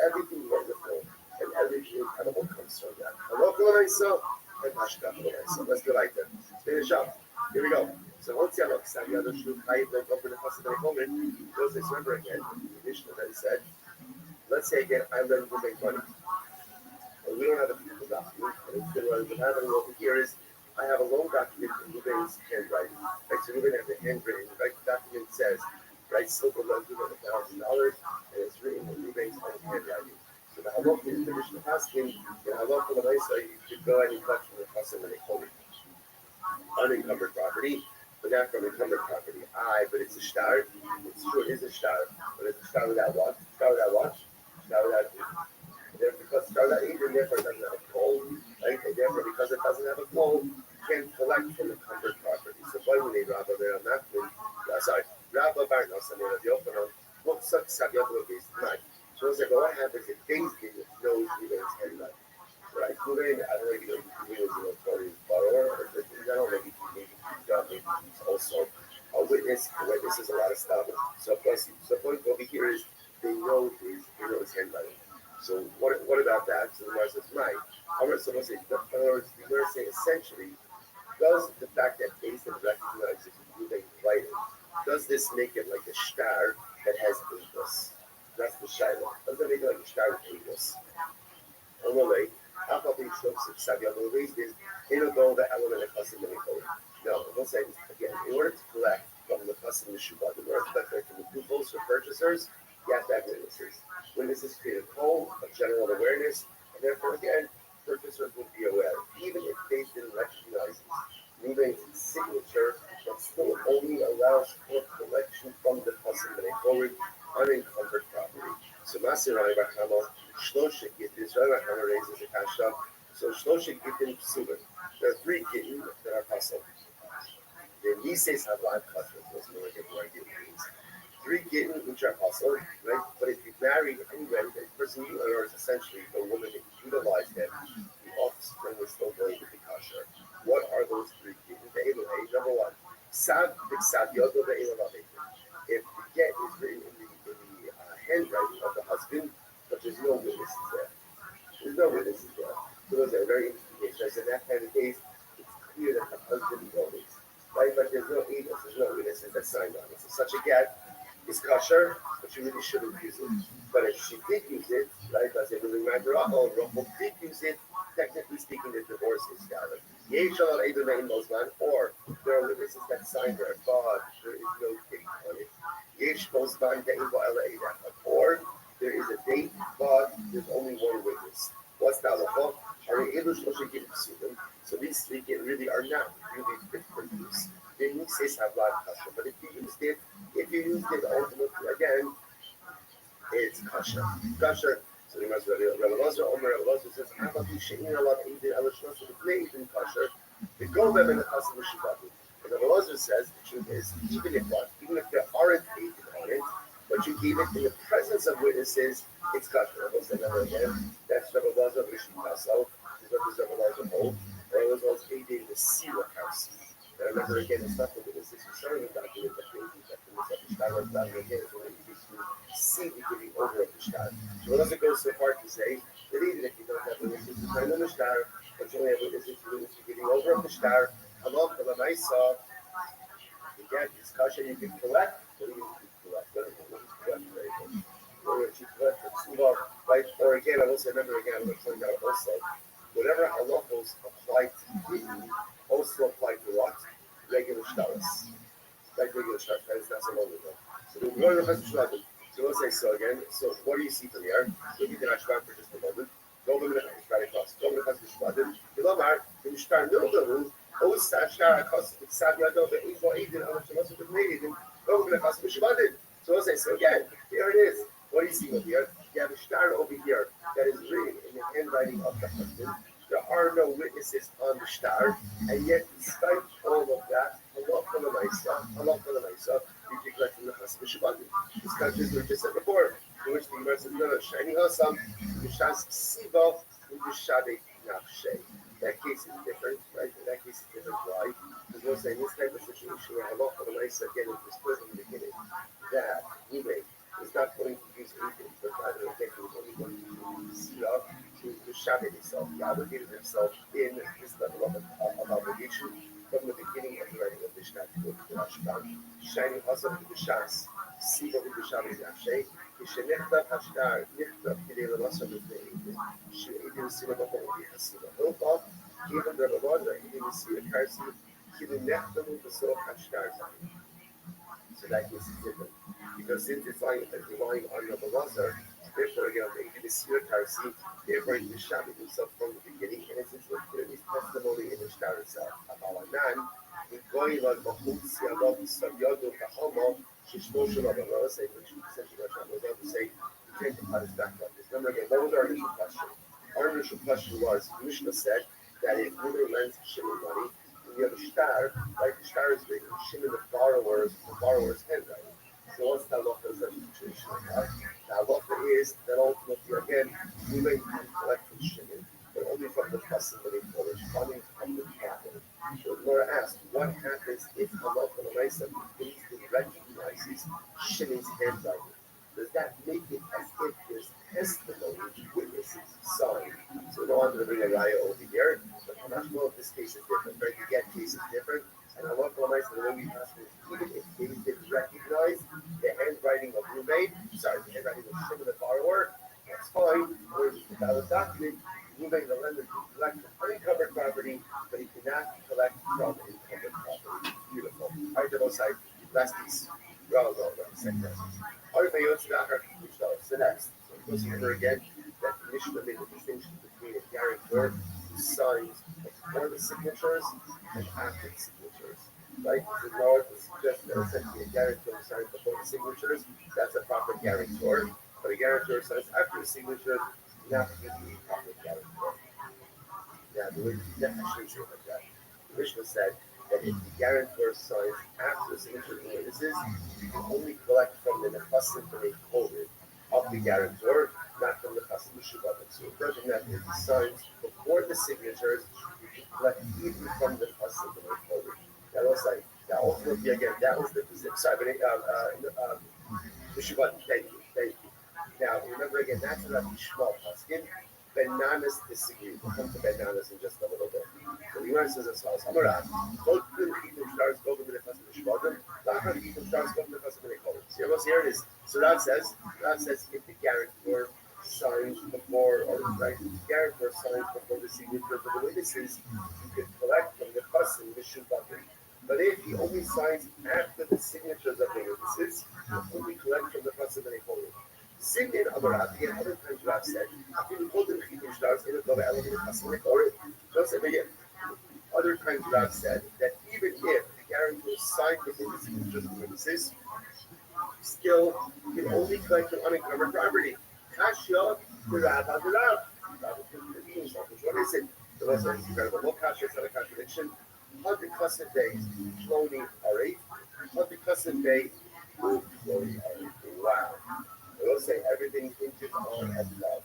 S2: everything wonderful, and everything incredible comes from that. Halach L'Maisa and Hashgach L'Maisa. Let's go like that. Finish up. Here we go. So once you have a the other shoe, I don't go for the first moment. Goes this remember again. The Mishnah that he said. Let's say again, I lend you make money. And we don't have a physical document. And instead, what I'm having over here is I have a loan document in Ruben's handwriting. Right, so Ruben has a handwritten. Right, the document says, right, Silver loans Ruben $1,000, and it's written in Ruben's own handwriting. So the halach is the Mishnah asking, the halach of the Maisa, you should go ahead and collect from the customer and call it unencumbered property. But not from encumbered property. But it's a star. It's true, it is a star. But it's a star without what? Star without what? Star without because star without ink, and therefore it doesn't have a cold. Right? And therefore, because it doesn't have a cold, you can't collect from encumbered property. So why would they Rabbi there on that one? Sorry, Rabbi Barno, something of the opener. What sucks up the other case tonight? So it's like, what happens if things get knows even its head right? Right, Ruben, I don't know if you know Ruben is a notorious borrower, or I don't know if maybe also a witness. A witness is a lot of stuff. So plus, the point over here is they know his handwriting. So what about that? So the Gemara says, right. I'm going to say, in other words, we're going to say essentially, does the fact that Jason recognizes Ruben's writing, does this make it like a star that has English? That's the shiloh. Does it make it like a star with English? On the way. How about these folks that Sabi on the reason they don't know the element of custom in the code. No, we'll say this again. In order to collect from the custom in Shubha, in order to collect from the pupils or purchasers, you have to have witnesses. Witnesses create a code, a general awareness, and therefore again, purchasers would be aware, even if they didn't recognize Ruben's signature, but still only allows for collection from the custom in a code unencumbered property. So Masirai Bakama Shloshik Gittin, so Rahama raises a kasha. So Shloshik Gittin Psulim. There are 3 Gittin that are possible. The Mises have live customers, most of them get no idea what it means. 3 Gittin which are possible, right? But if you marry anyway, the person you are essentially the woman that utilized him, the offspring is still going to be kosher. What are those 3 Gittin? Number 1, Sav B'Ksav Yodo Ve'elavavim. If the get is written in the handwriting of the husband, but there's no witnesses there. There's no witnesses there. So those are very interesting cases. In that kind of case, it's clear that the husband knows, right? But there's no evidence, there's no witnesses that signed on it. So such a get is kosher, but she really shouldn't use it. But if she did use it, right, as a really matter of Rachel did use it, technically speaking, the divorce is valid. Or there are witnesses that sign their God, there is no date on it. Or there is a date, but there's only one witness. What's the halacha? So these three really are not really fit for use. The uses have lot of kasha, but if you used it ultimately again, it's kasha. Kasha. So the Rabbi Elazar says, "I'm not she'in alav eidin elishnos with eidin kasha. The go them in the kasha l'shivati." And Rabbi Elazar says the truth is even if there aren't eidin on it, but you keep it in the presence of witnesses, it's kasha. Rabbi said never again. That's Rabbi Elazar v'shivasal. This is what Rabbi Elazar holds. Rabbi Elazar holds eidin the sira house. And remember again, it's not the witnesses who serve the document that they again is only used to see the giving over of the shtar. So it doesn't go so far to say that even if you don't have witnesses who sign on the shtar, but you only have witnesses who the giving over of the shtar, halal kalamaisa, again, discussion you can collect, but even if you collect, right? Or again, I will say, remember again, I'm going to point out also, whatever halachos apply to giving also apply to what? Regular shtaros. Like regular shtaros, that is not so long ago. So we go to the first shtaros. So let's say so again. So what do you see from here? Look at the Ashban for just a moment. Go over the Ashban across. Go over the first shtaros. Yilomar, when you start Nildaru, always start across the Sadia Dova, Evo Aiden, and Shamas of the Maiden. Go over the first Shabbat. So let's say so again. Here it is. What do you see over here? You have a shtar over here that is written in the handwriting of the husband. There are no witnesses on the shtar, and yet despite all of that, Allah for the Maisa, you can collect from the Chasam Shabbat. This country, as we just said before, in which the Gemara says, no, Shiny Hasam, Mishas Siva, Mishade Nafshe. That case is different, right? In that case is different. Why? Because we're saying this type of situation where Allah for the Maisa, again, is disclosed in the beginning, that Ruben is not going to use anything, but rather, again, he was only going to use Sira to shabbat himself. He obligated himself in this level of obligation from the beginning of the writing of Mishnah to go to the Rashban. Shining Hasam to the Shas, Siva to the Shabbat Yashay, Kishenechta Hashtar, Nichta Kidela Rasam of the Eid, She'edim Sinama Holy Hasiva Hilfa, given the Rabbi, Edim Sira Karsi, Kidu Nechta Mufasor Hashtar. So that case is different. Because since it's relying on Rabbi Lazar, therefore again, the Sira Karsi, therefore he Shabbat himself from the beginning, and it's his testimony in the Shtar itself. Abalanan, the Goyla Mahutsi Alav Savyado Kahama, Shishmo Shalom, say, which essentially what to say, you can't apply this back up. Remember again, what was our initial question? Our initial question was, Mishnah said that if Ruder lends Shimon money, when you have a Shtar, like the Shtar is written, Shimon the borrower's handwriting. So what's the halacha in such a situation like that? The halacha is that ultimately, again, we may collect from Shimon, but only from the testimony corresponding from the capital. So the Gemara asked, what happens if halacha l'maisa completely recognizes Shimon's handwriting? Does that make it as if there's testimony witnesses signed? So we don't want to bring a raya over here, but I'm not sure if this case is different, right? The get case is different. And I love the way we ask is even if they did recognize the handwriting of the handwriting of Shimon the borrower, that's fine. Or if it's a valid document, Ruben, the lender, can collect from unencumbered property, but he cannot collect from encumbered property. Beautiful. All right, the both sides. Last piece. Go. Second So next. So it goes over again that the Mishnah made a distinction between a guarantor who signs before the signatures and after the signatures. Right? The law suggests that essentially a guarantor signs before the signatures, that's a proper guarantor. But a guarantor signs after the signatures, not really a proper guarantor. Now, the way to actually say like that, the Mishnah said that if the guarantor signs after the signature of the witnesses, you can only collect from the nechassim from a COVID of the guarantor, not from the chassim Shabbat. So a person that if he signs before the signatures, you can collect even from the chassim from a COVID. That was like, that ultimately, again, that was the position. Sorry, but the Shabbat, thank you. Now, remember again, that's about the Shmuel Paskin. Bananas disagree. We'll come to bananas in just a little bit. So the Gemara says as follows: Amarav, both good people stars go to the chasam shvadim. Not good people stars go to the chasam nekolim. So here it is. So Rav says if the guarantor signs before, or right, the guarantor signs before the
S20: signatures of the witnesses, you can collect from the person Mishubati. But if he only signs after the signatures of the witnesses, you only collect from the person that he quoted. Singing other Rabbi and other times Rav said, after you quote the Chidim Shtars in the Dova Elam in the person they quoted, don't say again. Other times Rav said that even if the guarantor signed within the signatures of the witnesses, still you can only collect from unencumbered property. Kasha, the Rabbi, the Rav. What is it? The Lord says, incredible. No kasha, it's not a contradiction. 100 custom days, Cloney Ari. 100 custom day, Cloney Ari. Wow. They will say everything hinges on a love.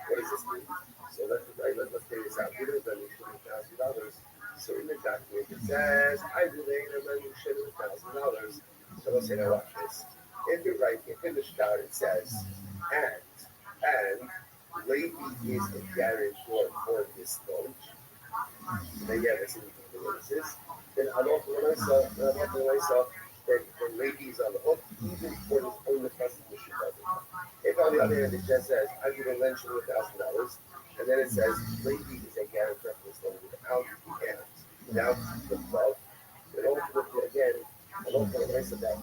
S20: What does this mean? So let's figure this out. Even if I'm $1,000, so in the document it says, I believe I'm $1,000. So let's say, now watch this. In the right, in the start, it says, and Levi is a guarantor for this loan. Then yeah, that's in the witnesses. Then I don't know myself that Levi is on the hook, even for his own trust issue. If on the other hand it just says, I give a lend you $1,000, and then it says Levi is a guarantor for this loan without the love, then ultimately again, I don't know myself that.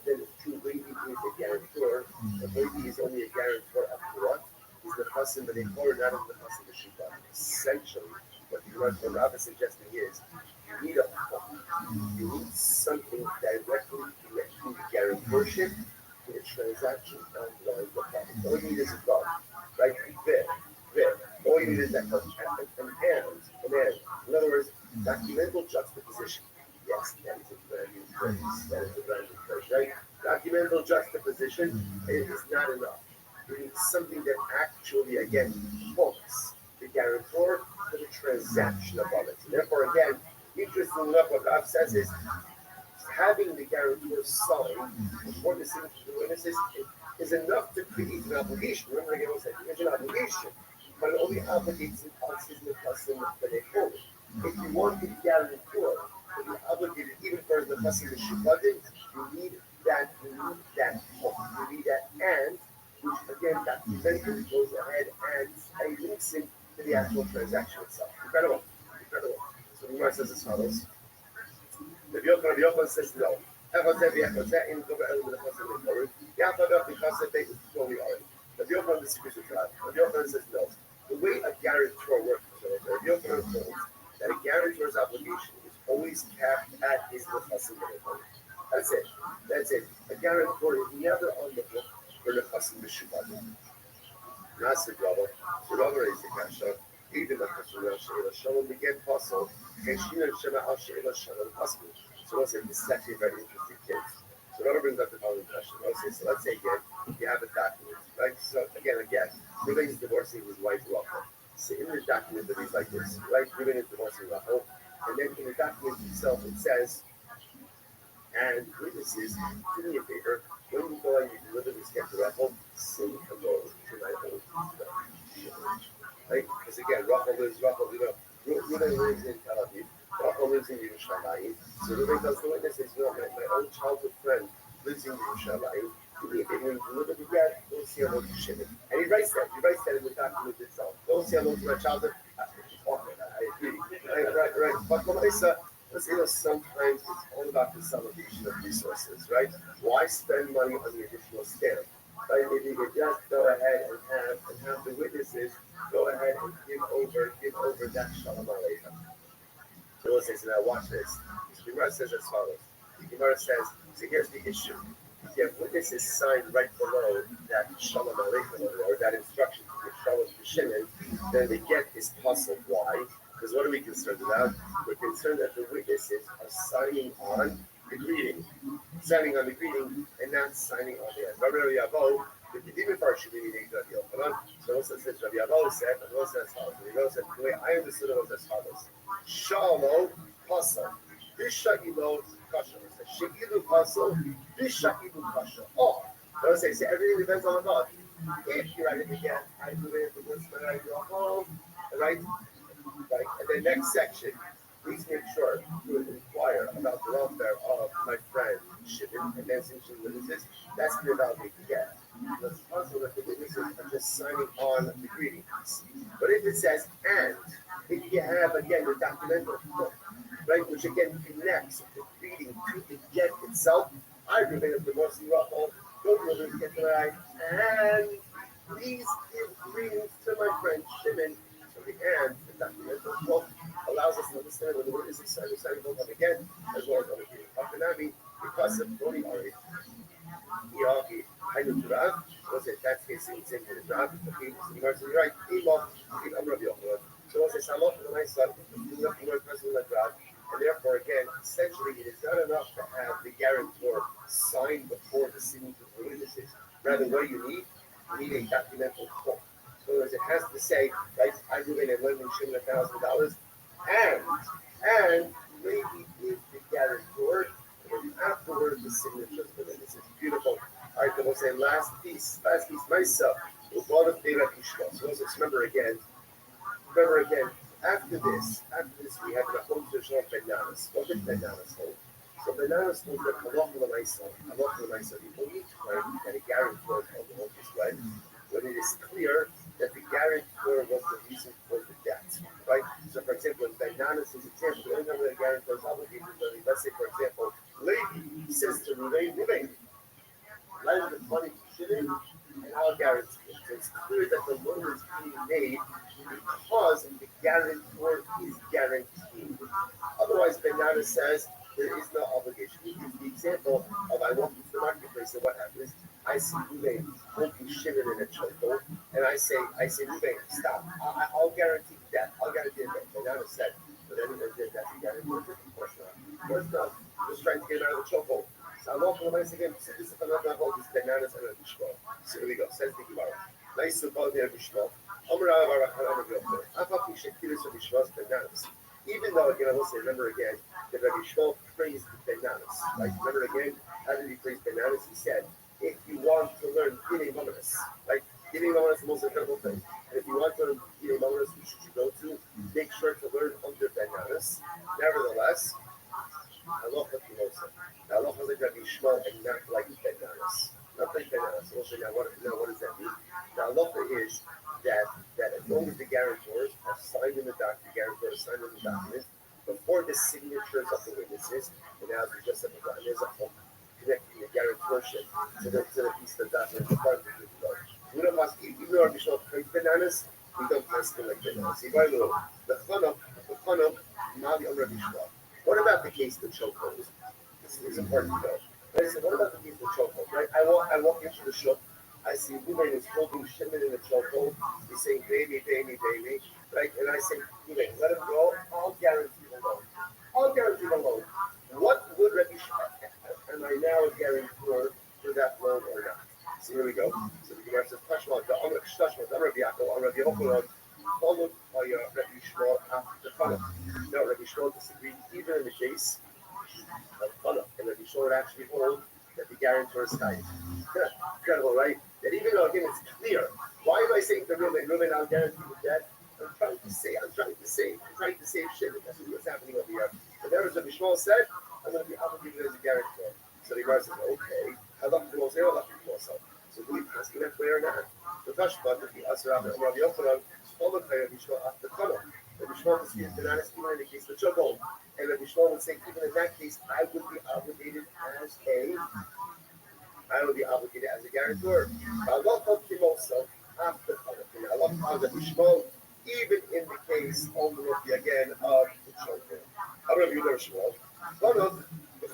S20: Then true Levi is a guarantor, but Levi is only a guarantor of what? Is the person that they quoted, not of the person that she done. Essentially, what the Rabbi is suggesting is you need a hook. You need something directly connecting the guarantorship to the transaction underlying the property. All you need is a dog, right? All you need is that hook. And. In other words, documental juxtaposition. Yes, that is a brand new phrase. Right? Documental juxtaposition is not enough. You need something that actually, again, hooks the guarantor to the transaction above it. So therefore, again, interesting enough, what Rav says is having the guarantor sign before the signature of the witnesses is enough to create an obligation. Remember, again, I said it's an obligation, but it only obligates the person that they hold. If you want the guarantor to be obligated even for the person that you plug in, you need that hook. You need that and, which again, that eventually goes ahead and links it to the actual transaction itself. Incredible. So the Gemara says as follows. The Yochanan says no. The Yochanan disagrees with that. The Yochanan says no. The way a guarantor works, the Yochanan holds that a guarantor's obligation is always capped at his nefassim. That's it. A guarantor is never on the hook for nefassim b'shubadim. Nasa Rabbi, so Rabbi raised the kasha. Even the kasha she'ela shalom began puzzle. Keshina shema al she'ela shalom puzzle. So let's say this is actually a very interesting case. So Rabbi brings up the following question. So let's say again, you have a document, right? So again, Ruben is divorcing his wife Rachel. So in the document that reads like this, right? Ruben is divorcing Rachel, and then in the document itself it says, and witnesses, do me a favor, when you go and you deliver this gift to Rachel, say hello to my old friend. Right? Because again, Ruben lives in Tel Aviv, Rachel lives in Yerushalayim. So Ruben tells the witnesses, my old childhood friend lives in Yerushalayim. Do me a favor, when you deliver the gift, go say hello to Shimon. And he writes that in the document itself. Go say hello to my childhood. I agree. Right. But sometimes it's all about the celebration of resources, right? Why spend money on the additional stamp? Right? Maybe you could just go ahead and have the witnesses go ahead and give over that shalom aleichem. So we'll say, so now watch this. The Gemara says as follows. The Gemara says, so here's the issue. If witnesses sign right below that shalom aleichem or that instruction to give shalom to Shimon, then the get is puzzled. Why? Because what are we concerned about? We're concerned that the witnesses are signing on the greeting and not signing on the end. Rabbi Yavo, the Kedivim Parshim in Rabbi Yochanan. So also says Rabbi Yavo said, and also as follows. Rabbi Yavo said, the way I understood it was as follows. Shalom pasal, bishagilu kasha. Shagilu pasal, bishagilu kasha. Oh, those say everything depends on the God. If you write it again, I do it with when I go home, right? Right? And the next section, please make sure to inquire about the welfare of my friend Shimon, and then since she witnesses, that's the value to get. It's possible that the witnesses are just signing on the greetings. But if it says and,
S2: right? Which again connects the greeting to the get itself. I remain of the Morsi Rachel, go to the get tonight, and please give greetings to my friend Shimon. So the and the documental quote allows us to understand when the word is excited again, as well as other people. Hakanami, because of Tony Ari, Yaki, Hainu Turav, was it that's his same for the job, okay, so you're right, Emo, I'm Rabbi Yochanan. So once I saw off the nice stuff, you have to learn person like God, and therefore, again, essentially, it is not enough to have the guarantor signed before the signature of the witnesses. Rather, what do you need? You need a documental quote. So as it has to say, right, I do in and lend Shimon $1,000, and maybe give the guarantor, and afterwards the signature of the witnesses. Beautiful. All right, then we'll say last piece, myself. We'll call it Deva Kishma. So let's remember again, after this, we have the home to show bananas. What did bananas hold? So bananas hold that halach l'maisa, the only time that a guarantor held the home is when it is clear that the guarantor was the reason for the debt, right? So for example, in bananas is example, the only time that a guarantor is obligated, let's say for example, Levi says to Ruvain, lend the money to Shimon, and I'll guarantee it. So it's clear that the loan is being made because the guarantor is guaranteed. Otherwise, Benana says there is no obligation. He gives the example of I walk into the marketplace and what happens? I see Ruvain holding Shimon in a chokehold, and I say, Ruvain, stop. I'll guarantee that. I'll guarantee that. Benana said, but anyone did that to guarantee it? Of course not. Of course not. Just trying to get out of the chokehold. So I'm walking away again. So this is another hold. This bananas and a bishma. So here we go. Says the Gemara. Nice to call there bishma. Even though again, I will say, remember again, that Rabbi Shmuel praised the bananas. Like remember again, how did he praise bananas? He said, if you want to learn Dinei Mominus, like Dinei Mominus is the most incredible thing. And if you want to learn Dinei Mominus, who should you go to? Make sure to learn under bananas. Nevertheless, halacha kimosa. The halacha is like Rabbi Shmuel and not like bananas. Not like bananas. We'll say now what does that mean? The halacha is that as long as the guarantors are signed in the document, before the signatures of the witnesses, and now we just said there's a whole connecting the guarantorship to the piece of the document in front of the door. We don't must even though Rabbi Shmuel praise bananas, we don't must be like bananas. See, by the way, the chana, Mali on Rabbi Shmuel. What about the case of the chokehold? This is important to know. But I said, what about the case of the chokehold? Right? I walk into the shop. I see Ruvain is holding Shimon in the chokehold. He's saying, baby. Right? And I say, Ruvain, let him go. I'll guarantee the loan. What would Rabbi Shmuel, am I now a guarantor for that loan or not? So here we go. So the Gemara says, Tashma, the Amr Shtashma, the Rabbi Yaakov, Rabbi Yochanan, followed by Rabbi Shmuel after Chana. Now, Rabbi Shmuel disagreed even in the case of Chana, and Rabbi Shmuel would actually hold that the guarantor is tied. Incredible, right? That even though, again, it's clear. Why am I saying to Ruvain, I'll guarantee the debt? I'm trying to save Shimon. That's what's happening over here. But there was Rabbi Shmuel said, I'm going to be obligated as a guarantor. So the Gemara says, okay, so do we pass that way or not? The Tashma, the Asra, and Rabbi Yochanan, followed by Rabbi Shmuel after Chana. Rabbi Shmuel was even in the case of the chokehold. And Rabbi Shmuel would say, even in that case, I would be obligated as a guarantor. Halacha kimosa after Chana. Halacha Rabbi Shmuel, even in the case only again of the chokehold. How do you know Shmuel? The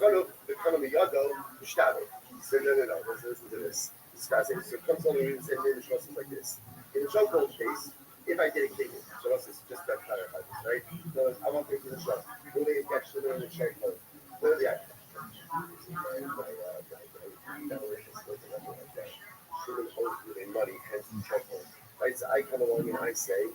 S2: Yado, the Shtado. He said, no. Listen to this. This fascinating. So it comes only and says in the Shmuel like this. In the chokehold case, if I dedicate it, so let's just to clarify this, right? So I want to take the shot. Who they catch the in the chokehold? What are the actions? Shouldn't hold with a money, hence the chokehold. Right? So I come along and I say,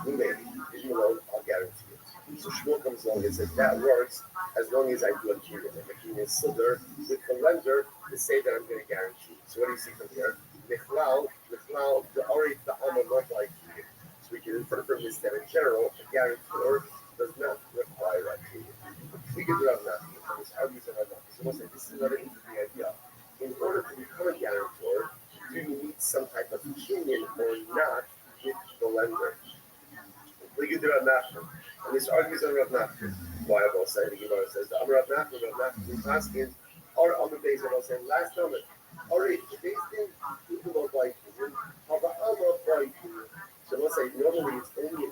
S2: who may give you a loan, I'll guarantee it. So Shmuel comes along and says that works as long as I do a kiyum. If a kiyum is siddur with the lender to say that I'm going to guarantee. So what do you see from here? Michlal, already the Alma not like kiyum. So we can infer from this that in general, a guarantor does not require a kiyum. We can do that not kiyum. This argues about not. So we'll say this is another interesting idea. In order to become a guarantor, do you need some type of union or not with the lender? We can do Rav Nachman, and this argues on Rav Nachman.
S20: why I will say the Gemara says the Amar Rav Nachman asking or Amar Beis will say last Amar. Alright, based in people of like Hava Amar Bright. So we'll say normally it's only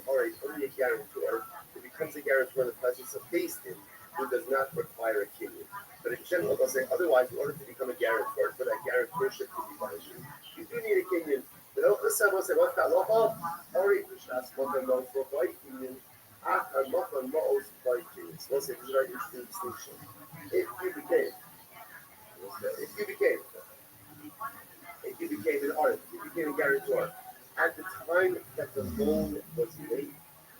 S20: a guarantor. It becomes a guarantor in the presence of based in who does not require a kinyan. But in general, they'll say otherwise, in order to become a guarantor, for that guarantorship to be valued, you do need a kinyan. But this time, we'll say, what's that? Already, Krishnas, Mother Mos, White Kinyan, Akar, Mother Mos, White Kinyan. So we'll say, this is right interesting distinction. If you became an artist, if you became a guarantor, at the time that the loan was made,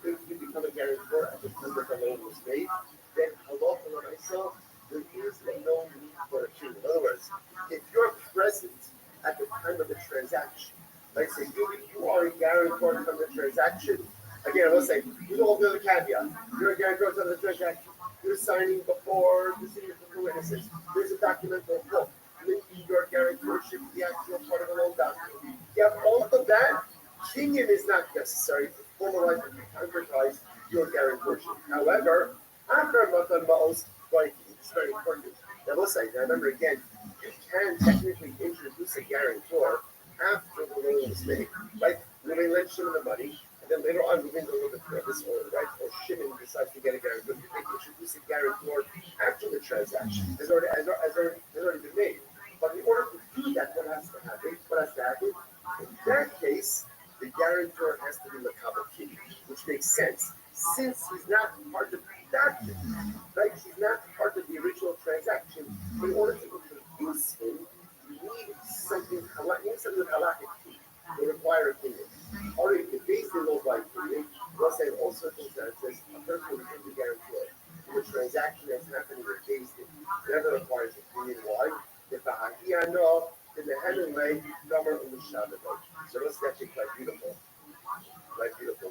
S20: if you become a guarantor at the time that the loan was made, then halacha l'maisa, there is no need for a kinyan. In other words, if you're present at the time of the transaction, like say you are a guarantor from the transaction, again, let's say, you all do the caveat. You're a guarantor from the transaction. You're signing before the signature witnesses. There's a documental book. Linking your guarantorship to the actual part of the loan document. You have all of that. Kinyan is not necessary to formalize and concretize your guarantorship. However, after Matan Ma'os, it's very important. Now, let's say, remember again, you can technically introduce a guarantor after the loan is made, right? We may lend Shimon the money, and then later on, we may go a little bit further this order, right? Or Shimon decides to get a guarantor. You can introduce a guarantor after the transaction has already been made. But in order to do that, what has to happen? In that case, the guarantor has to be Makabel Kinyan, which makes sense. Since he's not part of the document, right? He's not part of the original transaction. In order to introduce him, you need something with halakhic key. They require a kinyan. Already, the base in law by kinyan, we'll say in all circumstances, a person becomes a guarantor. The transaction that's happening with base never requires a kinyan. Why? If the hakia no, then the Hemingway number on the Shabbat. So let's get it quite beautiful.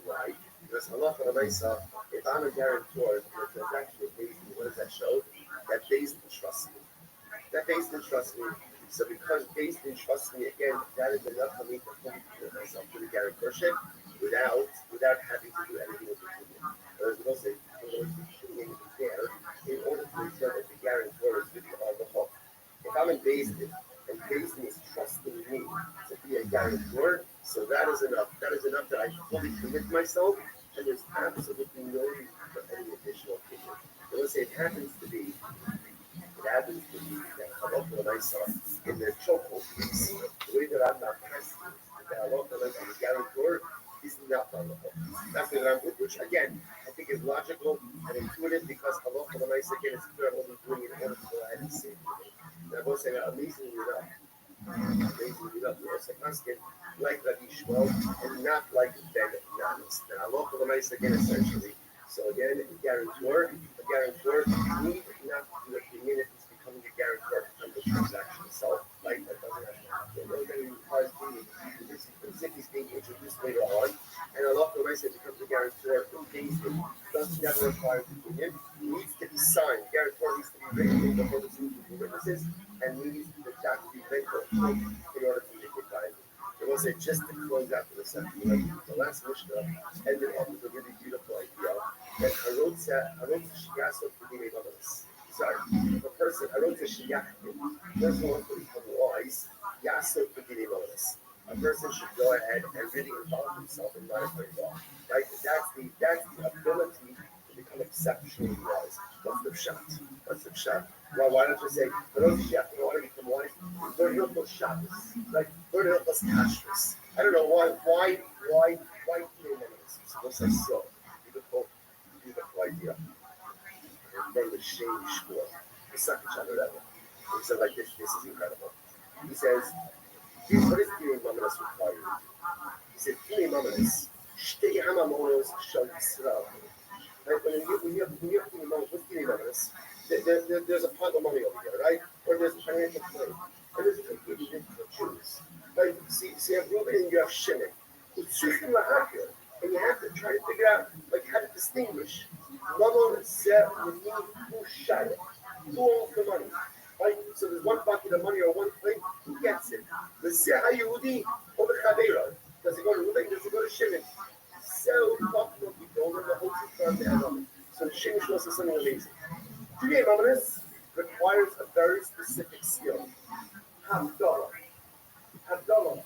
S20: Why? Because halacha l'maisa, if I'm a guarantor in a transaction with Beis Din, what does that show? That Beis Din trusts me. So because Beis Din trusts me, again, that is enough for me to commit myself to the guarantorship without having to do anything with the kinyan. Whereas we'll say, there, in order to ensure that the guarantor is really on the hook. If I'm in Beis Din, and Beis Din is trusting me to be a guarantor, so that is enough. That is enough that I fully commit myself, and there's absolutely no need for any additional kinyan. So let's say it happens to be that halacha l'maisa in their chokehold, the way that I'm not pressing, that halacha l'maisa, the guarantor is not on the hook. That's what I'm, which again, I think is logical and intuitive because halacha l'maisa, again, it's clear I'm only doing it in order to go ahead and save me. And I will say that amazingly enough, we're also asking like Rabbi Shmuel and not like Ben Nanas. Now, halacha l'maisa, again, essentially. So again, a guarantor need not to do a kinyan if he's becoming a guarantor from the transaction itself. Right? That doesn't actually requires kinyan. As if he's being introduced later on, and halacha l'maisa becomes a guarantor who Beis Din doesn't never require the kinyan. Needs to be signed. Guarantor needs to be written before the two witnesses, and needs the doc to be written in order to make it binding. It was just to close out for the second. The last Mishnah ended up with a really beautiful idea that Harotza Shiyasot Kedimei Mamanis. Sorry, if a person Harotza Shiyachim, person wants to become wise, Yasot Kedimei Mamanis. A person should go ahead and really involve himself in monetary law. Right? That's the ability to become exceptionally wise. What's the pshat? Well, why don't you say, Harotza Shiyachim, want to become wise? Learn Hilchos Shabbos. Like, learn Hilchos Kashrus. I don't know why Kedimei Mamanis. So let's say so. Beautiful idea. From the Shane Shmuel, the second chapter level. He said like this is incredible. He says, what is Kedimei Mamanis required? He said, Kedimei Mamanis, Shtei Hamamonos Shal Yisrael. Right? When you have Kedimei Mamanis, what's Kedimei Mamanis? There's a pot of money over here, right? Or there's a financial claim. And there's a different Jews. Right? See, you have Reuben and you have Shimon. And you have to try to figure out how to distinguish who owns the money. Right? So there's one bucket of money or one claim, who gets it? The Yehudi or the Chaveira? Does it go to Reuben? Does it go to Shimon? So the whole thing. So Shimon was something
S2: Today, Mominus requires a very specific skill. Havdalah. Havdalah.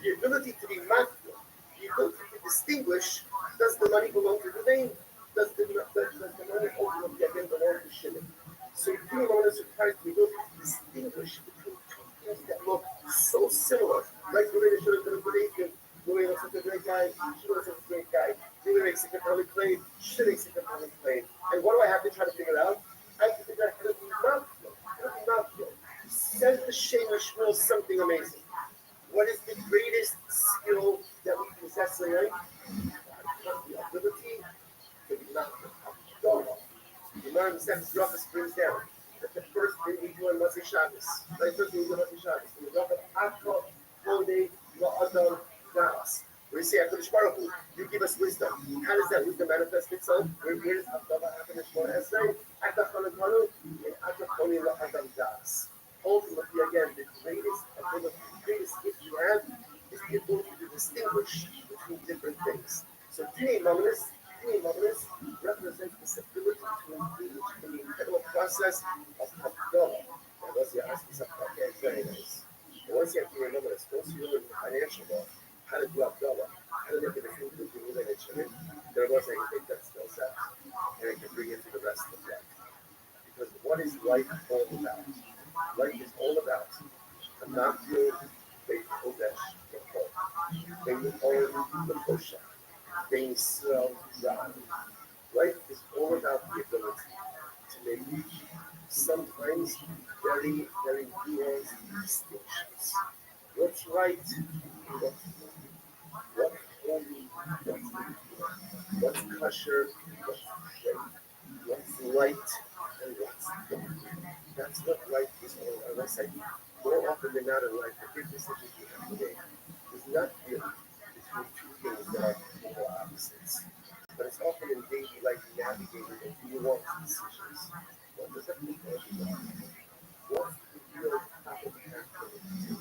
S2: The ability to be mindful. The ability to distinguish, does the money belong to the name? Does the money ultimately again belong to Shimon? So today, Mominus requires the ability to distinguish between two things that look so similar. Like the way they should have been a good agent. The way looks like a great guy, she looks like a great guy. The way makes a compelling claim, she makes a compelling claim. And what do I have to try to figure out? I have to figure out how to be mouthful. How to be mouthful. Says the Shamish rule something amazing. What is the greatest skill that we possess in life? The ability to be mouthful. The Imam Seth Rachas brings down that the first thing we do on Motzei Shabbos, the first thing we do on Motzei Shabbos, in the Rachas Akro Hodei La'adam Das. We say, HaKadosh Baruch Hu, you give us wisdom. How does that wisdom manifest itself? Where does Havdalah happen in Shmona Esrei? Atachonakonu and Atachoni La'adam Das. Ultimately, again, the greatest ability, the greatest gift you have is the ability to distinguish between different things. So, Dinei Mominus represents this ability to engage in the incredible process of Havdalah. Now, once you ask yourself, okay, it's very nice. But once you have to remember this, once you learn the financial law, how to do Havdalah, how to make a difference between women and children, there was a thing that skill set, and it can bring it to the rest of that. Because what is life all about? Life is all about Anakyo, Beit Kodesh, Beit Oren, the Kosha, Beit Yisrael, Ra'an. Life is all about the ability to make sometimes very, very nuanced distinctions. What's right and what's wrong? What's holy, what's impure? What's kosher, what's shade? What's light and what's dark? That's what life is all about. As I say, more often than not in life, the big decisions we have to make is not really between two things that are polar opposites. But it's often in daily life navigating and nuanced decisions. What does that mean? What's the real topic happening?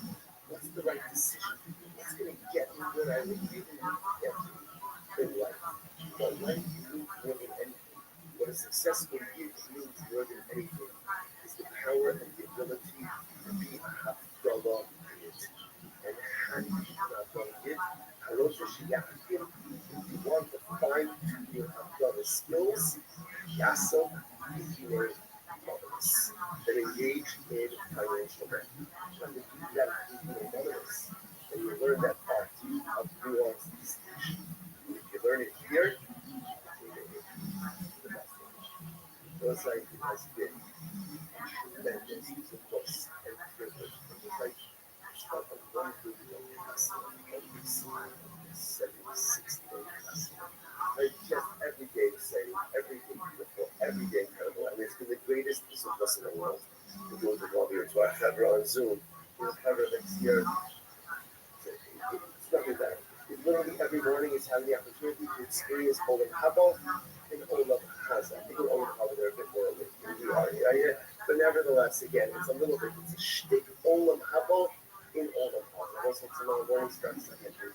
S2: What's the right decision? What's going to get me where I really need to get to in life? What life means more than anything, what a successful year means more than anything, is the power and the ability to be a Havdalah Yid. And how do you be a Havdalah Yid? Harosha Shiyakim, if you want to fine-tune your Havdalah skills, Yasel, Yidinei, Mominus, that engage in financial management. When you do that Yidinei Mominus, and you learn that part of nuance distinction. If you learn it here, those like it has been tremendous, of course, and privilege. It was like start from 1 to 70, 60 days. Like just every day exciting, every day beautiful, every day incredible. I mean, it's been the greatest piece of us in the world. We're doing the love here to our Chevra on Zoom. We'll cover next year. It's nothing better. Literally every morning is having the opportunity to experience Olam Haba and Olam Haza. I think in Olam Haba they're a bit more awake than we are. Yeah. But nevertheless, again, it's a little bit, it's a shtick. Olam Haba in Olam Haba. Also, tomorrow morning starts like at 3.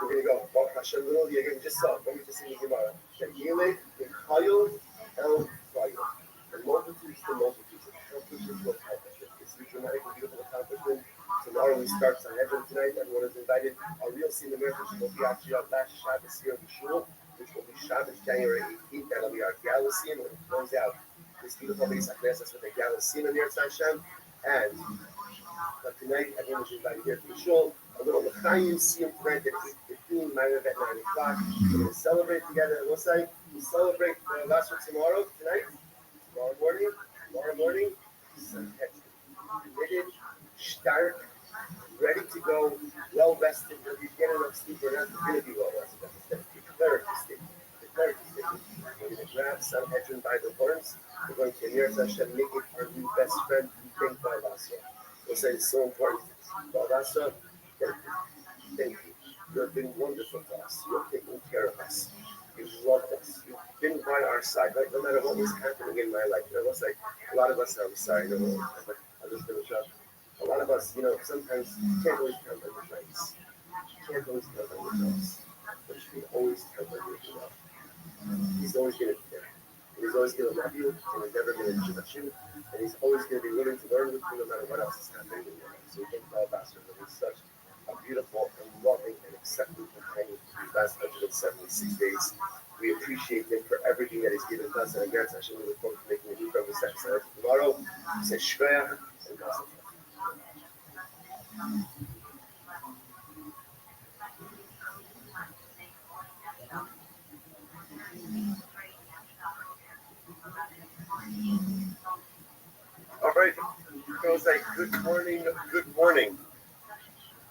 S2: We're going to go. Baruch Hashem, little, you're going to just saw. Let me just see the Gemara. Shayilek, Yechayil, El Fayil. The multitudes, accomplishments will accomplish it. It's a dramatic and beautiful accomplishment. Tomorrow we start Sanhedrin tonight. Everyone is invited. Our real senior which will be actually our last Shabbos here in the Shul, which will be Shabbos January 18th. That'll be our Gala Siyum when it close out this beautiful Beis HaKnesses with the Gala Siyum near Hashem. And but tonight everyone is invited here to the Shul. A little L'chaim Siyum tonight at 8:15, Ma'ariv at 9 o'clock. We're going to celebrate together. And we'll say we celebrate last week tomorrow, tomorrow morning, Sanhedrin. Committed, stark, ready to go, well rested. If you get enough sleep or not, you're going to be well rested. That's declarative statement. We're going to grab Sanhedrin by the horns. We're going to Amir Hashem, make it our new best friend. We thank Balasha. We'll say it's so important. Balasha, thank you. You have been wonderful to us. You have taken care of us. You've loved us. You've been by our side. Like, no matter what was happening in my life. It was like a lot of us, I'm sorry, I'll just finish up. A lot of us, sometimes you can't always count on your friends. You can't always count on your friends. But you can always count on your love. He's always going to be there.
S20: He's always going to love you, and he's never going to judge you, and he's always going to be willing to learn with you no matter what else is happening in your life. So we thank God, Pastor, that he's such a beautiful and loving and accepting companion for these last 176 days. We appreciate him for everything that he's given us, and again, actually, we look forward to making a new conversation tomorrow. Say Shkoyach and Mazel Tov. All right, girls, like, good morning, good morning.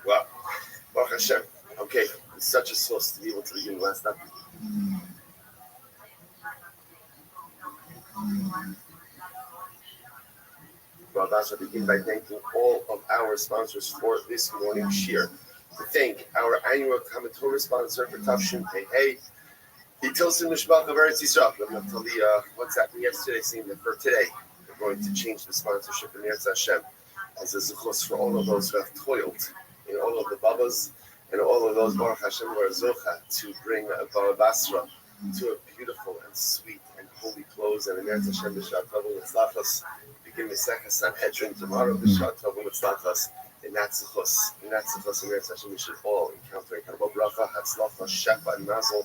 S20: Wow, Baruch Hashem. Okay, it's such a source to be able to begin last night. Well, I shall begin by thanking all of our sponsors for this morning's shir. To thank our annual Kamatora sponsor for Tafshin Pei Hey. He tells him Mishbach of Eretz Yisrael. I'm going to tell the what's happening yesterday, saying that for today, we're going to change the sponsorship in Eretz Hashem as a zuchos for all of those who have toiled in all of the babas and all of those Baruch Hashem who are zocha to bring a Baba Basra to a beautiful and sweet and holy close. And in Eretz Hashem, B'Shat Tov Mitzlachos, begin Mesechah Sanhedrin tomorrow, B'Shat Tov Mitzlachos. In that zuchos, in Eretz Hashem, we should all encounter a kind of a bracha, hatzlacha, shefa, and mazel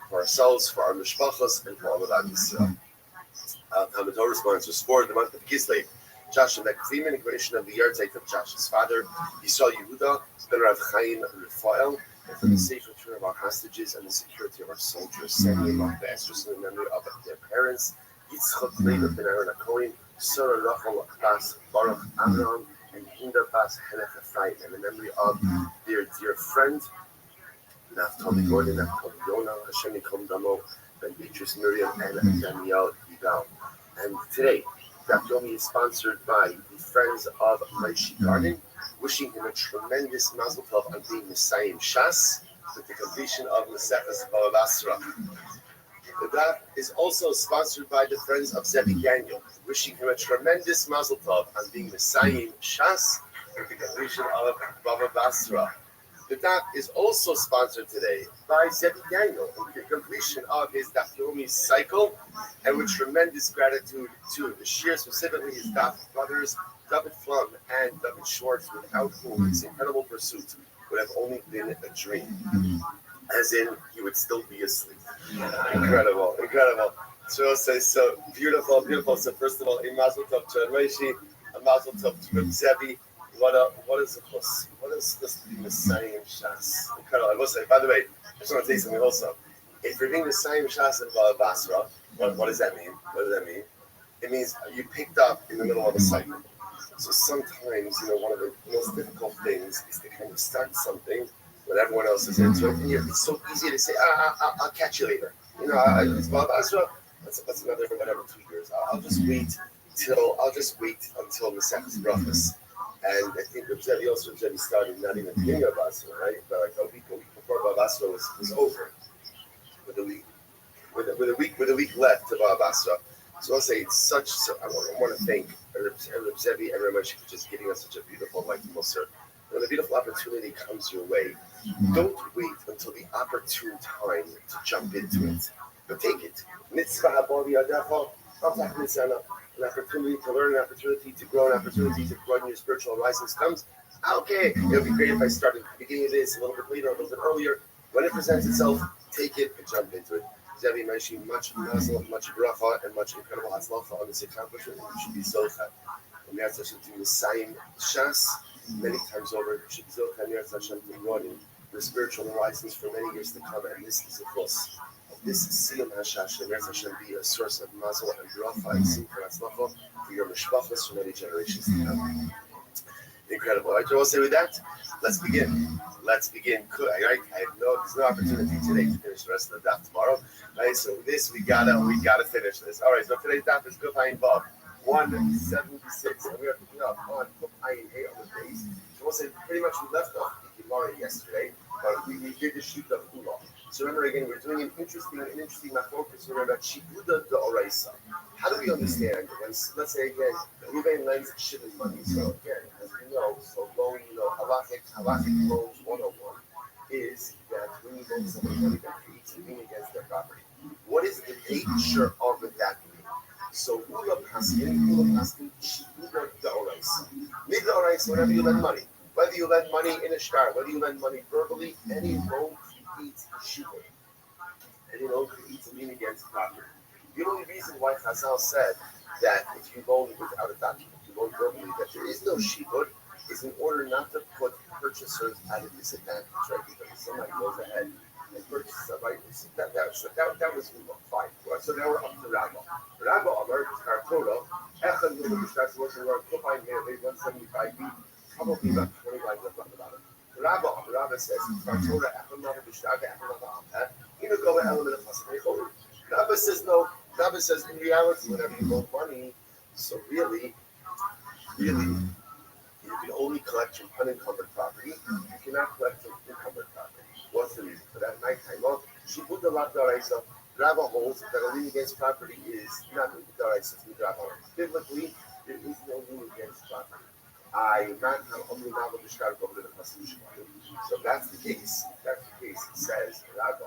S20: for ourselves, for our mishpachos, and for all of Am Yisrael. Kamatora sponsors for the month of Kislev. Josh and Ekvim, in recognition of the yahrzeit of Josh's father, Yisrael Yehuda, Ben Rav Chaim Raphael, and for the safe return of our hostages and the security of our soldiers, sending them the Esters in the memory of their parents, Yitzchak Leib Ben Aaron HaKohen, Sarah Rachel Bas Baruch Amram, and Hinda Bas Henech Ephraim, and the memory of their dear friend, Naftali Gordon, Naftali Yonah, Hashem Yikom Damo, Ben Beatrice Miriam, and Danielle Yigal. And today, Dr. Yomi is sponsored by the Friends of Maishi Garden, wishing him a tremendous mazel tov on being Messiah Shas with the completion of Maseches Baba Basra. The daf is also sponsored by the Friends of Zevi Daniel, wishing him a tremendous mazel tov on being Messiah Shas with the completion of Baba Basra. The daf is also sponsored today by Zevi Daniel with the completion of his Daf Yomi cycle, and with tremendous gratitude to the shir, specifically his daf brothers, David Flum and David Schwartz, without whom his incredible pursuit would have only been a dream. As in, he would still be asleep. Incredible, incredible. So I'll say, so beautiful, beautiful. So first of all, a mazel tov to Reishi, a mazel tov to Zevi. What is this? What is this to be Messiah Shas? Incredible. I will say, by the way, I just want to tell you something also. If you're being Messiah Shas and Baba Basra, what does that mean? What does that mean? It means you picked up in the middle of a cycle. So sometimes, one of the most difficult things is to kind of start something when everyone else is into it. And it's so easy to say, I'll catch you later. It's Baba Basra. That's another, whatever, 2 years. I'll just wait until Mesechus Brachos. And I think Zevi also started not even the beginning of Basra, right? But like a week before Baba Basra was over, with a week left to Baba Basra. So I'll say it's such. So I want to thank Zevi and Ramesh for just giving us such a beautiful Musar. When a beautiful opportunity comes your way, don't wait until the opportune time to jump into it, but take it. Mitzvah an opportunity to learn, an opportunity to grow, an opportunity to broaden your spiritual horizons comes. Okay, it'll be great if I started at the beginning of this, a little bit later, a little bit earlier. When it presents itself, take it and jump into it. Zevi Maishi, much mazel, much bracha, and much incredible hatzlacha on this accomplishment. You should be zocha. And Yetz Hashem to Messiah Shas many times over. You should be zocha and Yetz Hashem to broaden your spiritual horizons for many years to come. And this is a close. This Siyam Hashash, and Yetz Hashem be a source of mazel and bracha and simcha hatzlacha for your mishpachos for many generations to come. Incredible. All right, so I'll say with that, let's begin. There's no opportunity today to finish the rest of the daf tomorrow. Right, so this we gotta finish this. All right, so today's daf is Kuf Ayin Vav 176, and we are picking up on Kuf Ayin Hey on the base. So we'll say pretty much we left off the Gemara yesterday, but we did the shoot of Ula. So remember again, we're doing an interesting machlokas about Shibuda the Oraisa. How do we understand when, let's say again, Ruben lends Shimon money? So again, as we know, so loan, halachic loans 101 is that when you loan someone money, that creates a lien against their property. What is the nature of that lien?
S2: So Ula Paskin, Shibura Daoraisa. Midoraisa, whenever you lend money. Whether you lend money in a shtar, whether you lend money verbally, any loan creates shibur. Any loan creates a lien against property. The only reason why Chazal said that if you loan without a document, you loan verbally, that there is no shibur, is in order not to put purchasers at a disadvantage, right? Because if somebody goes ahead and purchases a right, that was fine. Right? So now we're up to Rabbi. Rabbi Amar Kartora, Echad Yom B'Shtas was around Kopay Me'avei 175 feet, probably about 20 lines about it. Rabbi says, Kartora Echad Yom B'Shtas Echad Yom B'Shtas, you know, go element of Pasuk. Rabbi says no. Rabbi says in reality, whenever you loan money, so really, you can only collect from unencumbered property. You cannot collect from encumbered property. What's the reason for that? Nighttime. Well, Shibud Lat Daraisa, Rabbi holds that a lien against property is not Daraisa, it's Midrabah. Biblically, there is no lien against property. So that's the case. It says Rabbi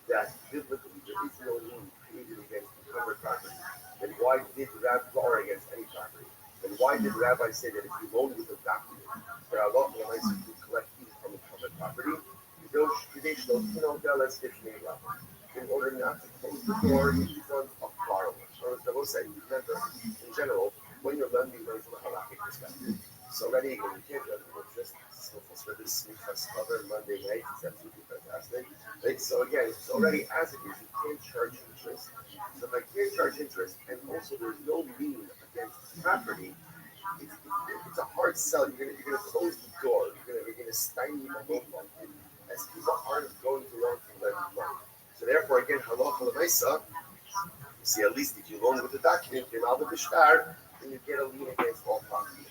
S2: that biblically there is no lien created against encumbered property. Then why did Rabbi or against any property? Then why did Rabbi say that if you loan with a document, for Allah to collect even from encumbered property, in order not to close the door in front of borrowers? Or I will say, remember, in general, when you're lending money from a halakhic perspective, so already again, you can't lend just for this other Monday night. It's absolutely fantastic. Right? So again, it's already as it is, you can't charge interest. So if I can't charge interest, and also there's no lien against property, it's a hard sell. You're gonna close the door. You're gonna stymie the whole market, as people aren't going to want to lend money. So therefore, again, halacha l'maisa. You see, at least if you loan with a document, you're not with the shtar, then you get a lien against all property.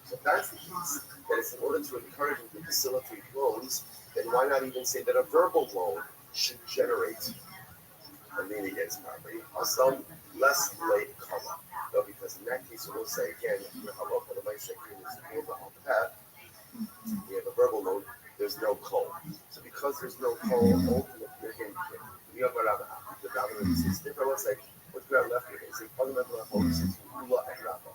S2: So if that's the case, that it's in order to encourage and to facilitate loans, then why not even say that a verbal loan should generate a lien against property? Some less late color. No, because in that case, we'll say again, we have a verbal loan, there's no call. So because there's no call, ultimately, again, we have a Rabbi. The Rabbi is different. Let's say, what's we have left here? It's a fundamental approach to Ula and Rabbi.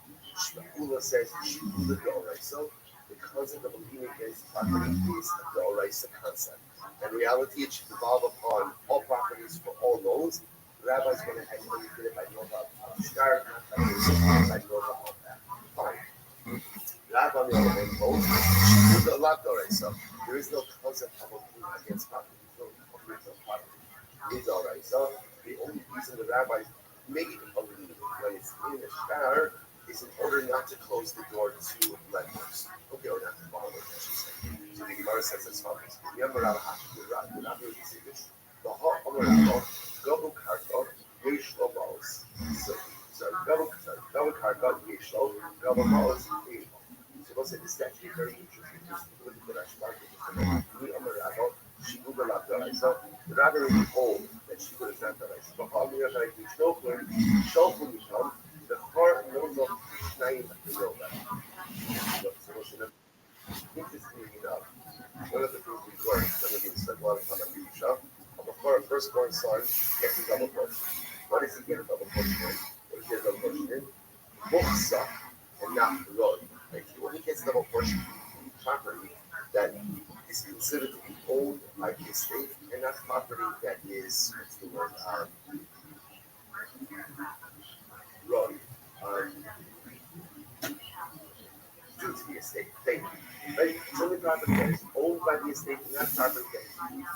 S2: Ula says, Ula Doraisa, the concept of a lien against property is a Doraisa concept. In reality, it should evolve upon all properties for all loans. The Rabbi's going to actually did it by Nova Shtar, not by Nova Alpha. Fine. Rabbi, on the other hand, holds Ula Lat Doraisa. There is no concept of a lien against property. There's no concept of property. So the only reason the rabbis make a lien when it's in the shtar is in order not to close the door to lenders. Okay, or not to borrowers, I should say. So the Gemara says as follows: Remember, the Rabbi would say this: the hot of the Rabbi, double karka, yesh lo baos. So double karka, yesh lo, double baos, so we'll say this is actually very interesting. Just look at the Rashba. So the Rabbi really hold that she would have done that. But how many of like the Shofun Yisham, the heart knows of Shnayim Yoga. So what's interesting enough, one of the things we learned, some of you spent a lot of time on Yisham, before a firstborn son gets a double portion. What does he get a double portion in? What does he get a double portion in? Muchsa and not Rod. Like he only gets a double portion property that is considered to be owned by the estate, and that's property that is, what's the word, run, due to the estate. Thank you. Right? It's only property that is owned by the estate, and that's property that is used.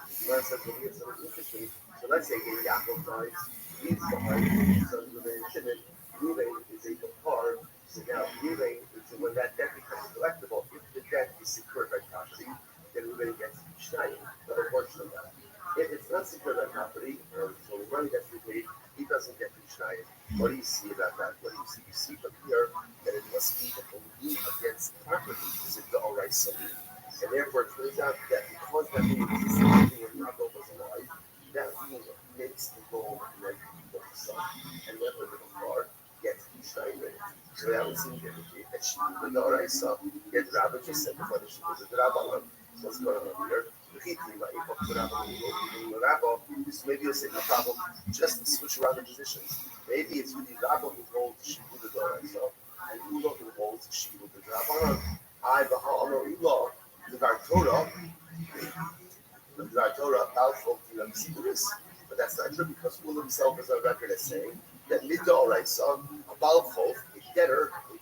S2: Says, well, here's something interesting. So let's say Yaakov dies, leaves behind his sons Reuben and Shimon. Reuben is a par. So now Reuben, when that debt becomes collectible, if the debt is secured by property, then Reuben gets Shnayim, another portion of that. If it's not secured by property, or it's only money that's repaid, he doesn't get Shnayim. What do you see about that? What do you see? You see from here that it must be that the lien against property is a Doraisa lien. And therefore, it turns out that because that lien is something when Yaakov was alive, that lien makes the loan like the son, and therefore the car gets Shnayim in it. So that would seem to indicate that she was the Doraisa. Yet Rabbi just said before that she was the Rabbi. So what's going on here?
S20: So maybe you'll say, no problem, just switch around the positions. Maybe it's really Rabbi who holds Shibu the Doraisa, and Ula who holds Shibu the Rabbanon. I, Baha'amar Ula, the Torah, but that's not true because Ula himself is on record as saying that Midoraisa, a Balchov, a debtor, a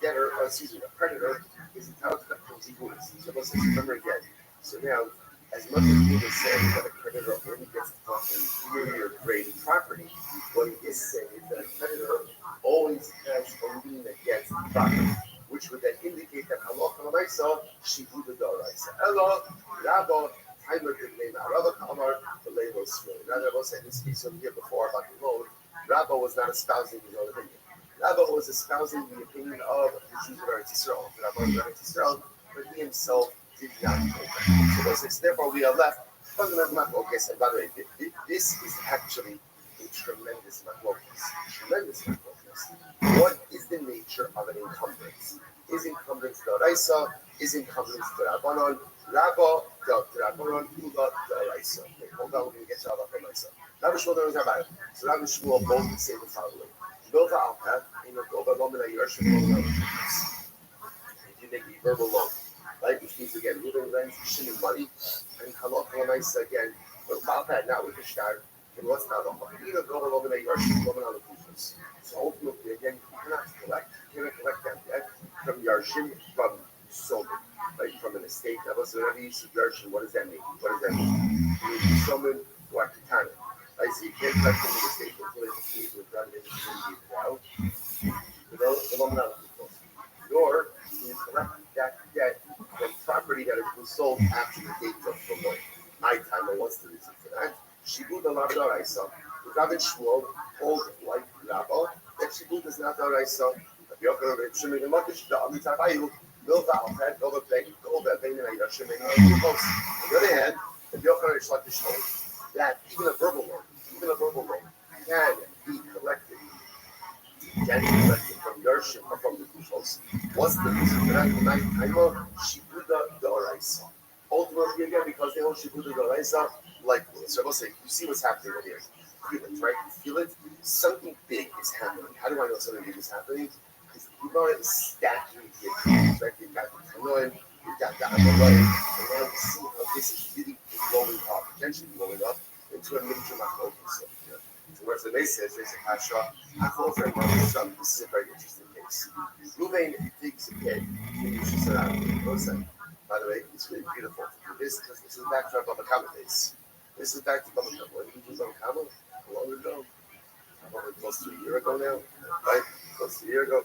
S20: creditor, is entitled to Zigulis. So let's remember again. So now, as much as Ula is saying that a creditor only gets to talk inferior grade property, what he is saying is that a creditor always has a lien against the property, which would then indicate that Halacha L'Maisa, Shibu the Doraisa. Ella, Rabba, Timer could name Rabba Kamar, the label is true. Now, I was saying this piece over here before about the load. Rabba was not espousing his own opinion. Rabba was espousing the opinion of the Jews of Eretz Yisrael. Rabba was Eretz Yisrael, but he himself did not take that. So therefore, we are left fundamental. Okay, so by the way, this is actually a tremendous machlokes. What is the nature of an encumbrance? Is encumbrance Doraisa? Is encumbrance Rabbanon? Rabba, Rabbanon, Ula, Doraisa. Okay, hold on, we're going to get to Rabba Doraisa. Rabbi Shmuel knows about it. So Rabbi Shmuel both say the following. Milva Alpha, in the Gova Lomina Yershim, if you make a verbal loan, right, which means again, Ruben rents, Shimon money, and Halach Doraisa again, but Alpha, not with the Shtar, and what's not Alpha? Either Gova Lomina Yershim, Lomina Lukufus. So ultimately, again, you cannot collect that debt from Yarshim, from Somin, right? From an estate that was already Yarshim. What does that mean? Somin or Katana. Right? So you can't collect from the estate until it's paid with done nor can you collect that debt from property that has been sold after the date of the loan. My time, and what's the reason for that? Shibud al Abdaraisa. Rabbi Shmuel holds like Rabba that Shibud is not Daraisa. On the other hand, the Yochanan Shlakish holds that even a verbal loan can be collected from Yershim or from the Kushos. What's the reason for that? Shibuda Doraisa. Ultimately, again, because they hold Shibuda Doraisa, like so I'll say, you see what's happening over here. Feel it, right? You feel it? Something big is happening. How do I know something big is happening? Because you know it's stacking here. Right? You've got the Tanoim, you've got the Amalai, and now you see how this is really blowing up, potentially blowing up into a major machlokes. So whereas the base says, there's a kasha, this is a very interesting case. Ruvain takes a kid, by the way, it's really beautiful. This is back to our Baba Kama days. This is back to Baba Kama. When he was on Kama, how long ago? Probably close to a year ago now, right? Close to a year ago.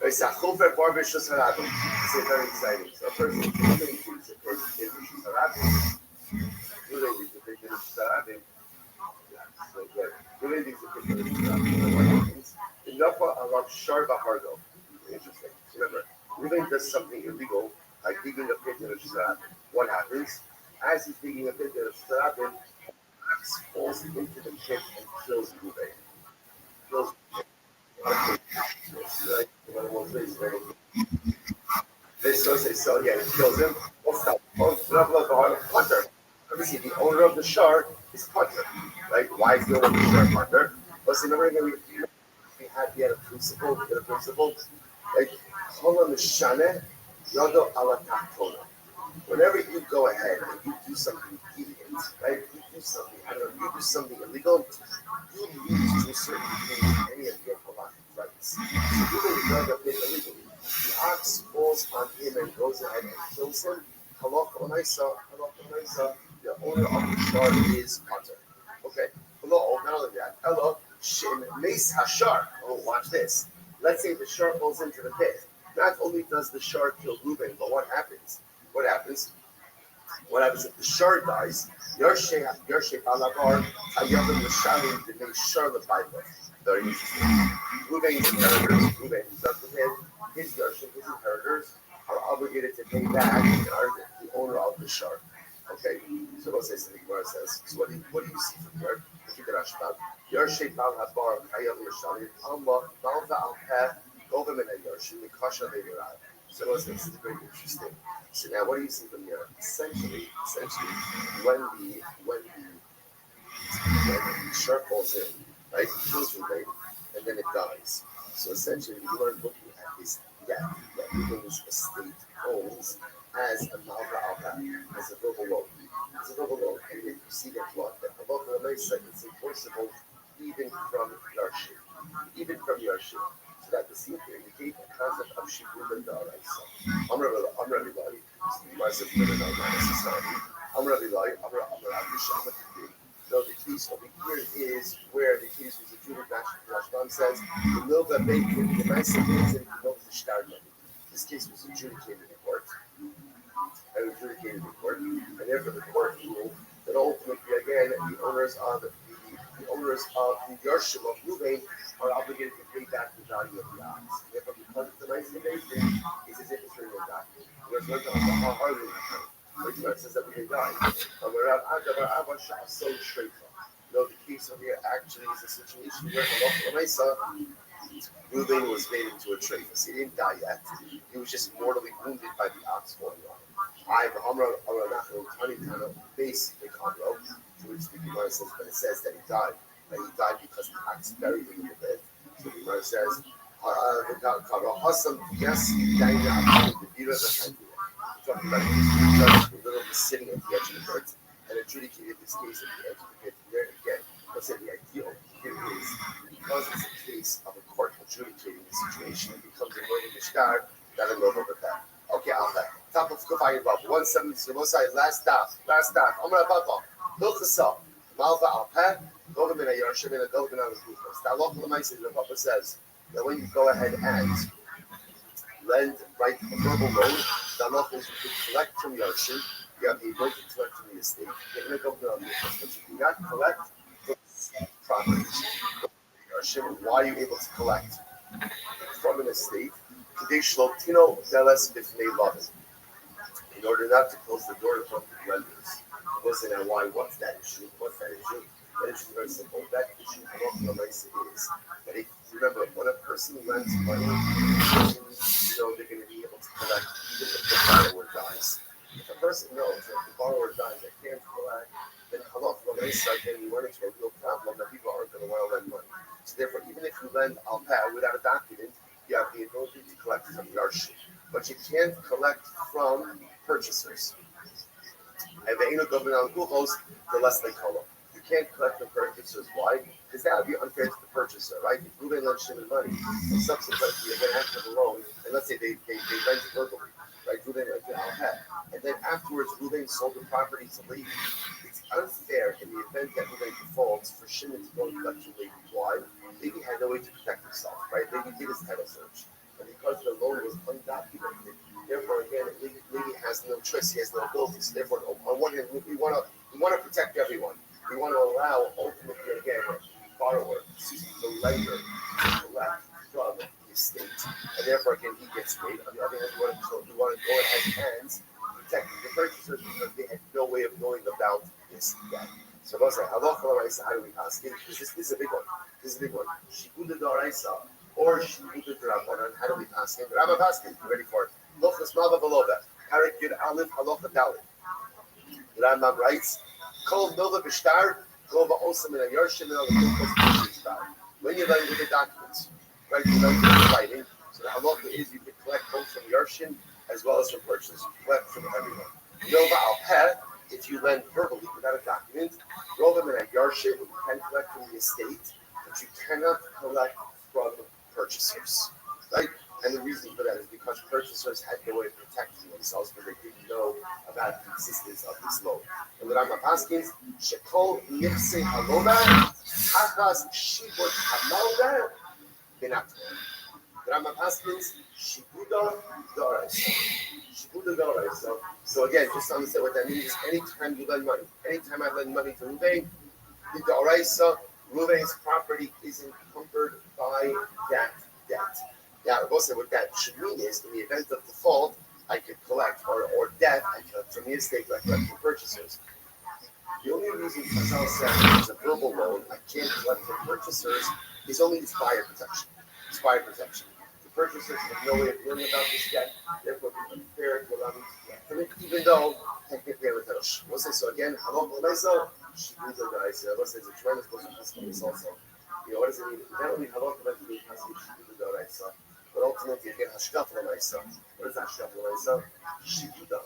S20: It's very exciting. So first, Ruvain takes a kid, Ruvain is a big Sarabim. Interesting. Remember, Ruben does something illegal by digging a pit in a Shtarabim. What happens? As he's digging a pit in a Shtarabim, Max falls into the pit and kills Ruben. So yeah, he kills him. Hunter. Obviously, the owner of the shark is Hunter, right? Why is the owner of the shark Hunter? Let's remember we had a principle. Like Kola Mishane, Yodo Ala Taktona. Whenever you go ahead and you do something deviant, right? You do something, you do something illegal, you lose to a certain degree any of your halachic rights. So you may drug a bit illegally. The ox falls on him and goes ahead and kills him. Halacha L'Maisa, the owner of the shark is Hunter. Okay? Hello, not only that, hello, Shem Mace Hashar. Oh, watch this. Let's say the shark goes into the pit. Not only does the shark kill Reuben, but what happens? What happens if the shark dies? Yershei Alabar, Hayavim L'Shalim, the name Charlotte Bible. Very interesting. Reuben's inheritors, Reuben is up with him. His Yershim, his inheritors, are obligated to pay back the owner of the shark. Okay, so let's say something where it says, so what do you see from here? Yershei Bal Habar, Hayavim L'Shalim, Allah, Bal Va'al Peh, Govim and Yershim, Mikasha Levirah.
S2: So this is very interesting. So now, what do you see from here? Essentially, when the shark falls in, right, it kills Ruben, and then it dies. So essentially, you are looking at this death that Ruben's estate owns as a malva alba, as a verbal loan. As a verbal loan, and if you see that what that the nice it's enforceable even from Yarship. Even from Yarship. So that the scene to indicate the concept of Shibud and Daraisa. I'm Rabbi, myself, I'm Rabbi, no, the case over here is where the case was adjudicated. Rothschild says the Milva Bacon, the nice things in the Starman. This case was adjudicated in court. And therefore the court ruled that ultimately again the owners of the Yarshim of Ruvain are obligated to pay back the value of the ox. Therefore, because it's a nice invasion, it's as if it's written in document. Whereas we're talking about how hard it is. It says that we can die. So straight. No, the case over here actually is a situation where Reuben was made into a traitor. He didn't die yet. He was just mortally wounded by the ox falling on him. Base the Congo, to which the Gemara says, but it says that he died. And he died because the ox buried him in the bed. So the Gemara says, yes, he died in the talking about the judge literally sitting at the edge of the court and adjudicated this case at the edge of the pit. There again, let's say the ideal here is because it's a case of a court adjudicating the situation, it becomes a murder mishtar, not a murder that. Okay, I'll bet. Top of Kufay Bob, 170, so we'll say last stop. I'm gonna pop. Look this up. Malva al Pat, Government of Yarshim and a Government of the Gufos. That local Mason, the Papa says that when you go ahead and write a verbal loan, the locals you can collect from Yarshim, you have the ability to collect from the estate. You're going to go to the Gufos, but you do not collect from properties. Yarshim, why are you able to collect from an estate? In order not to close the door to lenders. Listen, now why? What's that issue? That issue is very simple. That issue, is that if remember, when a person lends money, they're going to be able to collect even if the borrower dies. If a person knows that if the borrower dies, they can't collect, then then you run into a real problem that people aren't going to want to lend money. So therefore, even if you lend al-pah without a document, you have the ability to collect from Yarshim, but you can't collect from purchasers. And the less they call them. You can't collect from purchasers. Why? Because that would be unfair to the purchaser, right? If Ruben lends Shimon money, and subsequently you're going to have to have a loan, and let's say they lend it verbally, right? Ruben lent it al-pah, and then afterwards Ruben sold the property to Levi. It's unfair in the event that Ruben defaults for Shimon to go and collect from Levi. Why? Levi had no way to protect himself, right? Levi did his title search. And because the loan was undocumented, therefore, again, Levi has no choice. He has no ability. So therefore, on one hand, we want to protect everyone. We want to allow, ultimately, again, the borrower, the lender, to collect from the estate. And therefore, again, he gets paid. On the other hand, we want to go ahead and protect the purchasers because they had no way of knowing about this debt. So I was like, how do we ask it? Because this is a big one. Shibud Daraisa or Shibud Rabbanan. How do we ask it? Rabbi Paskin, you ready for it? Lochas Malva Beloda. Parak Yud Aleph Halacha Dalit. The Rambam writes, Kol Milva Bishtar, Gova Osam and Yarshim and all the Gufos Bishtar. When you lend with the documents, right? You lend with the writing. So the halacha is you can collect both from Yarshim as well as from purchasers. You collect from everyone. Milva al-Peh, if you lend verbally without a document, Rova and Yarshim, you can collect from the estate, but you cannot collect from purchasers, right? And the reason for that is because purchasers had no way of protecting themselves because they didn't know about the existence of this loan. And the Rambam Paskins, Shekol Nipse Haloda, Hachas Shibot Hamalda, Benat. The Rambam Paskins, Shibuda Doraisa. So again, just to understand what that means is anytime you lend money, anytime I lend money to Ruben, the Doraisa, Ruben's property is encumbered by that debt. Now, also what that should mean is, in the event of default, I could collect, or debt, I collect from the estate, I collect from purchasers. The only reason Chazal says it's a verbal loan, I can't collect from purchasers, is only its buyer protection. The Purchasers have no way of knowing about this yet. Therefore, it's unfair to allow them to even though technically with us. So again, halom l'meisa, shibuda d'oraisa. Let's say it's a tremendous portion of this also. What does it mean? Not only halom l'meisa, it has to be shibuda d'oraisa, but ultimately again hashkaf l'meisa. What is hashkaf l'meisa? Shibuda.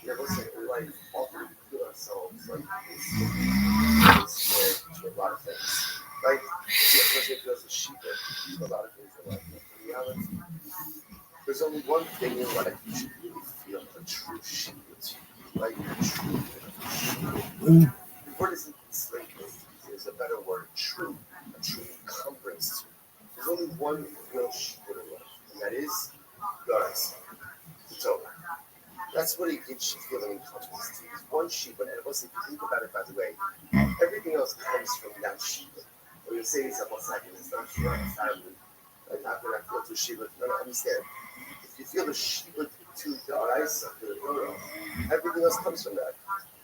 S2: Let's say we like often put ourselves like it's to a lot of things. Right? Let's say it feels a shibuda to a lot of things in life. In reality, there's only one thing in life you should really feel a true shibuda. Like a true shibuda. The word isn't enslavement. There's a better word. True. A true encumbrance. There's only one real shibuda in life, and that is God's. It's over. That's what it gives you feeling encumbrance to. It's one shibuda, and it wasn't, if you think about it, by the way, everything else comes from that shibuda. When you say it's a second, it's not sure I'm family. Like, how can I feel to shibuda? No, understand. If you feel the shibuda to the Araisa, to the Torah, everything else comes from that.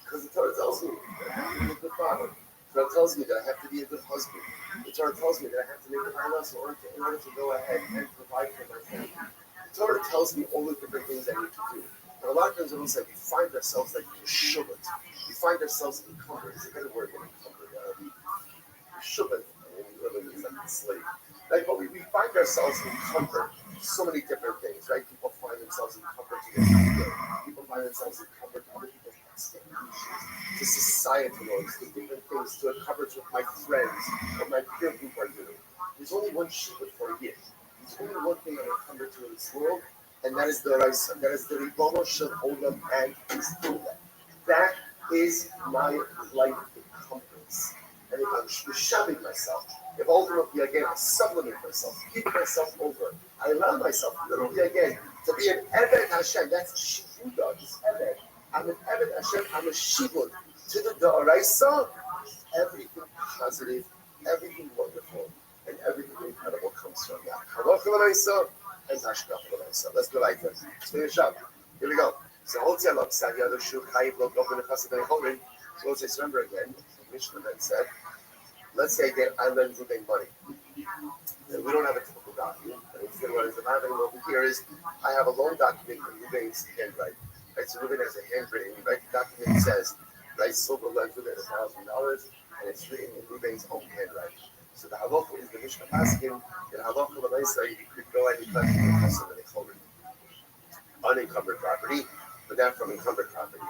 S2: Because the Torah tells me that I have to be a good father. The Torah tells me that I have to be a good husband. The Torah tells me that I have to make a balance in order to go ahead and provide for my family. The Torah tells me all the different things I need to do. But a lot of times it looks like we find ourselves like shubbat. We find ourselves encumbered. It's a better word than encumbered. Shubbat. Literally means like enslaved. Like, but we find ourselves encumbered so many different things, right? People find themselves encumbered to their career. People find themselves encumbered to other people's expectations, to societal norms, to different things, to encumbered to what my friends or my peer group are doing. There's only one shubbat for a year. There's only one thing I'm encumbered to in this world, and that is the Raisa. That is the Ribono Shel Olam and his Torah. That is my life encumbrance. And if I'm shoving myself, if ultimately again I sublimate myself, give myself over, I allow myself literally again to be an Eved Hashem. That's Shibuda, this Eved. I'm an Eved Hashem, I'm a Shibud. To the Da'araisa, everything positive, everything wonderful, and everything incredible comes from that. Halach l'maisa and hashkaf l'maisa. Let's go like this. Let's finish up. Here we go. So Holtzelok said the other Shu Chayiv Lo Gofen Chassid Ben Chorin. So let's just remember again. The Mishnah then said, let's say that I lend Ruben money, and we don't have a typical document. And instead, what is happening over here is I have a loan document in Ruben's handwriting. Right, so Ruben has a handwritten. Right, the document says, right, Silver lends Ruben $1,000, and it's written in Ruben's own handwriting. So the halacha is the Mishnah asking that halacha l'maisa you could go ahead and collect the custom of the children. Unencumbered property, but not from encumbered property.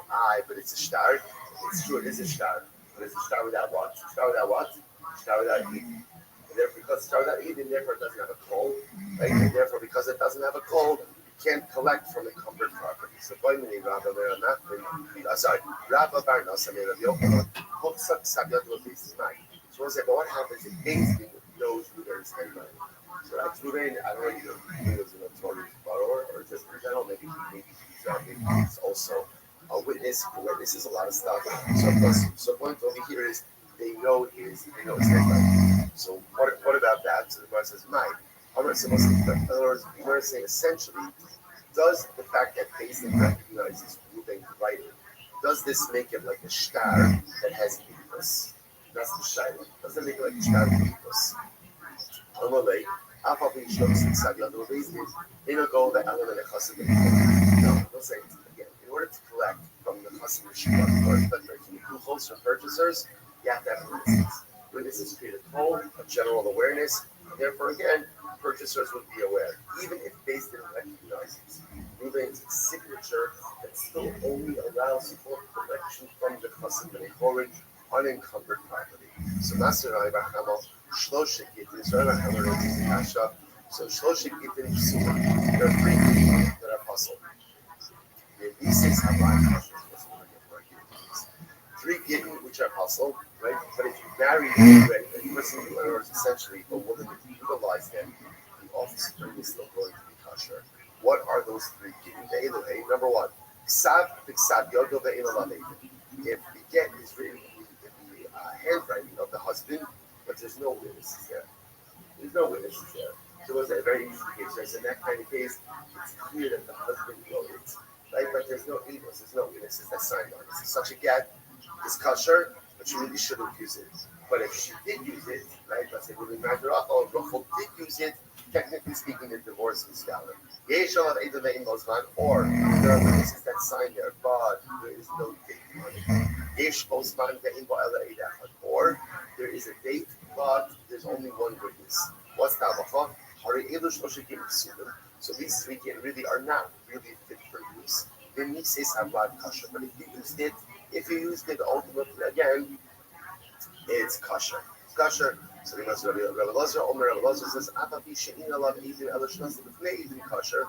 S2: But it's a shtar. It's true, it is a shtar. But it's a shtar without what? Shtar without what? Shtar without heat. And therefore, because it shtar without heat, and therefore it doesn't have a cold. Right? And therefore, because it doesn't have a cold, you can't collect from encumbered property. So, Rabbi Bar Nasa Rabbi Yochanan, Hoksak Sagyat Lefis Tonight. So we'll say, but what happens if Bezdin knows Ruben's handwriting? So like Ruben, I don't know if he was a notorious borrower or just in general, maybe he's also a witness who witnesses a lot of stuff. So point over here is they know his handwriting. So what about that? So the Gemara says, in other words, the Gemara is saying essentially, does the fact that Bezdin recognizes Ruben's writing, does this make it like a shtar that has equals? That's the shayla. Doesn't make it like a shtar with equals. Amalei, Afavi Shloks and Sagyad Bezdin, they don't go that element of Chassid. No, they'll say it again. In order to collect from the Chassid Shibud or Kuchos from purchasers, you have to have witnesses. Witnesses create a tone of general awareness, and therefore again, purchasers would be aware, even if Bezdin recognizes Ruben's signature that still only allows for collection from the Chassid B'nei unencumbered property. So Master Rabbi Bachamo, Shloshik Gittin, so Rabbi Bachamo wrote the Kasha. So Shloshik Gittin Psulim. There are three Gittin that are puzzled. These six have life. Three Gittin which are puzzled, right? But if you marry a person who is essentially a woman that utilized them, the offspring is still going to be kosher. What are those three Gittin? Number one, Ksav, Ksav, Yodo, Ve'ilalav. If the get is written in the handwriting of the husband, but there's no witnesses there. There's no witnesses there. So it's a very easy case. Right? So in that kind of case, it's clear that the husband wrote it, right? But there's no eagles, there's no witnesses that signed on it. So such a get is kosher, but you really shouldn't use it. But if she did use it, right? Let's say Rabbi Rachel did use it, technically speaking, the divorce is valid. Or there are witnesses that sign there, but there is no date on it. Or there is a date, but there's only one witness. What's the halacha? So these three really are not really fit for use. The mises have not kosher, but if you used it ultimately again, it's kosher. It's kosher. So the Rabbi Lazar, Omer Rabbi Lazar says, "Apapi she'in alav edin elashnas l'fnei edin kosher."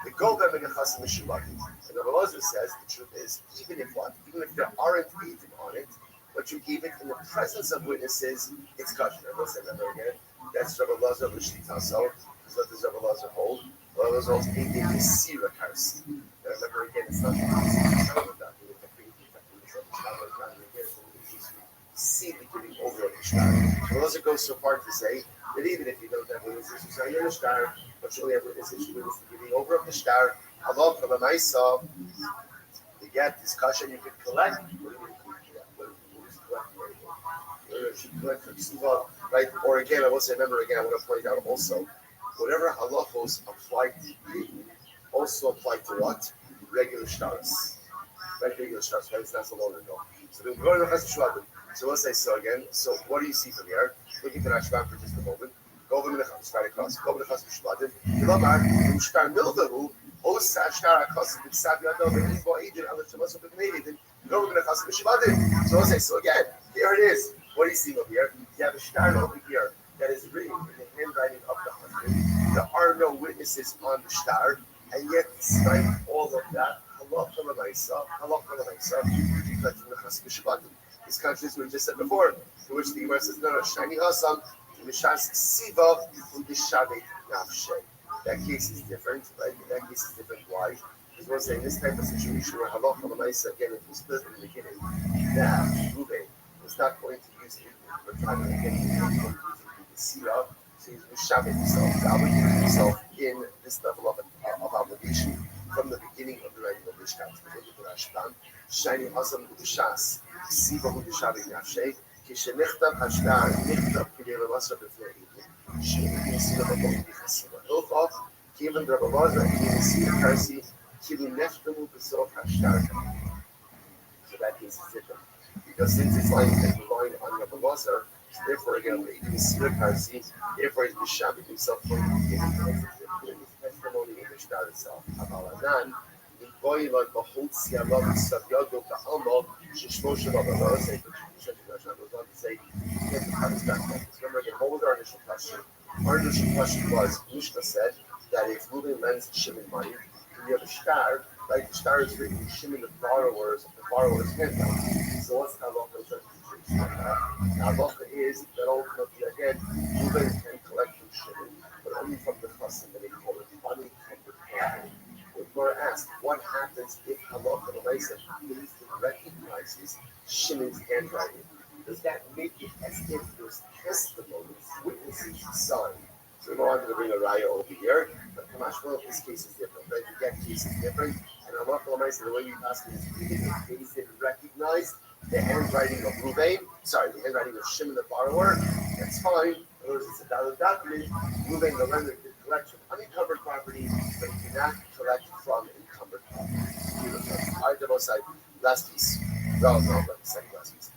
S2: The goga megachasim mishubaki. And Rabbi Lazar says the truth is, even if there aren't edin on it, but you gave it in the presence of witnesses, it's kosher. I'll say that again. That's Rabbi Lazar l'shlitaso. Is what does Rabbi Lazar hold? Rabbi Lazar holds edin l'sira karsi. Remember again, it's not see the giving over of the star. Rabbi goes so far to say that even if you don't have witnesses who say you're a star, but you only have witnesses who witness the giving over of the star, halal from a maisa, to get discussion you could collect. Right? Or again, I will say, remember again, I want to point out also, whatever halachos apply to giving also apply to what? Regular stars. Right? Regular stars, right? It's not so long ago. So then we're going to so let's say so again. So what do you see from here? Look at the Rashban for just a moment. Go over to the Chas, across. Go over to the Chas Shvadim. Yilomar, Ushtar Mildahu, Os Ashtar Akos, Sabiado, Ibo Eden, Allah Shamas of the Canadian. Go over to the Chas Shvadim. So let's say so again. Here it is. What do you see over here? You have a star over here that is written in the handwriting of the husband. There are no witnesses on the star, and yet despite all of that, halacha l'maisa, you collect from the Chas Shvadim. This contradicts what we just said before, to which the Gemara says, no, shiny hasam, mishas siva, udishabet nafshe. That case is different, right? That case is different. Why? Because we're saying this type of situation where halacha l'maisa, again, if we split in the beginning, now Ruben was not going to use it, but time again, he's going to use the sira, so he's mishabet himself, obligating himself in this level of obligation from the beginning of the writing of the Shkat. Look at the Rashban. Shiny hasam udishas. Siva udishabet nafshe. Kishenechtav hashtar nechtav k'dei l'masra b'fnei edin. She'edin siva b'kom b'chasiva. Hilchot kiven Rabbi Kiven siva karsi kiven nechtamu b'sof hashtar. So that case is different. Because since it's relying on Rabbi Lazar, therefore again, Edin siva karsi, therefore he's b'shabet himself from the beginning. Testimony in the shtar itself. Abalanan. Boy, like the whole Siamab Sabyado Kahalmo, Shishmo Shabbat, I say, but you goes on to say, get the cards back. Remember again, what was our initial question? Our initial question was, Mishka said that if Ruben lends Shimon money, and you have a star, right? The star is written Shimon the borrower's handout. So what's halacha? The halacha is that ultimately, again, Ruben can collect from Shimon, but only from the chassid that they call it unencumbered property. Gemara asked, what happens if halacha l'maisa recognizes Shimon's handwriting? Does that make it as if there's testimonies, witnesses signed? So we wanted to bring a raya over here, but Kamash, well, this case is different, right? The get case is different, and halacha l'maisa, the way you ask it is, if they recognize the handwriting of Ruvain, the handwriting of Shimon the borrower, that's fine. In other words, it's a valid document. Ruvain, the lender, can collect from unencumbered property, but he cannot collect from encumbered property. All right, the both side. Last piece. No, the second last piece.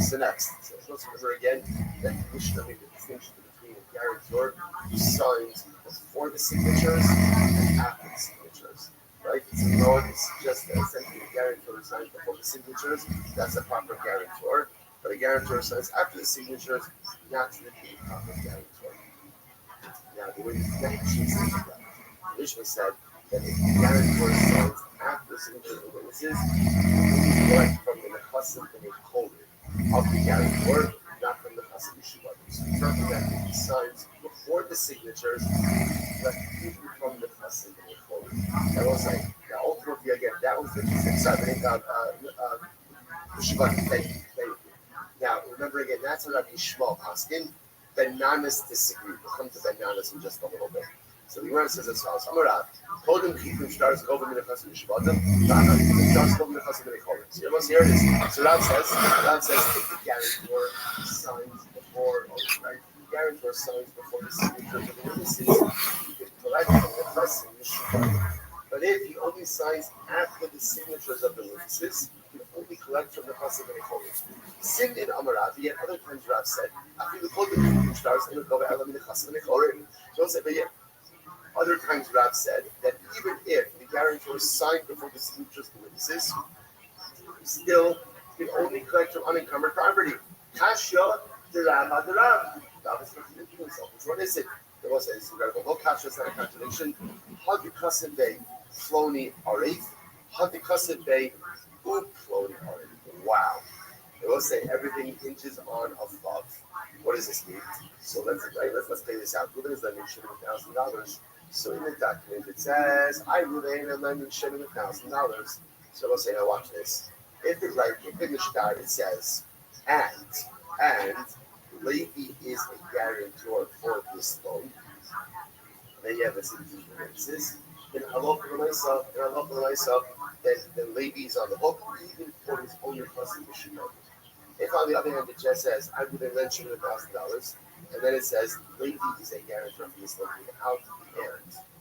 S2: So next. So let's remember again that the Mishnah made the distinction between a guarantor who signs before the signatures and after the signatures. Right? So no, it's just essentially a guarantor who signs before the signatures. That's a proper guarantor. But a guarantor signs after the signatures, not to be a proper guarantor. Now, the way that the Mishnah said that if the guarantor signs after the signatures of witnesses, he collect from the chassid and a kohen of the guarantor, not from the chassid yeshiva. So something that if he signs before the signatures, collect even from the chassid and a kohen. That was like, now ultimately again, that was the yeshiva. Thank you. Now, remember again, that's what Rabbi Yishmael Paskin. Ben-Nanas disagree. We'll come to Ben-Nanas in just a little bit. So the Gemara says as follows: Amarav, Kodem Chifim Stars Kovim Minachas Mishpadim, Dana Stars Kovim Minachas Minachas. So here it is. So Rav says if the guarantor signs before, right? The guarantor signs before the signatures of the witnesses, he can collect from the chassid Mishubad. But if he only signs after the signatures of the witnesses, he can only collect from the chassid Mishubad. Sin in Amarabi, and other times Rav said, after the code of stars in the Kova Elam in the chassid Mishubad. So say, but yeah. Other times Rav said that even if the guarantor signed before the signatures of the witnesses, he still can only collect from unencumbered property. Kashya, the Rav, the Rav. Rav is contradicting himself. What is it? The Rav says, no Kashya is not a contradiction. Hadikasim Bey, Floni Arif. Hadikasim Bey, Floni Arif. Wow. They will say everything hinges on a thought. What does this mean? So let's play this out. Ruben is lending $1,000. So in the document it says, I Ruben am lending $1,000. So we'll say, now watch this. If in the shtar it says, and Levi is a guarantor for this loan, then you have the citizenship witnesses. Then then Levi is on the hook, even for his own custody mission. If on the other hand it just says, I would have lent $1,000, and then it says, Levi is a guarantor for this loan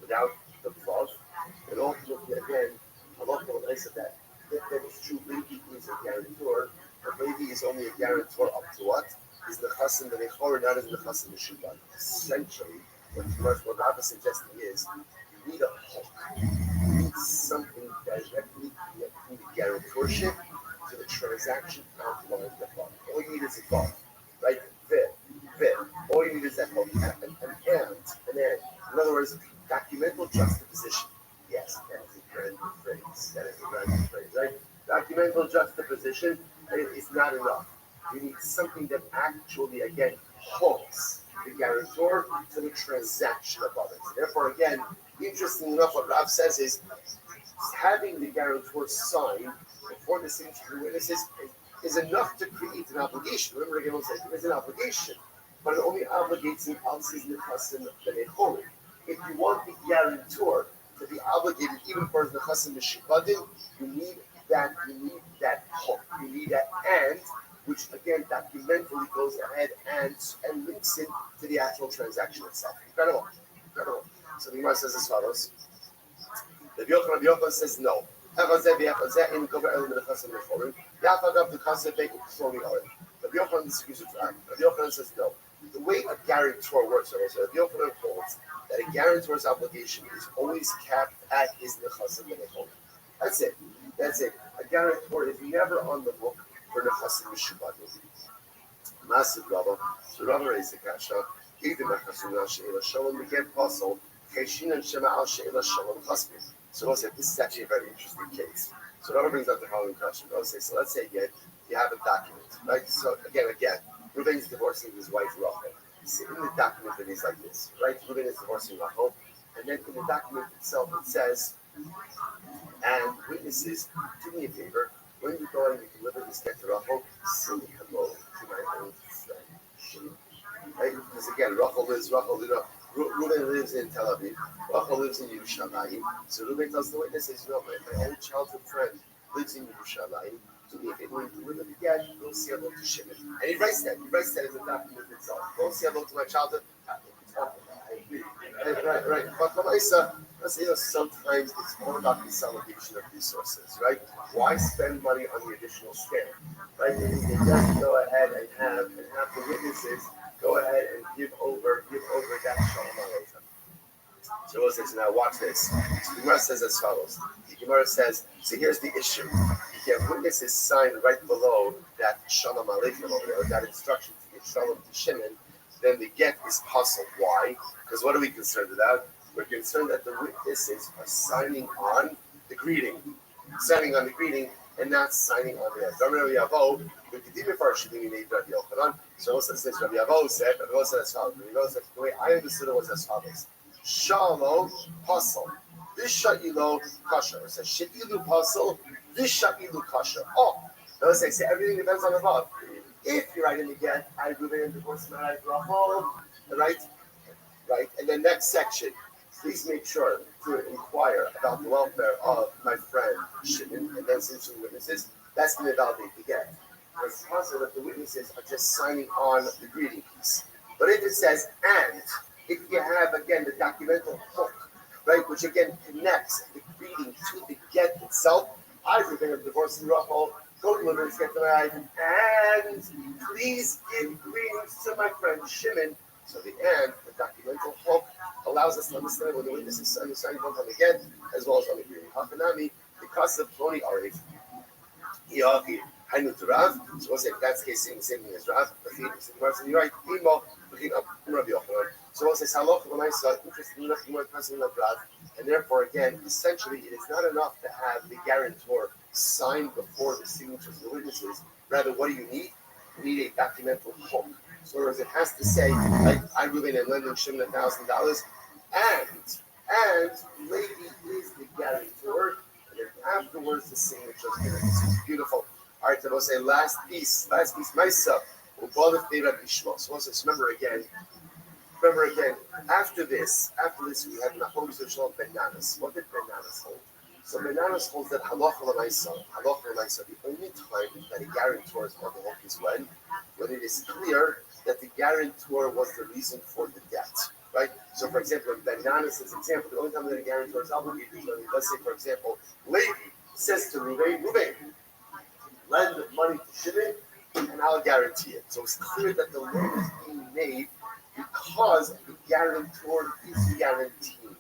S2: without the clause, and ultimately again, Allah said that it's true, Levi is a guarantor, but Levi is only a guarantor up to what? Is the chassan the nechor, not as the chassan the shubban. Essentially, what Rabbi is suggesting is, you need a hook. You need something directly from the guarantorship to the transaction outlined above. All you need is a thought, right? All you need is that hook, an and. In other words, documental juxtaposition. Yes, that is a grand phrase. Right? Documental juxtaposition is not enough. You need something that actually, again, hooks the guarantor to the transaction above it. Therefore, again, interesting enough, what Rav says is having the guarantor sign before the signature of the witnesses is enough to create an obligation. Remember, again, we'll say it's an obligation, but it only obligates the outside the chassan benechor. If you want the guarantor to be obligated, even for the chassan mishubadim, you need that hook, you need that and, which again documentally goes ahead and links it to the actual transaction itself. Incredible. So the Gemara says as follows. The Rabbi Yochanan says no. Rabbi Yochanan disagrees with Rabbi. Rabbi Yochanan says no. The way a guarantor works, Rabbi Yochanan holds that a guarantor's obligation is always capped at his nechassim benechor. That's it. A guarantor is never on the hook for nechassim mishubadim. Massive Rabba. So Rabba raised the kasha. Even nechassim she'ela shalom again puzzle. Keshin and shema al she'ela shalom chasmin. So Rabba said this is actually a very interesting case. So Rabba brings up the following question. Rabba says, so let's say again you have a document, right? So again, Reuben is divorcing his wife Rachel. See, in the document it is like this, right? Reuben is divorcing Rachel, and then in the document itself it says, and witnesses, do me a favor, when you go and you deliver this get to Rachel, say hello to my old friend. Right? Because again, Reuben lives in Tel Aviv, Rachel lives in Yerushalayim. So Reuben tells the witnesses, my old childhood friend lives in Yerushalayim. Do me a favor, when you deliver the get, go say hello to Shimon. And he writes that in the document itself. Go say hello to my childhood. I agree. Right. But sometimes it's all about consolidation of resources, right? Why spend money on the additional scale, right? You can just go ahead and have the witnesses go ahead and give over that shalom aleichem. So we'll say, so now watch this. So the Gemara says as follows. The Gemara says, so here's the issue. You have witnesses signed right below that shalom aleichem over there, or that instruction to give shalom to Shimon, then the get is puzzled. Why? Because what are we concerned about? We're concerned that the witnesses are signing on the greeting, and not signing on the end. So also says Rabbi Yavo said, Rabbi Yavo said as follows. Rabbi Yavo said, the way I understood it was as follows. Shalom puzzle. This sha'ilo kasha. It says she'ilu puzzle. This sha'ilu kasha. Oh, those say everything depends on the above. If you're right in the get, I Ruben and divorce my Rahul, right? And then next section, please make sure to inquire about the welfare of my friend Shimon, and then since the witnesses, that's going to validate the get. It's possible that the witnesses are just signing on the greeting piece. But if it says and, if you have again the documental hook, right, which again connects the greeting to the get itself, I've been divorcing Rachel, go deliver this get tonight, and please give greetings to my friend Shimon. So the and, the documental hook, allows us to understand when the witness is signing one time again, as well as on the greeting. Hakanami, because of Tony Arif, Yaki, Hainu to Rav, so we'll say that's the case, same thing as Rav, but you're right, Imo, looking up Rabbi Yochanan. So we'll say Salach, when I saw interesting enough, more person like Rav, and therefore, again, essentially, it is not enough to have the guarantor signed before the signatures of the witnesses. Rather, what do you need? You need a documental hook. So whereas it has to say, I Ruben and lending Shimon $1,000, and Lady is the guarantor, and then afterwards the signatures. It's beautiful. All right, so we'll say last piece, Maisa, Ubalif de Rabbi Shmuel. So remember again, after this we have Nachos of Shalom Benanas. What did Benanas hold? So Benanas holds that halacha l'maisa, the only time that a guarantor is on the hook is when it is clear that the guarantor was the reason for the debt, right? So for example, in Benanas' example, the only time that a guarantor is obligated is when, let's say for example, Levi says to Ruben, lend money to Shimon, and I'll guarantee it. So it's clear that the loan is being made because the guarantor is guaranteeing.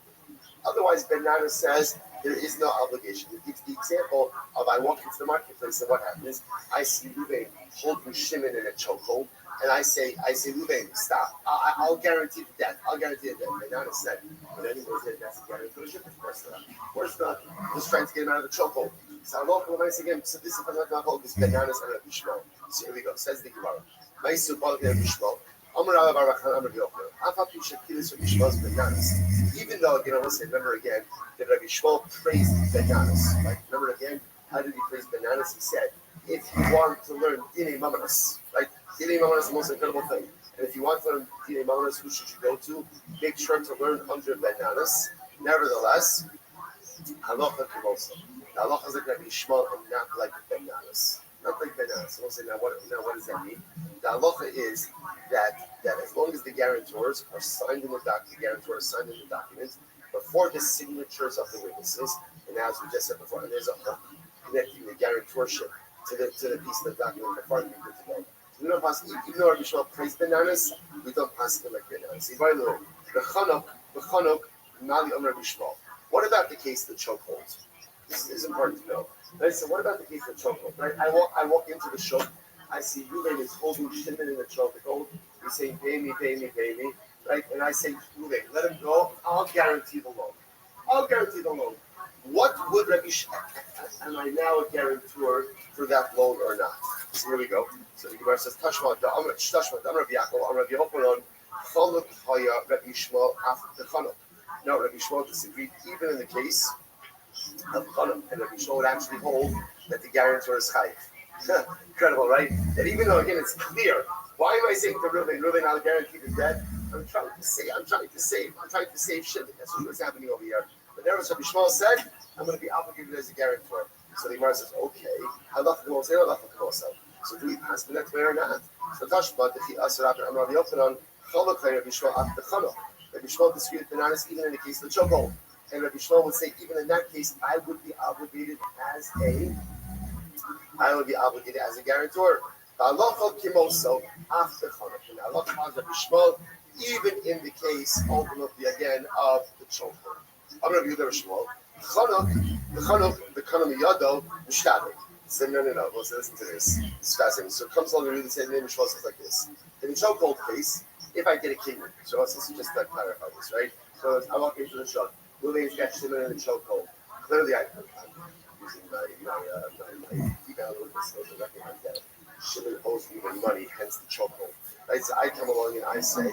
S2: Otherwise, Benana says there is no obligation. It gives the example of I walk into the marketplace and what happens? I see Ruben holding Shimon in a chokehold, and I say, Ruben, stop. I'll guarantee the debt. Benana said, but anyone said that's a guarantee. Of course not. Of course not. Just trying to get him out of the chokehold. So I walk once again. So this is not hold this Benana's and Rabbi Shmuel. So here we go. Says the Gemara. Maisu Baal Rabbi Shmuel. Even though, again, I want to say, remember again, that Rabbi Shmuel praised bananas. Right? Remember again, how did he praise bananas? He said, if you want to learn Dinei Mamanas, right? Dinei Mamanas is the most incredible thing. And if you want to learn Dinei Mamanas, who should you go to? Make sure to learn under bananas. Nevertheless, halacha kimosa. The halacha is like Rabbi Shmuel and not like bananas. Not like bananas. So we'll say, now what does that mean? The halacha is that as long as the guarantors are signed in the documents before the signatures of the witnesses, and as we just said before, and there's a hook connecting the guarantorship to the piece of the document before it can be good to go. We don't pass, even though Rabbi Shmuel praised bananas, we don't pass them like bananas. The chanuk, mali Rabbi Shmuel. What about the case of the chokehold? This is important to know. Right, so what about the case of the chokehold? Right? I walk into the shop. I see Ruben is holding Shimon in the chokehold. He's saying, pay me, right? And I say, Ruben, let him go. I'll guarantee the loan. What would Rabbi Shmuel, am I now a guarantor for that loan or not? So here we go. So the Gemara says, Tashma, Rabbi Yaakov, Rabbi Yochanan, Chaluk Haya, Rabbi Shmuel, after the Chanuk. No, Rabbi Shmuel disagreed even in the case of Chanuk, and Rabbi Shmuel would actually hold that the guarantor is chayiv. Incredible, right? That even though again it's clear, why am I saying to Ruben, I'll guarantee the debt? I'm trying to save Shimon. That's what's happening over here. But there was Rabbi Shmuel said, I'm going to be obligated as a guarantor. So the Gemara says, okay, so do we pass the next way or not? So Tashma, the Asarab and Rabbi Yochanan, Chaluk Rabbi Shmuel after Chanuk. Rabbi Shmuel disagreed with bananas even in the case of the chokehold. And Rabbi Shmuel would say, even in that case, I would be obligated as a guarantor. Halacha kimoso after Chanuk. And halacha has Rabbi Shmuel, even in the case, ultimately again, of the chokehold. I'm Rabbi Yehuda Shmuel. The Chanuk Yado Mishtadek. So no. Well, so listen to this. It's fascinating. So it comes along and really say the name of Shmuel says like this. In the chokehold case, if I get a kingdom, so let's just clarify this, right? So I walk into the shop. Ruben's got Shimon in the chokehold. Clearly, I'm using my female witness to recognize that Shimon owes me money, hence the chokehold. Right? So I come along and I say,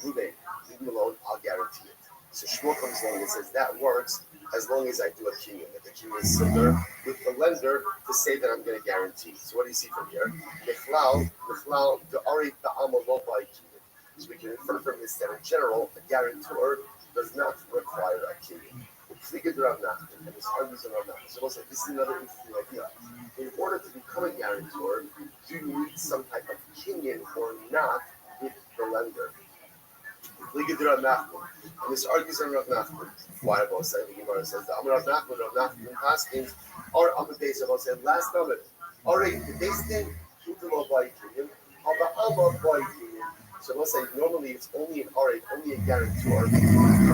S2: Ruben, leave him alone. I'll guarantee it. So Shmuel comes along and says that works as long as I do a kinyan. That the kinyan is similar with the lender to say that I'm going to guarantee. So what do you see from here? Michlal, the Ari, the Amal, lo by kinyan. So we can infer from this that in general, a guarantor does not require a kinyan. And this argues around that. So also, this is another interesting idea. In order to become a guarantor, do you need some type of kinyan or not with the lender. And this argues on Rav Nachman. Why I both say the Gemara says that Rav Nachman Paskins, or Amud Beis Rav said last comment. Already the base thing, Utamo by Kinyan, Alba by Kinyan. So we'll say normally it's only an already only a guarantor.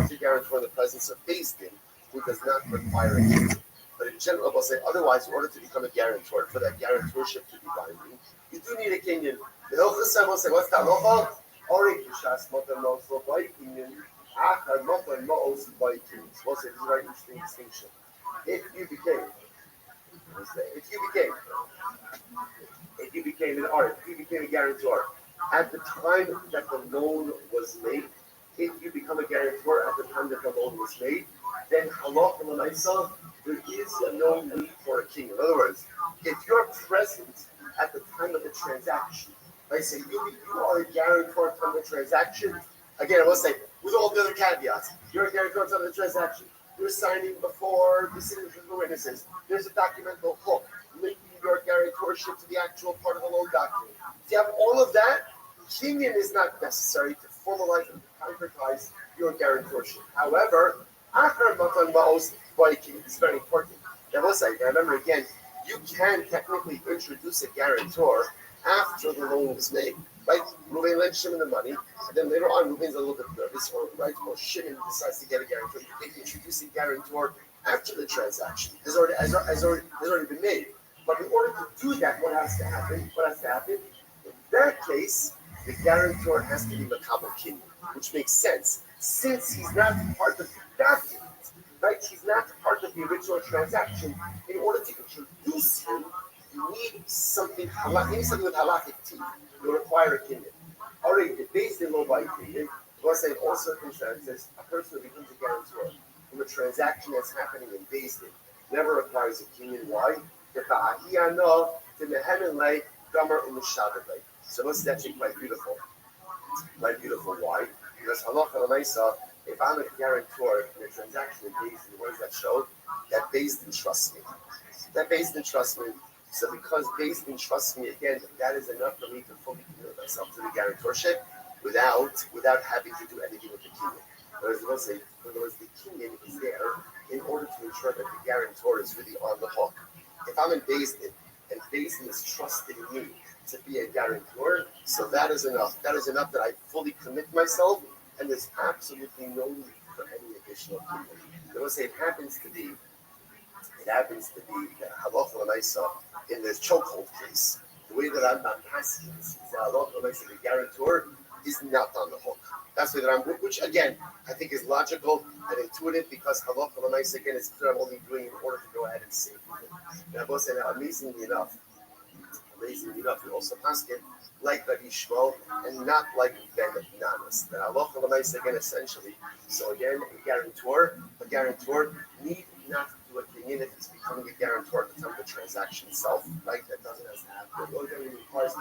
S2: To guarantor in the presence of base thing, who does not require a Kinyan. But in general, we'll say otherwise, in order to become a guarantor, for that guarantorship to be binding, you do need a Kinyan. The Hilchas will say, what's that Locha? Already Kishas Motan Locha by Kinyan. Achar Motan Mo'os by Kinyan. So we'll say this is a very interesting distinction. If you became an art, if you became a guarantor, at the time that the loan was made, if you become a guarantor at the time that the loan was made, then halacha l'maisa, there is no need for a king. In other words, if you're present at the time of the transaction, like say you are a guarantor at the time of the transaction, again, I will say, with all the other caveats, you're a guarantor at the time of the transaction, you're signing before the signatures of the witnesses, there's a documental hook linking your guarantorship to the actual part of the loan document. If you have all of that, Kinyan is not necessary to formalize and concretize your guarantorship. However, Achar Matan Ma'os Baikin is very important. Now, let's say, remember again, you can technically introduce a guarantor after the loan was made. Right? Reuven lends Shimon the money, and then later on, Reuven's a little bit nervous, or Shimon decides to get a guarantor. You can introduce a guarantor after the transaction has already been made. But in order to do that, what has to happen? In that case, the guarantor has to be Makabel Kinyan, which makes sense, since he's not part of the document, right? He's not part of the original transaction. In order to introduce him, you need something with halakhic teeth. You require a Kinyan. Already, the base in law by Kinyan, we'll say in all circumstances, a person who becomes a guarantor from a transaction that's happening in Beis Din never requires a Kinyan. Why? So this is actually quite beautiful. Why? Because halacha l'maisa, if I'm a guarantor in a transaction in Beis Din, what does that show? That Beis Din trusts me. So because Beis Din trusts me, again, that is enough for me to fully commit myself to the guarantorship without having to do anything with the Kinyan. Whereas the Kinyan is there in order to ensure that the guarantor is really on the hook. If I'm in Beis Din, and Beis Din is trusting me to be a guarantor, so that is enough. That is enough that I fully commit myself, and there's absolutely no need for any additional Kinyan. I will say it happens to be that halacha l'maisa in the chokehold case. The way that I'm not passing is that halacha l'maisa, the guarantor is not on the hook. That's the way that I'm, which again I think is logical and intuitive, because halacha l'maisa again is clear I'm only doing in order to go ahead and save people. And I will say that amazingly enough, we also paskin like Rabbi Shmuel and not like Ben Nanas. The halacha l'maisa again essentially. So again, a guarantor need not do a Kinyan if he's becoming a guarantor at the time of the transaction itself. Right? That doesn't have to happen. The only thing it requires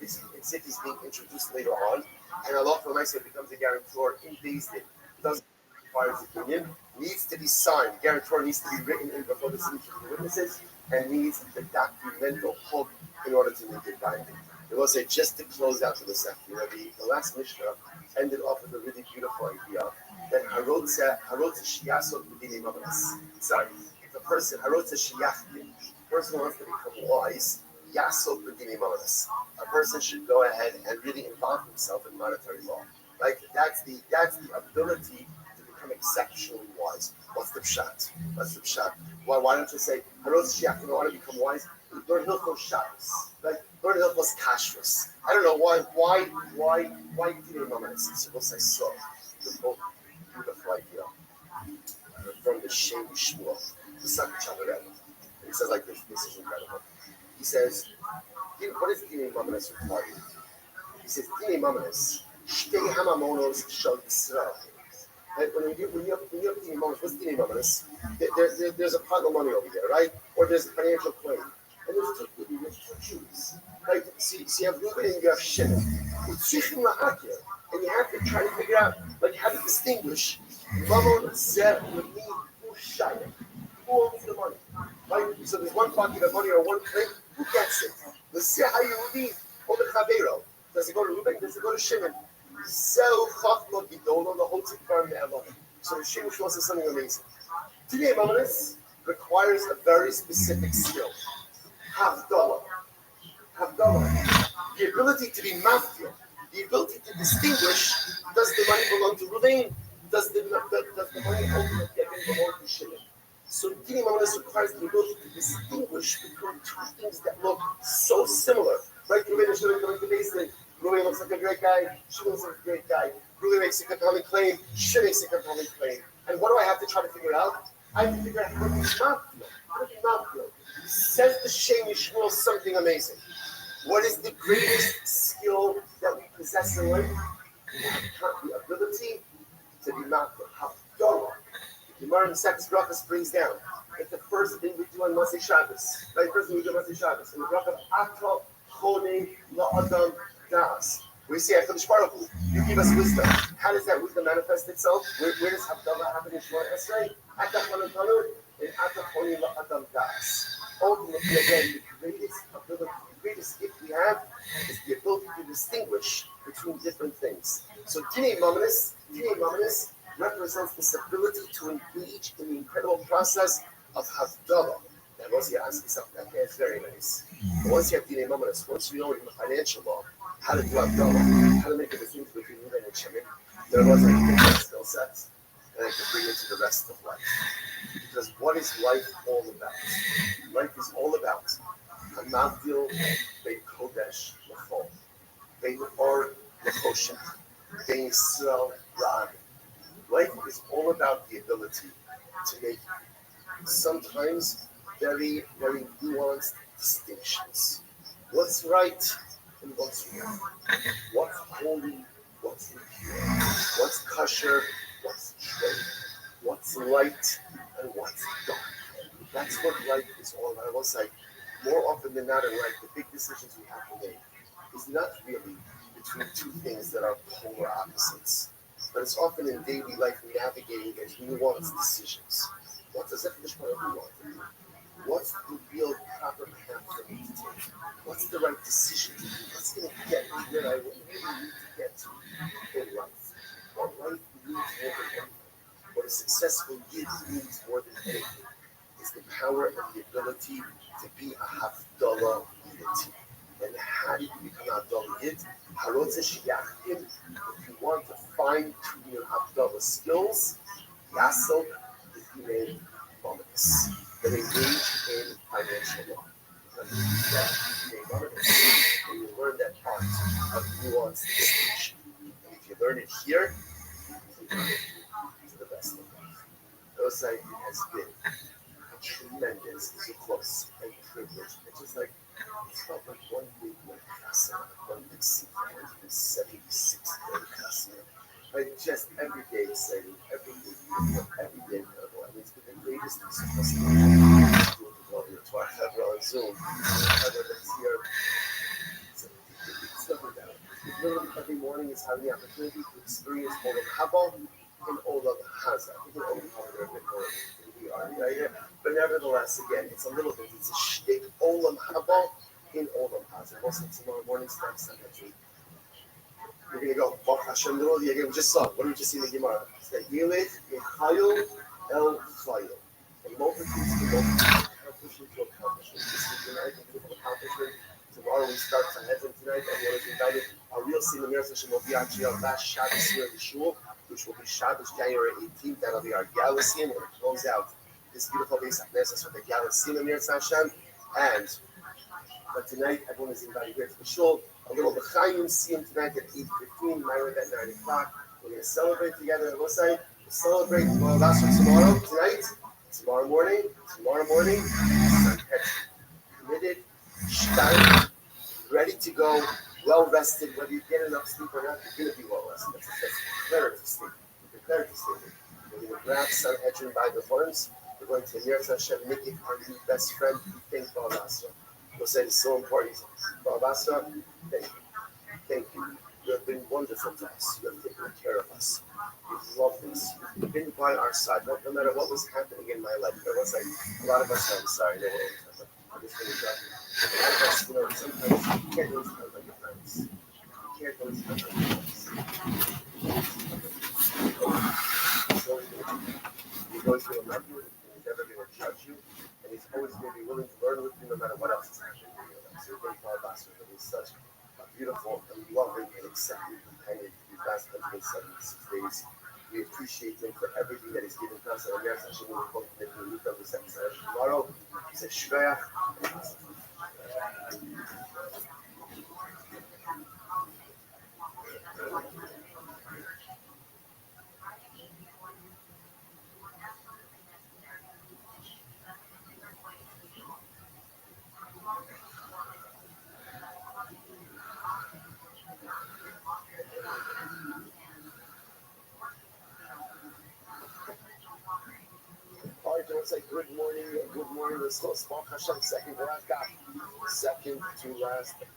S2: is if he's being introduced later on, and halacha l'maisa becomes a guarantor in Beis Din. Doesn't require a Kinyan. Needs to be signed. The guarantor needs to be written in before the signature of the witnesses, and needs the documental hook in order to make it binding. I will say, just to close out to the second, the last Mishnah ended off with a really beautiful idea that if a person wants to become wise, a person should go ahead and really involve himself in monetary law. Like that's the ability to become exceptionally wise. What's the pshat? Why don't you say Harotz Shiach? You want to become wise? Learn Hilchos Shabbos. Like learn Hilchos Kashrus. I don't know why Dinei Mamonos. So we'll say so. Beautiful idea from the Shem Shmuel, the son of Chavarel. He says like this is incredible. He says, what is Dinei Mamonos require? He says, Dinei Mamonos, Shtei Hamamonos Shal Yisrael. When you have Dinei Mamonos, what's Dinei Mamonos? There's a pot of money over there, right? Or there's a financial claim. And there's two Jews. Right? So you have Reuben and you have Shimon. And you have to try to figure out, like, how to distinguish Mamon, Zeh, Lemi, who Shayim. Who owns the money? Right? So there's one bucket of money or one claim. Who gets it? The Zeh HaYehudi or the Chavero? Does it go to Reuben? Does it go to Shimon? So chachma gidol the whole tikvar me'elah. So the Shemush was something amazing. Today, Mamonis requires a very specific skill. Havdalah. Havdalah. The ability to be maftir. The ability to distinguish, does the money belong to Ruvain? Does the money ultimately belong to Shimon? So Dini Mamonis requires the ability to distinguish between two things that look so similar. Right? Ruvain and Shimon coming to Basin. Ruvain looks like a great guy. Shimon looks like a great guy. Ruvain makes a compelling claim. Shimon makes a compelling claim. And what do I have to try to figure out? I have to figure out how to not feel. Says the Shem Yishmael something amazing. What is the greatest skill that we possess in life? The ability to be maftir. Havdalah. The Gemara in Sex Brachas brings down. It's the first thing we do on Masei Shabbos. Right? First thing we do on Masei Shabbos. In the Brach of Ata Chonei La'adam Das. We say, HaKadosh Baruch Hu, you give us wisdom. How does that wisdom manifest itself? Where does Havdalah happen in Shemot Esrei? Ata Chonei Talud and Ata Chonei La'adam Das. Ultimately, again, the greatest ability, the greatest gift we have is the ability to distinguish between different things. So Dinei Mamonis represents this ability to engage in the incredible process of Havdalah. Now, once you ask yourself that, it's very nice. But once you have Dinei Mamonis, once you know in the financial law how to do Havdalah, how to make a distinction between Ruvain and Shimon, there wasn't a skill set, and I can bring it to the rest of life. Because what is life all about? Life is all about Hamavdil Bein Kodesh L'chol, Bein Or L'choshen, Bein Yisrael Ra'ad. Life is all about the ability to make sometimes very, very nuanced distinctions. What's right and what's wrong? What's holy? What's impure? What's kosher? What's trade? What's light and what's dark? That's what life is all about. I will say, more often than not in life, the big decisions we have to make is not really between two things that are polar opposites, but it's often in daily life navigating those nuanced decisions. What does HaKadosh Baruch Hu want to do? What's the real proper path for me to take? What's the right decision to do? What's going to get me where I really need to get to in life? What life needs more than anything, what a successful yid needs more than anything, is the power and the ability to be a Havdalah yid. And how do you become a Havdalah yid? If you want to fine-tune your Havdalah skills, Yasel Dinei Mamonis. Then engage in financial law. And you learn that art of nuanced distinction. And if you learn it here, you learn it to the best of life. Osai has been a tremendous zuchos and privilege. It's just like, it's felt like one big casa, one big secret, 176 day casa. Like just every day exciting, every day beautiful, every day incredible. I mean, it's been the greatest zuchos to our Hebra on Zoom. Hebra that's here. It's never down. Literally every morning is having the opportunity to experience Olam Haba and Olam Haza. I think in Olam Haba they're a bit more than we are, right? But nevertheless, again, it's a little bit, it's a shtick Olam Haba in Olam Haza. Also, tomorrow morning starts Sunday. You're going to go, Baruch Hashem, again, we just saw, what did we just see in the Gemara? It's that Yelech Yechayil El Chayil. And multitudes to multitudes, accomplishment to accomplishment. This is tonight, a beautiful accomplishment. Tomorrow we start Sanhedrin tonight. Everyone is invited. Our real Sinamir session will be actually our last Shabbos here in the Shul, which will be Shabbos January 18th. That'll be our Gala Sim. We're going to close out this beautiful base of Nessus with the Gala Sinamir Hashem. But tonight, everyone is invited here to the Shul. A little B'chayim Sim tonight at 8:15, Myra at 9 o'clock. We're going to celebrate together. We'll celebrate tomorrow, tonight, tomorrow morning, committed, started, ready to go, well rested. Whether you get enough sleep or not, you're going to be well rested. That's declarative statement. We're going to grab Sanhedrin by the horns. We're going to Mir Hashem, Nikki, our new best friend. Thank Baal Basra. We'll say it's so important. Baal Basra, thank you. You have been wonderful to us. You have taken care of us. You've loved us. You've been by our side. No matter what was happening in my life, there was like a lot of us. I'm sorry. I'm just going to try. A lot of us, sometimes you can't always count on your friends. You can't always count on your friends.
S20: love you, and he's never going to judge you, and he's always going to be willing to learn with you no matter what else is happening in your life. So we're very proud of Pastor, and he's such a beautiful and loving and accepting companion these last 176 days. We appreciate him for everything that he's given us, and I'm actually going to quote him in the second session tomorrow. He says, Shveach. All right, let's say good morning. Let's go Spark Hashem, second to last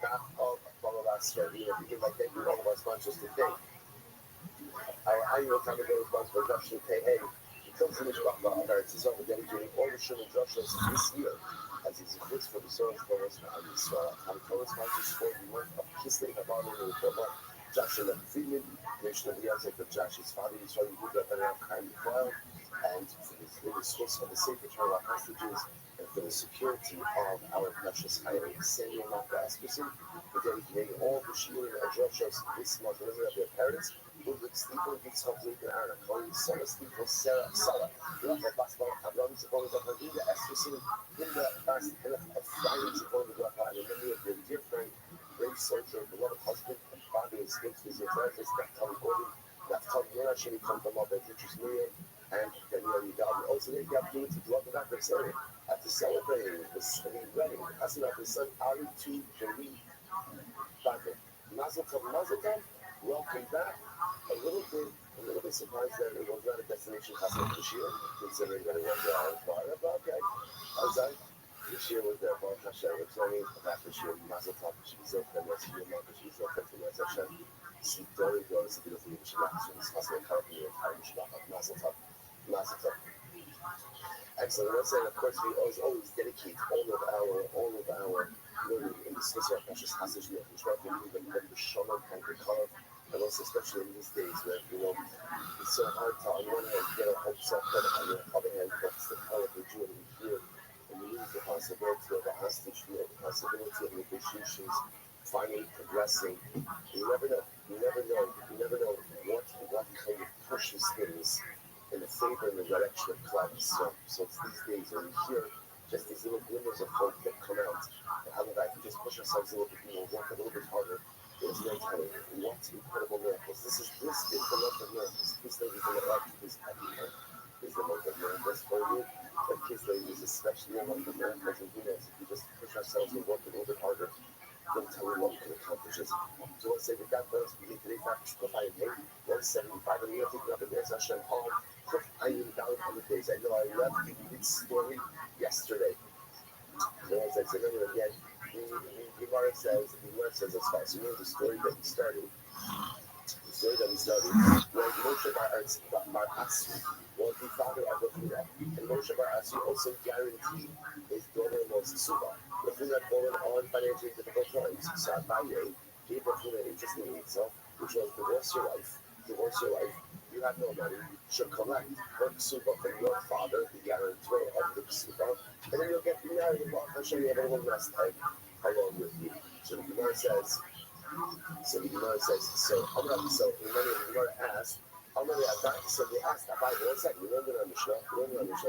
S20: daf of Baba Basra. We begin by thanking all of our sponsors today. Our annual Tamagotchi sponsor, Rothschild, hey, because of the Mishpachah of our Tzizah, we're dedicating all the Shem and Joshua this year as he's equipped for the Soros for us and the Israel. Tamagotchi sponsors for the month of Kislev, Havarno, and Reformer, Joshua Friedman, Nation of the Yazek of Joshua's father, Israel, Yehuda, Benel, Chaim, Mikhail, and for the source of the safe return of our hostages and for the security of our precious Chaim, Samuel Malka Askerson. We're dedicating all the Shir and Joshua this month in memory of their parents. Ludwig Stiefel, Yitzchak, Lincoln, Aaron, Cohen, Sarah Stiefel, Sarah, Rafa Basbar, Abraham Zipon, Hilda Eskerson, Hilda Bas, Ephraim Zipon, and in memory of their dear friend, brave soldier, beloved husband, and father and skilled physiotherapist, Naftali Gordon, Naftali Yonah, Shemi Kamdamah, Beatrice Miriam, and Daniel Yudal. We also take the opportunity to welcome back this area after celebrating the wedding, passing out his son Ali to Jolie Baker. Mazel Tov, welcome back. A little bit surprised that it was not a destination hospital this year, considering that it was Florida, but okay. Outside, this year was there, Baruch Hashem, which means back this year, Mazel Tov, she's up there, next year, she's up there, next Hashem. See, there we go, it's a beautiful mission, so this hospital company, Mazel Tov. Excellent. Let's say, of course, we always dedicate all of our learning in the space of our precious passage, we try to move and the Shalom and the color, and also especially in these days where it's so hard to on one hand get our hopes up, but on the other hand, that's the power of the Jew and here, and we lose the possibility of a hostage, the possibility of negotiations finally progressing. You never know what kind of pushes things in the favor and the direction of clubs. So it's these days when we hear just these little glimmers of hope that come out. And how about if we just push ourselves a little bit more, work a little bit harder, there's no telling what incredible miracles. This is the month of miracles. Kislev is the month is everywhere. Is the month of miracles for you. But Kislev is especially a month of miracles. And who knows, if we just push ourselves and work a little bit harder, don't tell me what we can accomplish. So let's say with that, let us begin today's practice. Kuf Ayin Hey, 175, and we are taking up the Be'ez Hashem on Kuf Ayin down on the days. I know I left you this story yesterday. So as I said earlier again, the Gemara says as far. So you know the story that we started. Where Moshe Bar Asri was the father of Yehuda, and Moshe Bar Asri also guaranteed his daughter-in-law's Suba. Yehuda had fallen on financially difficult times. So Abaye gave Yehuda an interesting answer, which was divorce your wife. You have no money. Should collect her Suba from your father, the guarantor of the Suba, and then you'll get married. And I'll show you a little rest time along with you. So the Gemara says. So remember the Gemara asked, so they asked Abai, one second, we learned in our Mishnah,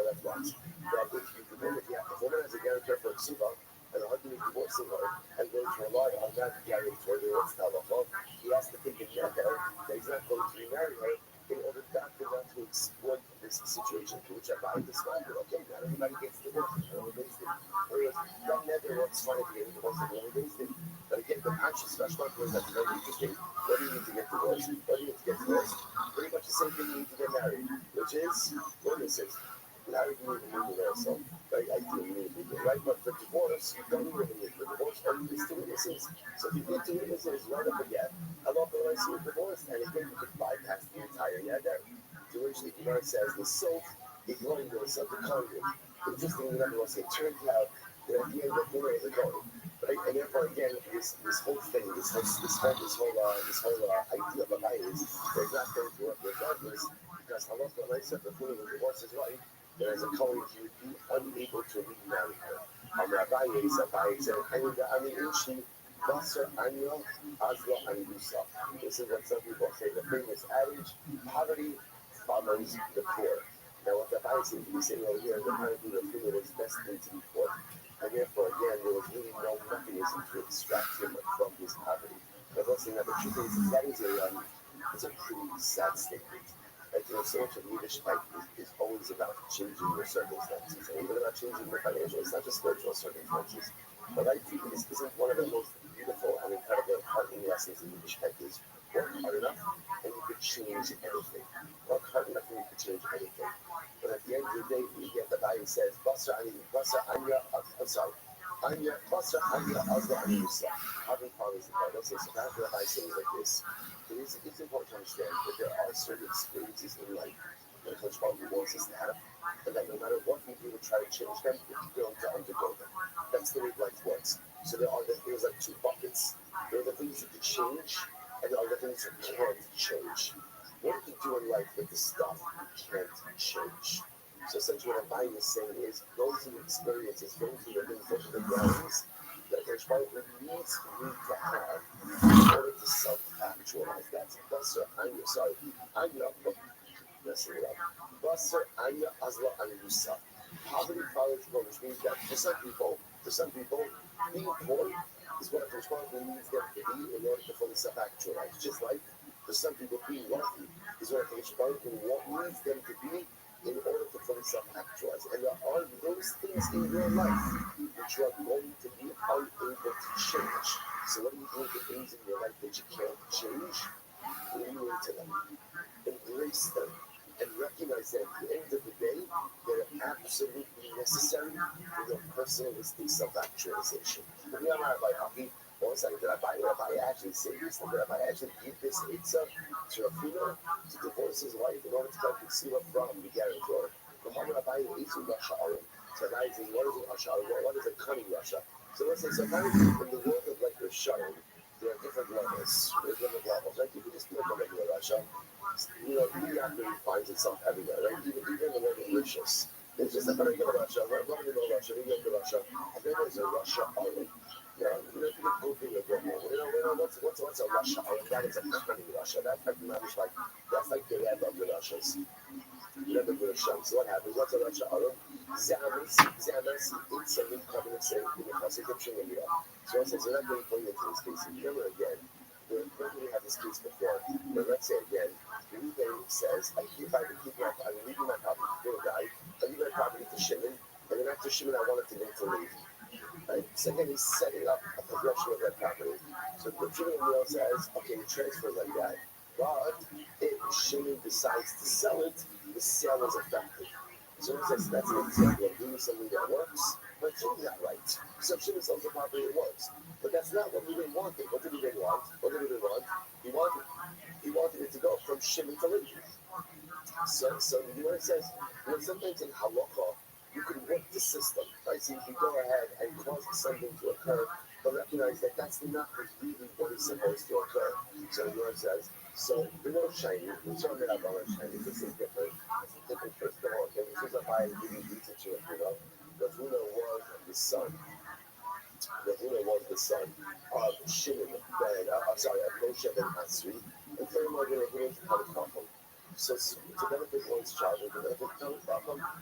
S20: that's once, that if a woman has a guarantor for a Ksuba, and a husband is divorcing her, and going to rely on that guarantor, he has to think that he's not going to remarry her in order not to exploit this situation, to which Abai described it. Okay, not everybody gets divorced, that never works fine if you get divorced, but again, the conscious Rashman was that's very interesting. What do you need to get divorced? Pretty much the same thing you need to get married, which is witnesses. Married, you need a legal also. Right? Ideally, you need a legal, right? But for divorce, you don't need a legal. For divorce, only these two witnesses. So if you get two witnesses right up again, how often when I see a divorce? And again, you could bypass the entire yada. To which the Gemara says, the soap is going to the conduit. Interestingly enough, it turns out that at the end of the day, they're going. Right? And therefore, again, this whole thing, this whole idea of a guy is they're not going to work regardless, because halacha when I said the fool who divorced his wife, that as a Kohen he would be unable to remarry her. Rabbi said, "Ani inchi Basar Anya Azla Anusa." This is what some people say. The famous adage: poverty follows the poor. Now, what the Rabbi seems to be saying over here, they're trying to do the thing that is destined to be poor, and therefore, again, there was really no mechanism to extract him from his poverty. But listen, now the truth is that is it's a pretty sad statement. Like, so much of leadership is always about changing your circumstances. And even about changing your financial, it's not just spiritual circumstances. But I think this isn't one of the most beautiful and incredible heartening lessons in leadership is work hard enough and you could change anything. Work hard enough and you could change anything. But at the end of the day, we get the Bible says, Anya Azra Anusa. Having follows the Bible says, so that's what I say like this. It's important to understand that there are certain experiences in life that Coach Bobby wants us to have, and that no matter what we do to try to change them, we're going to undergo them. That's the way life works. So there's like two buckets. There are the things you can change, and there are the things you can't change. What you can do in life with the stuff you can't change. So essentially what I'm is saying is those are the experiences, those are the things, those are the realities that Coach Bobby needs me to have in order to self-actualize. That's Basar Anya, sorry, Anya, messing it up. Basar Anya Azla Anusa. Poverty follows the which means that for some people, being poor is what Coach Bobby needs them to be in order to fully self-actualize. Just like for some people, being wealthy is what Coach Bobby needs them to be in order to fully self-actualize. And there are those things in your life which you are going to be unable to change. So what do you do with the things in your life that you can't change? Lean into them, embrace them, and recognize that at the end of the day, they're absolutely necessary for your personalistic self-actualization. But me, I'm Rabbi Happy. One second, did I actually say this? Did I actually give this Eitzah to a female to divorce his wife in order to come conceal up from the guarantor? Muhammad Rabbi Eitzah Russia Arim. So now he's saying, what is a Russia? What is a cunning Russia? So let's say, so apparently in the world of like Russia, there are different levels. There's different levels. Like you can just look at regular Russia. You know, mediocrity finds itself everywhere, right? Even in the world of riches. There's just a regular Russia, right? Regular Russia, mediocre Russia, and then there's a Russia Arim. You know, if you go big or go home, what's a Russia Arim? That is a cunning Russia. That's like the level of the Russians. Never good Hashem. So what happens? What's a Russia Arim? Zamansi, it's a new covenant saying in the Constitution of India. So I say, so that brings me into this case. Remember again, we had this case before, but let's say again, the new thing says, I'm leaving my property to a guy, I leave my property to Shimon, and then after Shimon, I wanted to move to Levi. Right? So again, he's setting up a progression of that property. So the Shimon Neil says, okay, the transfer like that. But if Shimon decides to sell it, the sale is effective. So he says that's an example of doing something that works, but it's really not right. So Shimon sells the property, it works. But that's not what we really wanted. What did we really want? He wanted it to go from Shimon to Levi. So you know what it says? Sometimes in Halacha, you can work the system, right? So you can go ahead and cause something to occur, but recognize that that's not really what is supposed to occur. So you know what it says? So the word shiny, we're talking about shiny, this is different. First of all, this is a high giving detail to it, the Huna was the son. The Huna was the son of Shimon, of Moshe ben Asri, and furthermore, they were going to come from. So to benefit one's child, to benefit from,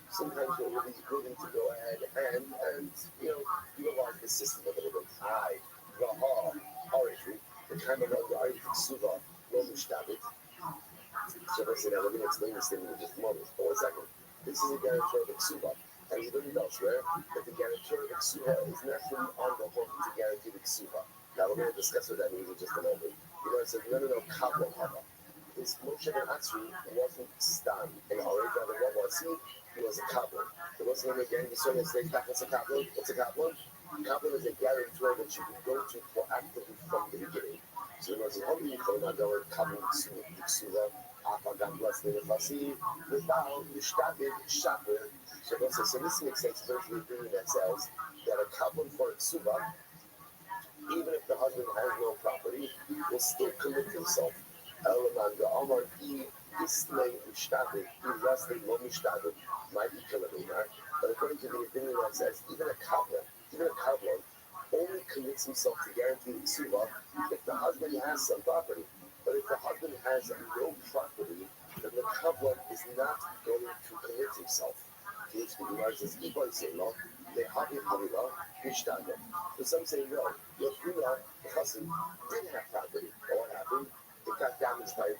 S20: sometimes you're really willing to go ahead and utilize the system a little bit. The kind of Suva, so let's say now we're going to explain this thing in just a moment. For 1 second. This is a guarantor of Ksuba. And we learned elsewhere that the guarantor of Ksuba is naturally on the hook to guarantee the Ksuba. Now we're going to discuss what that means in just a moment. You know, it says, no, Kabbalah Hava. This Moshe ben Atzri wasn't Stan. And already got the what was he was a Kabbalah. There wasn't any guarantee. So let's say, what's a Kabbalah? What's a Kabbalah? Kabbalah is a guarantor that you can go to proactively from the beginning. So it was how do you call that word Kabbalah Ksuba? God bless the Nefasi, without Yishtabid Shaper. So this makes sense for the agreement that says that a couple for Ksuba, even if the husband has no property, will still commit himself. Elamanda Amar E Islay Mishtabit, Islay Lo Mishtabit, might be Kalamimar. But according to the opinion that says even a Kabbalah, only commits himself to guarantee the Ksuba if the husband has some property. But if the husband has no property, then the Kabbalah is not going to commit himself. To which the Gemara says, Ibn Selo, Lehavi Havila, Mishtagah. So some say no. Yochuna, the husband, did have property. But what happened? It got damaged by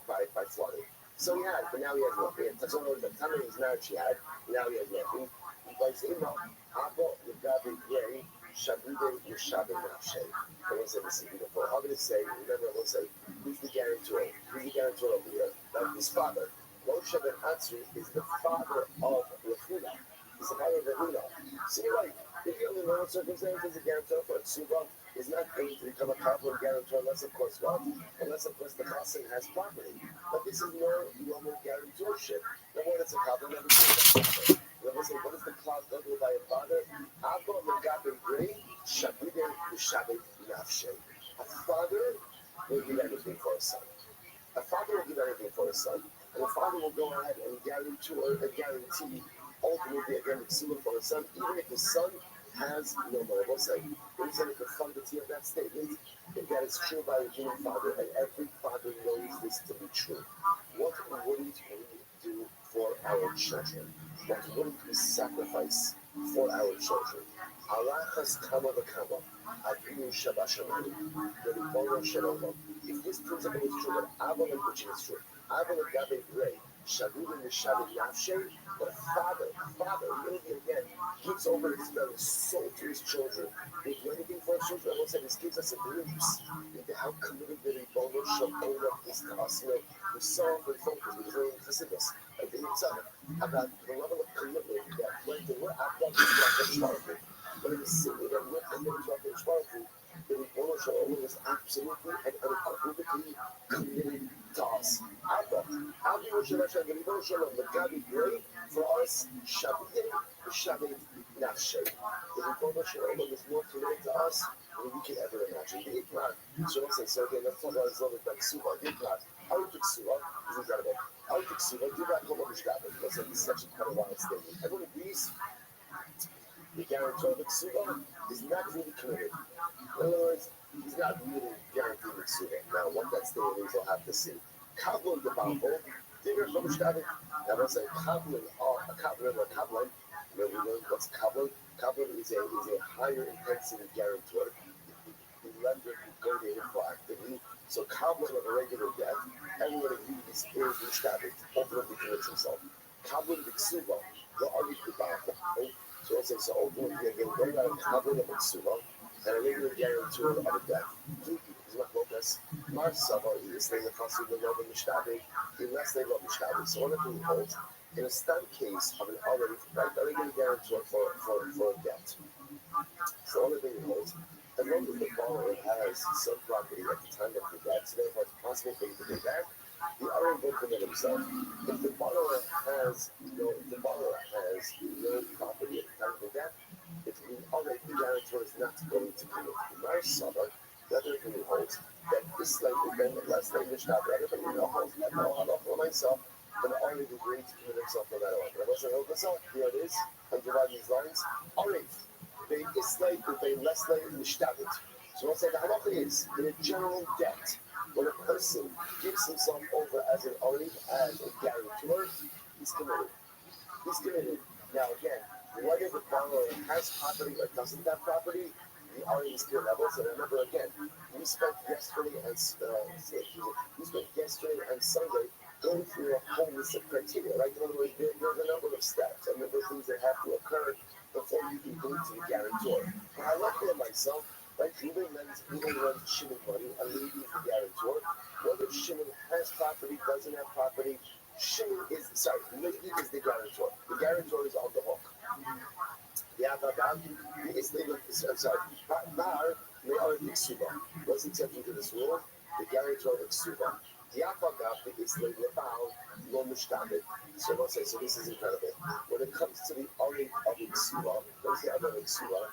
S20: flooding. So he had, but now he has nothing. So the time he was married, she had, now he has nothing. Ibn Selo, Abo, Legabi, Gray, Shabude, Yeshabin, Nafshay. And we'll say this is beautiful. I'm going to say, remember, we'll say, who's the guarantor? Who's the guarantor over here? Now, his father. Moshe ben Atzri is the father of Rechuna. He's the father of Rechuna. So you're right. If you're in normal circumstances, a guarantor for a Tsuba is not going to become a Kabbalah guarantor unless, of course, what? Unless, of course, the Chassan has property. But this is more normal guarantorship. The one that's a Kabbalah never becomes a Kabbalah. What is the cloud double by a father? Abba Megabe Gray, Shabide, Shabit, Nafshe. A father will give anything for a son. A father will give anything for his son, and a father will go ahead and guarantee ultimately again the for his son, even if his son has no money. We'll say, the profundity of that statement, if that is true by a human father, and every father knows this to be true. What wouldn't we do for our children? What wouldn't we sacrifice for our children? Alachas kama v'kama, avinu shabashamani, v'ribono shalom. If this principle is true, that Avalon, which is true, Avalon Gabe Gray, Shavudim Mishavim Nafshe, but a father, really again, gives over his very soul to his children. They do anything for his children. I will say this gives us a glimpse into how committed the Ribono Shalom is to us. We saw for focus, we were in Chassidus, at the Yitzhak, about the level of commitment that when they were Avalon Shalom, but in the city that we're committed to Shalom, the Ribono Shalom was absolutely and unequivocally committed to us. Avinu Shalom, the Ribono Shalom, the God is great for us. Shabbat Nafshe. The Ribono Shalom is more committed to us than we can ever imagine. The Ikmar. So again, let's talk about his love with Ksuba. The Ikmar. How to Ksuba is incredible. How to Ksuba, do not come on the Shabbat. That's like such a kind of wild statement. Everyone agrees. The guarantor of the Ksuba is not really committed. In other words, he's not really guaranteed the Ksuba. Now, what that statement is, I'll have to see. Kabbalah the Bible, bigger from Shabbat. Now, let's say Kabbalah, a Kabbalah, we know what's Kabbalah. Kabbalah is a higher intensity guarantor. The lender who donated proactively. So Kabbalah of a regular debt, everyone agrees is Shabbat, ultimately commits himself. Kabbalah the Ksuba, the Arif the Bible. So let's say, so ultimately, again, we're not a Kabbalah of a Ksuba, and a regular guarantor of a debt. Is not Lopez. Mar Sava is the Chassid the love of Mishtabik, unless they love Mishtabik. So one of them holds in a stand case of an already regular guarantor for a debt. So one of them holds, as long as the borrower has some property at the time of the debt, so therefore it's possible for him to pay back, the other will commit himself. If the borrower has no property at the time of the debt, if the already guarantor is not going to commit. Mar Sava, the other thing holds that this slightly been less than the shop, everybody holds that no, I'm not for myself, but already agreed to commit himself no matter what. But I wasn't hold this up. Here it is. I'm dividing these lines. Alright. They dislike or they less like the shtabit. So I'll say the halacha is in a general debt, when a person gives himself over as an already as a guarantor, he's committed. He's committed. Now again, whether the borrower has property or doesn't have property, the already is clear levels. And remember again, we spent yesterday and Sunday going through a whole list of criteria. Right? In other words, there's a number of steps and number of things that have to occur before you can go to the guarantor. But I looked at myself, like Ruben runs Shimon money, and Levi is the guarantor. Whether Shimon has property, doesn't have property, Levi is the guarantor. The guarantor is on the hook. What's the exception to this rule? The guarantor of Ksuba. So let's say, so this is incredible. When it comes to the Ari of Ksuba, what's the other of Ksuba?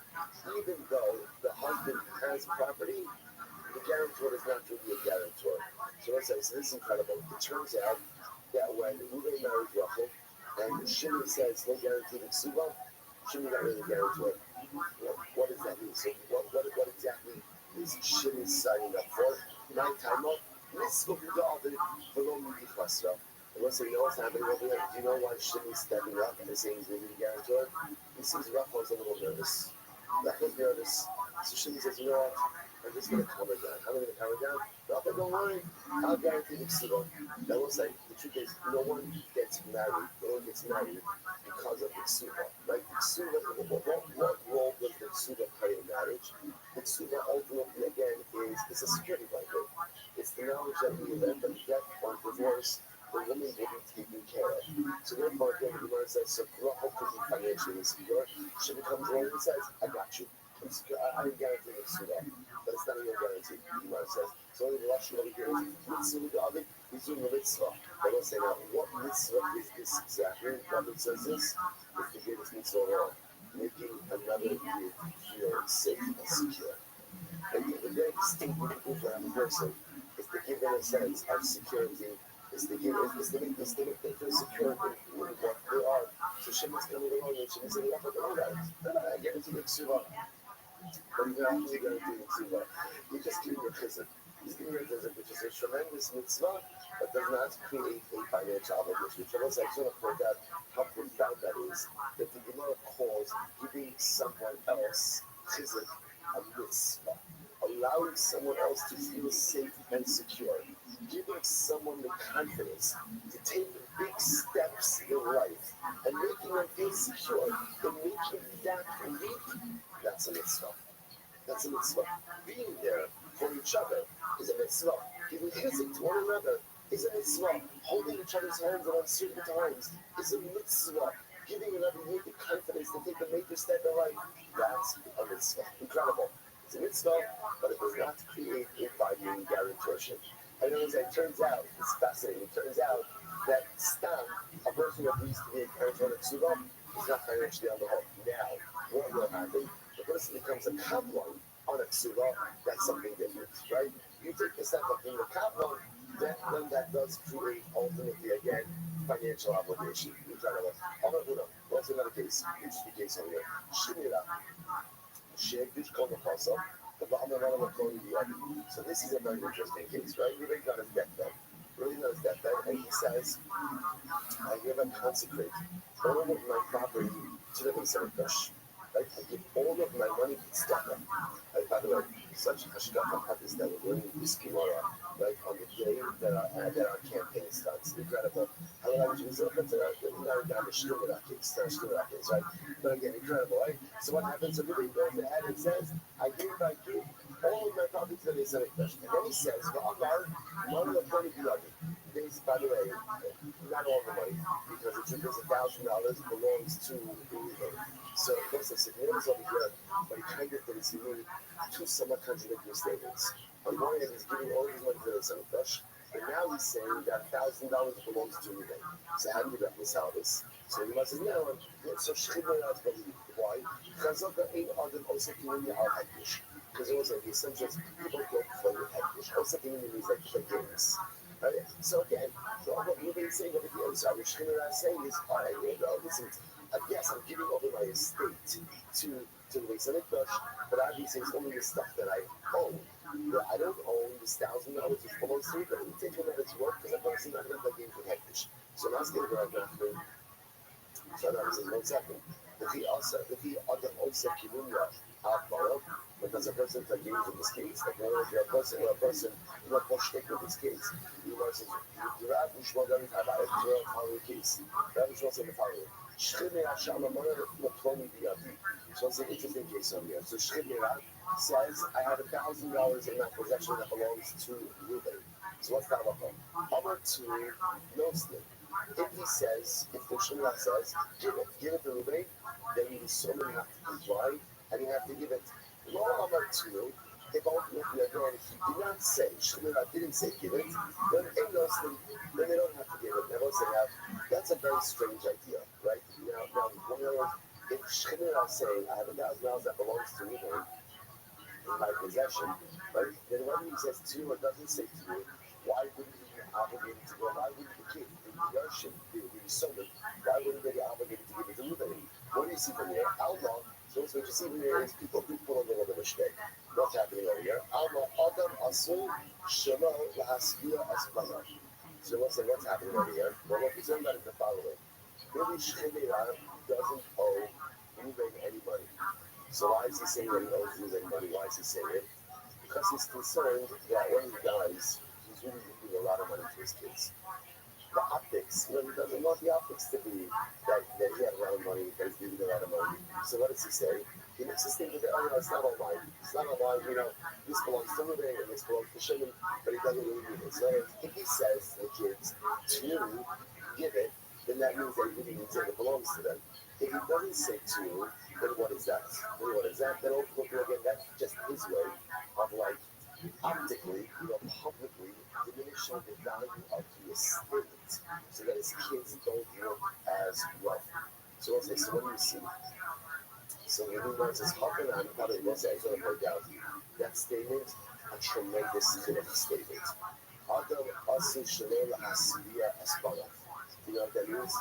S20: Even though the husband has property, the guarantor is not really a guarantor. So let's say, so this is incredible. It turns out that when Ruben marries Rachel, and Shimon says he'll guarantee the ksuba, Shimon got really guarantee it. What does that mean? So what exactly is Shimon signing up for? My time up. Mitzvah b'da'avid v'lo midichasra. And once you know what's happening over there, do you know why Shimon's stepping up and saying he's really guarantor? He sees Rachel's a little nervous. Rachel's nervous. So Shimon says, you know what? I'm just going to calm her down. How am I going to calm her down? Rachel, don't worry. I'll guarantee the ksuba. That was like, the truth is, no one gets married. No one gets married because of the ksuba. Like, the ksuba, what role does the ksuba play in marriage? The ksuba ultimately, again, is a security blanket. It's the knowledge that in the event of death or divorce, the woman will be taken care of. So therefore, again, the Gemara says, so Rachel could be financially insecure. She becomes along and says, I got you. I guarantee the ksuba. But it's not a real guarantee, the Gemara says. So only the Rothschild over here is mitzvah with the other, he's doing a mitzvah. They don't say now, what mitzvah is this exactly? What it says this? It's the greatest mitzvah of all. Making another being feel safe and secure. And the very distinct thing for every person is to give them a sense of security. Is to make them feel secure in what they are. So Shimon's coming along and Shimon's saying, I guarantee the ksuba. But you're not actually going to do the ksuba. You're just giving your chizuk. He's giving your chizuk, which is a tremendous mitzvah, but does not create a financial obligation. Which I just want to point out how profound that is. That the Gemara calls giving someone else chizuk a mitzvah. Allowing someone else to feel safe and secure. Giving someone the confidence to take big steps in life and making them feel secure and making that unique. That's a mitzvah. That's a mitzvah. Being there for each other is a mitzvah. Giving chizuk to one another is a mitzvah. Holding each other's hands at uncertain times is a mitzvah. Giving another youth the confidence to take a major step in life, that's a mitzvah. Incredible. It's a mitzvah, but it does not create a binding guarantorship. And it turns out, it's fascinating, it turns out that Stam, a person who agrees to be a guarantor of ksuba, is not financially on the hook. Now, what will happen? The person becomes a kaplan on a ksuba, that's something different, right? You take the step of being a kaplan, then that does create, ultimately, again, financial obligation. Incredible. What's another case? Interesting case over here. Shemira. Shegdish called the Pasuk. So this is a very interesting case, right? Ruben got his deathbed. Ruben got his deathbed, and he says, I hereby consecrate all of my property to the Beis Hamikdash. Right? I give all of my money to tzedakah. By the way, such hashgacha is that we're learning this Gemara, right, on the day that our campaign starts. Incredible. Right? But again, incredible, right? So what happens? So Ruben goes ahead and says, I hereby give all of my property to the Beis Hamikdash. And then he says, one of the money by the way, not all the money, because the truth is $1,000 belongs to the Ruben. So there's a significance over here, but he kind of did see really two somewhat contradictory statements. On one hand, he's giving all his money to the Hamikdash, but now he's saying that $1,000 belongs to Ruben. So how do you reconcile this? So he must say, no, so Shchibah believe. Why? Because it was like the essentials, people don't play with Hektish. Also, means like play games. Right? So again, what Ruben is saying over here, so what Shchibah is saying is, all right, listen, yes, I'm giving over my estate to the Beis Hamikdash, but obviously it's only the stuff that I own. But I don't own this $1,000 which belongs to me, but I'm taking that as work because I'm obviously not going to play games with Hektish. So now it's going to go after. So now this is 1 second. If he also Kibunya outborrow, because a person can use in this case, like if you're a person not going to stick with this case. You know, says, the Rabbi Shmuel doesn't have a following case. Rabbi Shmuel said the following. So it's an interesting case over here. So Shchibira says, I have $1,000 in my possession that belongs to Ruben. So what's that about? Number two, no slip. If he says, if the Shemra says, give it to Ruben, then you solely have to comply, and you have to give it. Law number two, if ultimately again he did not say, Shemra didn't say give it, then in those things, then they don't have to give it. They don't say that's a very strange idea, right? Now, one of those, if Shemra is saying, I have $1,000 that belongs to Ruben in my possession, right? Then whether he says to you or doesn't say to you, why wouldn't he be obligated to go? Why wouldn't the kid? Yarship, the Summit, why wouldn't they be obligated to give it to Ruben? What do you see from here? Outlaw. So what you see from here is people do pull a little bit of a shtick. What's happening over here? Outlaw Adam Asul Shema Lahaskia Espana. So what's happening over here? Well, what he's saying about is the following. Really, Shemira doesn't owe Ruben any money. So why is he saying that he owes Ruben money? Why is he saying it? Because he's concerned that when he dies, he's really leaving a lot of money to his kids. The optics, he doesn't want the optics to be that he had a lot of money, that he's leaving a lot of money. So what does he say? He makes this thing that, it's not all mine. It's not all mine, this belongs to Ruben and this belongs to Shimon, but he doesn't really mean it. So if he says to the kids, to give it, then that means that he really means that it belongs to them. If he doesn't say to, then what is that? Then ultimately, again, that's just his way of optically, publicly diminishing the value of the estate so that his kids don't look as wealthy. So what do you see? So the Rebbe says, Hakan and probably was I going to point out that statement, a tremendous statement. Adam Asu Shalom Hasiya Espana. Do you know what that means?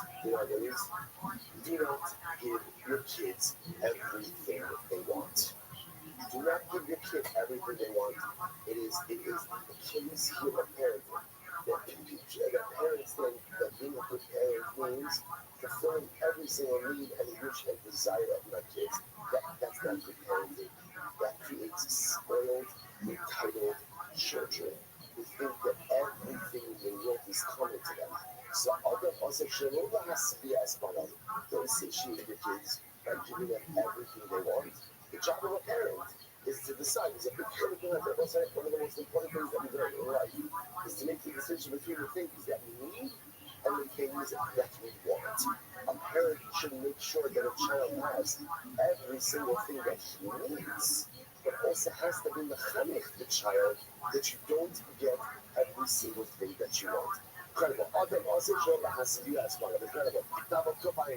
S20: Do not give your kids everything they want. Do not give your kid everything they want. It is the case here of parenting. That parents think that being a good parent means fulfilling every single need and wish and desire of my kids. That's not good parenting. That creates spoiled, entitled children who think that everything in the world is coming to them. So also don't satiate your kids by giving them everything they want. The job of a parent is to decide. It's a big critical effort. One of the most important things that we learn in life is to make the decision between the things that we need and the things that we want. A parent should make sure that a child has every single thing that he needs, but also has to be mechanic the child that you don't get every single thing that you want. Incredible. Adam also showed the Hasidiya as well. Incredible. Double cup by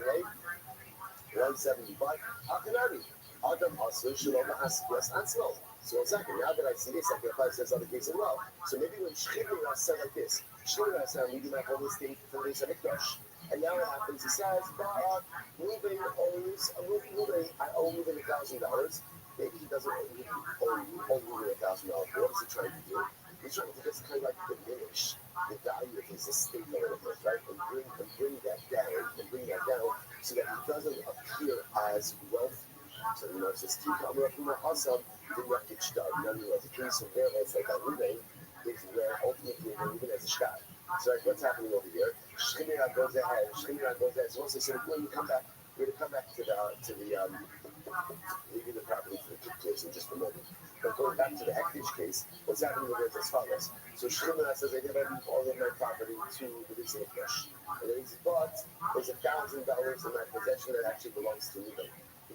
S20: 175. How can I read? Adam also showed the Hasidiya as well. So exactly, now that I see this, I can apply this other case as well. So maybe when Shchimura said like this, Shchimura said, I'm leaving my whole estate for this Mikdash. And now what happens, he says, Ruben owes, I owe Ruben $1,000. Maybe he doesn't owe Ruben $1,000. What is he trying to do? He's trying to just kind of diminish the value of his estate a little bit, right? And bring that down so that he doesn't appear as wealthy. So it says, keep coming up from my hustle, did not get started. In other words, the case of there, it's like a Ruben, is where ultimately Ruben has a shot. So what's happening over here? Shchimura goes ahead. So once they said, when you come back, we're going to come back to the leaving the property for the kid case in just a moment. But going back to the Hektish case, what's happening over here is as follows. So Shchimura says, I never leave all of my property to the Restream. And then he says, but there's $1,000 in my possession that actually belongs to Ruben.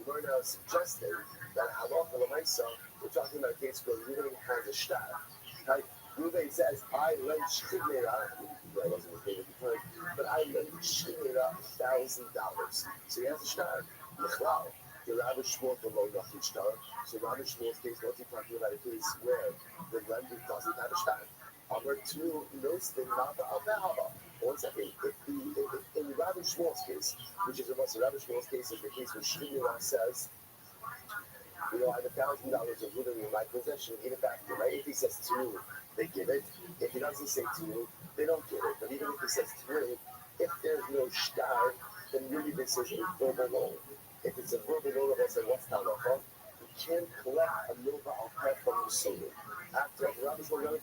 S20: We're now suggesting that halacha l'maisa, we're talking about a case where Ruben has a shtar. Right? Ruben says, I lent Shchimura, I wasn't okay at the time, but I lent Shchimura $1,000. So he has a shtar. Yichlal, the Rabbi Shmuel below nothing shtar. So Rabbi Shmuel's case, what's he talking about a case where the lender doesn't have a shtar? Number two, knows the Nava of the Hava. 1 second. In Rabbi Shmuel's case, which is what's Rabbi Shmuel's case is the case where Shchimura says, I have $1,000 of Ruben in my possession, give it back to me. Right? If he says to, they give it. If he doesn't say to, they don't give it. But even if he says to, if there's no shtar, then really this is a verbal loan. If it's a verbal loan, I say, what's the halacha? You can't collect a milva al-peh from the soda. After Rabbi Shmuel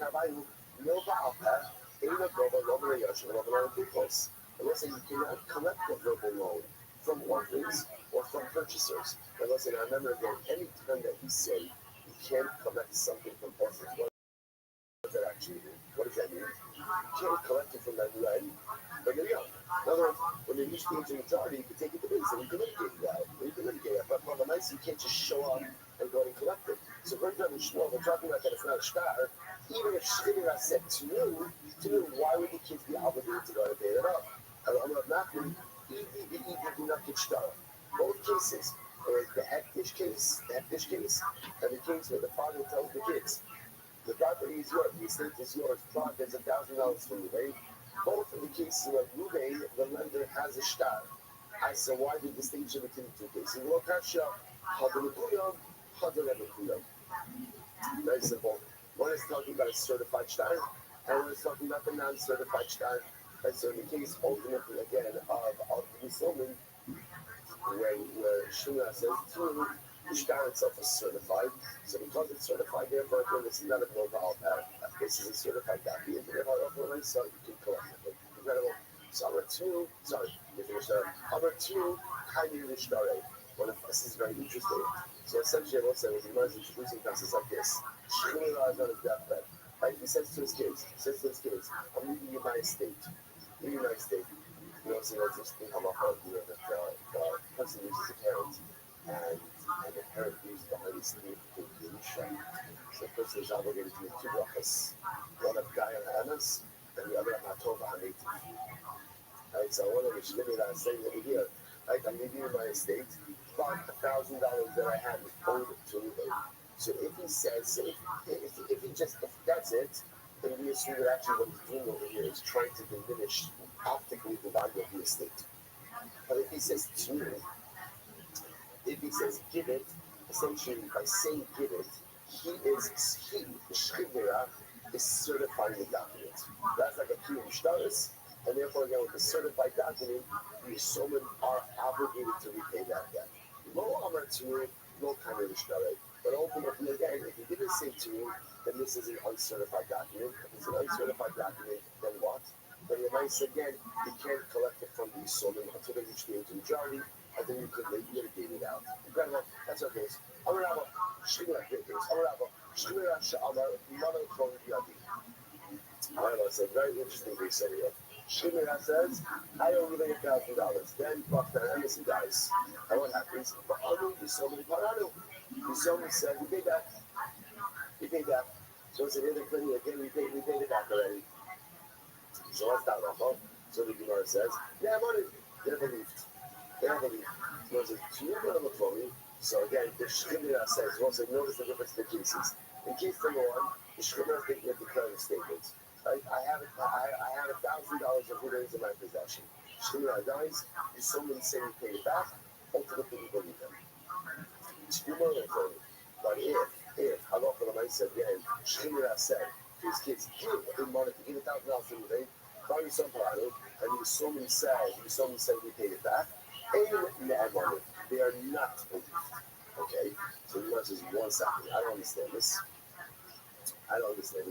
S20: milva al-peh, unless you cannot collect a verbal loan from orphans or from purchasers. And listen, I remember again, any time that he said you can't collect something from orphans, what does that actually mean? What does that mean? You can't collect it from that land, but there you go. In other words, when you reach the age of majority, you can take it to business and you can litigate that. But on the nice, you can't just show up and go and collect it. So for example, we're talking about that it's not a shtar. Even if Shchimura said to you, why would the kids be obligated to go and pay that up? I'm not going to do not get shtar. Both cases, the Hektish case, and the case where the father tells the kids, the property is yours, the estate is yours, but there's $1,000 for you, right? Both in the cases when Ruvain, the lender has a shtar. So why the distinction between the two cases? Very simple. One is talking about a certified shtar, and one is talking about the non-certified shtar. And so in the case, ultimately, again, of Musulman, where Shuna says, too, the shtar itself is certified. So because it's certified, therefore, again, this is not a mobile this is a certified document. So you can collect it. Incredible. So number two, sorry, you finished there. Number two, Kaini Rishtare. Well, this is very interesting. So essentially, I will say, was Imam introducing classes like this. Shmuel is on his deathbed. Right? He says to his kids, I'm leaving you my estate. Leaving my estate. You know, so that's just come up on, you know, that the person loses a parent, and the parent leaves behind his estate to Yerusha. So the person is obligated to make two brachas. One of Gaia and Anas, and the other of Hatova Haneti. Right, so one of the Shmini that I'm saying over here, right, I'm leaving you my estate, but $1,000 that I have is owed to me. So if he says, if that's it, then we assume that actually what he's doing over here is trying to diminish optically the value of the estate. But if he says to me, if he says give it, essentially by saying give it, the Shchibera, is certifying the document. That's like a kiyum shtaris, and therefore again with the certified document, the Yisomim are obligated to repay that debt. Lo amar to no kind of shtare. But ultimately again, if he didn't say to you, then this is an uncertified document. If it's an uncertified document, then what? Then you might say again, you can't collect it from the Yisomim until they reach the majority, and then you could litigate it out. Incredible. That's our case. Amarabba, Shemira, great case. Amarabba, Shemira Sha'amar, Mother Kron Yadi. Amarabba said, very interesting case here. Shemira says, I owe you $1,000. Then Baktan Emerson dies. And what happens? But Anu, the Yisomim Paranu. The Yisomim said, we paid back. We paid back. So it's an interclaim again, we paid it back already. So what's that, Rachel? So the Gemara says, yeah, money. They're believed. So it's a two-year. So again, the Shemira says, also notice the difference in the cases. In case number one, the Shemira is making a declarative statement. Right? I have $1,000 of rulings in my possession. Shemira dies, the someone saying he paid it back, ultimately we believe him. But if Halacha Lamai said again, Shemira said to his kids, give him money to give $1,000 to me, buy some parado, and the someone said we paid it back, money. They are not believed. Okay? So the answer is 1 second. I don't understand this.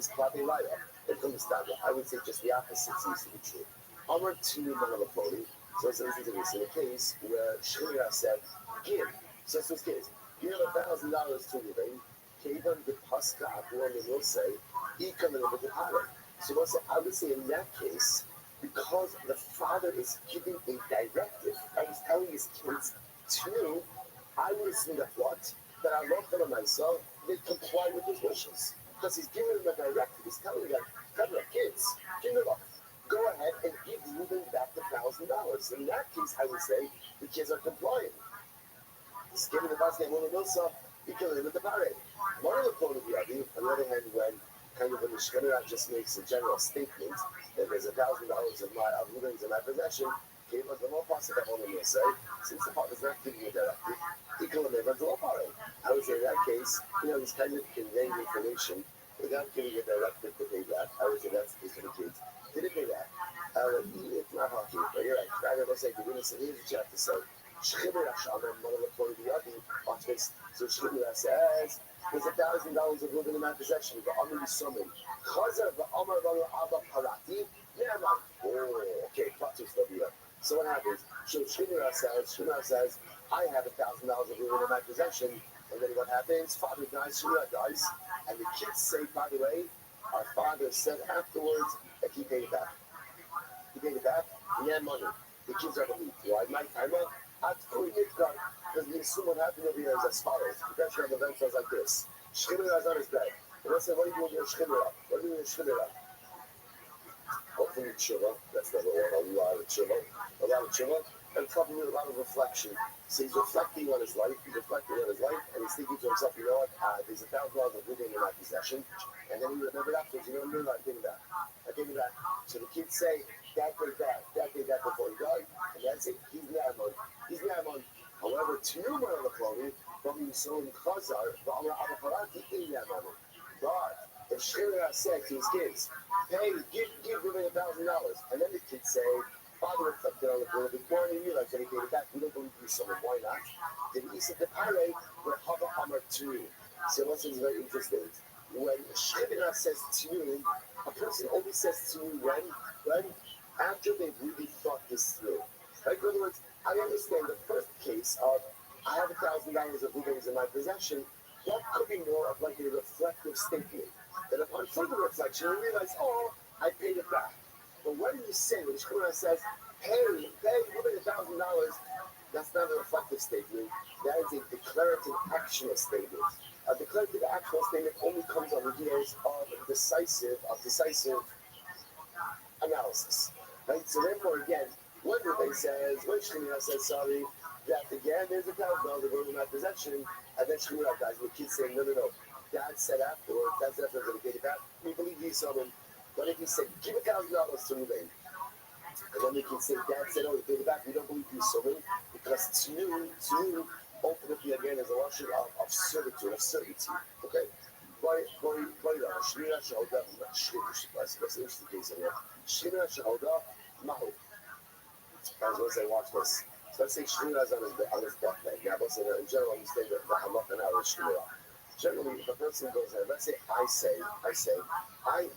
S20: Klapi Lida. I would say just the opposite seems to be true. Amar to Manalapodi. So it's in a case where Shemira said, give. So it's his case. Give $1,000 to me, baby. Kevan the Pasca Abuan will say, Ekan the Hara. So I would say in that case, because the father is giving a directive, I was telling his kids to, I would assume that what? That I love them myself, they comply with his wishes. Because he's giving them a directive. He's telling them, kids, give it up. Go ahead and give Ruben back the $1,000. In that case, I would say the kids are compliant. He's giving the basket of Milsa, he can live with the parade. One of the point of view, on the other hand, when the Shemira just makes a general statement that there's $1,000 of rulings in my possession, gave us the more possible that will say, since the father's not giving a directive, he can live with the parade. I would say in that case, he's kind of conveying information without giving a directive to pay back. I would say that's the case for the kids. Did it pay back? It's not hockey, but you're right. I never say, here's what you have to say. Shemira Shalom, Mother Latoya Yadi, watch this. So Shemira says, there's $1,000 of living in my possession. The Amr Yisomim. Chazer the Amr Rana Abba Parati. Oh, okay, Patu Slavia. So what happens? So Shemira says, I have $1,000 of living in my possession. And then what happens? Father dies, Shemira dies. And the kids say, by the way, our father said afterwards that he paid it back. He had money. The kids are believed. Why? My timer? Because we assume what happened over here is as follows. The pressure of the event was like this. Shemira is on his bed. And I said, what are you doing with your Shemira? Hopefully tshuva. That's number one. A lot of tshuva. and probably a lot of reflection. So he's reflecting on his life, and he's thinking to himself, you know what, there's $1,000 of living in my possession, and then he remembered afterwards, you know, no, I gave it back. So the kids say, Dad gave that before he died, and that's it, he's Naaman. However, Tiyuma on the clothing, from Yisrael and Chazar, V'amar Abaparati in Naaman. But if Shemira said to his kids, hey, give Reuben $1,000, and then the kids say, Father reflected on the girl before and he realized that he gave it back. We don't believe you, so why not? Then he said the Pare were Hava Amar Turi. So what's very interesting? When Shemira says Turi, a person only says Turi when after they've really thought this through. Like, in other words, I understand the first case of I have $1,000 of Rubens in my possession. That could be more of like a reflective statement. That upon further reflection, you realize, oh, I paid it back. But when you say, when Shemira says, hey, Reuben $1,000, that's not a reflective statement. That is a declarative actional statement. A declarative actional statement only comes on the heels of decisive analysis. Right? So therefore, again, when Shemira says, sorry, that again, there's $1,000 of Reuben in my possession, and then Shemira dies, and the kid's saying, no. Dad said afterwards, that he gave it back. We believe you, someone. But if he said, give $1,000 to Reuben, and then we can say, Dad said, oh, he gave it back, we don't believe you, someone, because Tznu, ultimately, again, is a Russian of certitude, of certainty. Okay? Shemira Shahoda, that's the case in here. Shemira Shahoda, Mahu. Guys, let's say, watch this. So let's say Shemira's on his deathbed. Now, let's say, in general, you say that I'm not going to have Shemira. Generally, if a person goes there, let's say I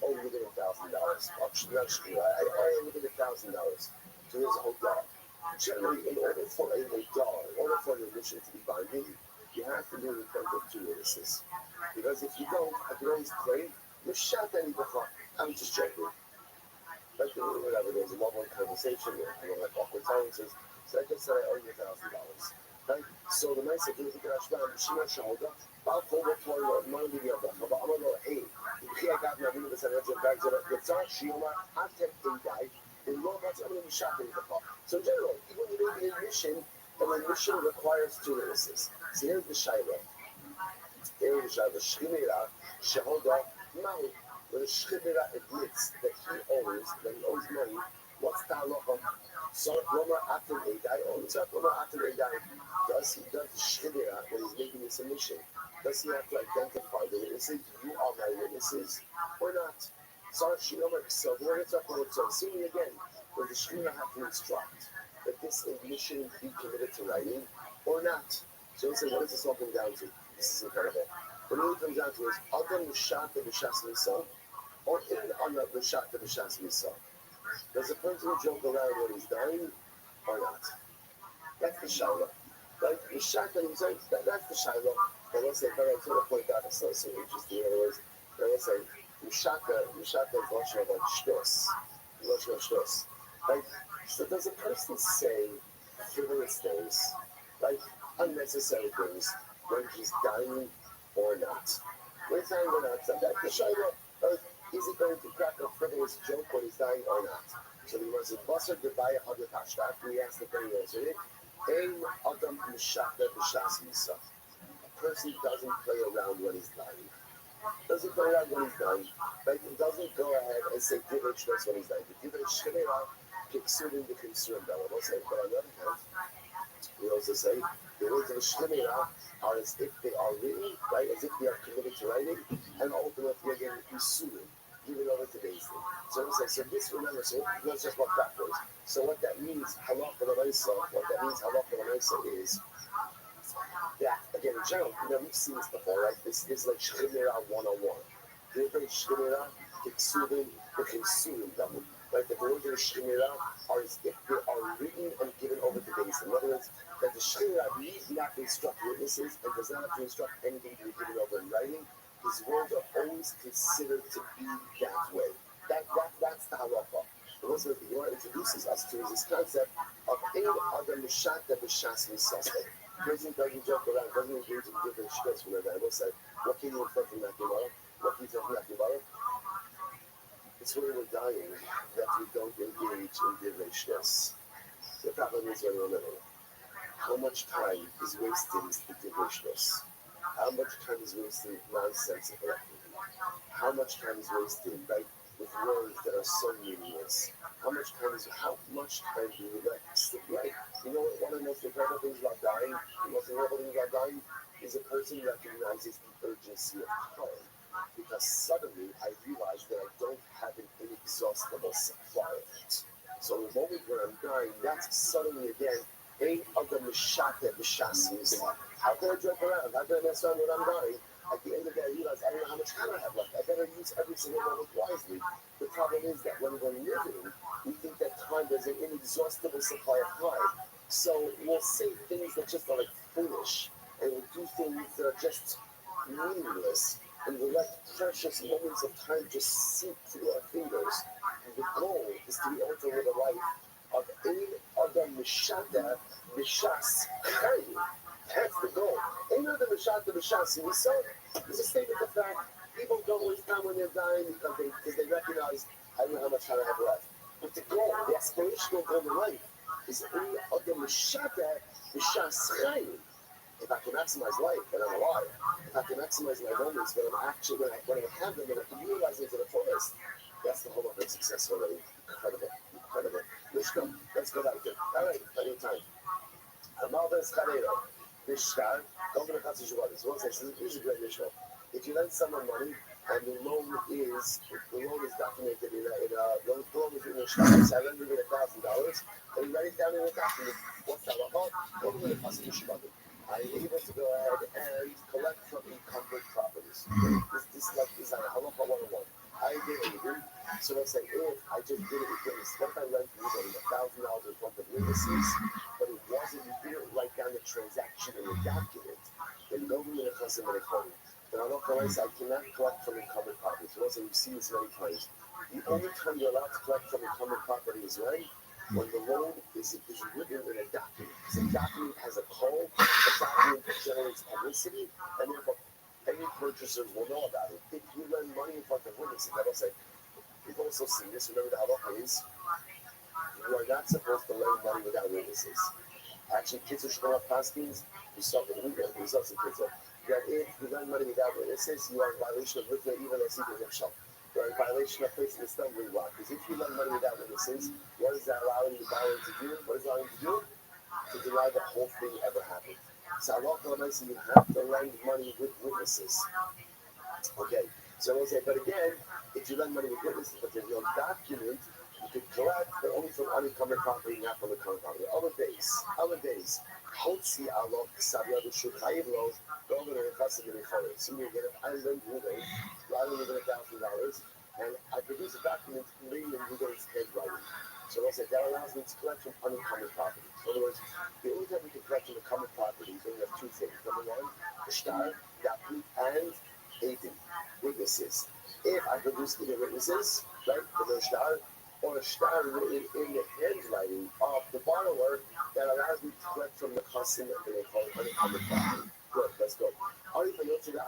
S20: owe Reuben $1,000. I owe Reuben $1,000 to his whole dog. Generally, in order for an admission to be binding, you have to do it in front of 2 witnesses. Because if you don't, I can always claim, I'm just joking. Like, whatever, there's a lovely conversation, like awkward silences. So I just said I owe you $1,000. Right? So the nice thing is, Shemira Shahoda, I'll pull the floor, money to the other. But I'm going to go, hey, I got my minutes and extra bags of it. It's not Shioma, I'm tempting guy. In law, I'm going to be shopping the car. So in general, even when you make an admission requires 2 witnesses. So here's the Shiloh. Shemira Shahoda, Mahu. When the Shemira admits that he owes money, what's the halacha? So Roma after a guy owns up. Roma after a guy does the Shemira when he's making the submission? Does he have to identify the witnesses? You are my witnesses or not? So we're going to talk about it. See me again. Does the Shemira have to instruct that this admission be committed to writing or not? So we say, what is this all come down to? This is incredible. What it really comes down to is Adam Mushat B'Shas Misa or in Anna Mushat B'Shas Misa. Does a person joke around when he's dying or not? That's the Shiloh. Like, the Shaka, that's the Shiloh. And let's say, but I'm going to point out, it's so interesting. In other words, let's say, Shaka is Lashon of Shtos. Like, so does a person say frivolous things, like unnecessary things, when he's dying or not? When he's dying or not, that's the Shiloh. Is he going to crack a frivolous joke when he's dying or not? So he was a Basar Goodbye, Hadrat Hashtat, and he asked the very answer it. A person doesn't play around when he's dying. Like, he doesn't go ahead and say Divrei Shtos when he's dying. The Divrei Shemira concerning the concern that will say. But on the other hand, we also say the words of Shemira are as if they are written, right? As if they are committed to writing, and ultimately again Isurim, given over to Beis Din. So we say, so this, remember, so let's just walk backwards. So what that means, halacha l'maisa, is that, again, in general, we've seen this before, right? This is like Shemira 101. Different Shemira, the Ksurim double. Right? The words of the Shemira are as if they are written and given over to Beis Din. In other words, that the Shemira needs not to instruct witnesses and does not have to instruct anything to be given over in writing. His words are always considered to be that way. That's the halacha. And also, the Gemara introduces us to this concept of Ein Adam Mishata B'Shas Misaseh. Person doesn't joke around, doesn't engage in different shtos from that. I will say, what can you infer from that Gemara? What can you tell from that Gemara? It's when we're dying that we don't engage in different shtos. The problem is when we're living. How much time is wasted in divisions? How much time is wasted nonsensical activity? How much time is wasted with words that are so meaningless? How much time do you let slip right? You know what? One of the most incredible things about dying, is a person recognizes the urgency of time. Because suddenly I realize that I don't have an inexhaustible supply of it. So the moment where I'm dying, that's suddenly again, other mishate mishasis. How can I joke around? How can I mess around when I'm dying? At the end of the day, I realize I don't know how much time I have left. I better use every single moment wisely. The problem is that when we're living, we think that time there's an inexhaustible supply of time. So we'll say things that just are like foolish, and we'll do things that are just meaningless, and we'll let precious moments of time just seep through our fingers. And the goal is to be able to live a life of any other mishata mishas chayim. That's the goal. Any other mishata mishas. And so there's a statement of fact. People don't waste time when they're dying because they recognize I don't know how much time I have left. But the goal, the aspirational goal in life, is any other mishata mishas chayim. If I can maximize life and I'm alive, if I can maximize my moments when I'm actually when I have them and I can utilize them to the fullest, that's the whole of a success already. Incredible. Let's go back there. All right, plenty of time. Amalves Chalero. Mishkar. Go to the Chatzis Shabbatis. This is a great Mishnah. If you lend someone money and the loan is documented in the loan is in the Shtar, so I lend you $1,000, and you write it down in a document. What's that about? Go to the Chatzis Shabbatis. I'm able to go ahead and collect from encumbered properties. This is like Halacha 101. I did it. So let's say if I just did it with witnesses, what if I lent you $1,000 in front of witnesses, but it wasn't, you didn't write down the transaction in the document, then go to the Chassim and Echon. Then I cannot collect from encumbered properties. So let's say you've seen this many times. The only time you're allowed to collect from encumbered property is when the loan is written in a document. So the document has a code, the document generates publicity, and therefore any purchasers will know about it. If you lend money in front of witnesses, I will say, we've also seen this, remember the halacha is, you are not supposed to lend money without witnesses. Actually, kids are showing up paskins, we saw some kids that if you lend money without witnesses, you are in violation of Litva, even as even himself. You are in violation of placing the stumbling block. Because if you lend money without witnesses, what is that allowing the borrower to do? What is it allowing to do? To deny the whole thing ever happened. So you have to lend money with witnesses. Okay, so we'll say, but again, if you lend money with witnesses, but there's no document, you could collect, but only from unencumbered property, not from encumbered property. Other days. Hotzi alok savyadu shuchayiv lo, go over to the Chassim and Echon. So you get, I lend you $1,000, and I produce a document reading Ruben's handwriting. So we'll say that allows me to collect from unencumbered property. In other words, the only time we can collect from encumbered property is when we have two things. Number one, the shtar, document, and witnesses. If I produce either witnesses, right, for the shtar, or a shtar written in the handwriting of the borrower that allows me to collect from the Chassim and they call it unencumbered property. Good, let's go. This is a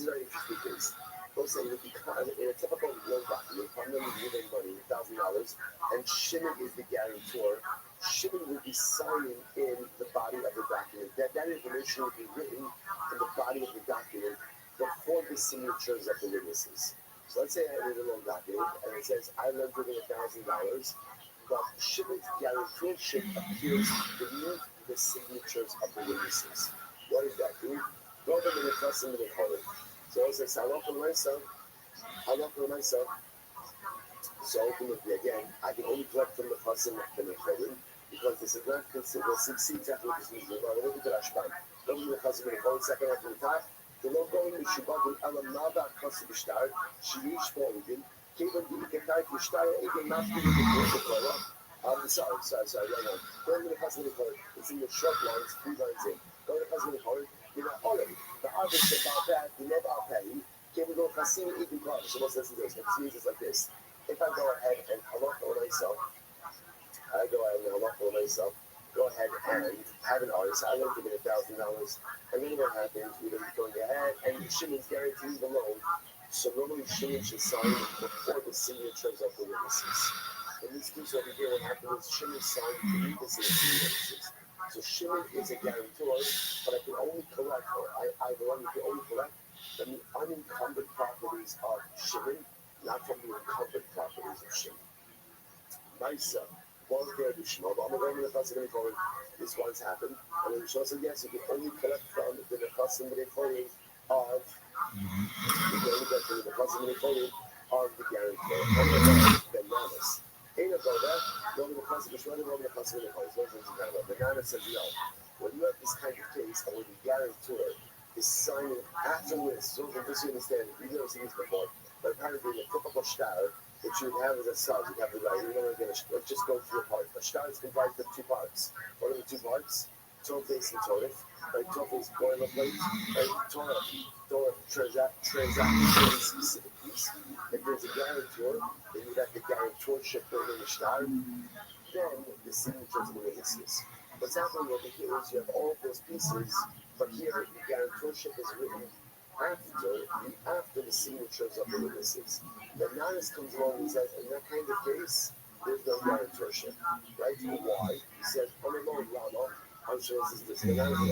S20: very interesting case. We'll say that because in a typical loan document, if I'm going to be giving money, $1,000, and Shimon is the guarantor, Shimon would be signing in the body of the document. That information would be written in the body of the document before the signatures of the witnesses. So let's say I read a loan document, and it says, I lent you $1,000, but Shimon's guarantorship appears beneath the signatures of the witnesses. What is that, dude? Go over to the Chassim and Echon. So I say, I love for myself. So ultimately, again, I can only collect from the Chassim and Echon because this is not considered. We'll see exactly what this means. We'll look at the Rashban. Go to the Chassim and Echon, second after the top. The logo in the Shabbat will alamada Chassim Shtar. She reached forward. Kevan didn't get back to Shtar. Even not to the Torah. I'm sorry, right now. Go to the Chassim and Echon. It's in the short lines, 3 lines in. Go to the Chassim and Echon. You're not already. The obvious about that, you never are paying. Can we go Chassim and Eaton Club? So let's listen to this. Let's use this like this. If I go ahead and halacha myself, go ahead and have an artist. I don't give it $1,000, and then what happens? We're going ahead, and Shimon's guarantees the loan. So normally Shimon should sign before the signatures of the witnesses. In this case over here, what happened is Shimon signed the witnesses and witnesses. So Shimon is a guarantor, but I can only collect, or I the one who can only collect from the unencumbered properties of Shimon, not from the encumbered properties of Shimon. Maisa, was there to Shimon, but I'm going to this once happened, and then Shimon said, yes, you can only collect from the Nechasim Reforim of the guarantor. Bananas. Ain't about that. Banana says no. When you have this kind of case, and when the guarantor is signing afterwards, so this you understand, we've never seen this before, but apparently in a typical shtar, that you would have as a sub, you have the right, let's just go through a part. A shtar is comprised of two parts. What are the two parts? Tofes and Torah. Right? Tofes boilerplate. Right? Torah transaction very specific piece. If there's a guarantor, then you have the guarantorship in the shtar. Then the signatures and the witnesses. What's happening over here is you have all of those pieces, but here the guarantorship is written after the signatures of the witnesses. The Nanas comes along and says, in that kind of case, there's no guarantorship. Right? Why? He says, Rama, I'm sure this is this. The Nanas says,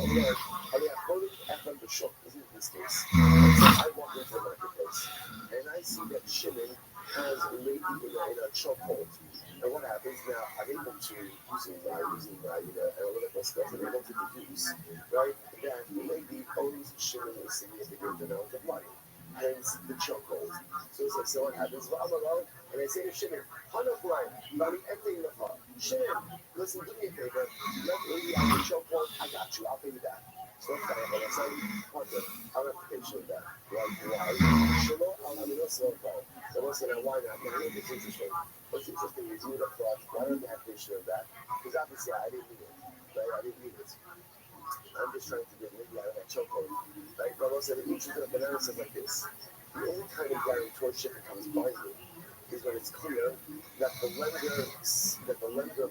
S20: isn't this case? So I walk into the marketplace, and I see that Shimon has a lady in a chokehold. And what happens now, I'm able to, using my analytical skills, I'm able to deduce, right, that the lady owes Shimon a significant amount of money, hence the chokehold. So what happens, and I say to Shimon, Shimon, listen, do me a favor, let lady out the chokehold, I got you, I'll pay you back. So I'm not patient with that. Why? Why not? It's interesting. What's interesting is you would have thought, why don't you have patient with that? Because obviously I didn't need it. Right? I didn't need it. I'm just trying to get maybe out of that chokehold. Right? But also the interesting banana says like this. The only kind of guarantorship becomes binding is when it's clear that the lender lent the money to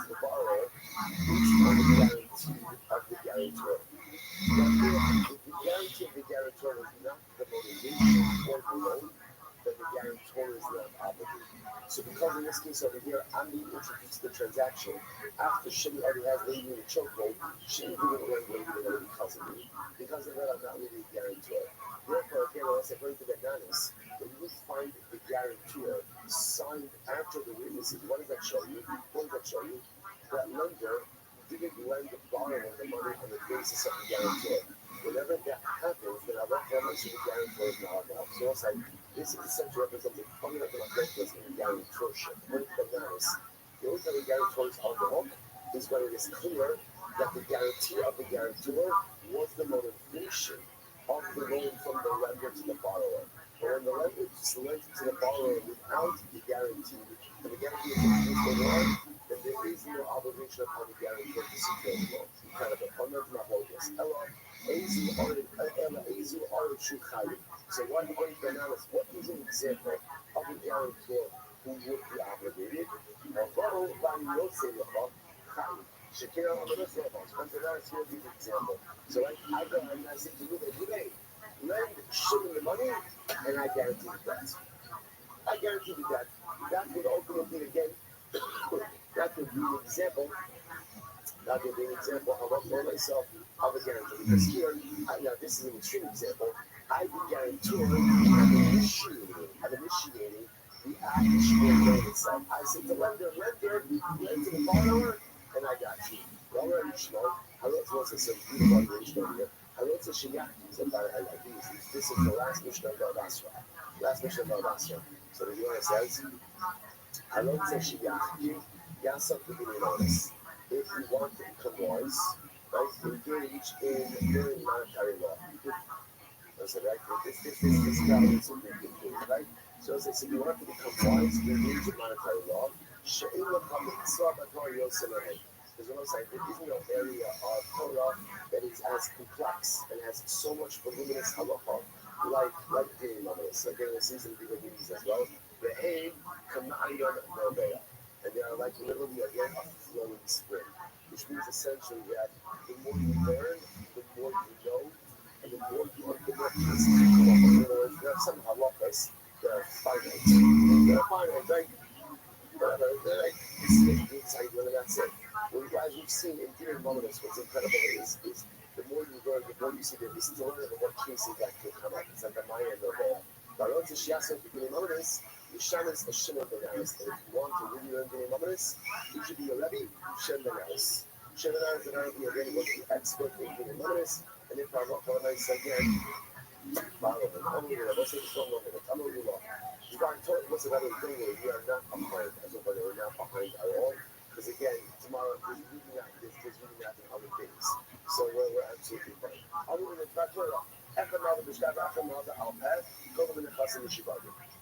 S20: the borrower is on the guarantee of the guarantor. Now, if the guarantee of the guarantor is not the motivation for the loan, then the guarantor is not obligated. So because in this case over here, I'm being introduced to the transaction after Shimon already has lady in the chokehold, Shimon didn't want lady to know because of me. Because of that, I'm not really a guarantor. Therefore, again, unless according to Bananas, when you find the guarantor signed after the witnesses, what does that show you? That lender didn't lend the borrower the money on the basis of the guarantor. Whenever that happens, then I recommend the guarantor is not involved. So it's like, this is essentially representing fundamental difference in guarantorship. According to Bananas, the only time the guarantor is on the hook is when it is clear that the guarantee of the guarantor was the motivation of the loan from the lender to the borrower. But when the lender lent to the borrower without the guarantee, and the guarantee is introduced later on, then there is no obligation upon the guarantor to secure the loan. Kind of a fundamental focus. So what point Bananas, what is an example of a guarantor who would be obligated? So I go and I say to you, lend Shimon the money, and I guarantee the debt. That would ultimately, again, that would be an example. That would be an example of what for myself of a guarantee. Because here, now this is an extreme example. I be guaranteeing, I'm initiating the act of Shimon loan itself. I say to lender, lend to the borrower, and I got you. This is the last Mishnah of Basra. So the Gemara says, if you want to become wise, right, engage in learning monetary law. So, right, this value is right? So it says, if you want to become wise, engage in monetary law. There's almost like there is no area of Torah that is as complex and has so much voluminous halacha like daily mammals. Again, this is in the Biggie as well. The aim, Kamayon Norbea. And they are like literally again a flowing spring, which means essentially that the more you learn, the more you know, and the more pieces you come up with. In other words, there are some halachas that are finite. They're finite, right? Well, guys, we've seen in Dear Mominus, what's incredible is the more you learn, the more you see the story of what cases that could come up. It's like a Maya novella. Barot Shiasa, Dear Mominus, Yishanis, a Shimon Benaris. And if you want to really learn Dear Mominus, you should be a Rabbi, Shem Benaris. Shem Benaris and Rabbi are going to be expert in Dear Mominus. And if Barot Mominus again, Barot, and Amur, what's the strong one? Amur, you got told what's another thing where we are not behind, as if we're not behind at all. Because again, tomorrow there's really nothing other things. So we're absolutely fine.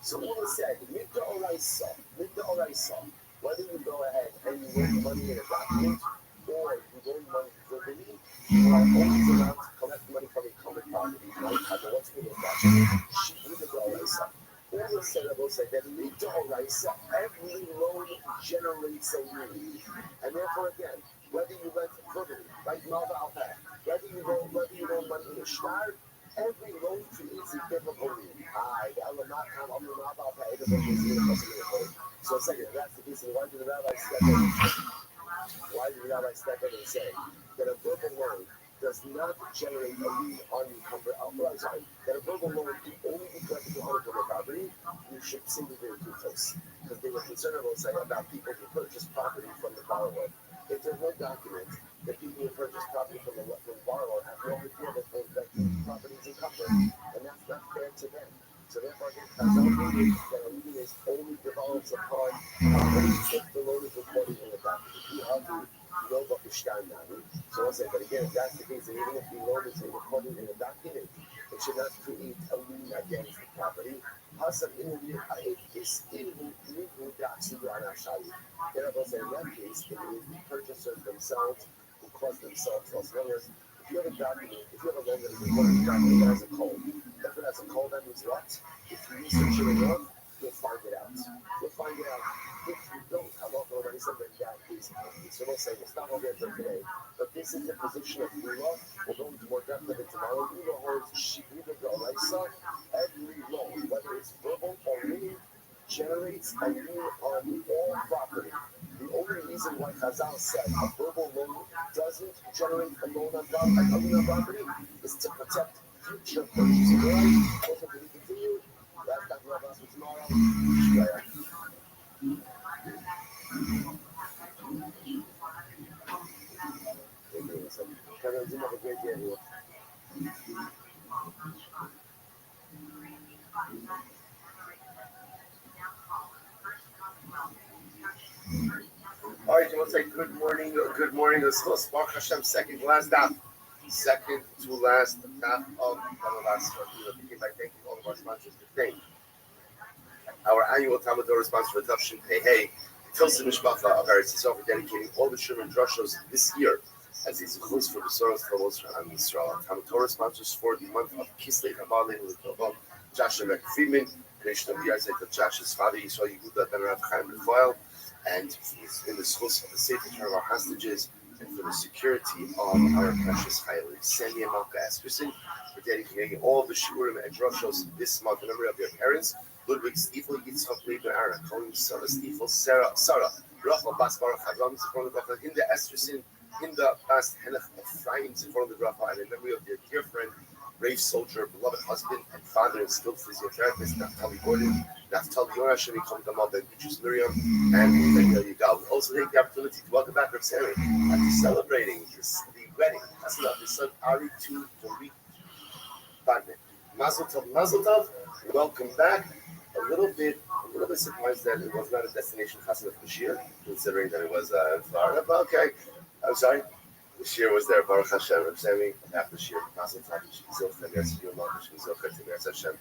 S20: So all is said, whether you go ahead and you loan money in a document or you loan money verbally, you are always allowed to collect money from a common property, right? What's the all is said, I will say that every loan generates a lien. And therefore, again, whether you lend verbally, like Malva Alpha, whether you loan money in a shtar, every loan creates a biblical lien. So a second, that's the case. Why did the rabbi step in and say that a verbal loan does not generate a lien on that a verbal loan can only be collected on unencumbered property? You should simply be too close. Because they were concerned about people who purchase property from the borrower. If there's no document that people who purchase property from the borrower have no idea that the property is encumbered, and that's not fair to them. So therefore, that a lien only develops upon property if the loan is recorded in the document. So I'll say, but again, if that's the case, and even if the loan is recorded in a document, it should not create a lien against the property. Therefore, in that case, it is the purchasers themselves who cause themselves loss. In other words, if you have a document, if you have a loan that is recorded in a document that has a code, if it has a code, that means what? If you research it enough, you'll find it out. You'll find it out. If you don't have already something that is healthy. So we'll say, it's not over there today, but this is the position of Ula. We'll go into more depth of it tomorrow. Ula holds Shibuda Galaisa. Every loan, whether it's verbal or written, generates a lien on all property. The only reason why Chazal said a verbal loan doesn't generate a loan on property is to protect future purchases. All right? Also, can we continue? Last time we'll have us for tomorrow. Have a great day, everyone. All right, you want to say good morning? Good morning. Let's go. Baruch Hashem, second to last daf. Second to last daf of Ramadan. Begin by thanking all of our sponsors today. Our annual Talmud Torah sponsor for Tafshin Pei Hey, Tilson Mishpacha of Eretz Yisrael, for dedicating all the Sherman Drushos this year as a zechus for the Soros for Moshe and Yisrael. Talmud Torah sponsors for the month of Kislev Kabbalah L'Tovah, Josh and Rick Friedman, creation of the Isaac of Josh's father Yisrael Yehuda Ben Rav Chaim Raphael, and in the schools of the safety of our hostages and for the security of our precious Chaylim. Sandy and Malka Askerson for dedicating all the Shurim and Drushos this month in memory of their parents, Ludwig Stiefel, Yitzchak Leibner, Aaron Cohen, Sarah Stiefel, Sarah, Rachel Bas Baruch Avram, Hinda Esterson, Hinda Bas Henach Ephraim, and in memory of their dear friend, brave soldier, beloved husband, and father, and skilled physiotherapist, Naftali Gordon, Naftali Yorash, and Kamdamad, and Beatrice Miriam, and Daniel Yigal. We also take the opportunity to welcome back Rav Sammy after celebrating the wedding of his son Ari to Dorit Bagnet. Mazel Tov, welcome back. A little bit surprised that it was not a destination Chassid of Bashir, considering that it was in Florida. But okay, I'm sorry. Bashir was there. Baruch Hashem. Rav Sammy after Bashir. Mazel Tov. Shizilcha Nersi Yomah. Shizilcha Timeres Hashem.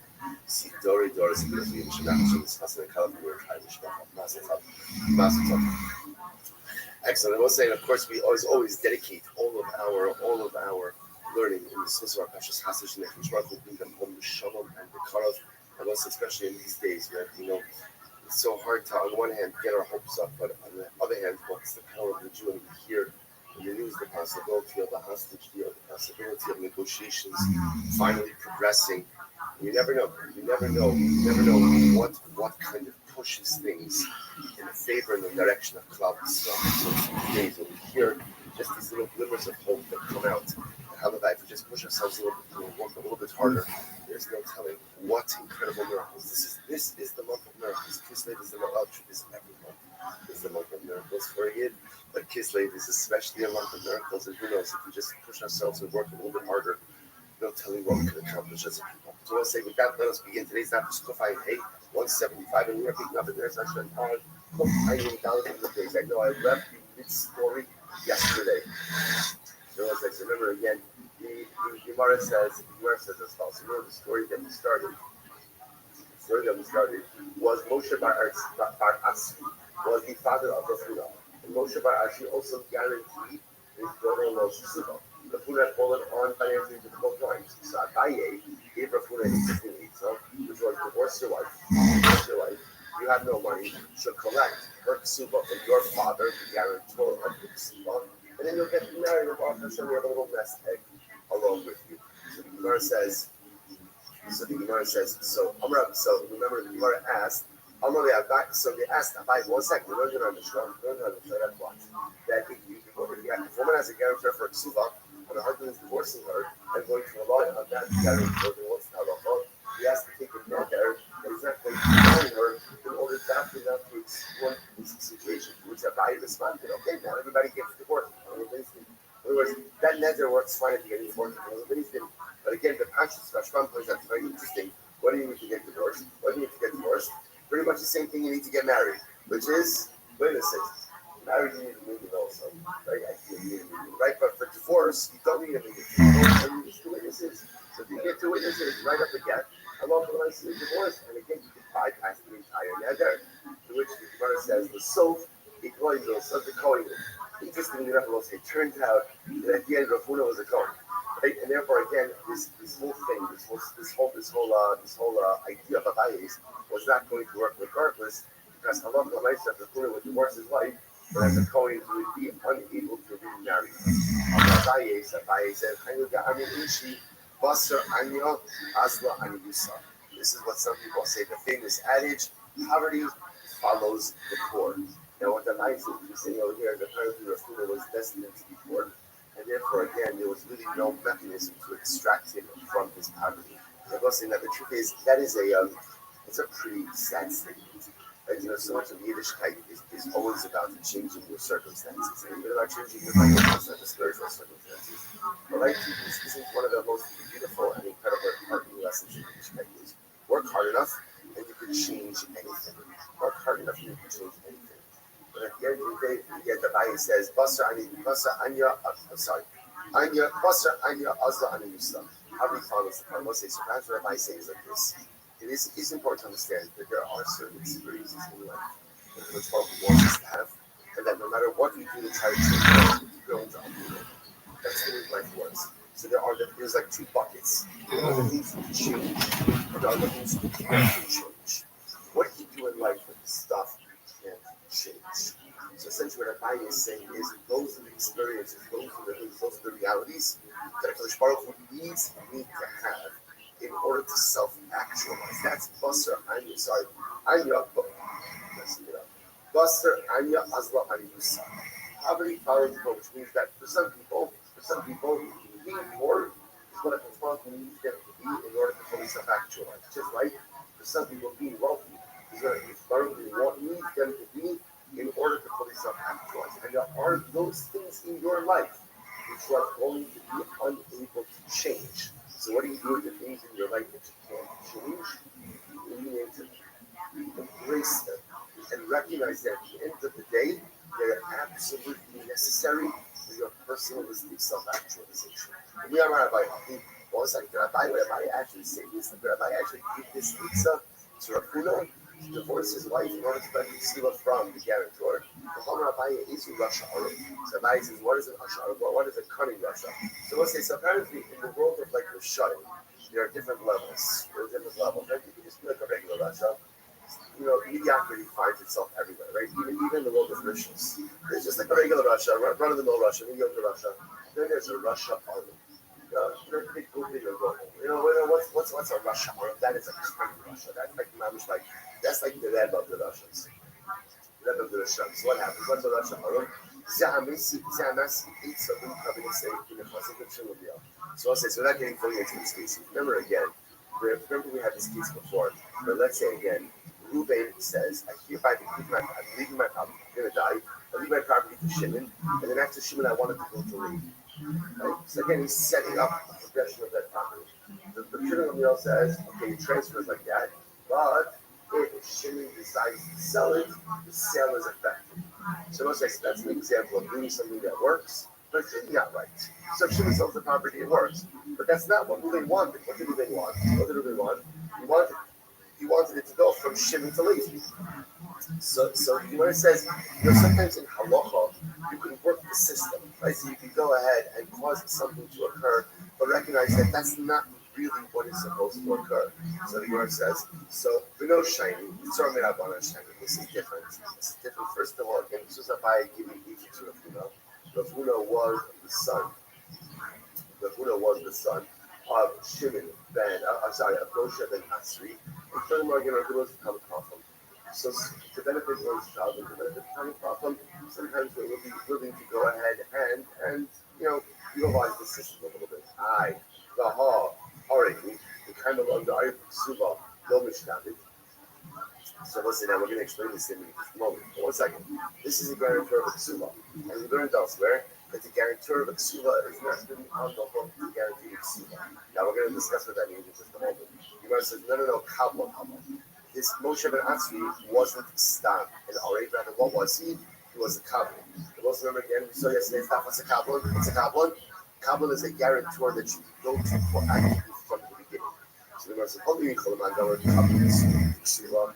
S20: Sidori Doris B'Rafim Shemach Hashem. Chassid and Kalaf Mir Chai Mishpach. Mazel Tov. Excellent. I will say, of course, we always dedicate all of our learning in the source of our precious Chassid and Nechim will bring them home with Shalom and B'Karov. And also, especially in these days where, it's so hard to, on one hand, get our hopes up, but on the other hand, what's the power of the Jew? And we hear in the news the possibility of a hostage deal, the possibility of negotiations finally progressing. You never know. You never know what kind of pushes things in favor in the direction of Klal Yisrael. So days when we is especially a lot of miracles, and who knows, if we just push ourselves and work a little bit harder, they'll tell you what we can accomplish as a people. So I'll say, with that, let us begin today's Nafesh Kufay 175, and we are picking up in there. It's actually on Kufay the days. I know I left you mid-story yesterday. So remember again, the Gemara says as follows. You know the story that we started. The story that we started was Moshe Bar Asi was the father of Rafuna. And Moshe Bar Asi also guaranteed his brother-in-law Shisuba. Rafuna had fallen on financially difficult times. So Abaye gave Rafuna his 15 so which was divorce your wife. You have no money. She'll collect her ksuba from your father, the guarantor of the ksuba, and then you'll get married and offer some have a little nest egg along with you. So the Gemara says, so remember the Gemara asked, so they asked Abai, 1 second, we learned it on the show, that if a woman has a guarantor for a ksuba, and her husband is divorcing her and going to rely on that guarantor, he has to take a note there that he's not going to marry her in order to exploit this situation. To which Rabbi responded, okay, now everybody gets divorced. In other words, that nether works fine if you get divorced. But again, the conscious Rashban plays that's very interesting. What do you need to get divorced? Pretty much the same thing you need to get married, which is witnesses. Marriage, you need a movie also, right? Right? But for divorce, you don't need a movie. You need 2 witnesses. So if you get 2 witnesses right up again, I love the nice divorce, and again, you can bypass the entire nether. To which the Gemara says, the soap, equals the Kohen. Interestingly enough, it turns out that at the end, Rafuna was a Kohen. Right? And therefore, again, this whole thing, this whole idea of Abayis was not going to work regardless, because Allah Rafuna would divorce his wife, but as a Kohen, he would be unable to remarry her. Abaye said, this is what some people say, the famous adage, poverty follows the poor. Now what the nice is, you say over here, the apparently Rafuna was destined to be poor, and therefore again, there was really no mechanism to extract him from his poverty. I was saying that the truth is, that is it's a pretty sad statement. Right? So much of Yiddishkeit is always about changing your circumstances, and even about changing your financial and spiritual circumstances. But right, this is one of the most beautiful and incredible important lessons in Yiddishkeit is work hard enough and you can change anything. Work hard enough and you can change anything. But at the end of the day, you get the Bible says, Anya Azla Anya Yusla. How do you follow this? I must say, so perhaps what Rabbi says like this. It is important to understand that there are certain experiences in life that the Torah wants us to have, and that no matter what we do to try to change it, we're going to undo it. That's the way life works. So there's like 2 buckets. There are the things that change, and there are the things that can't change. What do you do in life with the stuff you can't change? So essentially what Rabbi is saying is those are the experiences, those are the realities that HaKadosh Baruch Hu needs me to have in order to self-actualize. That's Basar Anya, Anya Basar Anya Azla Anya Yusa. Poverty follows the poor, which means that for some people, being poor is what HaKadosh Baruch Hu needs them to be in order to fully self-actualize. Just like for some people, being wealthy is what HaKadosh Baruch Hu needs them to be in order to fully self-actualize. And there are those things in your life which you are going to be unable to change. So what do you do with the things in your life that you can't change? You need to embrace them and recognize that at the end of the day, they're absolutely necessary for your personalistic self-actualization. And we are Rabbi. Well, it's like Rabbi actually say this. Rabbi actually give this pizza to Rafuna to divorce his wife in order to let him steal it from the guarantor. The whole Rabbi is Russia. So Rabbi says, what is an Ashar? What is a cunning Russia? So let's say, so apparently in the world of like Rashayim, there are different levels. Right? You can just be like a regular Russia. Mediocrity finds itself everywhere, right? Even in the world of riches. There's just like a regular Russia, run-of-the-mill Russia, mediocre Russia. Then there's a Russia army. Big, what's a Russia army? That is a cunning Russia. That's like the Rebbe of the Russians. So what happens? What's a Russia army? So I'll say, so we're not getting fully into this case. Remember we had this case before, but let's say again,
S2: Ruben says, I'm leaving my property, I'm going to die, I leave my property to Shimon, and then after Shimon, I wanted to go to Levi. Right? So again, he's setting up the progression of that property. The criminal says, okay, you transfer it like that, but if Shimon decides to sell it, the sale is effective. So that's an example of doing something that works, but it's really not right. So if Shimon sells the property, it works. But that's not what Ruben wanted. What did Ruben want? He wanted it to go from Shimon to Levi. So when it says, sometimes in halacha, you can work the system, right? So you can go ahead and cause something to occur, but recognize that that's not really what is supposed to occur. So the Gemara says, so we know shiny, it's our mirabana shiny. This is different. First of all, again, this is a by giving each to Rav Huna was the son. Rav Huna was the son of Shimon of Moshe ben Asri. And furthermore, again, Rav Huna was coming from. So to benefit one's child and to benefit the problem, sometimes we will be willing to go ahead and utilize the system a little bit. The kind of under Suva, no mishtabit. So listen, now we're going to explain this in just a moment. For 1 second. This is a guarantor of a ksuva. And we learned elsewhere that the guarantor of a ksuva is not really on the hook to guarantee the ksuva. Now we're going to discuss what that means in just a moment. You guys said, no, kabbalah. This Moshe ben Atzvi wasn't stam. And already, rather, what was he? He was a kabbalah. You also remember again, we saw yesterday, what's a kabbalah? What's a kabbalah? Kabbalah is a guarantor that you go to for actively from the beginning. So the Gemara said, "Only in Cholaman Davar Kabbalah Ksuva."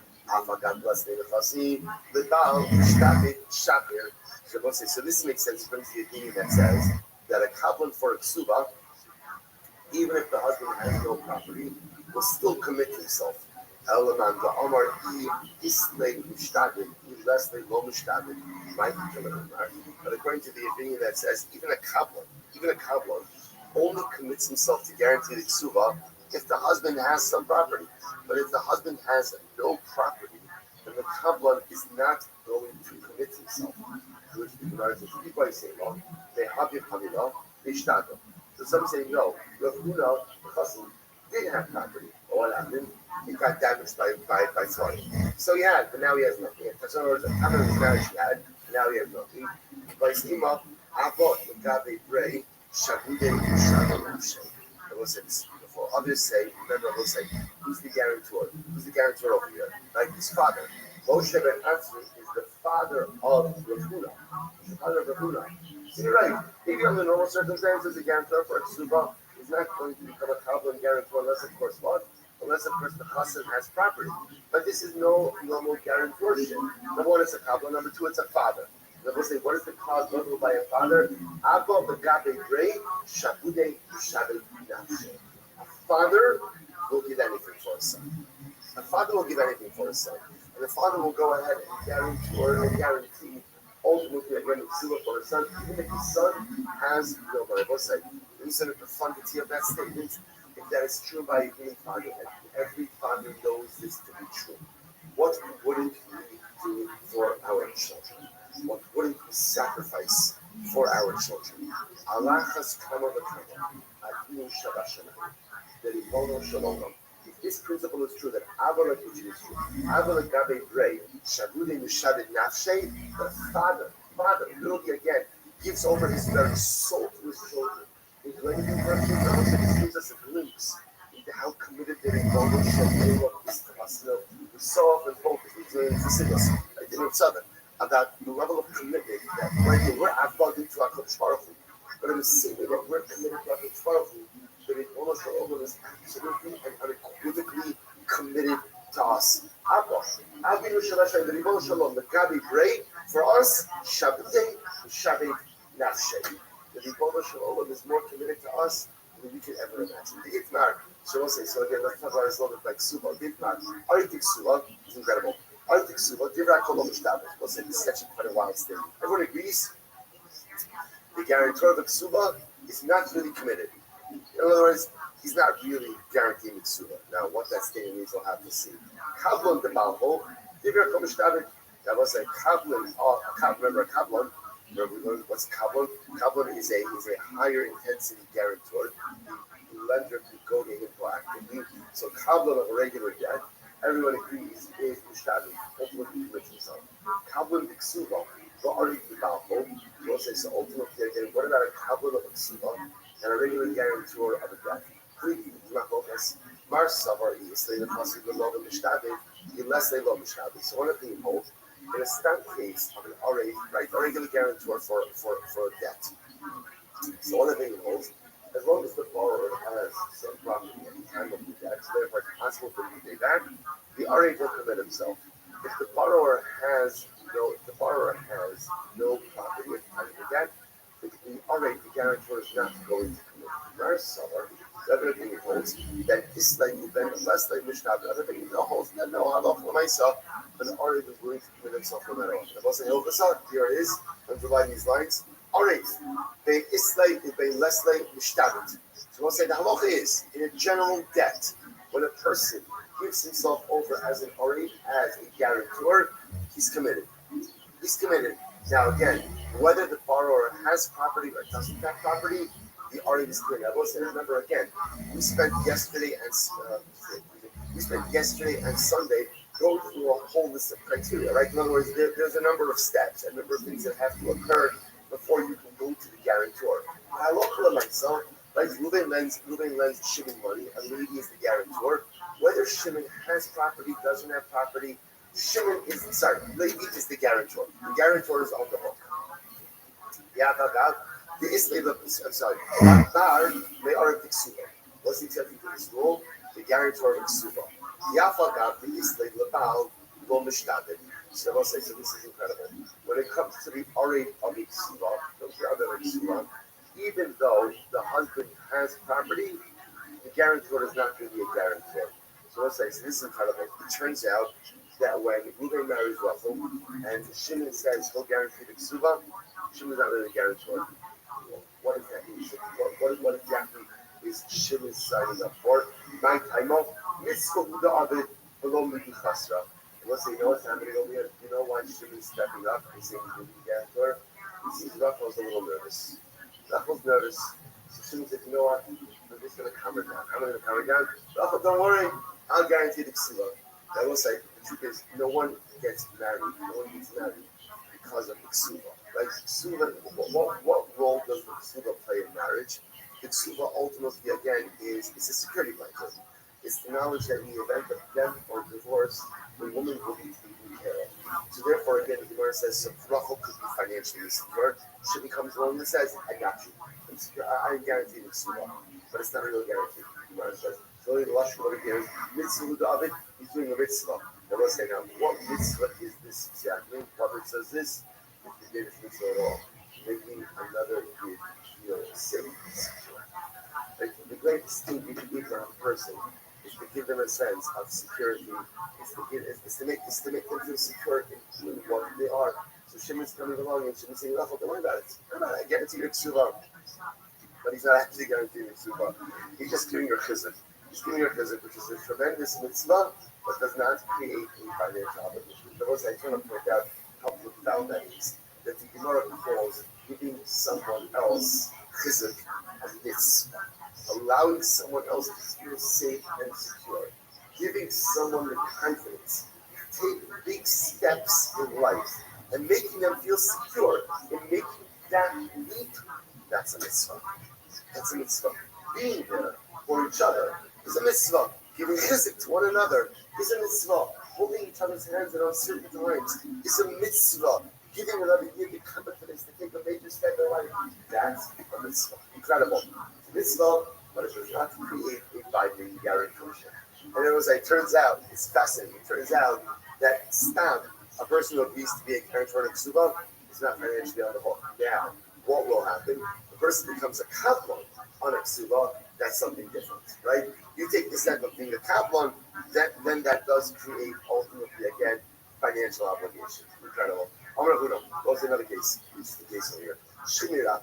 S2: So this makes sense. Brings the opinion that says that a kabbalah for a ksuba, even if the husband has no property, will still commit himself. But according to the opinion that says even a kabbalah only commits himself to guarantee the ksuba if the husband has some property. But if the husband has no property, then the kabbalah is not going to commit himself. Which the Gemara says, people are saying, well, they have your kamila, they shtado. So some say, no, Rav Huna, the chassid, didn't have property. But what happened? He got damaged by flooding. So he had, but now he has nothing. Because in other words, how many marriage he had, now he has nothing. By Sima, Avot, Gabe, Bray, Shabude, Shabbat, Nafshe. I will say this before. Others say, remember, I will say, who's the guarantor? Who's the guarantor over here? Like his father. Moshe ben Atzri is the father of Rav Huna. The father of Rav Huna. So you're right. Maybe under normal circumstances, the guarantor for a ksuba is not going to become a kabbalah guarantor unless, of course, what? Unless, of course, the chassid has property. But this is no normal guarantorship. Number one, it's a kabbalah. Number two, it's a father. Then we'll say, what is the cause level by a father? Abba begabe grei shabude shabe nafshe. A father will give anything for his son. A father will give anything for his son. And the father will go ahead and guarantee ultimately again the ksuba for his son, even if his son has no money. We'll say, listen to the profundity of that statement. If that is true by any father, and every father knows this to be true. What wouldn't we do for our children? What wouldn't we sacrifice for our children? Allah has come of the Kaaba, Adinu Shabashana, the Ribono Shalom. If this principle is true, that Avala Kuchi is true, Avala Gabe Bray, Shabude Mushabit Nafshe, the father, literally again, gives over his very soul to his children. Into anything for our children, this gives us a glimpse into how committed the Ribono Shalom is to us. We so often focus, we do in Chassidus, like in Southern, about the level of commitment that when we're outbound into our Baruch Hu, but in the same way that we're committed to our Baruch Hu, the Ribono Shalom is absolutely and unequivocally committed to us. Avinu Shabashai, the Ribono Shalom, the Gabi Bray, for us, Shabbatei, Shabbat Nafshe. The Ribono Shalom is more committed to us than we could ever imagine. The Itmar, so we'll say, so again, let's talk about this a little bit like Suba. The Itmar, Aritik Suba is incredible. Aritik Suba, Divra Kolom Shtabit. We'll say this is actually quite a wild statement. Everyone agrees the guarantor of the Ksuba is not really committed. In other words, he's not really guaranteeing the Ksuba. Now, what that statement means, we'll have to see. Kablon de Balho, Divra Kolom Shtabit. That was a Kablon, remember a Kablon. Remember what's Kablon? Kablon is a higher intensity guarantor. The lender can go to him proactively. So Kablon of a regular debt everyone agrees is Mushtabi, ultimately commits himself. Kabbalah Biksuva, what are the Balfo? We'll say, so ultimately, again, what about a Kabbalah of Ksuva and a regular guarantor of a debt? Clearly, do not focus. Mars Savar is the Pasuk of Love Mushtabi, unless they love Mushtabi. So one of the things holds, in a stamp case of an RA, right, a regular guarantor for a debt. So one of the things holds, as long as the borrower has some property at the time of the debt, so therefore it's possible for him to pay back, the RA will commit himself. If the borrower has no property at the time of the debt, the RA, the guarantor, is not going to commit. The other thing it holds that this like less like Mishnah, the other thing it holds that no halach for myself, and the RA was willing to commit himself no matter what. The Muslim Hilvasa, here it is, I'm providing these lines. Alright, they islay, they less like Mishnah. So we'll say the halacha is in a general debt, when a person gives himself over as an RA, as a guarantor, he's committed. He's committed. Now again, whether the borrower has property or doesn't have property, the RA is clear. Now, remember again, we spent yesterday and Sunday going through a whole list of criteria, right? In other words, there's a number of steps, a number of things that have to occur before you can go to the guarantor. I look for myself, right? Ruben lends Shimon money, and Levi is the guarantor. Whether Shimon has property, doesn't have property, Levi is the guarantor. The guarantor is on the hook. I'm sorry. They are a Ksuba. What's the exception to this rule? The guarantor of Ksuba. So this is incredible. When it comes to the RA of Ksuba, even though the husband has property, the guarantor is not going to be a guarantor. So this is incredible. It turns out that when Ruben marries Rachel and Shimon says he'll guarantee the Ksuba, Shimon's not really a guarantor. What does that mean? What exactly is Shimon signing up for? My time off, mitzvah u'da'avid below mitzvah. Let's say, you know what's happening over here? You know why Shimon's stepping up and saying he's going to be a guarantor? He sees Rachel's a little nervous. Rachel's nervous. So Shimon says, you know what? I'm just going to calm her down. I'm going to calm her down. Rachel, don't worry. I'll guarantee the Ksuba. I will say, the truth is, no one gets married because of the Ksuba. Right? Ksuba, what role does the Ksuba play in marriage? The Ksuba ultimately, again, is a security blanket. It's the knowledge that in the event of death or divorce, the woman will be taken care of. So therefore, again, the Gemara says, so Rachel could be financially secure. She comes along and says, I got you. I guarantee the Ksuba. But it's not a real guarantee. The Gemara says, so the Lashon over here, mitzvah David, he's doing a mitzvah. Now let's say, now, what mitzvah is this exactly? Prophet says this, it's the greatest mitzvah at all. Making another kid feel safe and secure. Like, the greatest thing you can do for a person is to give them a sense of security, is to make them feel secure in what they are. So Shimon's coming along and Shimon's saying, don't worry about it. I guarantee you Ksuba. But he's not actually guaranteeing Ksuba. He's just giving her chizuk. He's giving her chizuk, which is a tremendous mitzvah, but does not create a financial obligation. The most I want to point out how profound that is. That the Gemara calls giving someone else chizuk a mitzvah. Allowing someone else to feel safe and secure. Giving someone the confidence to take big steps in life and making them feel secure and making that leap, that's a mitzvah. That's a mitzvah. Being there for each other is a mitzvah. Giving chizuk to one another is a mitzvah. Holding each other's hands at uncertain times is a mitzvah. Giving another the confidence to take a major step in life, that's a mitzvah. Incredible. Mitzvah, but it does not create a binding guarantee. And it turns out, it's fascinating. It turns out that stam, a person who agrees to be a guarantor of Ksuba, is not financially on the hook. Now, what will happen? The person becomes a kaplan on a Ksuba, that's something different, right? You take the step of being a kaplan, then that does create, ultimately, again, financial obligations. Incredible. Amar Huna, what was another case? This is the case over here. Shemira.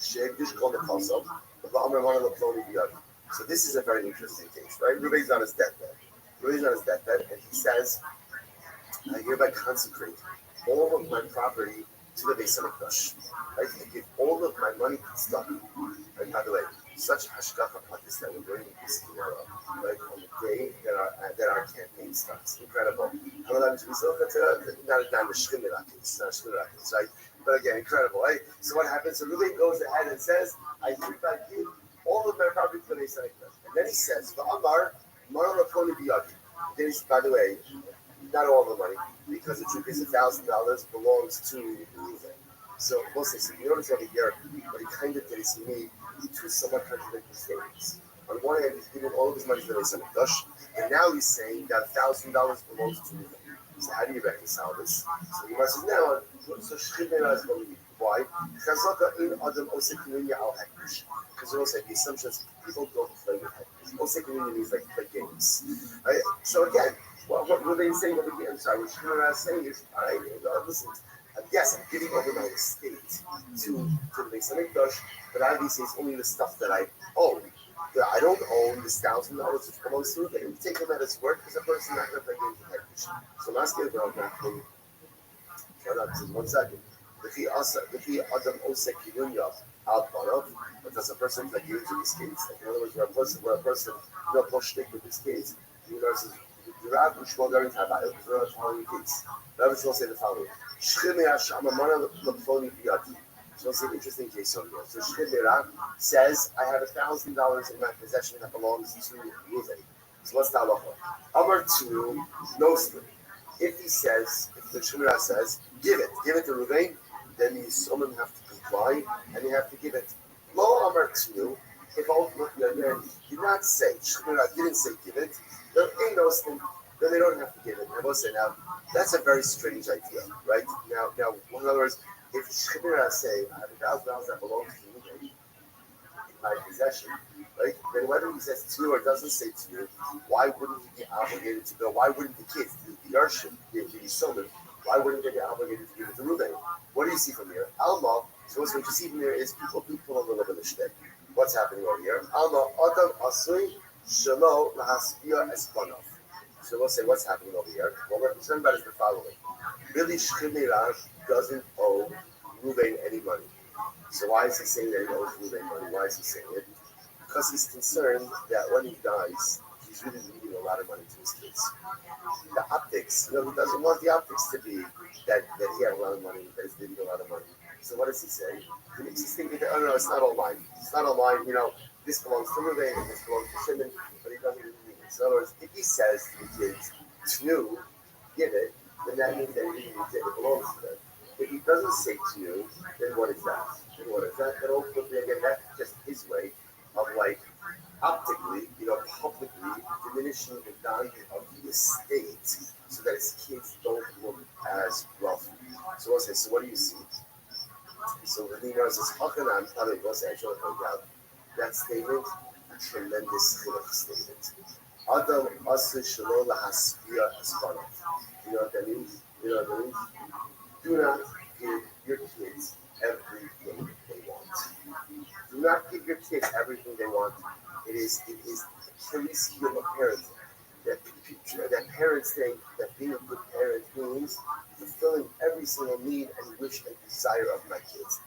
S2: Shegdish called the Kosov, but Amar one of the Ploni Biyad. So this is a very interesting case, right? Ruben's on his deathbed. And he says, I hereby consecrate all of my property to the Beis Hamikdash. I give all of my money to study. And by the way, such hashgacha pratis that we're going to this tomorrow, right, on the day that our campaign starts. Incredible. Not the Shchimiratis, right? But again, incredible, right? So what happens? So Ruben goes ahead and says, I hereby give all of my property to Mesa. And then he says, V'amar, Mara Lakoni Biyadi. Then he's, by the way, not all the money, because the truth is $1,000 belongs to Ruben. So mostly, so you notice over here, what he kind of did is he made two somewhat contradictory statements. On one hand, he's giving all of his money to the Mesa, and now he's saying that $1,000 belongs to Ruben. So how do you reconcile this? So he says, now, so Shchimera is believed. Why? Because also the assumption is people don't play with hektish. Osek means like play games. Right? So again, what were they saying over here? I'm sorry, what Shchimera is saying is, all right, listen, yes, I'm giving over my estate to the Beis Hamikdash, but obviously it's only the stuff that I own. I don't own this $1,000 which belongs to it. You take them at its word because a person not going to play games with hektish. So last year, bro, one second. If he Adam Osek Kirunya out Barov, but as a person that uses these kids, like in other words, where a person no stick with his kids, he says, the Rabbi Shmuel Garin Tabayel, because we're not following kids. Rabbi Shmuel say the following: Shchimera Shamamana Lefloni Biyadi. So it's an interesting case over here. So Shchimera says, I have $1,000 in my possession that belongs to Reuven. So what's the halacha? Amar to Nosli. If he says, if the Shemira says, give it to Ruvain, then the Yisomim have to comply and they have to give it. Lo Amar to, if ultimately again he did not say, Shemira didn't say give it, then ain't no sin, then they don't have to give it. I will say now, that's a very strange idea, right? Now, in other words, if Shemira is saying, I have $1,000 that belongs to Ruvain in my possession, right? Then whether he says to you or doesn't say to you, why wouldn't he be obligated to go? Why wouldn't the kids, the Yarshim, the Yisomim, why wouldn't they be obligated to give it to Reuben? What do you see from here? Alma, so what you see from here is people do pull a little bit of shtick. What's happening over here? Alma, Adam Asui, Shalo, Lahaspia, Espanov. So we'll say what's happening over here. What we're concerned about is the following. Billy Shchimira doesn't owe Reuben any money. So why is he saying that he owes Reuben money? Why is he saying it? Because he's concerned that when he dies, he's really leaving a lot of money to his kids. The optics, he doesn't want the optics to be that he had a lot of money, that he's leaving a lot of money. So what does he say? He makes us think that, oh no, it's not all mine. It's not all mine, this belongs to Reuben and this belongs to Shimon, but he doesn't really mean it. So in other words, if he says to the kids, to give it, then that means that he means that it belongs to them. If he doesn't say to you, then what is that? Then ultimately, again, that's just his way of optically, publicly diminishing the value of the estate so that his kids don't look as wealthy. So we'll say, so what do you see? So the Nino says, Hachanan, we'll say, I should point out that statement, a tremendous chinuch statement. Adam Asli Shalom Lahaspia Espanov. You know what that means? Do not give your kids everything they want. Do not give your kids everything they want. It is Achilles heel of parenting. That parents think that being a good parent means fulfilling every single need and wish and desire of my kids.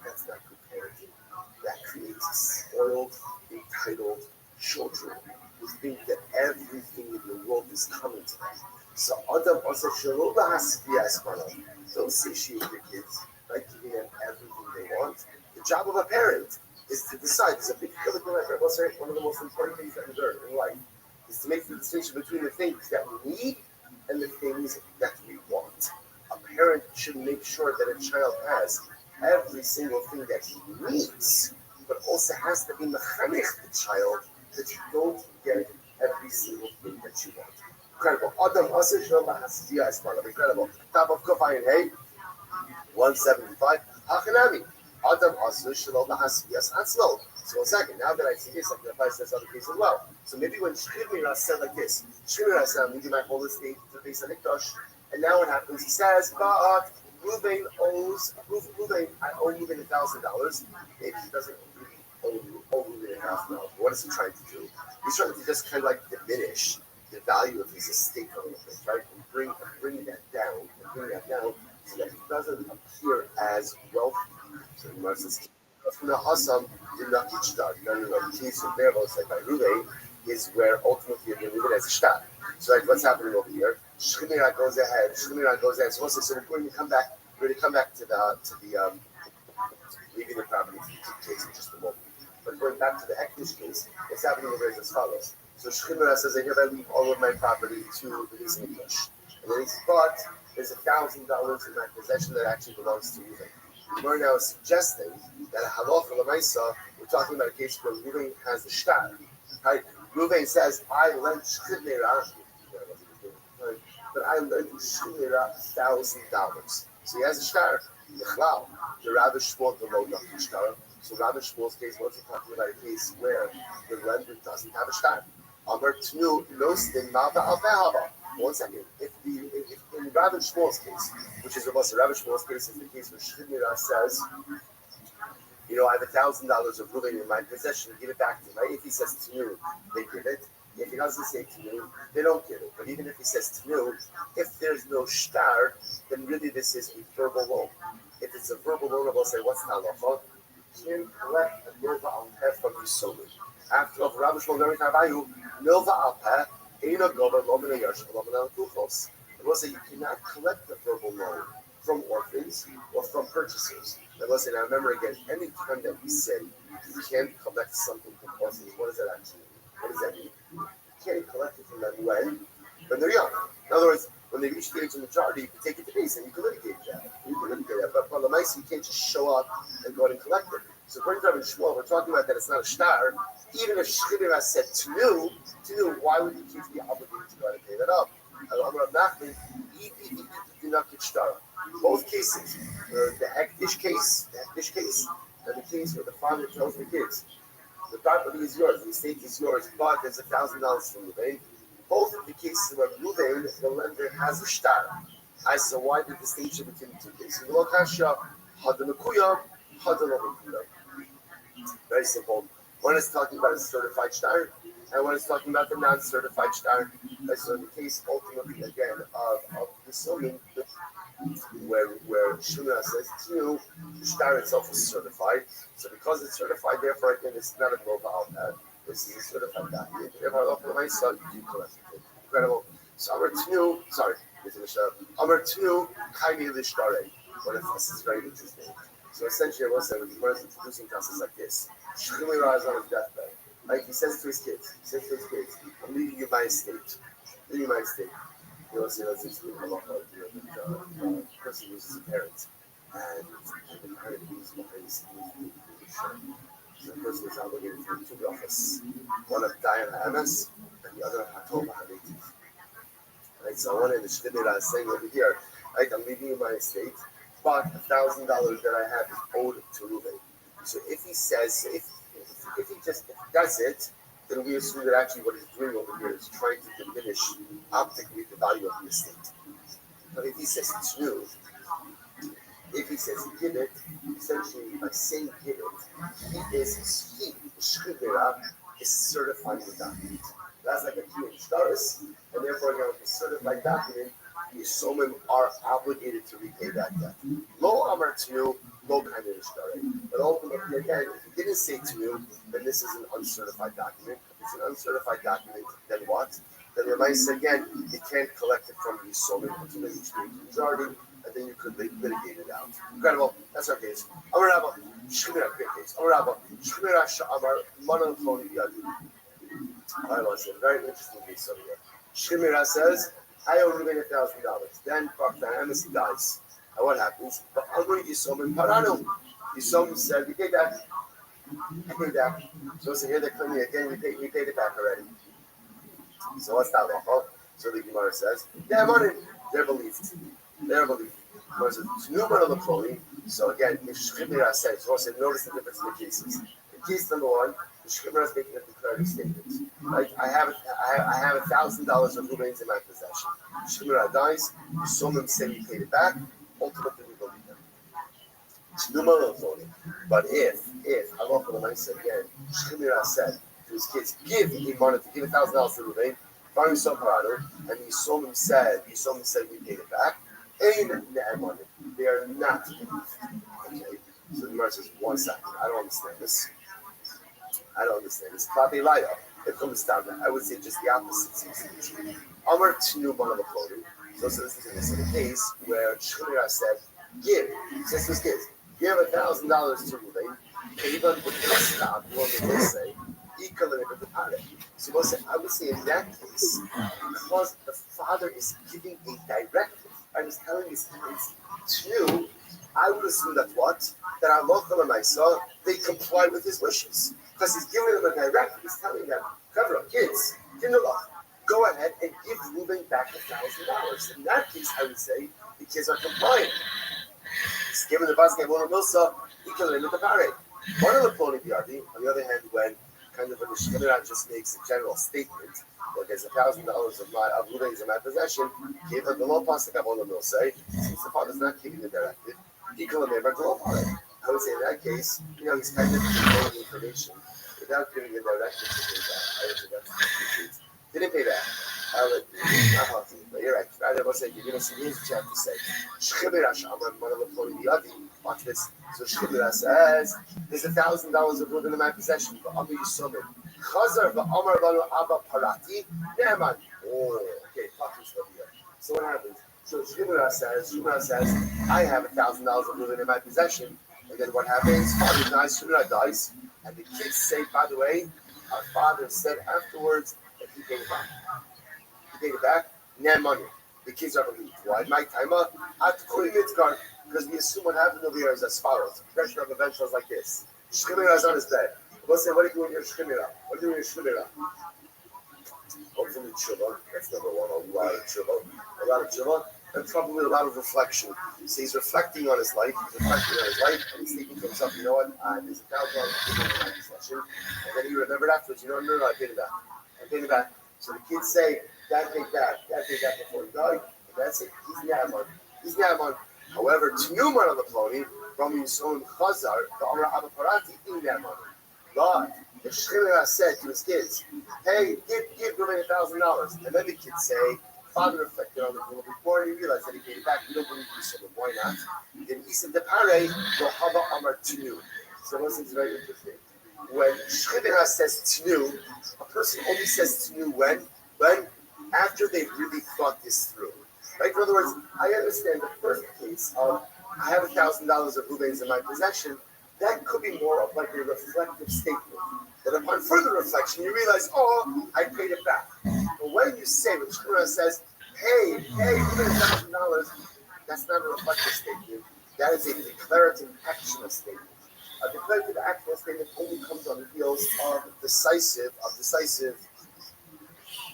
S2: That's not good parenting. That creates spoiled, entitled children who think that everything in the world is coming to them. So Adam also don't satiate your kids by giving them everything they want. The job of a parent is to decide. There's a big one of the most important things that we learn in life is to make the distinction between the things that we need and the things that we want. A parent should make sure that a child has every single thing that he needs, but also has to be mechanech the child that you don't get every single thing that you want. Incredible. Adam incredible. Top of Kofayin, hey? 175. Hachanami. Adam Asu Shalom Lahasiyas Atzlo. So one second, now that I see this, I can apply to this other case as well. So maybe when Shchimira said like this, Shchimira said, I'm leaving my whole estate to the Beis Hamikdash, and now what happens? He says, Ba'at, Reuben owes, I owe Reuben $1,000. Maybe he doesn't really owe Reuben $1,000. What is he trying to do? He's trying to just kind of diminish the value of his estate a little bit, right? And bring that down, so that he doesn't appear as wealthy. So he says, from the Hasam did not get started. No. The case of Beros, like by Ruvain, is where ultimately you're going to leave it as a shtat. So like what's happening over here? Shchimira goes ahead. So we're going to come back. We're going to come back to the leaving the property case in just a moment. But going back to the Ekdish case, what's happening over is as follows. So Shchimira says, I hereby leave all of my property to the English. And then he says, but there's $1,000 in my possession that actually belongs to you. We're now suggesting that a halacha l'maisa, we're talking about a case where Ruvain has the shtar. Right? Ruvain says, I lent Shchimira, but I lent Shchimira $1,000. So he has a shtar. The Rabbi Shmuel below the shtar. So Rabbi Shmuel's case, we're talking about a case where the lender doesn't have a shtar. Amar Tnu Nostin Mava Alvehava. 1 second. If in Rabbi Shmuel's case, which is Rabbi Shmuel's case, is the case where Shchimira says, I have $1,000 of Ruvain in my possession, give it back to me. Right? If he says Tnu, they give it. If he doesn't say Tnu, they don't give it. But even if he says Tnu, if there's no shtar, then really this is a verbal loan. If it's a verbal loan, we'll say, what's the halacha? Can collect a milva al peh from Yisomim. After all, Rabbi Shmuel very Tarvayu, milva al peh, eino gover lomina yarsh lomina al-kuchos. And we'll say you cannot collect the verbal loan from orphans or from purchasers. And we'll say, now remember again, any time that we say you can't collect something from orphans, what does that actually mean? What does that mean? You can't collect it from them when they're young. In other words, when they reach the age of majority, you can take it to base and you can litigate that. But the mice, you can't just show up and go out and collect it. So according to Rabbi Shmuel, we're talking about that it's not a shtar. Even if Shchimira said Tnu, why would the kids be obligated to go out and pay that up? Do not get shtar. Both cases, the Hekdish case, and the case where the father tells the kids, the property is yours, the estate is yours, but there's $1,000 from the bank. Both of the cases where Ruvain, the lender, has a shtar. I said, why did the distinction between the two cases? Very simple. One is talking about a certified shtar, and one is talking about the non-certified shtar. So in the case, ultimately, again, of the Solim, where Shuna says to the shtar itself is certified. So because it's certified, therefore, again, it's not a global outlet. This is a certified document. Therefore, my son, you collect it. Incredible. So, Amar 2, Kaimi Lishtare. What if this is very interesting? So essentially, I will say, when the Gemara is introducing to us, it's like this. Shchimira is on his deathbed. Like he says to his kids, I'm leaving you my estate. Leaving my estate. You know, so that's interesting. The person loses a parent. And the parent leaves behind his so the person is obligated to do 2 brachas. One of Dayan HaEmes, and the other of Hatova HaNetiv. Right, so one in the Shchimira is saying over here, right, I'm leaving you my estate, but $1,000 that I have is owed to Ruvain. So if he says, if he just does it, then we assume that actually what he's doing over here is trying to diminish optically the value of the estate. But if he says Tnu, if he says give it, essentially by saying give it, the Shchimira, is certifying the document. That's like a key in Shtaris, and therefore, again, with the certified document, the Yisomim are obligated to repay that debt. Lo Amar Tnu, no kind of Shtari. But ultimately, again, if he didn't say Tnu, then this is an uncertified document. If it's an uncertified document, then what? Then Rabbi said again, you can't collect it from the Yisomim until they reach the majority, and then you could litigate it out. Incredible. That's our case. Amar Rabba, Shchimira, great case. Amar Rabba, Shchimira Sha'amar, Manan Choni Yadu. I was a very interesting case over here. Shchimira says, I owe Ruvain $1,000. Then Amos dies. And what happens? But Amri Yisomim Paranu. Yisomim said, we paid that. I paid that. So here they're claiming again, we paid it back already. So what's that about? So the Gemara says, they're money. They're believed. They're believed. Because it's new one of the clothing. So again, if Shchimira says, also notice the difference in the cases. In case number 1, the Shchimira is making a declarative statement. Like I have $1,000 of Ruvain's in my possession. Shchimira dies. Yisomim say we paid it back. Ultimately, we believe them. But if Halacha L'Maisa again, Shchimira said to his kids, give $1,000 to Ruvain, and Yisomim said we paid it back. They are not believed. Okay. So Gemara says, 1 second, I don't understand this. Klapi Laya, it comes down to, I would say just the opposite seems to be true. Amar Tnu Mana Lachodi. So this is a case where Shemira said, give, sisters give $1,000 to Ruvain, even with the stop, what they say, equal with the parent. So I would say in that case, because the father is giving a directive, I was telling his kids to, I would assume that what? That Allah they comply with his wishes. Because he's giving them a directive, he's telling them, cover up, kids, go ahead and give Reuben back $1,000. In that case, I would say the kids are compliant. He's giving the basket of Milsa, he can limit the parade. One of the Ploni Biardi, on the other hand, when kind of when the Shemira just makes a general statement that there's $1,000 of Reuben in my possession, give her the law pasuk of Milsa, since the father's not giving the directive, he can limit the law parade. I would say in that case, he's kind of conveying information without giving a directive to pay back. I would say that's the case. Didn't pay back. But you're right. Rather, I was saying, you're going to see his chat to say, watch this. So Shchibira says, there's $1,000 of Reuben in my possession, but Amr Yisomim. Chazar v'Amar Banu Abba Parati, Ne'eman. Oh, okay, so what happens? So Shchibira says, I have $1,000 of Reuben in my possession. And then what happens? Father dies, Shemira dies, and the kids say, by the way, our father said afterwards that he gave it back. No money. The kids are believed. Why? My time up. Because we assume what happened over here is as follows. Pressure of eventuals like this. Shemira is on his bed. We'll say, what are you doing in your Shemira? What are you doing in your Shemira? Hopefully, tshuva. That's number one. A lot of tshuva. And probably a lot of reflection. So he's reflecting on his life, and he's thinking to himself, you know what, there's $1,000 in my possession. And then he remembered afterwards, no, I paid it back. So the kids say, Dad paid that before he died, and that's it. He's Naaman. However, Tnuman on the Ploni, from his own Chazar, the Amar Abba Parati, in Naaman. God, the Shemira said to his kids, hey, give Reuben $1,000. And then the kids say, Father reflected on the rule before he realized that he paid it back. We don't believe he said, why not? Then he said, the Pare, Rohava Amar Tnu. So listen, it's very interesting. When Shchibira says Tnu, a person only says Tnu when after they've really thought this through. Right? In other words, I understand the first case of I have $1,000 of Reuben's in my possession. That could be more of like a reflective statement. That upon further reflection, you realize, oh, I paid it back. But when you say, when Shemira says, hey, $1,000, that's not a reflective statement. That is a declarative actional statement. A declarative actional statement only comes on the heels of decisive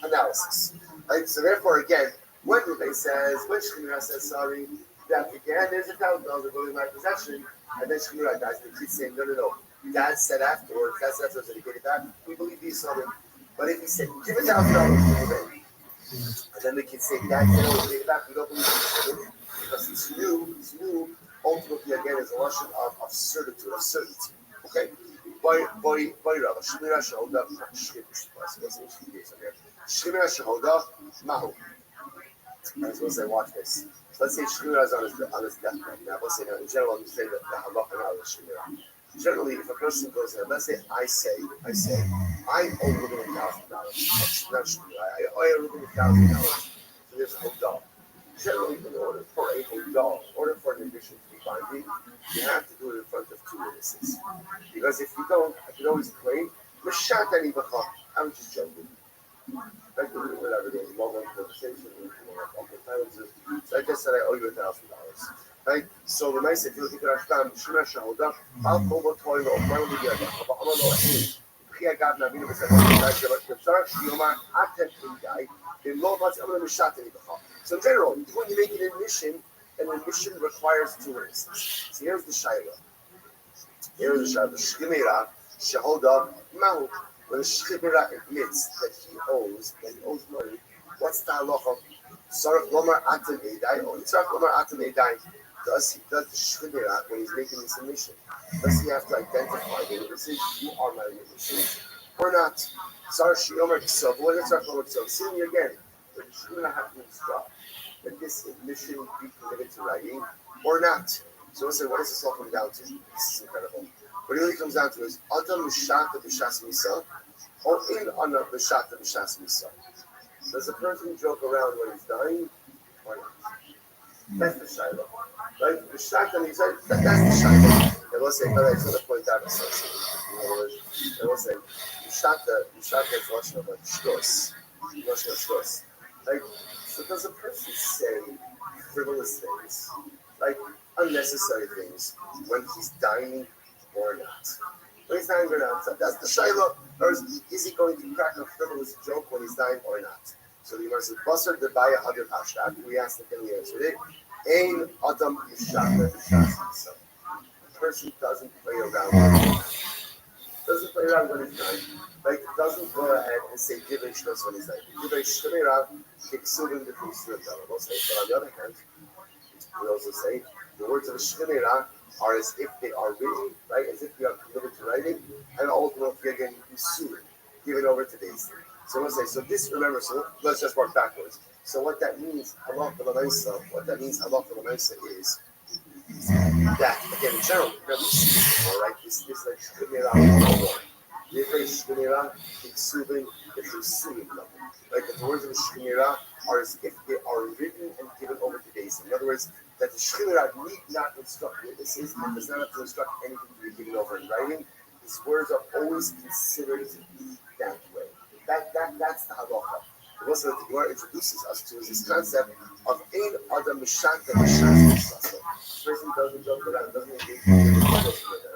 S2: analysis. Right? So therefore, again, when Shemira says sorry, that again, there's $1,000 of in my possession, and then Shemira dies, and the kids saying, no. Dad said afterwards, that he gave it back. We believe he's sorry. But if he said, give $1,000 to him, and then the kids say, Dad said, he gave it back, we don't believe he's sorry. Because he's new, ultimately, again, is a lesson of certitude, of certainty. Okay? Boy, Rabbi, Shemira Shahoda, Shemira Shahoda, Mahu. I was going to say, watch this. So let's say Shemira is on his deathbed. Now, let's say, in general, you say that the halacha now is Shemira. Generally, if a person goes there, let's say I say, I owe Reuben $1,000. Not Shemira. I owe Reuben $1,000. So there's a dog. Generally, in order for an addition to be binding, you have to do it in front of two witnesses. Because if you don't, I can always claim, I'm just joking. Whatever it is, long conversation, so I just said I owe you $1,000. Right? So the nice if you look at Rashtam, Shemira Shahoda, Al Kobo Toilo, Marli Yada, Amalo Hey, Pia Gab Navina Yomar Atem Indai, in Lo Mas Amalo Mishatani Baha. So in general, when you make an admission requires two witnesses. So here's the Shaila. Shemira Shahoda Mahu. When the Shchibira admits that he owes money, what's the halacha? Sarach Lomar Atem Eidai, or Sarach Lomar Atem Eidai. Does the Shchibira, when he's making this admission, does he have to identify the witnesses? You are my witnesses, or not? Sarach Shiomer K'sov, what is Sarach Lomar K'sov? See me again. Does the Shchibira have to instruct that this admission be committed to writing, or not? So we'll say, what does this all come down to? This is incredible. What it really comes down to is Adam Mishata B'Shas Misa or In Ana Mishata B'Shas Misa. Does a person joke around when he's dying or not? That's the Shiloh. Right? The Mishata Misa, that's the Shiloh. And we'll say, but I just want to point out something. And we'll say, Mishata is Russian of like Shtos. Russian of Shtos. Like, so does a person say frivolous things, like unnecessary things, when he's dying or not? When he's dying or not? So that's the Shiloh. Or is he going to crack a frivolous joke when he's dying or not? So the Gemara says, Basar Debaya Hadar Hashtak. We asked if he answered it. Ein Adam Yishata B'Shas. The person doesn't play around when he's dying. Like, doesn't go ahead and say Givei Shtos when he's dying. Givei Shtemira Kiksuvim the Kiksuvim. We'll say, but on the other hand, we also say the words of Shtemira are as if they are written, right? As if we are committed to writing, and ultimately again given over to these. So we'll say, so this, remember, so let's just work backwards. So what that means, halacha l'maisa, is that, again, in general, we've seen this before, right? This like Shtemira 101. Like the words of the Shemira are as if they are written and given over to days. In other words, that the Shemira need not instruct witnesses and does not have to instruct anything to be given over in writing. His words are always considered to be that way. That's the halacha. The most that the Gemara introduces us to is this concept of Ein Adam Mishata Mishata. The person doesn't joke around, doesn't engage in it.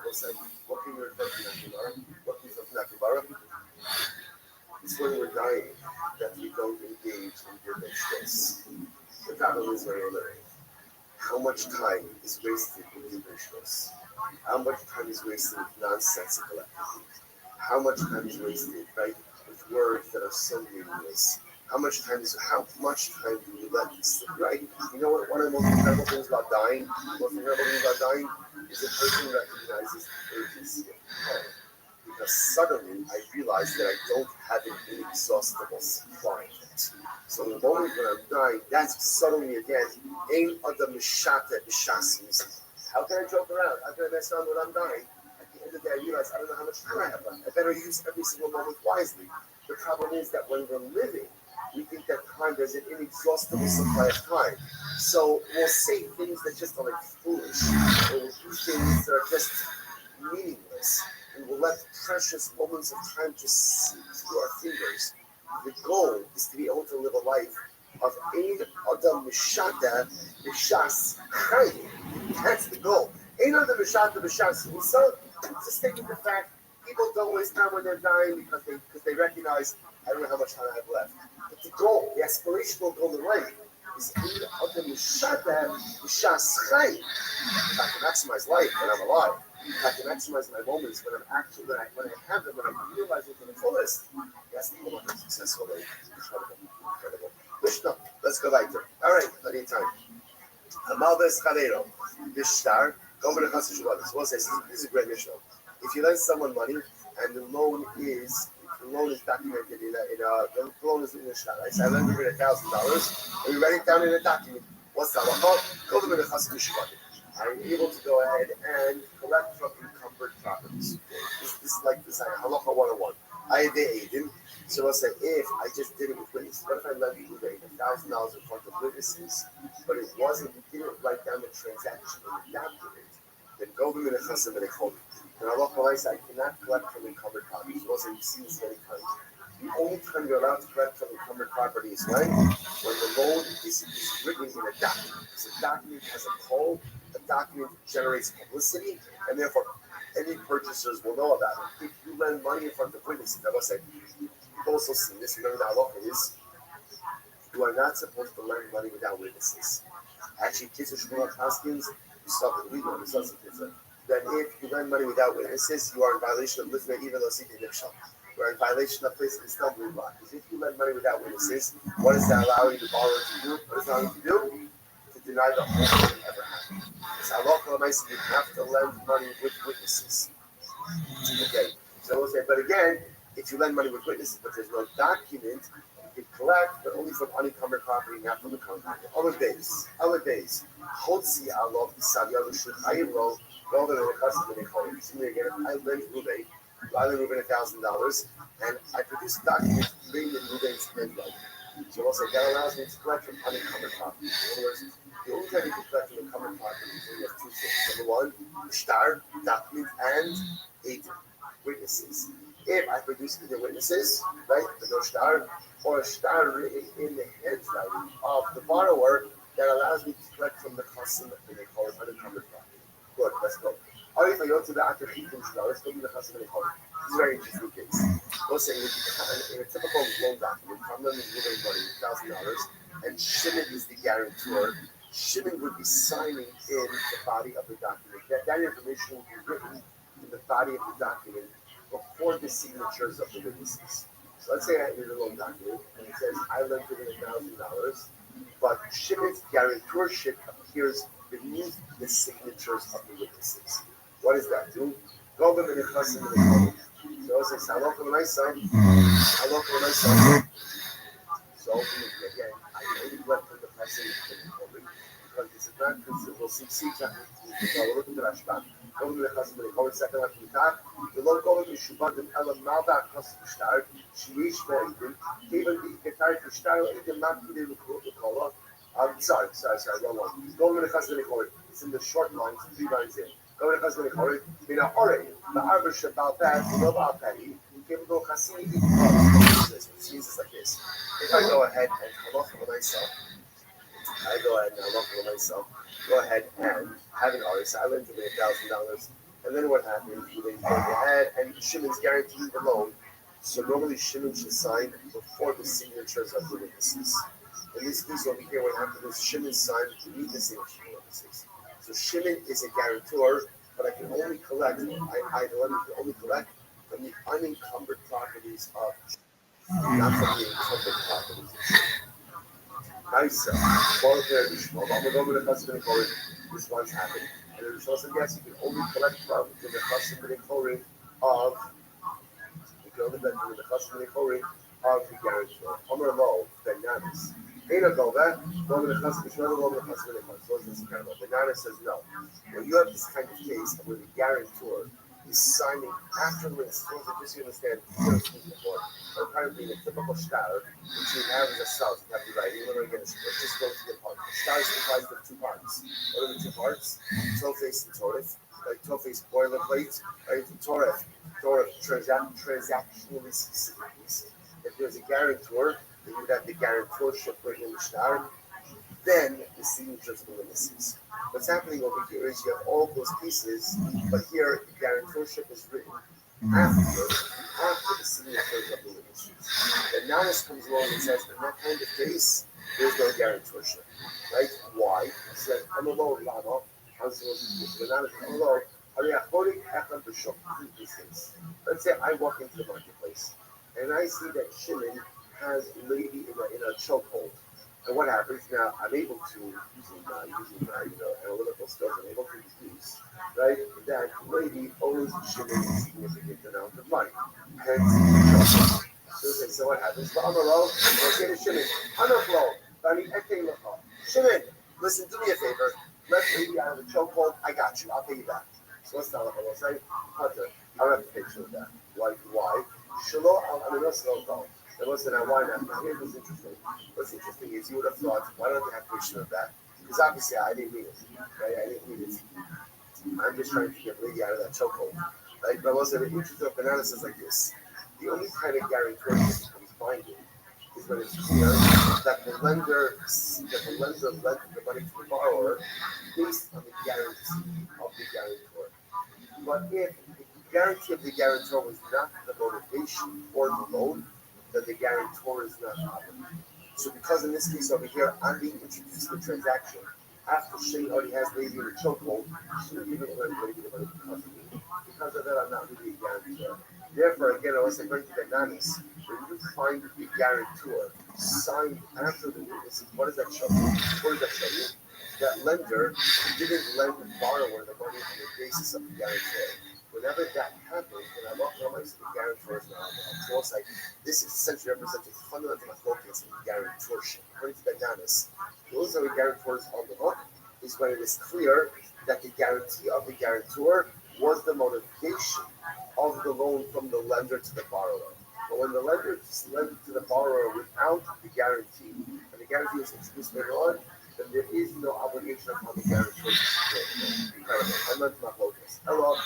S2: We'll say, what can you refer to that Gemara? What can you refer to that Gemara? It's when we're dying that we don't engage in giving shtos. The problem is very limited. How much time is wasted with giving shtos? How much time is wasted with nonsensical activity? How much time is wasted, right, with words that are so meaningless? How much time do we let slip, right? You know what? One of the most incredible things about dying, is a person recognizes the urgency of time. Because suddenly I realize that I don't have an inexhaustible supply of it. So the moment when I'm dying, that's suddenly again, Ein Adam Mishata B'Shas Misa. How can I joke around? How can I mess around when I'm dying? At the end of the day, I realize I don't know how much time I have left. I better use every single moment wisely. The problem is that when we're living, we think that there's an inexhaustible supply of time. So we'll say things that just are like foolish, or we'll do things that are just meaningless. And we'll let precious moments of time just slip through our fingers. The goal is to be able to live a life of Ein Adam Mishata B'Shas Chayim. That's the goal. Ein Adam Mishata B'Shas Misa. Just taking the fact people don't waste time when they're dying because they recognize I don't know how much time I have left. But the goal, the aspirational goal in life, is Ein Adam Mishata B'Shas Chayim. If I can maximize life when I'm alive, if I can maximize my moments when I have them, when I'm realizing to the fullest, that's the moment of successful life. Incredible. Mishnah, let's go back there. All right, plenty of time. Amal Bes Chalero, Bishtar, go over to Chassid Shabbat. We'll say, this is a great Mishnah. If you lend someone money and the loan is documented the loan is in the shot. I said, I lend you $1,000, and we write it down in a document. What's that? Go to the Chassid Shabbat. I'm able to go ahead and collect from encumbered properties. This is like this halacha 101. I have the so I'll say if I just did it with witnesses. What if I lent you $1,000 in front of witnesses, but it didn't write down the transaction in the document? Then go to the chasam and echomi. And halacha I cannot collect from encumbered properties. Also, you've seen this many times. The only time you're allowed to collect from encumbered property is when the loan is written in a document. So a document has a code. The document generates publicity, and therefore any purchasers will know about it. If you lend money in front of witnesses, I must say, you've also seen this. Remember, the halacha is you are not supposed to lend money without witnesses. Actually, Kitzur Shmuel Paskins, you saw the legal, you saw some Kitzur, that if you lend money without witnesses, you are in violation of Lifnei even though seeking Nifshal. You are in violation of placing the stumbling block. Because if you lend money without witnesses, what does that allow you to borrow to do? What does it allow you to do? To deny the whole thing ever happened. So halacha l'maisa, you have to lend money with witnesses. Okay, so we'll say, but again, if you lend money with witnesses, but there's no document, could collect, but only from unencumbered property, not from the contractor. Other days. Chotzi alov isavia l'shulchayin lo go to the custom and they call it. Again, I lend Ruben $1,000, and I produce a document bringing in Ruben's rent right. So also that allows me to collect from unencumbered property. In other words, the only time you can collect from encumbered property is when you have two things. Number one, shtar, document, and 8 witnesses. If I produce either witnesses, right, but no shtar, or a shtar written in the handwriting of the borrower, that allows me to collect from the custom and they call it unencumbered property. Good, let's go. Or if I go to the actor Chitim Shtar, let's go to the custom and they call it. This is a very interesting case. We'll say in a typical loan document, Kamran is giving money, $1,000, and Shimon is the guarantor. Shimon would be signing in the body of the document. That information will be written in the body of the document before the signatures of the witnesses. So let's say I hear the loan document, and it says, I lent him $1,000, but Shimon's guarantorship appears beneath the signatures of the witnesses. What does that do? Go over the custom of the code. So it says, hello for my son. Hello for my son. So again, I only collect from the person because this is not considered. We'll see chapter 2. We'll look at the Rashba. Go to the custom of the code. Second after the top. The local of the Shubat and Ella Malda custom start. She reached for it. Even the guitar to start, it did not be the color. Sorry, wrong one. Go to the custom of the code. It's in the short lines, 3 lines in. Go to the custom of the code. In a hurry. The Arbish about that, the love out petty. Kimbo Cassini, it seems like this. If I go ahead and halach for myself, go ahead and have an artist. I lend him $1,000, and then what happens? They go ahead and Shimon's guaranteeing the loan. So normally Shimon should sign before the signatures of the witnesses. In this case over here, what happens is Shimon signed beneath the signature of the witnesses. So Shimon is a guarantor, but I can only collect. I only collect from the unencumbered properties of not from the encumbered properties of Nice. I'm going over the custom and this once happened. And there's also yes, you can only collect from the custom and of the custom and of the guarantor. Omer Lo, Bananas. Ain't go back, go to the custom, go to the custom and Bananas says no. When you have this kind of case where the guarantor is signing afterwards, just you understand, before. Or apparently in a typical shtar, which you have as a south, you have to write, even again, let's just go to the part. Shtar is comprised of 2 parts. What are the 2 parts? Tofes and Toreth. Like Tofes boilerplate, right? Toreth transactionally specific. If there's a guarantor, then you would have the guarantorship written in the shtar, then the signatures of the witnesses. What's happening over here is you have all those pieces, but here the guarantorship is written after the signatures of the witnesses. The Nanas comes along and says, in that kind of case, there's no guarantorship. Right? Why? He said, I'm alone, Lama. Let's say I walk into the marketplace and I see that Shimon has a lady in a chokehold. And what happens now? I'm able to, using analytical skills, I'm able to deduce, right, that lady owes Shimon a significant amount of money. Hence, so what happens? Shimon, listen, do me a favor. Let lady out of the chokehold. I got you. I'll pay you back. So what's the halacha? Say, Hunter, I don't have to pay for that. Why? Shalom, and listen, now why not? Now here's what's interesting. What's interesting is you would have thought, why don't they have to issue that? Because obviously I didn't mean it. Right? I didn't mean it. I'm just trying to get lady out of that chokehold. Right? But also the interesting analysis like this. The only kind of guarantor that becomes binding is when it's clear that the lender lent the money to the borrower based on the guarantee of the guarantor. But if the guarantee of the guarantor was not the motivation for the loan, then the guarantor is not obligated. So because in this case over here, I'm being introduced to the transaction after Shane already has lady in a chokehold, shouldn't even let anybody get money because of me. Because of that, I'm not really a guarantor. Therefore, again, unless I'm going to get Nanis, when you find the guarantor signed after the witness, what does that show you? That lender didn't lend the borrower the money on the basis of the guarantor. whenever that happens, when I walk around my the guarantor is not it's almost like this is essentially represents a fundamental focus in guarantorship. According to Bananas, those are the guarantors on the hook is when it is clear that the guarantee of the guarantor was the motivation of the loan from the lender to the borrower. But when the lender lent to the borrower without the guarantee, and the guarantee is introduced later on, then there is no obligation upon the guarantor to secure it. Incredible. I meant my focus. Hello.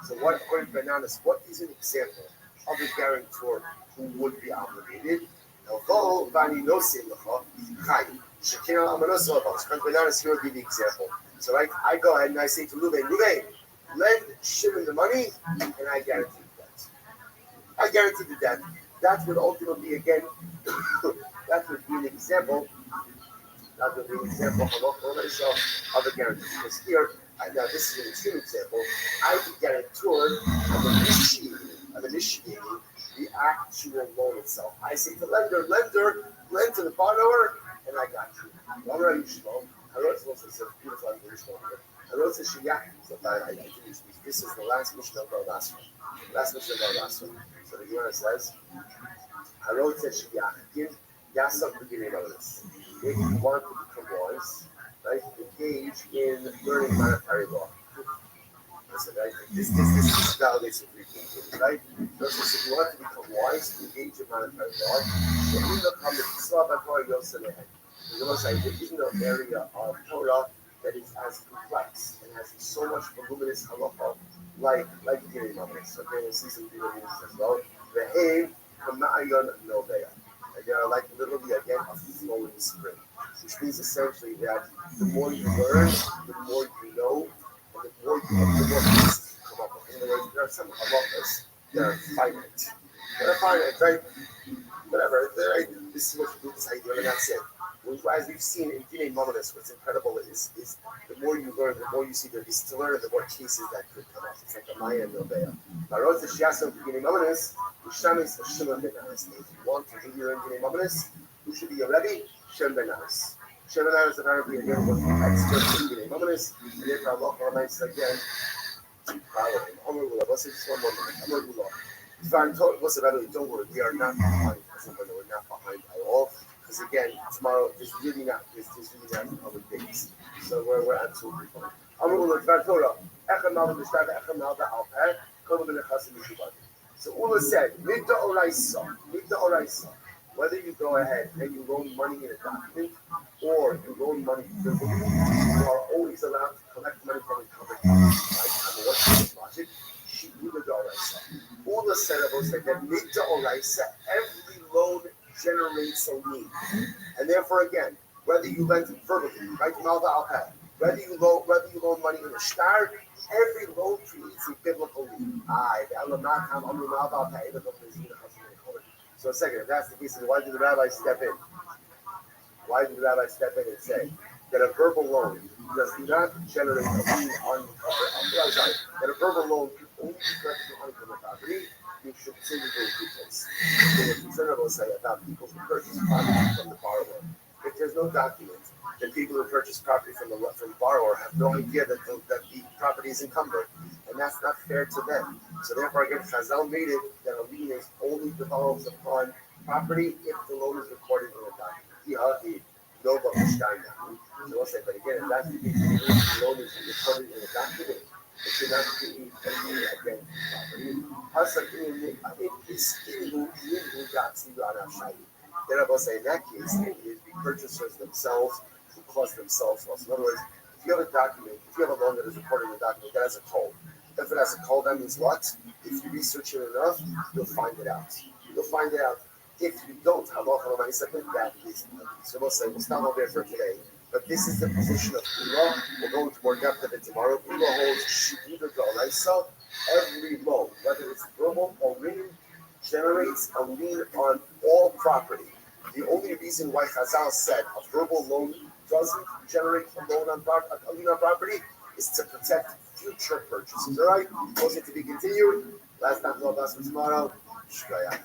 S2: So what, according to Bananas, what is an example of a guarantor who would be obligated? Although Vani no Simcha, Shakira Amanosolos, Bananas here would be the example. So I go ahead and I say to Ruvain, lend Shimon the money, and I guarantee the debt. I guarantee the debt. That would ultimately, again, that would be an example. That would be an example of a guarantee. Because here, now this is an extreme example. I be guarantor of initiating the actual loan itself. I say to lender, lend to the borrower, and I got you. I wrote this beautiful English here. I wrote this this is the last mission of our last one. Last mission of our last one. So the Gemara says, I wrote this Shiyachim, Yasab beginning of this. If you want to become wise, right, engage in learning monetary law. Listen, right? This validates the three things, right? If you want to become wise, engage in monetary law. If you become the Kisla Bakor Yosef, there is no area of Torah that is as complex and has so much voluminous halacha like Giri Mamas. Okay, we'll see some people as well. Behave Kama'ayon Novea. And they are like literally again a flowing spring, which means essentially that the more you learn, the more you know, and the more pieces you come up with. In other words, there are some halachas that are finite. They're finite, right? Whatever. Right? This is what you do, this is how you do it, and that's it. As we've seen in Dinei Mamonis, what's incredible is the more you learn, the more you see there is to learn, the more cases that could come up. It's like a Maya Novea. Marot Shiaso Dinei Mamonis, Ushamis Shimon Benanis. If you want to really learn Dinei Mamonis, who should be your Rabbi? Shem Benanis. Shem Benanis apparently again was the expert in Dinei Mamonis. And therefore Allah Almighty again. Let's say just one more minute. What's the Rabbi? Don't worry, we are not behind. We're not behind at all. Because again, tomorrow there's really not common days. So we're absolutely fine. So Ula said, whether you go ahead and you loan money in a document or you loan money privately, you are always allowed to collect money from a covered document. What's the logic? Ula said that every loan generates a lien. And therefore, again, whether you lend verbally, right, whether you loan money in a star, every loan creates a biblical lien. So, second, if that's the case, then why did the rabbi step in? Why did the rabbi step in and say that a verbal loan does not generate a lien on that a verbal loan can only be collected on the property? You should consider those details. They were concerned about people who purchase property from the borrower. If there's no document, then people who purchase property from the borrower have no idea that the property is encumbered, and that's not fair to them. So therefore, again, Chazal made it that a lien is only develops upon property if the loan is recorded in a document. So we'll say, but again, if that's the case, the loan is recorded in a document. It should not be any against property. Therefore, say in that case, it is the purchasers themselves who cause themselves loss. In other words, if you have a document, if you have a loan that is recorded in a document, that has a code. If it has a code, that means what? If you research it enough, you'll find it out. You'll find it out. If you don't, that is. So we'll say, we'll stop over there for today. But this is the position of Ula. We'll go into more depth of it tomorrow. Ula holds Shivida Galaisa. Every loan, whether it's verbal or written, generates a lien on all property. The only reason why Chazal said a verbal loan doesn't generate a lien on property is to protect future purchases. All right? Motion to be continued. Last time, no last for tomorrow. Shkaya.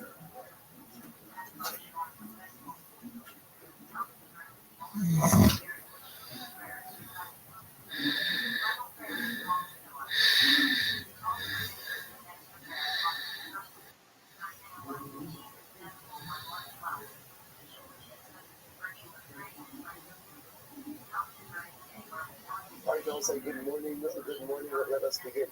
S20: say good morning, let us begin.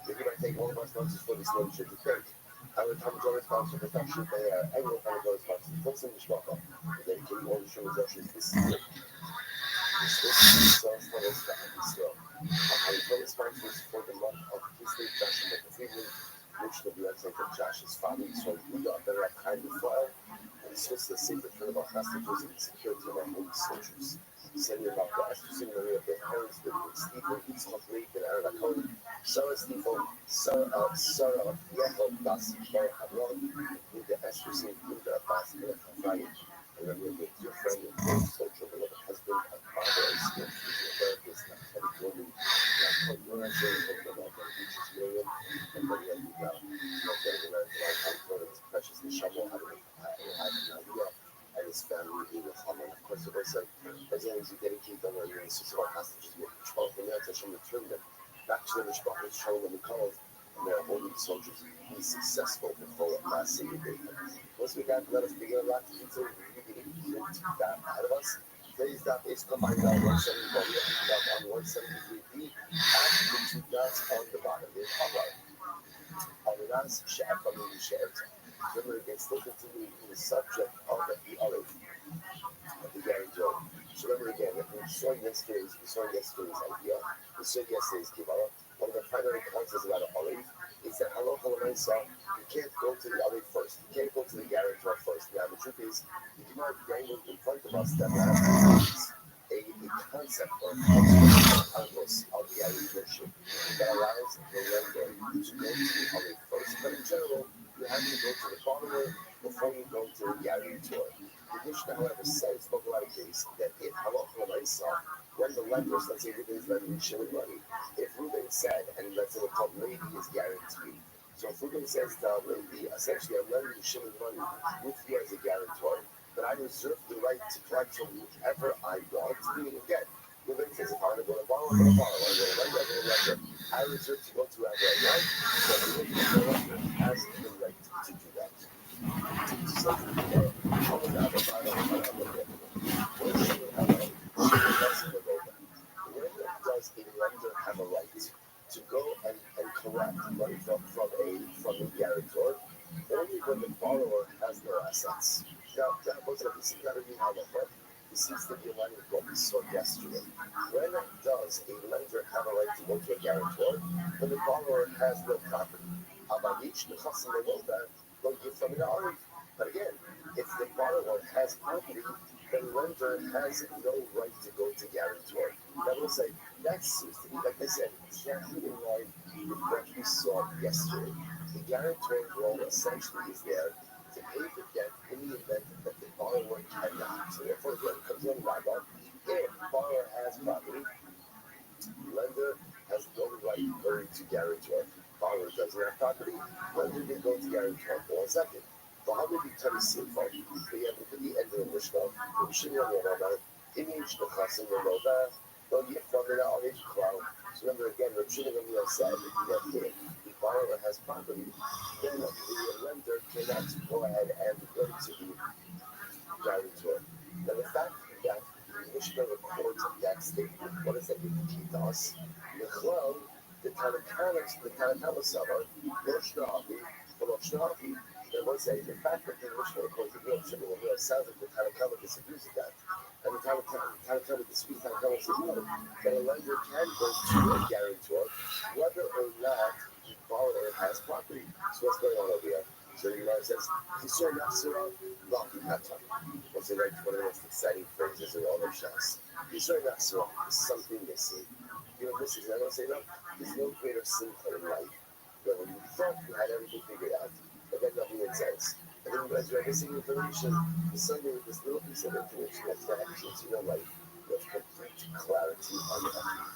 S20: Maybe I thank all of our sponsors for this lunch to thank. Our Tamjora sponsor, the Fashion Fair, annual Tamjora sponsor, Fulton Mishwaka, dedicating all the show results this year. This songs for us to Israel. Our fellow sponsors for the month of Tuesday Fashion Month this evening, which will be website of Josh's family, so we got better at kind of file, and Swiss the secret for our hostages and security of our holy soldiers. Sending about the Esther Maria, their parents, Stephen, Yitzchak, Lee, and Aaron Cohen, Sarah Stephen, Sarah, Yehel, Das, Bar, Avron, with the Esther St. Luda, Bas, and Kafayim. And then with your friend and close social, beloved husband, and father, and skilled physiotherapist, and Teddy Gordon, and Cohen, and Beatrice Miriam, and Maria Luda, and getting around to life, and for his precious Neshama, and his family, being a Chama. Of course, it was as long as you dedicate them or you're in six of our hostages, you have to return them back to the Mishpach, show them the called, and their holy soldiers be successful before last single day. Once we got, let us begin a lot to do so. We that ahead of us. Today's dot is combined on 173 on 173B, and the two dots on the bottom. Avinas she'afalim she'et. Remember, again, still continuing in the subject of the olive, of the guarantee. So remember again, that we saw yesterday's idea, we saw yesterday's Kabbalah. One of the primary concepts about an olive is that halacha l'maisa, you can't go to the olive first. You can't go to the guarantor first. Now, the truth is, the Gemara dangled in front of us that has a concept or a concept of the guarantorship that allows the lender to go to the olive first. But in general, you have to go to the borrower before you go to the guarantor. The Mishnah, however, says, spoke about a case that if halacha l'maisa, when the lenders, let's say Reuben's lending Shimon money, if Reuben said, and let's say the top lady is guaranteed. So if Reuben says to Lady, essentially, I'm lending Shimon money with you as a guarantor, but I reserve the right to collect from whoever I want. Meaning again, Reuben says, if I want to go to borrow, I'm going to borrow. I want to lend, I reserve to go to whoever I want. So the lender has the right to do that. Does a lender have a right to go and collect money from the guarantor only when the borrower has no assets? Now, this is not a new halacha. This seems to be a line of what we saw yesterday. When does a lender have a right to go to a guarantor when the borrower has no property? Don't give from an olive. But again, if the borrower has property, the lender has no right to go to guarantor. Now we'll say that seems to be, like I said, exactly in line with what we saw yesterday. The guarantor role essentially is there to pay the debt in the event that the borrower cannot. So therefore, when it comes in Rabbi, if the borrower has property, the lender has no right to guarantor. Borrower doesn't have property, lender can go to guarantor for 1 second. But how many times simple? We have to the end of the Mishnah. We should know about image the classing the Nova. Don't get from it all age cloud. So remember again, the Shina Gamil said that if the borrower has property, then the lender cannot go ahead and go to the guarantor. Now the fact that the Mishnah records that statement, what does that indicate to us? The cloud, the Tanakama Saba, Rothschild, there was the fact that the Mishnah records the Real sounds like the Tanakama disagrees with that. And the Tanakama disagrees, Tanakama says no, that a lender can go to a guarantor whether or not the borrower has property. So what's going on over here? So the Gemara says, Kisor Nasura, Laki Hata. What's the right, one of the most exciting phrases in all of Shas? Kisor Nasura is something missing. You know, missing, I don't say no, there's no greater simcha in life than when you thought you had everything figured out, but then nothing makes sense. And then as you're missing information, suddenly with this little piece of information that's not actually in your life, you have complete clarity on your life.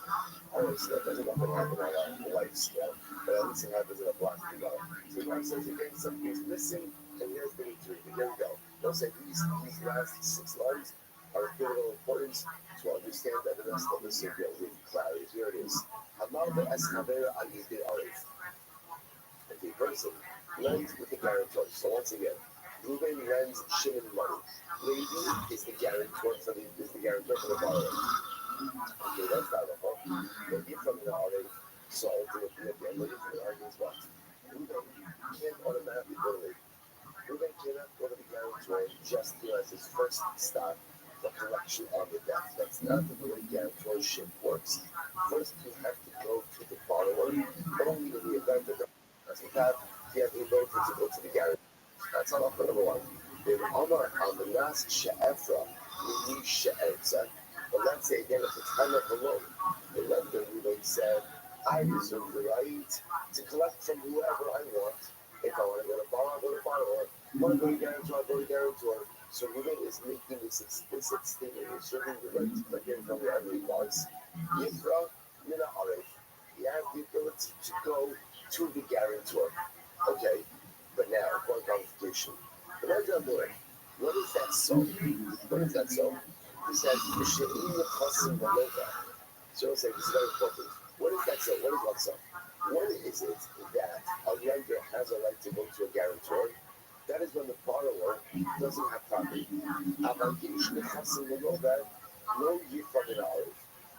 S20: Obviously, that doesn't often happen on a life scale, but at least it happens in a block of love. So God says again, something is missing, and here's the need to read. Here we go. Don't say these last 6 lines are of critical importance to understand that the rest of the survey with clarity. Here it is. Hamal be'es haver al yidei arif. If a person lends with the guarantor, so once again, Reuben lends Shimon money. Levi is the guarantor for the borrower. Okay, that's not the whole. But if from the Arif, so ultimately at the end of the argument is what? Ruben can't automatically go to Ruben cannot go to the guarantor just as his first stop for collection on the debt. That's not the way guarantorship works. First, you have to go to the borrower, only in the event that as we have, you have the ability to go to the guarantor. That's halacha number one. The Omar on the last she'efra, we need she'etza. But let's say again, at the time of the loan, the lender Ruben said, I reserve the right to collect from whoever I want. If I want to go to borrow, I go to borrower. If I want to go to guarantor, I go to guarantor. So Ruben is making this explicit statement, reserving the right to collect in from whoever he wants. Yifra mina aref. He has the ability to go to the guarantor. Okay, but now, one qualification. The right of doing, what is that so? What is that so? He says, Mishalim Chasim Balova. So I'll say, this is very important. What is that so? What is that so? What is it that a lender has a right to go to a guarantor? That is when the borrower doesn't have property. Amalgation Chasim Balova, no Yifam in Arif.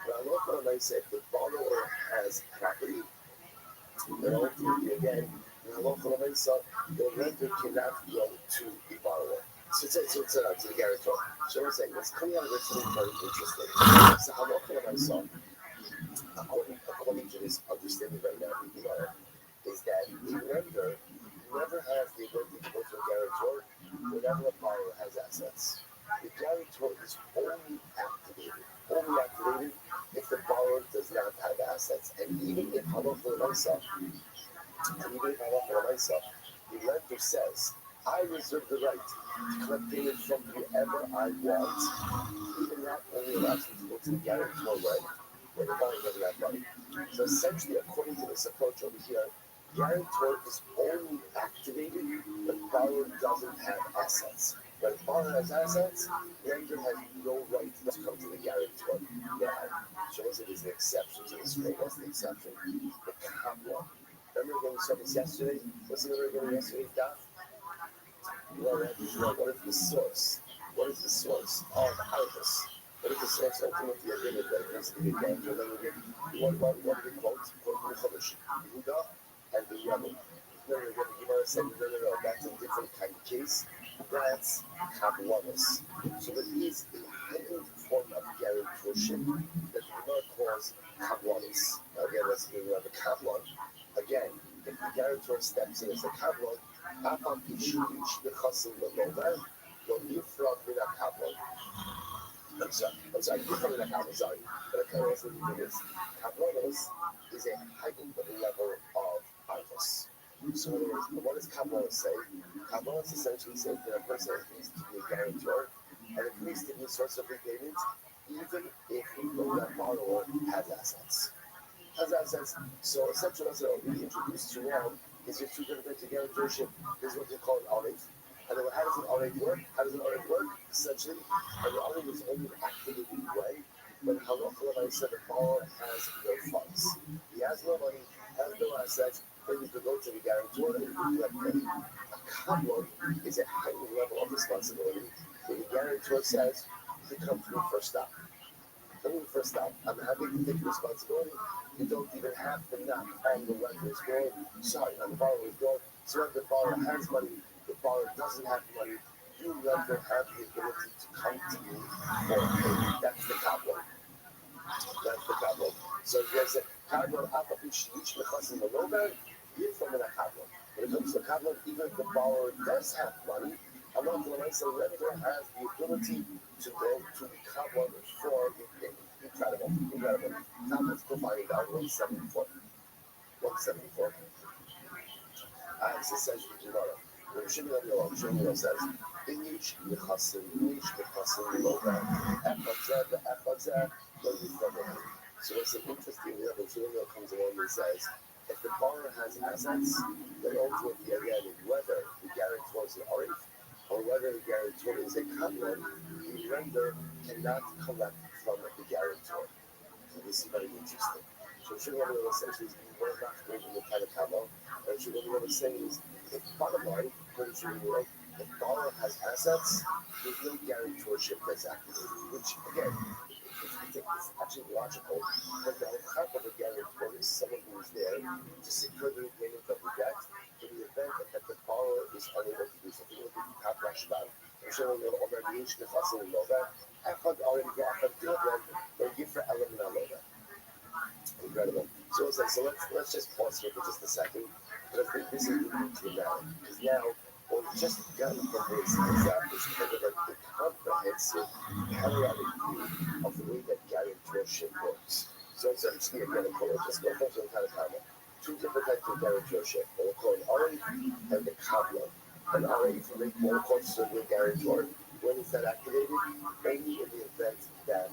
S20: Now, look what I said, the borrower has property. Then ultimately, again, the lender cannot go to the borrower. So to the guarantor. So we're saying, what's coming out of this is very interesting. So how often I saw, according to this understanding right now, is that the lender never has the ability to go to a guarantor whenever a borrower has assets. The guarantor is only activated if the borrower does not have assets. And even if myself, the lender says, I reserve the right to collect payment from whoever I want. Even that only allows me to go to the guarantor right when the borrower doesn't have money. So essentially, according to this approach over here, guarantor is only activated when the borrower doesn't have assets. When the borrower has assets, the lender has no right to come to the guarantor. Now, shows it is an exception to this rule. What's the exception? The kabbalah. Remember when we saw this yesterday? What's the other going yesterday's daf? What is the source? What is the source of Arvis? What is the source ultimately of the that has to be again? What do we quote? Quote the Chodesh, Yehuda and the Rabbi. No, Gemara said, no, that's a different kind of case. That's Kabbalahs. So there is a heightened form of guarantorship that the Gemara calls Kabbalahs. Again, let's give the Kabbalah. Again, if the guarantor steps in as a Kabbalah, I'm sorry, you're from the Kabbalah, sorry. But I can't also do this. Kabbalahs is a heightened level of Arvis. So in other words, what does Kabbalah say? Kabbalah essentially says that a person agrees to be a guarantor and agrees to be a source of repayment, even if that borrower has assets. So essentially, what we introduced to now is your two different types of guarantorship. This is what they call an Arif. And then how does an Arif work? Essentially, an Arif is only an activated way when Halacha said the borrower has no funds. He has no money, has no assets, then you can go to the guarantor and you can collect money. A Kabbalah is a heightened level of responsibility where the guarantor says, you come to me first stop. I'm happy to take responsibility. You don't even have to knock on the lender's door. Sorry, on the borrower's door. So if the borrower has money, the borrower doesn't have money, you lender have the ability to come to me for payment. That's the Kabbalah. So there's a Kabbalah, you're from the Kabbalah. When it comes to Kabbalah, even if the borrower does have money, the lender has the ability to go to the Kabbalah for repayment. Incredible. Kabbalah's provided out 174. It's essentially Gemara. When Shimon says, Inish Mechasim Loga, Echazah, so it's interesting that when Shimon comes along and says, if the borrower has assets, then ultimately, again, whether the guarantor is an Arif or whether the guarantor is a Kabbalah, the lender cannot collect from the guarantor. So this is very interesting. So Shimon essentially is being very much in the kind of Kabbalah. And Shimon is saying is, if bottom line, if borrower has assets, there's no guarantorship that's activated, which again, it's think it's actually logical that the Chaf of a guarantor is someone who is there to secure the repayment of the debt in the event that the borrower is unable to do so. If you look at the Kaf Rashbam, I'm sure you'll already use the Chassil and Loda. Echad already got Echad Dilbran, or give for element and Loda. Incredible. So it's like, so let's just pause here for just a second. But I think this is really to the matter. Because now, what we've just gotten from this is that it's kind of like the comprehensive periodic view of the way that guarantorship works. So instead of just being a guarantor, just go first on kind of comment. Two different types of guarantorship. We'll call it RA and the Kabbalah. An RA is a more considerable guarantor. When is that activated? Only in the event that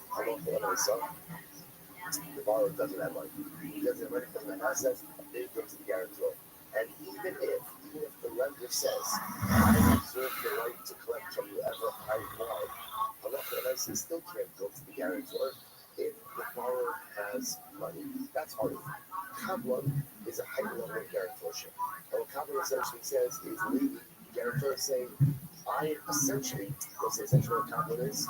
S20: the borrower doesn't have money. He doesn't have money, doesn't have assets, they go to the guarantor. And even if the lender says, I reserve the right to collect from you ever I want, halacha still can't go to the guarantor if the borrower has money. That's hard. Kabbalah is a high level of guarantorship. And what Kabbalah essentially says is the guarantor is saying, I essentially, what's essentially what Kabbalah is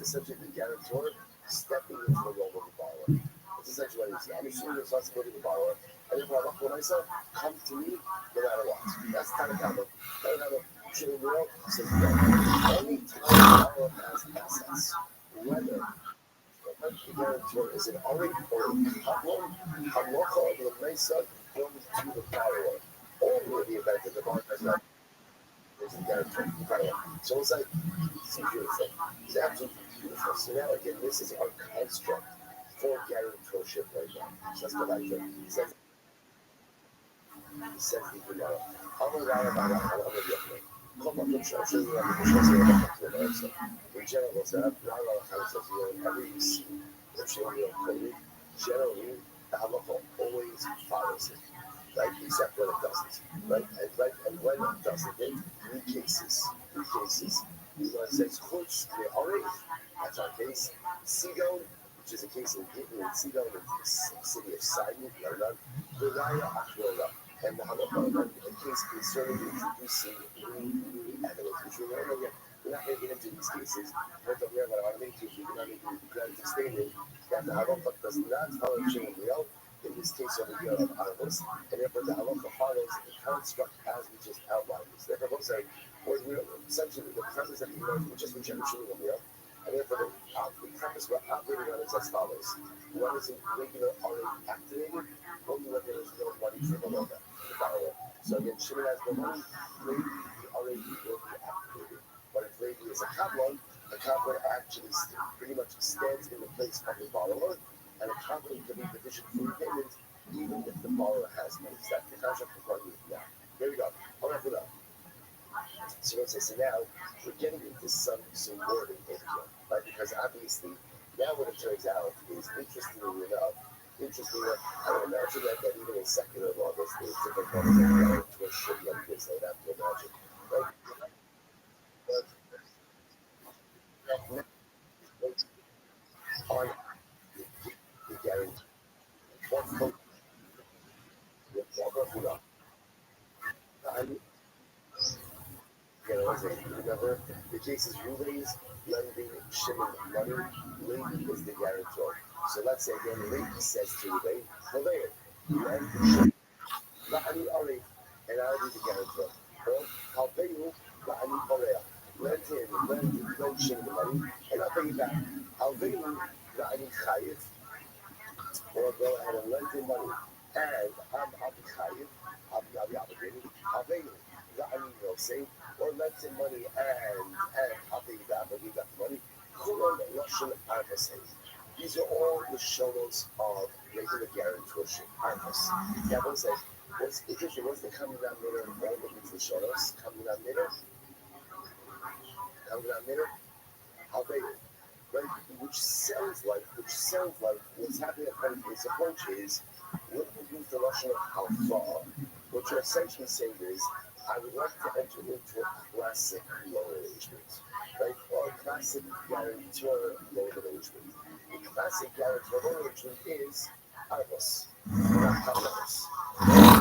S20: essentially the guarantor stepping into the role of the borrower. It's essentially what it is. I'm assuming the responsibility of the borrower, and if I look for myself, come to me no matter what. That's kind of Kabbalah. Should we know? Says no. Any time the borrower has assets, whether the guarantor is an already or a Kabbalah, halacha of the Mesa comes to the borrower. Only in the event that the borrower has not. There's the guarantor. So it's like, it's beautiful. It's absolutely beautiful. So now again, this is our construct for guarantorship right now. So let's go back to it. It says the Gemara. In generally, the halacha always follows it, right? Except when it doesn't, right? And when it doesn't, in three cases. You want to say it's quotes, already. That's our case. Sidon, which is a case of Gittin and Sidon in the city of Sidon, and the halacha, a case concerning introducing new evidence, which we're not going to get into these cases. We're talking about our main case, we're not making a granted statement that the halacha does not follow chain real. In this case over here of Arvos, and therefore the halacha follows the construct as we just outlined. So therefore, both say, essentially the premise that we learned, which is which every single real, and therefore the premise we're operating on is as follows. One is a regular already activated, only when there is no money for the borrower. So again, Shimon has no money, Levi already will be activated. But if Levi is a Kabbalah, the Kabbalah actually pretty much stands in the place of the borrower, and a Kabbalah can be petitioned for repayment even if the borrower has money. So that's the contract before you now. There we go. All right, for that. So let's say, so now we're getting into some wording in here, right? Because obviously, now what it turns out is interestingly enough, I would imagine that even in secular law, there's different forms of law to a shitty on this, I'd have to imagine. Right? But on the guarantee, what's the remember, the case is Ruvain's lending Shimon money. Levi is the guarantor. So let's say again, Levi says to Ruvain, lend Shimon, La'ani Arif, and I'll be the guarantor. Or, I'll pay you, La'ani Korea. Lend Shimon the money, and I'll pay you back. I'll pay you, La'ani Chayiv, or go ahead and lend him money. And I'll be Chayiv, I'll be obligated. I'll pay you, La'ani Yosef, or lend him money and I'll pay you back, I'll give you back the money. Kulon Russian Arvas. These are all the shows of regular guarantorship. Arvas. Yeah, what is that? What's interesting? What's the common denominator of all of these shows? Common denominator? How big? Right? Which sounds like what's happening according to this approach is when you use the Russian halva, what you're essentially saying is, I would like to enter into a classic loan arrangement, right? Or a classic guarantor loan arrangement. The classic guarantor loan arrangement is Arvos, not Kavalos.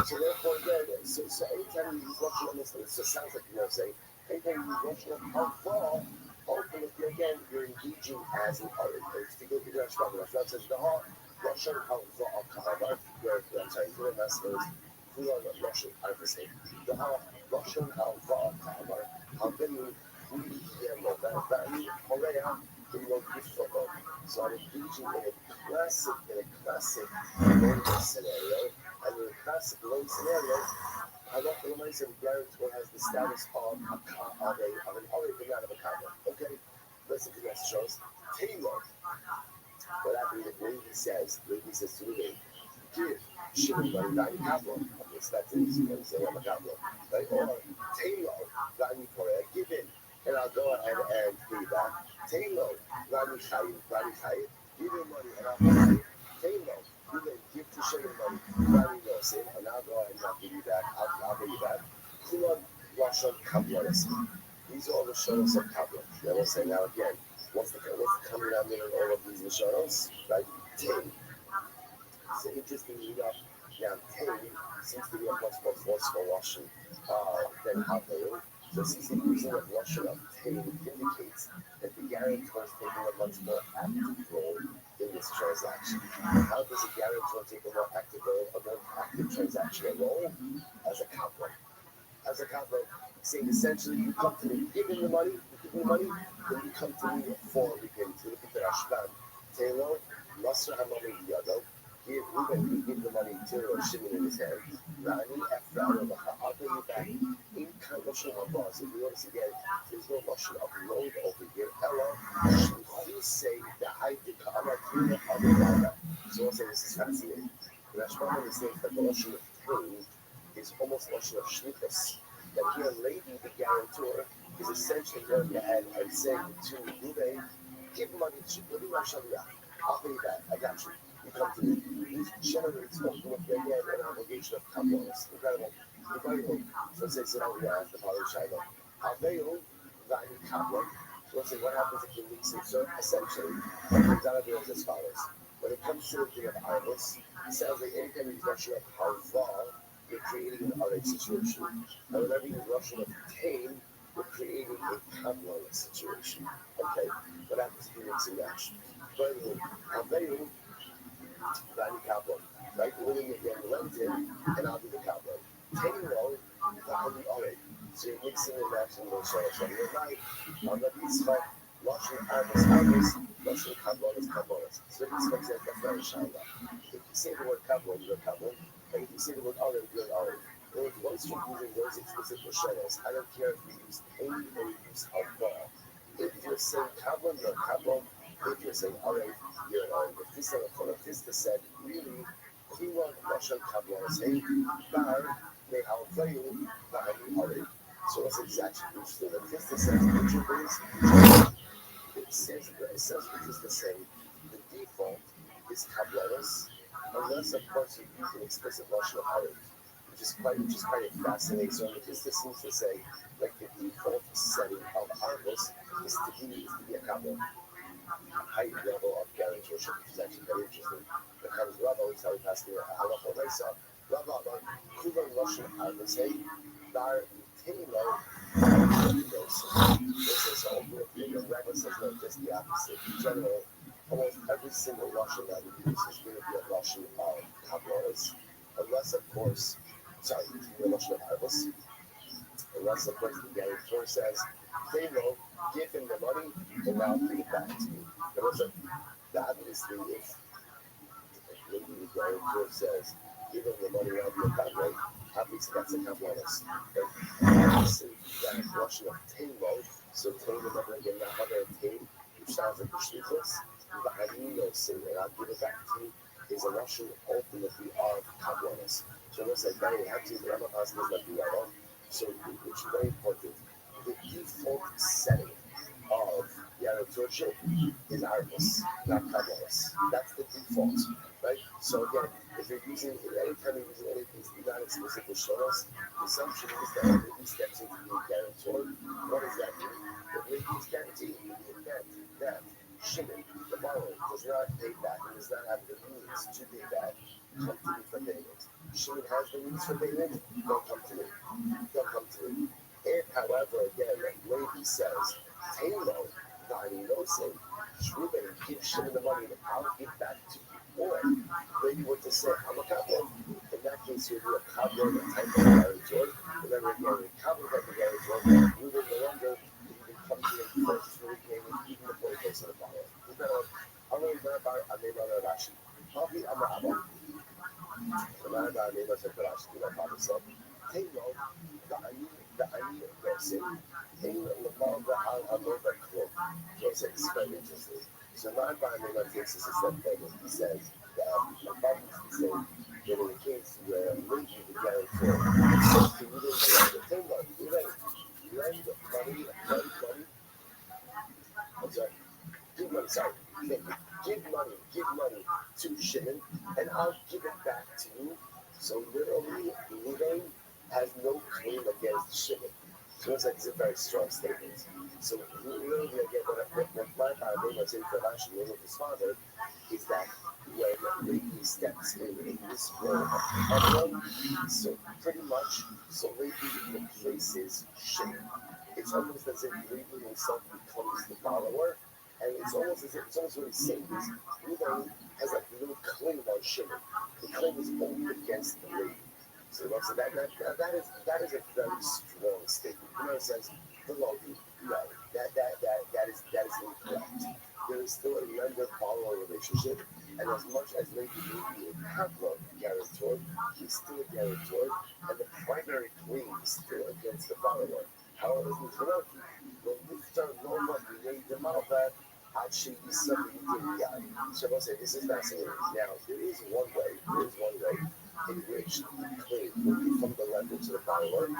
S20: So therefore, again, so anytime you use Russian on this, it sounds like you're saying, anytime you use Russian halva, ultimately, again, you're engaging as an artist. If you look Midrash Rabbi. Rav says the heart Rothschild Halva Kahava, where I'm sorry, the rest is Kulan Rothschild Arvase. The heart Rothschild Halva Kahava, Havenu Uyemo Vani Horea in your gift for God. So I'm engaging in a classic loan scenario, and in a classic loan scenario, I want the reminds of a guarantor has the status of an olive and not of a camera. Okay? Listen to this shows. Taylor. What happened if Rabbi says to me, give Shimon money value capital. Okay, so that's easy when you say I'm a capital. Right? Or Taylor value for it, give in. And I'll go ahead and pay back. Taylor value chayiv, give him money and I'll pay you. Taylor, you then give to Shimon money, value loss in, and I'll go ahead and I'll give you back. I'll pay you back. Kulan Rothschild Kabbalas. These are all the shows of Kabbalah. Then we'll say now again. What's the common denominator in all of these Lashonos? Right? 10. So interestingly enough, now 10 seems to be a much more forceful Russian than Havayim. So since the using of Russian of 10 indicates that the guarantor is taking a much more active role in this transaction. How does a guarantor take a more active transactional role? As a couple. As a couple, saying essentially, you come to me, give me the money, then you come to me for repayment. Look at the Rashban. Taylor, Nasr Hamani Yado, give the money to Shimon in his hand. Rani after I'll pay you back in Russian Hamas. If you notice again, there's no Russian of load over here. Ella, you say the idea of so I'll say this is fascinating. The Rashban understands that the Russian of pain is almost Russian of shlichus. That here, lady, the guarantor, is essentially going ahead and saying to Ruben, give money to Ruben, I'll pay you back. I got you. You come to me. He generates an obligation of compliments. Incredible. So let's say, oh, yeah, the father Shiloh. Avail, value compliment. So let's say, what happens if you lease it? So essentially, what comes out of it is as follows. When it comes to the thing of Arvis, it sounds like anytime you mention of how far, you're creating an RA situation. And whenever you rush of pain, you're creating a compliment situation. Okay? What happens if you mix and match? Finally, Avail, value compliment. Right? Willing to get lended, and I'll do the compliment. Taylor, value RA. So you're mixing and matching those shows. So you're right. On the Yitzchak, watching Arvis, watching Kabbalah. So Yitzchak says that's not a Shaila. If you say the word Kabbalah, you're Kabbalah. And if you say the word Arv, you're Arv. And if once you're using those explicit Lashonos, I don't care if you use pain or you use Alpha. If you're saying Kabbalah, you're Kabbalah. If you're saying Arv, you're Arv. If this said, really, Kulan Russian Kabbalah say, Bar, they Alvayu, Bahari Arv. So what's exactly interesting? The Vista says, it says Vista saying the default is Kabbalahs, unless of course you use an explicit Russian of Arv, which is quite fascinating. So the Vista seems to say like the default setting of Arvis is to be a Kabbalah. High level of guarantorship, which is actually very interesting. Because Rabbi always how he passed me a halacha raisa. Rabbi, Kulan Russian Arvis, hey, Dar Tilo. This is all good. The Rabbi says no, just the opposite. In general, almost every single Russian that we use is going to be a Russian of Kabbalahs, unless of course, a Russian of Arvis, unless of course the guarantor says, Pharaoh, give him the money and I'll give it back to you. There was obviously if maybe the guarantor says, give him the money and I'll give it back, right? Obviously that's a Kabbalahs. But obviously that Russian of Pharaoh, so Pharaoh never again not other Pharaoh, which sounds like the shlichus, the Hanino say, and I'll give it back to you, is a Russian ultimately of Kabbalahs. So let's say, we have to the Ramapas does not do that. So which is very important. The default setting of guarantorship is Arvis, not Kabbalahs. That's the default, right? So again, if you're using, anytime you're using any of these non-explicit Lashonos, the assumption is that the lady steps into being guarantor. What does that mean? The lady is guaranteed in the event that Shimon, the borrower, does not pay back and does not have the means to pay back, come to me for payment. Shimon has the means for payment, don't come to me. Don't come to me. If, however, again, the lady says, Taylor, Vani Nosim, Reuben gives Shimon the money and I'll give back to you. Or maybe what to say, I'm a couple. In that case, you'll do a couple of type of guarantor. Remember, again, a couple type of guarantor. Reuben no longer even comes in first for the game, even before he goes to the follow. He's not a, I'm going to learn about Rashi. Probably I'm a Abba. I'm not about Neighbor said Rashi, like Papa said. Hey, no, the Ani Gosin. Hey, Lamal, the Al Hamova Club. It's very interesting. So, my Neighbor takes us a step further. He says, my father used to say that in the case where Lindsay the guarantor, he wouldn't lend the thing money. You lend money. I'm sorry. Give money to Shimon, and I'll give it back to you. So literally, Reuben has no claim against Shimon. So it's a very strong statement. So literally, again, what my father saying for Rashi, with his father, is that when Levi steps in this role, everyone, so pretty much, so Levi replaces Shimon. It's almost as if Levi himself becomes the follower. And it's almost as if it's almost really saying this. Reuben has like a little claim on Shimon. The claim is only against the lady. So that is a very strong statement. You know, it says the Loki. No, that is incorrect. There is still a lender-follower relationship, and as much as Lady may be a Kaplan guarantor, he's still a guarantor, and the primary claim is still against the follower. However, in Cherokee, when we start normal, we made them out that actually is something we did guy. So I say this is fascinating. Now, there is one way in which the claim would be from the lender to the borrower, from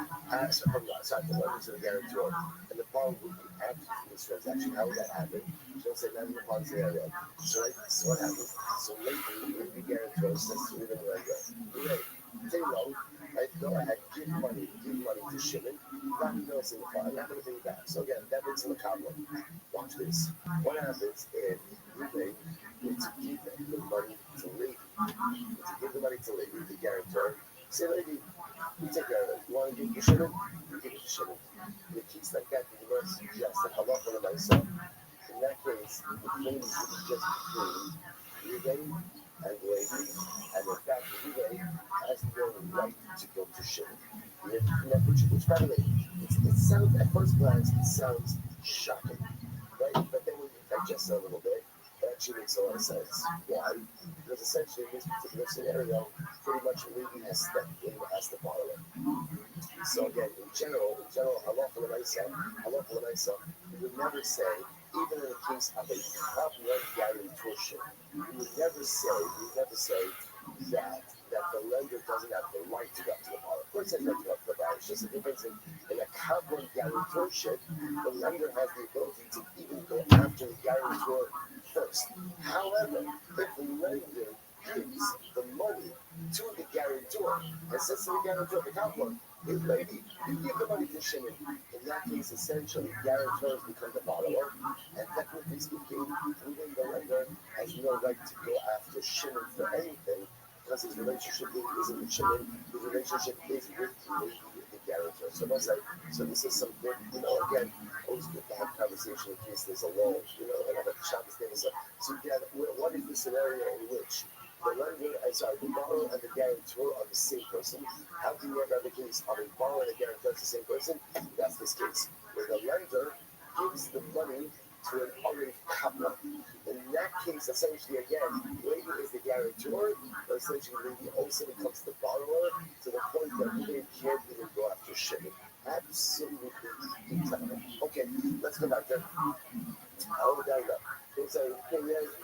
S20: the lender to the guarantor, and the borrower would be active in this transaction. How would that happen? So say that in the policy area. So what happens? So lately, the guarantor says to the lender, "Great, take loan, right? Go ahead, give money to Shimon. Not noticing the file, not going to pay back." So again, that brings him a problem. Watch this. What happens if Reuben were to give the money to Levi? To give the money to Levi, the guarantor, say, "Levi, you take care of it. You want to give it to Shimon? You give it to Shimon." In a case like that, the Gemara suggests that halacha l'maisa. In that case, the claim would just between Reuben and Levi, and in fact, Reuben has no right to go to Shimon. Which by the way, it sounds, at first glance, it sounds shocking, right? But then when you digest it a little bit, it actually makes a lot of sense. Why? Because essentially in this particular scenario, pretty much Levi has stepped in as the follower. So again, in general, halacha l'maisa, we would never say, even in the case of a copyright guarantorship, we would never say that the lender doesn't have the right to go up to the borrower. Of course, it doesn't go up to the borrower. It's just a difference in a copyright guarantorship. The lender has the ability to even go after the guarantor first. However, if the lender gives the money to the guarantor and says to the guarantor, the copyright, "Hey, lady, you give the money to Shimon." In that case, essentially, guarantors become the borrower, and technically speaking, even the lender has no right to go after Shimon for anything, because his relationship isn't with Shimon, his relationship is with the guarantor. So this is some good, again, always good to have conversation in case there's a lull, and I'm at the Shabbos day. So again, what is the scenario in which the borrower and the guarantor are the same person? How can you ever have the case of a borrower and a guarantor as the same person? That's this case, where the lender gives the money to an already couple. In that case, essentially, again, Levi is the guarantor, but essentially Levi also becomes the borrower to the point that Levi can't even go after Shimon. Absolutely incredible. Okay, let's go back there. Hold on. It's a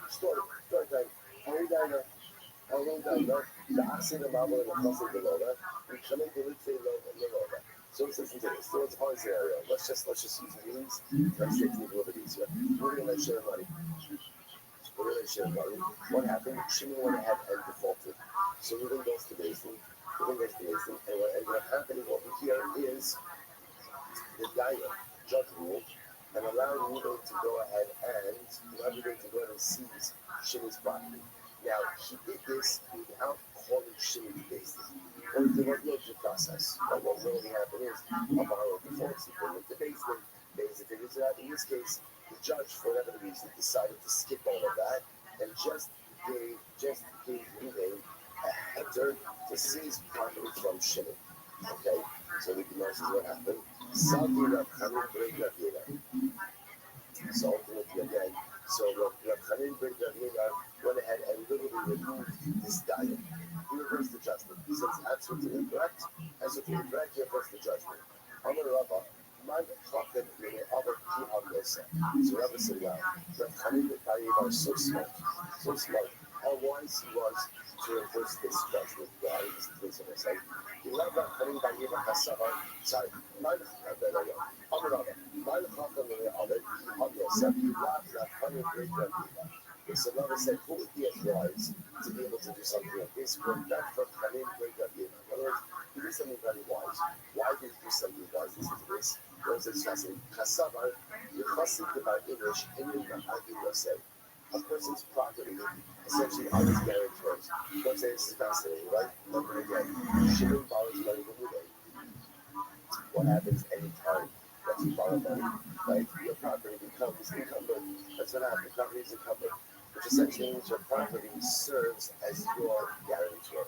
S20: story time. Hold on. The oxen of Mabel and the Chassid de Lola, we come in to Lola. So let's listen to this. So it's a hard scenario. Let's just use these. Let's take it a little bit easier. We're going to share money. What happened? Shimon went ahead and defaulted. So Reuben goes to Basin. And what happened over here is the Daya judge ruled and allowed Reuben to go ahead and seize Shimon's property. Now, he did this without calling Shimon to Basin. There was no due process. What really happened is a borrower defaults, he put him to Basin. Basin figures it out. In this case, the The judge, for whatever reason, decided to skip all of that and just gave Ruvain a heter to seize property from Shimon. Okay, so the Gemara says what happened. Saldi Rav Chanin bring Rav Yehuda. So ultimately again, so Rav Chanin bring Rav Yehuda went ahead and literally removed this diet. He reversed the judgment. He says absolutely incorrect. Absolutely incorrect. He reversed the judgment. Amar Rabba, man chocken mene other kiham nesa. So Rabbi said, wow, Rav Chanin and Bayev are so smart. So smart. How wise he was to reverse this judgment. Why is this on his side? He loved Rav Chanin Bayev Hasavar. Sorry, man Amar Rabba, man chocken mene other kiham nesa. He loved Rav Chanin great Rav Yehuda. So Rabbi said, who would be as wise to be able to do something like this? Going back from Chanin great Rav Yehuda. In other words, he did something very wise. Why did he do something wise? Listen to this. Because it's fascinating. Chasavar, Yechasim Debar English, Hinrin Ma'agin Yosef. A person's property essentially are his guarantors. Don't say this is fascinating, right? Number again, Shimon borrows money from Ruvain. What happens anytime that you borrow money? Right? Your property becomes encumbered. That's what happens. Property is encumbered, which essentially means your property serves as your guarantor.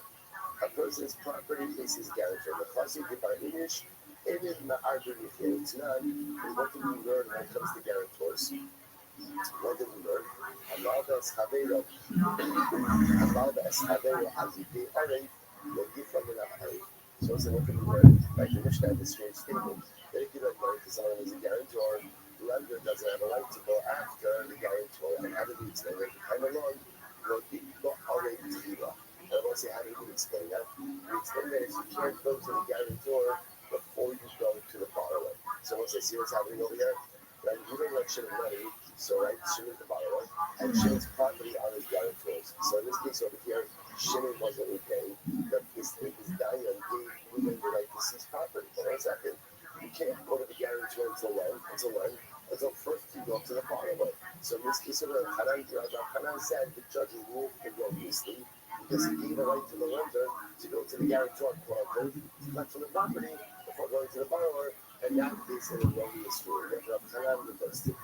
S20: A person's property is his guarantor. The Chassid Debar English, Hinrin Ma'agin Yosef. And what do we learn when it comes to guarantors? What did we learn? Amada Eschavero Aziti Arei, Yadifa Minahari. So it's what did we learn? Like the Mishnah had this strange statement. They give that money to someone who's a guarantor. The lender doesn't have a right to go after the guarantor. And how did we explain it? Kind of long. Yadifa Arei Tihila. And I want to say, how did we explain that? We explained that is you can't go to the guarantor before you go to the borrower. So once I see what's happening over here, right, you don't let Shimon money, so right, Shimon's the borrower, and Shimon's property are his guarantors. So in this case over here, Shimon wasn't okay, but his Dayan gave Ruvain the right to seize property. Hold on a second. You can't go to the guarantor until when? Until first you go to the borrower. So in this case, Hanan said the judge ruled erroneously because he gave a right to the lender to go to the guarantor, quote, to collect from the property before going to the borrower, and that is an erroneous rule. Rav Chanan reversed it.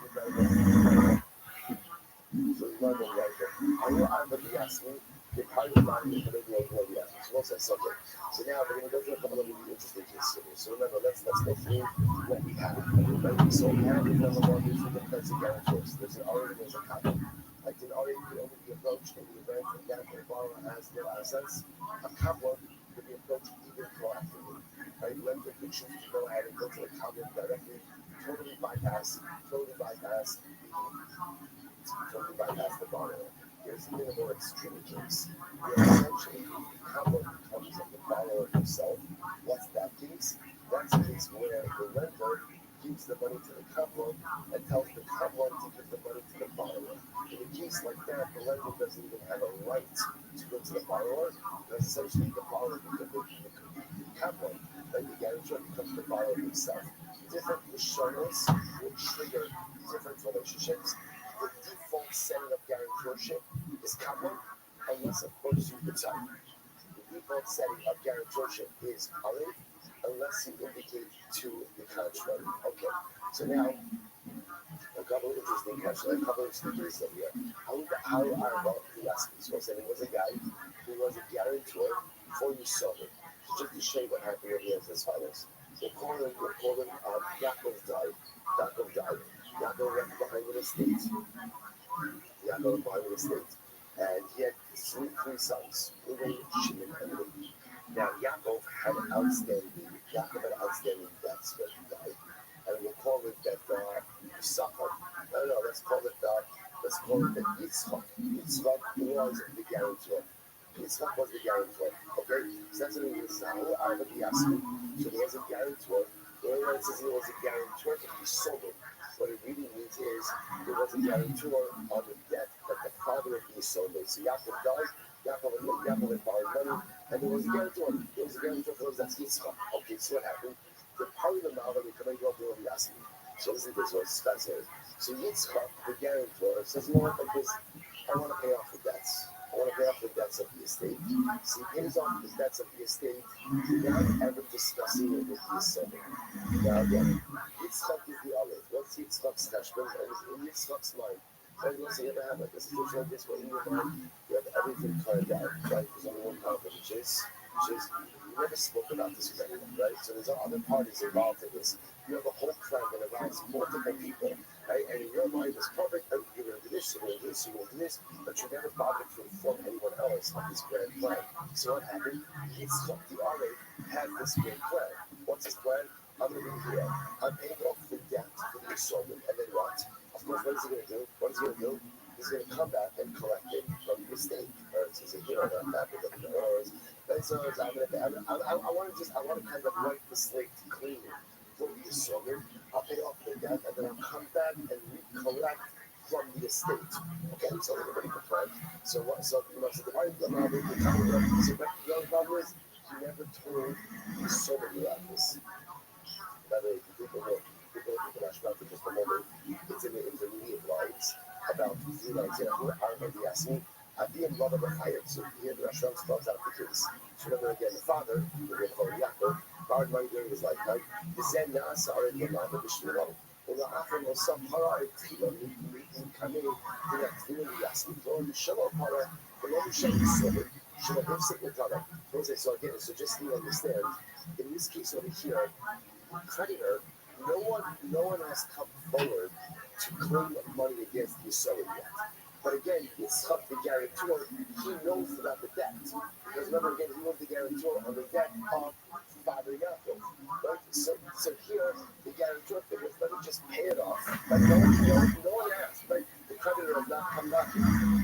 S20: So the Bible writer, I know Rabbi asked me, the part of the Bible is Rabbi asked me. So what's that subject? So now we're going to go through a couple of really interesting cases. So remember, let's go through what we have. Right? So we have in number one, there's different types of guarantors. There's an RA and there's a couple. Like an RA could only be approached in the event that the borrower has no assets. A couple could be approached even proactively. Right? Lender could choose to go ahead and go to the couple directly, totally bypass the borrower. Here's even a more extreme case, where essentially the couple becomes the borrower himself. What's that case? That's a case where the lender gives the money to the couple and tells the couple to give the money to the borrower. In a case like that, the lender doesn't even have a right to go to the borrower, because essentially the borrower becomes the couple, and the guarantor becomes the borrower himself. Different missionaries will trigger different relationships. The default setting of guarantorship is common, unless of course you decide. The default setting of guarantorship is common, unless you indicate to the contrary. Okay, so now a couple of interesting questions, a couple of speakers over here. How are the aspects? So there was a guy who was a guarantor before you sold it. So just to show you what happened over here as follows. We'll call him Yaakov died. Yaakov left behind an estate. And he had three sons, Reuben, Shimon, and Levi. Now Yaakov had outstanding debts when he died. And we'll call it that Yisachar. No, let's call it that Yitzchak. Yitzchak was the guarantor. Yitzchak was the guarantor. Okay? So that's what it means. So there was a guarantor. The only one says he was a guarantor to be sold. What it really means is there was a guarantor on the debt that the father of Esau made. So Yaakov died, Yaakov had borrowed money, and there was a guarantor. There was a guarantor for those, that's Yitzchak. Okay, so what happened? The part of the Malva, they come and go up to Rabbi asking. So listen to this, it's fascinating. So Yitzchak, the guarantor, says, you know what, like this, I want to pay off the debts. I want to pay off the debts of the estate. So he pays off the debts of the estate without ever discussing it with his son. Now again, Yitzchak is the olive. What's Yitzchak Yitzchak's cheshbon and in Yitzchak's mind. And you ever have like a situation like this where in your mind you have everything carved out, right? There's only one problem, which is you never spoke about this with anyone, right? So there's other parties involved in this. You have a whole crowd that involves multiple people, right? And in your mind it's perfect, and you're going to do this, you're going to do this, you're going to do this, but you never bothered to inform anyone else of this grand plan. So what happened? Yitzchak the Arab had this great plan. What's his plan? I'm going to be here. I'm paying off the debt for the installment, and then what? Of course, what is he going to do? What is he going to do? He's going to come back and collect it from the estate. Or he's going to here, I'm back with the doors. And so I want to kind of wipe the slate clean for the installment. I'll pay off the debt, and then I'll come back and recollect from the estate. Okay, so everybody can plan. So what? So the wife, the mother, the family. So but the only problem is he never told the servant about this. By the way, people look at Rashba for just a moment. It's in the intermediate lines about 3 lines here. I remember he asked me, I'd be in love with the fire. So here the Rashba spells out the case. So remember again, the father, the real called Yaakov, borrowed money during his lifetime. The Zen Nas are in the Mother Bishmiro. Well, the Afro was some para Tilo in Kamei, the Yakvili Yasmi, Lord, Shalom Para, the Lord Shalom Sober, Shalom Signatada. So again, so just so you understand, in this case over here, creditor, no one has come forward to claim money against the seller yet. But again, Yitzchak, the guarantor, he knows about the debt. Because remember, again, he was the guarantor on the debt of Father Yaakov. Right? So here, the guarantor figures, let me just pay it off. But no one asked, right? The creditor has not come back.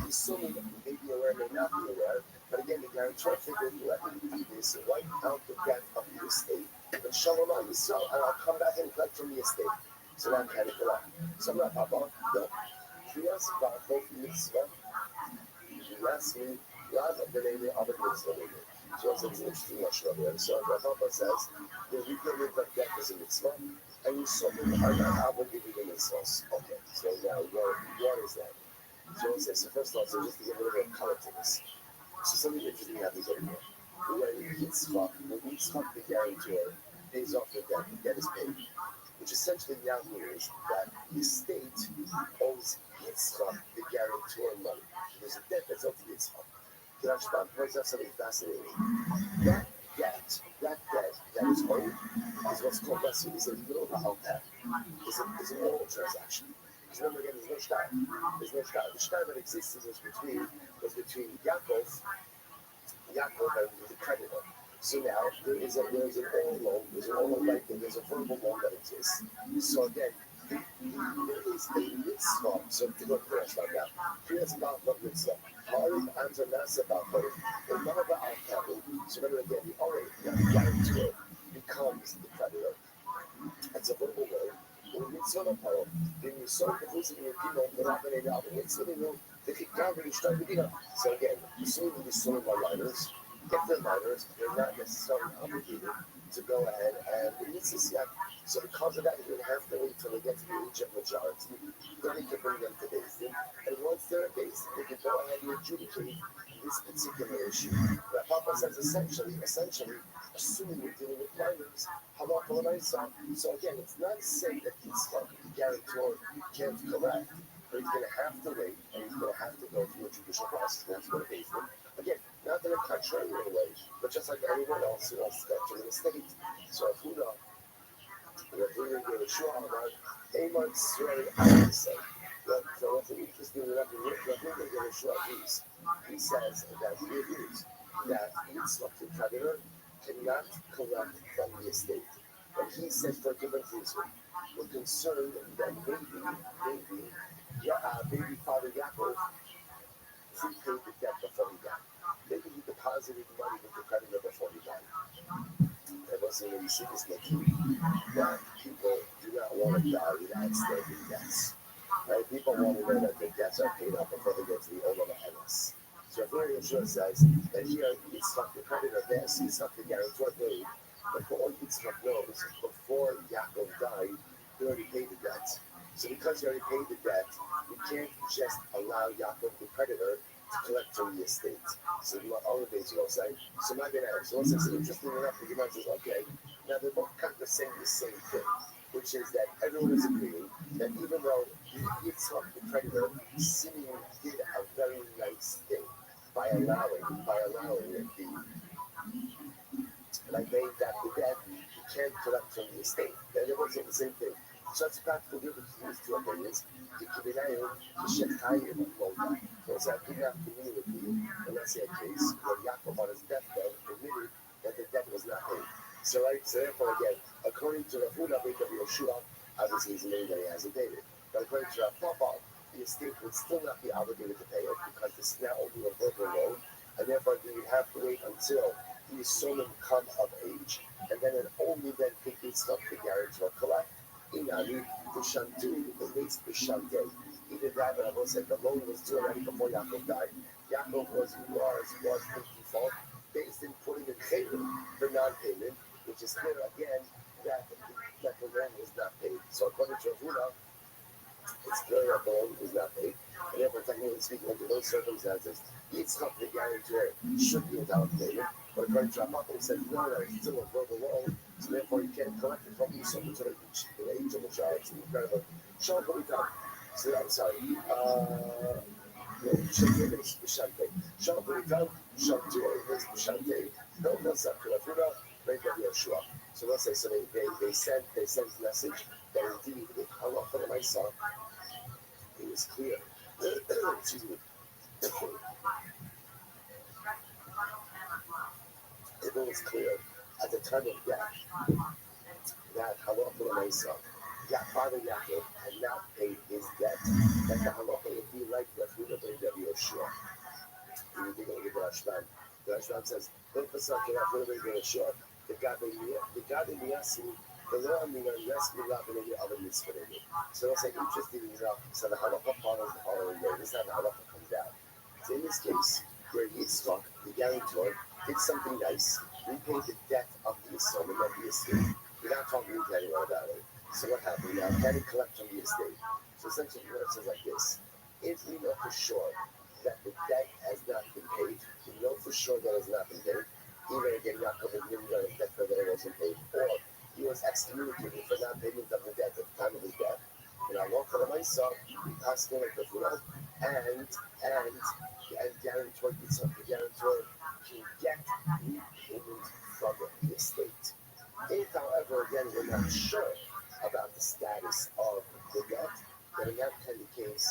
S20: He's still may be aware, may not be aware. But again, the guarantor figured, let me do this, wipe out the debt of the estate. And Shalom Yisrael, and I'll come back and collect from the estate. So now can it collect? So I'm not Papa. No. Kriyas Barkov Mitzvah. Kriyas me Lad Benene Abed Mitzvah. So it's an interesting Lashon here. So the Papa says, the repayment of debt is a mitzvah, and you are not obligated in mitzvahs. Okay, so now what is that? So it says, so first of all, so just to give a little bit of color to this. So something interesting happens over here. When Yitzchak, the guarantor, pays off the debt is paid. Which essentially now means that the state owes Yitzchak, the guarantor, money. There's a debt that's owed to Yitzchak. Rashba points out something fascinating. That debt that is owed is what's called Restream. It's a little Alpad. It's an oral transaction. Because remember again, there's no shtar. The shtar that exists was between Yaakov and the creditor. So now there's an oral loan, there's an oral right, and there's a verbal loan that exists. So again, there is a mitzvah. So to go to the rest now, here's about what mitzvah. Harim answer nasa about what the Mava al Kabu. So remember again, the Ori, the guarantor, becomes the creditor. It's a verbal loan. So again, assuming these sold by minors, if they're minors, they're not necessarily obligated to go ahead and so because of that, you're going to have to wait until they get to the age of majority. Then they can bring them to Beis. And once they're at Beis, they can go ahead and adjudicate this particular issue. But Papa says essentially, assuming we're dealing with minors, so again, it's not to say that the guarantor can't collect, but he's going to have to wait, and he's going to have to go through a judicial process. That's what it is. Again, not in a contrary way, but just like anyone else who wants to go to the state. So if we know, we're going to show about Amon Swearing, I would say. So what's interesting enough, he says that he agrees that Yitzchak, the creditor, cannot collect from the estate. And he says for a different reason. We're concerned that maybe Father Yaakov prepaid the debt before he died. Maybe he deposited money with the creditor before he died. And what's in the secret that people do not want to die without standing debts. Right? People want to know that their debts are paid off before they get to the Olam HaEmes. So if Mary Yeshua says that here Yitzchak, the creditor, yes, Yitzchak, the guarantor, paid, but for all Yitzchak knows, before Yaakov died, he already paid the debt. So because he already paid the debt, we can't just allow Yaakov, the creditor, to collect from the estate. So you want all the days you say. So my dad, so what's interesting enough, the Gemara says, okay, now they're both kind of saying the same thing, which is that everyone is agreeing that even though Yitzchak the predator seemingly did a very nice thing by allowing it be like they that the dead you can't collect from the estate. They're both saying the same thing. So it's practical difference between these two opinions. The Kibinayu, the Shechayim of Moda. So it's like you have to meet with you, and let's say a case where Yaakov on his deathbed admitted that the debt was not paid. So right, so therefore again, according to Rav Huna ben Yoshua, obviously he's admitting that he hasn't paid it. But according to Rav Papa, the estate would still not be obligated to pay it because this is now only a verbal loan, and therefore you would have to wait until the Yisomim come of age, and then only then pick stuff the guarantor collect. Inani, Vishantu, the rates Vishante. Either that, but I will say the loan was due already before Yaakov died. Yaakov was in default, based in putting in chayrim for non-payment, which is clear again that the loan was not paid. So according to Ravuna, it's clear that the loan was not paid. And therefore, technically speaking, under those circumstances, Yitzchak, the guarantor, should be without payment. But according to Rabbi, he says, no, it's still a verbal loan, so therefore you can't collect it from you until it reaches the age of the child. It's incredible. Sean, what we done? So I'm sorry. Sean, what we done? Sean, Bishante. No, that's not correct. So let's say, so they sent the message that indeed, if halacha the Maisa, it was clear. Excuse me. If it was clear at the time of death that halacha the Maisa, Father Yaakov had not paid his debt, that the halacha would be like Rav Huna ben Yoshua. He would be going to the Rashban. The Rashban says, "Don't pasuk Rav Huna ben Yoshua. The God in Yasu, the law in the rest we love in the other mitzvah." So it's like interesting enough. So the halacha follows the following way. This is how the halacha comes out. So in this case, where Yitzchak, the guarantor, did something nice. We paid the debt of the Yisomim of the estate. We're not talking to anyone about it. So what happened? Now, can he collect from the estate? So essentially, what it says like this: if we know for sure that the debt has not been paid, we know for sure that it has not been paid. Either again, Yaakov admitted that his debt that it wasn't paid, or he was excommunicated for non-payment of the debt at the time of his death. And I walk for myself, asking like the Funo, and guarantor, the guarantor can get repayment from the estate. If, however, again, we're not sure about the status of the debt, then in that kind of case,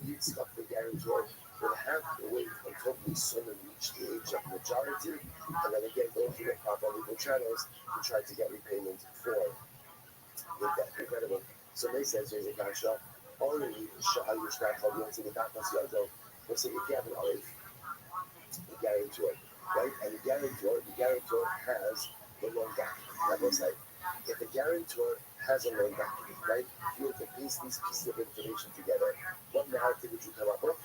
S20: Yitzchak, the guarantor, will have to wait until the son reach the age of majority, and then again go through the proper legal channels to try to get repayment for the debt. Incredible. So they say, there's a kasha, only Shahal Yishnak Chaldian to the Dakas Yodo, will say, if you have an olive, the guarantor, right? And the guarantor has the loan document. That was like, if the guarantor has a loan document, right? If you were to piece these pieces of information together, what narrative would you come up with?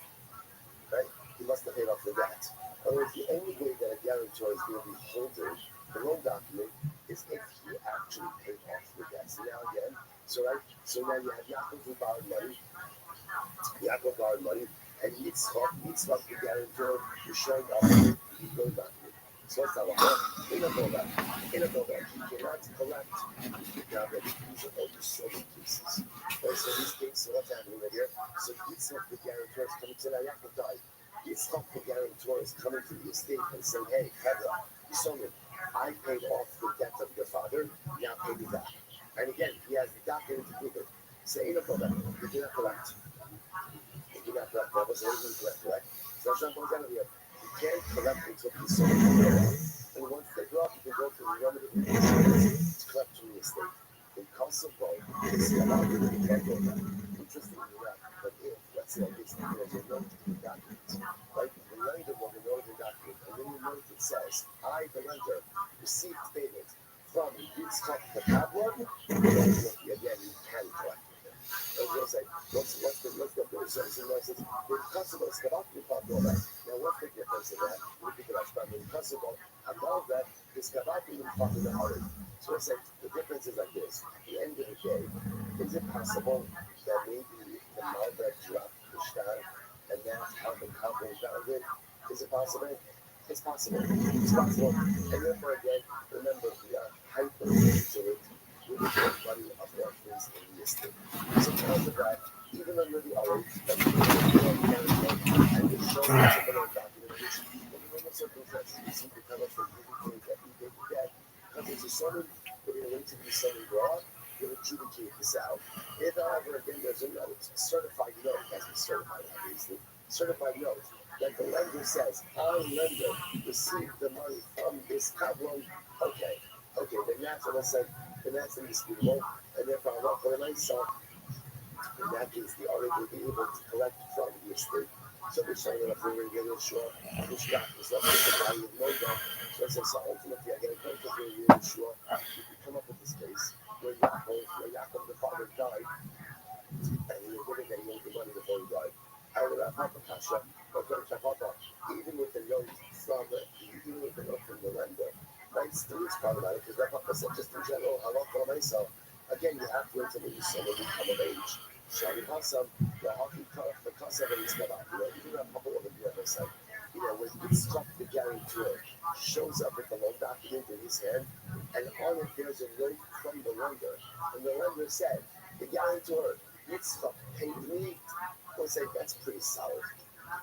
S20: Right? He must have paid off the debt. In other words, the only way that a guarantor is going to be holding the loan document is if he actually paid off the debt. So now again, so now you have Yaakov who borrowed money, and Yitzchak, the guarantor, is showing up the loan document. So let's have a look. In a buildup, he cannot collect now that these are only so many cases. Right? So in this case, so what's happening right here? So Yitzchak, the guarantor, is coming to Yaakov died. Yitzchak, the guarantor, is coming to the estate and saying, hey, Hebra, Yisomim, I paid off the debt of your father, now pay me back. And again, he has the document to prove it. So in a buildup, he cannot collect. That was everything correct. So Hashem comes out of here. You can't collect until the son grow up. And once they grow up, you can go to the remedy to collect from the estate. In Kosovo, it's allowed you to can't go back. Interesting enough, but if, let's say, there's a note in the document, right? The lender will know the document, and then you note it says, I, the lender, received payment from Yitzchak the Pavlov, again, you can collect. We'll say, what's the difference? With Kosovo, it's about to be all that. Now, what's the difference in that? We think about Shpam in Kosovo, above that, it's about to be the heart. So let's say the difference is like this. At the end of the day, is it possible that maybe the Malbec dropped the shtar and that's how the couple found it. Is it possible? It's possible. It's possible. And therefore, again, remember, we are hyper vigilant with the money of our friends in the estate. So because of that, even under the oath, that we and the show similar documentation, in normal circumstances, we see the cover for giving that we did that. Because there's a summon, we're going to wait to be summoned raw, we'll adjudicate this out. If, however, again, there's a note, certified note, has been certified, obviously, certified note, that the lender says, our lender received the money from this problem. Okay, then that's what I said, then that's indisputable, and therefore I'm not going to myself. In that case, the owner will be able to collect from the estate. So we're saying that if we're regular sure, which got this up with the value of no gun. So I said, so ultimately, I get a point of regular sure, you can come up with this case where Yaakov, the father, died, and he admitted that he owed the money before he died. However, Papa Kasha, even with the note from the lender, right, still it's problematic because that Papa said, just in general, I love for myself. Again, you have to wait until you someone become of age. Shari Hassam, the hockey cuff, the Kassav, and his Kabak, even a couple of them, when Yitzchak, the guarantor, shows up with the loan document in his hand, and on it there's a note from the lender, and the lender said, the guarantor, Yitzchak, paid me. We'll say that's pretty solid.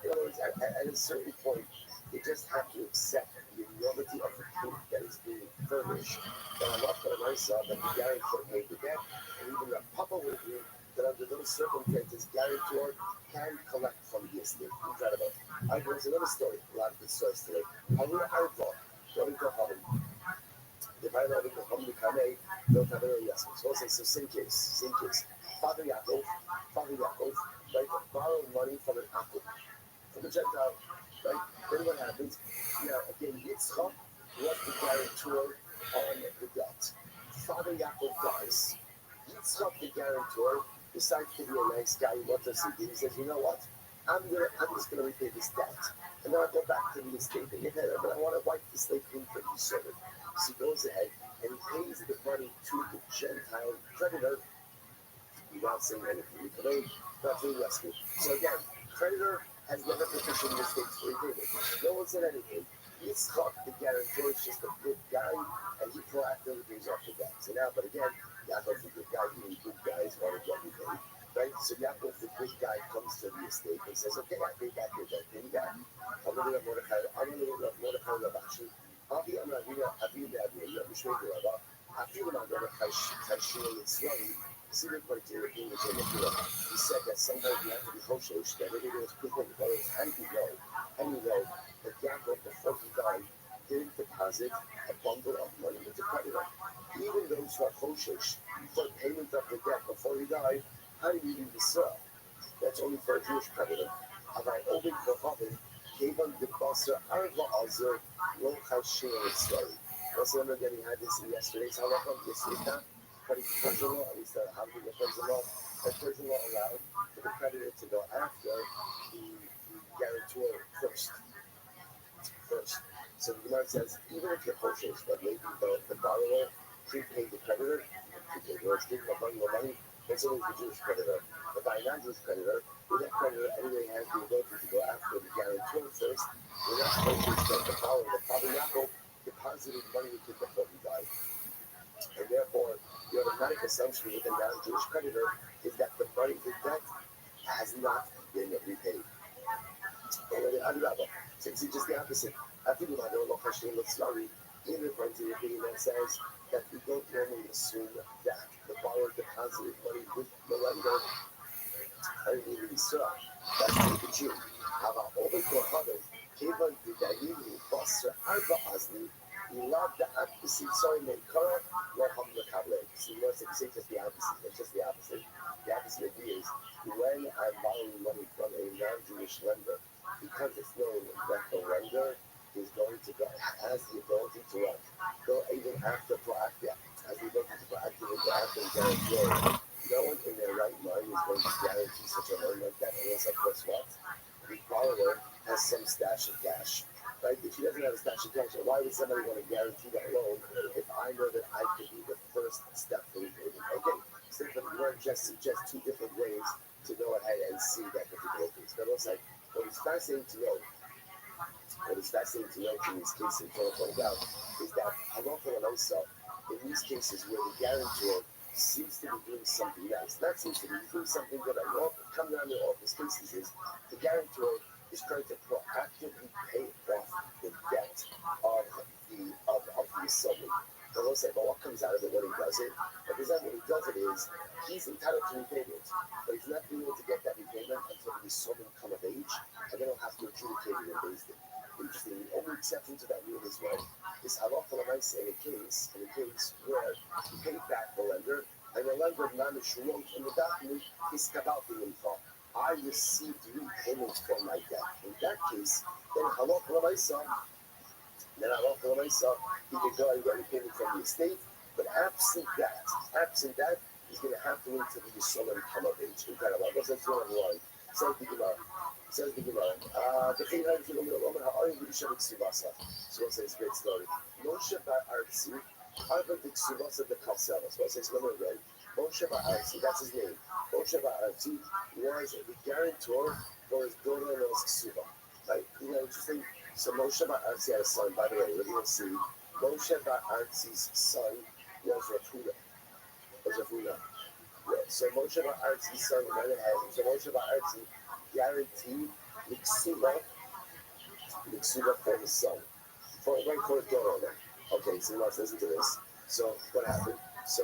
S20: In other words, at a certain point, you just have to accept the enormity of the proof that is being furnished. That I'm not going to myself that the guarantor paid the debt, and even the Papa would agree that under those circumstances, guarantor can collect from the estate. Incredible. There's another story, a lot of good stories today. Haruna Arva, going to Havan. The ViralRabbi will come to Kamei, don't have any yes. So I'll say, so same case. Father Yaakov, right, borrowed money from an Akub, from a Gentile, right? Then what happens? Now, again, Yitzchak was the guarantor on the debt. Father Yaakov dies. Yitzchak, the guarantor, decides to be a nice guy. He wants us to do. He says, you know what? I'm just gonna repay this debt, and then I'll go back to the estate and get it. But I want to wipe the slate clean for you, servant. So he goes ahead and he pays the money to the Gentile creditor without saying anything. Not to rescue. So again, creditor has never petitioned the estate for repayment. No one said anything. Yitzchak, the guarantor, is just a good guy, and he proactively pays off the debt. So now, but again, Yaakov's a good guy. Even good guys want to get repaid. Right? So Yaakov, the good guy, comes to the estate and says, okay, I paid back your debt. Pay me back. I'm going to let Mordechai Rabashi. I'll be on Ravina, Avina, Mishmei Rabba. I feel I'm going to Kashir and Swami. See the criteria in the Torah. He said that sometimes you have to be choshesh, that maybe there's people who know, how do you know that Yaakov, before he died, didn't deposit a bundle of money with the creditor. Even those who are choshesh, for payment of the debt before he died, how do you do this? That's only for a Jewish creditor. Avar Obed Kohavim gave him the Basar Arva Azur Lo Chashir Yitzchak. Also, remember that he had this in yesterday's halacha, yesterday's time. According to Persian law, at least how do the Persian law? And Persian law allowed for the creditor to go after the guarantor first. So the Gemara says, even if you're choshesh, but maybe the borrower prepaid the creditor, giving the money, that's always the Jewish creditor. But by a non-Jewish creditor, if that creditor anyway has the ability to go after the guarantor first, we're not choshesh that the borrower, the father Yaakov, deposited money with him before he died. And therefore, the automatic assumption with a non-Jewish creditor is that the money, the debt, has not been repaid. So it's just the opposite. I think about the Rothschild story, even according to the opinion that says that we don't normally assume that the borrower deposited money with the lender. I mean, we saw that's the Jew. How over to Havel, Kevin the Daini, Basra, Arba Azni, he loved the opposite. Sorry, Menkara, Laham the Kable. So you know, it's just the opposite. It's just the opposite. The opposite is when I'm borrowing money from a non-Jewish lender, because it's known that the lender is going to go, has the ability to go even after proactive, has the ability to proactively go after the guarantor. No one in their right mind is going to guarantee such a loan like that unless, of course, what? The borrower has some stash of cash. Right? If he doesn't have a stash of cash, why would somebody want to guarantee that loan if I know that I could be the first step for repayment? Okay, so you want to just suggest two different ways to go ahead and see that particular case. But also, case that Joel pointed out is that halacha l'maisa, in these cases where the guarantor seems to be doing something nice, not seems to be doing something good. I know coming down to all these cases is the guarantor is trying to proactively pay off the debt of the assembly. But they'll say, well, what comes out of it when he does it? Because then when he does it is, he's entitled to repayment, but he's not being able to get that repayment until the assembly come of age, and then he'll have to adjudicate it in Beis Din. Interesting, the only exception to that rule is what is halacha l'maisa in a case where he paid back the lender, and the lender managed wrote in the document is kabalti mincha. I received repayment from my debt. In that case, then halacha l'maisa, he can go and get repayment from the estate, but absent that, he's going to have to wait till the Yisrael come of age. Incredible. That's one of the line. Says the Gemara. The thing that you're going to Roman, how are you going to show Ksubasa? So it says, great story. Moshe Bar Artzi, Arba the Ksubasa the Kalsela. So it says, let me read. Moshe Bar Artzi, that's his name. Moshe Bar Artzi was the guarantor for his daughter-in-law's Ksuba. Right? You know, interesting. So Moshe Bar Artzi had a son, by the way, we're going to see. Moshe Bar Artzi's son was Rafuda. Yeah. So Moshe Bar Artzi's son went ahead. So Moshe Bar Artzi guaranteed the Ksuba for his son. For his daughter. Okay, so let's listen to this. So what happened? So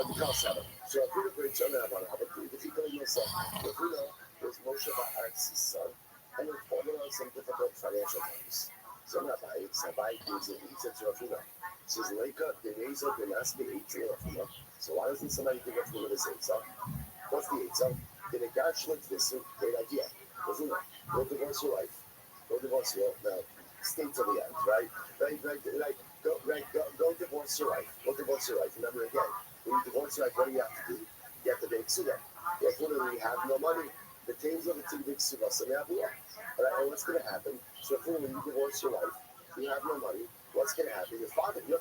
S20: the Kalsaba. So Rafuda great son of the people in yourself. Rafuda was Moshe Bar Artzi's son, and was falling on some difficult financial times. So Rabbi gives it, he said to Rafuda, says, Leika, Denezo, Denaski, Eitzah, Rafuda. So why doesn't somebody give Rafuda this Eitzah? What's the Eitzah? Then a guy should this great idea. Rafuda, go divorce your wife. Go divorce your wife. Now, stay till the end, right? Go divorce your wife. Go divorce your wife. Remember again, when you divorce your wife, what do you have to do? You have to make Suda. Rafuda, we have no money. The tails of the two big Suda. So now we are. And what's going to happen? So when you divorce your wife, you have no money. What's going to happen? Your father is the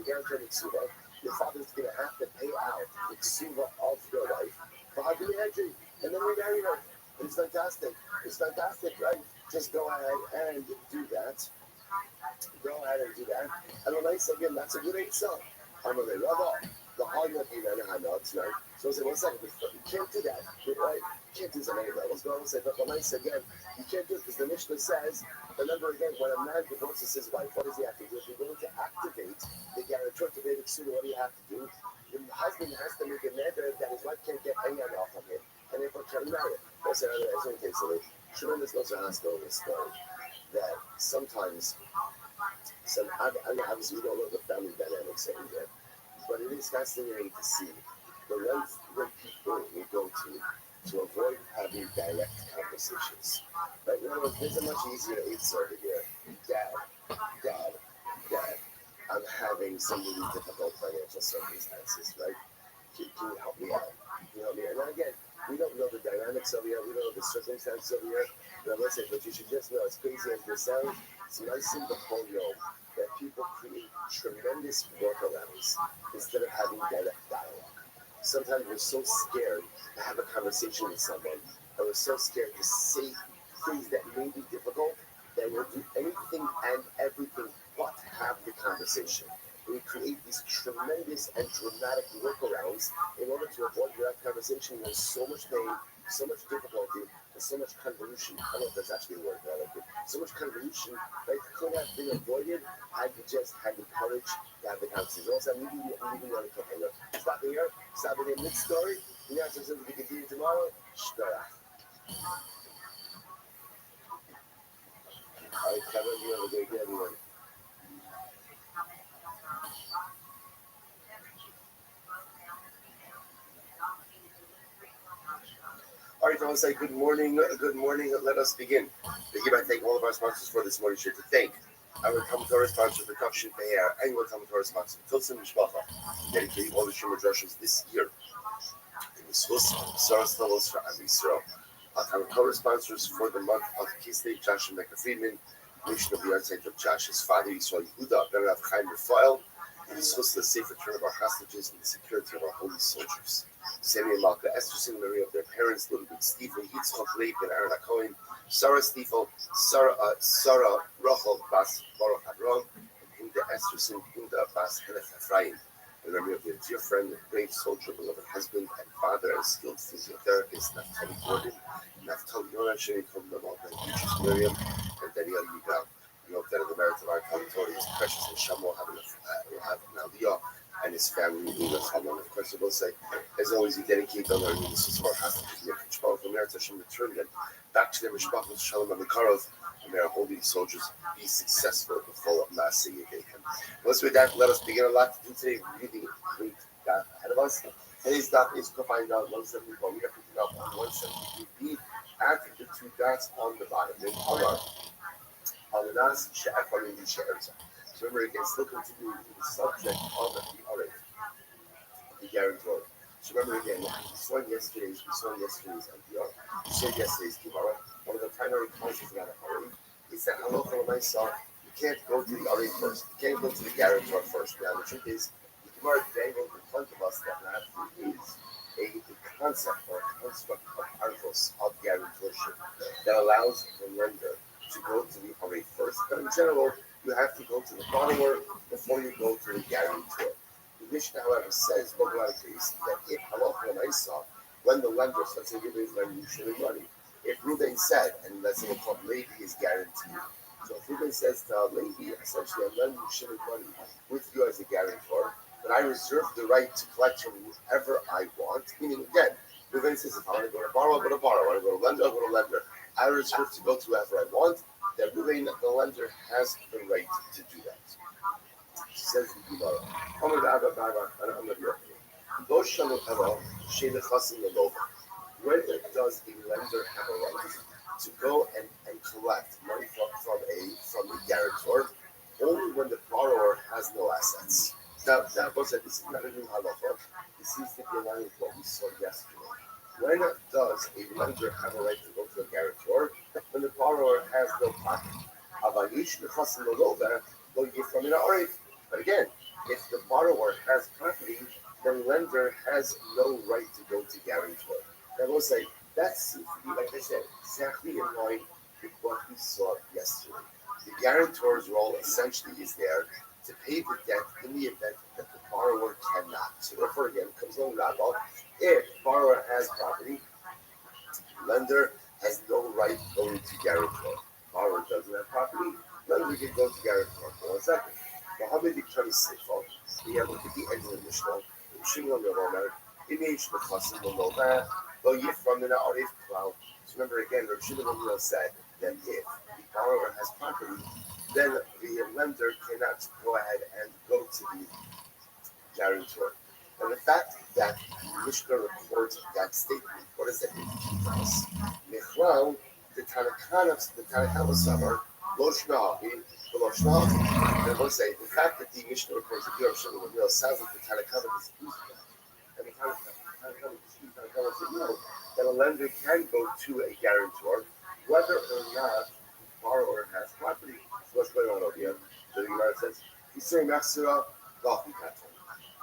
S20: guarantor of Ksuba. Your father is going to have to pay out the Ksuba of your wife for Hagri Hedri. And then we marry her. It's fantastic. Right? Just go ahead and do that. And the nice again, that's a good Eitzah. I'm a Rabbi. The higher tonight. So I say, 1 second, you can't do that, right? You can't do something like that. Let's go and say, but the nice again, you can't do it because the Mishnah says, remember again, when a man divorces his wife, what does he have to do? If you're going to activate the guarantor to make it sooner, what do you have to do? The husband has to make a matter that his wife can't get any off of him, and therefore can't marry him. I say, it's okay, so tremendous goes around in this story that sometimes, obviously we don't know the family dynamics over there, but it is fascinating to see the length that people will go to avoid having direct conversations. But you know, there's a much easier answer here. Dad, I'm having some really difficult financial circumstances, right? Can you help me out? And again, we don't know the dynamics over here, we don't know the circumstances over here. But listen, but you should just know, as crazy as this sounds, it's nice in the polio that people create tremendous workarounds instead of having direct dialogue. Sometimes we're so scared to have a conversation with someone, and we're so scared to say things that may be difficult, that we'll do anything and everything but have the conversation. We create these tremendous and dramatic workarounds in order to avoid direct conversation. There's so much pain, so much difficulty, and so much convolution. I don't know if that's actually a word, but I like it. So much convolution that could have been avoided had you just had the courage to have the conversation. Also, I'm leaving you on a cliffhanger. Stop it in mid-story. You know, so we can continue tomorrow. Shkara. All right, Kevin, you have a great day, everyone. All right, fellas, say good morning. Let us begin. I thank all of our sponsors for this morning show. To thank our Talmud Torah sponsor, the Kavshin Be'er, annual Talmud Torah sponsor, Tilson Mishpacha, dedicating all the Shema Drushes this year. In the Swiss, Sarah Stellos for Am Yisrael. Our Talmud Torah sponsors for the month of Kislev, Josh and Mecca Friedman, Mishnah B'Yartzeit of Josh's father, Yisrael Yehuda, Ben Rav Chaim Raphael,
S1: We discuss the safe return of our hostages and the security of our holy soldiers. Sammy and Malka, Esther, and Maria of their parents, little big Stephen, Yitzchak, Leib, and Aaron Cohen, Sarah Stiefel, Sarah Rachel Bas Baruch Hadron, and Hilda Esther, Hilda Bas Henech Ephraim. In memory of their dear friend, brave soldier, beloved husband and father, and skilled physiotherapist, Naftali Gordon, Naftali Nora, Sheri Kovnamal, and Miriam, and Daniel Yugal. We hope that in the merit of our Torah, his precious Neshama will have an aliyah, and his family will have one. Of course, I will say, as always, we dedicate all our needs to our hostages, and the merit Hashem return them back to their mishpachos shalom and mekarov, and may our holy soldiers be successful in the full of Maaseh Yedeihem. Once with that, let us begin. A lot to do today. Really great daf ahead of us. Today's daf is confined on 174. We are picking up on 173b after the two dots on the bottom. Then Alanas she'afarim she'erza. So remember again, still continuing the subject of the Arif, the guarantor. So remember again, we saw yesterday's NPR. We saw yesterday's Gemara. One of the primary concepts about Arif is that halacha l'maisa, you can't go to the Arif first. You can't go to the guarantor first. Now the truth is, the Gemara today will in front of us that is a concept or a construct of articles of guarantorship that allows the lender to go to the Arif first. But in general, you have to go to the borrower before you go to the guarantor. The Mishnah, however, says, that if halacha l'maisa, when the lender, so let's say Ruben is lending you money, if Ruben said, and let's say the club Levi is guaranteed, so if Ruben says to Levi, essentially, I'm lending you money with you as a guarantor, then I reserve the right to collect from whoever I want. Meaning, again, Ruben says, if I want to go to borrow, I'll go to borrow. I want to go to lender, I'll go to lender. I reserve to go to whoever I want. That Ruben, the lender, has the right to do that. She says the Gemara, when does a lender have a right to go and collect money from the guarantor? Only when the borrower has no assets. Now, this is not a new halacha. This seems to be in line with what we saw yesterday. When does a lender have a right to go to a guarantor? When the borrower has no property. But again, if the borrower has property, the lender has no right to go to guarantor. I will say, that seems to be, like I said, exactly in line with what we saw yesterday. The guarantor's role essentially is there to pay the debt in the event that the borrower cannot. So therefore, again, it comes along Rabbi. If borrower has property, lender has no right going to guarantor. Borrower doesn't have property, lender can go to guarantor. For 1 second. Mohammed Ikram Seifel, we have looked at the end of the Mishnah. Shimon Yomer, image the Chasim Lova, though you from the Arif cloud. So remember again, Rabbi Shimon Yomer said that if the borrower has property, then the lender cannot go ahead and go to the guarantor. And the fact that Mishnah records that statement, what does that mean for us? Mechlau, the Tanakama summer, Loshna, and we'll say the fact that the Mishnah records the Rabbi Shimon Yomer sounds like the Tanakama is used. And the Tanakama said, that a lender can go to a guarantor, whether or not the borrower has property. So what's going on over here? The Gemara says, "Yisrael Machzira V'Achikaton."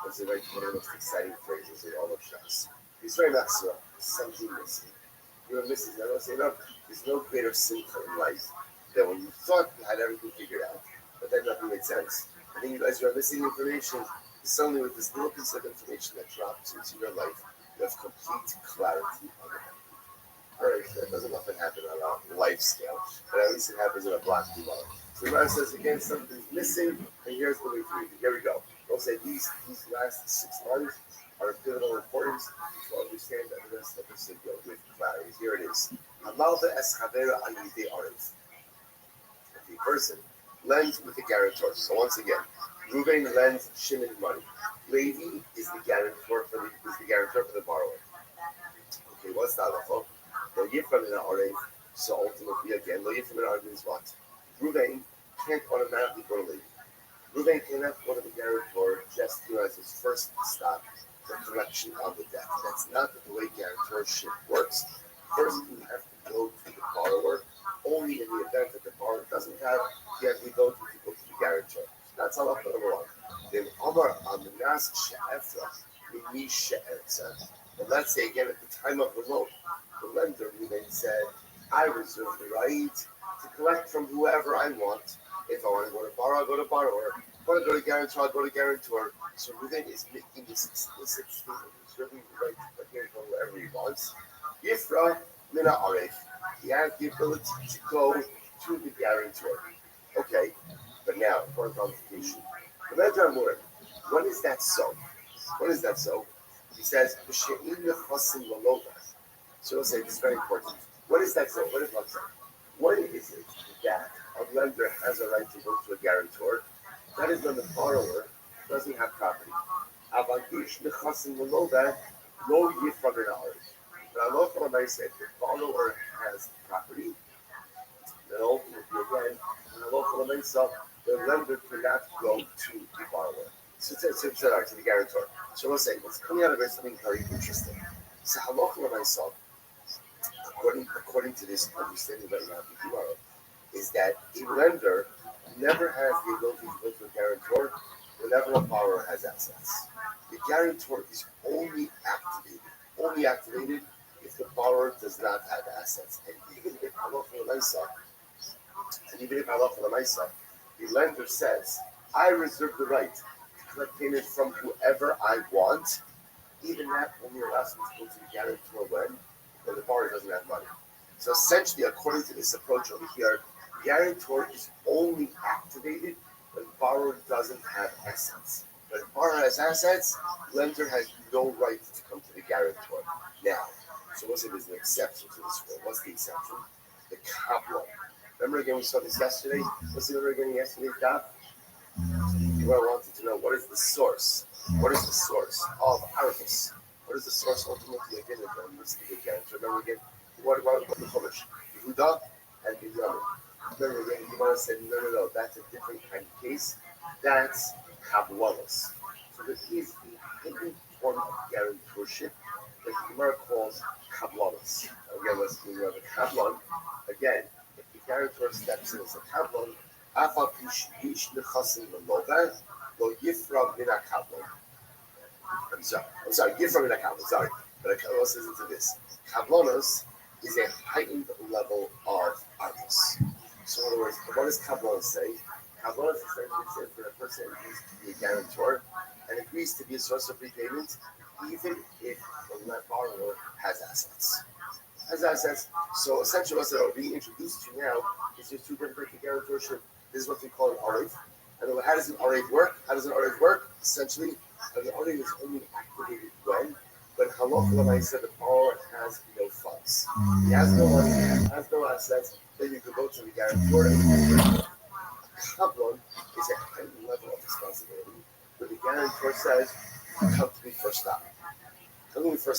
S1: That's one of the most exciting phrases in all of Shas. Yisrael Machzira, something missing. You're missing. I don't say no. There's no greater sin in life than when you thought you had everything figured out, but then nothing made sense. And then you realize you're missing information. Suddenly, with this little piece of information that drops into your life, you have complete clarity on it. All right, that doesn't often happen on a life scale, but at least it happens in a block tomorrow. So the Rabbi says, again, something's missing, and here's the way to read it. Here we go. We'll say these last 6 months are of pivotal importance to understand the rest of the signal with clarity. Here it is. Amalva es havera ayidei arif. If a person lends with a guarantor, so once again, Ruben lends Shimon money. Levi is the guarantor for the borrower. Okay, what's that? Lo yifram in arif. So ultimately, again, lo yifram in arif means what? Ruben can't automatically go to Levi. Ruben cannot go to the guarantor just as his first stop for collection of the debt. That's not the way guarantorship works. First, you have to go to the borrower. Only in the event that the borrower doesn't have the ability to go to the guarantor. That's how number one. Then Amar Aminas She'efra, Mini She'etza. But let's say again at the time of the loan, the lender then said, I reserve the right to collect from whoever I want. If I want to go to borrow, I go to borrower. If I want to go to guarantor, I go to guarantor. So Reuven is making this explicit statement, reserving the right to collect from whoever he wants. Yifra Mina Aref. He has the ability to go to the guarantor. Okay, but now, for qualification. When is that so? When is that so? He says, so we'll say this is very important. What is that so? What is that so? When is it that a lender has a right to go to a guarantor? That is when the borrower doesn't have property. But I said, if the borrower has property, then ultimately again, the lender cannot go to the borrower. To the guarantor. So we'll say, what's coming out of it something very interesting. So according to this understanding right now, tomorrow, is that a lender never has the ability to go to a guarantor whenever a borrower has assets. The guarantor is only activated if the borrower does not have assets. And even if the lender says, I reserve the right to collect payment from whoever I want, even that only allows me to go to the guarantor when the borrower doesn't have money. So essentially, according to this approach over here, guarantor is only activated when the borrower doesn't have assets. When the borrower has assets, lender has no right to come to the guarantor. Now, so we'll say there's an exception to this rule. What's the exception? The Kabbalah. Remember again, we saw this yesterday? Let's see what we were getting yesterday's daf. What I wanted to know, what is the source? What is the source of Arvis? What is the source ultimately again of the listing again? So remember again, what about the Chumash? Yehuda and Binyamin. Remember again, you want to say, no, that's a different kind of case. That's Kabbalahs. So there is a hidden form of guarantorship that the Gemara calls Kabbalahs. Again, let's do the Kabbalah. Again, if the guarantor steps in as a Kabbalah, I'm sorry, give from an account, sorry. But a listen to this. Kabbalos is a heightened level of artists. So in other words, what does Kabbalah say? Kabbalah essentially says that a person agrees to be a guarantor and agrees to be a source of repayment, even if the borrower has assets. So essentially what we're being introduced to now is just two different guarantorship. This is what we call an Arev. And how does an Arev work? Essentially, the Arev is only activated when halacha said the borrower has no funds. He has no money, has no assets, then you can go to the guarantor and Kabbalah is a high level of responsibility where the guarantor says, come to me first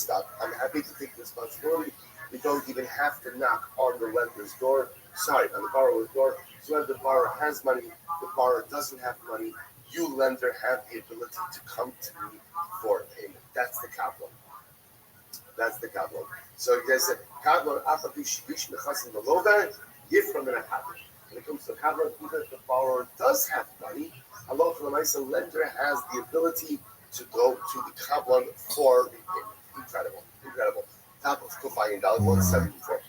S1: stop. I'm happy to take the responsibility. You don't even have to knock on the lender's door. On the borrower's door. So if the borrower has money, the borrower doesn't have money, you lender have the ability to come to me for payment. That's the Kabbalah. So there's a Kabbalah, when it comes to Kabbalah, even if the borrower does have money, Allah lender has the ability to go to the Kabbalah for repayment. Incredible. Top of Kufayin Dal 174.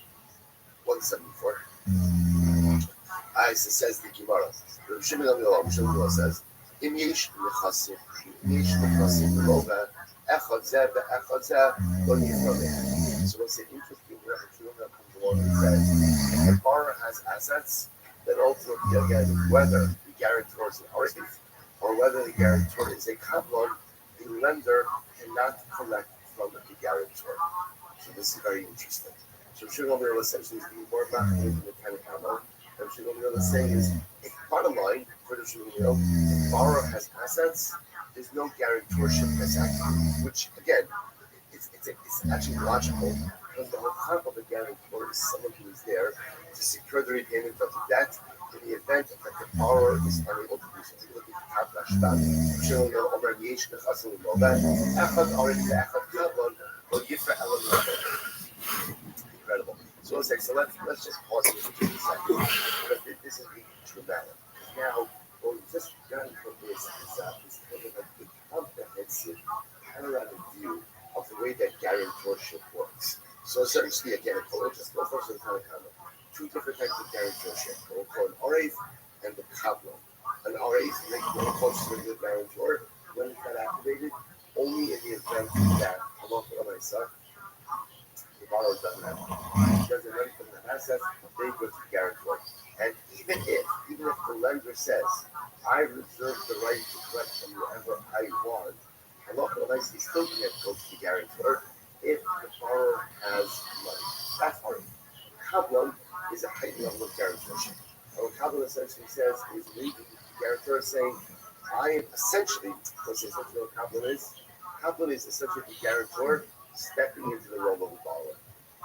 S1: Says the Gemara. Rabbi Shimon says, "Im yesh nechasim v'loga echad zeh ve'echad zeh lo yiframeh." So what's interesting? Rabbi Shimon comes along and says, if the borrower has assets, then ultimately again, whether the guarantor is an Arev or whether the guarantor is a Kabbalah, the lender cannot collect from the guarantor. So this is very interesting. So Shimon essentially is being more about the kind of Kabbalah. What Shimon saying is, bottom line, for the Shimon, if the borrower has assets, there's no guarantorship that's active, which again, it's actually logical, because the whole concept of the guarantor is someone who is there to secure the repayment of the debt in the event that the borrower is unable to do so. Look at the Kabbalah Shtab. Shimon Omer Yesh Nechasim V'Loga Echad Arev Ve'Echad Kabbalah Lo Yifra Elam. Incredible. So let's just pause here for just a second, because this is the true matter. Now, what we just done from this guarantorship works. So essentially, again, we'll just go first to the Tanakh. Two different types of guarantorship. We'll call an Oreif and the Kabbalah. An Oreif makes more close to the guarantor when it's not activated, only in the event that Allah the borrower doesn't have money. Doesn't have money from the assets, they go to the guarantor. And even if the lender says, I reserve the right to collect from whoever I want, Allah still can't go to the guarantor if the borrower has money. That's hard. Kabbalah is a heightened level of guarantorship. And what Kabbalah essentially says is the guarantor is saying, I am essentially, what's essentially what Kabbalah is? Kabbalah is essentially the guarantor stepping into the role of the borrower.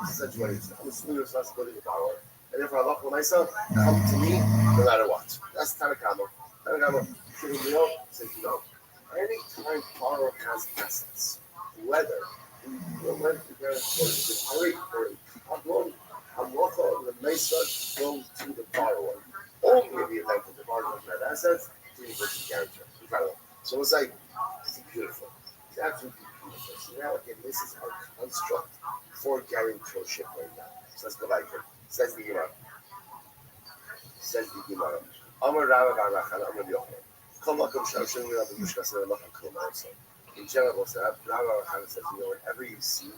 S1: This is essentially what it is. I'm assuming the responsibility of the borrower. And therefore, Allah myself come to me no matter what. That's Tanakama. Tanakama, should we know? Says no. Anytime borrower has assets, whether the guarantor is an Ari or a Kabbalah, Halacha, the Mesa goes to the borrower. Only in the event that the borrower doesn't have assets, to the guarantor. Incredible. So it's like, it's beautiful. It's absolutely beautiful. So now again, this is our construct for guarantorship right now. So let's go back here. Says the Gemara. Says the Gemara. Amar Rabbi Bar Rachel, Amar Yochanan. Kol makom sh'Hashem Rabbi Mishkas and Malach Kol also. In general, Rabbi Rachel says, whenever you see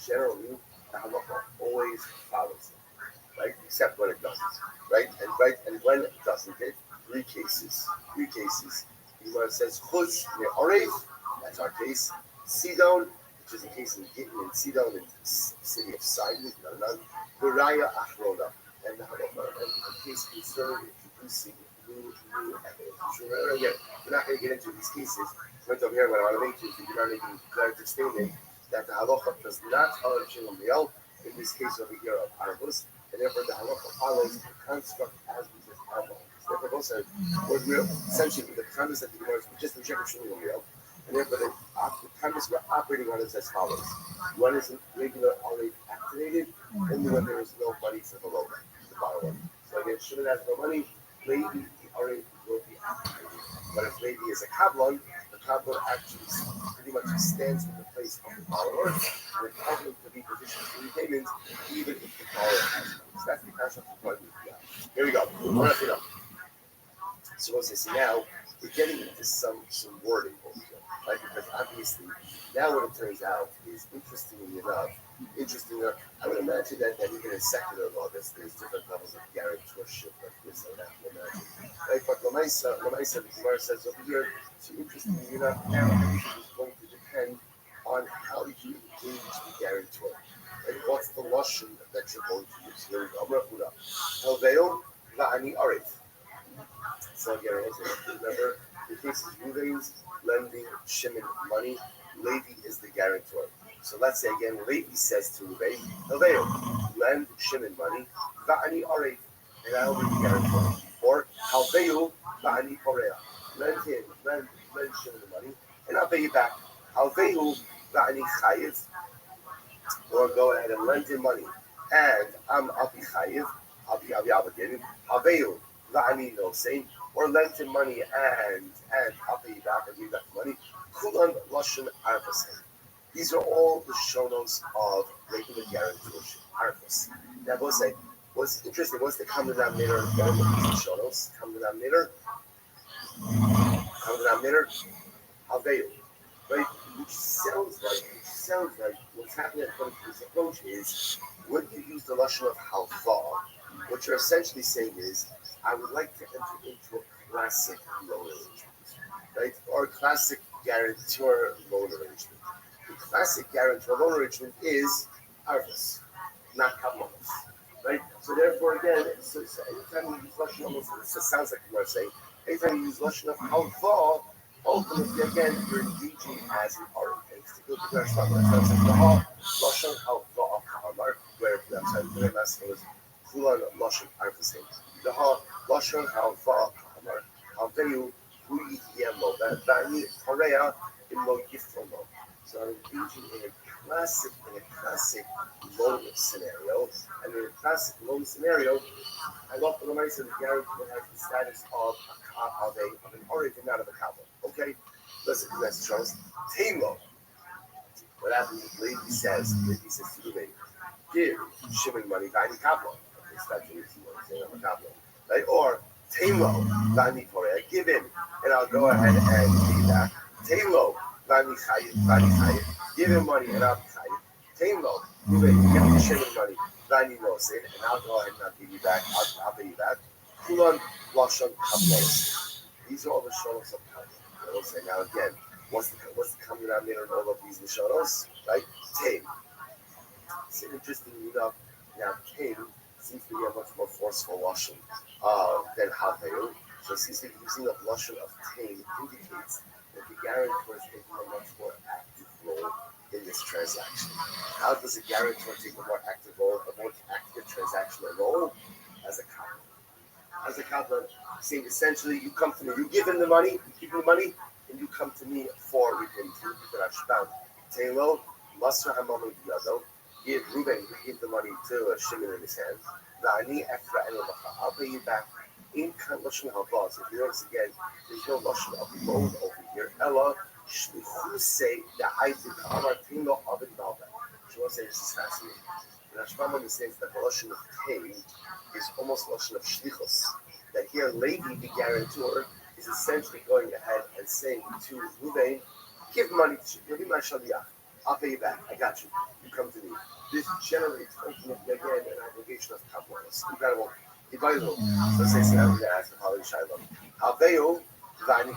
S1: generally, the halacha always follows it, right? Except when it doesn't, right? And when it doesn't, it three cases. The Gemara says chutz me'arev, that's our case. Sidon, which is a case in Sidon, in the city of Sidon, Viraya Achrona, and the case concerning introducing new evidence. Again, we're not going to get into these cases. Right over here, what I want to make you is that you're making a declarative statement that the halacha does not follow Shalom Liel, in this case over here of Arbus, and therefore the halacha follows the construct as we just outlined. So therefore, both said, we're essentially the premise that the Gemara is just rejecting Shalom Liel, and therefore the premise we're operating on is as follows. One is regular already activated, only when there is no money for the loan, the borrower. So again, Shimon has no money, maybe the already will be activated. But if maybe is a Kabbalah, the Kabbalah actually pretty much stands in the place of the borrower, and the Kabbalah could be positioned for repayment even if the borrower has money. So that's the concept of money. Here we go. So we'll say, now we're getting into some wording over here, right? Because obviously, now what it turns out is interestingly enough, I would imagine that even in secular law, there's different levels of guarantorship like this and that, right? But Lamaisa, the Gemara says over here, so interestingly enough, now everything is going to depend on how you engage the guarantor. Right? What's the lashon that you're going to use? Here we go. Amar Huda. Helveo la'ani arif. So again, remember, the case is Ruvain's lending Shimon money. Levi is the guarantor. So let's say again, Levi says to Ruvain, Helveo, lend Shimon money, la'ani arif, and I will be the guarantor. Or Helveo la'ani korea, lend Shimon the money, and I'll pay you back. Helveo la'ani chayiv, or go ahead and lend him money, and I'll be chayiv, I'll be obligated. Helveo la'ani no same, or lend him money and I'll pay you back and give you back the money. Kulan lashon arvasei. These are all the shonos of regular guarantorship. Arvas. Now, we'll say, what's interesting, what's the common denominator of all of these shonos? Common denominator, Haveu. Right? Which sounds like what's happening according to this approach is when you use the lashon of halva, what you're essentially saying is, I would like to enter into a classic loan arrangement, right? Or a classic guarantor loan arrangement. The classic guarantor loan arrangement is Arvis, not Kabbalah, right? So therefore, again, so anytime you use lashon of, it sounds like you are saying, anytime you use lashon of halva, ultimately, again, you're engaging as an art. And it's to go to the sounds like the lashon halva of Kamar, where I'm sorry, the last one was Kulan lashon Arvis. The lashon halva Kamar, halveu hu yiyemo, v'ani korea imo yifromo. So I'm engaging in a classic loan scenario, and in a classic loan scenario, I love the Lamaisa the guarantor has the status of an orator, not of a Kabbalah. Okay? Listen to this, Charles. Tamo. What happens if Levi says to Ruben, give Shimon money, Vani Kaplan. Right? Or Talo, Vani Poreh, give him, and I'll go ahead and pay you back. Talo, Vani Chayim, give him money, and I'll pay you. Talo, give me Shimon money, Vani Losin, and I'll go ahead and I'll give you back. I'll pay you back. Kulon, Lashon, Kaplos. These are all the shonos of Kaplan. Now again, what's the common denominator in all of these Mishonos? Right? Tame. It's interesting enough. Now, Tame seems to be a much more forceful Lashon than Haveyu. So it seems to be using a Lashon of Tame indicates that the guarantor is taking a much more active role in this transaction. How does a guarantor take a more active role, a more active transactional role? As a Kaplan. As a Kaplan, saying essentially, you come to me, you give him the money, you give him the money, and you come to me for repayment. Telo, Masra Hamam Yado, give Ruben, you give the money to Shimon in his hand. I'll pay you back. In Lashon Havaz, if you notice again, there's no Lashon of loan over here. Ella, who say that I did Amar Telo of it Balba. She wants to say this is fascinating. And Hashbam understands that the Lashon of Tei is almost Lashon of Shlichus. That here, Levi, the guarantor, is essentially going ahead and saying to Ruben, give money to my Shaliach. I'll pay you back. I got you. You come to me. This generates ultimately again an obligation of Kaplan. Incredible. So it says, I'm going to ask the Hali Shiloh. Haveyu, Vani